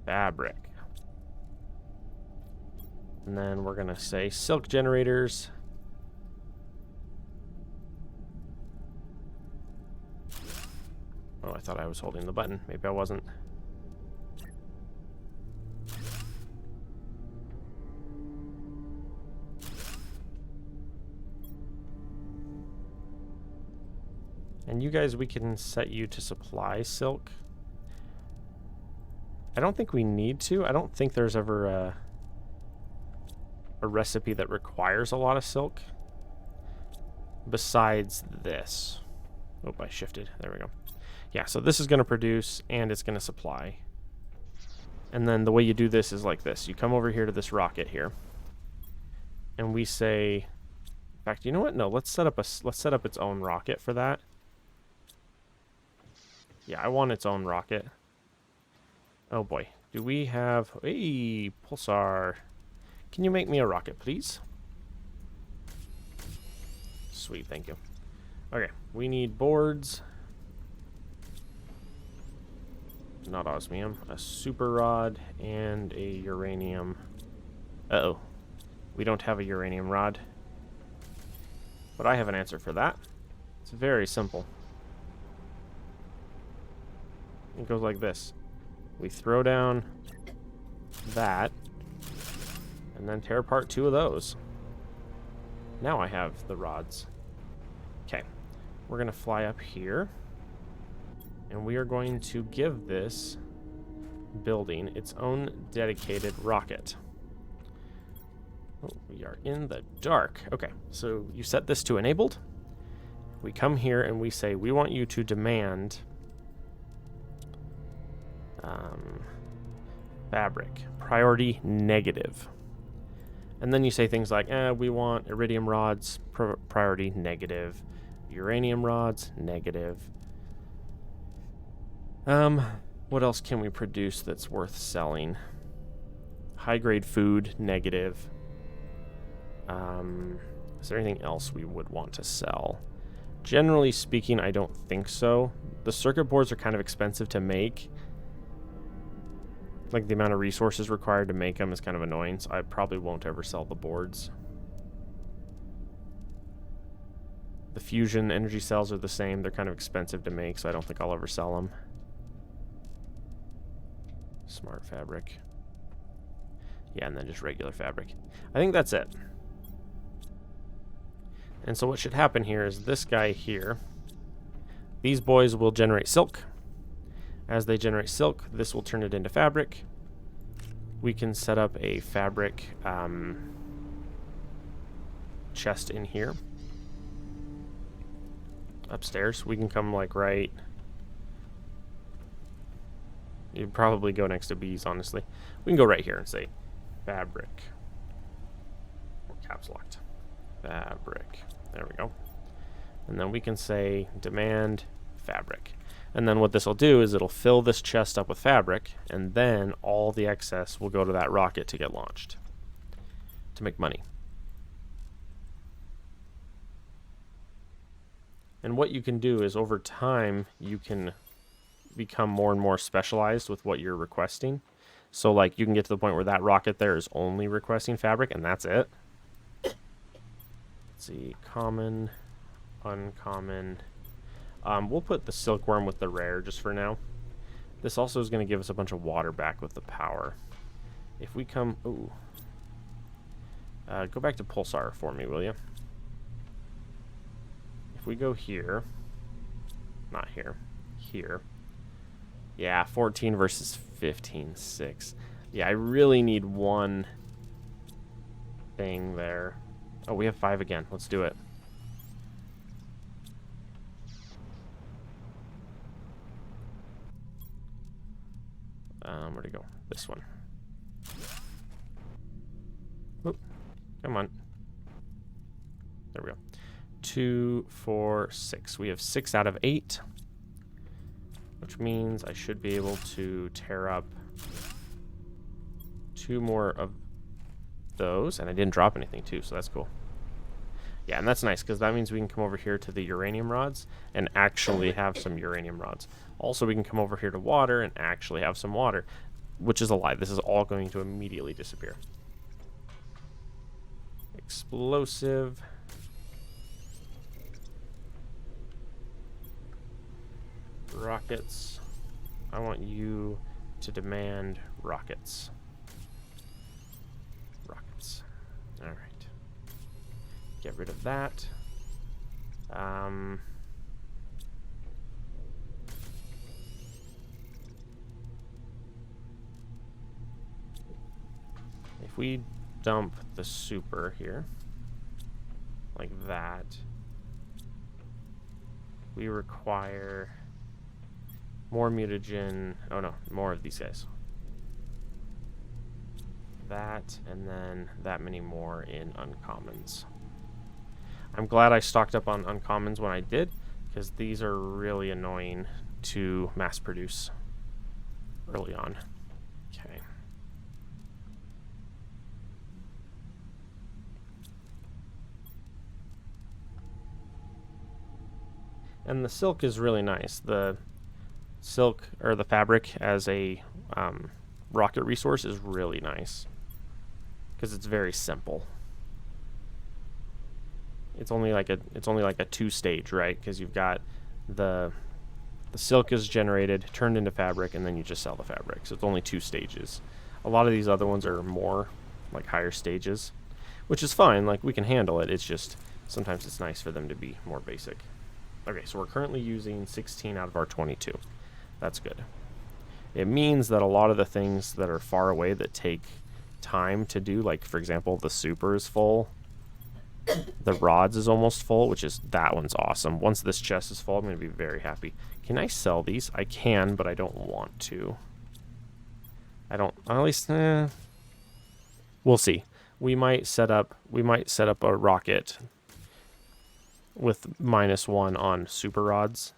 fabric. And then we're going to say silk generators. Oh, I thought I was holding the button. Maybe I wasn't. And you guys, we can set you to supply silk. I don't think we need to. I don't think there's ever a recipe that requires a lot of silk. Besides this. Oh, I shifted. There we go. Yeah, so this is going to produce and it's going to supply. And then the way you do this is like this. You come over here to this rocket here. And we say, in fact, you know what? No, let's set up its own rocket for that. Yeah, I want its own rocket. Oh boy. Do we have... Hey, Pulsar. Can you make me a rocket, please? Sweet, thank you. Okay, we need boards. Not osmium. A super rod and a uranium. Uh-oh. We don't have a uranium rod. But I have an answer for that. It's very simple. It goes like this. We throw down that, and then tear apart 2 of those. Now I have the rods. Okay, we're going to fly up here, and we are going to give this building its own dedicated rocket. Oh, we are in the dark. Okay, so you set this to enabled. We come here and we say we want you to demand fabric priority negative, and then you say things like we want iridium rods priority negative, uranium rods negative. What else can we produce that's worth selling? High grade food negative. Is there anything else we would want to sell? Generally speaking, I don't think so. The circuit boards are kind of expensive to make. Like, the amount of resources required to make them is kind of annoying, so I probably won't ever sell the boards. The fusion energy cells are the same. They're kind of expensive to make, so I don't think I'll ever sell them. Smart fabric. Yeah, and then just regular fabric. I think that's it. And so what should happen here is this guy here. These boys will generate silk. As they generate silk, this will turn it into fabric. We can set up a fabric chest in here. Upstairs. We can come like right... You'd probably go next to bees, honestly. We can go right here and say fabric. Or caps locked. Fabric. There we go. And then we can say demand fabric. And then what this will do is it'll fill this chest up with fabric, and then all the excess will go to that rocket to get launched to make money. And what you can do is over time you can become more and more specialized with what you're requesting. So like you can get to the point where that rocket there is only requesting fabric, and that's it. Let's see, common, uncommon. We'll put the silkworm with the rare just for now. This also is going to give us a bunch of water back with the power. If we come... Ooh. Go back to Pulsar for me, will you? If we go here... Not here. Here. Yeah, 14 versus 15, 6. Yeah, I really need one thing there. Oh, we have 5 again. Let's do it. Where'd it go? This one. Oop. Come on. There we go. 2, 4, 6. We have 6 out of 8. Which means I should be able to tear up 2 more of those. And I didn't drop anything too, so that's cool. Yeah, and that's nice, because that means we can come over here to the uranium rods and actually have some uranium rods. Also, we can come over here to water and actually have some water, which is a lie. This is all going to immediately disappear. Explosive. Rockets. I want you to demand rockets. Rockets. All right. Get rid of that. If we dump the super here, like that, we require more mutagen. Oh no, more of these guys. That, and then that many more in uncommons. I'm glad I stocked up on uncommons when I did, because these are really annoying to mass produce early on. Okay. And the silk is really nice. The silk, or the fabric as a rocket resource, is really nice. Because it's very simple. It's only like a 2-stage, right? Because you've got the silk is generated, turned into fabric, and then you just sell the fabric. So it's only 2 stages. A lot of these other ones are more like higher stages, which is fine. Like, we can handle it. It's just sometimes it's nice for them to be more basic. Okay, so we're currently using 16 out of our 22. That's good. It means that a lot of the things that are far away that take time to do, like, for example, the super is full. The rods is almost full, which is, that one's awesome. Once this chest is full, I'm going to be very happy. Can I sell these? I can, but I don't want to. I don't, at least, we'll see. We might set up a rocket with -1 on super rods.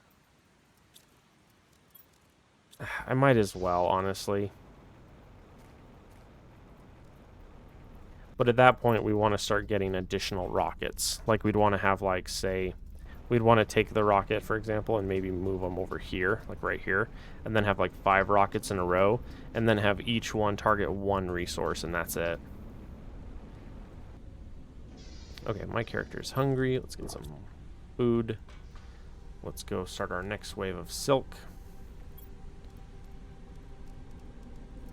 I might as well, honestly. But at that point, we want to start getting additional rockets. Like, we'd want to have, like, say, we'd want to take the rocket, for example, and maybe move them over here, like right here, and then have, like, 5 rockets in a row, and then have each one target 1 resource, and that's it. Okay, my character's hungry. Let's get some food. Let's go start our next wave of silk.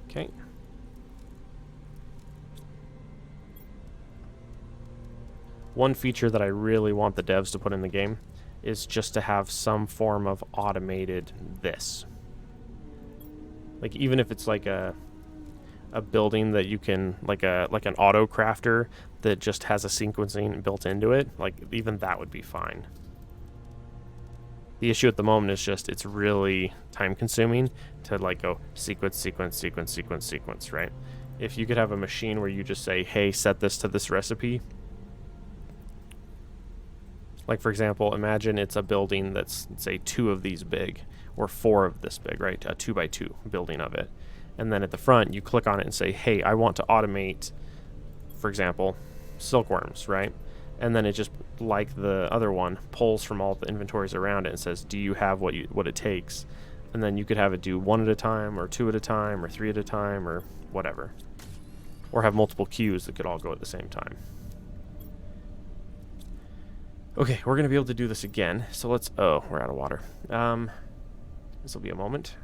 Okay. One feature that I really want the devs to put in the game is just to have some form of automated this. Like, even if it's like a building that you can, like an auto crafter that just has a sequencing built into it, like, even that would be fine. The issue at the moment is just it's really time consuming to, like, go sequence, right? If you could have a machine where you just say, hey, set this to this recipe. Like, for example, imagine it's a building that's, say, 2 of these big, or 4 of this big, right? A 2x2 building of it. And then at the front, you click on it and say, hey, I want to automate, for example, silkworms, right? And then it just, like the other one, pulls from all the inventories around it and says, do you have what it takes? And then you could have it do 1 at a time, or 2 at a time, or 3 at a time, or whatever. Or have multiple queues that could all go at the same time. Okay, we're going to be able to do this again. So let's... Oh, we're out of water. This will be a moment.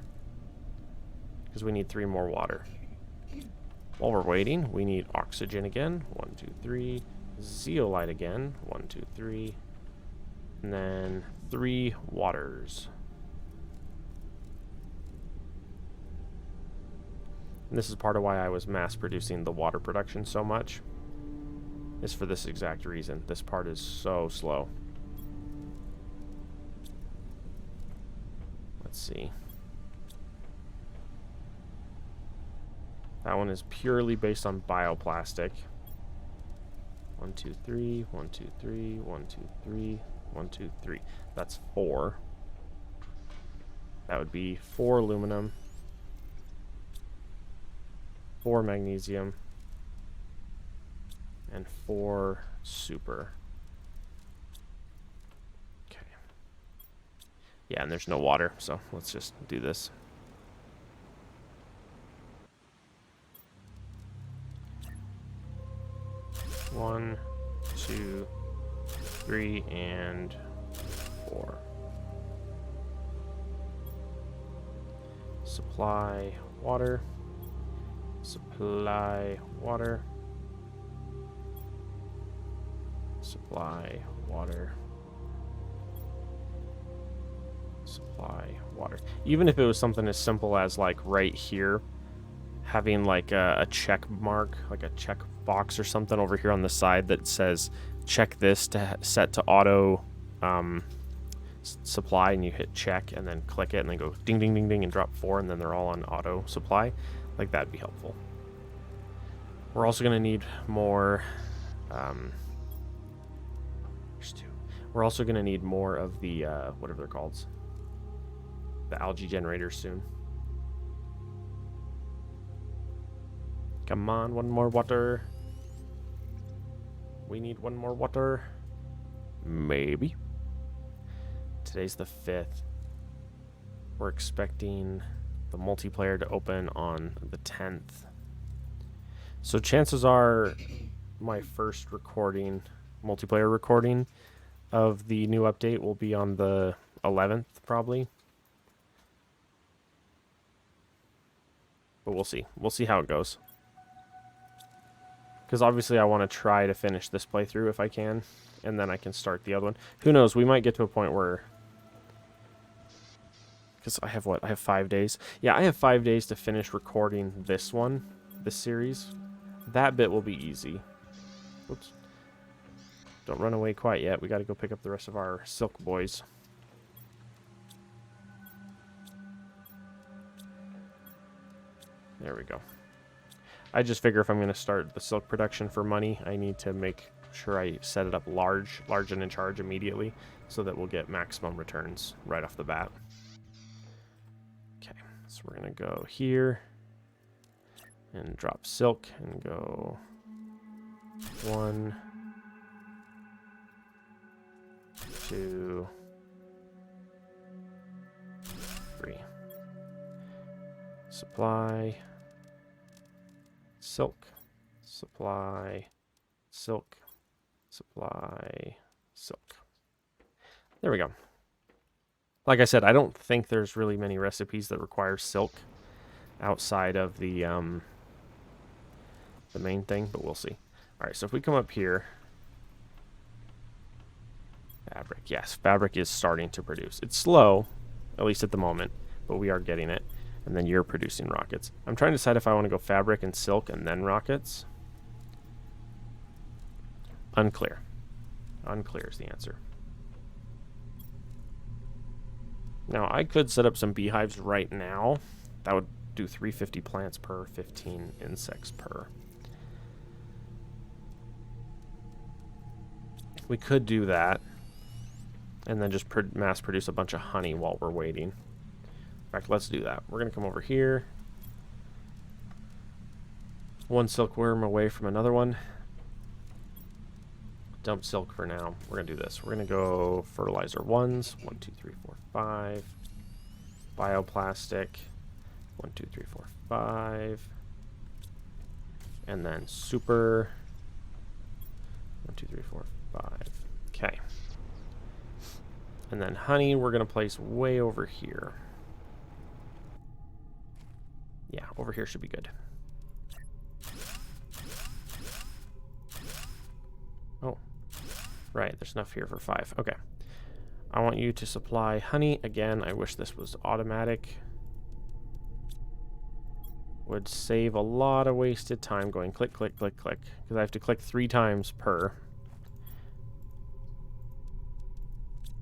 Because we need 3 more water. While we're waiting, we need oxygen again. 1, 2, 3. Zeolite again. 1, 2, 3. And then 3 waters. And this is part of why I was mass producing the water production so much. Is for this exact reason. This part is so slow. Let's see. That one is purely based on bioplastic. 1, 2, 3, 1, 2, 3, 1, 2, 3, 1, 2, 3. That's 4. That would be 4 aluminum, 4 magnesium, and 4 super. Okay. Yeah, and there's no water, so let's just do this. One, 2, 3, and 4. Supply water. Supply water. Supply water. Supply water. Even if it was something as simple as, like, right here, having like a check mark, like a check box or something over here on the side that says check this to set to auto supply, and you hit check and then click it and then go ding ding ding ding and drop 4, and then they're all on auto supply. Like, that'd be helpful. We're also going to need more we're also going to need more of the whatever they're called, the algae generators soon. Come on, 1 more water. We need 1 more water. Maybe. Today's the 5th. We're expecting the multiplayer to open on the 10th. So chances are my first recording, multiplayer recording of the new update will be on the 11th probably. But we'll see. We'll see how it goes. Because obviously I want to try to finish this playthrough if I can. And then I can start the other one. Who knows? We might get to a point where... Because I have what? I have 5 days. Yeah, I have 5 days to finish recording this one. This series. That bit will be easy. Oops. Don't run away quite yet. We got to go pick up the rest of our silk boys. There we go. I just figure if I'm going to start the silk production for money, I need to make sure I set it up large and in charge immediately, so that we'll get maximum returns right off the bat. Okay, so we're going to go here and drop silk and go 1, 2, 3. Supply, silk, supply, silk, supply, silk. There we go. Like I said, I don't think there's really many recipes that require silk outside of the main thing, but we'll see. All right, so if we come up here, fabric, yes, fabric is starting to produce. It's slow, at least at the moment, but we are getting it. And then you're producing rockets. I'm trying to decide if I want to go fabric and silk and then rockets. Unclear. Unclear is the answer. Now, I could set up some beehives right now. That would do 350 plants per, 15 insects per. We could do that. And then just mass produce a bunch of honey while we're waiting. In fact, let's do that. We're going to come over here. One silkworm away from another one. Dump silk for now. We're going to do this. We're going to go fertilizer 1s. 1, 2, 3, 4, 5. Bioplastic. 1, 2, 3, 4, 5. And then super. 1, 2, 3, 4, 5. Okay. And then honey, we're going to place way over here. Yeah, over here should be good. Oh, right, there's enough here for 5. Okay. I want you to supply honey. Again, I wish this was automatic. Would save a lot of wasted time going click, click, click, click. Because I have to click 3 times per.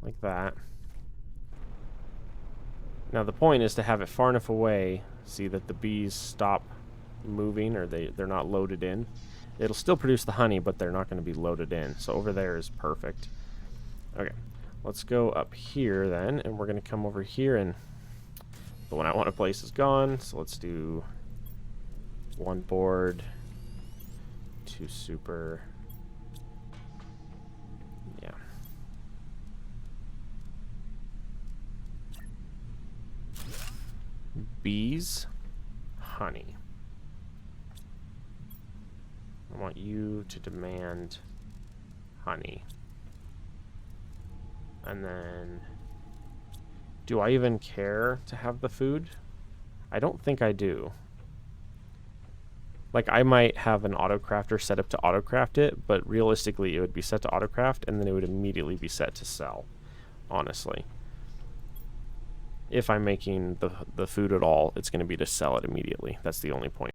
Like that. Now the point is to have it far enough away, see that the bees stop moving, or they're not loaded in. It'll still produce the honey, but they're not going to be loaded in. So over there is perfect. Okay, let's go up here then, and we're going to come over here, and the one I want to place is gone. So let's do 1 board, 2 super. Yeah. Bees, honey. I want you to demand honey. And then, do I even care to have the food? I don't think I do. Like, I might have an autocrafter set up to autocraft it, but realistically it would be set to autocraft and then it would immediately be set to sell, honestly. If I'm making the food at all, it's going to be to sell it immediately. That's the only point.